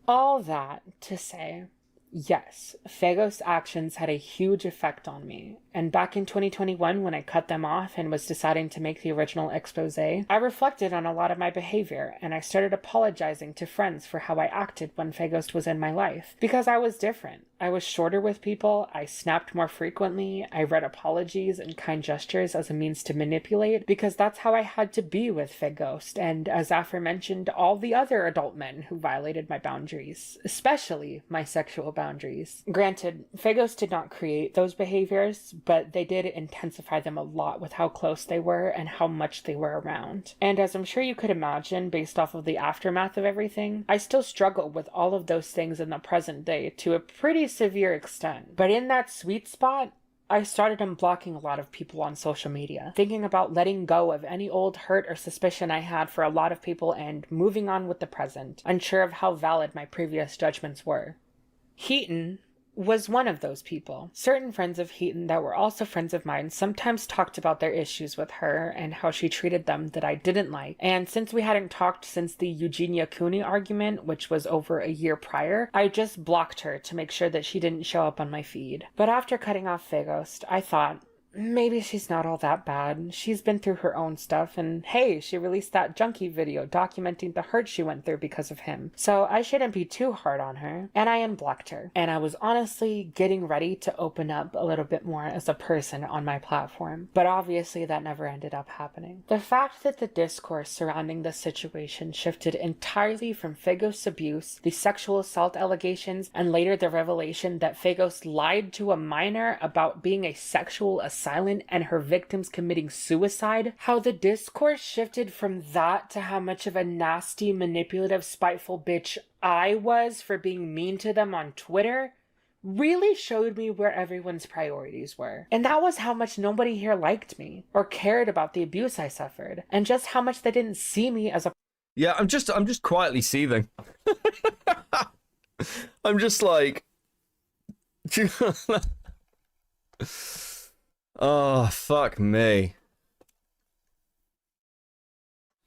All that to say, Yes, Fagos' actions had a huge effect on me, and back in 2021 when I cut them off and was deciding to make the original expose, I reflected on a lot of my behavior, and I started apologizing to friends for how I acted when Fagos was in my life, because I was different. I was shorter with people, I snapped more frequently, I read apologies and kind gestures as a means to manipulate, because that's how I had to be with Fagos, and as aforementioned, all the other adult men who violated my boundaries, especially my sexual boundaries. Granted, Fagos did not create those behaviors, but they did intensify them a lot with how close they were and how much they were around. And as I'm sure you could imagine, based off of the aftermath of everything, I still struggle with all of those things in the present day to a pretty severe extent. But in that sweet spot, I started unblocking a lot of people on social media, thinking about letting go of any old hurt or suspicion I had for a lot of people and moving on with the present, unsure of how valid my previous judgments were. Heaton was one of those people. Certain friends of Heaton that were also friends of mine sometimes talked about their issues with her and how she treated them that I didn't like. And since we hadn't talked since the Eugenia Cooney argument, which was over a year prior, I just blocked her to make sure that she didn't show up on my feed. But after cutting off Fagos, I thought, maybe she's not all that bad. She's been through her own stuff, and hey, she released that Junkie video documenting the hurt she went through because of him. So I shouldn't be too hard on her, and I unblocked her. And I was honestly getting ready to open up a little bit more as a person on my platform, but obviously that never ended up happening. The fact that the discourse surrounding the situation shifted entirely from Fagos' abuse, the sexual assault allegations, and later the revelation that Fagos lied to a minor about being a sexual assailant and her victims committing suicide, how the discourse shifted from that to how much of a nasty, manipulative, spiteful bitch I was for being mean to them on Twitter, really showed me where everyone's priorities were. And that was how much nobody here liked me or cared about the abuse I suffered, and just how much they didn't see me as a... Yeah, I'm just quietly seething. I'm just like... Oh, fuck me.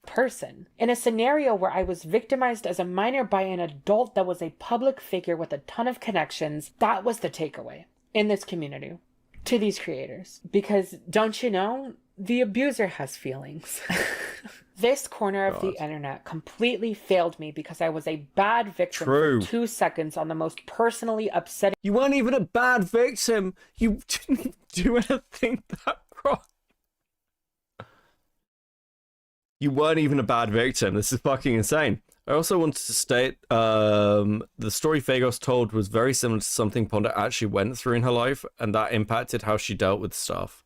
Person. In a scenario where I was victimized as a minor by an adult that was a public figure with a ton of connections, that was the takeaway in this community to these creators. Because, don't you know, the abuser has feelings. This corner of the internet completely failed me because I was a bad victim for 2 seconds on the most personally upsetting... You weren't even a bad victim. You didn't do anything that wrong. You weren't even a bad victim. This is fucking insane. I also wanted to state the story Fagos told was very similar to something Ponda actually went through in her life, and that impacted how she dealt with stuff.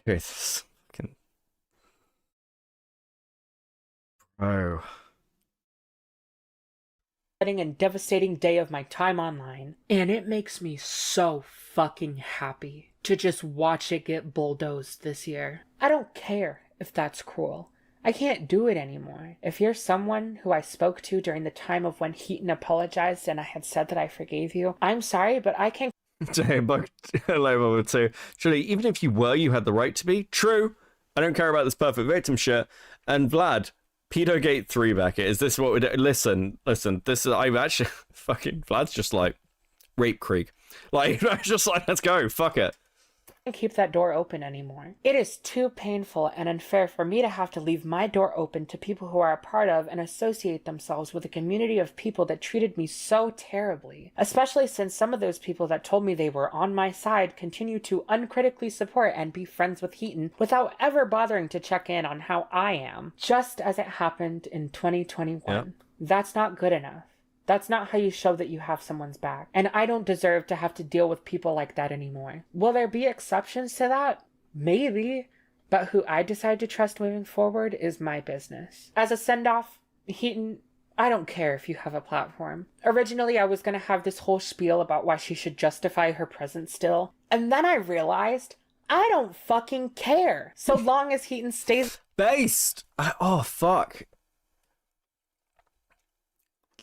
It's fucking... Oh. And devastating day of my time online, and it makes me so fucking happy to just watch it get bulldozed this year. I don't care if that's cruel. I can't do it anymore. If you're someone who I spoke to during the time of when Heaton apologized and I had said that I forgave you, I'm sorry, but I can't... But Chulie, even if you were, you had the right to be. True. I don't care about this perfect victim shit. And Vlad, Pedogate 3, Beckett, is this what we do? Listen, this is, I've actually, fucking, Vlad's just like, Rape Creek. Like, I was just like, let's go, fuck it. Keep that door open anymore. It is too painful and unfair for me to have to leave my door open to people who are a part of and associate themselves with a community of people that treated me so terribly, especially since some of those people that told me they were on my side continue to uncritically support and be friends with Heaton without ever bothering to check in on how I am, just as it happened in 2021. Yep. That's not good enough. That's not how you show that you have someone's back. And I don't deserve to have to deal with people like that anymore. Will there be exceptions to that? Maybe. But who I decide to trust moving forward is my business. As a send-off, Heaton, I don't care if you have a platform. Originally, I was going to have this whole spiel about why she should justify her presence still. And then I realized I don't fucking care. So long as Heaton stays... Based! Oh, fuck.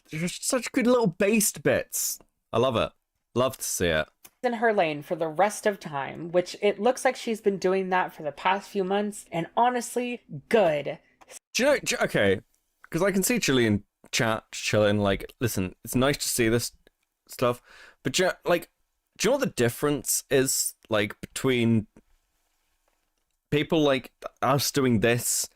Just such good little based bits. I love it. Love to see it. In her lane for the rest of time, which it looks like she's been doing that for the past few months, and honestly, good. Do you know, okay, because I can see Chulie in chat chilling, like, listen, it's nice to see this stuff. But do you know what the difference is, like, between people like us doing this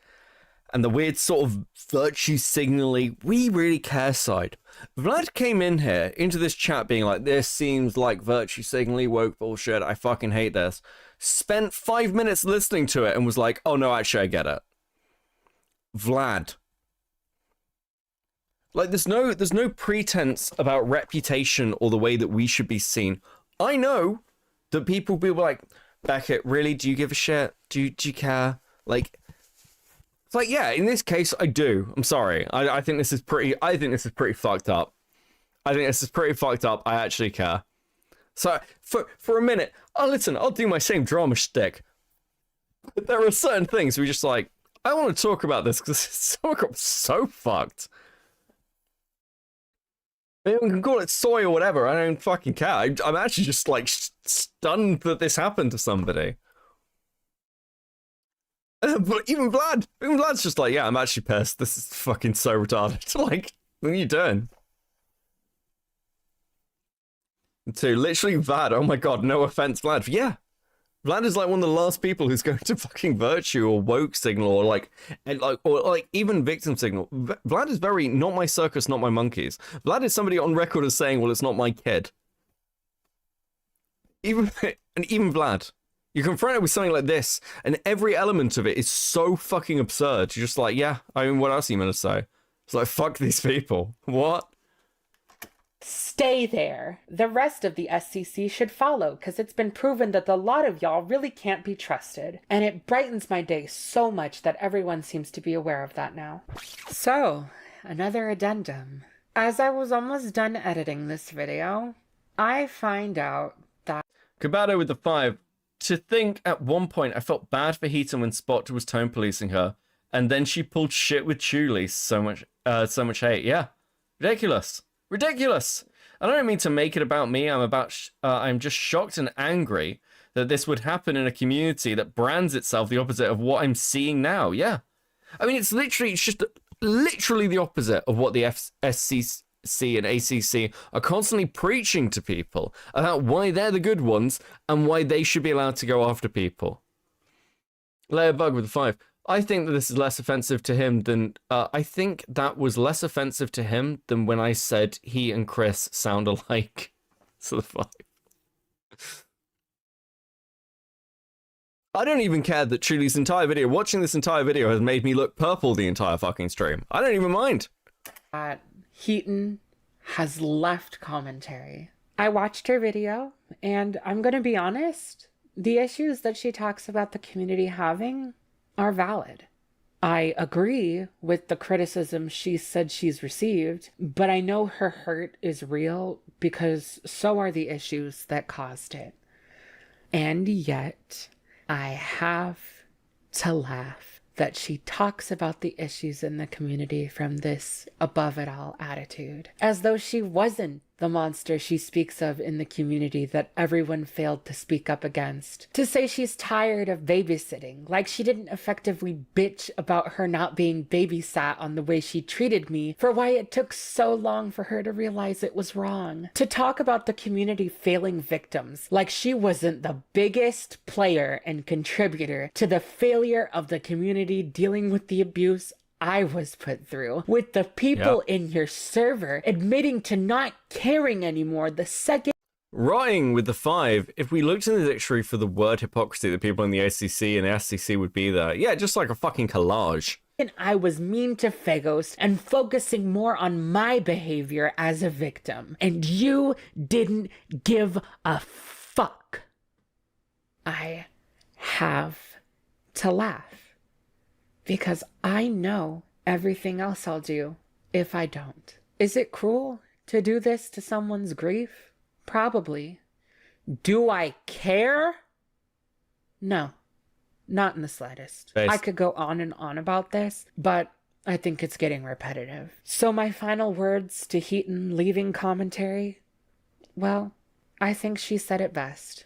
and the weird sort of virtue signaling, we really care side? Vlad came in here into this chat being like, this seems like virtue signaling woke bullshit, I fucking hate this. Spent 5 minutes listening to it and was like, oh no, actually I get it. Vlad. Like, there's no pretense about reputation or the way that we should be seen. I know that people will be like, Beckett, really? Do you give a shit? Do you care? Like, it's like, yeah, in this case, I do. I'm sorry. I think this is pretty fucked up. I think this is pretty fucked up. I actually care. So, for a minute, I'll do my same drama shtick. But there are certain things we just like, I want to talk about this because it's so fucked. Maybe we can call it soy or whatever. I don't fucking care. I'm actually just like stunned that this happened to somebody. But even Vlad's just like, yeah, I'm actually pissed. This is fucking so retarded. Like, what are you doing? To literally Vlad. Oh my god, no offense, Vlad. Yeah, Vlad is like one of the last people who's going to fucking virtue or woke signal or like even victim signal. Vlad is very not my circus, not my monkeys. Vlad is somebody on record as saying, well, it's not my kid. Even Vlad, you confront it with something like this, and every element of it is so fucking absurd. You're just like, yeah, I mean, what else are you gonna say? It's like, fuck these people. What? Stay there. The rest of the SCC should follow, because it's been proven that a lot of y'all really can't be trusted. And it brightens my day so much that everyone seems to be aware of that now. So, another addendum. As I was almost done editing this video, I find out that... Kabato with the 5. To think at one point I felt bad for Heaton when Spot was tone policing her, and then she pulled shit with Chulie. So much hate. Yeah. Ridiculous. Ridiculous. I don't mean to make it about me. I'm just shocked and angry that this would happen in a community that brands itself the opposite of what I'm seeing now. Yeah. I mean, it's just literally the opposite of what the SCC and ACC are constantly preaching to people about why they're the good ones and why they should be allowed to go after people. Layer Bug with the 5. I think that this is less offensive to him than... I think that was less offensive to him than when I said he and Chris sound alike. So the 5. I don't even care that Chulie's entire video, watching this entire video, has made me look purple the entire fucking stream. I don't even mind. Heaton has left commentary. I watched her video, and I'm gonna be honest, the issues that she talks about the community having are valid. I agree with the criticism she said she's received, but I know her hurt is real because so are the issues that caused it. And yet, I have to laugh that she talks about the issues in the community from this above-it-all attitude, as though she wasn't the monster she speaks of in the community that everyone failed to speak up against. To say she's tired of babysitting, like she didn't effectively bitch about her not being babysat on the way she treated me, for why it took so long for her to realize it was wrong. To talk about the community failing victims, like she wasn't the biggest player and contributor to the failure of the community dealing with the abuse I was put through, with the people in your server admitting to not caring anymore the second... Rotting with the 5. If we looked in the dictionary for the word hypocrisy, the people in the ACC and the SCC would be there. Yeah, just like a fucking collage. And I was mean to Fagos and focusing more on my behavior as a victim. And you didn't give a fuck. I have to laugh. Because I know everything else I'll do if I don't. Is it cruel to do this to someone's grief? Probably. Do I care? No, not in the slightest. I could go on and on about this, but I think it's getting repetitive. So my final words to Heaton leaving commentary? Well, I think she said it best.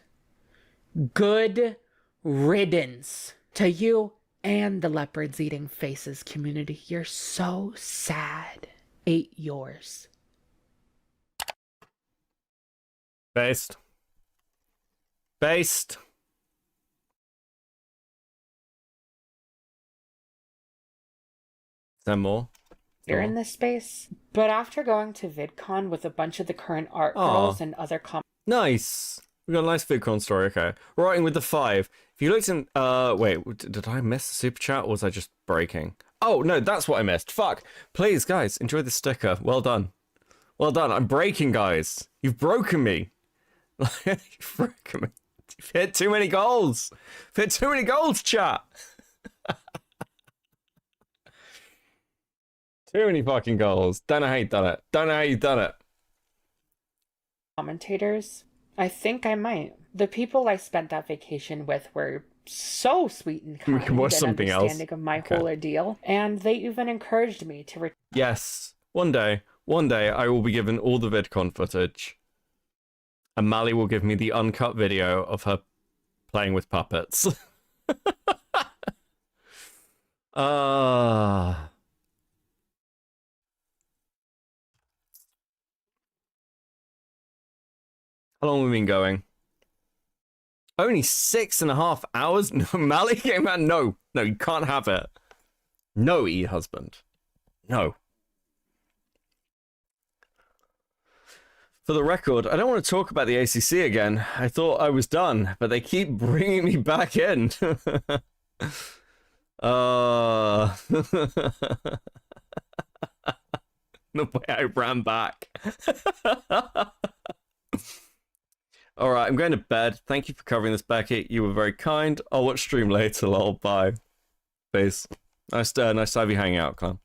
Good riddance to you and the leopards eating faces community. You're so sad. Ate yours. Based. Based. Is there more? You're in this space. But after going to VidCon with a bunch of the current art Aw. girls and other Nice. We got a nice VidCon story. Okay. Writing with the 5. If you looked in, wait, did I miss the super chat or was I just breaking? Oh, no, that's what I missed. Fuck. Please, guys, enjoy the sticker. Well done. Well done. I'm breaking, guys. You've broken me. You've broken me. You've hit too many goals. You've hit too many goals, chat. Too many fucking goals. Don't know how you've done it. Don't know how you've done it. commentators. I think I might. The people I spent that vacation with were so sweet and kind We can watch and something else. understanding of my whole ordeal, and they even encouraged me to Yes. One day I will be given all the VidCon footage. And Mally will give me the uncut video of her playing with puppets. Ah. How long have we been going? Only 6.5 hours? No, Mally came out. No, you can't have it. No, husband. No. For the record, I don't want to talk about the ACC again. I thought I was done, but they keep bringing me back in. The way I ran back. Alright, I'm going to bed. Thank you for covering this, Becky. You were very kind. I'll watch stream later, lol. Bye. Peace. Nice to have you hang out, clan.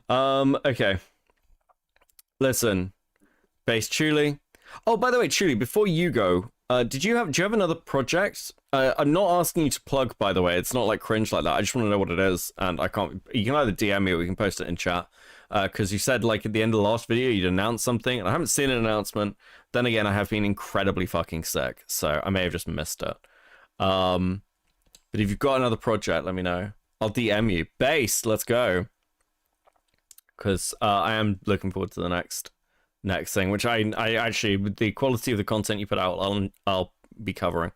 Okay. Listen. Base Chulie. Oh, by the way, Chulie, before you go, do you have another project? I'm not asking you to plug, by the way. It's not like cringe like that. I just want to know what it is, and I can't. You can either DM me or we can post it in chat. Because you said, like, at the end of the last video, you'd announced something, and I haven't seen an announcement. Then again, I have been incredibly fucking sick, so I may have just missed it. But if you've got another project, let me know. I'll DM you. Base, let's go. Because I am looking forward to the next thing, which I actually, with the quality of the content you put out, I'll be covering.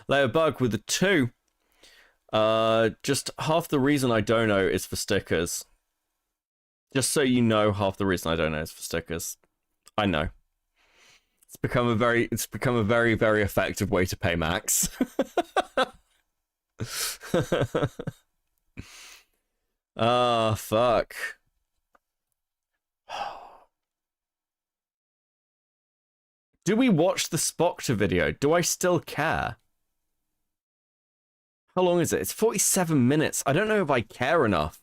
Layer Bug with the 2. Just half the reason I don't know is for stickers. Just so you know, half the reason I don't know is for stickers. I know. It's become a very, very effective way to pay Max. Ah, fuck. Do we watch the Spoctor video? Do I still care? How long is it? It's 47 minutes. I don't know if I care enough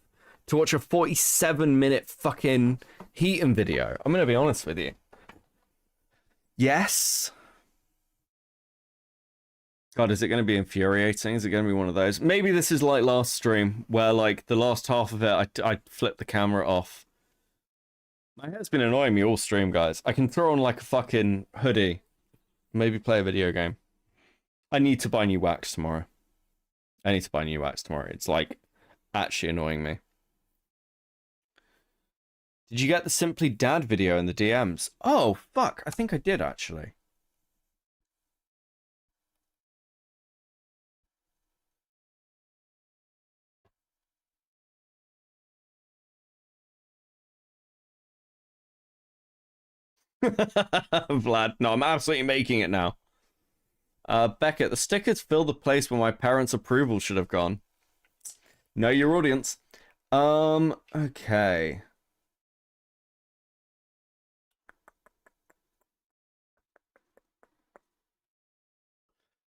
to watch a 47-minute fucking Heaton video. I'm gonna be honest with you. Yes. God, is it gonna be infuriating? Is it gonna be one of those? Maybe this is like last stream, where like the last half of it, I flipped the camera off. My hair's been annoying me all stream, guys. I can throw on like a fucking hoodie. Maybe play a video game. I need to buy new wax tomorrow. It's like actually annoying me. Did you get the Simply Dad video in the DMs? Oh, fuck. I think I did, actually. Vlad. No, I'm absolutely making it now. Beckett, the stickers fill the place where my parents' approval should have gone. Know your audience. Okay.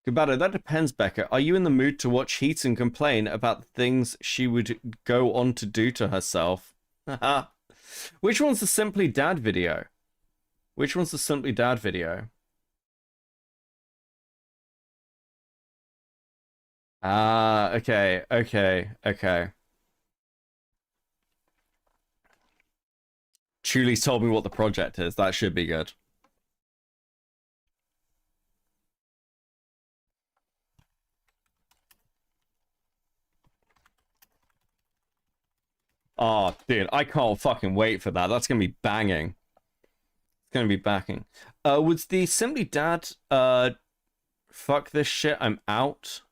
Gabado, that depends, Becca. Are you in the mood to watch Heaton complain about the things she would go on to do to herself? Which one's the Simply Dad video? Ah, okay. Chulie's told me what the project is. That should be good. Oh, dude, I can't fucking wait for that. That's gonna be banging. gonna be backing. Was the Simply Dad fuck this shit, I'm out?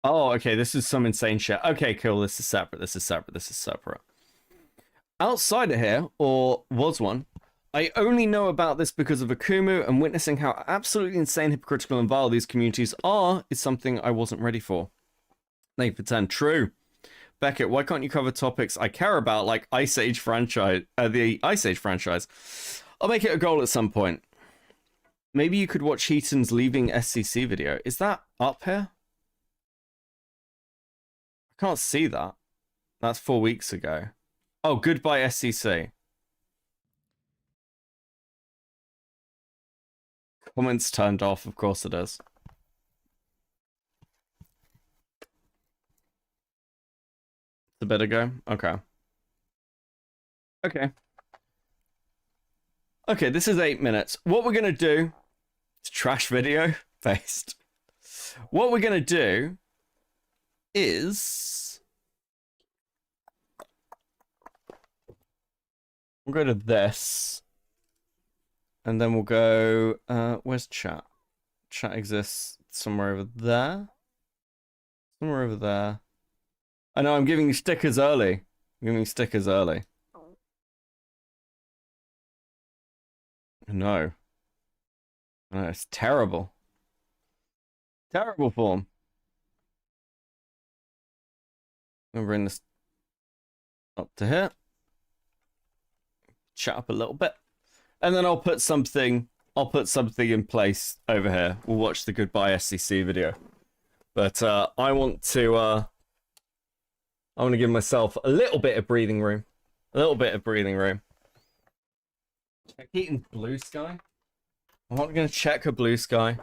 Oh, okay, this is some insane shit. Okay, cool, this is separate, this is separate, this is separate. Outside of here, or was one, I only know about this because of Akumu, and witnessing how absolutely insane, hypocritical, and vile these communities are is something I wasn't ready for. They pretend true. Beckett, why can't you cover topics I care about, like Ice Age franchise, the Ice Age franchise? I'll make it a goal at some point. Maybe you could watch Hiten'S Leaving SCC video. Is that up here? I can't see that. That's 4 weeks ago. Oh, goodbye SCC. Comments turned off, of course it is. A bit ago? Okay. Okay. Okay, this is 8 minutes. What we're gonna do is trash video based. What we're gonna do is we'll go to this. And then we'll go, where's chat? Chat exists somewhere over there. Somewhere over there. I know, I'm giving you stickers early. I'm giving you stickers early. No. No, it's terrible. Terrible form. I'll bring this up to here. Chat up a little bit. And then I'll put something in place over here. We'll watch the Goodbye SCC video. But I want to give myself a little bit of breathing room. A little bit of breathing room. Check Heaton's blue sky. I'm not going to check her blue sky.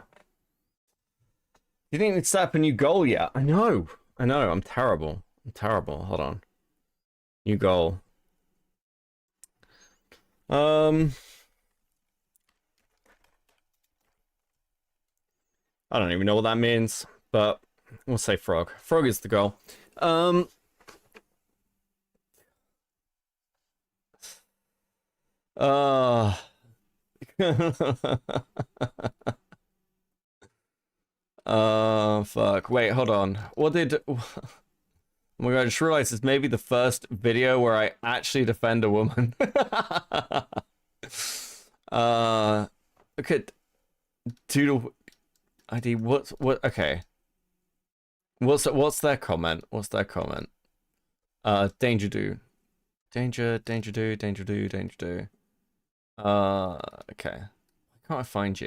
You think we'd set up a new goal yet? I know. I'm terrible. Hold on. New goal. I don't even know what that means, but we'll say frog. Frog is the goal. Fuck. Wait, hold on. What did... Oh my god, I just realized this may be the first video where I actually defend a woman. Okay. Doodle... ID, what, okay. What's their comment? Danger do. Danger do. Okay. Why can't I find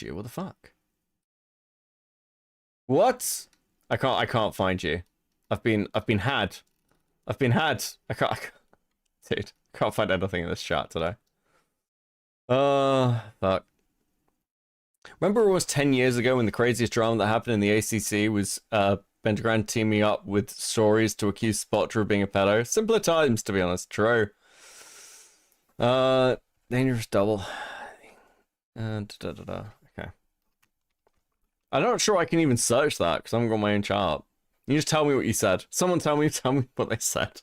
you? What the fuck? What? I can't find you. I've been had. I can't, dude, I can't find anything in this chat today. Fuck. Remember it was 10 years ago when the craziest drama that happened in the ACC was Pentagram teaming up with stories to accuse Spotter of being a pedo? Simpler times, to be honest. True. Dangerous double. Okay. I'm not sure I can even search that because I haven't got my own chart. You just tell me what you said. Someone tell me what they said.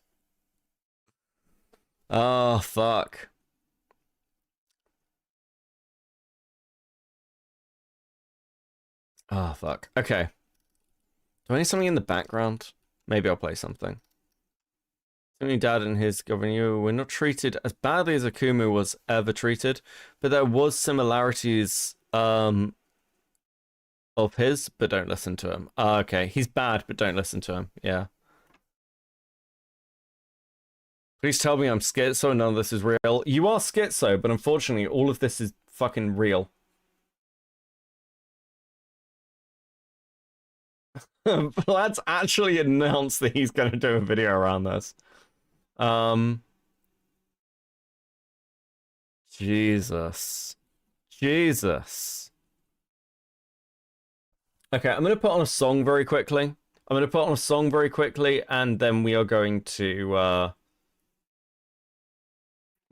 Oh, fuck. Oh, fuck. Okay. Do I need something in the background? Maybe I'll play something. Only Dad and his governor were not treated as badly as Akumu was ever treated, but there was similarities of his, but don't listen to him. Okay, he's bad, but don't listen to him. Yeah. Please tell me I'm schizo, none of this is real. You are schizo, but unfortunately all of this is fucking real. Let's actually announce that he's going to do a video around this. Jesus. Okay, I'm going to put on a song very quickly. And then we are going to,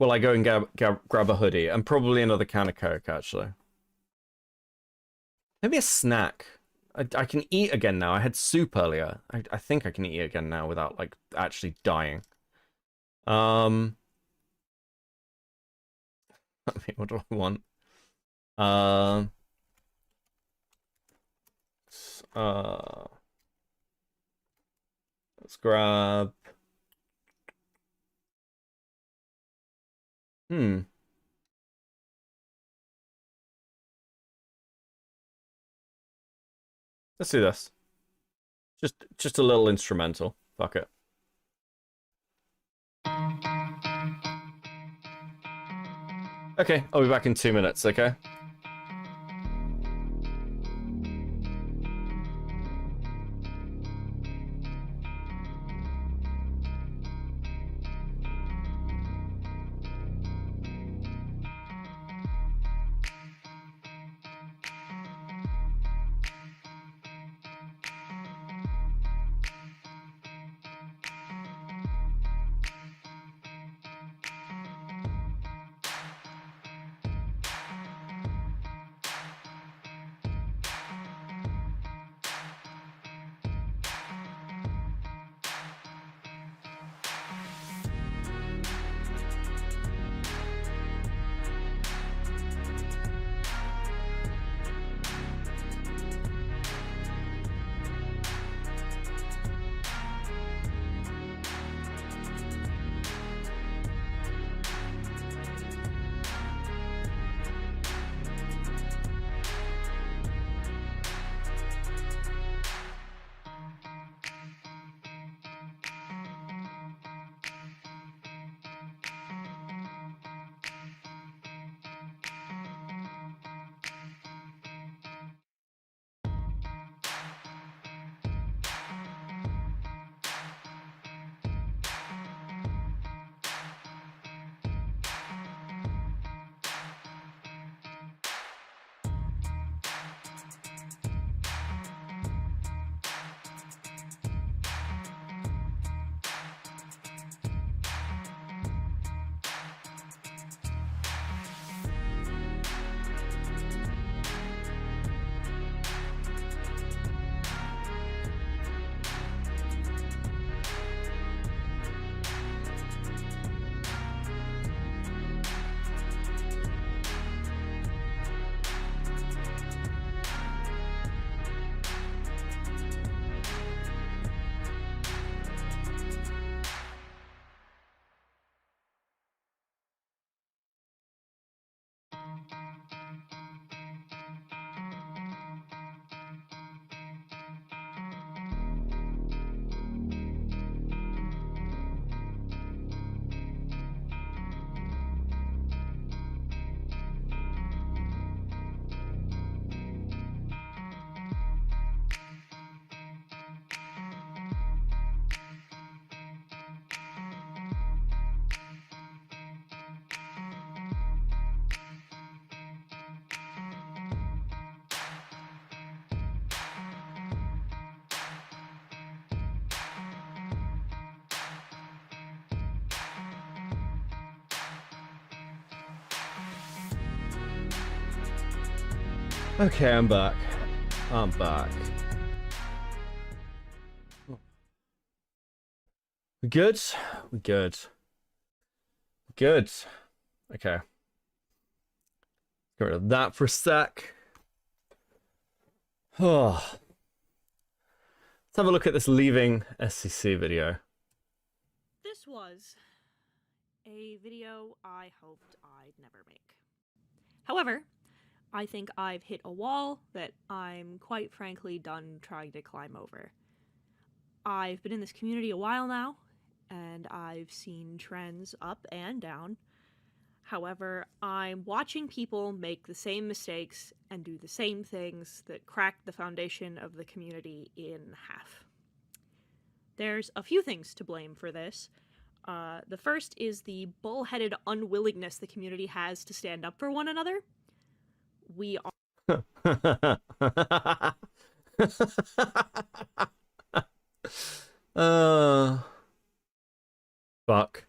well, I go and grab a hoodie and probably another can of Coke, actually. Maybe a snack. I can eat again now. I had soup earlier. I think I can eat again now without, like, actually dying. I mean, what do I want? Let's grab... Let's do this. Just a little instrumental. Fuck it. Okay, I'll be back in 2 minutes, okay? Okay, I'm back. I'm back. We good? We good. Good. Okay. Get rid of that for a sec. Oh. Let's have a look at this leaving SCC video. This was a video I hoped I'd never make. However, I think I've hit a wall that I'm quite frankly done trying to climb over. I've been in this community a while now, and I've seen trends up and down. However, I'm watching people make the same mistakes and do the same things that cracked the foundation of the community in half. There's a few things to blame for this. The first is the bullheaded unwillingness the community has to stand up for one another. We are... Fuck.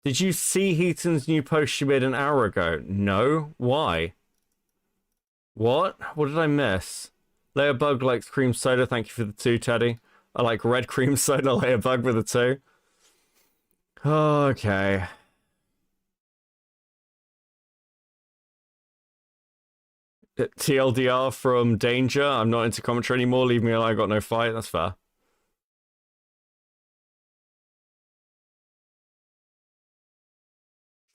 Did you see Heaton's new post she made an hour ago? No? Why? What? What did I miss? Layerbug likes cream soda. Thank you for the 2, Teddy. I like red cream soda. Layerbug with the 2. Okay. TLDR from Danger. I'm not into commentary anymore. Leave me alone. I got no fight. That's fair.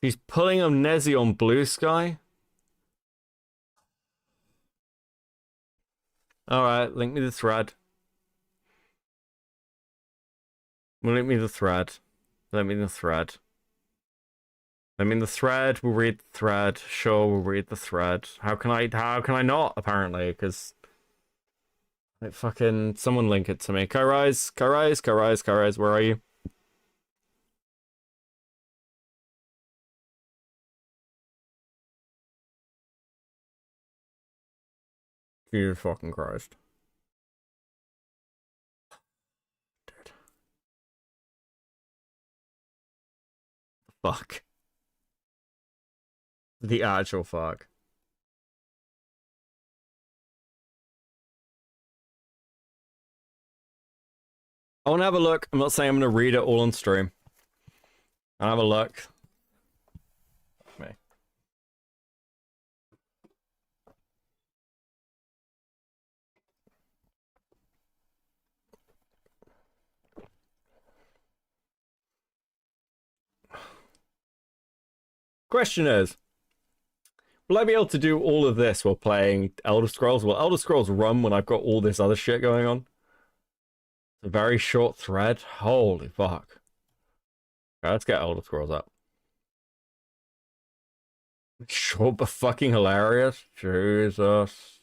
He's pulling a Nezi on Blue Sky. Alright, link me the thread. Link me the thread. Let me the thread. Let me in the thread. We'll read the thread. Sure, we'll read the thread. How can I not, apparently? Because like fucking someone link it to me. Kairise, where are you? Jesus fucking Christ. Dude. Fuck. The actual fuck. I want to have a look. I'm not saying I'm going to read it all on stream. I'll have a look. Me. Question is, will I be able to do all of this while playing Elder Scrolls? Will Elder Scrolls run when I've got all this other shit going on? It's a very short thread. Holy fuck. Okay, let's get Elder Scrolls up. Short but fucking hilarious. Jesus.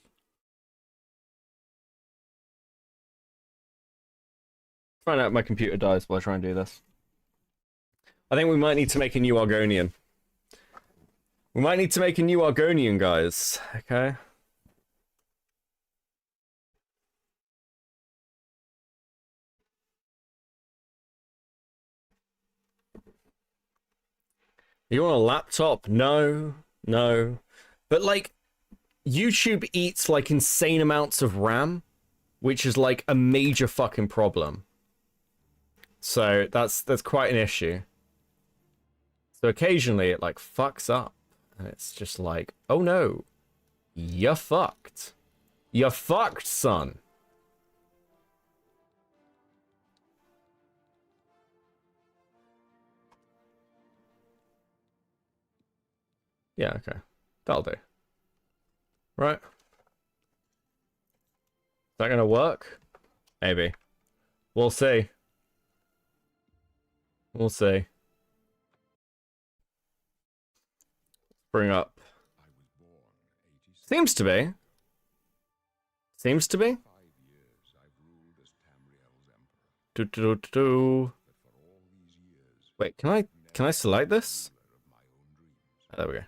Find out if my computer dies while I try and do this. I think we might need to make a new Argonian. We might need to make a new Argonian, guys. Okay. You want a laptop? No. No. But, like, YouTube eats, like, insane amounts of RAM, which is, like, a major fucking problem. So, that's quite an issue. So, occasionally, it, like, fucks up. And it's just like, oh no, you're fucked. You're fucked, son. Yeah, okay. That'll do. Right. Is that gonna work? Maybe. We'll see. We'll see. Bring up. Seems to be. Seems to be. Wait, can I select this? Oh, there we go.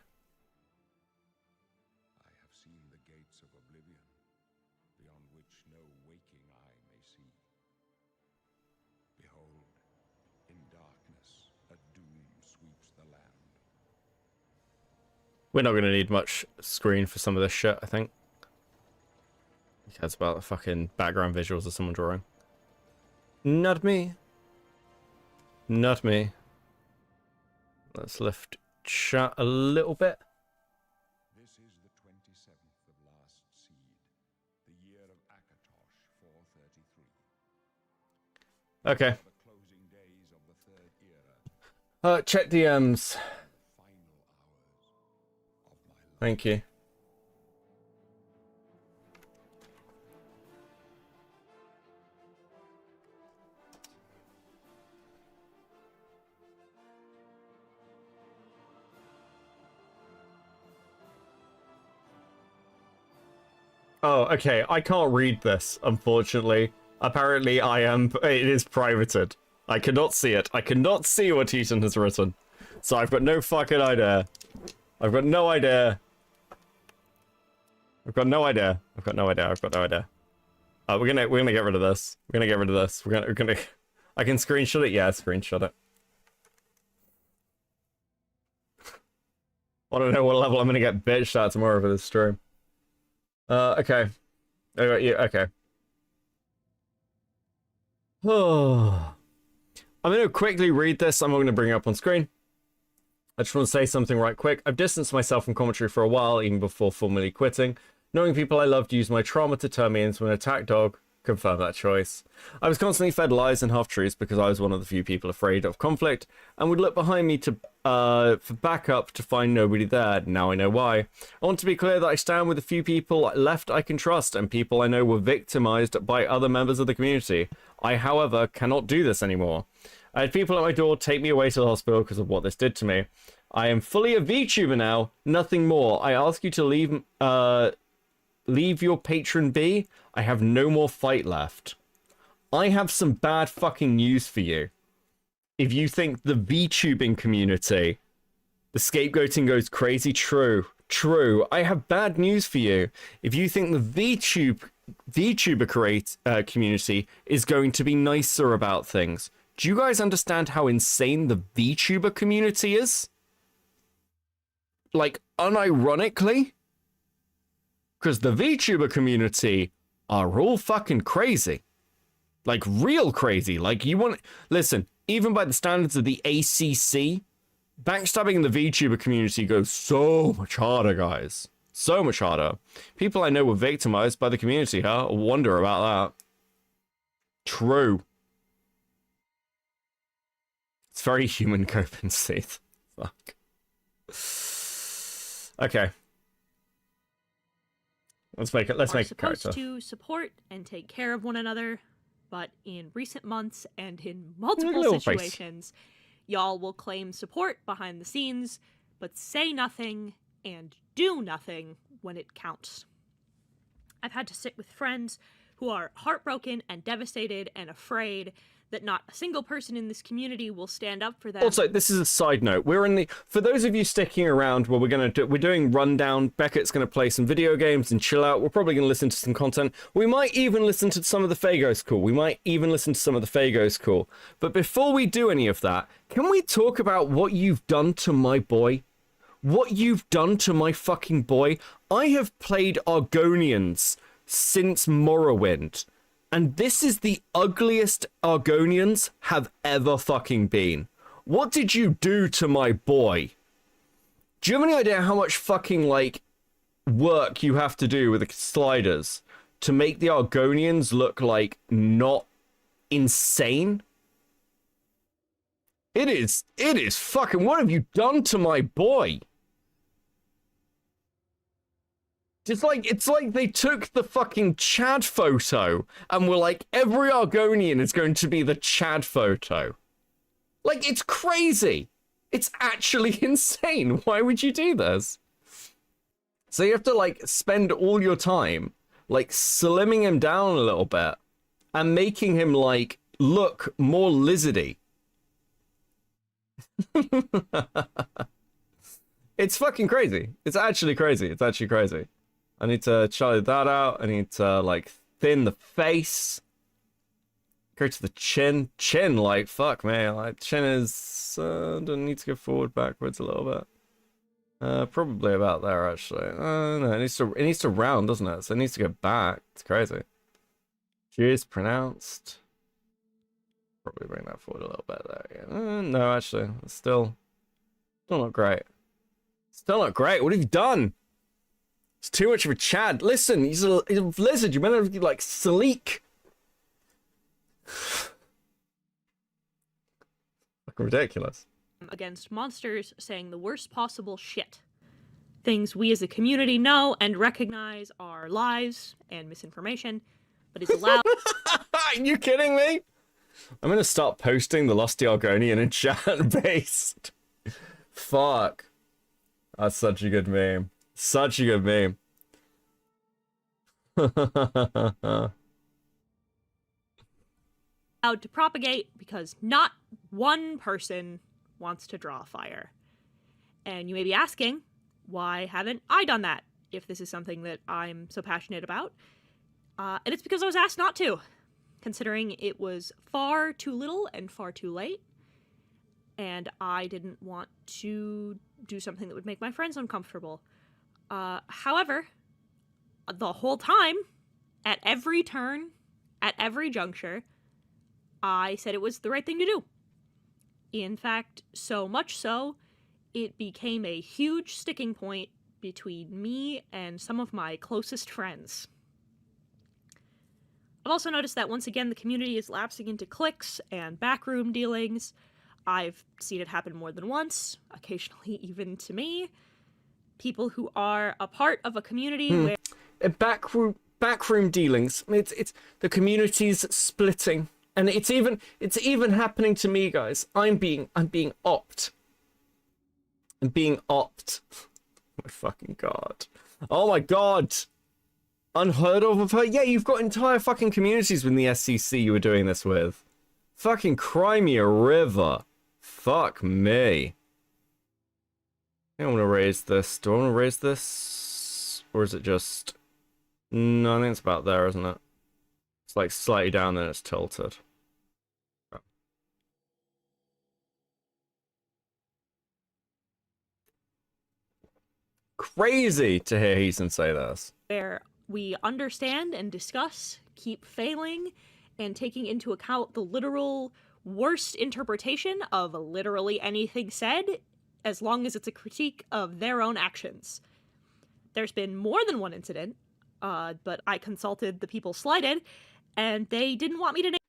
We're not going to need much screen for some of this shit, I think. That's about the fucking background visuals of someone drawing. Not me. Not me. Let's lift chat a little bit. This is the 27th of last seed, the year of Akatosh 433. Okay. The closing days of the third era. Check DMs. Thank you. Oh, okay. I can't read this, unfortunately. Apparently, it is privated. I cannot see it. I cannot see what Heaton has written. So I've got no fucking idea. I've got no idea. I've got no idea. I've got no idea. I've got no idea. We're gonna get rid of this. We're gonna get rid of this. We're gonna. I can screenshot it. Yeah, screenshot it. I don't know what level I'm gonna get bitched at tomorrow for this stream. Okay. Yeah, okay. Oh. I'm going to quickly read this. I'm not going to bring it up on screen. I just want to say something right quick. I've distanced myself from commentary for a while, even before formally quitting. Knowing people I loved used my trauma to turn me into an attack dog, confirm that choice. I was constantly fed lies and half-truths because I was one of the few people afraid of conflict, and would look behind me to for backup to find nobody there. Now I know why. I want to be clear that I stand with the few people left I can trust, and people I know were victimized by other members of the community. I, however, cannot do this anymore. I had people at my door take me away to the hospital because of what this did to me. I am fully a VTuber now, nothing more. I ask you to leave your patron be. I have no more fight left. I have some bad fucking news for you. If you think the VTubing community, the scapegoating goes crazy, true. I have bad news for you. If you think the VTuber community is going to be nicer about things, do you guys understand how insane the VTuber community is? Like, unironically? Because the VTuber community are all fucking crazy. Like, real crazy. Like, you want... Listen, even by the standards of the ACC, backstabbing in the VTuber community goes so much harder, guys. So much harder. People I know were victimized by the community, huh? I wonder about that. True. It's very human compensate. Fuck. Okay. Let's make it. Let's make a character. Supposed to support and take care of one another, but in recent months and in multiple situations, y'all will claim support behind the scenes, but say nothing and do nothing when it counts. I've had to sit with friends who are heartbroken and devastated and afraid that not a single person in this community will stand up for them. Also, this is a side note. We're in the... For those of you sticking around, where we're doing Rundown. Beckett's going to play some video games and chill out. We're probably going to listen to some content. We might even listen to some of the Fagos Call. But before we do any of that, can we talk about what you've done to my boy? What you've done to my fucking boy? I have played Argonians since Morrowind. And this is the ugliest Argonians have ever fucking been. What did you do to my boy? Do you have any idea how much fucking, like, work you have to do with the sliders to make the Argonians look, like, not insane? It is fucking... What have you done to my boy? It's like they took the fucking Chad photo and were like, every Argonian is going to be the Chad photo. Like, it's crazy. It's actually insane. Why would you do this? So you have to, like, spend all your time, like, slimming him down a little bit and making him, like, look more lizardy. It's fucking crazy. It's actually crazy. It's actually crazy. I need to try that out. I need to, like, thin the face. Go to the chin. Chin, like, fuck, man. Like, chin is... don't need to go forward, backwards a little bit. Probably about there, actually. No, it needs to round, doesn't it? So it needs to go back. It's crazy. Cheers, pronounced. Probably bring that forward a little bit there again. No, actually, it's still not great. Still not great. What have you done? It's too much of a Chad. Listen, he's a lizard. You better be like sleek. Fucking ridiculous. Against monsters saying the worst possible shit. Things we as a community know and recognize are lies and misinformation, but is allowed. Are you kidding me? I'm gonna start posting the Lusty Argonian in chat based. Fuck. That's such a good meme. Such a good meme. Allowed to propagate because not one person wants to draw fire. And you may be asking, why haven't I done that if this is something that I'm so passionate about? And it's because I was asked not to, considering it was far too little and far too late. And I didn't want to do something that would make my friends uncomfortable. However, the whole time, at every turn, at every juncture, I said it was the right thing to do. In fact, so much so, it became a huge sticking point between me and some of my closest friends. I've also noticed that once again the community is lapsing into cliques and backroom dealings. I've seen it happen more than once, occasionally even to me. People who are a part of a community where... Backroom dealings. It's the community's splitting. And it's even happening to me, guys. I'm being opt. I'm being opt. Oh my fucking god. Oh my god. Unheard of her. Yeah, you've got entire fucking communities within the SCC you were doing this with. Fucking cry me a river. Fuck me. I don't want to raise this. Do I want to raise this? Or is it just... No, I think it's about there, isn't it? It's like slightly down, then it's tilted. Crazy to hear Heaton say this. Where we understand and discuss, keep failing, and taking into account the literal worst interpretation of literally anything said, as long as it's a critique of their own actions. There's been more than one incident, but I consulted the people slighted, and they didn't want me to name.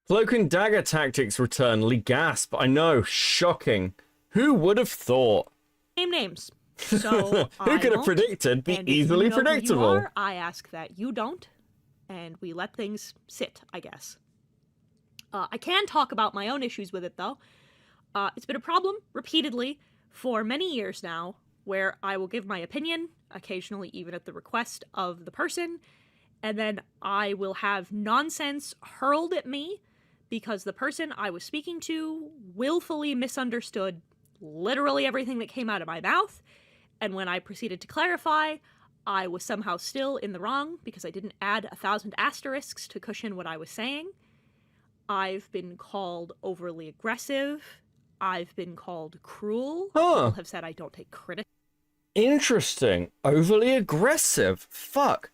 Cloak and dagger tactics return. Lee gasp. I know. Shocking. Who would have thought? Name names. So who could have predicted? Be easily predictable. Who you are, I ask that you don't, and we let things sit, I guess. I can talk about my own issues with it, though. It's been a problem, repeatedly, for many years now, where I will give my opinion, occasionally even at the request of the person, and then I will have nonsense hurled at me because the person I was speaking to willfully misunderstood literally everything that came out of my mouth, and when I proceeded to clarify, I was somehow still in the wrong because I didn't add 1,000 asterisks to cushion what I was saying. I've been called overly aggressive. I've been called cruel. People have said I don't take criticism. Interesting. Overly aggressive. Fuck.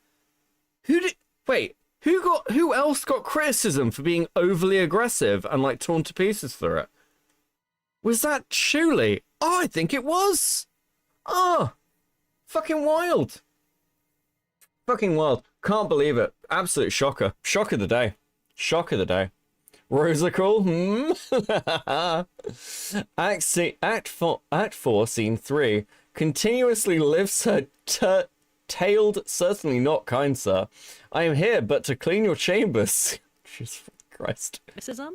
Who else got criticism for being overly aggressive and like torn to pieces for it? Was that Chulie? Oh, I think it was. Oh, fucking wild. Fucking wild. Can't believe it. Absolute shocker. Shock of the day. Shock of the day. Rosa cool? Act 4, Scene 3. Continuously lifts her tailed, certainly not kind, sir. I am here but to clean your chambers. Jesus Christ. Criticism.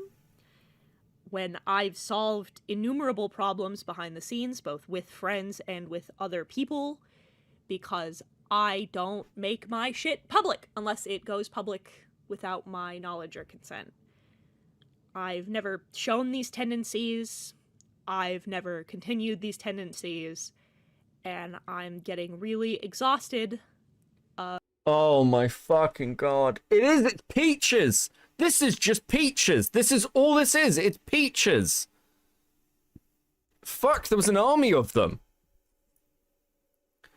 When I've solved innumerable problems behind the scenes, both with friends and with other people, because I don't make my shit public unless it goes public without my knowledge or consent. I've never shown these tendencies, I've never continued these tendencies, and I'm getting really exhausted. Oh my fucking god. It's peaches! This is just peaches! This is all this is! It's peaches! Fuck, there was an army of them!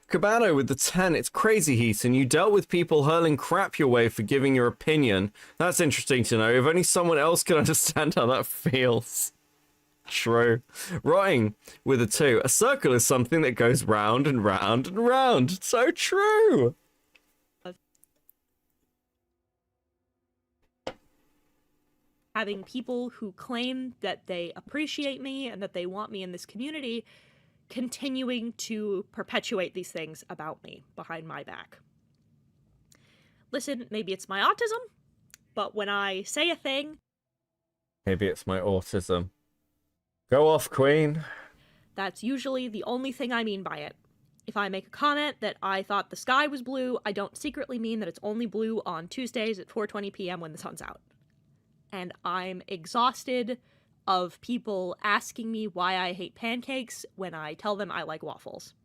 Cabano with the 10, it's crazy, Heaton. You dealt with people hurling crap your way for giving your opinion. That's interesting to know. If only someone else could understand how that feels. True. Rotting with a 2. A circle is something that goes round and round and round. So true! Having people who claim that they appreciate me and that they want me in this community continuing to perpetuate these things about me behind my back. Listen, maybe it's my autism, but when I say a thing... Maybe it's my autism. Go off, Queen. That's usually the only thing I mean by it. If I make a comment that I thought the sky was blue, I don't secretly mean that it's only blue on Tuesdays at 4:20 p.m. when the sun's out. And I'm exhausted of people asking me why I hate pancakes when I tell them I like waffles.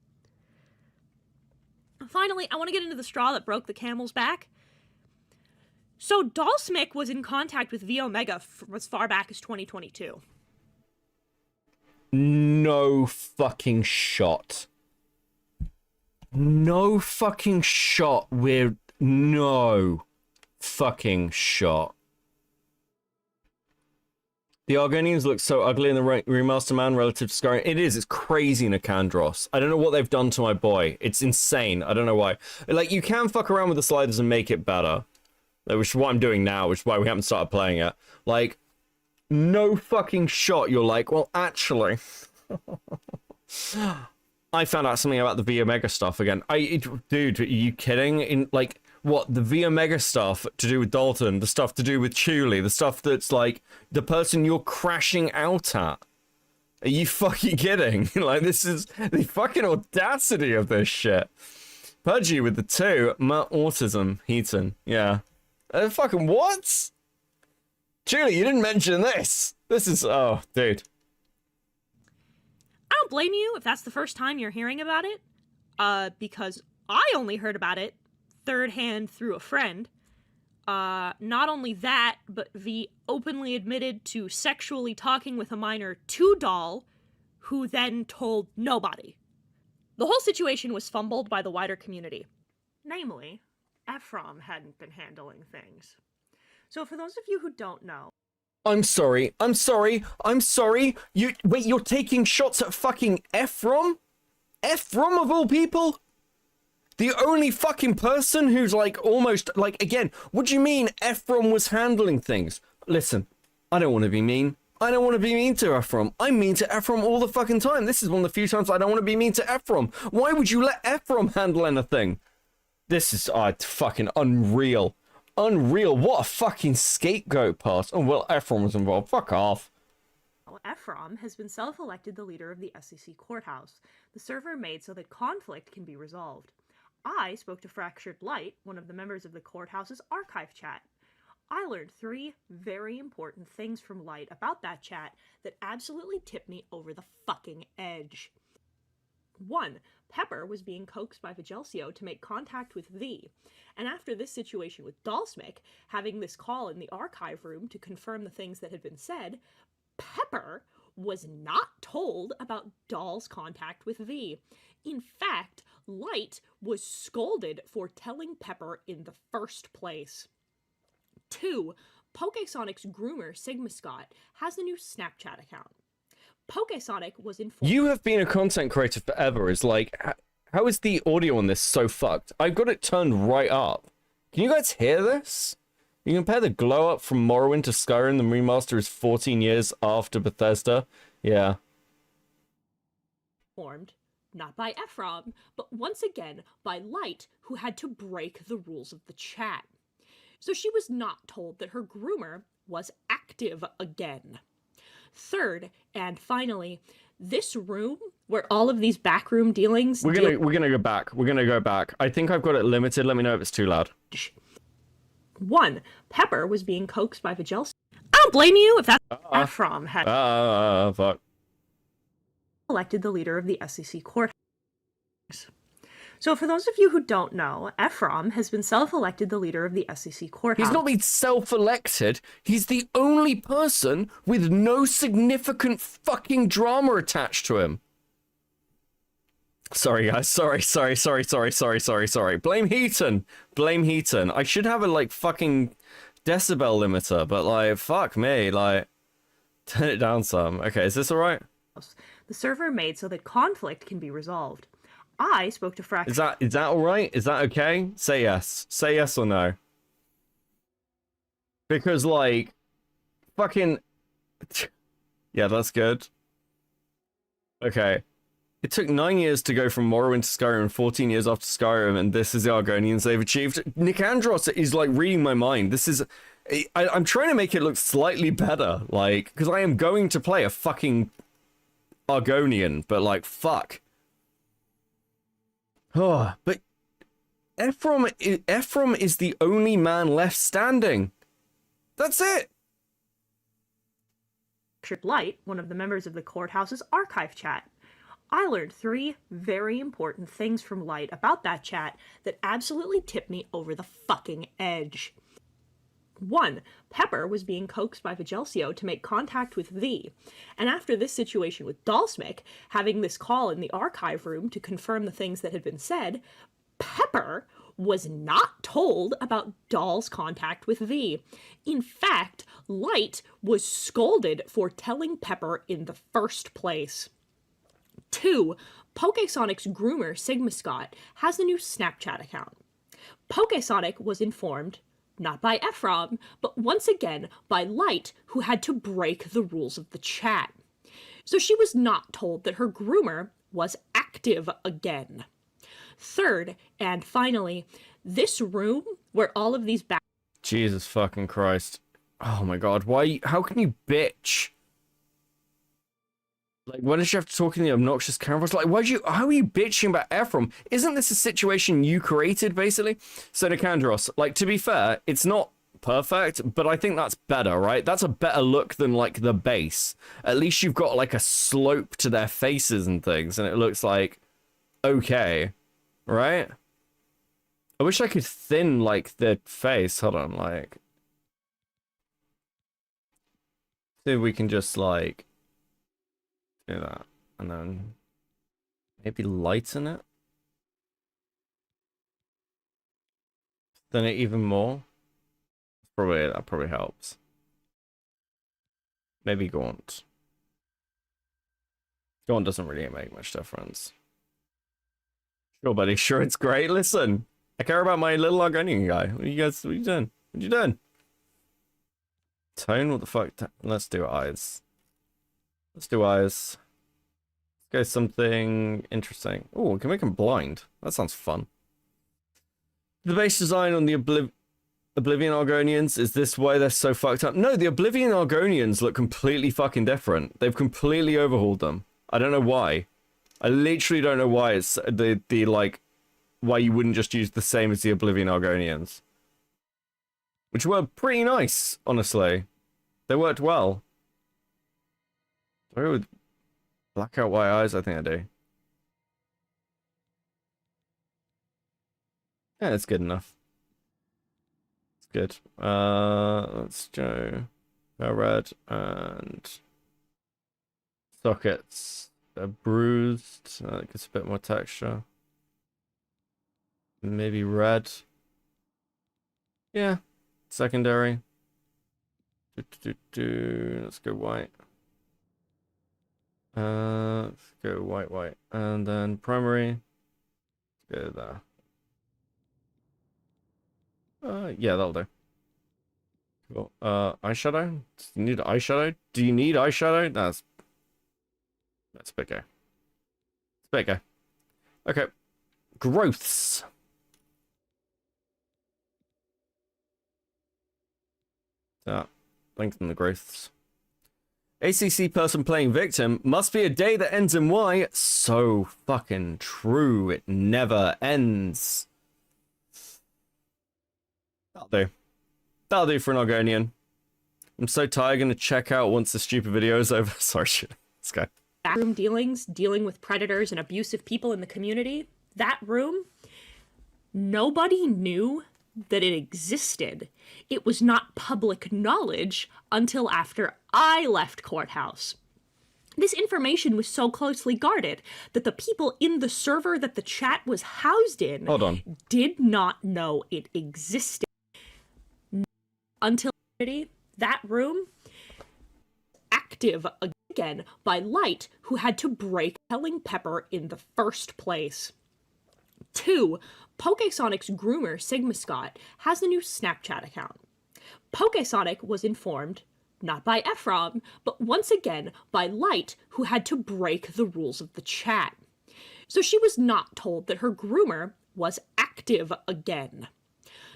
Finally, I want to get into the straw that broke the camel's back. So Dalsmic was in contact with V Omega as far back as 2022. No fucking shot. No fucking shot. We're no fucking shot. The Argonians look so ugly in the remaster, man, relative to Skyrim. It is. It's crazy, Nicandros. I don't know what they've done to my boy. It's insane. I don't know why. Like, you can fuck around with the sliders and make it better. Which is what I'm doing now, which is why we haven't started playing it. Like, no fucking shot. You're like, well, actually... I found out something about the V Omega stuff again. Dude, are you kidding? In, like... What, the V Omega stuff to do with Dalton, the stuff to do with Chulie, the stuff that's like the person you're crashing out at. Are you fucking kidding? Like, this is the fucking audacity of this shit. Pudgy with the 2, autism, Heaton, yeah. Fucking what? Chulie, you didn't mention this. This is, oh, dude. I don't blame you if that's the first time you're hearing about it, because I only heard about it third hand through a friend. Not only that, but V openly admitted to sexually talking with a minor to Doll, who then told nobody. The whole situation was fumbled by the wider community. Namely, Ephraim hadn't been handling things. So for those of you who don't know... I'm sorry. Wait, you're taking shots at fucking Ephraim? Ephraim of all people? The only fucking person who's like almost like, again, what do you mean Ephraim was handling things? Listen, I don't want to be mean. I don't want to be mean to Ephraim. I'm mean to Ephraim all the fucking time. This is one of the few times I don't want to be mean to Ephraim. Why would you let Ephraim handle anything? This is fucking unreal. Unreal. What a fucking scapegoat pass. Oh, well, Ephraim was involved. Fuck off. Ephraim has been self-elected the leader of the SEC courthouse. The server made so that conflict can be resolved. I spoke to Fractured Light, one of the members of the courthouse's archive chat. I learned 3 very important things from Light about that chat that absolutely tipped me over the fucking edge. 1. Pepper was being coaxed by Vigelsio to make contact with V, and after this situation with Dalsmic, having this call in the archive room to confirm the things that had been said, Pepper was not told about Doll's contact with V. In fact, Light was scolded for telling Pepper in the first place. 2. PokeSonic's groomer, Sigma Scott, has a new Snapchat account. PokeSonic was informed... You have been a content creator forever. Is like, how is the audio on this so fucked? I've got it turned right up. Can you guys hear this? You compare the glow up from Morrowind to Skyrim, the remaster is 14 years after Bethesda. Yeah. Formed, not by Ephraim, but once again by Light, who had to break the rules of the chat. So she was not told that her groomer was active again. 3rd, and finally, this room where all of these backroom dealings... We're gonna go back. We're gonna go back. I think I've got it limited. Let me know if it's too loud. 1. Pepper was being coaxed by Vigelsio. I don't blame you if that's Ephraim had fuck. elected the leader of the SEC courthouse. So for those of you who don't know, Ephraim has been self-elected the leader of the SEC courthouse. He's not been self-elected. He's the only person with no significant fucking drama attached to him. Sorry, guys. Sorry. Blame Heaton. Blame Heaton. I should have a, like, fucking decibel limiter, but, like, fuck me. Like, turn it down some. Okay, is this alright? The server made so that conflict can be resolved. I spoke to Fractured... Is that alright? Is that okay? Say yes. Say yes or no. Because, like, fucking... Yeah, that's good. Okay. It took 9 years to go from Morrowind to Skyrim, 14 years after Skyrim, and this is the Argonians they've achieved. Nicandros is, like, reading my mind. This is... I'm trying to make it look slightly better, like, because I am going to play a fucking Argonian, but, like, fuck. Oh, but Ephraim is the only man left standing. That's it. Light, one of the members of the courthouse's archive chat. I learned 3 very important things from Light about that chat that absolutely tipped me over the fucking edge. 1. Pepper was being coaxed by Vigelsio to make contact with V, and after this situation with Dalsmik, having this call in the archive room to confirm the things that had been said, Pepper was not told about Doll's contact with V. In fact, Light was scolded for telling Pepper in the first place. 2. PokeSonic's groomer, Sigma Scott, has a new Snapchat account. PokeSonic was informed, not by Ephraim, but once again by Light, who had to break the rules of the chat. So she was not told that her groomer was active again. 3rd, and finally, this room where all of these Jesus fucking Christ. Oh my god, why? How can you bitch? Like, why does she have to talk in the obnoxious camera voice? Like, how are you bitching about Ephraim? Isn't this a situation you created, basically? So, Nicandros, like, to be fair, it's not perfect, but I think that's better, right? That's a better look than, like, the base. At least you've got, like, a slope to their faces and things, and it looks like, okay, right? I wish I could thin, like, the face. Hold on, like... See if we can just, like... do that, and then maybe lighten it. Thin it even more. That probably helps. Maybe Gaunt. Gaunt doesn't really make much difference. Sure, buddy. Sure, it's great. Listen, I care about my little Argonian guy. What are you doing? What you doing? Tone? What the fuck? Let's do eyes. Let's do eyes. Let's go something interesting. Oh, we can make him blind. That sounds fun. The base design on the Oblivion Argonians, is this why they're so fucked up? No, the Oblivion Argonians look completely fucking different. They've completely overhauled them. I don't know why. I literally don't know why it's the like, why you wouldn't just use the same as the Oblivion Argonians. Which were pretty nice, honestly. They worked well. Do I go with blackout white eyes? I think I do. Yeah, it's good enough. It's good. Let's go red and sockets. They're bruised. That gets a bit more texture. Maybe red. Yeah, secondary. Let's go white. Let's go white, and then primary. Let's go there. Yeah, that'll do. Cool. Eyeshadow? Do you need eyeshadow? Do you need eyeshadow? That's big. It's big. Okay. Growths. Lengthen the growths. ACC person playing victim must be a day that ends in Y. So fucking true. It never ends. That'll do. That'll do for an Argonian. I'm so tired, I'm gonna check out once the stupid video is over. Sorry, shit. Let's go. Backroom dealings, dealing with predators and abusive people in the community. That room, nobody knew that it existed. It was not public knowledge until after I left courthouse. This information was so closely guarded that the people in the server that the chat was housed in did not know it existed. Until that room active again by Light, who had to break telling Pepper in the first place. 2. PokeSonic's groomer, Sigma Scott, has a new Snapchat account. PokeSonic was informed, not by Ephraim, but once again by Light, who had to break the rules of the chat. So she was not told that her groomer was active again.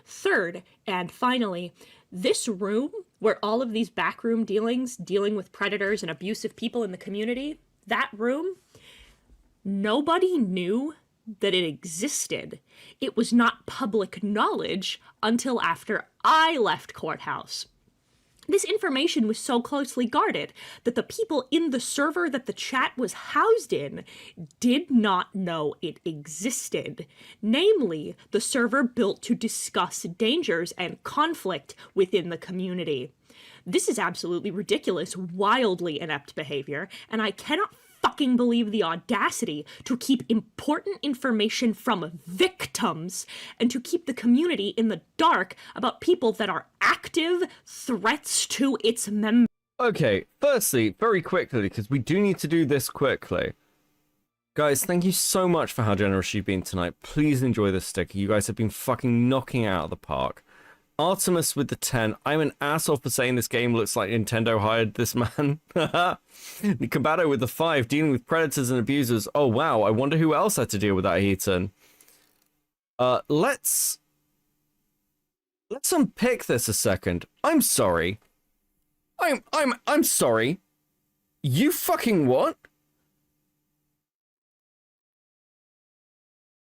3rd, and finally, this room, where all of these backroom dealings, dealing with predators and abusive people in the community, that room, nobody knew that it existed. It was not public knowledge until after I left courthouse. This information was so closely guarded that the people in the server that the chat was housed in did not know it existed. Namely, the server built to discuss dangers and conflict within the community. This is absolutely ridiculous, wildly inept behavior, and I cannot fucking believe the audacity to keep important information from victims and to keep the community in the dark about people that are active threats to its members. Okay, firstly, very quickly, because we do need to do this quickly. Guys, thank you so much for how generous you've been tonight. Please enjoy this sticker. You guys have been fucking knocking it out of the park. Artemis with the 10. I'm an asshole for saying this game looks like Nintendo hired this man. Combato with the 5. Dealing with predators and abusers. Oh, wow. I wonder who else had to deal with that, Heaton. Let's unpick this a second. I'm sorry. I'm sorry. You fucking what?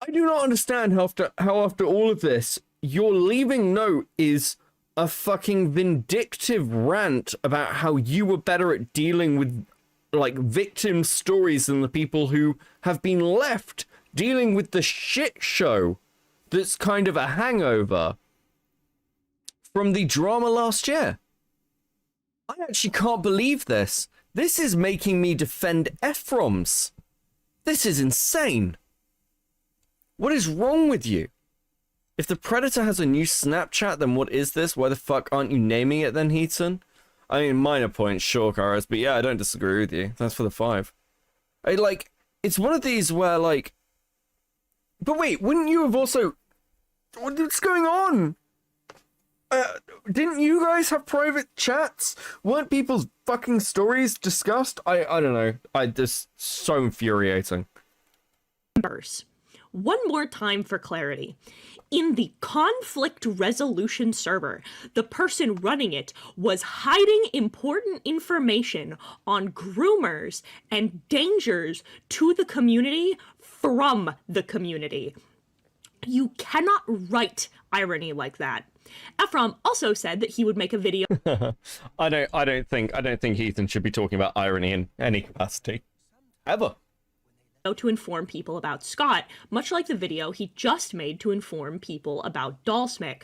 I do not understand how after all of this, your leaving note is a fucking vindictive rant about how you were better at dealing with, like, victim stories than the people who have been left dealing with the shit show that's kind of a hangover from the drama last year. I actually can't believe this. This is making me defend Ephraim's. This is insane. What is wrong with you? If the Predator has a new Snapchat, then what is this? Why the fuck aren't you naming it then, Heaton? I mean, minor points, sure, Karas, but yeah, I don't disagree with you. That's for the 5. It's one of these where, like... But wait, wouldn't you have also... What's going on? Didn't you guys have private chats? Weren't people's fucking stories discussed? I don't know. This so infuriating. One more time for clarity. In the conflict resolution server, the person running it was hiding important information on groomers and dangers to the community from the community. You cannot write irony like that. Ephraim also said that he would make a video. I don't think Heaton should be talking about irony in any capacity. Ever. To inform people about Scott, much like the video he just made to inform people about Dollsmick.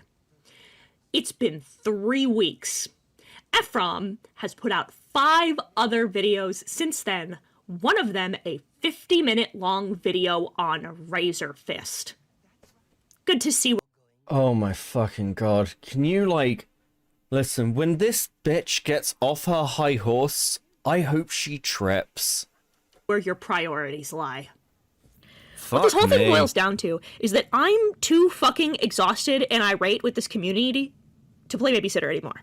It's been 3 weeks. Ephraim has put out 5 other videos since then, one of them a 50-minute long video on Razor Fist. Good to see. Oh my fucking god. Can you, listen, when this bitch gets off her high horse, I hope she trips. Where your priorities lie. What this whole thing boils down to is that I'm too fucking exhausted and irate with this community to play babysitter anymore.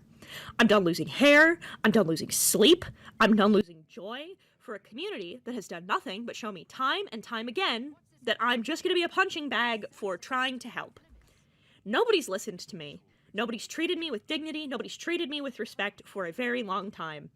I'm done losing hair, I'm done losing sleep, I'm done losing joy for a community that has done nothing but show me time and time again that I'm just gonna be a punching bag for trying to help. Nobody's listened to me. Nobody's treated me with dignity, nobody's treated me with respect for a very long time.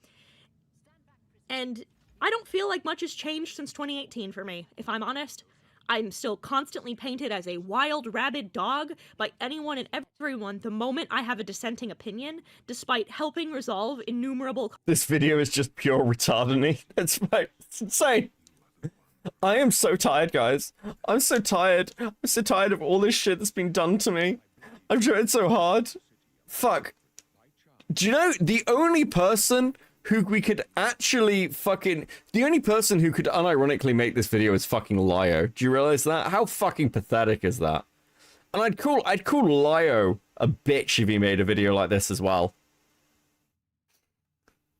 And I don't feel like much has changed since 2018 for me, if I'm honest. I'm still constantly painted as a wild, rabid dog by anyone and everyone the moment I have a dissenting opinion, despite helping resolve innumerable... This video is just pure retardity. It's right. It's insane. I am so tired, guys. I'm so tired. I'm so tired of all this shit that's been done to me. I've tried so hard. Fuck. Do you know, the only person who we could actually the only person who could unironically make this video is fucking Lio. Do you realize that? How fucking pathetic is that? And I'd call Lio a bitch if he made a video like this as well.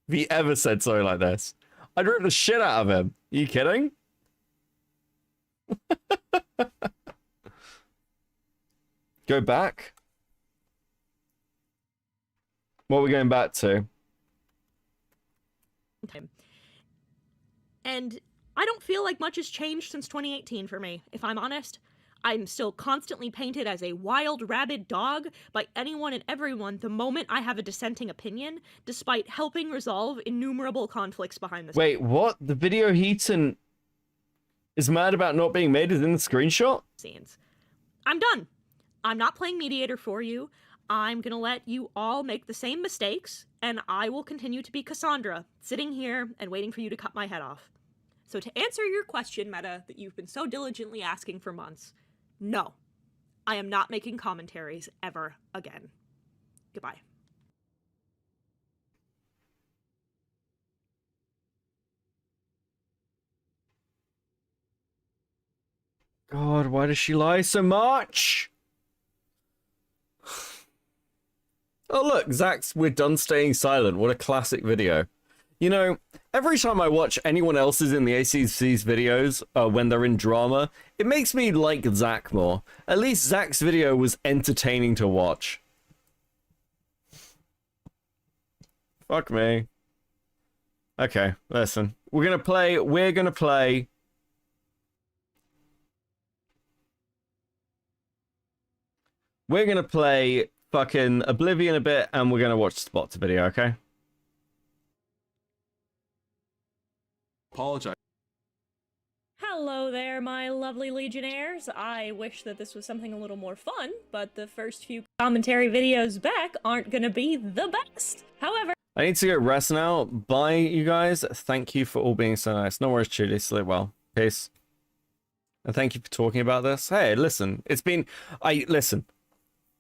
If he ever said something like this, I'd rip the shit out of him. Are you kidding? Go back? What are we going back to? And I don't feel like much has changed since 2018 for me, if I'm honest. I'm still constantly painted as a wild, rabid dog by anyone and everyone the moment I have a dissenting opinion, despite helping resolve innumerable conflicts behind the scenes. Wait, what? The video Heaton is mad about not being made is in the screenshot? I'm done. I'm not playing mediator for you. I'm gonna let you all make the same mistakes, and I will continue to be Cassandra, sitting here and waiting for you to cut my head off. So to answer your question, Meta, that you've been so diligently asking for months, no, I am not making commentaries ever again. Goodbye. God, why does she lie so much? Oh look, Zach's We're Done Staying Silent. What a classic video. You know, every time I watch anyone else's in the ACC's videos when they're in drama, it makes me like Zach more. At least Zach's video was entertaining to watch. Fuck me. Okay, listen. We're gonna play fucking Oblivion a bit, and we're gonna watch Spot's video, okay? Apologize. Hello there, my lovely Legionnaires. I wish that this was something a little more fun, but the first few commentary videos back aren't gonna be the best. However, I need to go rest now. Bye, you guys. Thank you for all being so nice. No worries, Chulie. Sleep well. Peace. And thank you for talking about this. Hey, listen.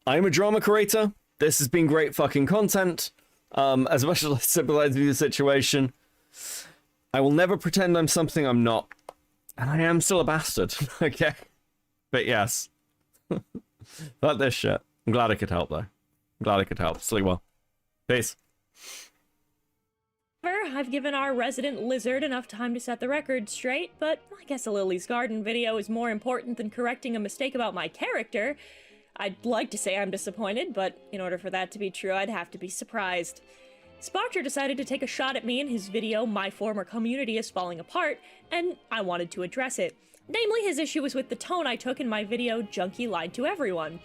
I'm a drama creator. This has been great fucking content. As much as I sympathize with the situation, I will never pretend I'm something I'm not. And I am still a bastard, okay? But yes. Fuck this shit. I'm glad I could help, though. I'm glad I could help. Sleep well. Peace. I've given our resident lizard enough time to set the record straight, but I guess a Lily's Garden video is more important than correcting a mistake about my character. I'd like to say I'm disappointed, but in order for that to be true, I'd have to be surprised. Spotcher decided to take a shot at me in his video, My Former Community is Falling Apart, and I wanted to address it. Namely, his issue was with the tone I took in my video, Junkie Lied to Everyone.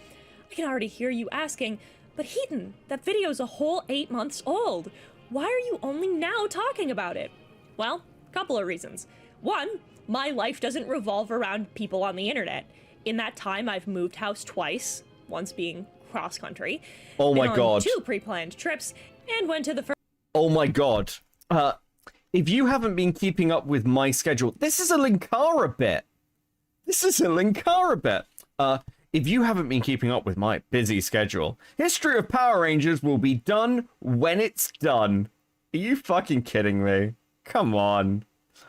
I can already hear you asking, but Heaton, that video's a whole 8 months old. Why are you only now talking about it? Well, a couple of reasons. One, my life doesn't revolve around people on the internet. In that time, I've moved house twice, once being cross-country. Oh my god. 2 pre-planned trips, and went to the first... Oh my god. If you haven't been keeping up with my schedule... This is a Linkara bit. If you haven't been keeping up with my busy schedule, History of Power Rangers will be done when it's done. Are you fucking kidding me? Come on.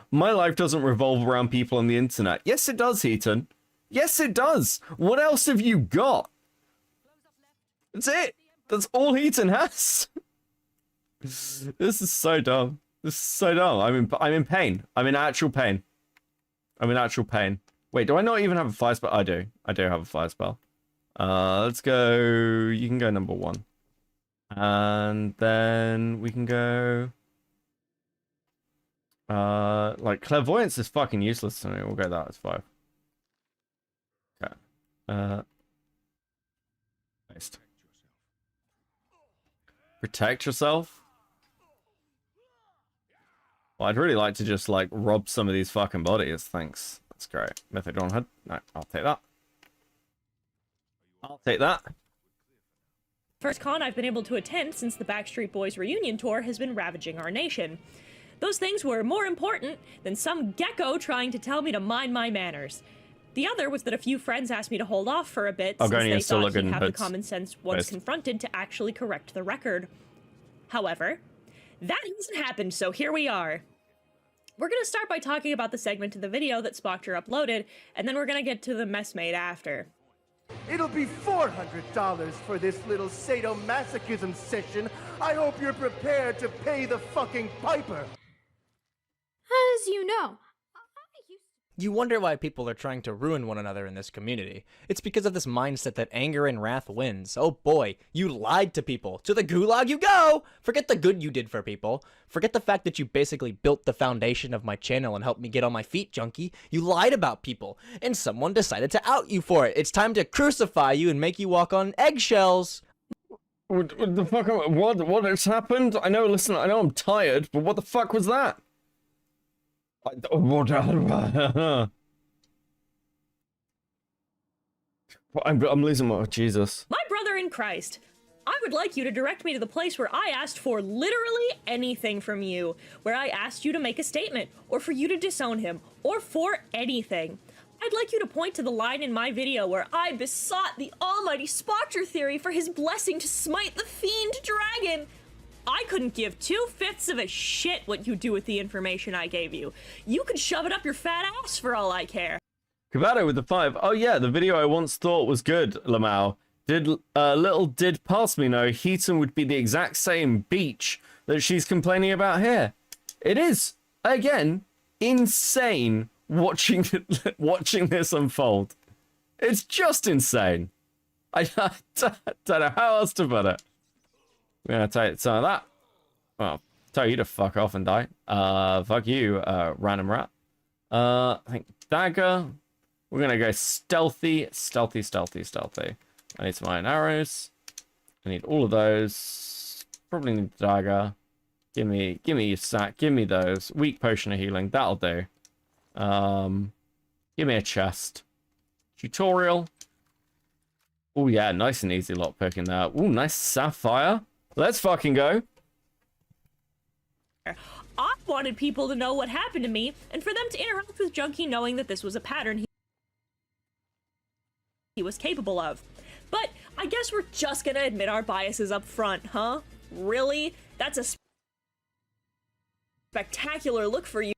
My life doesn't revolve around people on the internet. Yes, it does, Heaton. Yes, it does. What else have you got? That's it. That's all Heaton has. This is so dumb. I'm in pain. I'm in actual pain. Wait, do I not even have a fire spell? I do. I do have a fire spell. Let's go. You can go number 1. And then we can go. Like, clairvoyance is fucking useless to me. We'll go that as 5. Okay. Nice. Protect yourself? Well, I'd really like to just, like, rob some of these fucking bodies. Thanks. That's great. Mythic Dawn Hood. No, I'll take that. First con I've been able to attend since the Backstreet Boys reunion tour has been ravaging our nation. Those things were more important than some gecko trying to tell me to mind my manners. The other was that a few friends asked me to hold off for a bit since they thought he'd have the common sense once confronted to actually correct the record. However, that hasn't happened, so here we are. We're gonna start by talking about the segment of the video that Spotcher uploaded, and then we're gonna get to the messmate after. It'll be $400 for this little sadomasochism session. I hope you're prepared to pay the fucking piper. As you know, You wonder why people are trying to ruin one another in this community. It's because of this mindset that anger and wrath wins. Oh boy, you lied to people. To the gulag you go! Forget the good you did for people. Forget the fact that you basically built the foundation of my channel and helped me get on my feet, Junkie. You lied about people, and someone decided to out you for it. It's time to crucify you and make you walk on eggshells. What the fuck? What has happened? I know, listen, I know I'm tired, but what the fuck was that? I'm losing my... Jesus. My brother in Christ, I would like you to direct me to the place where I asked for literally anything from you, where I asked you to make a statement, or for you to disown him, or for anything. I'd like you to point to the line in my video where I besought the almighty Spotcher Theory for his blessing to smite the fiend dragon. I couldn't give 2/5 of a shit what you do with the information I gave you. You could shove it up your fat ass for all I care. Cavado with the 5. Oh yeah, the video I once thought was good, Lamau. Little did past me know Heaton would be the exact same beach that she's complaining about here. It is, again, insane watching this unfold. It's just insane. I don't know how else to put it. We're gonna take some of that. Well, tell you to fuck off and die. Fuck you, random rat. I think dagger. We're gonna go stealthy. I need some iron arrows. I need all of those. Probably need the dagger. Give me your sack. Give me those. Weak potion of healing. That'll do. Give me a chest. Tutorial. Oh yeah, nice and easy lockpicking there. Oh, nice sapphire. Let's fucking go. I wanted people to know what happened to me, and for them to interact with Junkie knowing that this was a pattern he was capable of. But I guess we're just gonna admit our biases up front, huh? Really? That's a spectacular look for you.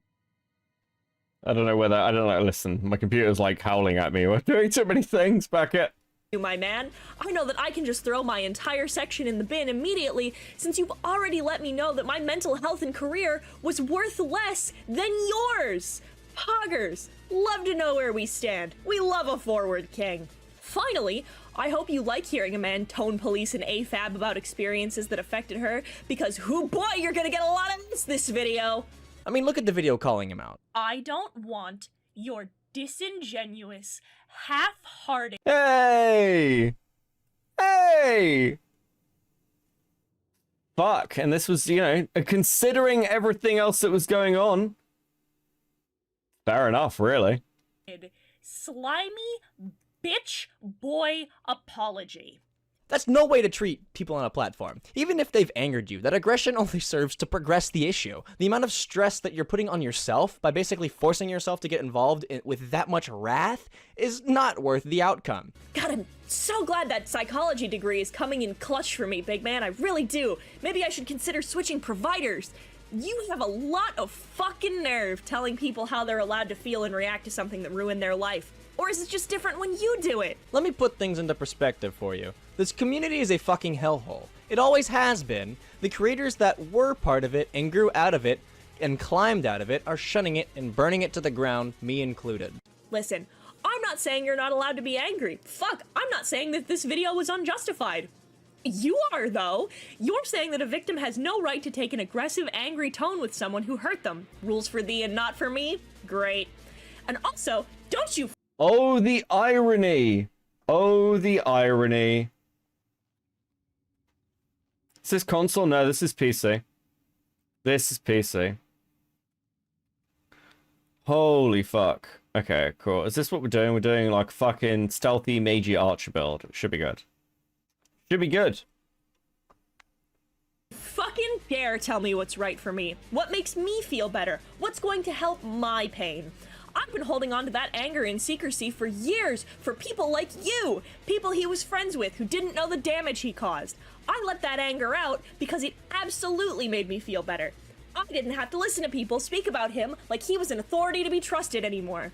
I don't know whether... I don't know. Listen, my computer's like howling at me. We're doing too many things, Beckett. My man. I know that I can just throw my entire section in the bin immediately, since you've already let me know that my mental health and career was worth less than yours. Poggers, love to know where we stand. We love a forward king. Finally, I hope you like hearing a man tone police and AFAB about experiences that affected her, because hoo boy, you're gonna get a lot of this video. I mean, look at the video calling him out. I don't want your disingenuous, half-hearted... Hey! Hey! Fuck, and this was, you know, considering everything else that was going on. Fair enough, really. Slimy bitch boy apology. That's no way to treat people on a platform. Even if they've angered you, that aggression only serves to progress the issue. The amount of stress that you're putting on yourself by basically forcing yourself to get involved with that much wrath is not worth the outcome. God, I'm so glad that psychology degree is coming in clutch for me, big man. I really do. Maybe I should consider switching providers. You have a lot of fucking nerve telling people how they're allowed to feel and react to something that ruined their life. Or is it just different when you do it? Let me put things into perspective for you. This community is a fucking hellhole. It always has been. The creators that were part of it and grew out of it and climbed out of it are shunning it and burning it to the ground, me included. Listen, I'm not saying you're not allowed to be angry. Fuck, I'm not saying that this video was unjustified. You are, though. You're saying that a victim has no right to take an aggressive, angry tone with someone who hurt them. Rules for thee and not for me? Great. And also, don't you... Oh, the irony. Oh, the irony. Is this console? No, this is PC. This is PC. Holy fuck. Okay, cool. Is this what we're doing? We're doing like fucking stealthy magey archer build. Should be good. Should be good. Fucking dare tell me what's right for me. What makes me feel better? What's going to help my pain? I've been holding on to that anger and secrecy for years for people like you, people he was friends with who didn't know the damage he caused. I let that anger out because it absolutely made me feel better. I didn't have to listen to people speak about him like he was an authority to be trusted anymore.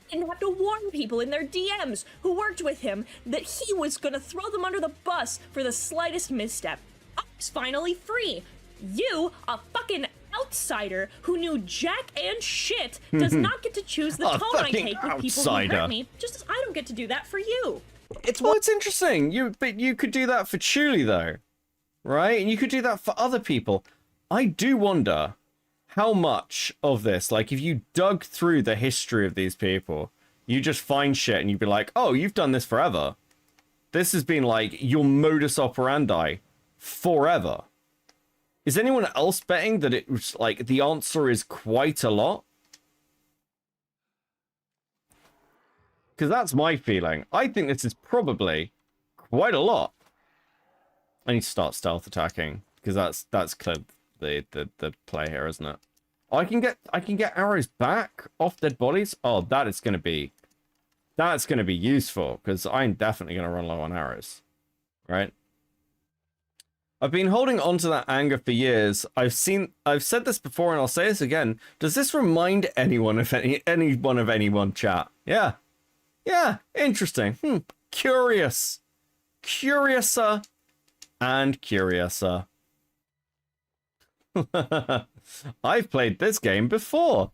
I didn't have to warn people in their DMs who worked with him that he was gonna throw them under the bus for the slightest misstep. I was finally free. You, a fucking outsider who knew jack and shit, does not get to choose the tone I take with people who hurt me, just as I don't get to do that for you. It's interesting. But you could do that for Chulie though, right? And you could do that for other people. I do wonder how much of this, like if you dug through the history of these people, you just find shit and you'd be like, oh, you've done this forever. This has been like your modus operandi forever. Is anyone else betting that it was like the answer is quite a lot? Because that's my feeling. I think this is probably quite a lot. I need to start stealth attacking, because that's clear the play here, isn't it? Oh, I can get arrows back off dead bodies. Oh, that's gonna be useful, because I'm definitely gonna run low on arrows, right? I've been holding on to that anger for years. I've said this before and I'll say this again. Does this remind anyone of anyone, chat? Yeah. Yeah, interesting. Curious. Curiouser and curiouser. I've played this game before.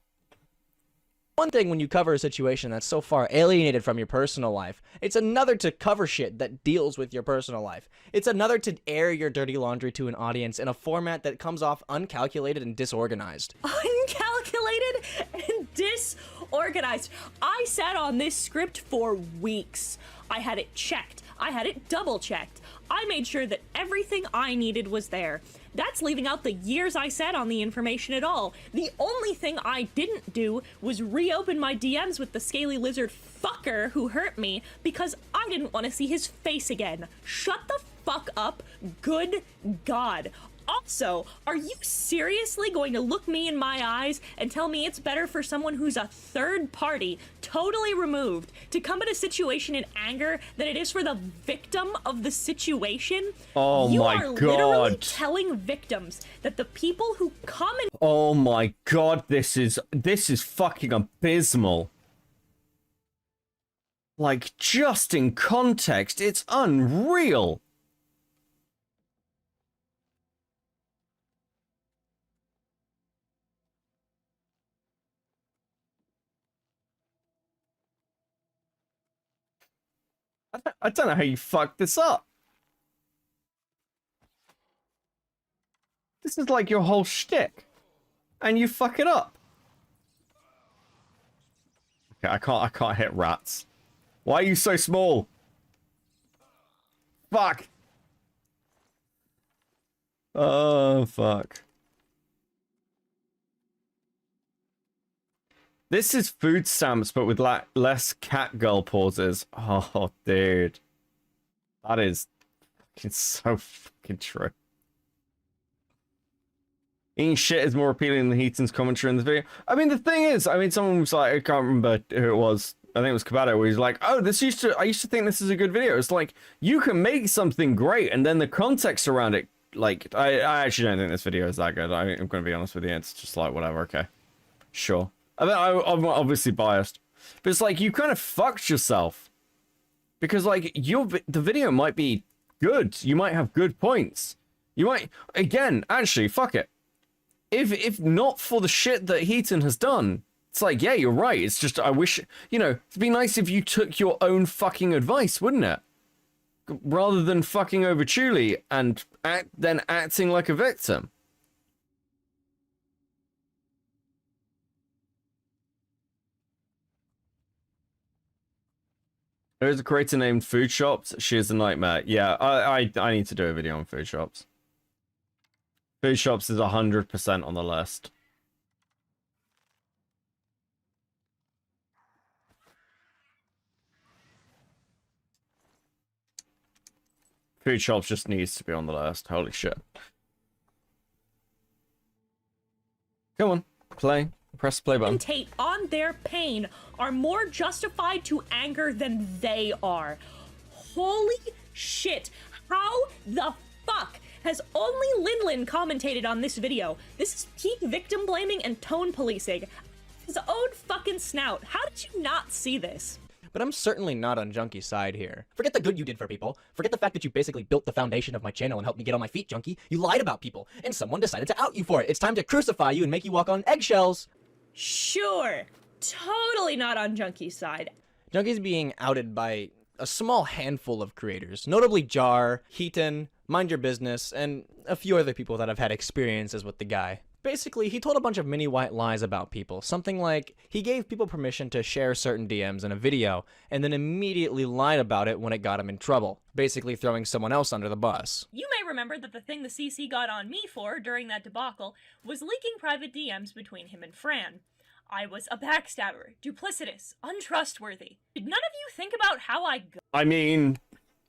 One thing when you cover a situation that's so far alienated from your personal life, it's another to cover shit that deals with your personal life. It's another to air your dirty laundry to an audience in a format that comes off uncalculated and disorganized. Uncalculated and disorganized. I sat on this script for weeks. I had it checked. I had it double checked. I made sure that everything I needed was there. That's leaving out the years I sat on the information at all. The only thing I didn't do was reopen my DMs with the scaly lizard fucker who hurt me because I didn't want to see his face again. Shut the fuck up. Good God. Also, are you seriously going to look me in my eyes and tell me it's better for someone who's a third party, totally removed, to come at a situation in anger than it is for the victim of the situation? Oh you my are literally God. telling victims that the people who come and Oh my God, this is fucking abysmal. Like, just in context, it's unreal. I don't know how you fucked this up. This is like your whole shtick, and you fuck it up. Okay, I can't hit rats. Why are you so small? Fuck. Oh fuck. This is food stamps, but with less catgirl pauses. Oh, dude. That is fucking so fucking true. Eating shit is more appealing than Heaton's commentary in the video. I mean, the thing is, someone was like, I can't remember who it was. I think it was Kabato, where he's like, oh, I used to think this is a good video. It's like, you can make something great, and then the context around it, like, I actually don't think this video is that good. I'm going to be honest with you. It's just like, whatever, okay. Sure. I'm obviously biased, but it's like you kind of fucked yourself because like the video might be good. You might have good points. You might, again, actually, fuck it. If not for the shit that Heaton has done, it's like, yeah, you're right. It's just, I wish, it'd be nice if you took your own fucking advice, wouldn't it? Rather than fucking over Chulie and then acting like a victim. There's a creator named Food Shops. She is a nightmare. Yeah, I need to do a video on Food Shops. Food Shops is 100% on the list. Food Shops just needs to be on the list. Holy shit. Come on, play. Press the play button. commentate on their pain are more justified to anger than they are. Holy shit. How the fuck has only Linlin commentated on this video? This is peak victim blaming and tone policing. His own fucking snout. How did you not see this? But I'm certainly not on Junkie's side here. Forget the good you did for people. Forget the fact that you basically built the foundation of my channel and helped me get on my feet, Junkie. You lied about people, and someone decided to out you for it. It's time to crucify you and make you walk on eggshells. Sure. Totally not on Junkie's side. Junkie's being outed by a small handful of creators, notably Jar, Heaton, Mind Your Business, and a few other people that have had experiences with the guy. Basically, he told a bunch of mini white lies about people. Something like, he gave people permission to share certain DMs in a video, and then immediately lied about it when it got him in trouble. Basically throwing someone else under the bus. You may remember that the thing the CC got on me for during that debacle was leaking private DMs between him and Fran. I was a backstabber, duplicitous, untrustworthy. Did none of you think about how I I mean,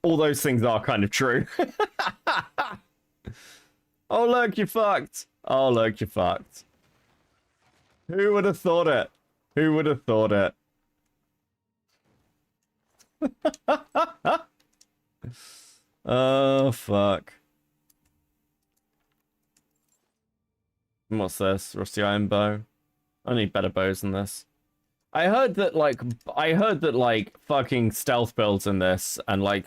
all those things are kind of true. Oh, look, you fucked. Oh, look, you fucked. Who would have thought it? Who would have thought it? Oh, fuck. What's this? Rusty iron bow? I need better bows than this. I heard that, like, fucking stealth builds in this, and, like,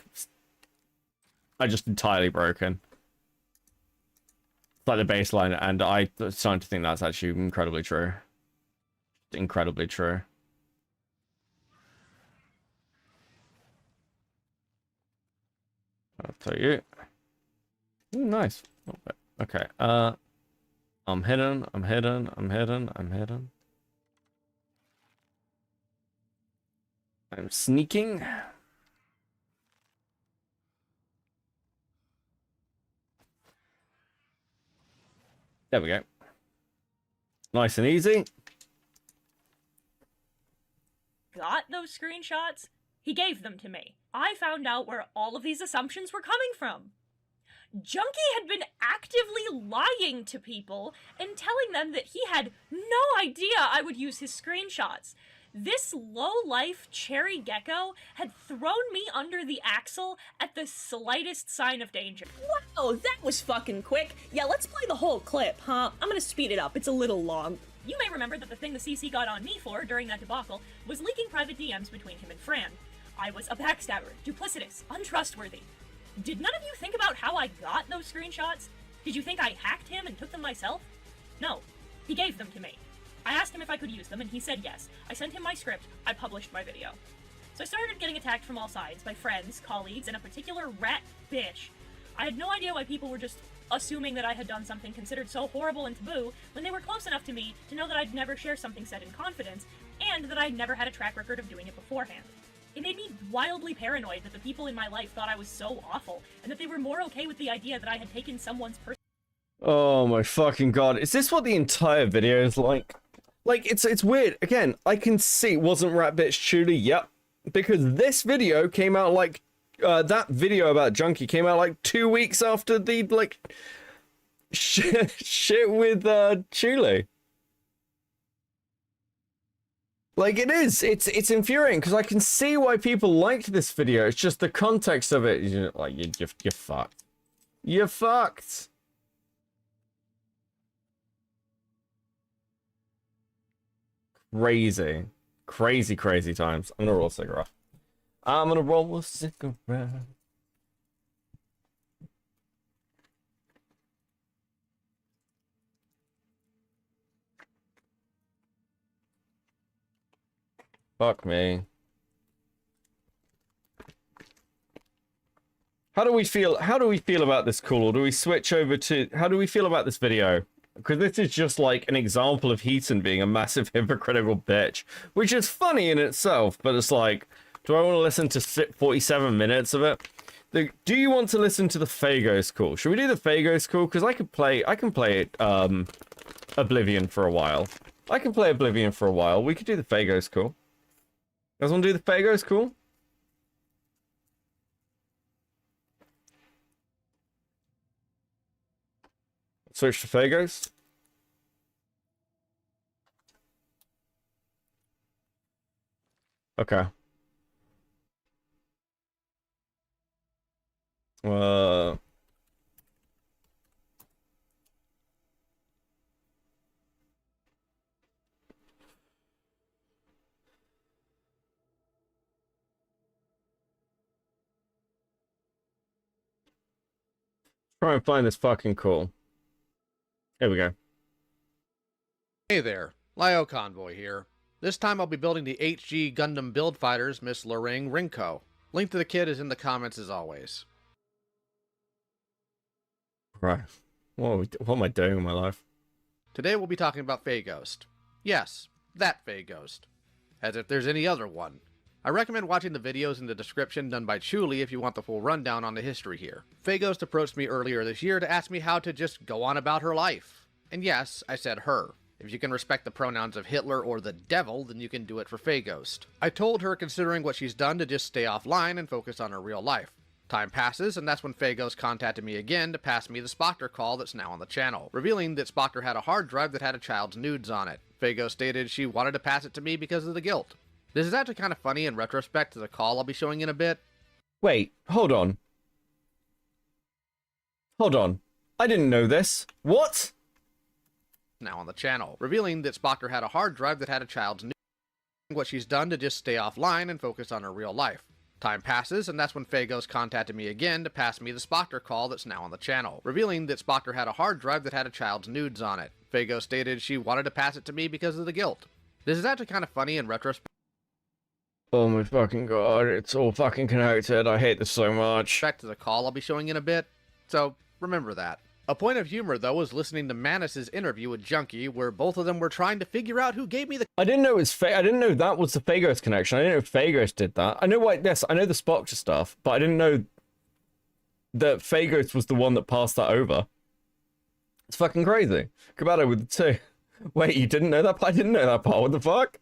are just entirely broken. It's like the baseline, and I'm starting to think that's actually incredibly true. Incredibly true. I'll tell you. Ooh, nice. Okay, I'm hidden, I'm hidden, I'm hidden, I'm hidden. I'm sneaking. There we go. Nice and easy. Got those screenshots? He gave them to me. I found out where all of these assumptions were coming from. Junkie had been actively lying to people and telling them that he had no idea I would use his screenshots. This low-life cherry gecko had thrown me under the axle at the slightest sign of danger. Wow, that was fucking quick. Yeah, let's play the whole clip, huh? I'm gonna speed it up, it's a little long. You may remember that the thing the CC got on me for during that debacle was leaking private DMs between him and Fran. I was a backstabber, duplicitous, untrustworthy. Did none of you think about how I got those screenshots? Did you think I hacked him and took them myself? No, he gave them to me. I asked him if I could use them, and he said yes. I sent him my script, I published my video. So I started getting attacked from all sides, by friends, colleagues, and a particular rat bitch. I had no idea why people were just assuming that I had done something considered so horrible and taboo when they were close enough to me to know that I'd never share something said in confidence, and that I'd never had a track record of doing it beforehand. It made me wildly paranoid that the people in my life thought I was so awful, and that they were more okay with the idea that I had taken someone's personal. Oh my fucking god. Is this what the entire video is like? Like, it's weird. Again, I can see, wasn't Rat Bitch Chulie? Yep. Because this video came out like, that video about Junkie came out like 2 weeks after the, like, shit with, Chulie. Like, it is. It's infuriating, because I can see why people liked this video. It's just the context of it. You're like, you're fucked. You're fucked. Crazy. Crazy, crazy times. I'm gonna roll a cigarette. I'm gonna roll a cigarette. Fuck me. How do we feel about this call? Or do we switch over to, how do we feel about this video? Because this is just like an example of Heaton being a massive hypocritical bitch, which is funny in itself, but it's like, do I want to listen to 47 minutes of it? Do you want to listen to the Phagos call? Should we do the Phagos call? Because I can play it, Oblivion for a while. I can play Oblivion for a while. We could do the Phagos call. You guys want to do the Phagos call? Switch to Phagos. Okay. Try and find this fucking call. Here we go. Hey there, Lio Convoy here. This time I'll be building the HG Gundam Build Fighters Miss Lorraine Rinko. Link to the kit is in the comments as always. Right. What am I doing with my life? Today we'll be talking about Phagos. Yes, that Phagos. As if there's any other one. I recommend watching the videos in the description done by Chulie if you want the full rundown on the history here. Phagos approached me earlier this year to ask me how to just go on about her life. And yes, I said her. If you can respect the pronouns of Hitler or the devil, then you can do it for Phagos. I told her, considering what she's done, to just stay offline and focus on her real life. Time passes, and that's when Phagos contacted me again to pass me the Spoctor call that's now on the channel, revealing that Spoctor had a hard drive that had a child's nudes on it. Phagos stated she wanted to pass it to me because of the guilt. This is actually kind of funny in retrospect to the call I'll be showing in a bit. Wait, hold on. Hold on. I didn't know this. What? Now on the channel, revealing that Spoctor had a hard drive that had a child's nudes. What she's done to just stay offline and focus on her real life. Time passes, and that's when Phagos contacted me again to pass me the Spoctor call that's now on the channel, revealing that Spoctor had a hard drive that had a child's nudes on it. Phagos stated she wanted to pass it to me because of the guilt. This is actually kind of funny in retrospect. Oh my fucking god, it's all fucking connected. I hate this so much. Back to the call I'll be showing in a bit, so remember that. A point of humor, though, was listening to Manus's interview with Junkie, where both of them were trying to figure out who gave me the... I didn't know it was I didn't know that was the Phagos connection. I didn't know Phagos did that. I know yes, I know the Spoctor stuff, but I didn't know that Phagos was the one that passed that over. It's fucking crazy. Caballo with the two. Wait, you didn't know that part? I didn't know that part. What the fuck?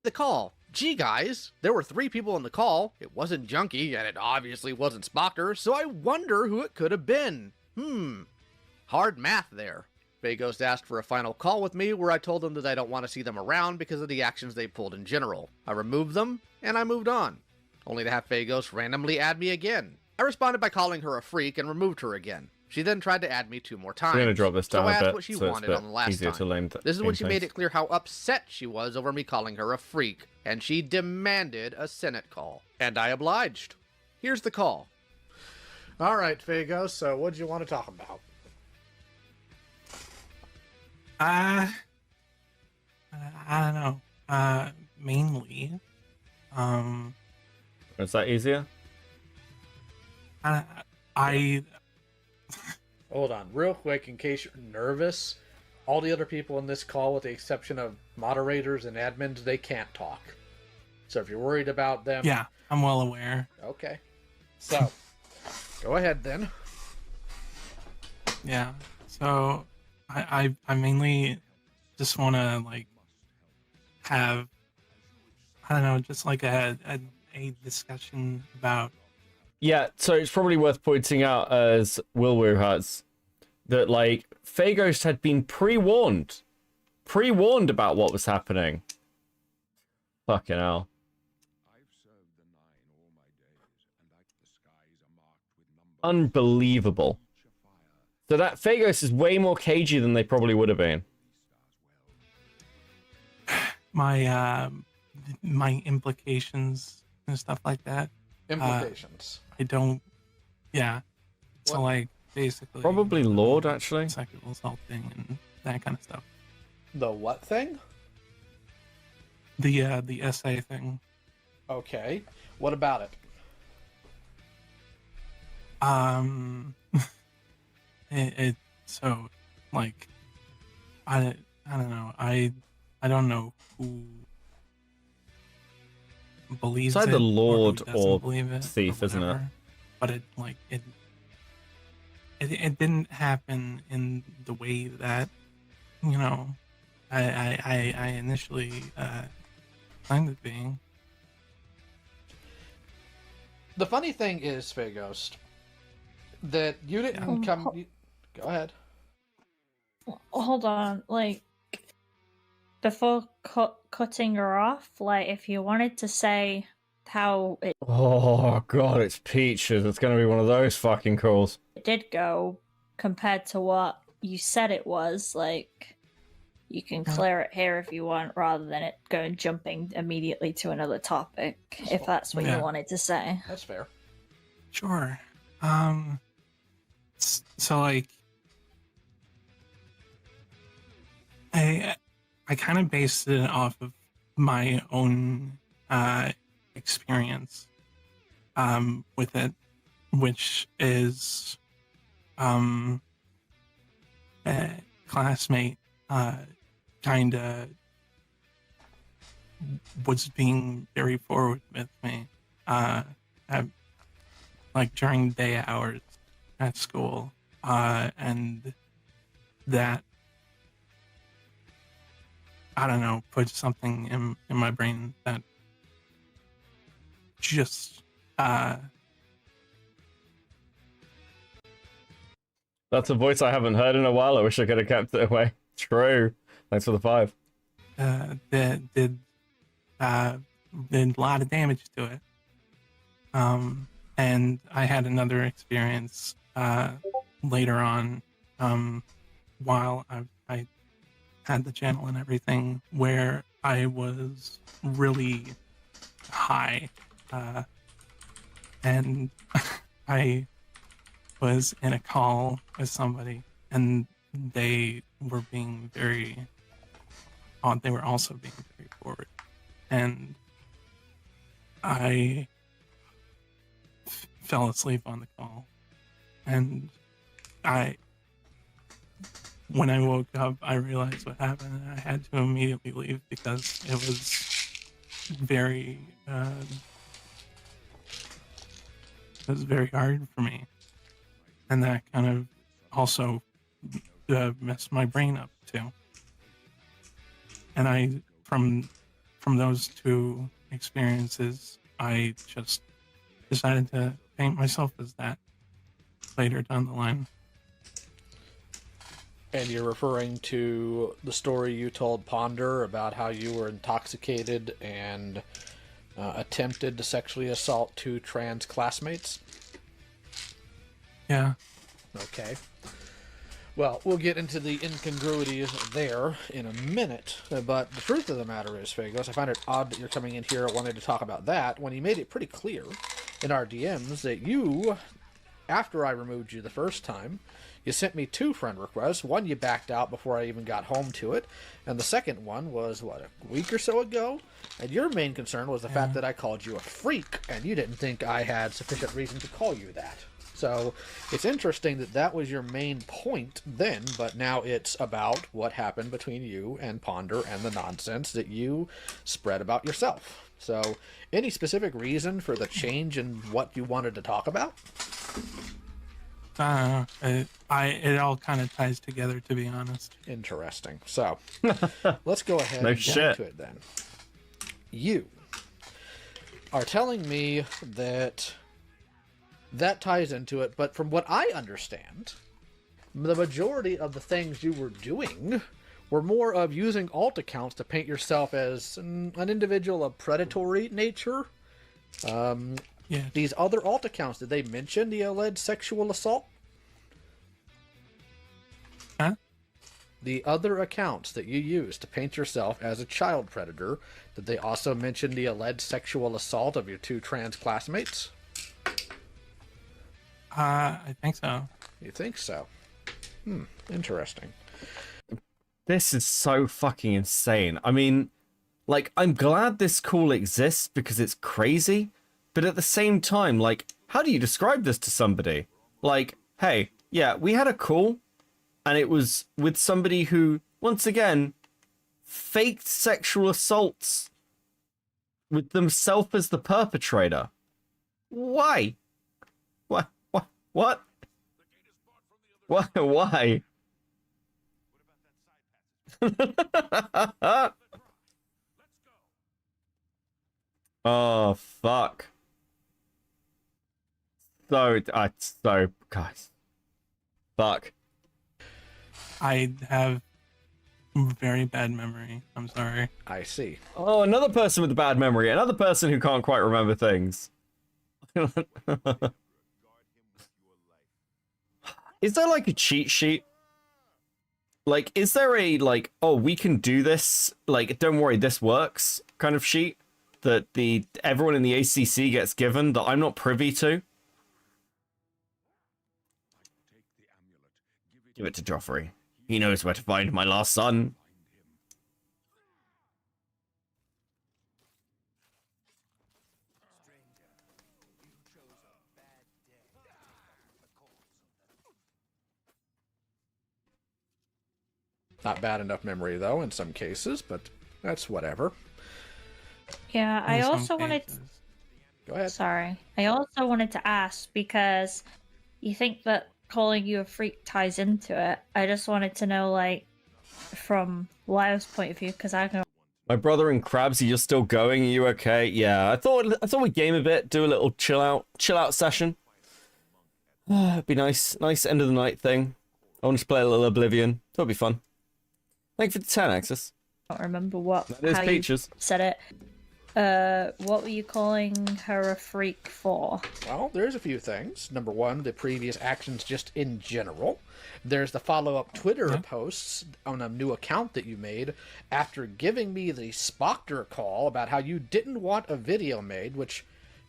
The call. Gee, guys, there were 3 people in the call. It wasn't Junkie, and it obviously wasn't Spoctor, so I wonder who it could have been. Hard math there. Phagos asked for a final call with me, where I told them that I don't want to see them around because of the actions they pulled in general. I removed them, and I moved on, only to have Phagos randomly add me again. I responded by calling her a freak and removed her again. She then tried to add me 2 more times. I'm gonna drop this down so I a asked bit, what she so wanted on the last time. This is when she made it clear how upset she was over me calling her a freak, and she demanded a Senate call. And I obliged. Here's the call. All right, Phagos, so what do you want to talk about? I don't know. Mainly, Is that easier? I Hold on, real quick, in case you're nervous, all the other people in this call, with the exception of moderators and admins, they can't talk. So if you're worried about them... Yeah, I'm well aware. Okay. So, go ahead then. Yeah, so I mainly just want to, like, have, I don't know, just like a discussion about... Yeah, so it's probably worth pointing out, as Wilwu has, that, like, Phagos had been pre-warned about what was happening. Fucking hell. Unbelievable. So that Phagos is way more cagey than they probably would have been. My implications and stuff like that. Implications. I don't. Yeah. So like basically. Probably Lord, actually. Sexual assaulting and that kind of stuff. The what thing? The essay thing. Okay. What about it? It so like I don't know. I don't know who believes it's either it Lord or believe it Thief, or isn't it? But it like it didn't happen in the way that, you know, I initially planned it being. The funny thing is, Phagos, that you didn't come... Go ahead. Hold on, like, before cutting her off, like, if you wanted to say how it Oh god, it's peaches. It's gonna be one of those fucking calls. did go compared to what you said it was, like, you can clear it here if you want, rather than it going jumping immediately to another topic, if that's what you wanted to say. That's fair. Sure. So like, I kind of based it off of my own experience with it, which is a classmate kind of was being very forward with me like during day hours at school, and that I don't know, put something in my brain that just That's a voice I haven't heard in a while. I wish I could have kept it away. True. Thanks for the 5. did a lot of damage to it. And I had another experience later on while I had the channel and everything where I was really high and I was in a call with somebody and they were being very odd. They were also being very forward. And I fell asleep on the call. And when I woke up, I realized what happened and I had to immediately leave because it was very, hard for me. And that kind of also messed my brain up too. And I, from those 2 experiences, I just decided to paint myself as that later down the line. And you're referring to the story you told Ponder about how you were intoxicated and attempted to sexually assault 2 trans classmates? Yeah. Okay. Well, we'll get into the incongruities there in a minute, but the truth of the matter is, Phagos, I find it odd that you're coming in here wanting to talk about that when you made it pretty clear in our DMs that you, after I removed you the first time, you sent me 2 friend requests. One you backed out before I even got home to it, and the second one was, what, a week or so ago? And your main concern was the fact that I called you a freak, and you didn't think I had sufficient reason to call you that. So it's interesting that that was your main point then, but now it's about what happened between you and Ponder and the nonsense that you spread about yourself. So any specific reason for the change in what you wanted to talk about? It all kind of ties together, to be honest. Interesting. So let's go ahead No and shit. get into it then. You are telling me that ties into it, but from what I understand, the majority of the things you were doing were more of using alt accounts to paint yourself as an individual of predatory nature. These other alt accounts, did they mention the alleged sexual assault? Huh? The other accounts that you used to paint yourself as a child predator, did they also mention the alleged sexual assault of your 2 trans classmates? I think so. You think so? Interesting. This is so fucking insane. I mean, like, I'm glad this call exists because it's crazy, but at the same time, like, how do you describe this to somebody? Like, hey, yeah, we had a call, and it was with somebody who, once again, faked sexual assaults with themselves as the perpetrator. Why? What? What? Why? Oh, fuck. So, guys. Fuck. I have very bad memory. I'm sorry. I see. Oh, another person with a bad memory. Another person who can't quite remember things. Is there like a cheat sheet? Like, is there a, like, oh, we can do this, like, don't worry, this works kind of sheet that everyone in the ACC gets given that I'm not privy to? Give it to Joffrey. He knows where to find my lost son. Not bad enough memory, though, in some cases, but that's whatever. Yeah, I also wanted... Go ahead. Sorry. I also wanted to ask, because you think that calling you a freak ties into it. I just wanted to know, like, from Lyle's point of view, because I know. My brother and Krabsy, you're still going? Are you okay? Yeah, I thought we'd game a bit, do a little chill out session. It'd be nice end of the night thing. I want to play a little Oblivion. That'll be fun. Thank you for the 10 access. I don't remember what That is how Peaches. you said it. What were you calling her a freak for? Well, there's a few things. Number one, the previous actions just in general. There's the follow-up Twitter posts on a new account that you made after giving me the Spoctor call about how you didn't want a video made, which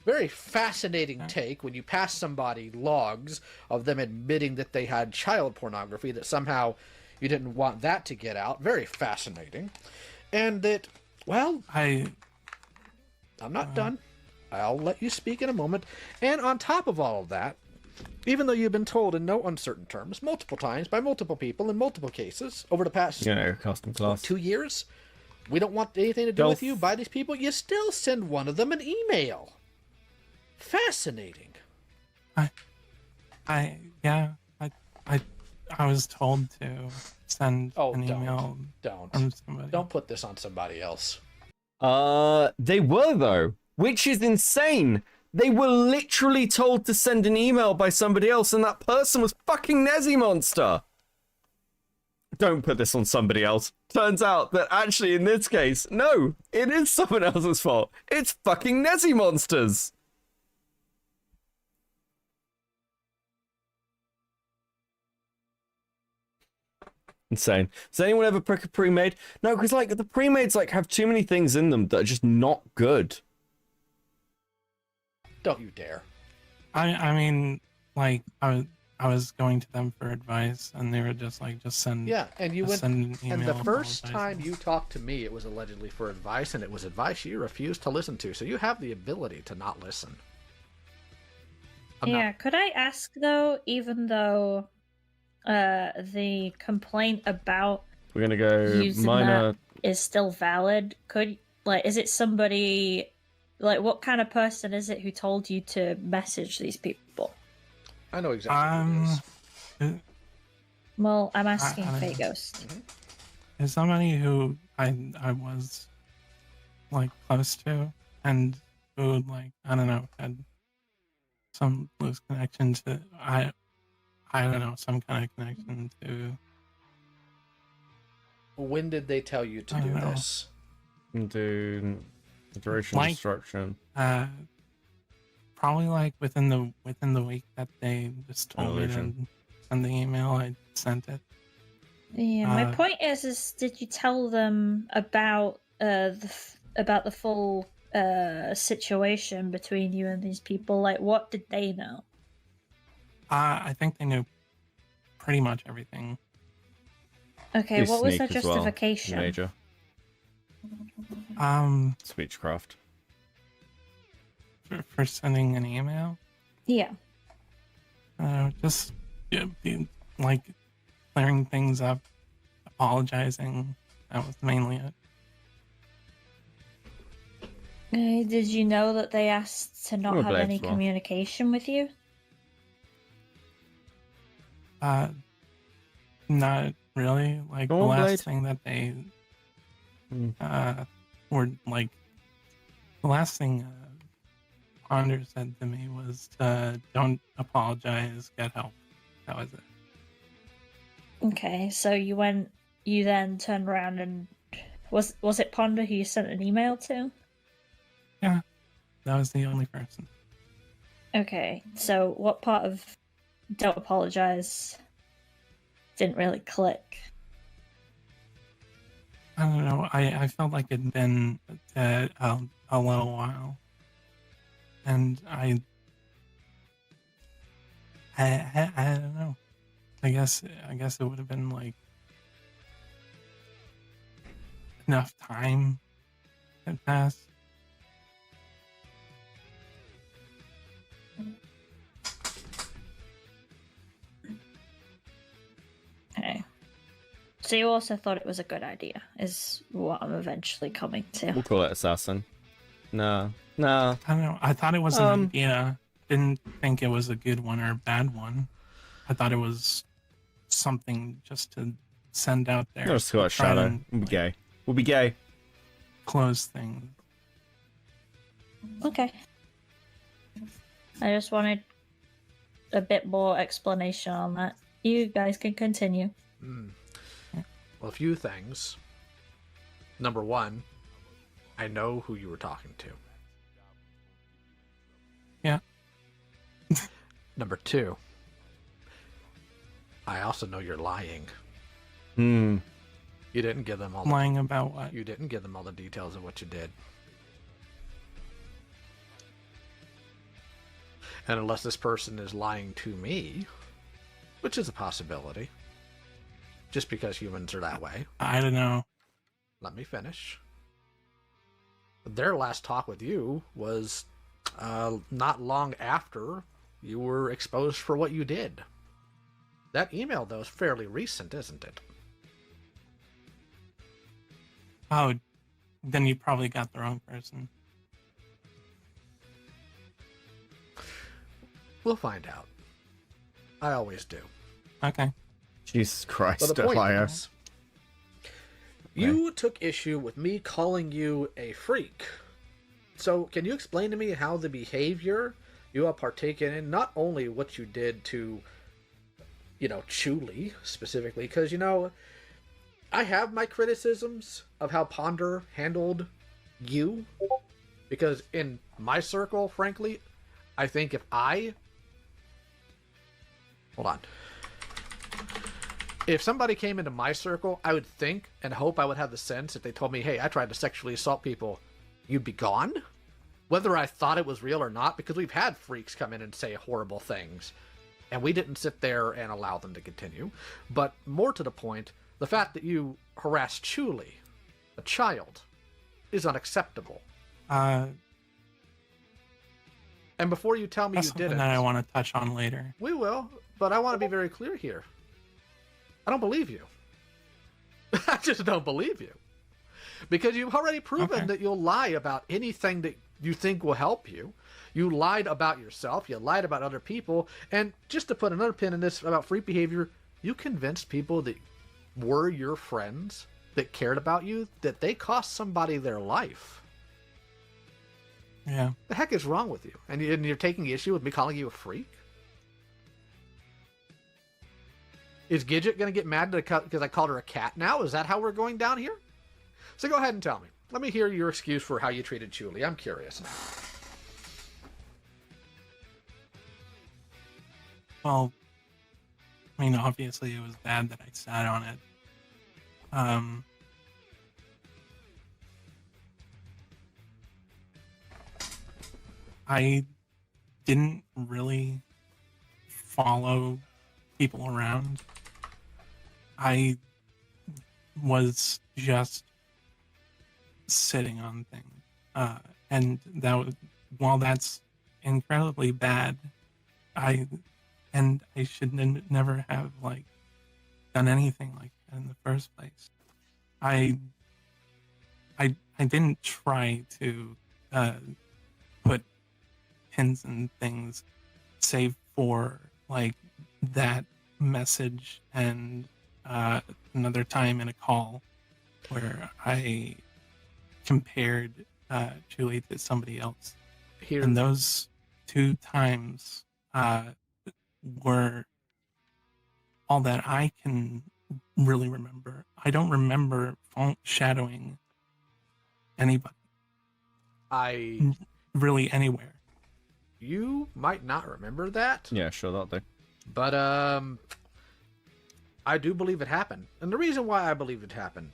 very fascinating take when you pass somebody logs of them admitting that they had child pornography, that somehow you didn't want that to get out. Very fascinating. And that, well, I'm not done. I'll let you speak in a moment. And on top of all of that, even though you've been told in no uncertain terms, multiple times, by multiple people in multiple cases, over the past custom class 2 years, we don't want anything to do with you by these people, you still send one of them an email. Fascinating. I was told to send an email from somebody. Don't put this on somebody else. They were though, which is insane. They were literally told to send an email by somebody else, and that person was fucking Nezi Monster. Don't put this on somebody else. Turns out that actually in this case, no, it is someone else's fault. It's fucking Nezi Monsters. Insane. Does anyone ever pick a pre-made? No, because like the pre-mades like have too many things in them that are just not good. Don't you dare. I mean, like I was going to them for advice, and they were just like, just send. Yeah, and you went. Send an And email the first time you talked to me, it was allegedly for advice, and it was advice you refused to listen to. So you have the ability to not listen. Could I ask though, even though the complaint about We're gonna go using minor. that is still valid, is it somebody, like what kind of person is it who told you to message these people? I know exactly who it is. Well, I'm asking I don't know. Faghost. There's somebody who I was like close to, and who like I don't know had some loose connection to I don't know, some kind of connection to. When did they tell you to I do don't know. this? Do duration Like, destruction. Probably like within the week that they just told me to Illusion. send the email, I sent it. Yeah, my point is did you tell them about the full situation between you and these people? Like, what did they know? I think they knew pretty much everything. Okay, Do what was sneak their as well, justification? Major. Speechcraft. For sending an email, Yeah. just like clearing things up, apologizing. That was mainly it. Did you know that they asked to not Oh, have blame any as well. communication with you? Not really. Like the Go on, last Blade. thing that they were like, the last thing Ponder said to me was, "Don't apologize, get help." That was it. Okay, so you then turned around and was it Ponder who you sent an email to? Yeah, that was the only person. Okay, so what part of don't apologize didn't really click? I don't know. I felt like it'd been a little while, and I don't know. I guess it would have been like enough time had passed. Okay. So you also thought it was a good idea, is what I'm eventually coming to. We'll call it assassin. No. I don't know. I thought it was an idea. Didn't think it was a good one or a bad one. I thought it was something just to send out there. No, Scott to try Shadow. and, We'll be gay. We'll be gay. Close things. Okay. I just wanted a bit more explanation on that. You guys can continue. Well, a few things. Number one, I know who you were talking to. Yeah. Number two, I also know you're lying. Hmm. You didn't give them all. Lying about what? You didn't give them all the details of what you did. And unless this person is lying to me, which is a possibility, just because humans are that way. I don't know. Let me finish. Their last talk with you was not long after you were exposed for what you did. That email, though, is fairly recent, isn't it? Oh, then you probably got the wrong person. We'll find out. I always do. Okay. Jesus Christ, But the point liar. is, you took issue with me calling you a freak. So, can you explain to me how the behavior you have partaken in, not only what you did to, Chulie specifically, because, I have my criticisms of how Ponder handled you, because in my circle, frankly, I think if if somebody came into my circle, I would think and hope I would have the sense if they told me, hey, I tried to sexually assault people, you'd be gone? Whether I thought it was real or not, because we've had freaks come in and say horrible things, and we didn't sit there and allow them to continue. But more to the point, the fact that you harassed Chulie, a child, is unacceptable. And before you tell me That's you something didn't... that I want to touch on later. We will, but I want to be very clear here. I don't believe you. I just don't believe you. Because you've already proven that you'll lie about anything that you think will help you. You lied about yourself, you lied about other people, and just to put another pin in this about freak behavior, you convinced people that were your friends, that cared about you, that they cost somebody their life. Yeah. The heck is wrong with you? And you're taking issue with me calling you a freak? Is Gidget going to get mad because I called her a cat now? Is that how we're going down here? So go ahead and tell me. Let me hear your excuse for how you treated Chulie. I'm curious now. Well, I mean, obviously it was bad that I sat on it. I didn't really follow people around. I was just sitting on things. And that was, while that's incredibly bad, I should never have done anything like that in the first place. I didn't try to put pins and things save for that message and another time in a call where I compared Chulie to somebody else. And those two times were all that I can really remember. I don't remember shadowing anybody. Really anywhere. You might not remember that. Yeah, sure, that'll do. But I do believe it happened. And the reason why I believe it happened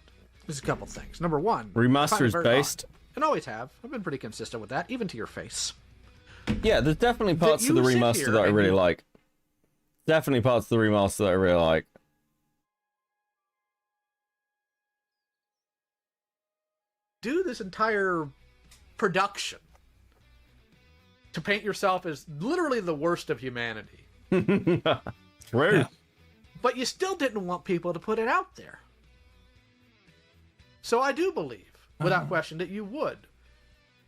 is a couple things. Number one, Remaster is based. And always have. I've been pretty consistent with that, even to your face. Yeah, there's definitely parts of the remaster that I really like. Definitely parts of the remaster that I really like. Do this entire production to paint yourself as literally the worst of humanity. True. Yeah. But you still didn't want people to put it out there. So I do believe, without question, that you would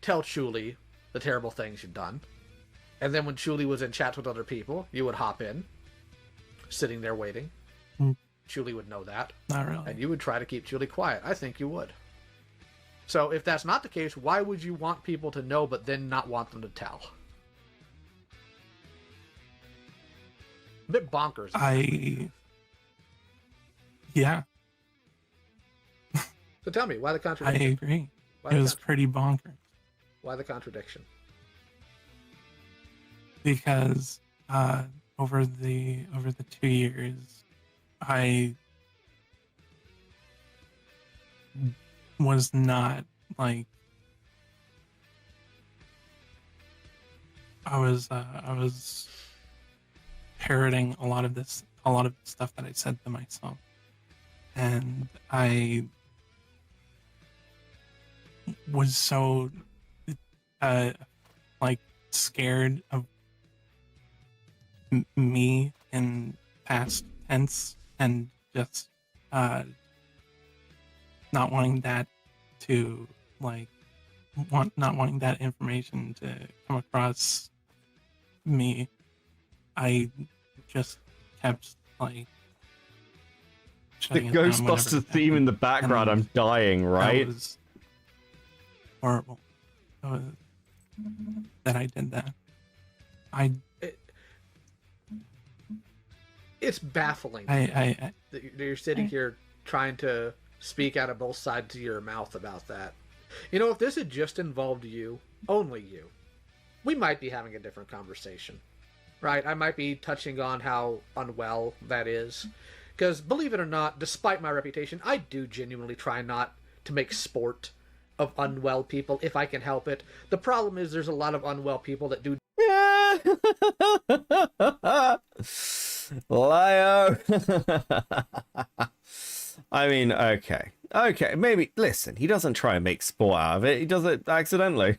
tell Chulie the terrible things you'd done. And then when Chulie was in chats with other people, you would hop in, sitting there waiting. Chulie would know that. Not really. And you would try to keep Chulie quiet. I think you would. So if that's not the case, why would you want people to know but then not want them to tell? A bit bonkers. Yeah. So tell me, why the I contradiction? agree. Why It the was pretty bonkers Why the contradiction? because over the 2 years, I was not like I was parroting a lot of the stuff that I said to myself, and I was so like scared of me in past tense, and just not wanting that to not wanting that information to come across me. I just kept The shutting it down whenever Ghostbusters it theme in the background, I'm dying, right? That was horrible. That I did that. It's baffling that you're sitting here trying to speak out of both sides of your mouth about that. You know, if this had just involved you, only you, we might be having a different conversation, right? I might be touching on how unwell that is. Because, believe it or not, despite my reputation, I do genuinely try not to make sport of unwell people if I can help it. The problem is there's a lot of unwell people that do... Lio. I mean, okay, maybe, listen, he doesn't try and make sport out of it, he does it accidentally.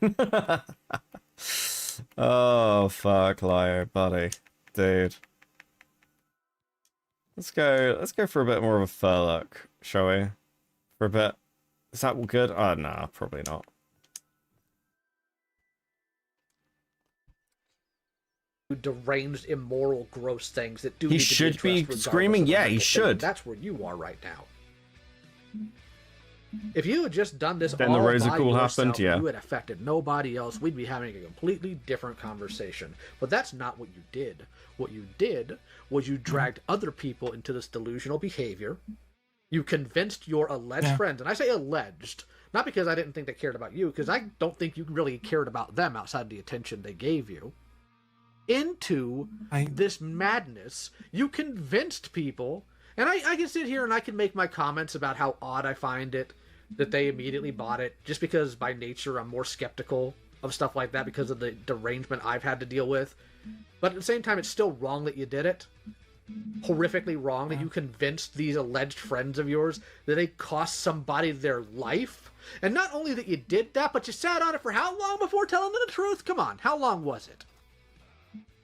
Oh, fuck, Lio, buddy. Dude. Let's go for a bit more of a fair look, shall we? For a bit. Is that good? Oh, nah, probably not. deranged, immoral, gross things that do. He should be screaming. Yeah, he should. That's where you are right now. If you had just done this then all the Rosa by cool yourself, happened, yeah. you had affected nobody else, we'd be having a completely different conversation. But that's not what you did. What you did was you dragged other people into this delusional behavior. You convinced your alleged friends, and I say alleged, not because I didn't think they cared about you, because I don't think you really cared about them outside the attention they gave you, into this madness. You convinced people, and I can sit here and I can make my comments about how odd I find it that they immediately bought it, just because by nature I'm more skeptical of stuff like that because of the derangement I've had to deal with. But at the same time, it's still wrong that you did it. Horrifically wrong that you convinced these alleged friends of yours that they cost somebody their life. And not only that you did that, but you sat on it for how long before telling them the truth? Come on, how long was it?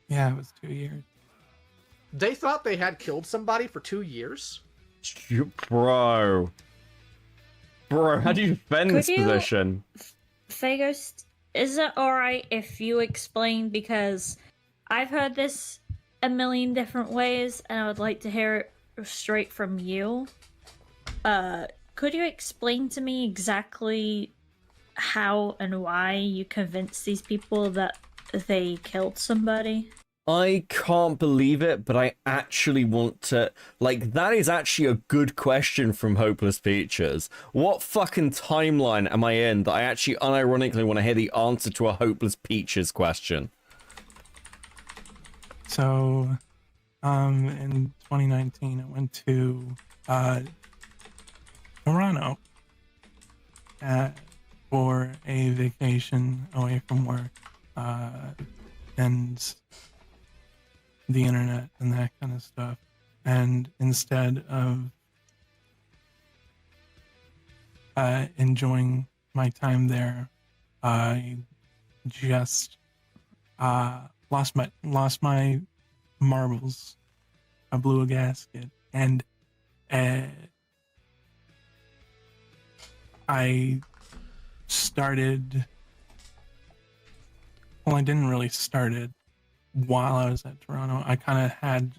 Yeah, it was 2 years. They thought they had killed somebody for 2 years? Bro, how do you defend this position? Fagos, is it alright if you explain, because I've heard this a million different ways and I would like to hear it straight from you. Could you explain to me exactly how and why you convinced these people that they killed somebody? I can't believe it, but I actually want to... Like, that is actually a good question from Hopeless Peaches. What fucking timeline am I in that I actually unironically want to hear the answer to a Hopeless Peaches question? So, in 2019, I went to Toronto for a vacation away from work and the internet and that kind of stuff. And instead of enjoying my time there, I just lost my marbles. I blew a gasket, and I started. Well, I didn't really start it while I was at Toronto. I kind of had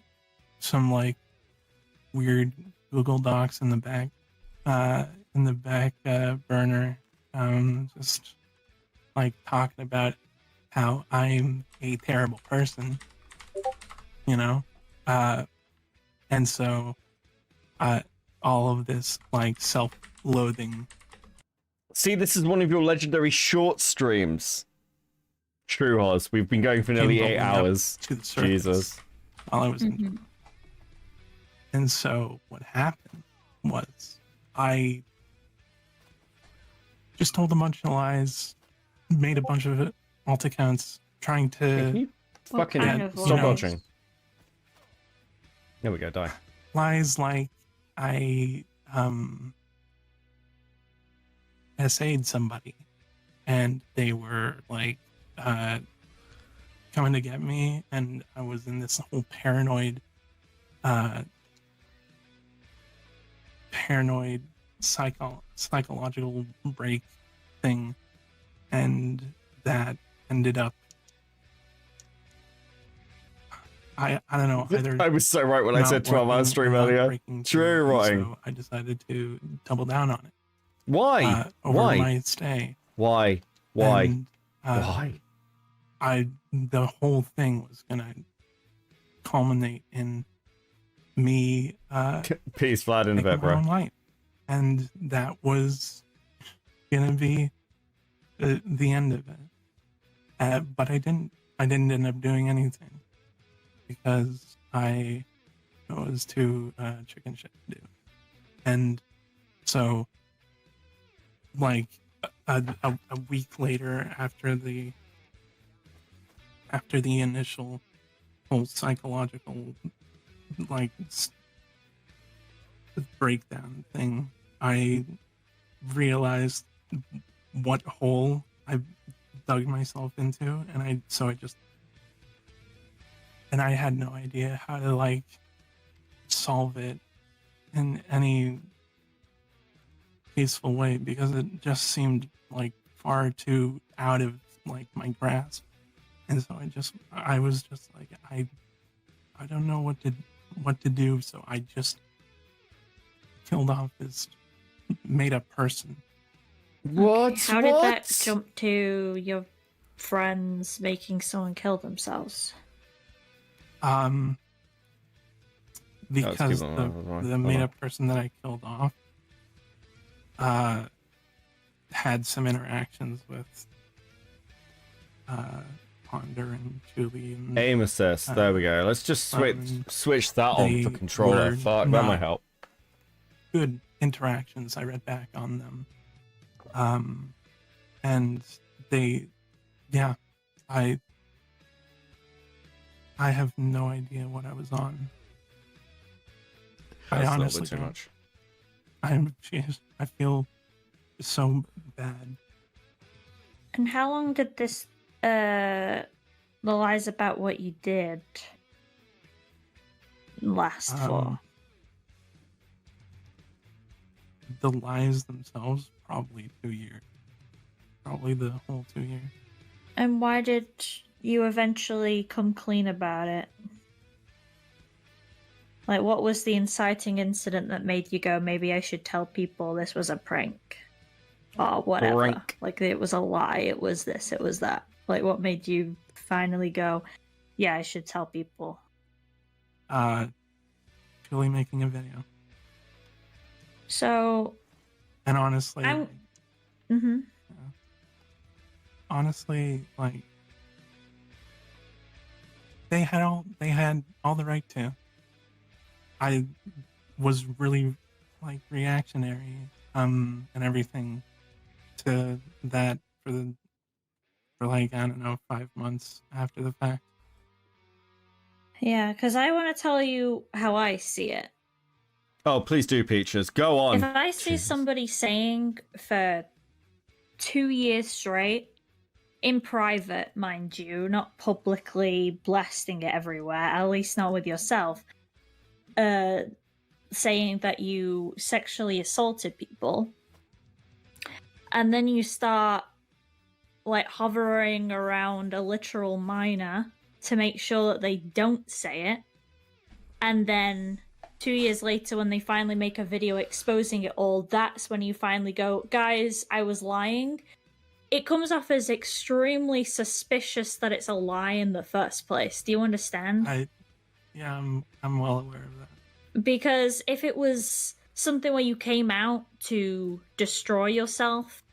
some weird Google Docs in the back burner, just like talking about how I'm a terrible person, you know, and so all of this like self-loathing. See, this is one of your legendary short streams. True, Oz. We've been going for nearly 8 hours. To the surface Jesus. While I was in. And so what happened was I just told a bunch of lies, made a bunch of alt accounts, trying to Can you fucking stop watching. There we go, die. Lies like I essayed somebody and they were like coming to get me, and I was in this whole paranoid psychological break thing, and that ended up I don't know, either I was so right when I said 12-hour stream earlier. True writing. So I decided to double down on it. Why? Over Why? my stay. Why? And, Why? The whole thing was gonna culminate in me Peace, flat in a taking bit, my bro. own life, and that was gonna be the end of it. But I didn't end up doing anything because it was too chicken shit to do, and so like a week later, after the initial whole psychological like breakdown thing, I realized what hole I dug myself into, and I had no idea how to like solve it in any peaceful way, because it just seemed like far too out of like my grasp. And so I was just like, I don't know what to do, so I just killed off this made up person. What? How did that jump to your friends making someone kill themselves? Because the made up person that I killed off had some interactions with Ponder and Chulie and Aim assist. There we go. Let's just switch that on for they controller. were Fuck, that not might help. good interactions. I read back on them. And they, yeah, I have no idea what I was on. I That's a little honestly bit too don't. much. I feel so bad. And how long did this, the lies about what you did last for? The lies themselves, probably 2 years. Probably the whole 2 years. And why did you eventually come clean about it? Like, what was the inciting incident that made you go, maybe I should tell people this was a prank? Or whatever. Prank. Like, it was a lie, it was this, it was that. Like, what made you finally go, yeah, I should tell people? Chulie making a video. So... And honestly... Mm-hmm. Honestly, like... They had all the right to. I was really, like, reactionary, and everything to that for like, I don't know, 5 months after the fact. Yeah, because I want to tell you how I see it. Oh, please do, Peaches. Go on. If I see somebody saying for 2 years straight, in private, mind you, not publicly blasting it everywhere, at least not with yourself, saying that you sexually assaulted people, and then you start like hovering around a literal minor to make sure that they don't say it, and then 2 years later, when they finally make a video exposing it all, that's when you finally go, guys, I was lying. It comes off as extremely suspicious that it's a lie in the first place. Do you understand? Yeah, I'm well aware of that. Because if it was something where you came out to destroy yourself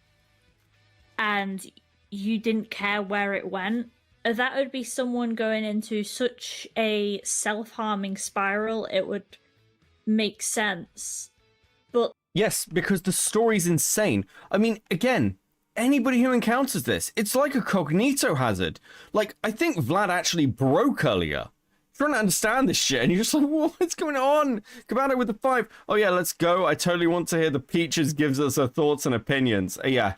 and you didn't care where it went, that would be someone going into such a self-harming spiral, it would make sense. But yes, because the story's insane. I mean, again, anybody who encounters this, it's like a cognito hazard. Like, I think Vlad actually broke earlier. Trying to understand this shit, and you're just like, what's going on? Cabana with the 5. Oh yeah, let's go. I totally want to hear the Peaches gives us her thoughts and opinions. Yeah.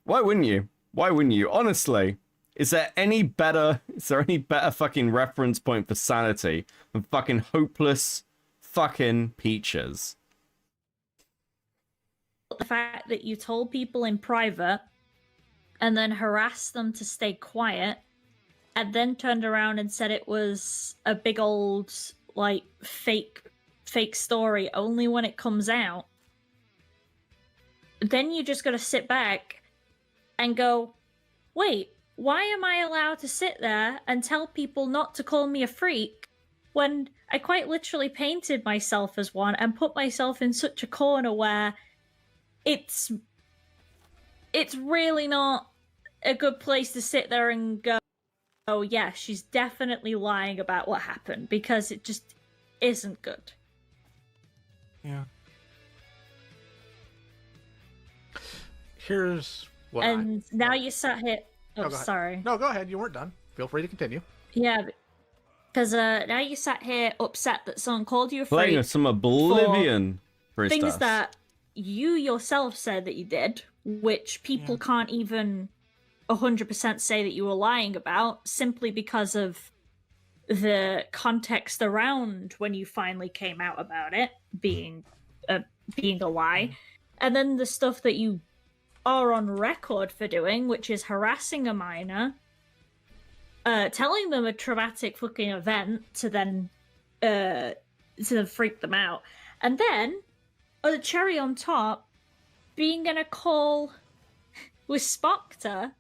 Why wouldn't you? Why wouldn't you? Honestly, is there any better fucking reference point for sanity than fucking hopeless fucking Peaches? the fact that you told people in private and then harassed them to stay quiet and then turned around and said it was a big old, like, fake story only when it comes out, then you just gotta sit back and go, wait, why am I allowed to sit there and tell people not to call me a freak when I quite literally painted myself as one and put myself in such a corner where it's really not a good place to sit there and go, oh yeah, she's definitely lying about what happened, because it just isn't good. Yeah. Here's what And now you sat here... Oh, go ahead. sorry. No, go ahead. You weren't done. Feel free to continue. Yeah, because now you sat here upset that someone called you a Playing freak some Oblivion for things stuff. that you yourself said that you did, which people can't even 100% say that you were lying about, simply because of the context around when you finally came out about it being a lie, and then the stuff that you are on record for doing, which is harassing a minor, telling them a traumatic fucking event to then freak them out, and then the cherry on top, being in a call with Spoctor,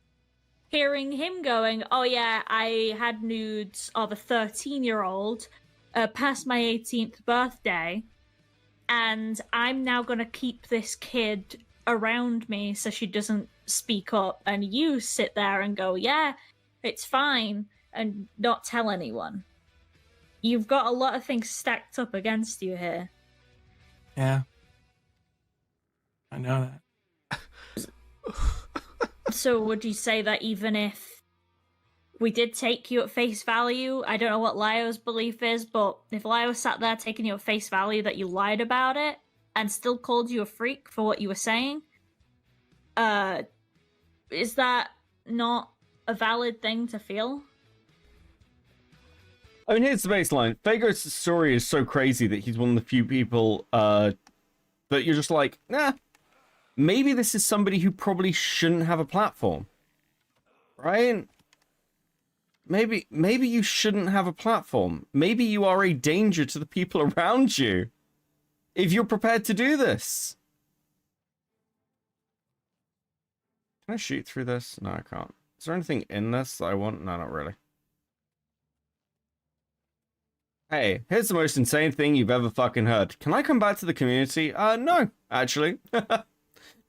hearing him going, oh yeah, I had nudes of a 13-year-old past my 18th birthday, and I'm now gonna keep this kid around me so she doesn't speak up, and you sit there and go, yeah, it's fine, and not tell anyone. You've got a lot of things stacked up against you here. Yeah. I know that. So would you say that even if we did take you at face value, I don't know what Lio's belief is, but if Lio sat there taking you at face value that you lied about it and still called you a freak for what you were saying, is that not a valid thing to feel? I mean, here's the baseline. Fago's story is so crazy that he's one of the few people that you're just like, nah, maybe this is somebody who probably shouldn't have a platform, right? Maybe you shouldn't have a platform. Maybe you are a danger to the people around you if you're prepared to do this. Can I shoot through this? No, I can't. Is there anything in this that I want? No, not really. Hey, here's the most insane thing you've ever fucking heard. Can I come back to the community? No, actually.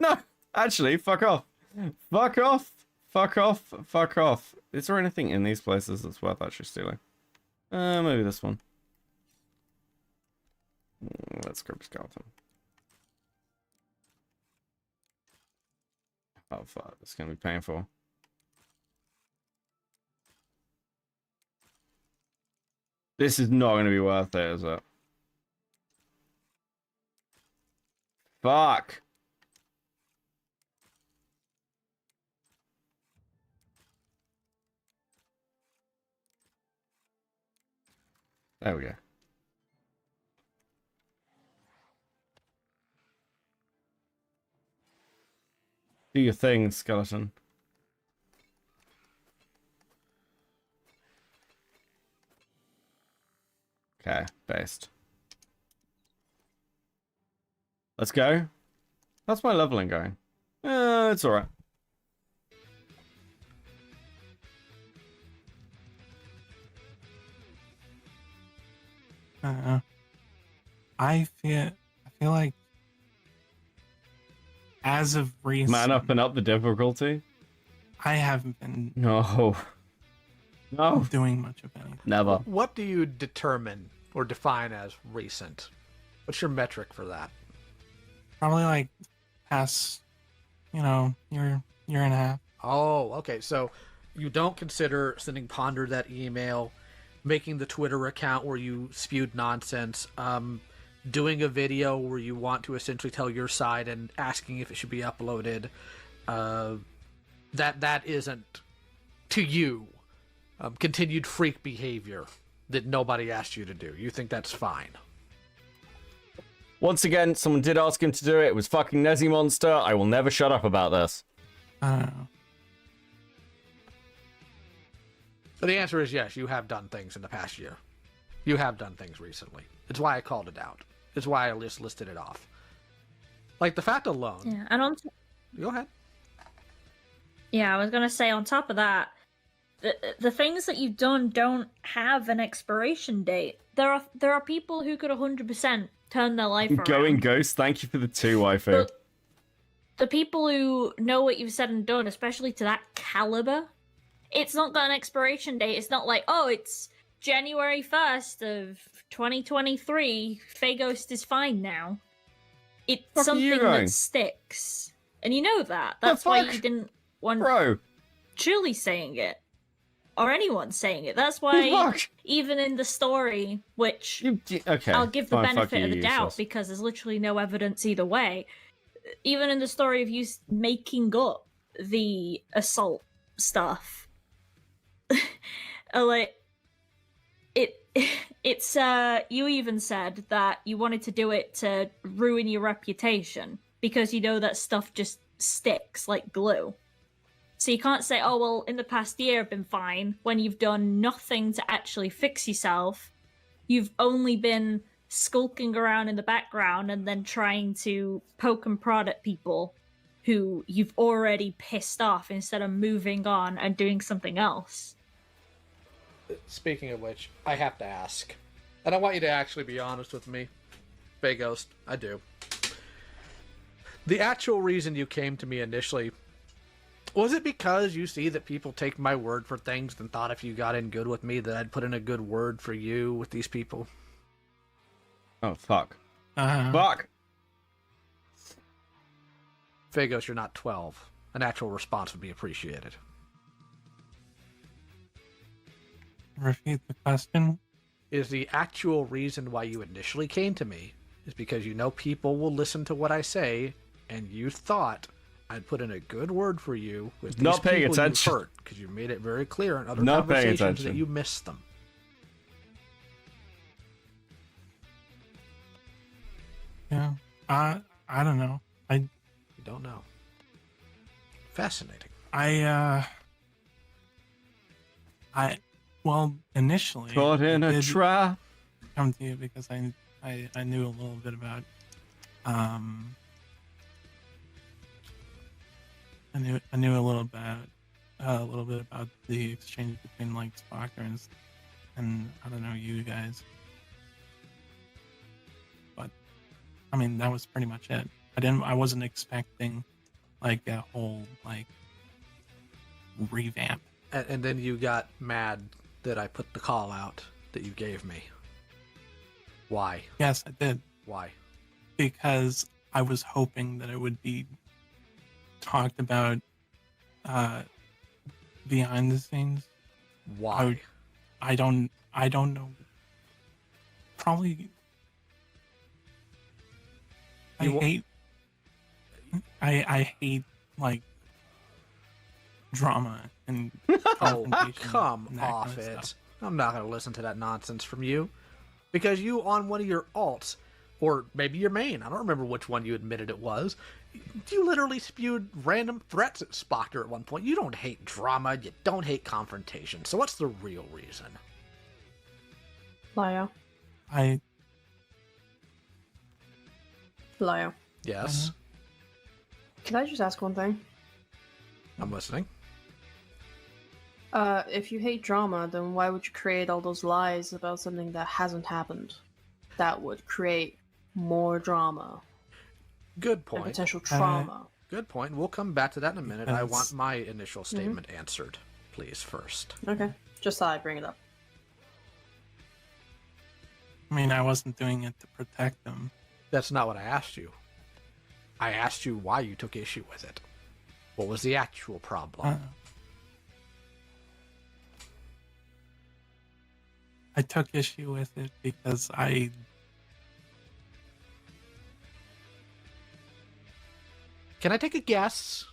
No, actually, fuck off. Fuck off. Fuck off. Fuck off. Is there anything in these places that's worth actually stealing? Maybe this one. Let's grab skeleton. Oh fuck, it's gonna be painful. This is not gonna be worth it, is it? Fuck. There we go. Do your thing, skeleton. Okay, based. Let's go. How's my leveling going? It's alright. I feel like as of recent, Man up and up the difficulty. I haven't been No. doing much of anything. Never. What do you determine or define as recent? What's your metric for that? Probably like past, year and a half. Oh, okay. So you don't consider sending Ponder that email, making the Twitter account where you spewed nonsense, doing a video where you want to essentially tell your side and asking if it should be uploaded. That isn't, to you, continued freak behavior that nobody asked you to do. You think that's fine? Once again, someone did ask him to do it. It was fucking Nezi Monster. I will never shut up about this. I don't know. But the answer is yes, you have done things in the past year. You have done things recently. It's why I called it out. It's why I just listed it off. Like the fact alone. Yeah, and Go ahead. Yeah, I was gonna say on top of that, the things that you've done don't have an expiration date. There are people who could 100% turn their life around. Going Ghost, thank you for the 2, waifu. The people who know what you've said and done, especially to that caliber, it's not got an expiration date. It's not like, oh, it's January 1st of 2023. Faghost is fine now. It's something that sticks. And you know that. That's why you didn't want Chulie saying it. Or anyone saying it. That's why even in the story, which I'll give the benefit of the doubt because there's literally no evidence either way. Even in the story of you making up the assault stuff, like it's you even said that you wanted to do it to ruin your reputation because you know that stuff just sticks like glue. So you can't say, oh, well, in the past year I've been fine, when you've done nothing to actually fix yourself. You've only been skulking around in the background and then trying to poke and prod at people who you've already pissed off instead of moving on and doing something else. Speaking of which, I have to ask. And I want you to actually be honest with me. Faghost, I do. The actual reason you came to me initially, was it because you see that people take my word for things and thought if you got in good with me that I'd put in a good word for you with these people? Oh, fuck. Fuck! Faghost, you're not 12. An actual response would be appreciated. Repeat the question. Is the actual reason why you initially came to me is because you know people will listen to what I say, and you thought I'd put in a good word for you with these Not paying people attention. you hurt, because you made it very clear in other Not paying conversations attention. that you missed them. Yeah. I don't know. You don't know. Fascinating. Well, initially Caught in I a did trap. come to you because I knew a little bit about I knew a little bit about the exchange between like Spocker and I don't know, you guys. But I mean that was pretty much it. I wasn't expecting like a whole like revamp. And then you got mad that I put the call out that you gave me. Why? Yes, I did. Why? Because I was hoping that it would be talked about behind the scenes. Why? I don't know. Probably I hate like drama and confrontation come and that off kind of it. stuff. I'm not going to listen to that nonsense from you. Because you, on one of your alts, or maybe your main, I don't remember which one you admitted it was, you literally spewed random threats at Spocker at one point. You don't hate drama, you don't hate confrontation. So what's the real reason? Liar. I Liar. Yes. Can I just ask one thing? I'm listening. If you hate drama, then why would you create all those lies about something that hasn't happened? That would create more drama. Good point. And potential trauma. Good point. We'll come back to that in a minute. I Because- want my initial statement answered, please, first. Okay. Just thought I'd bring it up. I mean, I wasn't doing it to protect them. That's not what I asked you. I asked you why you took issue with it. What was the actual problem? I took issue with it because I Can I take a guess?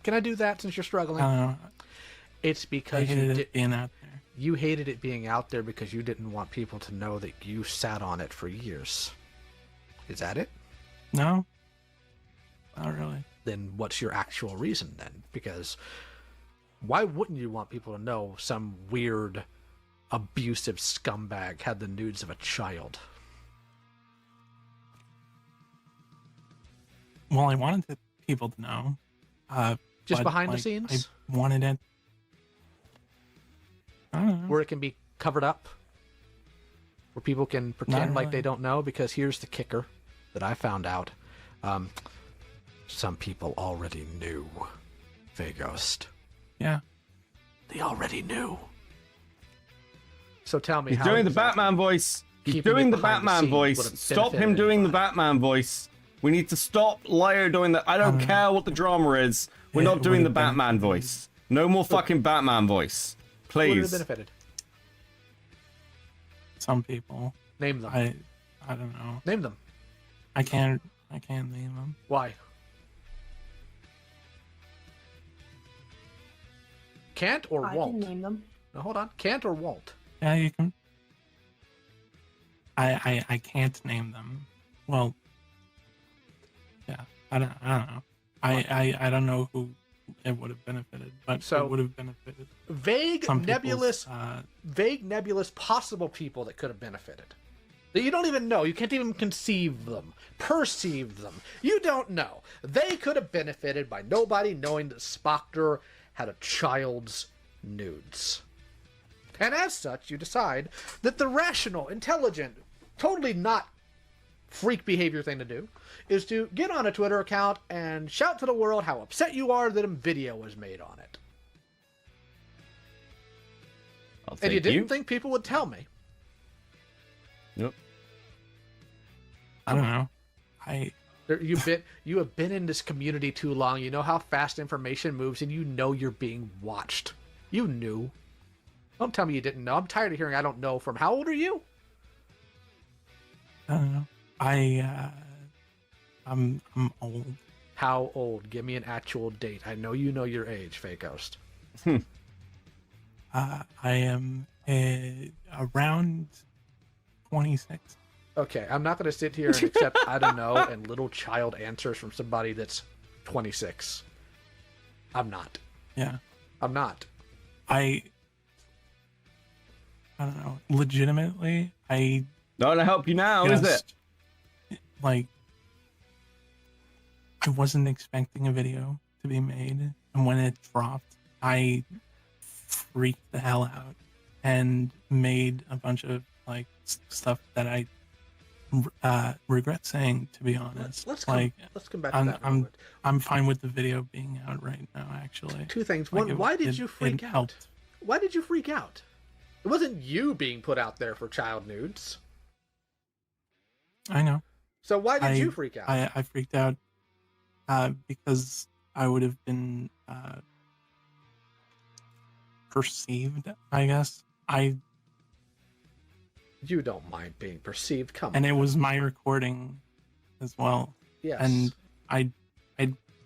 Can I do that since you're struggling? It's because I hated you it being out there. You hated it being out there because you didn't want people to know that you sat on it for years. Is that it? No. Not really. Then what's your actual reason then? Because why wouldn't you want people to know some weird, abusive scumbag had the nudes of a child? Well, I wanted people to know. Just but, behind the like, scenes? I wanted it. I don't know. Where it can be covered up? Where people can pretend like really. they don't know? Because here's the kicker that I found out. Some people already knew Vaghost. Yeah. They already knew. So tell me He's how doing the exactly Batman voice. He's keeping doing it the behind the Batman scenes voice. would've Stop him benefited doing the Batman voice. We need to stop Leo doing that. I don't care what the drama is. We're It not doing the would've been- Batman voice. No more fucking Batman voice. would have Please. benefited? Some people. Name them. I don't know. Name them. I can't name them. Why? Can't or I won't? can name them. No, hold on. Can't or won't? Yeah, you can. I can't name them. Well, yeah, I don't know. I don't know who it would have benefited, but So, it would have benefited. Vague, some nebulous, people's, possible people that could have benefited. That you don't even know. You can't even conceive them, perceive them. You don't know. They could have benefited by nobody knowing that Spectre had a child's nudes. And as such, you decide that the rational, intelligent, totally not freak behavior thing to do is to get on a Twitter account and shout to the world how upset you are that a video was made on it. And you didn't think people would tell me. Nope. I don't know. You have been in this community too long. You know how fast information moves, and you know you're being watched. You knew. Don't tell me you didn't know. I'm tired of hearing I don't know from how old are you? I don't know. I'm old. How old? Give me an actual date. I know you know your age, Fake Ghost. I am around 26. Okay, I'm not going to sit here and accept I don't know and little child answers from somebody that's 26. I'm not. Yeah. I'm not. I don't know. Legitimately, I not gonna help you now, is it? Like, I wasn't expecting a video to be made, and when it dropped, I freaked the hell out and made a bunch of like stuff that I regret saying, to be honest. Let's come back to that. I'm fine with the video being out right now. Actually, Two things. Like, One, why did you freak out? helped. Why did you freak out? It wasn't you being put out there for child nudes. I know. So why did you freak out? I freaked out because I would have been perceived, I guess. You don't mind being perceived. Come And on. it was my recording as well. Yes. And I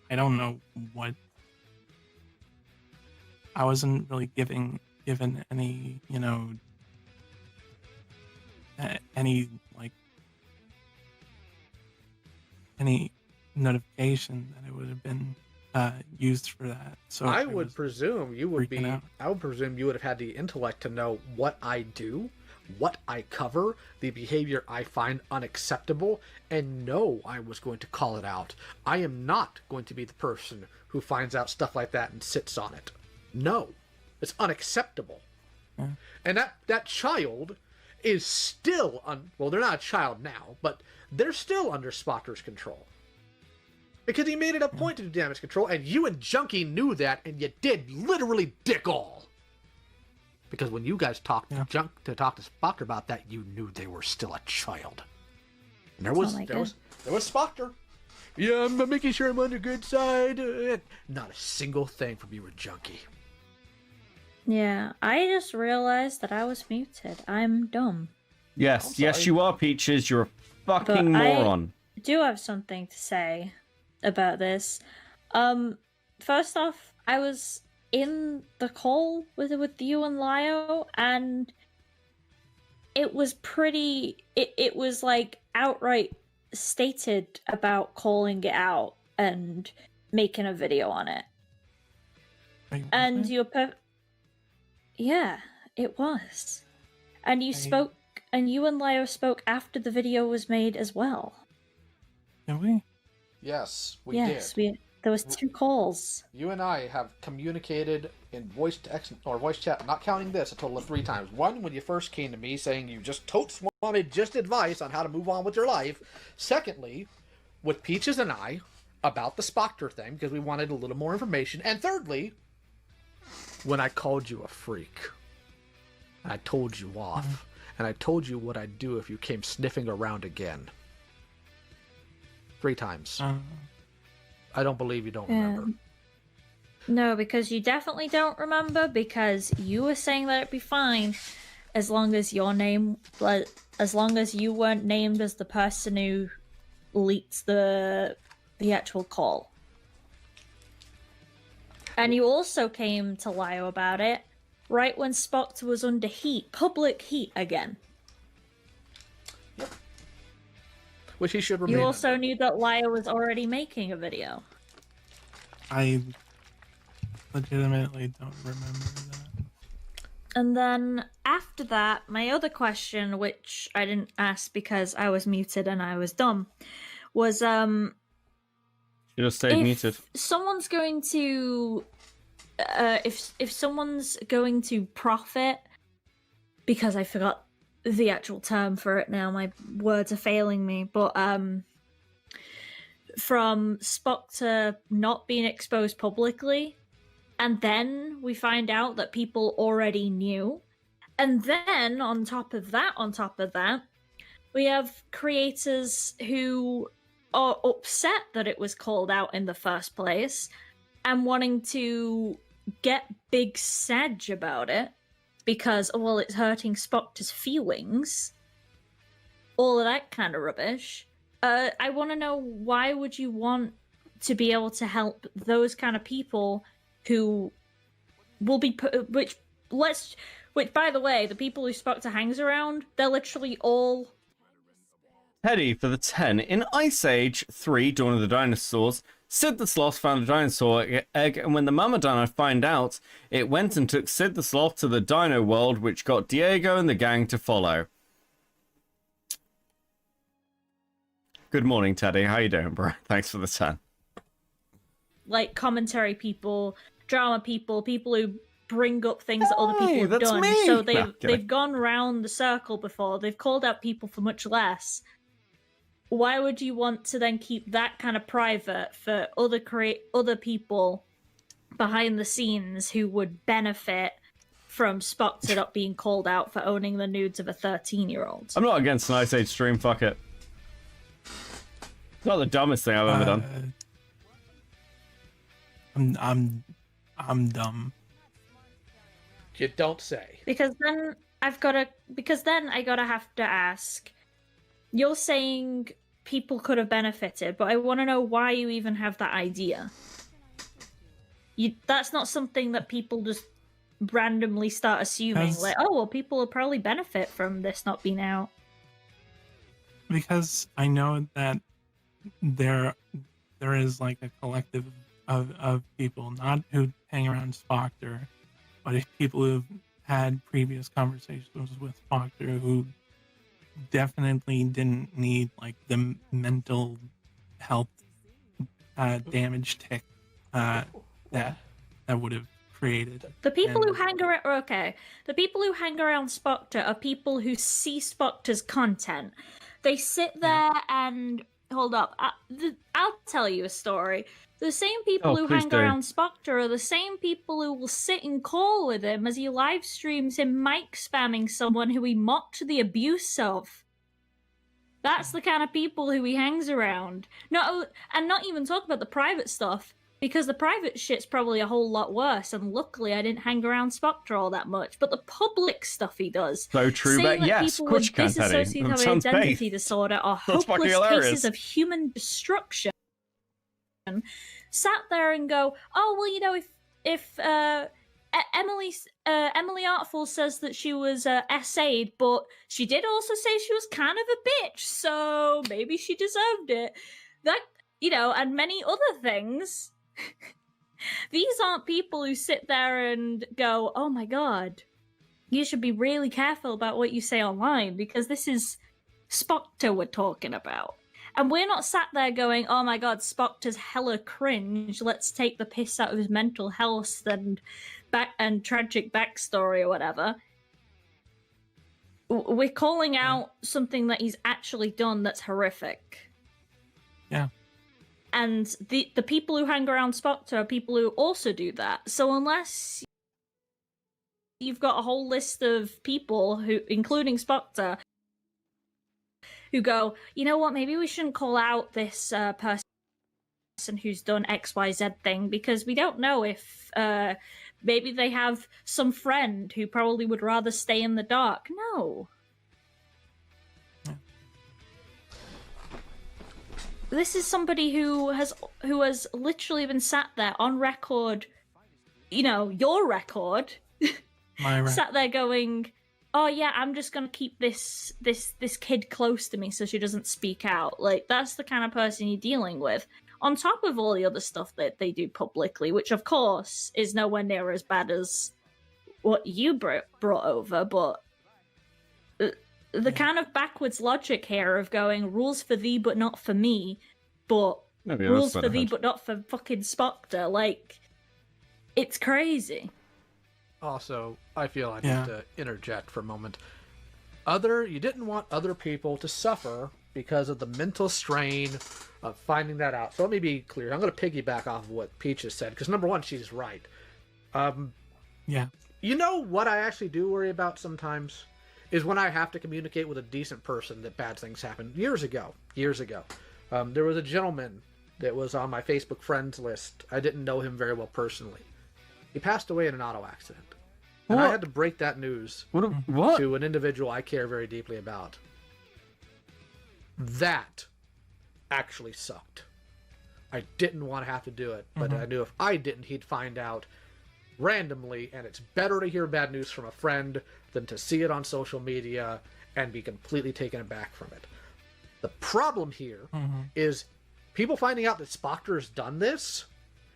don't know what. I wasn't really given any, any notification that it would have been used for that. So I would presume you would freaking out. I would presume you would have had the intellect to know what I do, what I cover, the behavior I find unacceptable, and no, I was going to call it out. I am not going to be the person who finds out stuff like that and sits on it. No, it's unacceptable. Yeah. And that child is still well, they're not a child now, but they're still under Spotter's control. Because he made it a point to do damage control, and you and Junkie knew that, and you did literally dick all. Because when you guys talked to Spotter about that, you knew they were still a child. And there was Spotter. Yeah, I'm making sure I'm on the good side. Not a single thing from you or Junkie. Yeah, I just realized that I was muted. I'm dumb. Yes, yes, you are, Peaches. You're a fucking moron. I do have something to say about this. First off, I was in the call with you and Lio, and it was pretty. It was like outright stated about calling it out and making a video on it. And you're yeah, it was. And you spoke, and you and Lio spoke after the video was made as well. Did we? Yes, we yes, did. There was 2 calls. You and I have communicated in voice text or voice chat, not counting this, a total of 3 times. One, when you first came to me saying you just totes wanted just advice on how to move on with your life. Secondly, with Peaches and I about the Spotter thing because we wanted a little more information. And thirdly, when I called you a freak. And I told you off. And I told you what I'd do if you came sniffing around again. 3 times. I don't believe you don't remember. No, because you definitely don't remember, because you were saying that it'd be fine as long as your name, as long as you weren't named as the person who leaked the actual call. And you also came to Lio about it right when Spotter was under heat, public heat again. Yep. Which he should remain. You also knew that Lio was already making a video. I legitimately don't remember that. And then after that, my other question, which I didn't ask because I was muted and I was dumb, was You just stayed muted. Someone's going to if someone's going to profit, because I forgot the actual term for it now, my words are failing me, but from Spotter not being exposed publicly, and then we find out that people already knew, and then on top of that, we have creators who are upset that it was called out in the first place and wanting to get big sedge about it because, well, it's hurting Spotter's feelings. All of that kind of rubbish. I want to know, why would you want to be able to help those kind of people who will be which by the way, the people who Spotter hangs around, they're literally all Teddy for the 10. In Ice Age 3, Dawn of the Dinosaurs, Sid the Sloth found a dinosaur egg, and when the Mama Dino found out, it went and took Sid the Sloth to the Dino World, which got Diego and the gang to follow. Good morning, Teddy. How you doing, bro? Thanks for the 10. like commentary people, drama people, people who bring up things that other people have that's done. me. So No, they've gone round the circle before. They've called out people for much less. Why would you want to then keep that kind of private for other people behind the scenes who would benefit from Spotter not being called out for owning the nudes of a 13-year-old? I'm not against an Ice Age stream, fuck it. It's not the dumbest thing I've ever done. I'm dumb. You don't say. Because then I gotta have to ask. You're saying people could have benefited, but I want to know why you even have that idea. That's not something that people just randomly start assuming. Like, oh, well, people will probably benefit from this not being out. Because I know that there is like a collective of people, not who hang around Spotter, but if people had previous conversations with Proctor who definitely didn't need like the mental health damage tick that would have created. The people And- who hang around, okay, the people who hang around Spoctor are people who see Spoctor's content. They sit there and hold up. I'll tell you a story. The same people who please hang do. around Spoctor are the same people who will sit and call with him as he live streams him mic spamming someone who he mocked the abuse of. That's the kind of people who he hangs around. Not even talk about the private stuff, because the private shit's probably a whole lot worse, and luckily I didn't hang around Spoctor all that much. But the public stuff he does. So true, saying but that yes, people of course with you can, Teddy. That dissociative sounds identity great. disorder are That's fucking hopeless hilarious. cases of human destruction. Sat there and go, oh well, you know, if Emily Artful says that she was essayed, but she did also say she was kind of a bitch, so maybe she deserved it. That, you know, and many other things. These aren't people who sit there and go, oh my god, you should be really careful about what you say online, because this is Spoctor we're talking about. And we're not sat there going, oh my god, Spoctor's hella cringe, let's take the piss out of his mental health and tragic backstory or whatever. We're calling out something that he's actually done that's horrific. Yeah. And the people who hang around Spoctor are people who also do that. So unless you've got a whole list of people who, including Spoctor, who go, you know what, maybe we shouldn't call out this person who's done XYZ thing, because we don't know if maybe they have some friend who probably would rather stay in the dark. No. This is somebody who has literally been sat there on record, you know, your record, sat there going, oh yeah, I'm just gonna keep this kid close to me so she doesn't speak out. Like, that's the kind of person you're dealing with. On top of all the other stuff that they do publicly, which of course is nowhere near as bad as what you brought over, but the kind of backwards logic here of going, rules for thee but not for me, but rules for thee but not for fucking Spoctor, like, it's crazy. Also, I feel I Yeah. need to interject for a moment. You didn't want other people to suffer because of the mental strain of finding that out. So let me be clear. I'm going to piggyback off of what Peach has said, because number one, she's right. Yeah. You know what I actually do worry about sometimes? Is when I have to communicate with a decent person that bad things happen. Years ago, there was a gentleman that was on my Facebook friends list. I didn't know him very well personally. He passed away in an auto accident. And I had to break that news to an individual I care very deeply about. That actually sucked. I didn't want to have to do it, but I knew if I didn't, he'd find out randomly, and it's better to hear bad news from a friend than to see it on social media and be completely taken aback from it. The problem here is people finding out that Spoctor's done this,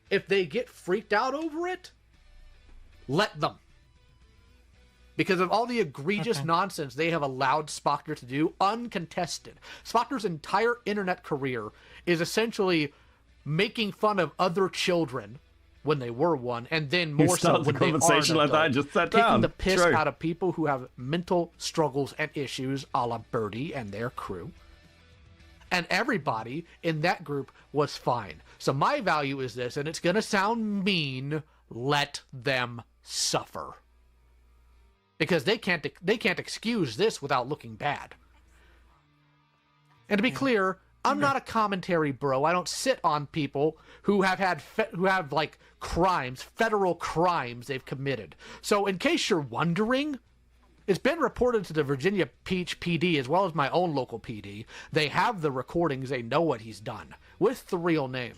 if they get freaked out over it, let them. Because of all the egregious nonsense they have allowed Spoctor to do, uncontested. Spoctor's entire internet career is essentially making fun of other children when they were one, and then more so when they are an adult, taking the piss out of people who have mental struggles and issues, a la Birdie and their crew. And everybody in that group was fine. So my value is this, and it's going to sound mean, let them suffer. Because they can't excuse this without looking bad. And to be clear, I'm not a commentary bro. I don't sit on people who have like crimes, federal crimes they've committed. So in case you're wondering, it's been reported to the Virginia Peach PD as well as my own local PD. They have the recordings. They know what he's done with the real name.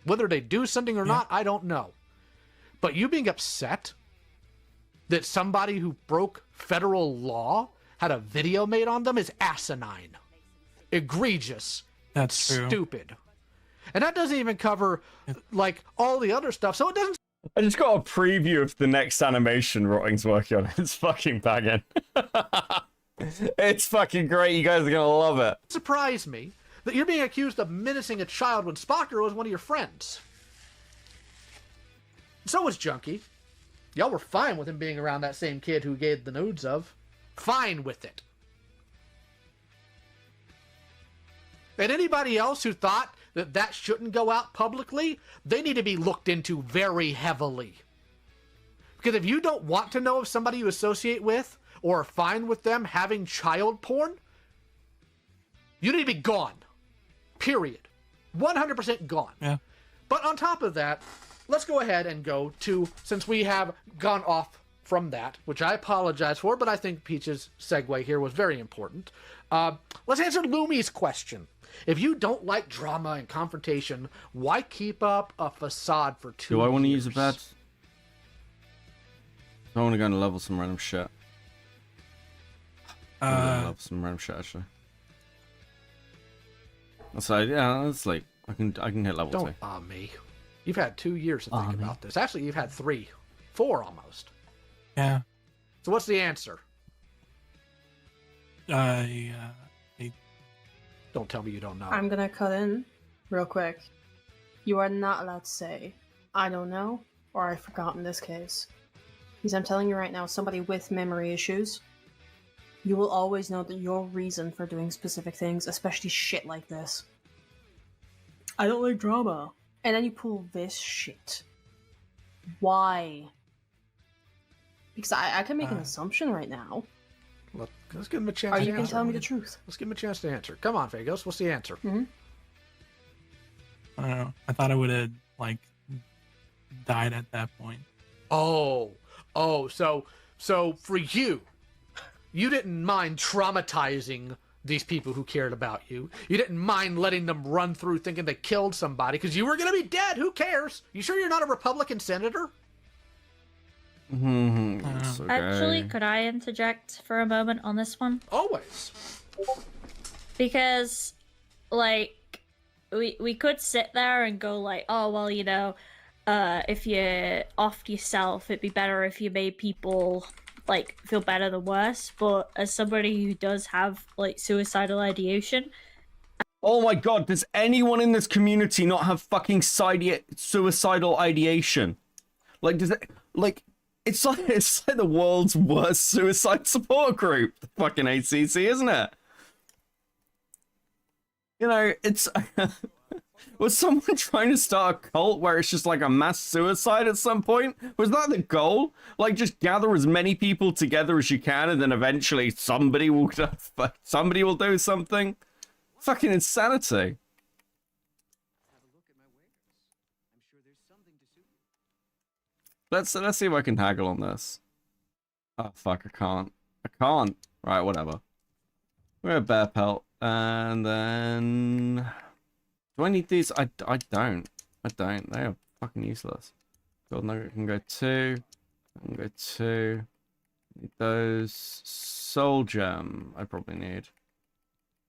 Whether they do something or not, I don't know. But you being upset that somebody who broke federal law had a video made on them is asinine. Egregious. That's true. Stupid. And that doesn't even cover like all the other stuff. So it doesn't I just got a preview of the next animation Rotting's working on. It's fucking banging. It's fucking great. You guys are gonna love it. Surprise me that you're being accused of menacing a child when Spocker was one of your friends. So was Junkie. Y'all were fine with him being around that same kid who gave the nudes of. Fine with it. And anybody else who thought that that shouldn't go out publicly, they need to be looked into very heavily. Because if you don't want to know of somebody you associate with or are fine with them having child porn, you need to be gone. Period. 100% gone. Yeah. But on top of that, let's go ahead and go to, since we have gone off from that, which I apologize for, but I think Peach's segue here was very important. Let's answer Lumi's question. If you don't like drama and confrontation, why keep up a facade for 2 years? Do I want to use a bed? I want to go and level some random shit. Level some random shit, actually. So yeah, that's like I can hit level 2. Don't me. You've had 2 years to think about this. Actually, you've had 3, 4 almost. Yeah. So what's the answer? Don't tell me you don't know. I'm gonna cut in real quick. You are not allowed to say, I don't know, or I forgot in this case. Because I'm telling you right now, somebody with memory issues, you will always know that your reason for doing specific things, especially shit like this. I don't like drama. And then you pull this shit. Why? Because I can make an assumption right now. Let's give him a chance Or to you answer. can tell me the truth. Let's give him a chance to answer. Come on, Fagos. What's the answer? Mm-hmm. I don't know. I thought I would have like died at that point. Oh, so for you didn't mind traumatizing these people who cared about you. You didn't mind letting them run through thinking they killed somebody because you were going to be dead. Who cares? You sure you're not a Republican senator? It's okay. Actually, could I interject for a moment on this one? Always. Because, like, we could sit there and go like, oh, well, you know, if you offed yourself, it'd be better if you made people, like, feel better than worse. But as somebody who does have, like, suicidal ideation... Oh my god, does anyone in this community not have fucking suicidal ideation? Like, does it... Like... It's like the world's worst suicide support group, the fucking ACC, isn't it? You know, it's... Was someone trying to start a cult where it's just like a mass suicide at some point? Was that the goal? Like, just gather as many people together as you can and then eventually somebody will do something? Fucking insanity. Let's see if I can haggle on this. Oh fuck, I can't. Right, whatever. We're a bear pelt, and then do I need these? I don't. They are fucking useless. Gold nugget can go 2. I can go 2. Need those. Soul gem. I probably need.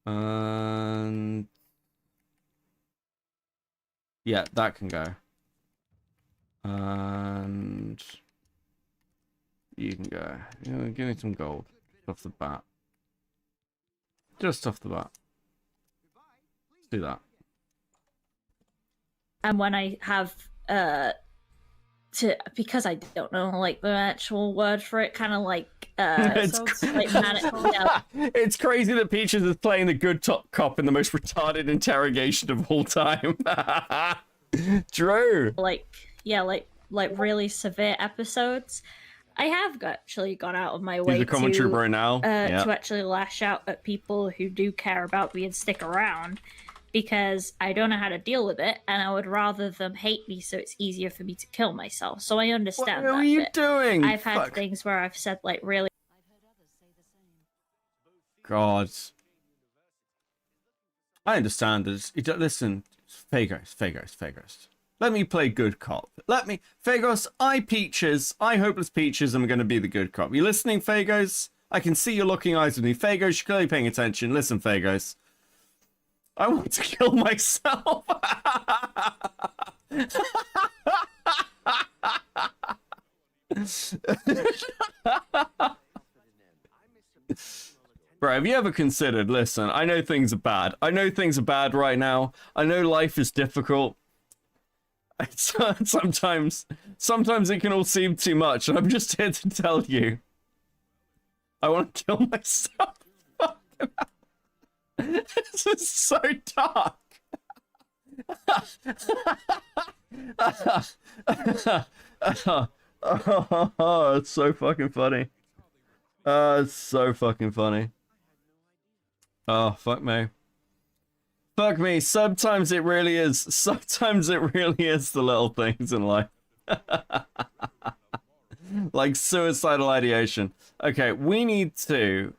And yeah, that can go. And you can go. You know, give me some gold off the bat. Just off the bat. Let's do that. And when I have because I don't know like the actual word for it, kind of like it's crazy that Peaches is playing the good top cop in the most retarded interrogation of all time. Drew. Like really severe episodes. I have actually gone out of my way He's a commentary to bro now. to actually lash out at people who do care about me and stick around, because I don't know how to deal with it, and I would rather them hate me so it's easier for me to kill myself. So I understand that. What are you doing? I've had things where I've said like really. God. I understand this. Listen, Fagos. Let me play good cop. Fagos, Peaches, Hopeless Peaches, I'm going to be the good cop. You listening, Fagos? I can see your looking eyes with me. Fagos, you're clearly paying attention. Listen, Fagos. I want to kill myself. Bro, have you ever considered, listen, I know things are bad. I know things are bad right now. I know life is difficult. Sometimes it can all seem too much, and I'm just here to tell you. I want to kill myself. This is so dark. Oh, it's so fucking funny. It's so fucking funny. Oh, fuck me. Fuck me. Sometimes it really is. Sometimes it really is the little things in life. Like suicidal ideation. Okay, we need to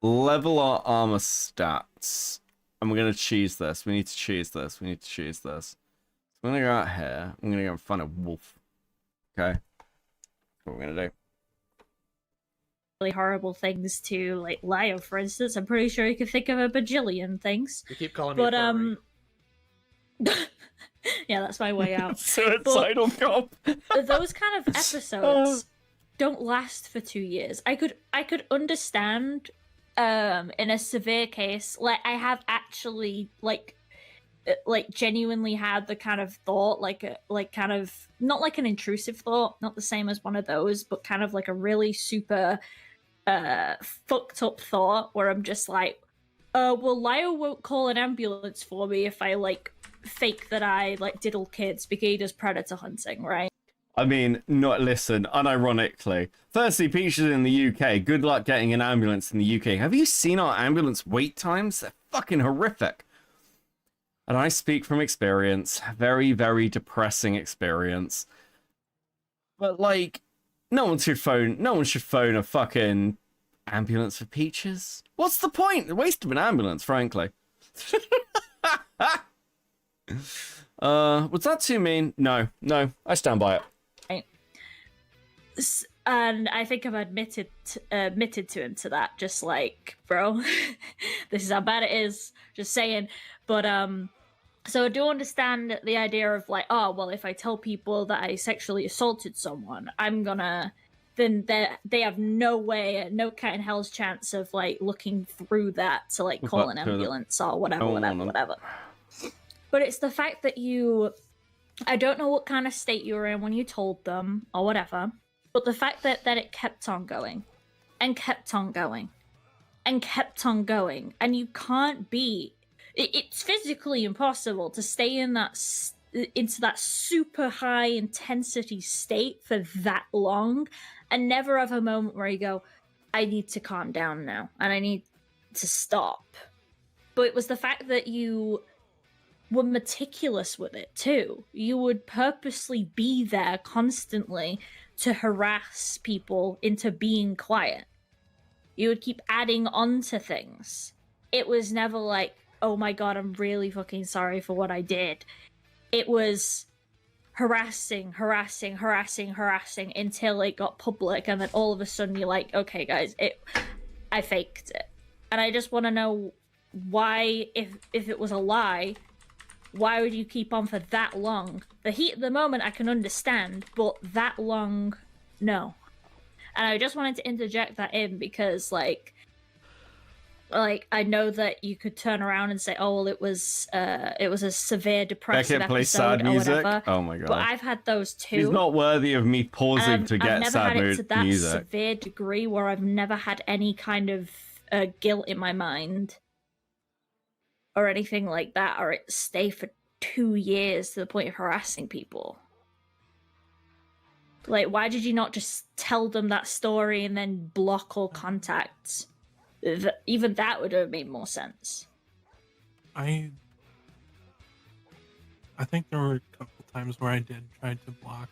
level our armor stats. And we're gonna cheese this. We need to cheese this. I'm gonna go out here. I'm gonna go in front of Wolf. Okay. That's what we're gonna do. Really horrible things to, like, Lio, for instance. I'm pretty sure you could think of a bajillion things. You keep calling me furry. Yeah, that's my way out. Suicidal cop. Those kind of episodes don't last for 2 years. I could understand in a severe case, like, I have actually like genuinely had the kind of thought, kind of not like an intrusive thought, not the same as one of those, but kind of like a really super fucked up thought where I'm just like, well, Lio won't call an ambulance for me if I like fake that I like diddle kids because he does predator hunting, right? I mean, listen, unironically. Firstly, Peaches in the UK. Good luck getting an ambulance in the UK. Have you seen our ambulance wait times? They're fucking horrific. And I speak from experience. Very, very depressing experience. But, like, no one should phone a fucking ambulance for Peaches. What's the point? A waste of an ambulance, frankly. Was that too mean? No, I stand by it. Right. And I think I've admitted to him to that, just like, bro, this is how bad it is, just saying. But so I do understand the idea of like, oh, well, if I tell people that I sexually assaulted someone, then they have no way, no cat in hell's chance of like looking through that to like call an ambulance or whatever. But it's the fact that I don't know what kind of state you were in when you told them or whatever, but the fact that it kept on going and kept on going and kept on going, and you can't it's physically impossible to stay in into that super high intensity state for that long and never have a moment where you go, I need to calm down now and I need to stop. But it was the fact that you were meticulous with it too. You would purposely be there constantly to harass people into being quiet. You would keep adding on to things. It was never like, oh my god, I'm really fucking sorry for what I did. It was harassing until it got public, and then all of a sudden you're like, okay guys, I faked it. And I just want to know why, if it was a lie, why would you keep on for that long? The heat of the moment I can understand, but that long, no. And I just wanted to interject that in because, like I know that you could turn around and say, "Oh, well, it was a severe depressive episode or whatever." Oh my god! But I've had those too. He's not worthy of me pausing to get sad mood music. I've never had it to that severe degree where I've never had any kind of guilt in my mind or anything like that, or it stay for 2 years to the point of harassing people. Like, why did you not just tell them that story and then block all contacts? Even that would have made more sense. I think there were a couple times where I did try to block,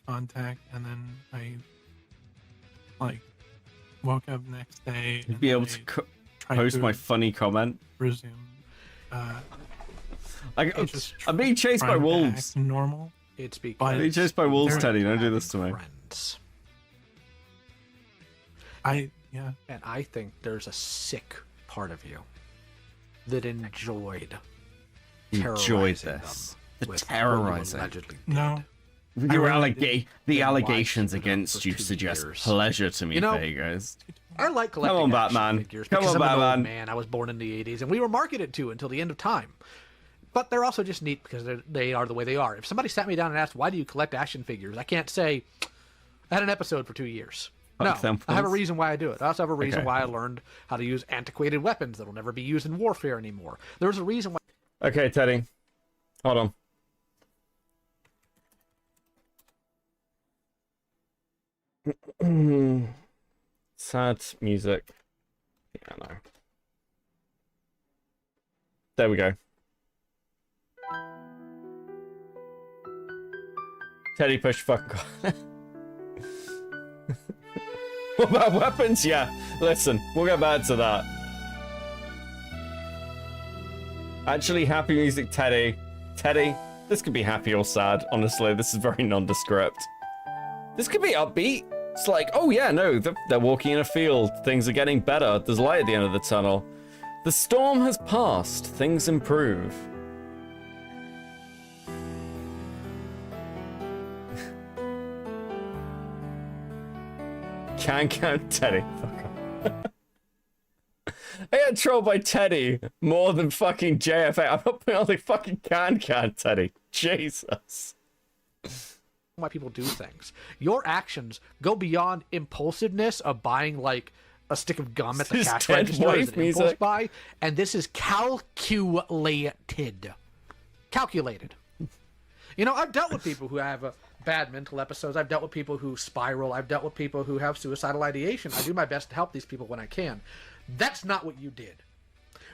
contact, and then I, woke up next day. You'd be able to post my funny comment. Resume. I'm being chased by wolves. Normal. It's because I'm being chased by wolves, Teddy. Don't do this to me. Friends. And I think there's a sick part of you that enjoyed this. The with terrorizing. allegedly No. The allegations against you suggest pleasure to me, You know, Vegas. I like collecting Come on, action Batman. figures Come because on, I'm an old Batman. man. I was born in the 80s, and we were marketed to until the end of time. But they're also just neat because they are the way they are. If somebody sat me down and asked, why do you collect action figures? I can't say, I had an episode for 2 years. No, I have a reason why I do it. I also have a reason why I learned how to use antiquated weapons that will never be used in warfare anymore. There's a reason why... Okay, Teddy. Hold on. Sad music. Piano. There we go. Teddy push fuck. What about weapons? Yeah, listen, we'll get back to that. Actually, happy music, Teddy. Teddy, this could be happy or sad, honestly. This is very nondescript. This could be upbeat. It's like, oh yeah, no, they're walking in a field. Things are getting better. There's light at the end of the tunnel. The storm has passed. Things improve. Can Teddy. Fuck off. I got trolled by Teddy more than fucking JFA. I'm not putting on the fucking can Teddy. Jesus. Why people do things. Your actions go beyond impulsiveness of buying like a stick of gum at the This is cash dead register as wife an impulse music. buy, and this is calculated. Calculated. You know, I've dealt with people who have bad mental episodes. I've dealt with people who spiral. I've dealt with people who have suicidal ideation. I do my best to help these people when I can. That's not what you did.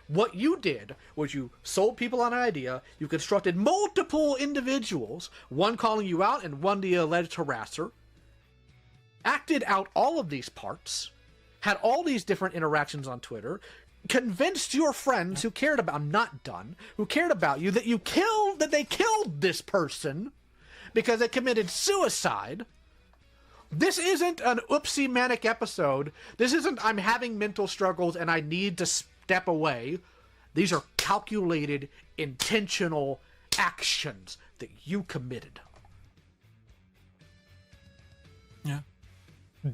What you did was you sold people on an idea, you constructed multiple individuals, one calling you out and one the alleged harasser, acted out all of these parts, had all these different interactions on Twitter, convinced your friends who cared about, not done, who cared about you, that they killed this person because they committed suicide. This isn't an oopsie manic episode. This isn't I'm having mental struggles and I need to step away. These are calculated, intentional actions that you committed. Yeah.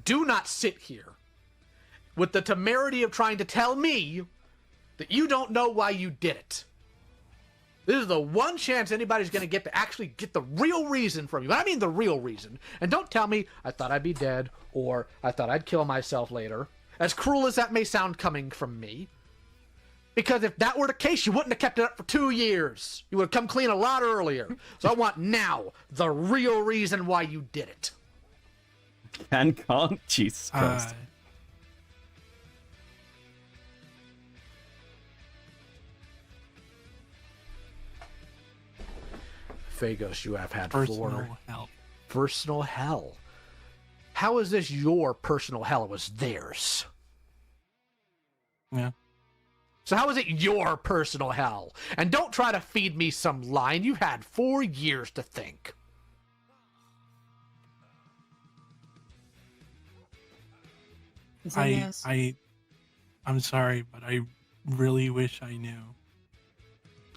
Do not sit here with the temerity of trying to tell me that you don't know why you did it. This is the one chance anybody's going to get to actually get the real reason from you. I mean the real reason. And don't tell me, I thought I'd be dead, or I thought I'd kill myself later. As cruel as that may sound coming from me. Because if that were the case, you wouldn't have kept it up for 2 years. You would have come clean a lot earlier. So I want now the real reason why you did it. Can't? Jesus Christ. Phagos, you have had Personal hell. Personal hell. How is this your personal hell? It was theirs. Yeah. So how is it your personal hell? And don't try to feed me some line. You had 4 years to think. I'm sorry, but I really wish I knew.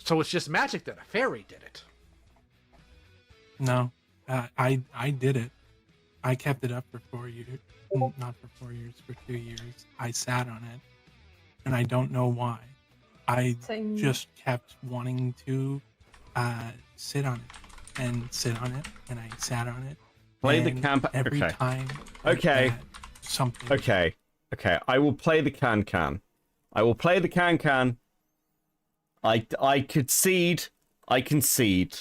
So it's just magic that a fairy did it. No, I did it. I kept it up for 4 years. Not for 4 years, for 2 years. I sat on it, and I don't know why. I just kept wanting to sit on it, and sit on it, and I sat on it. Play the and camp. every Okay. time. Okay. Something. Okay. Okay. I will play the can. I will play the can. I concede. I concede.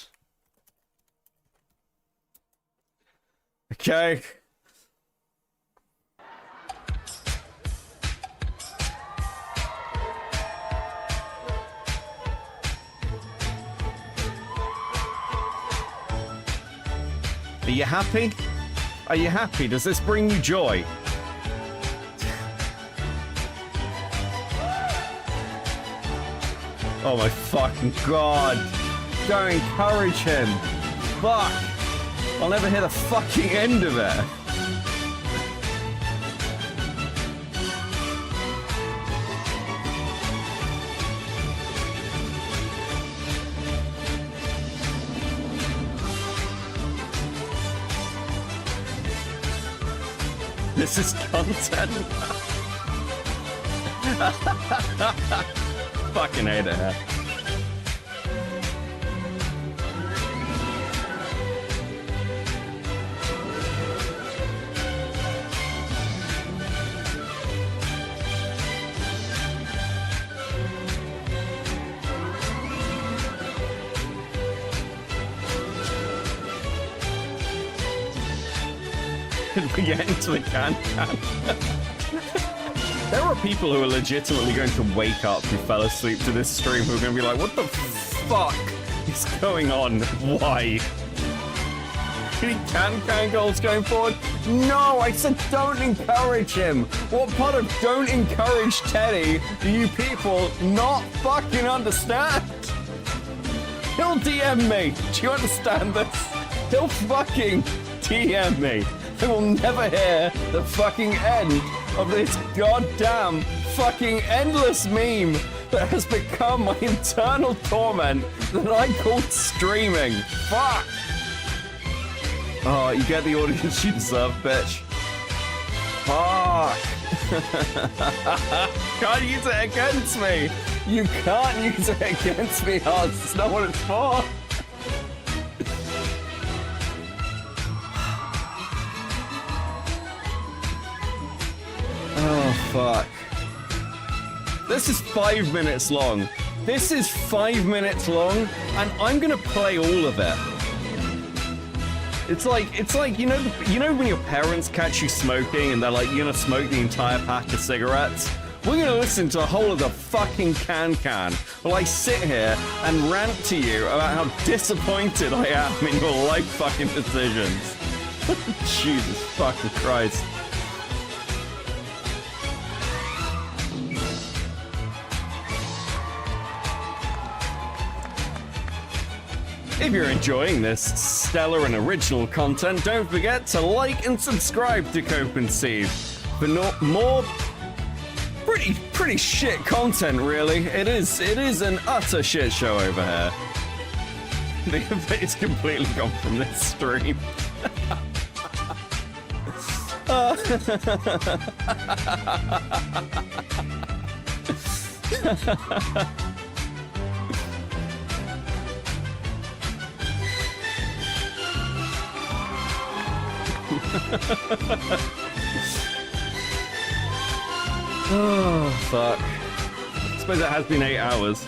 Okay. Are you happy? Are you happy? Does this bring you joy? Oh my fucking god. Don't encourage him. Fuck. I'll never hear the fucking end of it. This is content. Fucking hate it. We get into the can. There are people who are legitimately going to wake up who fell asleep to this stream who are going to be like, what the fuck is going on? Why? Any can goals going forward? No, I said don't encourage him. What part of don't encourage Teddy do you people not fucking understand? He'll DM me. Do you understand this? He'll fucking DM me. I will never hear the fucking end of this goddamn fucking endless meme that has become my internal torment that I call streaming. Fuck! Oh, you get the audience you deserve, bitch. Fuck! Can't use it against me! You can't use it against me, Oz. It's not what it's for. Oh, fuck. This is 5 minutes long. This is 5 minutes long, and I'm gonna play all of it. It's like you know when your parents catch you smoking and they're like, you're gonna smoke the entire pack of cigarettes? We're gonna listen to a whole of the fucking can while I sit here and rant to you about how disappointed I am in your life fucking decisions. Jesus fucking Christ. If you're enjoying this stellar and original content, don't forget to like and subscribe to Copecast for more pretty shit content, really. It is an utter shit show over here. It's completely gone from this stream. Oh, fuck. I suppose it has been 8 hours.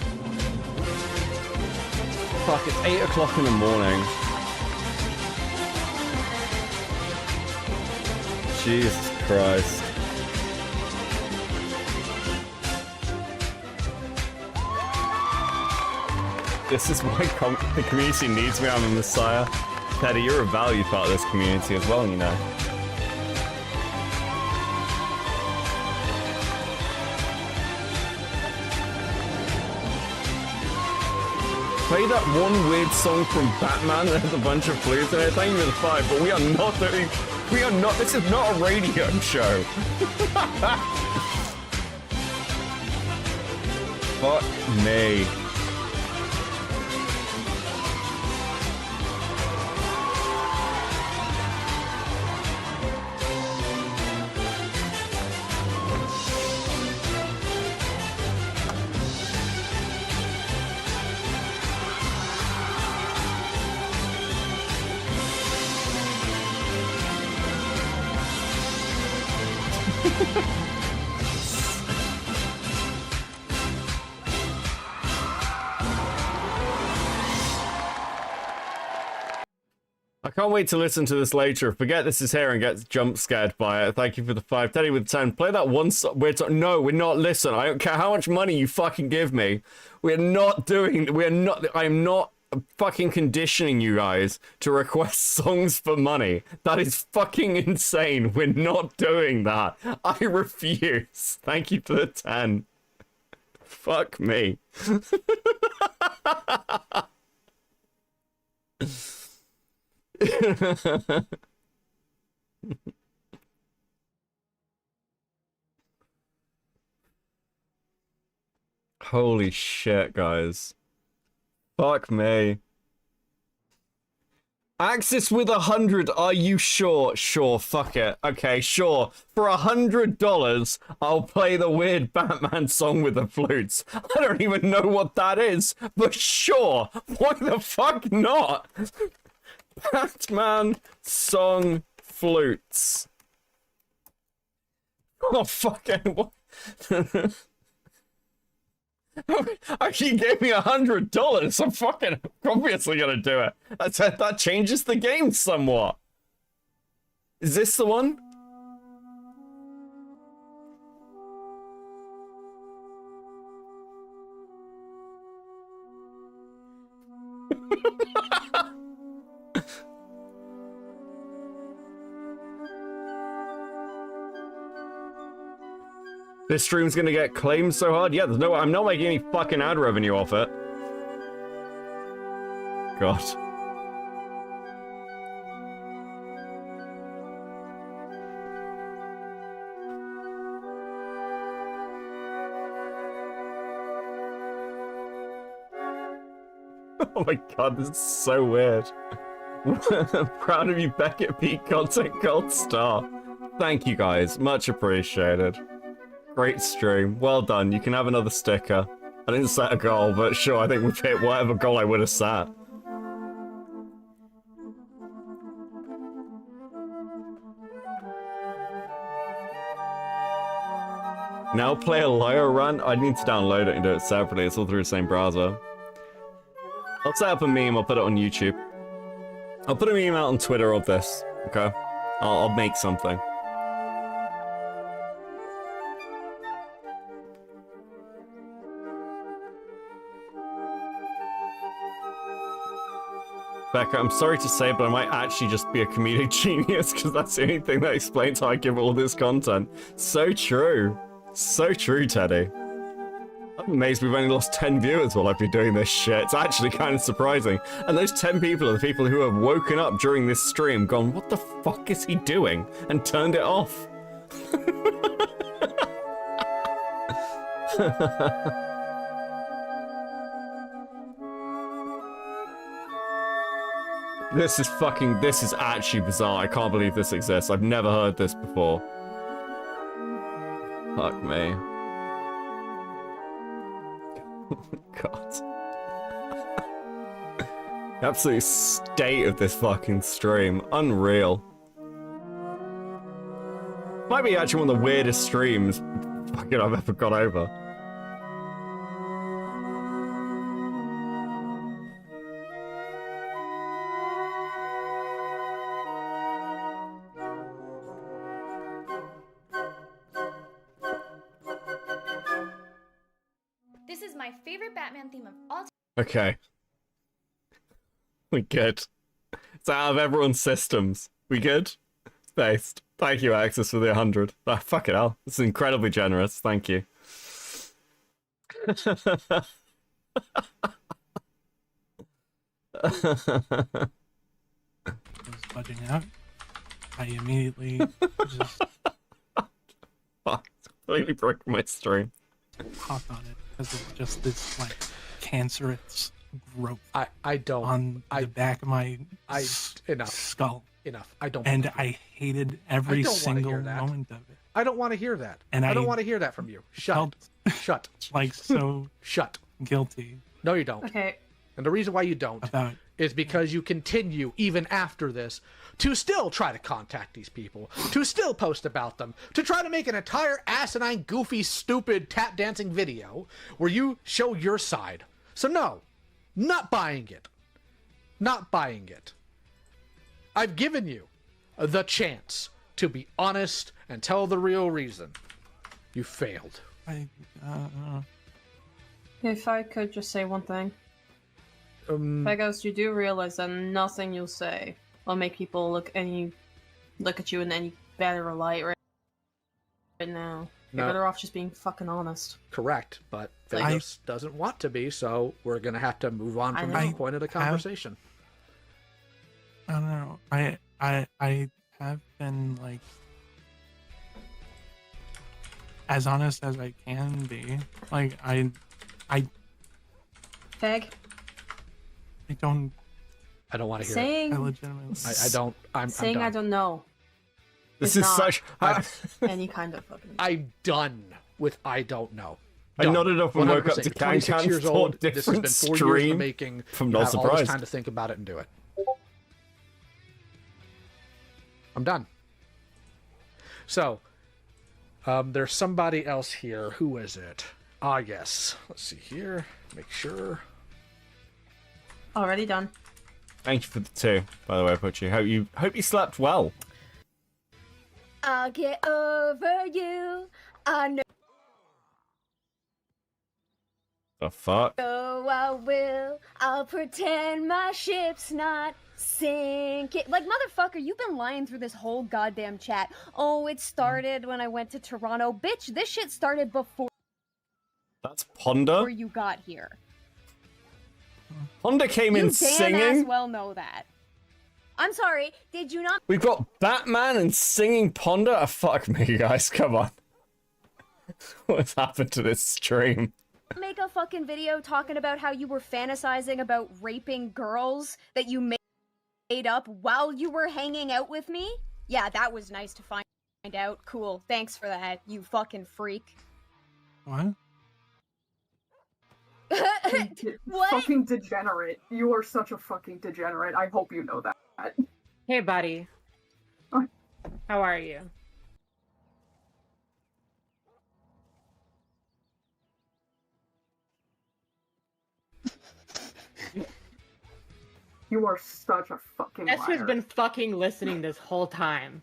Fuck, it's 8 o'clock in the morning. Jesus Christ. This is why the community needs me. I'm a messiah. Teddy, you're a valued part of this community as well, you know. Play that one weird song from Batman that has a bunch of flutes in it. Thank you for the 5, but we are not, this is not a radio show. Fuck me. I can't wait to listen to this later. Forget this is here and get jump scared by it. Thank you for the 5. Teddy with 10. Play that one song. No, we're not. Listen, I don't care how much money you fucking give me. I am not fucking conditioning you guys to request songs for money. That is fucking insane. We're not doing that. I refuse. Thank you for the 10. Fuck me. Holy shit, guys. Fuck me. Axis with 100, are you sure? Sure, fuck it. Okay, sure. For $100, I'll play the weird Batman song with the flutes. I don't even know what that is, but sure. Why the fuck not? Batman song flutes. Oh, fucking what? He gave me $100. I'm fucking obviously gonna do it. That changes the game somewhat. Is this the one? This stream's gonna get claimed so hard? Yeah, there's no, I'm not making any fucking ad revenue off it. God. Oh my god, this is so weird. Proud of you, Beckett P. Content Gold Star. Thank you guys, much appreciated. Great stream. Well done. You can have another sticker. I didn't set a goal, but sure, I think we've hit whatever goal I would have set. Now play a Lyra run? I need to download it and do it separately. It's all through the same browser. I'll set up a meme. I'll put it on YouTube. I'll put a meme out on Twitter of this. Okay? I'll make something. Becca, I'm sorry to say, but I might actually just be a comedic genius, because that's the only thing that explains how I give all this content. So true. So true, Teddy. I'm amazed we've only lost 10 viewers while I've been doing this shit. It's actually kind of surprising. And those 10 people are the people who have woken up during this stream, gone, what the fuck is he doing? And turned it off. This is actually bizarre. I can't believe this exists. I've never heard this before. Fuck me. God. The absolute state of this fucking stream. Unreal. Might be actually one of the weirdest streams fucking I've ever got over. This is my favorite Batman theme of all time. Okay. We good. It's out of everyone's systems. We good? Based. Thank you, Axis, for the 100. Oh, fuck it hell. This is incredibly generous. Thank you. Was budging out. I immediately just Fuck. Completely broke my stream. hopped on it because of just this like cancerous growth. I don't on the back of my enough skull. Enough. I don't. And I hated every single hear that. moment of it. I don't want to hear that. And I don't I want to hear that from you. Shut. Shut. Like so Shut. guilty. No, you don't. Okay. And the reason why you don't is because you continue, even after this, to still try to contact these people, to still post about them, to try to make an entire asinine, goofy, stupid tap dancing video where you show your side. So no, not buying it. Not buying it. I've given you the chance to be honest and tell the real reason. You failed. If I could just say one thing. Pegos, you do realize that nothing you'll say will make people look at you in any better light right now. You're No. better off just being fucking honest. Correct, but Like- Vegas doesn't want to be, so we're going to have to move on from I this point of the conversation. I don't know. I have been like as honest as I can be. Like I Peg? don't I don't want to hear Saying, it. I legitimately. I don't. I'm saying done. I don't know. This is is such. any kind of fucking. I'm done with I don't know. I Done. nodded up and woke up 100%. to 26 years old. This has been 4 years in the stream. making. From You no have all this surprise. time to think about it and do it. I'm done. So, there's somebody else here. Who is it? Ah, yes. Let's see here. Make sure. Already done. Thank you for the 2, by the way, Pucci. Hope you slept well. I'll get over you. I know The fuck? I will. I'll pretend my ship's not sinking. Like, motherfucker, you've been lying through this whole goddamn chat. Oh, it started when I went to Toronto. Bitch, this shit started before That's Ponder. you got here. Ponder came in You damn singing. ass well know that. I'm sorry, did you not We've got Batman and singing Ponder. Oh, fuck me, guys. Come on. What's happened to this stream? make a fucking video talking about how you were fantasizing about raping girls that you made up while you were hanging out with me? Yeah, that was nice to find out. Cool. Thanks for that, you fucking freak. What? What? Fucking degenerate. You are such a fucking degenerate. I hope you know that. Hey, buddy. How are you? You are such a fucking Guess who's liar. been fucking listening this whole time?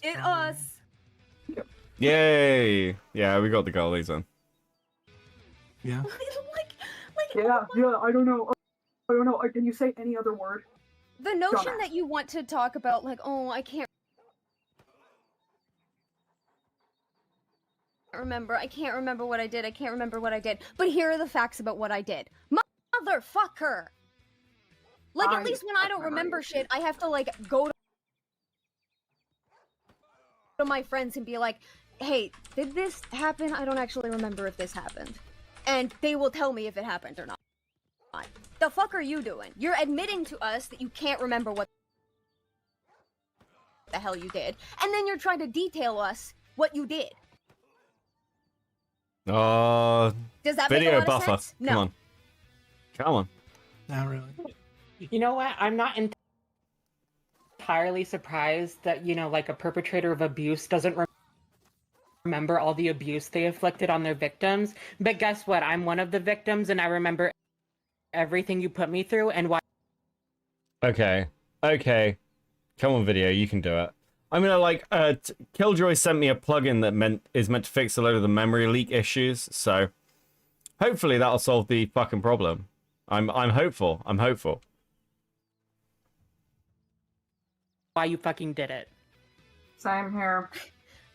It us. Yay! Yeah, we got the goalies on. Yeah. Yeah, I don't know. I don't know. Can you say any other word? The notion Dumbass. that you want to talk about, like, oh, I can't remember what I did, but here are the facts about what I did. Motherfucker! Like, at least when I don't remember shit, I have to, like, go to my friends and be like, hey, did this happen? I don't actually remember if this happened. And they will tell me if it happened or not. The fuck are you doing? You're admitting to us that you can't remember what the hell you did, and then you're trying to detail us what you did. Oh, Does that make a video lot of buffer. sense? No. Come on. Come on. Not really. You know what? I'm not entirely surprised that, you know, like a perpetrator of abuse doesn't remember all the abuse they inflicted on their victims. But guess what? I'm one of the victims and I remember everything you put me through and why. Okay. Okay. Come on, video. You can do it. I'm gonna like Killjoy sent me a plugin that is meant to fix a load of the memory leak issues, so hopefully that'll solve the fucking problem. I'm hopeful. I'm hopeful. Why you fucking did it. Same here.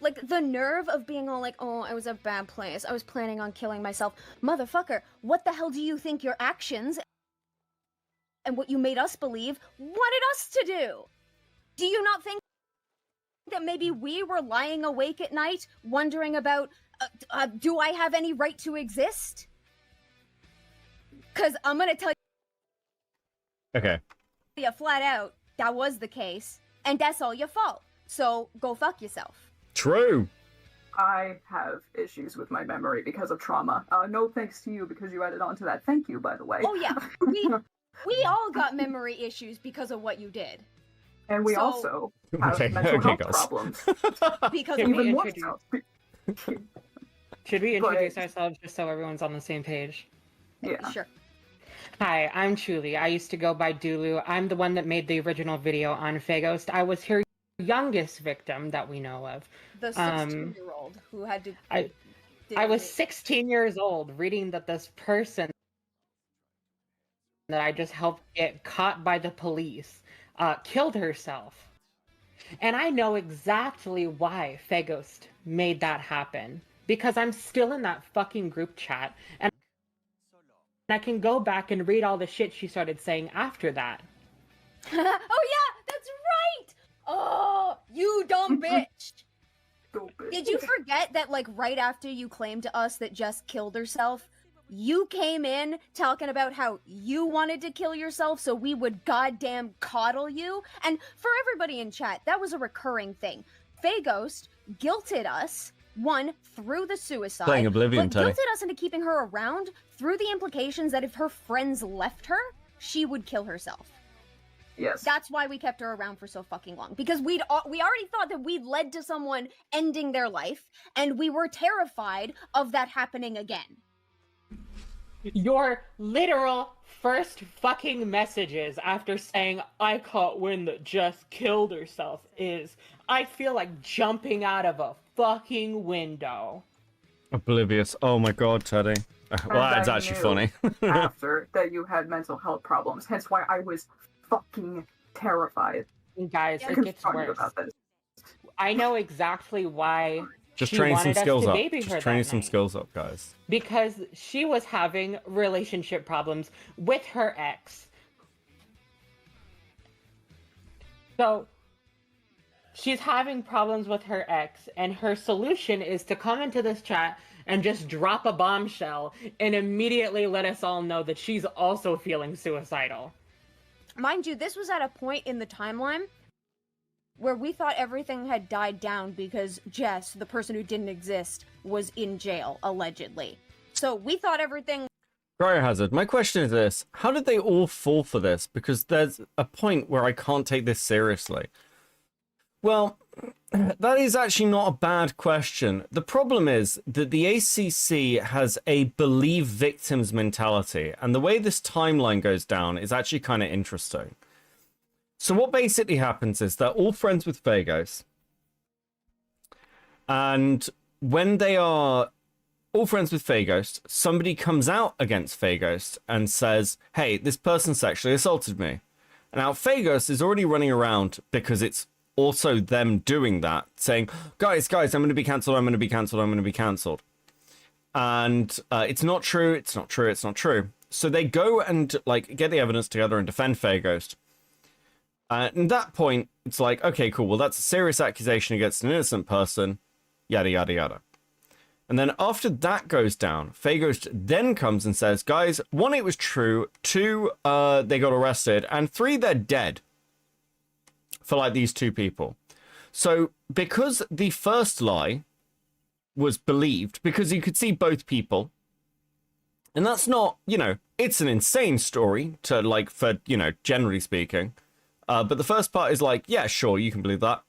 Like, the nerve of being all like, oh, I was a bad place, I was planning on killing myself. Motherfucker, what the hell do you think your actions and what you made us believe wanted us to do? Do you not think that maybe we were lying awake at night wondering about, do I have any right to exist? Because I'm gonna tell Okay. you flat out, that was the case, and that's all your fault. So go fuck yourself. True. I have issues with my memory because of trauma. No thanks to you because you added on to that. Thank you, by the way. Oh yeah, we all got memory issues because of what you did. And we So- also have Okay, mental okay, health guys. problems. Because Should of we Even more introduce- so. Should we Go ahead. introduce ourselves just so everyone's on the same page? Yeah. Sure. Hi, I'm Chulie. I used to go by Dulu. I'm the one that made the original video on Faghost. I was her youngest victim that we know of. The 16-year-old who had to. I was 16 years old reading that this person that I just helped get caught by the police killed herself. And I know exactly why Faghost made that happen. Because I'm still in that fucking group chat. And I can go back and read all the shit she started saying after that. Oh yeah, that's right. Oh, you dumb bitch. Did you forget that, like, right after you claimed to us that Jess killed herself, You came in talking about how you wanted to kill yourself so we would goddamn coddle you. And for everybody in chat, that was a recurring thing. Ghost guilted us, one, through the suicide, Playing Oblivion, but Teddy. guilted us into keeping her around through the implications that if her friends left her, she would kill herself. Yes. That's why we kept her around for so fucking long. Because we already thought that we'd led to someone ending their life, and we were terrified of that happening again. Your literal first fucking messages after saying, I caught wind that Jess killed herself is, I feel like jumping out of a fucking window. Oblivious. Oh my god, Teddy. Well, And that's I actually knew funny. after that you had mental health problems, hence why I was fucking terrified. Guys, I it can gets tell you worse. about this. I know exactly why Just she training some wanted us skills to up. baby her Just that training some night. skills up, guys. Because she was having relationship problems with her ex. So she's having problems with her ex, and her solution is to come into this chat and just drop a bombshell and immediately let us all know that she's also feeling suicidal. Mind you, this was at a point in the timeline where we thought everything had died down because Jess, the person who didn't exist, was in jail, allegedly. So we thought everything... Cryohazard, my question is this. How did they all fall for this? Because there's a point where I can't take this seriously. Well, that is actually not a bad question. The problem is that the ACC has a believe victims mentality, and the way this timeline goes down is actually kind of interesting. So what basically happens is they're all friends with Phagos, and when they are all friends with Phagos, somebody comes out against Phagos and says, hey, this person sexually assaulted me. And now Phagos is already running around because it's also them doing that, saying, guys, I'm going to be cancelled, I'm going to be cancelled, I'm going to be cancelled. And it's not true, it's not true, it's not true. So they go and like get the evidence together and defend Phagos. At that point, it's like, okay, cool, well, that's a serious accusation against an innocent person, yada, yada, yada. And then after that goes down, Phagos then comes and says, guys, 1, it was true, 2, they got arrested, and 3, they're dead. For like these 2 people. So because the first lie was believed, because you could see both people, and that's not, you know, it's an insane story to like, for, you know, generally speaking. But the first part is like, yeah, sure, you can believe that.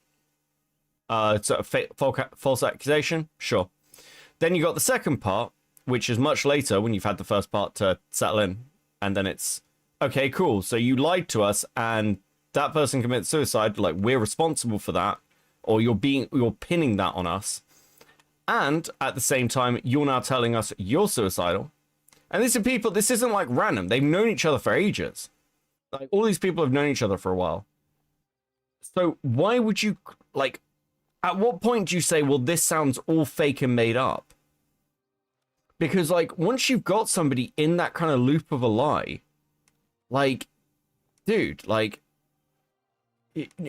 It's a false accusation, sure. Then you got the second part, which is much later when you've had the first part to settle in. And then it's, okay, cool. So you lied to us and that person commits suicide, like we're responsible for that, or you're pinning that on us. And at the same time, you're now telling us you're suicidal. And these are people, this isn't like random. They've known each other for ages. Like all these people have known each other for a while. So why would you, like, at what point do you say, well, this sounds all fake and made up? Because like, once you've got somebody in that kind of loop of a lie, like, dude, like,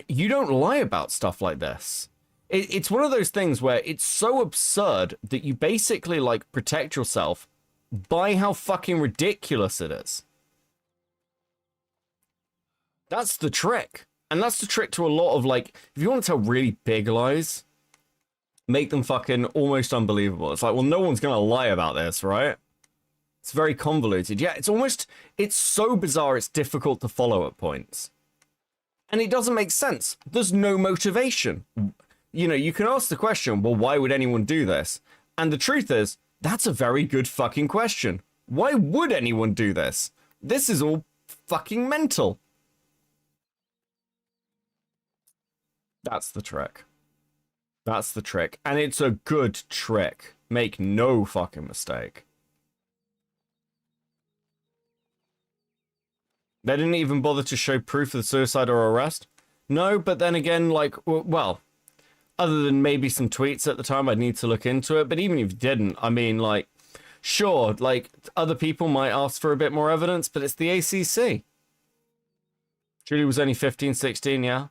you don't lie about stuff like this. It's one of those things where it's so absurd that you basically like protect yourself by how fucking ridiculous it is. That's the trick. And that's the trick to a lot of like, if you want to tell really big lies, make them fucking almost unbelievable. It's like, well, no one's going to lie about this, right? It's very convoluted. Yeah, it's so bizarre, it's difficult to follow at points. And it doesn't make sense. There's no motivation. You know, you can ask the question, well, why would anyone do this? And the truth is, that's a very good fucking question. Why would anyone do this? This is all fucking mental. That's the trick. That's the trick. And it's a good trick. Make no fucking mistake. They didn't even bother to show proof of the suicide or arrest? No, but then again, like, well, other than maybe some tweets at the time, I'd need to look into it. But even if you didn't, I mean, like, sure, like, other people might ask for a bit more evidence, but it's the ACC. Julie was only 15, 16, yeah?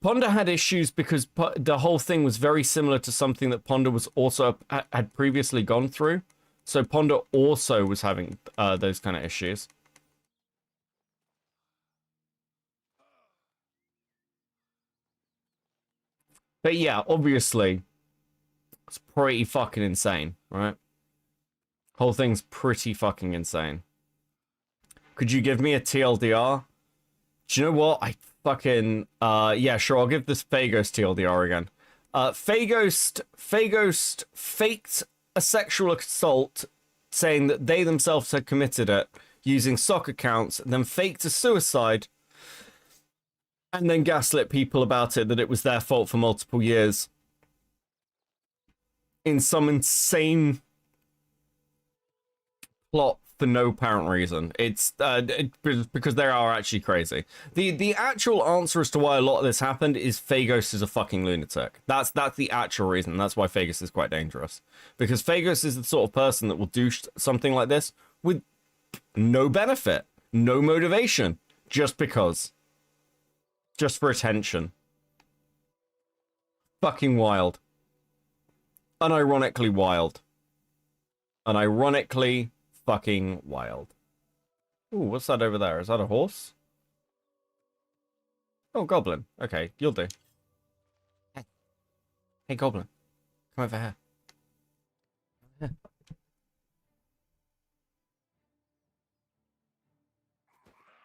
Ponder had issues because the whole thing was very similar to something that Ponder was also had previously gone through. So Ponder also was having those kind of issues. But yeah, obviously, it's pretty fucking insane, right? Whole thing's pretty fucking insane. Could you give me a TLDR? Do you know what? I fucking... yeah, sure, I'll give this Phagos TLDR again. Phagos faked a sexual assault, saying that they themselves had committed it using sock accounts, then faked a suicide, and then gaslit people about it, that it was their fault for multiple years. In some insane plot for no apparent reason. It's because they are actually crazy. The actual answer as to why a lot of this happened is Phagos is a fucking lunatic. That's the actual reason. That's why Phagos is quite dangerous. Because Phagos is the sort of person that will do something like this with no benefit, no motivation, just because. Just for attention. Fucking wild. Unironically wild. Unironically fucking wild. Ooh, what's that over there? Is that a horse? Oh, goblin. Okay, you'll do. Hey. Hey, goblin. Come over here. Here.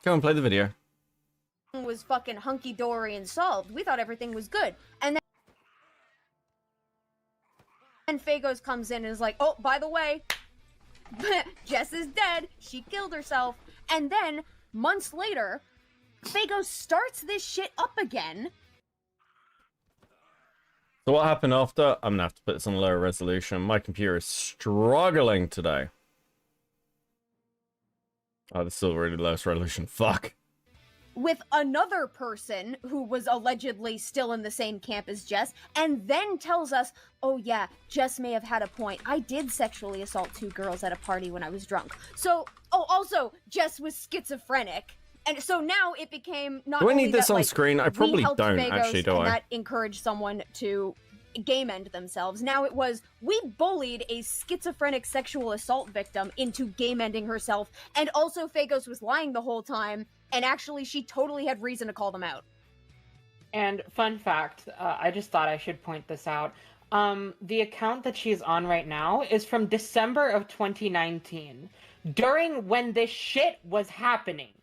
Go and play the video. Was fucking hunky-dory and solved. We thought everything was good. And then Phagos comes in and is like, oh, by the way, Jess is dead. She killed herself. And then, months later, Phagos starts this shit up again. So what happened after? I'm gonna have to put this on lower resolution. My computer is struggling today. Oh, this is still really lowest resolution. Fuck. With another person who was allegedly still in the same camp as Jess, and then tells us, oh yeah, Jess may have had a point. I did sexually assault 2 girls at a party when I was drunk. So, oh, also, Jess was schizophrenic. And so now it became not Do I only need this that, on like, screen? I probably we helped don't, Phagos actually, do and I? that encouraged someone to game end themselves. Now it was, we bullied a schizophrenic sexual assault victim into game ending herself, and also Phagos was lying the whole time, and actually she totally had reason to call them out. And fun fact, I just thought I should point this out. The account that she's on right now is from December of 2019, during when this shit was happening.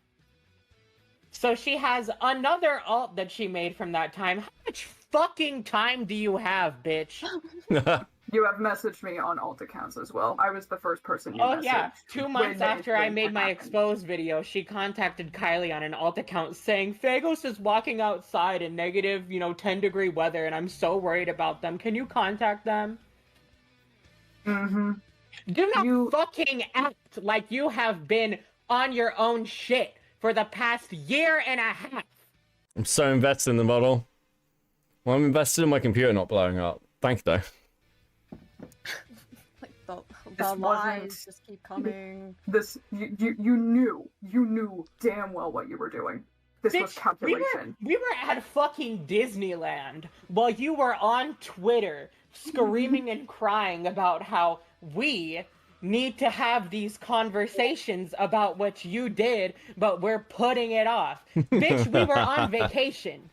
So she has another alt that she made from that time. How much fucking time do you have, bitch? You have messaged me on alt accounts as well. I was the first person you messaged. Yeah, 2 months after I made my exposed video, she contacted Kylie on an alt account saying, Phagos is walking outside in negative, 10-degree weather, and I'm so worried about them. Can you contact them? Mm-hmm. Do not fucking act like you have been on your own shit for the past year and a half. I'm so invested in the model. Well, I'm invested in my computer not blowing up. Thank you, though. The lies just keep coming. You knew damn well what you were doing. This was calculation. We were at fucking Disneyland while you were on Twitter screaming and crying about how we need to have these conversations about what you did, but we're putting it off. Bitch, we were on vacation.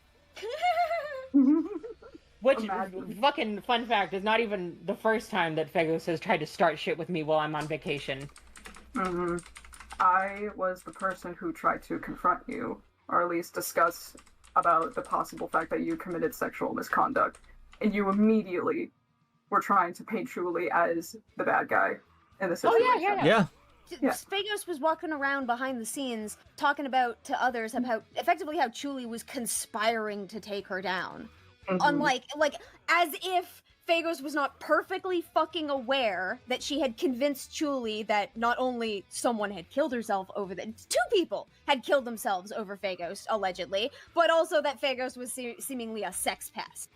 Which, fucking fun fact, is not even the first time that Phagos has tried to start shit with me while I'm on vacation. Mm-hmm. I was the person who tried to confront you, or at least discuss about the possible fact that you committed sexual misconduct, and you immediately were trying to paint Chulie as the bad guy in the situation. Oh, yeah. Yeah. Phagos was walking around behind the scenes talking about to others about effectively how Chulie was conspiring to take her down. Mm-hmm. Unlike, as if Phagos was not perfectly fucking aware that she had convinced Chulie that not only someone had killed herself over 2 people had killed themselves over Phagos, allegedly, but also that Phagos was seemingly a sex pest.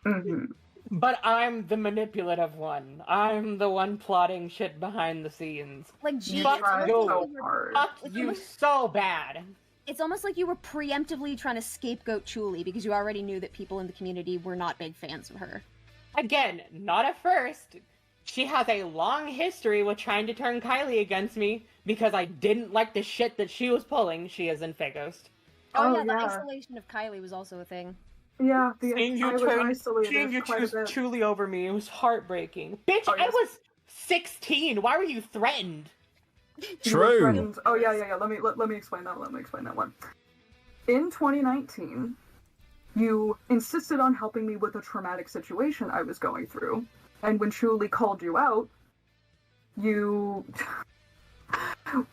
Mm-hmm. But I'm the manipulative one. I'm the one plotting shit behind the scenes. Gee, fuck you. so hard. Fuck you so bad. It's almost like you were preemptively trying to scapegoat Chulie because you already knew that people in the community were not big fans of her. Again, not at first. She has a long history with trying to turn Kylie against me because I didn't like the shit that she was pulling. She is in Fagos. Oh, yeah, the isolation of Kylie was also a thing. Yeah, Seeing you choose Chulie over me, it was heartbreaking. Bitch, I was 16. Why were you threatened? True. Oh yeah. Let me explain that. Let me explain that one. In 2019, you insisted on helping me with a traumatic situation I was going through, and when Chulie called you out, you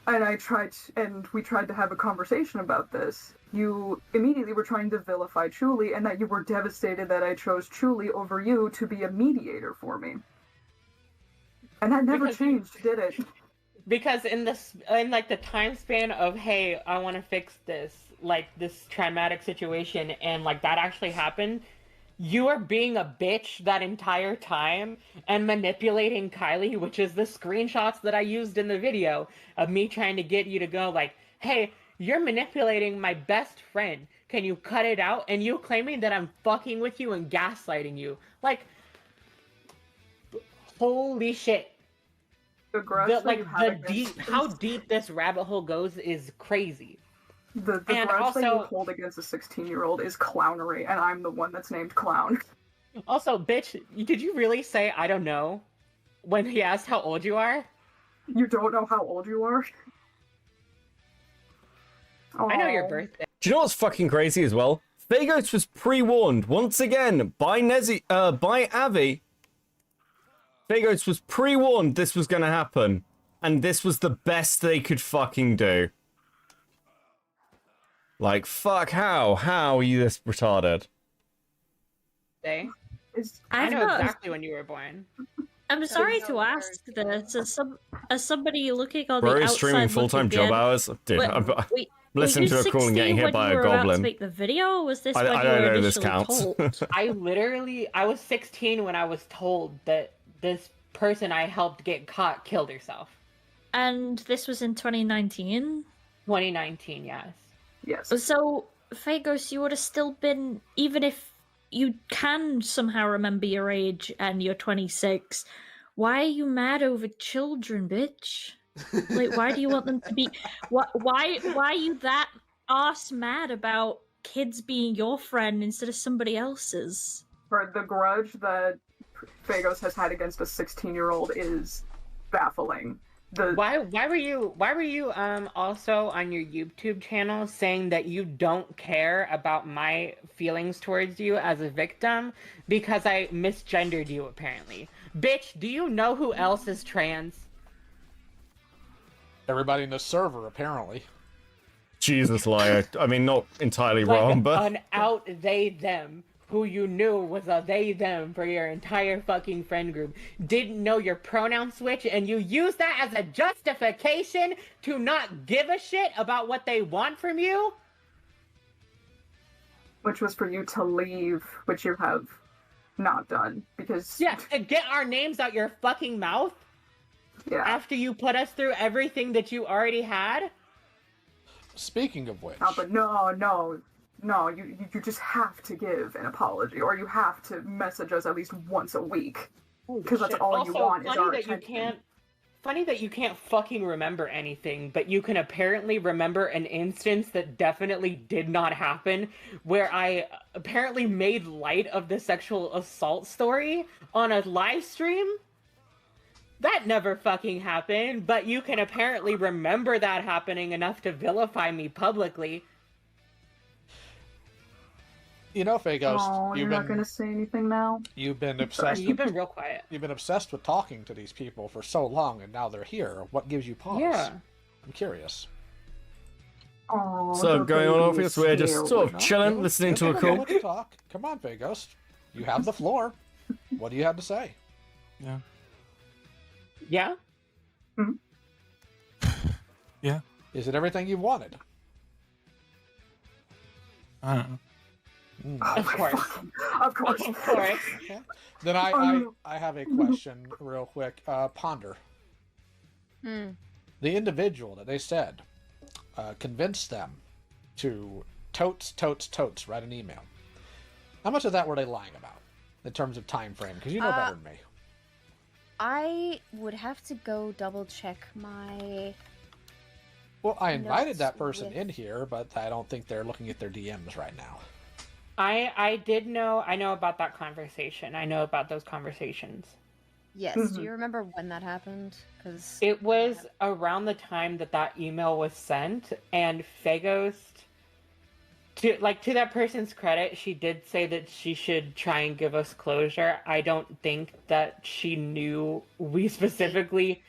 and we tried to have a conversation about this. You immediately were trying to vilify Chulie, and that you were devastated that I chose Chulie over you to be a mediator for me. And that never changed, did it? Because in like the time span of, hey, I want to fix this, like this traumatic situation, and like that actually happened, you were being a bitch that entire time and manipulating Kylie, which is the screenshots that I used in the video of me trying to get you to go like, hey, you're manipulating my best friend. Can you cut it out? And you claiming that I'm fucking with you and gaslighting you. Like, holy shit. How deep this rabbit hole goes is crazy. The grudge that you hold against a 16-year-old is clownery, and I'm the one that's named Clown. Also, bitch, did you really say I don't know when he asked how old you are? You don't know how old you are? I know your birthday. Do you know what's fucking crazy as well? Fagos was pre-warned once again by Nezi, by Avi. Fagos was pre-warned this was gonna happen, and this was the best they could fucking do. Like, fuck, how? How are you this retarded? I know exactly when you were born. I'm sorry to ask this, as somebody looking on Bro, the he's outside streaming full-time job hours? Dude, I'm listening to a call and getting hit by a goblin. To make the video, or was this I when you don't were know this initially counts. told? I was 16 when I was told that this person I helped get caught killed herself. And this was in 2019? 2019, yes. Yes. So, Fagos, you would have still been, even if you can somehow remember your age and you're 26, why are you mad over children, bitch? Like, why do you want them to be... Why are you that arse mad about kids being your friend instead of somebody else's? For the grudge that Fagos has had against a 16-year-old is baffling. Why were you also on your YouTube channel saying that you don't care about my feelings towards you as a victim because I misgendered you apparently? Bitch, do you know who else is trans? Everybody in the server, apparently. Jesus, liar. I mean, not entirely wrong, but... An out they them who you knew was a they them for your entire fucking friend group didn't know your pronoun switch, and you used that as a justification to not give a shit about what they want from you? Which was for you to leave, which you have not done, because... Yeah, to get our names out your fucking mouth? Yeah. After you put us through everything that you already had? Speaking of which... Oh, but no, you just have to give an apology, or you have to message us at least once a week, because that's all you want is our attention. Funny that you can't fucking remember anything, but you can apparently remember an instance that definitely did not happen, where I apparently made light of the sexual assault story on a live stream. That never fucking happened, but you can apparently remember that happening enough to vilify me publicly. You know, Fagos, you're not going to say anything now? You've been obsessed. You've been real quiet. You've been obsessed with talking to these people for so long, and now they're here. What gives you pause? Yeah. I'm curious. Oh, so going on, obvious, we're just sort of chilling, listening to a call. Talk. Come on, Fagos. You have the floor. What do you have to say? Yeah. Yeah? Yeah. Is it everything you wanted? I don't know. Of course. Of course. Of course. Okay. Then I have a question real quick. Ponder. The individual that they said convinced them to totes write an email. How much of that were they lying about in terms of time frame? Because you know better than me. I would have to go double check my. Well, I invited notes that person with- in here, but I don't think they're looking at their DMs right now. I know about that conversation. I know about those conversations. Yes. Do you remember when that happened? Because It was around the time that email was sent, and Faghost, to that person's credit, she did say that she should try and give us closure. I don't think that she knew we specifically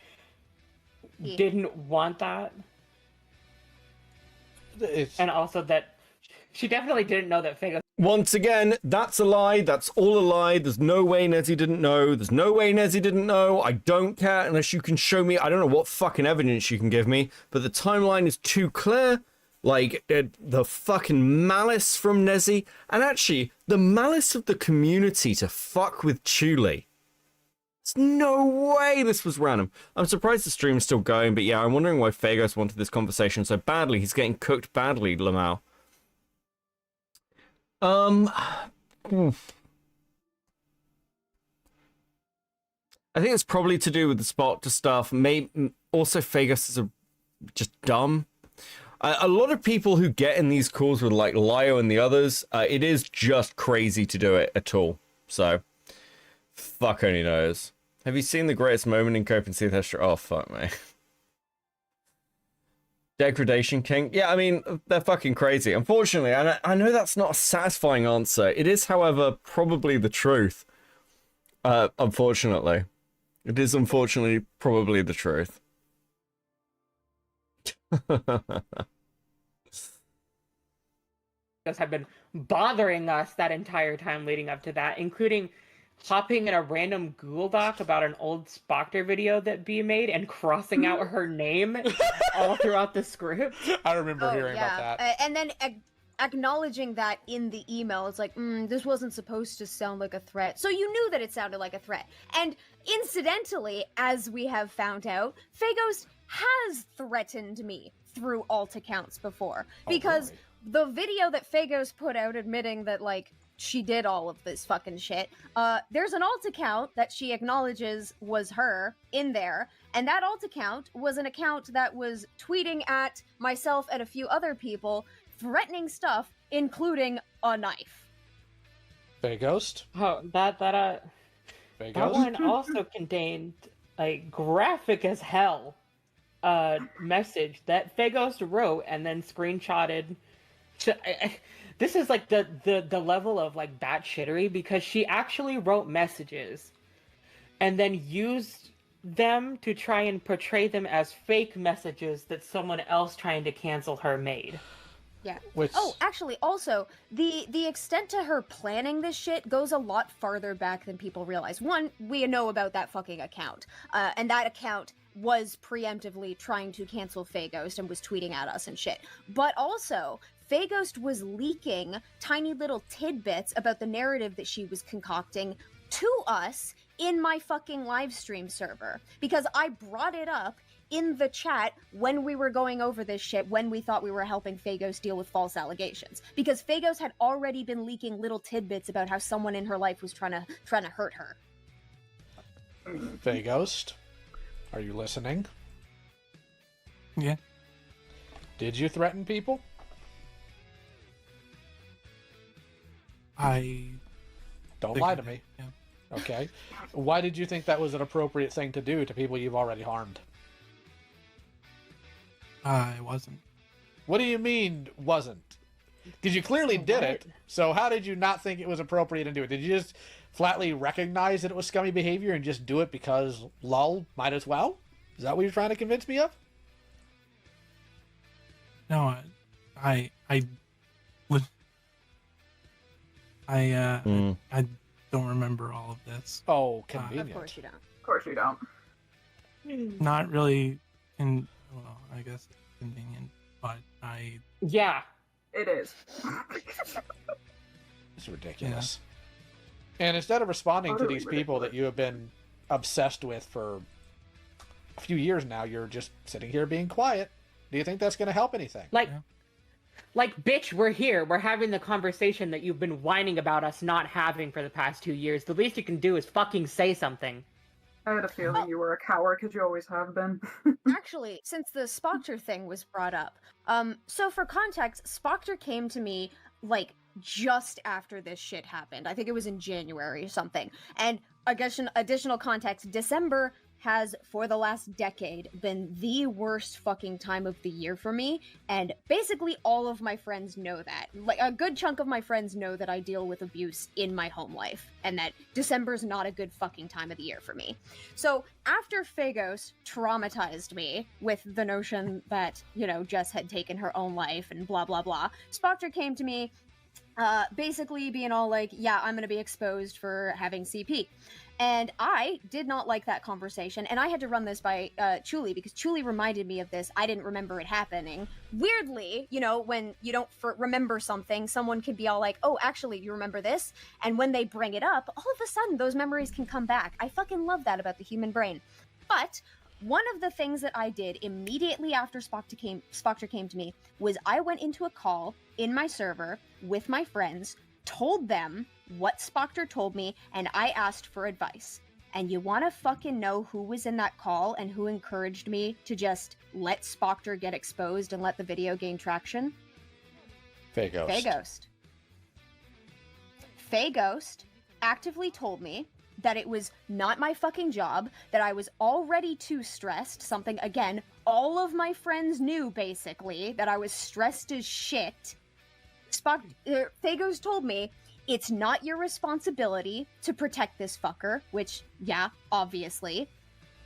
didn't want that. And also that she definitely didn't know that Faghost. Once again, that's a lie. That's all a lie. There's no way Nezi didn't know. There's no way Nezi didn't know. I don't care unless you can show me. I don't know what fucking evidence you can give me, but the timeline is too clear. Like, the fucking malice from Nezi, and actually, the malice of the community to fuck with Chulie. There's no way this was random. I'm surprised the stream is still going, but yeah, I'm wondering why Fagos wanted this conversation so badly. He's getting cooked badly, Lamau. I think it's probably to do with the spot to stuff. Maybe also Fagos is just dumb. A lot of people who get in these calls with like Lio and the others, it is just crazy to do it at all. So, fuck only knows. Have you seen the greatest moment in Copenhagen history? Oh, fuck me. Degradation King? Yeah, I mean, they're fucking crazy. Unfortunately, I know that's not a satisfying answer. It is, however, probably the truth. Unfortunately. It is, unfortunately, probably the truth. Have been bothering us that entire time leading up to that, including hopping in a random Google Doc about an old Spoctor video that B made and crossing out her name all throughout the script. I remember hearing about that. And then acknowledging that in the email, it's like, this wasn't supposed to sound like a threat. So you knew that it sounded like a threat. And incidentally, as we have found out, Fagos has threatened me through alt accounts before. Because the video that Fagos put out admitting that, like, she did all of this fucking shit, there's an alt account that she acknowledges was her in there, and that alt account was an account that was tweeting at myself and a few other people, threatening stuff, including a knife. Faghost? Oh, that one also contained a graphic as hell message that Faghost wrote and then screenshotted. This is like the level of like batshittery, because she actually wrote messages and then used them to try and portray them as fake messages that someone else trying to cancel her made. Yeah. Which... Oh, actually, also, the extent to her planning this shit goes a lot farther back than people realize. One, we know about that fucking account, and that account was preemptively trying to cancel Faghost and was tweeting at us and shit. But also, Faghost was leaking tiny little tidbits about the narrative that she was concocting to us in my fucking live stream server, because I brought it up in the chat when we were going over this shit, when we thought we were helping Fagos deal with false allegations, because Fagos had already been leaking little tidbits about how someone in her life was trying to hurt her. Faghost, are you listening? Yeah. Did you threaten people? Don't lie to me. Yeah. Okay. Why did you think that was an appropriate thing to do to people you've already harmed? I wasn't. What do you mean, wasn't? Because you clearly did it, so how did you not think it was appropriate to do it? Did you just flatly recognize that it was scummy behavior and just do it because, lol, might as well? Is that what you're trying to convince me of? No, I don't remember all of this. Oh, convenient. Of course you don't. Of course you don't. Not really. Well, I guess it's convenient, but Yeah. It is. It's ridiculous. Yeah. And instead of responding to these people that you have been obsessed with for a few years now, you're just sitting here being quiet. Do you think that's going to help anything? Like, bitch, we're here. We're having the conversation that you've been whining about us not having for the past 2 years. The least you can do is fucking say something. I had a feeling you were a coward because you always have been. Actually, since the Spoctor thing was brought up, so for context, Spoctor came to me, like, just after this shit happened. I think it was in January or something. And additional context, December has, for the last decade, been the worst fucking time of the year for me, and basically all of my friends know that. Like, a good chunk of my friends know that I deal with abuse in my home life, and that December's not a good fucking time of the year for me. So, after Phagos traumatized me with the notion that, you know, Jess had taken her own life and blah blah blah, Spoctor came to me, basically being all like, yeah, I'm gonna be exposed for having CP. And I did not like that conversation, and I had to run this by Chulie, because Chulie reminded me of this. I didn't remember it happening. Weirdly, you know, when you don't remember something, someone could be all like, oh, actually, you remember this? And when they bring it up, all of a sudden, those memories can come back. I fucking love that about the human brain. But one of the things that I did immediately after Spoctor came to me was I went into a call in my server with my friends, told them what Spoctor told me, and I asked for advice. And you want to fucking know who was in that call and who encouraged me to just let Spoctor get exposed and let the video gain traction? Phagos. Phagos actively told me that it was not my fucking job, that I was already too stressed, something, again, all of my friends knew, basically, that I was stressed as shit. Phagos told me, it's not your responsibility to protect this fucker, which, yeah, obviously,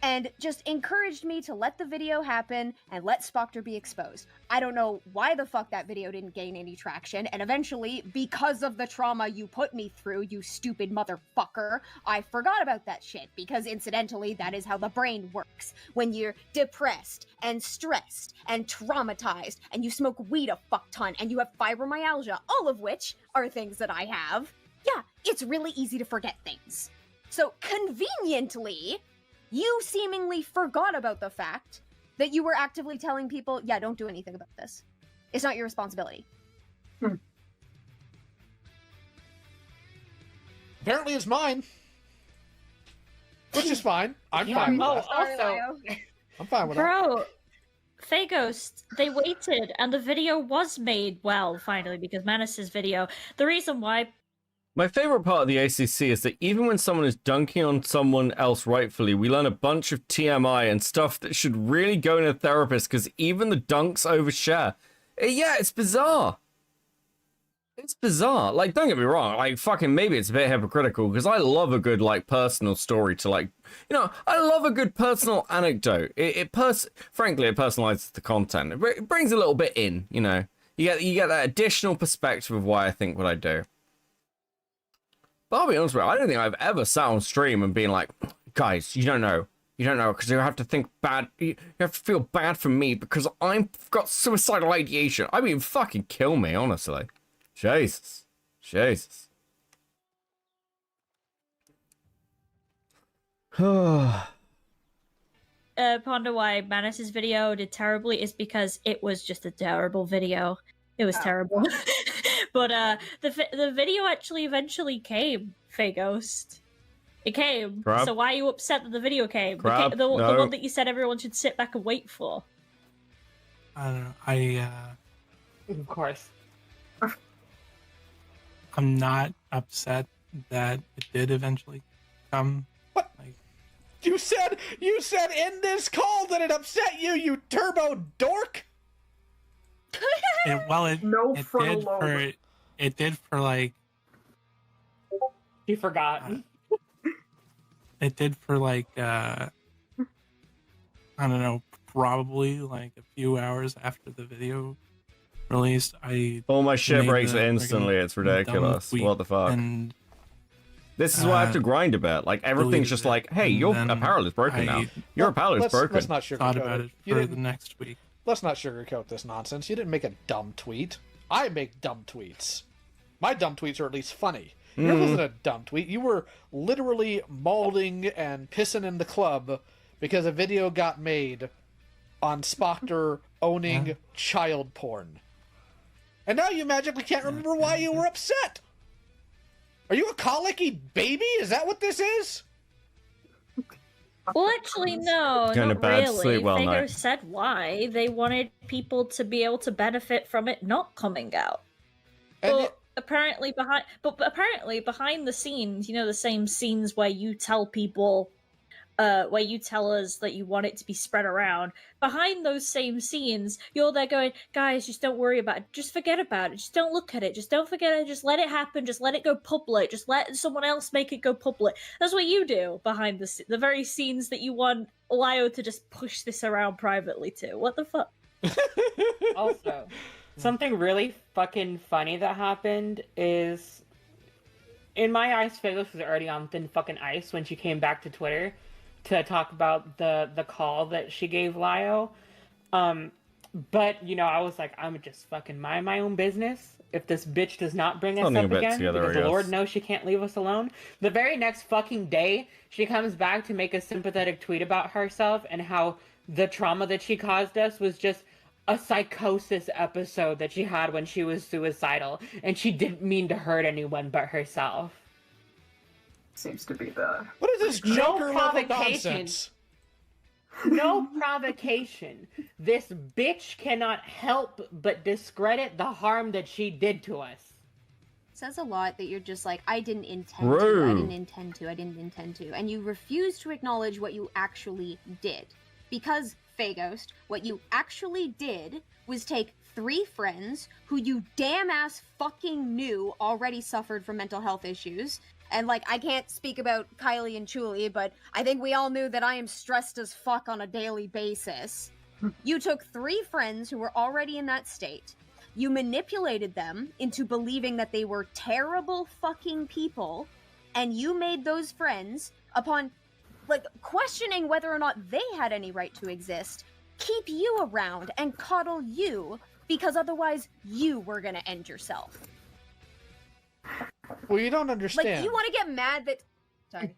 and just encouraged me to let the video happen and let Spoctor be exposed. I don't know why the fuck that video didn't gain any traction, and eventually, because of the trauma you put me through, you stupid motherfucker, I forgot about that shit, because incidentally, that is how the brain works. When you're depressed and stressed and traumatized, and you smoke weed a fuck ton, and you have fibromyalgia, all of which are things that I have, yeah, it's really easy to forget things. So, conveniently, you seemingly forgot about the fact that you were actively telling people, yeah, don't do anything about this. It's not your responsibility. Apparently it's mine. Which is fine. I'm fine with that. Also, I'm fine with that. bro, Phagos, they waited, and the video was made well, finally, because Menace's video. The reason why... My favorite part of the ACC is that even when someone is dunking on someone else rightfully, we learn a bunch of TMI and stuff that should really go in a therapist, because even the dunks overshare. Yeah, it's bizarre. It's bizarre. Like, don't get me wrong, like, fucking maybe it's a bit hypocritical, because I love a good, like, personal story to, like, you know, I love a good personal anecdote. Frankly, it personalizes the content. It brings a little bit in, you know. You get that additional perspective of why I think what I do. But I'll be honest with you, I don't think I've ever sat on stream and been like, guys, you don't know, because you have to think bad, you have to feel bad for me because I've got suicidal ideation. I mean, fucking kill me, honestly. Jesus. Ponder why Manus's video did terribly is because it was just a terrible video. It was terrible. But the video actually eventually came, Phagos. It came. Crap. So why are you upset that the video came? Crap, The no. one that you said everyone should sit back and wait for. I don't know. Of course. I'm not upset that it did eventually come. You said in this call that it upset you, you turbo dork. It did for like. You forgot. It did for like I don't know, probably like a few hours after the video released. All my shit made breaks the instantly. friggin' It's ridiculous. dumb tweet, What the fuck? And this is why I have to grind a bit. Like, everything's just like, hey, your apparel is broken now. Your apparel is broken. Let's not sugarcoat thought about it You for didn't- the next week. Let's not sugarcoat this nonsense. You didn't make a dumb tweet. I make dumb tweets. My dumb tweets are at least funny. Yours wasn't a dumb tweet. You were literally mauling and pissing in the club because a video got made on Spoctor owning child porn. And now you magically can't remember why you were upset. Are you a colicky baby? Is that what this is? Well, actually, no, Going to not bed, really. sleep well, Fago night. said why. They wanted people to be able to benefit from it not coming out. But apparently behind the scenes, you know, the same scenes where you tell people, where you tell us that you want it to be spread around, behind those same scenes, you're there going, guys, just don't worry about it. Just forget about it. Just don't look at it. Just don't forget it. Just let it happen. Just let it go public. Just let someone else make it go public. That's what you do behind the very scenes that you want Lio to just push this around privately to. What the fuck? Also, something really fucking funny that happened is, in my eyes, Fagos was already on thin fucking ice when she came back to Twitter to talk about the call that she gave Lio. But, you know, I was like, I'm just fucking mind my own business. If this bitch does not bring us Something up a bit again, together, because I the Lord guess. knows she can't leave us alone. The very next fucking day, she comes back to make a sympathetic tweet about herself and how the trauma that she caused us was just a psychosis episode that she had when she was suicidal, and she didn't mean to hurt anyone but herself. Seems to be the... What is this No Joker level provocation. nonsense? No provocation. This bitch cannot help but discredit the harm that she did to us. Says a lot that you're just like, I didn't intend to, I Rude. didn't intend to, I didn't intend to. And you refuse to acknowledge what you actually did. Because, Faghost, what you actually did was take 3 friends who you damn ass fucking knew already suffered from mental health issues. And, like, I can't speak about Kylie and Chulie, but I think we all knew that I am stressed as fuck on a daily basis. You took 3 friends who were already in that state. You manipulated them into believing that they were terrible fucking people, and you made those friends, upon, like, questioning whether or not they had any right to exist, keep you around and coddle you, because otherwise you were gonna end yourself. Well, you don't understand. Like, you want to get mad that... Sorry.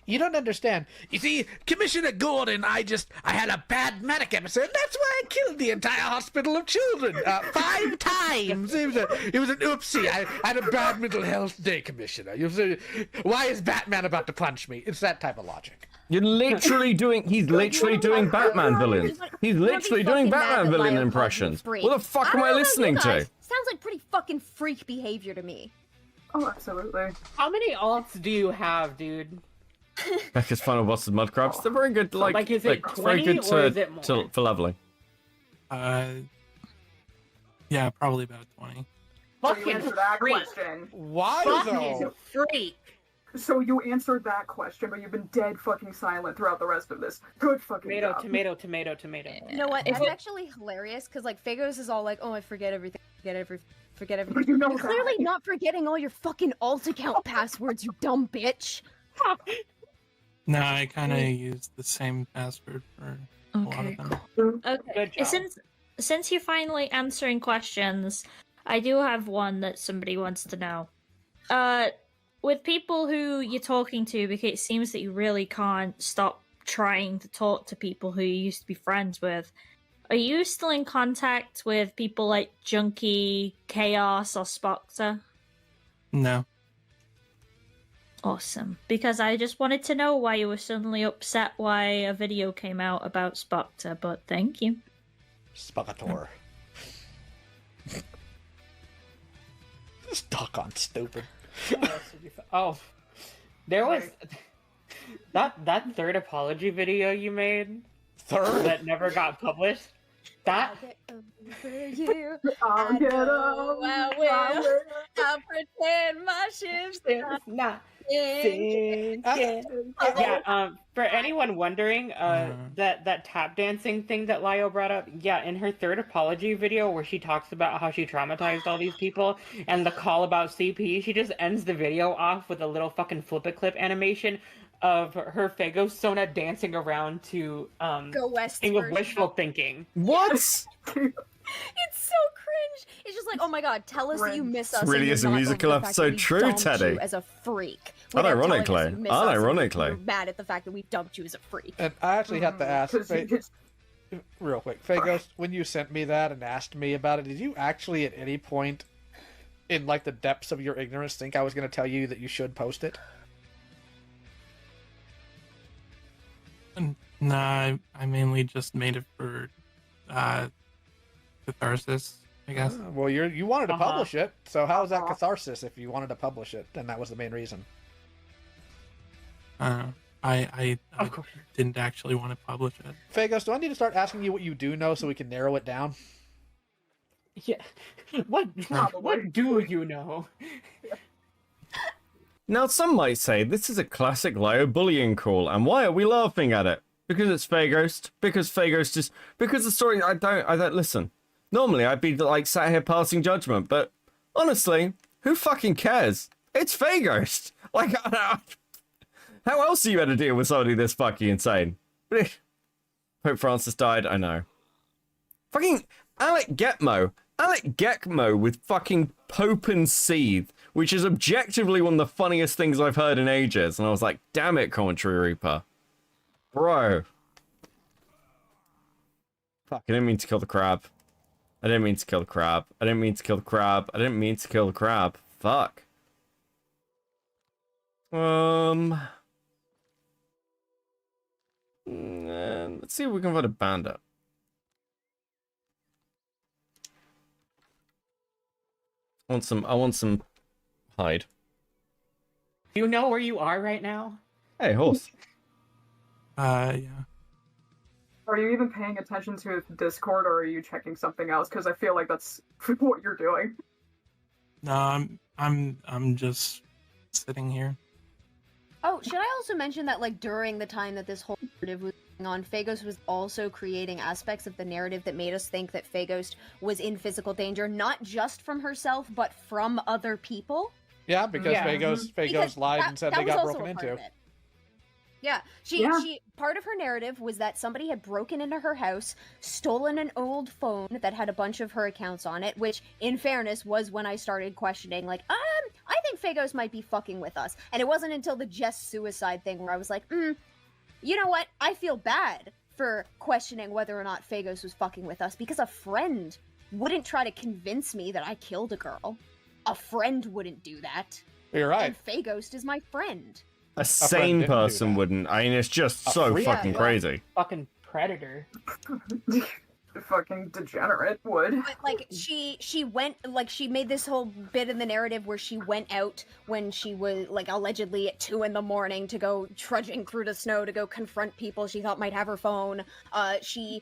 You don't understand. You see, Commissioner Gordon, I had a bad manic episode. That's why I killed the entire hospital of children 5 times. It was an oopsie. I had a bad mental health day, Commissioner. Why is Batman about to punch me? It's that type of logic. You're literally doing. He's literally doing Batman villains. He's literally doing Batman villain impressions. What the fuck am I listening to? Sounds like pretty fucking freak behavior to me. Oh, absolutely. How many alts do you have, dude? Becca's final boss is mud crabs. They're very good. Like is it it's very 20 good or is it more? for leveling. Yeah, probably about 20. Fucking answer that freak. question. Why Fucking freak. So you answered that question, but you've been dead fucking silent throughout the rest of this. Good fucking Tomato, job. tomato, tomato, tomato. You know what? It's actually hilarious, because, like, Fagos is all like, oh, I forget everything, forget everything. You know You're clearly not forgetting all your fucking alt account passwords, you dumb bitch. No, I kind of use the same password for a lot of them. Okay. Since you're finally answering questions, I do have one that somebody wants to know. With people who you're talking to, because it seems that you really can't stop trying to talk to people who you used to be friends with, are you still in contact with people like Junkie, Chaos, or Spocter? No. Awesome. Because I just wanted to know why you were suddenly upset why a video came out about Spocter, but thank you. Spoctor. Stuck on stupid. Oh, there was that third apology video you made. Third that never got published. That I'll get over I'll pretend my ship's not sinking. For anyone wondering, that tap dancing thing that Lio brought up, in her third apology video where she talks about how she traumatized all these people and the call about CP, she just ends the video off with a little fucking flip-a-clip animation of her Fagos Sona dancing around to Go West King of version. Wishful Thinking. What? It's so cringe. It's just like, oh my god, tell us that you miss us. This really and is you're a not musical over the fact that episode we true, dumped Teddy. you as a freak. without telling us Unironically. you miss us and Unironically. you're mad at the fact that we dumped you as a freak. And I actually have to ask, 'cause you just- real quick, Fagos, when you sent me that and asked me about it, did you actually at any point, in like the depths of your ignorance, think I was going to tell you that you should post it? Nah, I mainly just made it for catharsis, I guess. Well, you wanted to publish it, so how is that catharsis if you wanted to publish it, and that was the main reason? I didn't actually want to publish it. Phagos, do I need to start asking you what you do know so we can narrow it down? Yeah. What do you know? Now, some might say this is a classic Lio bullying call, and why are we laughing at it? Because it's Phagos. Because Phagos is... Because the story... I don't listen. Normally, I'd be, like, sat here passing judgment, but honestly, who fucking cares? It's Phagos! Like, how else are you going to deal with somebody this fucking insane? Pope Francis died, I know. Fucking Alec Getmo with fucking Pope and Seethe, which is objectively one of the funniest things I've heard in ages. And I was like, damn it, Commentary Reaper. Bro. Fuck, I didn't mean to kill the crab. I didn't mean to kill the crab. I didn't mean to kill the crab. I didn't mean to kill the crab. Fuck. Let's see if we can find a bandit. I want some hide. Do you know where you are right now? Hey, horse. Yeah. Are you even paying attention to Discord, or are you checking something else? Because I feel like that's what you're doing. No, I'm just sitting here. Oh, should I also mention that, like, during the time that this whole narrative was going on, Phagos was also creating aspects of the narrative that made us think that Phagos was in physical danger, not just from herself, but from other people? Yeah, because Phagos lied and said they got broken into. Yeah, she part of her narrative was that somebody had broken into her house, stolen an old phone that had a bunch of her accounts on it, which, in fairness, was when I started questioning, like, I think Phagos might be fucking with us. And it wasn't until the Jess suicide thing where I was like, you know what? I feel bad for questioning whether or not Phagos was fucking with us, because a friend wouldn't try to convince me that I killed a girl. A friend wouldn't do that. You're right. And Phagos is my friend. A sane person wouldn't. I mean, it's just so fucking crazy. Fucking predator. Fucking degenerate would. But, like, she went, like, she made this whole bit in the narrative where she went out when she was, like, allegedly at 2 a.m. to go trudging through the snow to go confront people she thought might have her phone. She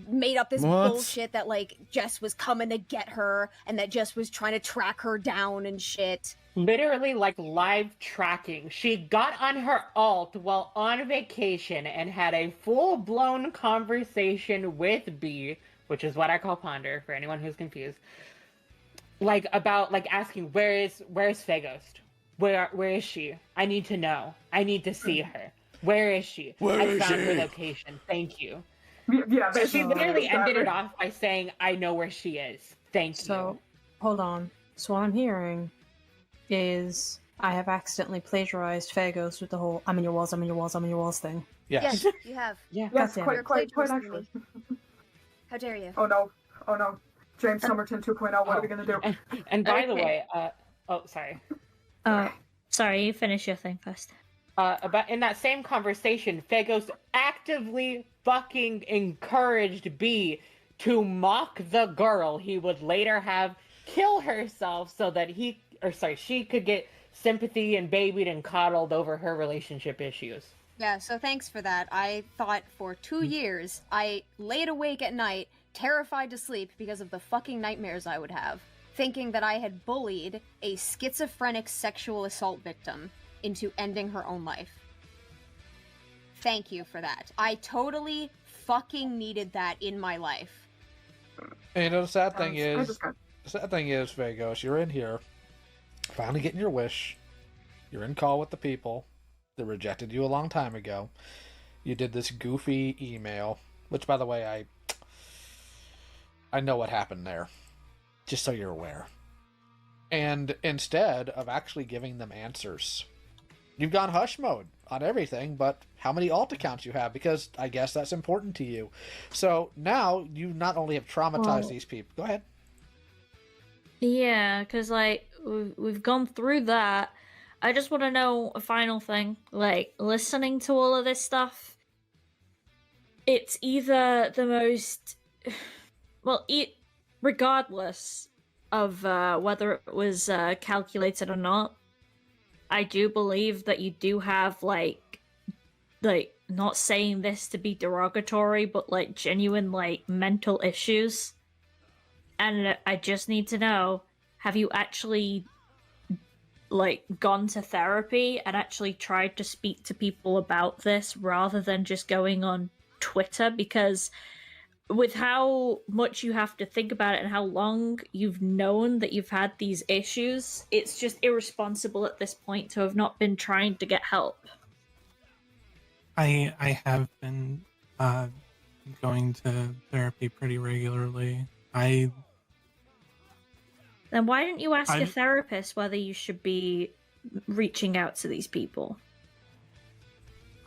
made up this bullshit that, like, Jess was coming to get her and that Jess was trying to track her down and shit. Literally, like, live tracking. She got on her alt while on vacation and had a full-blown conversation with B, which is what I call Ponder, for anyone who's confused. Like, about, like, asking, where's Phagos? Where is she? I need to know. I need to see her. Where is she? I found her location. Thank you. Yeah, so she literally ended it off by saying, I know where she is. Thank you. So, hold on. So what I'm hearing is I have accidentally plagiarized Phagos with the whole I'm in your walls, I'm in your walls, I'm in your walls thing. Yes, you have. Yeah. Yes, Goddamn. quite actually. How dare you? Oh no. James Somerton 2.0, what are we gonna do? And by the way, sorry. Sorry, you finish your thing first. About in that same conversation, Phagos actively fucking encouraged B to mock the girl he would later have kill herself so that she could get sympathy and babied and coddled over her relationship issues. Yeah, so thanks for that. I thought for 2 years, I laid awake at night, terrified to sleep because of the fucking nightmares I would have, thinking that I had bullied a schizophrenic sexual assault victim into ending her own life. Thank you for that. I totally fucking needed that in my life. And you know, the sad thing is, Phagos, you're in here, finally getting your wish. You're in call with the people that rejected you a long time ago. You did this goofy email, which, by the way, I know what happened there, just so you're aware. And instead of actually giving them answers, you've gone hush mode on everything but how many alt accounts you have, because I guess that's important to you. So now you not only have traumatized these people. Go ahead. Yeah, because, like, we've gone through that. I just want to know a final thing. Like, listening to all of this stuff, it's either the most, well, regardless of whether it was calculated or not, I do believe that you do have like not saying this to be derogatory, but like genuine like mental issues. And I just need to know, have you actually like gone to therapy and actually tried to speak to people about this rather than just going on Twitter? Because with how much you have to think about it and how long you've known that you've had these issues, it's just irresponsible at this point to have not been trying to get help. I have been going to therapy pretty regularly. Then why didn't you ask a therapist whether you should be reaching out to these people?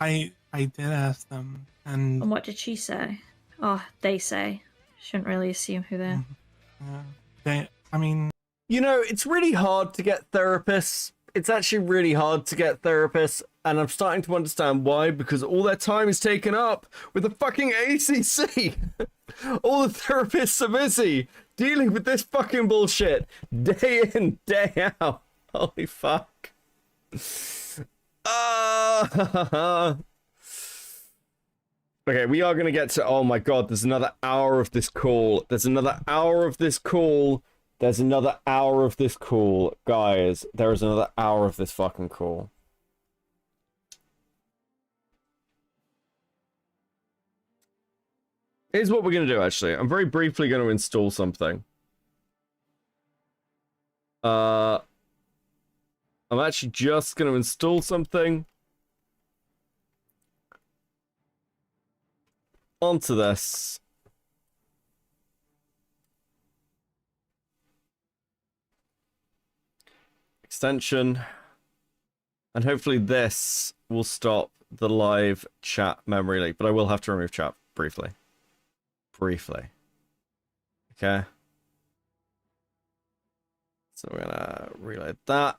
I did ask them, And what did she say? Oh, they say. Shouldn't really assume who they're. You know, it's really hard to get therapists. It's actually really hard to get therapists, and I'm starting to understand why, because all their time is taken up with the fucking ACC. All the therapists are busy dealing with this fucking bullshit day in, day out. Holy fuck. Okay, we are going to get to... Oh my god, there's another hour of this call. There's another hour of this call. There's another hour of this call. Guys, there is another hour of this fucking call. Here's what we're going to do, actually. I'm very briefly going to install something. I'm actually just going to install something onto this. Extension. And hopefully this will stop the live chat memory leak, but I will have to remove chat briefly. Okay. So we're gonna reload that.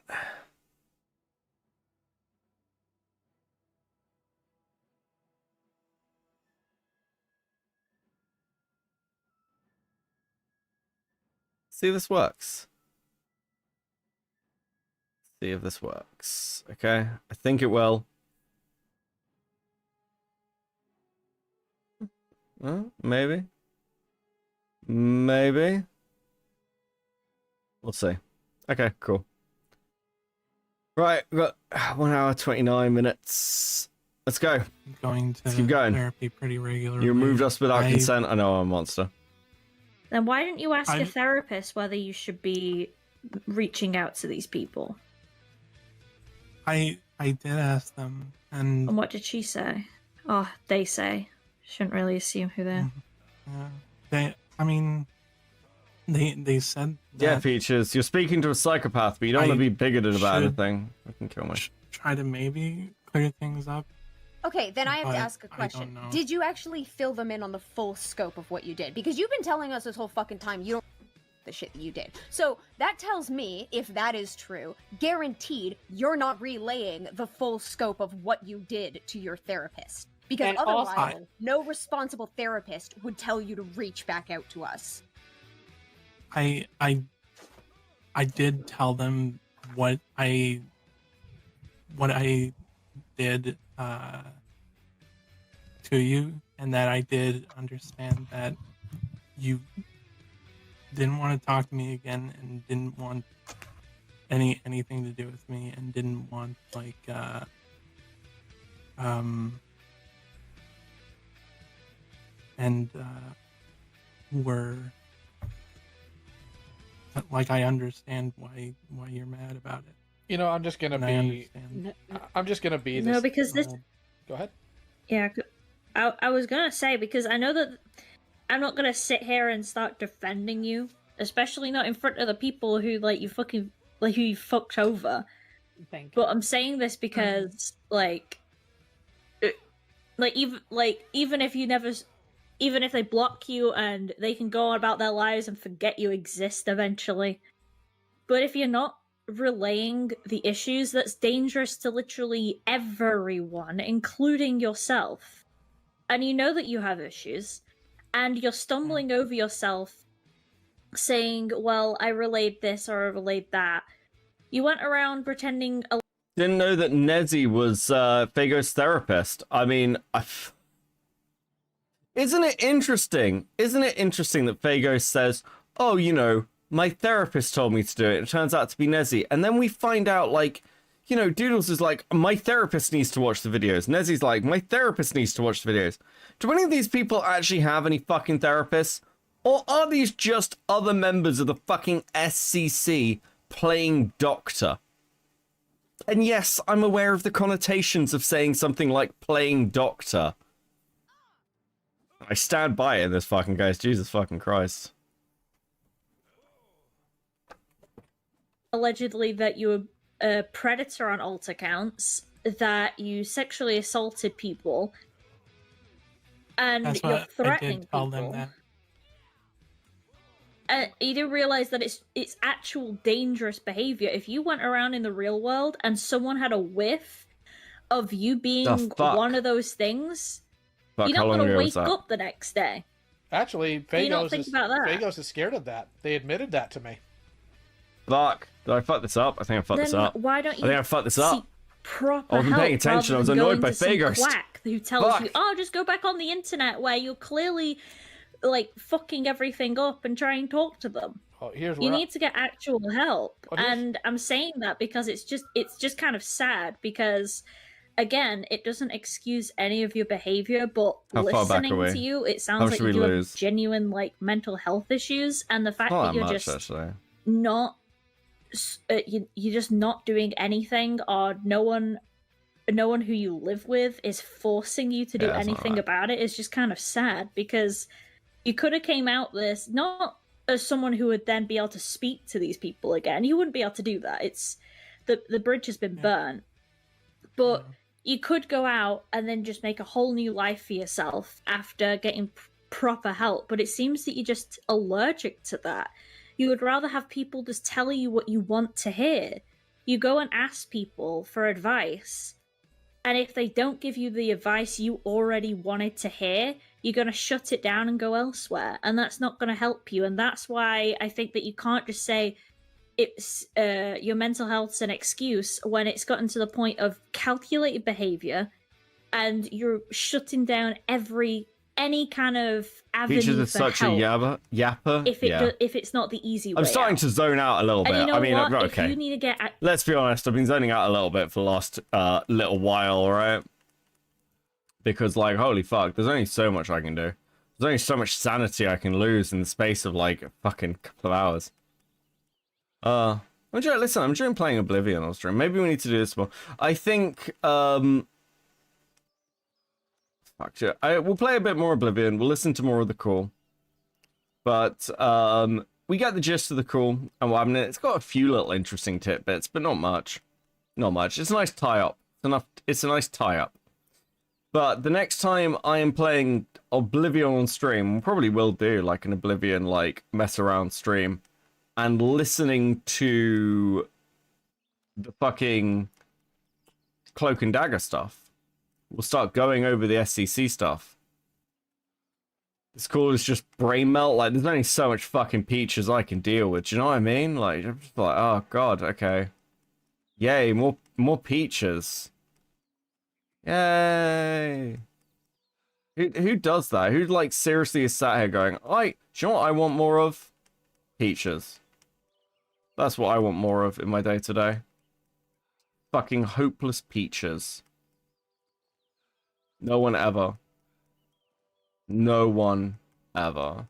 See if this works. See if this works. Okay, I think it will. Maybe. Maybe. We'll see. Okay, cool. Right, we've got 1 hour, 29 minutes. Let's go. Going to Let's keep going. therapy pretty regularly. You removed us without consent. I know I'm a monster. Then why didn't you ask a therapist whether you should be reaching out to these people? I did ask them, And what did she say? Oh, they say. Shouldn't really assume who they're. They said that Yeah, Peaches, you're speaking to a psychopath, but you don't want to be bigoted about anything. I can kill me. Try to maybe clear things up. Okay, then I have to But ask a I question. don't know. Did you actually fill them in on the full scope of what you did? Because you've been telling us this whole fucking time you don't the shit that you did. So that tells me, if that is true, guaranteed you're not relaying the full scope of what you did to your therapist. Because And otherwise, also- no responsible therapist would tell you to reach back out to us. I did tell them what I did to you, and that I did understand that you didn't want to talk to me again, and didn't want anything to do with me, and didn't want were like, I understand why you're mad about it. You know, I'm just gonna And I be. understand. I'm just gonna be this. No, because this. Go ahead. Yeah, I was gonna say, because I know that I'm not gonna sit here and start defending you, especially not in front of the people who who you fucked over. Thank you. But I'm saying this because even if you never, even if they block you and they can go on about their lives and forget you exist eventually, but if you're not relaying the issues, that's dangerous to literally everyone, including yourself. and you know that you have issues, and you're stumbling over yourself saying, well, I relayed this or I relayed that. You went around pretending... Didn't know that Nezi was Fago's therapist. I mean, isn't it interesting? Isn't it interesting that Fago says, oh, you know, my therapist told me to do it. It turns out to be Nezi. And then we find out, like, you know, Doodles is like, my therapist needs to watch the videos. Nezi's like, my therapist needs to watch the videos. Do any of these people actually have any fucking therapists? Or are these just other members of the fucking SCC playing doctor? And yes, I'm aware of the connotations of saying something like playing doctor. I stand by it in this fucking case. Jesus fucking Christ. Allegedly that you were a predator on alt accounts, that you sexually assaulted people, and That's you're what threatening I did tell people. them that. You do realize that it's actual dangerous behavior. If you went around in the real world and someone had a whiff of you being one of those things, Fuck, you're how not long going to ago was wake that? up the next day. Actually, You don't Fagos think is, about that. Fagos is scared of that. They admitted that to me. Fuck. Did I fuck this up? I think I fucked this Then up. why don't I you think I fucked this seek up. proper I wasn't help paying attention. I was rather than annoyed going by to some Fagos. quack who tells Fuck. you, oh, just go back on the internet where you're clearly like fucking everything up and try and talk to them. Oh, here's You where need to get actual help. Oh, here's- And I'm saying that because it's just kind of sad because again, it doesn't excuse any of your behavior, but How far back listening are we? to you, it How sounds much like did we you lose? have genuine like mental health issues, and the fact Not that that you're much, just actually. not you're just not doing anything, or no one who you live with is forcing you to do Yeah, that's not anything right. about it. Is just kind of sad because you could have came out this not as someone who would then be able to speak to these people again. You wouldn't be able to do that. It's the bridge has been burnt. But you could go out and then just make a whole new life for yourself after getting proper help. But it seems that you're just allergic to that. You would rather have people just tell you what you want to hear. You go and ask people for advice, and if they don't give you the advice you already wanted to hear, you're going to shut it down and go elsewhere, and that's not going to help you. And that's why I think that you can't just say it's your mental health's an excuse when it's gotten to the point of calculated behavior, and you're shutting down any kind of avenue Features for is such help. a yapper. If it Yeah. if it's not the easy way. I'm starting out. to zone out a little bit. And you know I mean, what? If okay. you need to get Let's be honest, I've been zoning out a little bit for the last little while, right? Because, like, holy fuck, there's only so much I can do. There's only so much sanity I can lose in the space of, like, a fucking couple of hours. I'm enjoying playing Oblivion on stream. Maybe we need to do this more. I think, fuck shit. We'll play a bit more Oblivion. We'll listen to more of the call. But, we get the gist of the call. And well, I mean, it's got a few little interesting tidbits, but not much. Not much. It's a nice tie-up. It's a nice tie-up. But the next time I am playing Oblivion on stream, we probably will do, like, an Oblivion, like, mess-around stream. And listening to the fucking Cloak and Dagger stuff. We'll start going over the SCC stuff. This call is just brain melt. Like, there's only so much fucking peaches I can deal with. Do you know what I mean? Like, I'm just like, oh god, okay. Yay, more peaches. Yay. Who does that? Who, like, seriously is sat here going, do you know what I want more of? Peaches. That's what I want more of in my day-to-day. Fucking hopeless peaches. No one ever. No one ever.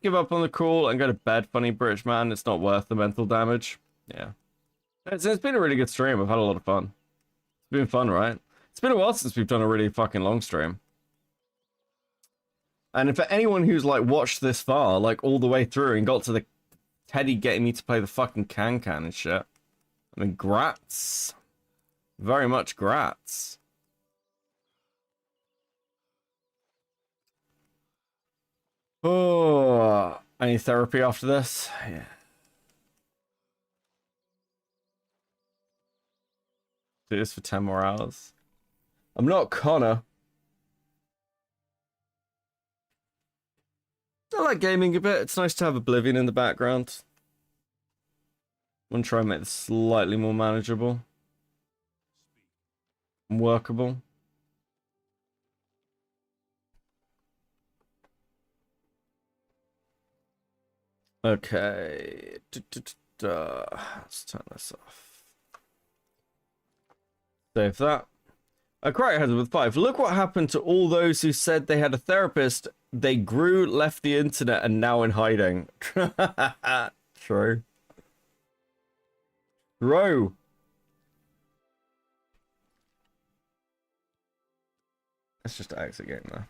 Give up on the call and go to bed, funny British man. It's not worth the mental damage. Yeah. It's been a really good stream. I've had a lot of fun. It's been fun, right? It's been a while since we've done a really fucking long stream. And for anyone who's, like, watched this far, like, all the way through and got to the Teddy getting me to play the fucking can and shit. I mean, grats. Very much grats. Oh, I need therapy after this. Yeah. Do this for 10 more hours. I'm not Connor. I like gaming a bit. It's nice to have Oblivion in the background. I'm gonna try and make this slightly more manageable. And workable. Okay. Let's turn this off. Save that. A crack head with 5. Look what happened to all those who said they had a therapist. They grew, left the internet, and now in hiding. True. Bro. Let's just exit game there.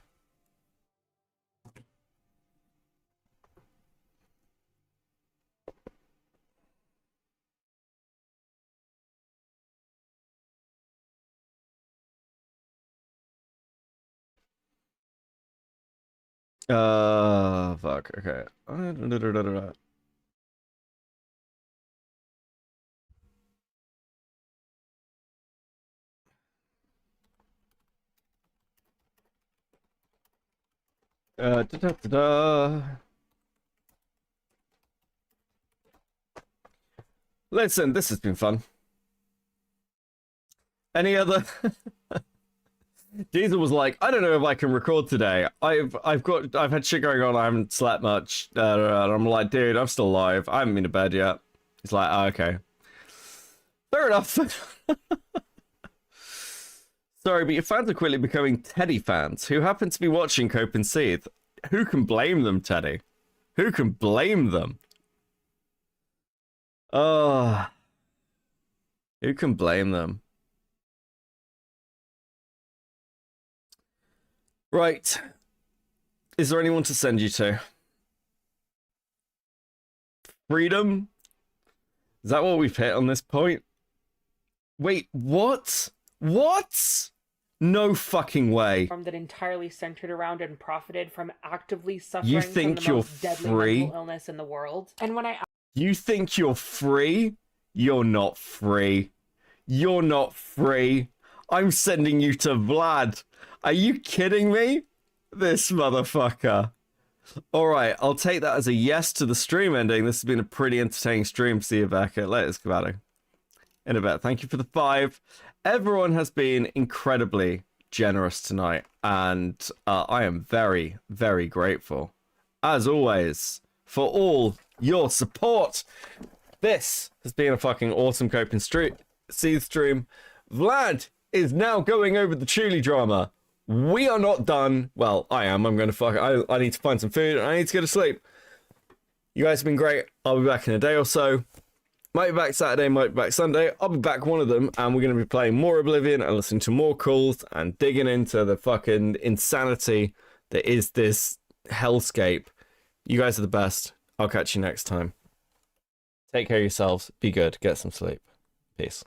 Fuck, okay. Listen, this has been fun. Any other? Diesel was like, I don't know if I can record today. I've had shit going on. I haven't slept much. And I'm like, dude, I'm still alive. I haven't been to bed yet. He's like, oh, okay. Fair enough. Sorry, but your fans are quickly becoming Teddy fans who happen to be watching Cope and Seethe. Who can blame them, Teddy? Who can blame them? Oh, who can blame them? Right. Is there anyone to send you to? Freedom? Is that what we've hit on this point? Wait, what? What? No fucking way. That entirely centered around and profited from actively suffering You think from the you're most deadly free? mental illness in the world. And when I You think you're free? You're not free. You're not free. I'm sending you to Vlad. Are you kidding me? This motherfucker. Alright, I'll take that as a yes to the stream ending. This has been a pretty entertaining stream. See you back at Latest Cavading. In a bit. Thank you for the 5. Everyone has been incredibly generous tonight, and I am very, very grateful, as always, for all your support. This has been a fucking awesome Cope and Seethe stream. Vlad is now going over the Chulie drama. We are not done. Well, I am. I'm going to I need to find some food, and I need to go to sleep. You guys have been great. I'll be back in a day or so. Might be back Saturday, might be back Sunday. I'll be back one of them, and we're going to be playing more Oblivion and listening to more calls and digging into the fucking insanity that is this hellscape. You guys are the best. I'll catch you next time. Take care of yourselves. Be good. Get some sleep. Peace.